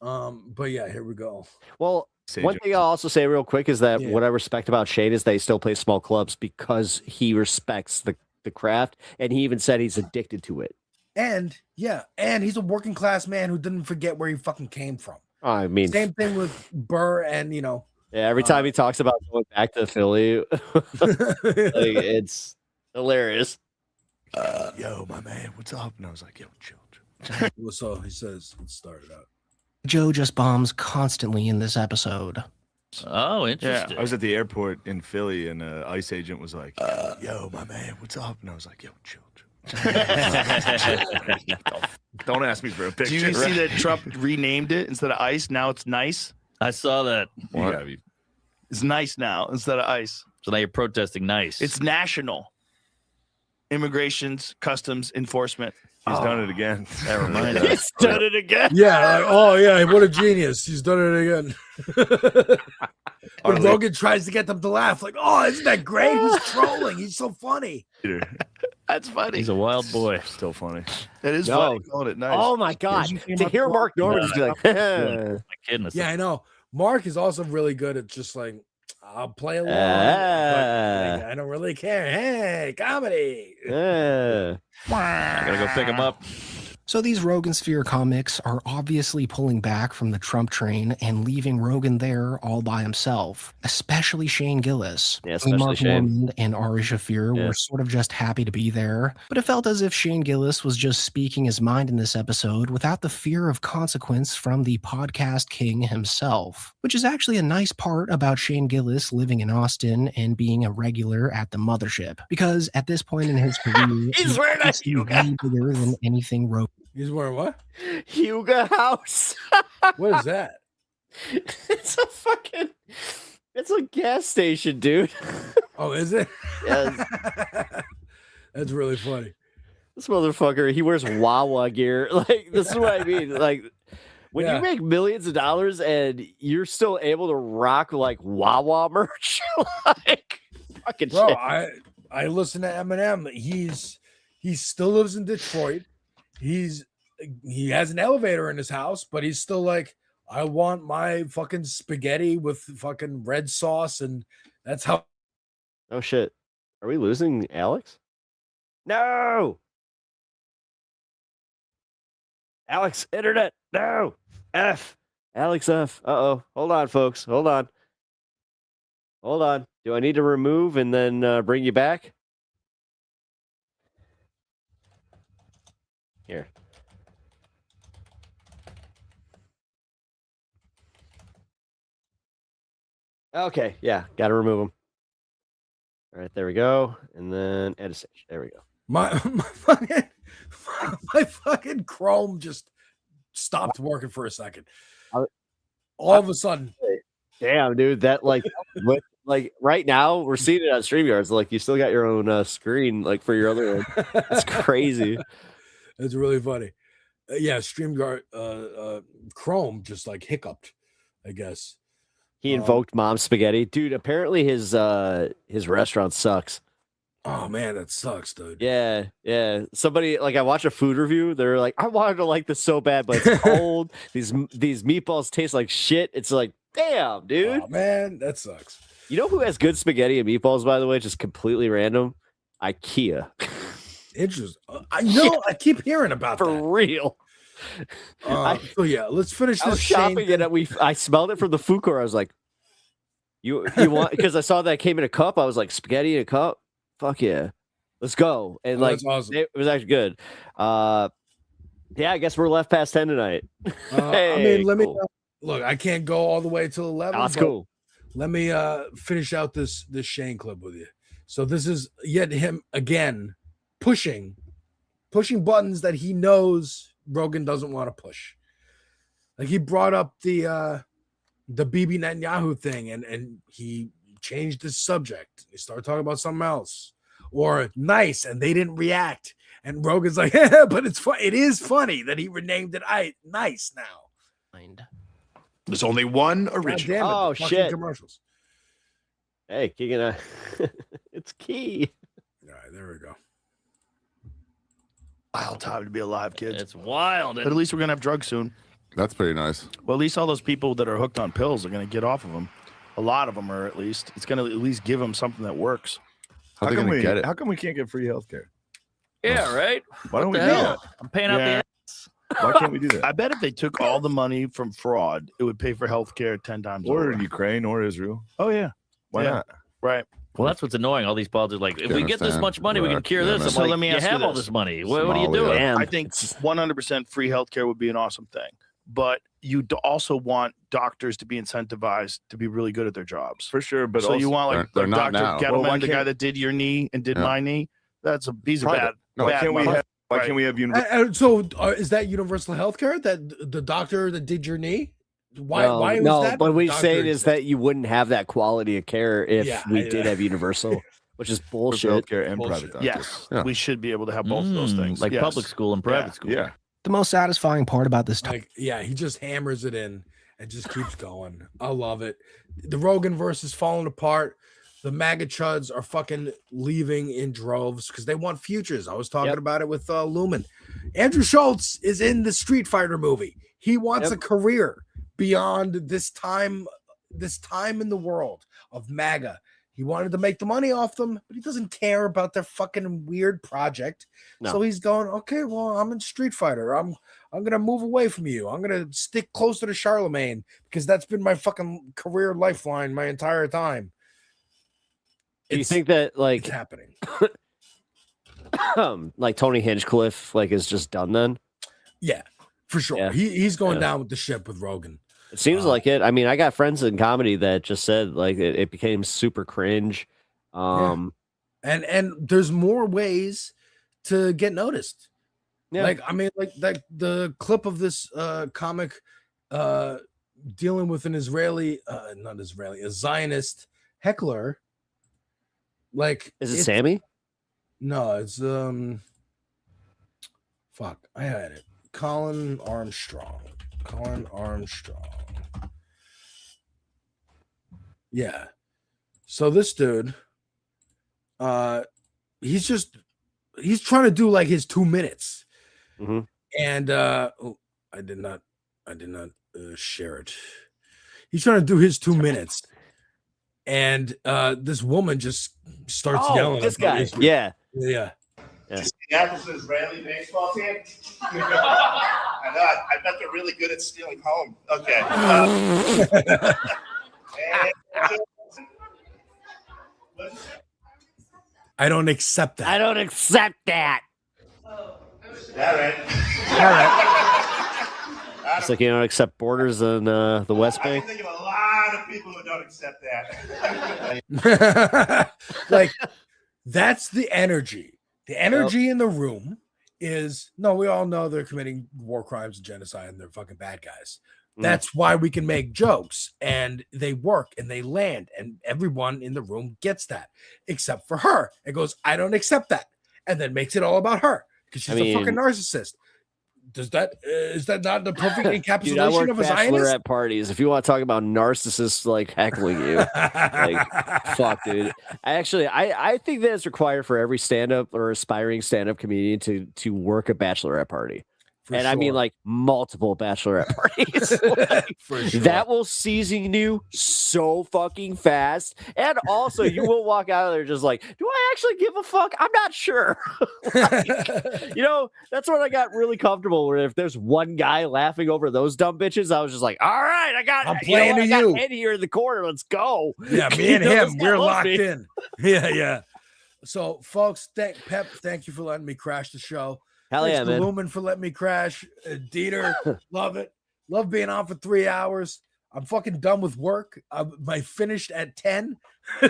But yeah, here we go. Well, one thing I'll also say real quick is that what I respect about Shane is that he still plays small clubs because he respects the craft, and he even said he's addicted to it. And he's a working class man who didn't forget where he fucking came from. I mean, same thing with Burr, and you know, every time he talks about going back to Philly, like, it's hilarious. Yo, my man, what's up? And I was like, yo, chill. So he says, let's start it out. Joe just bombs constantly in this episode. Oh, interesting. Yeah, I was at the airport in Philly, and an ICE agent was like, yo, my man, what's up? And I was like, yo, chill. Don't ask me for a picture. Do you see that Trump renamed it instead of ICE? Now it's nice. I saw that. It's nice now instead of ICE. So now you're protesting nice. It's national. Immigrations, customs, enforcement. He's done it again. That reminds He's done it again. Yeah, like, oh yeah, what a genius. He's done it again. When Rogan tries to get them to laugh, like, oh, isn't that great? He's trolling. He's so funny. That's funny. He's a wild boy. Still funny. That is No. funny. Calling it nice. Oh my god! To hear Mark Norman just be like, My goodness. Yeah, I know. Mark is also really good at just like, I'll play along. But, like, I don't really care. Hey, comedy. I gotta go pick him up. So these Rogan Sphere comics are obviously pulling back from the Trump train and leaving Rogan there all by himself, especially Shane Gillis. Yeah, especially Mark Shane. Norman and Ari Shafir were sort of just happy to be there, but it felt as if Shane Gillis was just speaking his mind in this episode without the fear of consequence from the podcast king himself, which is actually a nice part about Shane Gillis living in Austin and being a regular at the mothership, because at this point in his career, He's wearing a way bigger than anything Rogan. He's wearing what? Huga House. What is that? It's a gas station, dude. Oh, is it? Yes. That's really funny. This motherfucker, he wears Wawa gear. Like, this is what I mean. Like, when you make millions of dollars and you're still able to rock like Wawa merch, like fucking Bro, shit. I listen to Eminem. He still lives in Detroit. He has an elevator in his house, but he's still like, I want my fucking spaghetti with fucking red sauce, and that's how. Oh shit. Are we losing Alex? No. Alex, internet. No. F. Alex F. Uh-oh. Hold on, folks. Hold on. Hold on. Do I need to remove and then bring you back? Here. Okay, yeah, got to remove them. All right, there we go. And then edit stage. There we go. My fucking Chrome just stopped working for a second. All of a sudden. Damn, dude, that like right now we're seeing it on StreamYard. Like you still got your own screen like for your other one. That's crazy. It's really funny. Yeah, StreamYard Chrome just like hiccuped, I guess. He invoked Mom's Spaghetti. Dude, apparently his restaurant sucks. Oh man, that sucks, dude. Yeah. Somebody like I watched a food review. They're like, I wanted to like this so bad, but it's cold. These meatballs taste like shit. It's like, damn, dude. Oh man, that sucks. You know who has good spaghetti and meatballs, by the way? Just completely random. IKEA. Interesting. I keep hearing about For that. real. So yeah, let's finish I this. was shopping and I smelled it from the food court. I was like, you want, because I saw that came in a cup. I was like, spaghetti in a cup? Fuck yeah. Let's go. And like, that's awesome. it was actually good. Yeah, I guess we're left past 10 tonight. I mean, let me look. I can't go all the way till 11. That's but cool. Let me finish out this Shane clip with you. So this is yet him again pushing buttons that he knows Rogan doesn't want to push. Like he brought up the Bibi Netanyahu thing, and he changed the subject. He started talking about something else, or nice, and they didn't react. And Rogan's like, but it's fun. It is funny that he renamed it nice now. There's only one original. Damn it, Oh, the fucking shit. Commercials. Hey, Keegan, it's key. All right, there we go. Wild time to be alive, kids. It's wild. But at least we're gonna have drugs soon. That's pretty nice. Well, at least all those people that are hooked on pills are gonna get off of them. A lot of them are, at least. It's gonna at least give them something that works. How they gonna get it? How come we can't get free healthcare? Yeah, right. Why don't What we the do hell? that? I'm paying out the ass. Why can't we do that? I bet if they took all the money from fraud, it would pay for healthcare 10 times Or over. in Ukraine or Israel. Oh yeah. Why Yeah. not? Right. Well, that's what's annoying. All these politics, like, if we get this Afghanistan, much money, we can Iraq, cure this. Yemen. I'm So like, let me you ask you have all this. this money. What are you Somalia. doing? Damn. I think 100% free healthcare would be an awesome thing. But you also want doctors to be incentivized to be really good at their jobs. For sure. But So also, you want like They're not Dr. now. Gettleman, Well, why the guy can't- that did your knee and did Yeah. my knee. He's a Private. bad. Why can't we have universal? So is that universal health care? That the doctor that did your knee? Why was no, that? but what he's doctor saying is that you wouldn't have that quality of care if we did have universal, which is bullshit. Healthcare and private doctors. Yes, we should be able to have both of those things, like yes. public school and private school. Yeah. The most satisfying part about this he just hammers it in and just keeps going. I love it. The Rogan verse is falling apart. The MAGA chuds are fucking leaving in droves because they want futures. I was talking about it with Lumen. Andrew Schultz is in the Street Fighter movie. He wants a career beyond this time in the world of MAGA. He wanted to make the money off them, but he doesn't care about their fucking weird project. No. So he's going, okay, well, I'm in Street Fighter. I'm gonna move away from you. I'm gonna stick closer to Charlemagne because that's been my fucking career lifeline my entire time. Do you think that like it's happening? Like Tony Hinchcliffe is just done then? Yeah, for sure. Yeah. He's going down with the ship with Rogan. It seems like it. I mean, I got friends in comedy that just said it became super cringe. And there's more ways to get noticed. Yeah. Like the clip of this comic dealing with a Zionist heckler. Like, is it Sammy? No, it's fuck. I had it. Colin Armstrong. Yeah. So this dude, he's trying to do like his 2 minutes. Mm-hmm. And I did not share it. He's trying to do his 2 minutes. And this woman just starts yelling. This guy. Yeah. Yeah. The Apple's an Israeli baseball team. I know. I bet they're really good at stealing home. Okay. I don't accept that. I don't accept that. All right. It's like you don't accept borders in the West I Bank. can think of a lot of people who don't accept that. Like, that's the energy. The energy in the room is no, we all know they're committing war crimes and genocide and they're fucking bad guys. That's why we can make jokes and they work and they land and everyone in the room gets that except for her. It goes, I don't accept that. And then makes it all about her because she's a fucking narcissist. Is that not the perfect encapsulation Dude, I work of a Zionist? bachelorette parties. If you want to talk about narcissists heckling you, fuck, dude. I think that it's required for every stand-up or aspiring stand-up comedian to work a bachelorette party. I mean multiple bachelorette parties. For sure. That will season you so fucking fast. And also you will walk out of there just like, do I actually give a fuck? I'm not sure. That's when I got really comfortable where if there's one guy laughing over those dumb bitches, I was just like, all right, I got I'm playing I got you. Ed here in the corner. Let's go. Yeah, me and him, we're locked in. Yeah. So folks, thank you for letting me crash the show. Hell Thanks yeah, to man. Lumen for letting me crash. Deter, love it. Love being on for 3 hours. I'm fucking done with work. I finished at 10.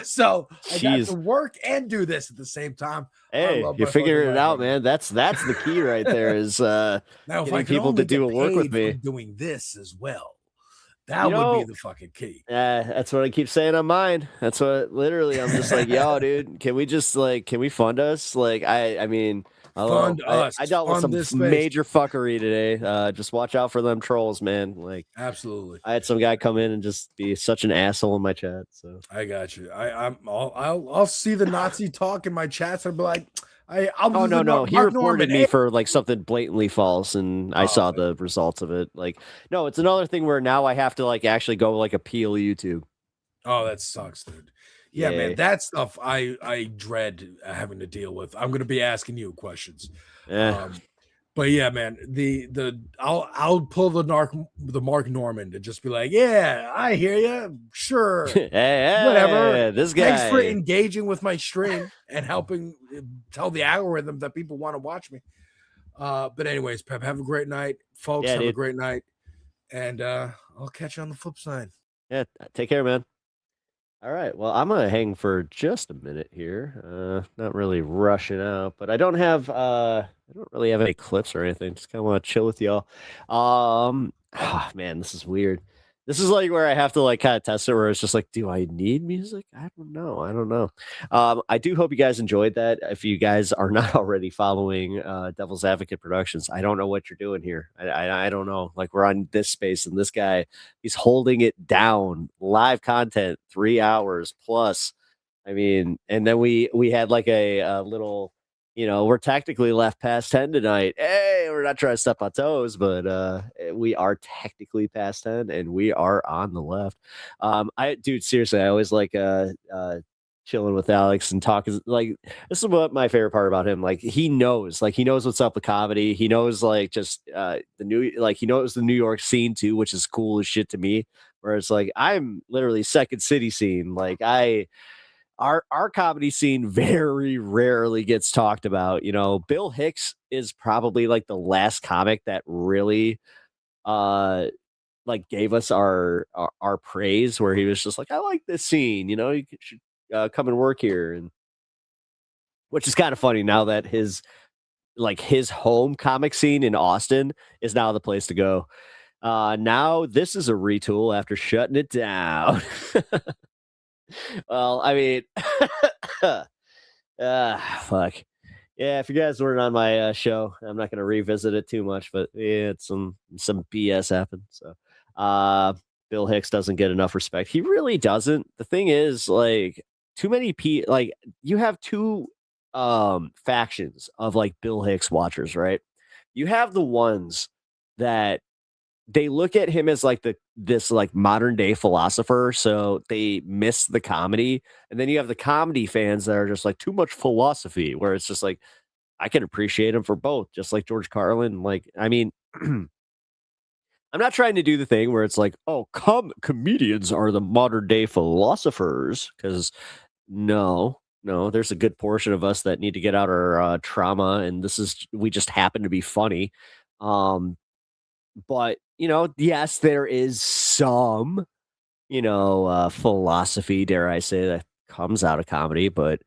So I got to work and do this at the same time. Hey, you figured it out, man. That's the key right there is now, if I getting people to do work with me. Doing this as well. That would be the fucking key. Yeah, that's what I keep saying on mine. That's what literally I'm just like, yo, dude, can we just can we fund us? I mean, Fund us. I dealt with Fund this some space. major fucking today. Just watch out for them trolls, man. Absolutely. I had some guy come in and just be such an asshole in my chat. So I got you. I'll see the Nazi talk in my chats and be like, I'll oh no, he Mark reported Norman. me for something blatantly false, and I saw the results of it. No, it's another thing where now I have to actually go appeal YouTube. Oh, that sucks, dude. Yeah, man, that stuff I dread having to deal with. I'm gonna be asking you questions. Yeah. But yeah, man, I'll pull the Mark Norman to just be like, yeah, I hear you, sure, whatever. This guy. Thanks for engaging with my stream and helping tell the algorithm that people want to watch me. But anyways, Pep, have a great night, folks. Have a great night, and I'll catch you on the flip side. Yeah, take care, man. All right. Well, I'm gonna hang for just a minute here. Not really rushing out, but I don't really have any clips or anything. Just kind of want to chill with y'all. Man, this is weird. This is like where I have to like kind of test it where it's just like, do I need music? I don't know. I don't know. I do hope you guys enjoyed that. If you guys are not already following Devil's Advocate Productions, I don't know what you're doing here. I don't know. Like we're on this space and this guy, he's holding it down. Live content, 3 hours plus. I mean, and then we had like a little, we're technically left past 10 tonight. Hey, we're not trying to step on toes, but we are technically past 10 and we are on the left. Dude, seriously, I always like chilling with Alex and talking. Like, this is what my favorite part about him. Like, he knows what's up with comedy. He knows like just he knows the New York scene too, which is cool as shit to me. Whereas like I'm literally second city scene. Like our comedy scene very rarely gets talked about. Bill Hicks is probably like the last comic that really like gave us our praise, where he was just like, I like this scene, you should come and work here. And which is kind of funny now that his home comic scene in Austin is now the place to go. Now this is a retool after shutting it down. Well, I mean, fuck. Yeah, if you guys weren't on my show, I'm not going to revisit it too much, but yeah, it's some BS happened. So, Bill Hicks doesn't get enough respect. He really doesn't. The thing is, like, too many people, like, you have two factions of like Bill Hicks watchers, right? You have the ones that they look at him as like this like modern day philosopher, so they miss the comedy. And then you have the comedy fans that are just like too much philosophy, where it's just like I can appreciate him for both, just like George Carlin. Like, I mean, I'm not trying to do the thing where it's like, oh, comedians are the modern day philosophers, because no, there's a good portion of us that need to get out our trauma, and we just happen to be funny. But yes, there is some, philosophy, dare I say, that comes out of comedy, but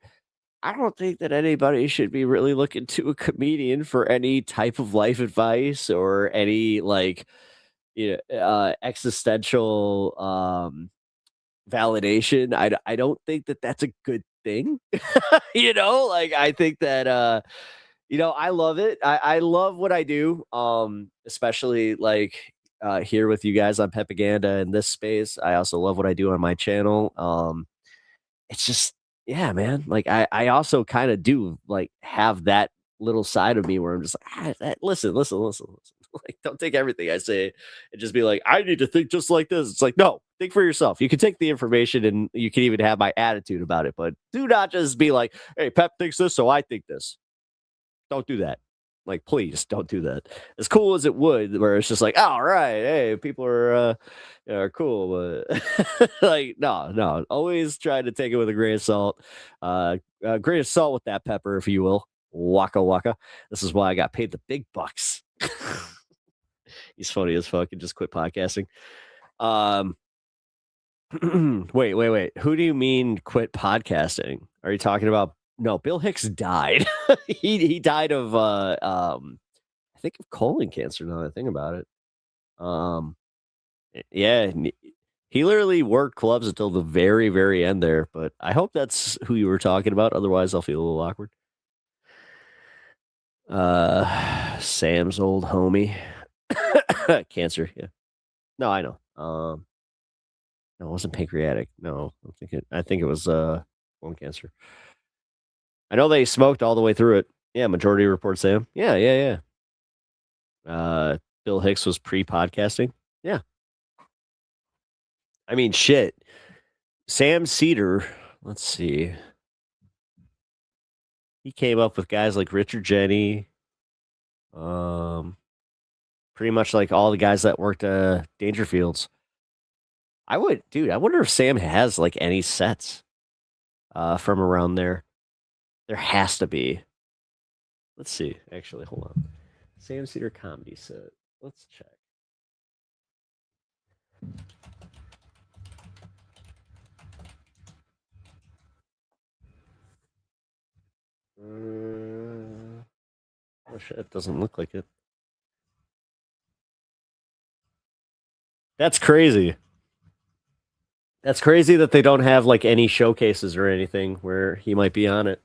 I don't think that anybody should be really looking to a comedian for any type of life advice or any like, existential validation. I don't think that that's a good thing. Like I think that I love it. I love what I do. Especially like here with you guys on PEPAGANDA in this space. I also love what I do on my channel. It's just, yeah, man. Like I also kind of do like have that little side of me where I'm just like, listen. Like, don't take everything I say and just be like, I need to think just like this. It's like, no, think for yourself. You can take the information and you can even have my attitude about it, but do not just be like, hey, Pep thinks this, so I think this. Don't do that. Like, please don't do that. As cool as it would, where it's just like, all right, hey, people are cool, but like, no. Always try to take it with a grain of salt. A grain of salt with that pepper, if you will. Waka waka. This is why I got paid the big bucks. He's funny as fuck and just quit podcasting. Wait. Who do you mean quit podcasting? Are you talking about? No, Bill Hicks died. he died of I think of colon cancer now that I think about it. Yeah, he literally worked clubs until the very, very end there, but I hope that's who you were talking about. Otherwise I'll feel a little awkward. Sam's old homie. Cancer, yeah. No, I know. No, it wasn't pancreatic. No, I think it was lung cancer. I know they smoked all the way through it. Yeah, Majority Report Sam. Yeah. Bill Hicks was pre-podcasting. Yeah. I mean, shit. Sam Cedar, let's see. He came up with guys like Richard Jenny. Pretty much like all the guys that worked Dangerfields. I wonder if Sam has like any sets from around there. There has to be. Let's see. Actually, hold on. Sam Cedar comedy set. Let's check. shit, it doesn't look like it. That's crazy. That's crazy that they don't have like any showcases or anything where he might be on it.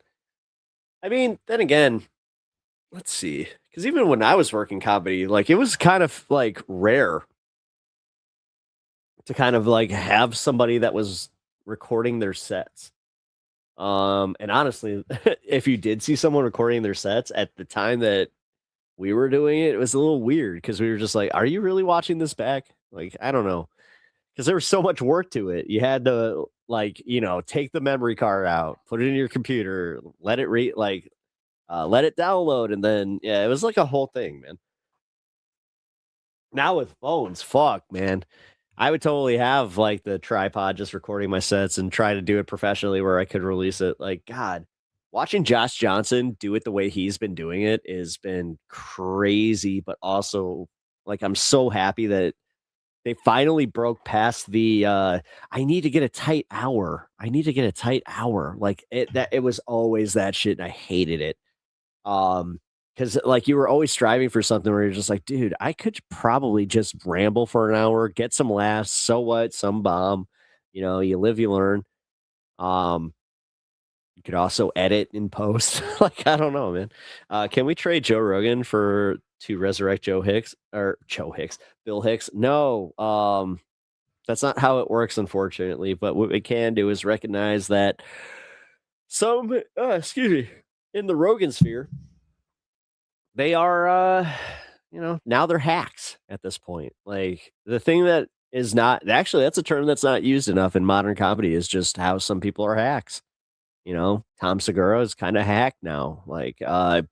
I mean, then again, let's see. Because even when I was working comedy, like it was kind of like rare to kind of like have somebody that was recording their sets. And honestly, if you did see someone recording their sets at the time that we were doing it, it was a little weird because we were just like, are you really watching this back? Like, I don't know. Because there was so much work to it. You had to like, take the memory card out, put it in your computer, let it let it download, and then it was like a whole thing, man. Now with phones, fuck, man. I would totally have like the tripod just recording my sets and try to do it professionally where I could release it. Like, God, watching Josh Johnson do it the way he's been doing it has been crazy, but also like I'm so happy that they finally broke past the I need to get a tight hour. I need to get a tight hour. Like it was always that shit, and I hated it. Because like you were always striving for something where you're just like, dude, I could probably just ramble for an hour, get some laughs. So what? Some bomb. You live, you learn. You could also edit in post. Like, I don't know, man. Can we trade Joe Rogan to resurrect Bill Hicks? No. That's not how it works, unfortunately. But what we can do is recognize that in the Rogan sphere, they are, now they're hacks at this point. Like the thing that is not actually, that's a term that's not used enough in modern comedy is just how some people are hacks. Tom Segura is kind of hacked now. Like, I'm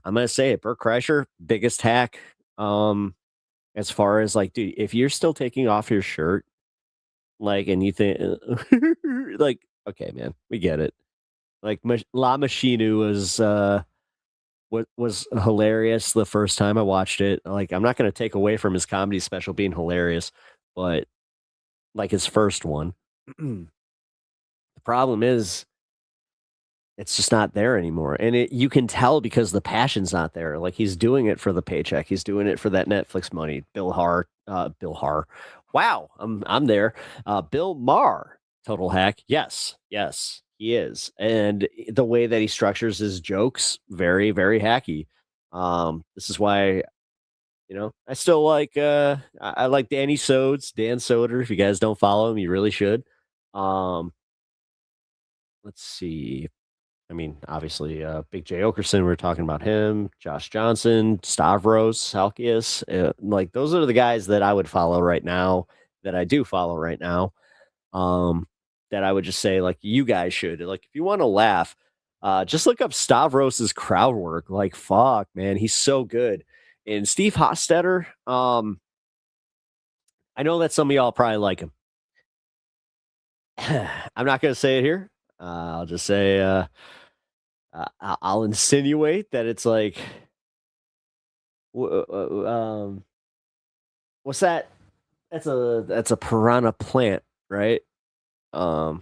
going to say it, Bert Kreischer, biggest hack. As far as like, dude, if you're still taking off your shirt, like, and you think like, okay, man, we get it. Like La Machinu was hilarious the first time I watched it. Like, I'm not going to take away from his comedy special being hilarious, but like his first one, the problem is it's just not there anymore. And you can tell because the passion's not there. Like he's doing it for the paycheck. He's doing it for that Netflix money. Bill Maher. Wow. I'm there. Bill Maher, total hack. Yes, he is. And the way that he structures his jokes, very, very hacky. This is why, I still like, I like Dan Soder. If you guys don't follow him, you really should. Let's see. I mean, obviously, Big J. Okerson, we're talking about him, Josh Johnson, Stavros, Salkias. Like, those are the guys that I would follow right now, that I do follow right now. That I would just say, like, you guys should. Like, if you want to laugh, just look up Stavros's crowd work. Like, fuck, man, he's so good. And Steve Hostetter, I know that some of y'all probably like him. I'm not going to say it here. I'll just say, I'll insinuate that it's like, what's that? That's a piranha plant, right? Yeah,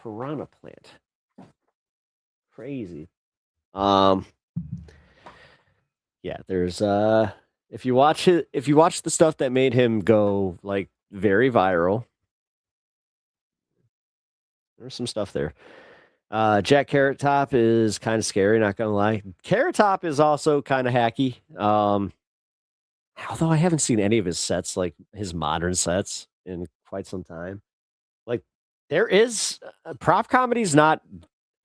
piranha plant. Crazy. Yeah, there's if you watch the stuff that made him go like very viral, there's some stuff there. Jack Carrot Top is kind of scary, not gonna lie. Carrot Top is also kind of hacky. Although I haven't seen any of his sets, like his modern sets, in quite some time. Like there is prop comedy's not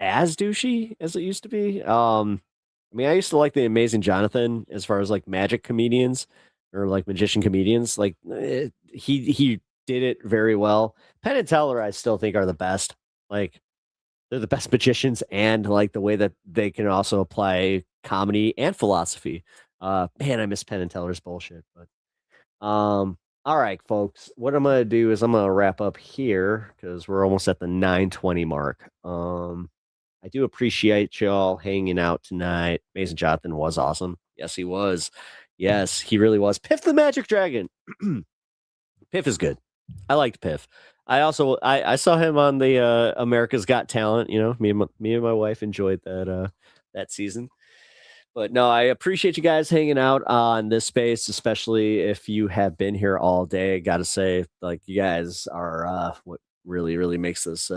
as douchey as it used to be. I mean, I used to like the Amazing Jonathan as far as like magic comedians or like magician comedians. Like he did it very well. Penn and Teller, I still think, are the best. Like they're the best magicians, and like the way that they can also apply comedy and philosophy. Man, I miss Penn and Teller's bullshit. But all right, folks, what I'm gonna do is I'm gonna wrap up here because we're almost at the 9:20 mark. I do appreciate y'all hanging out tonight. Amazing Jonathan was awesome. Yes, he was. Yes, he really was. Piff the Magic Dragon. Piff is good. I liked Piff. I saw him on the America's Got Talent. You know, me and my wife enjoyed that season. But no, I appreciate you guys hanging out on this space, especially if you have been here all day. Got to say, like, you guys are what really makes this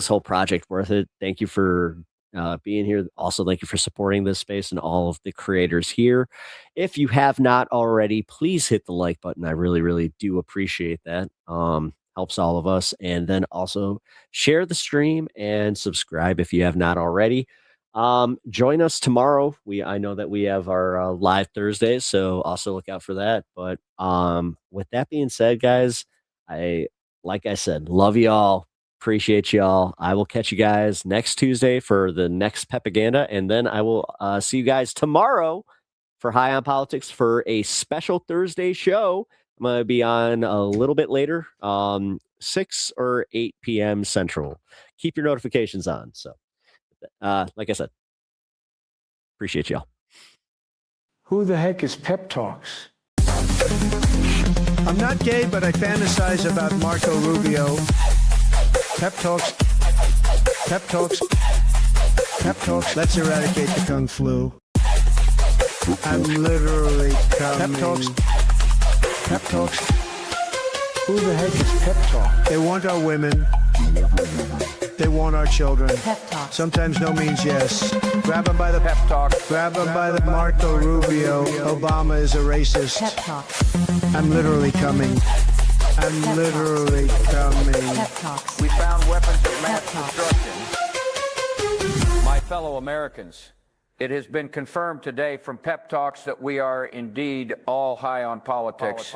whole project worth it. Thank you for being here. Also, thank you for supporting this space and all of the creators here. If you have not already, please hit the like button. I really do appreciate that. Helps all of us. And then also share the stream and subscribe if you have not already. Join us tomorrow. I know that we have our live Thursdays, so also look out for that. But with that being said, guys, like I said, love y'all. Appreciate y'all. I will catch you guys next Tuesday for the next PEPAGANDA, and then I will see you guys tomorrow for High on Politics for a special Thursday show. I'm going to be on a little bit later, 6 or 8 p.m. Central. Keep your notifications on. So, like I said, appreciate y'all. Who the heck is Pep Talks? I'm not gay, but I fantasize about Marco Rubio. Pep Talks. Pep Talks. Pep Talks. Let's eradicate the Kung Flu. I'm literally coming. Pep Talks. Pep Talks. Who the heck is Pep Talk? They want our women. They want our children. Pep Talk. Sometimes no means yes. Grab them by the Pep Talk. Grab them by the Marco Rubio. Obama is a racist. Pep Talk. I'm literally coming. I'm literally coming. Pep Talks. We found weapons of mass destruction. My fellow Americans, it has been confirmed today from Pep Talks that we are indeed all high on politics.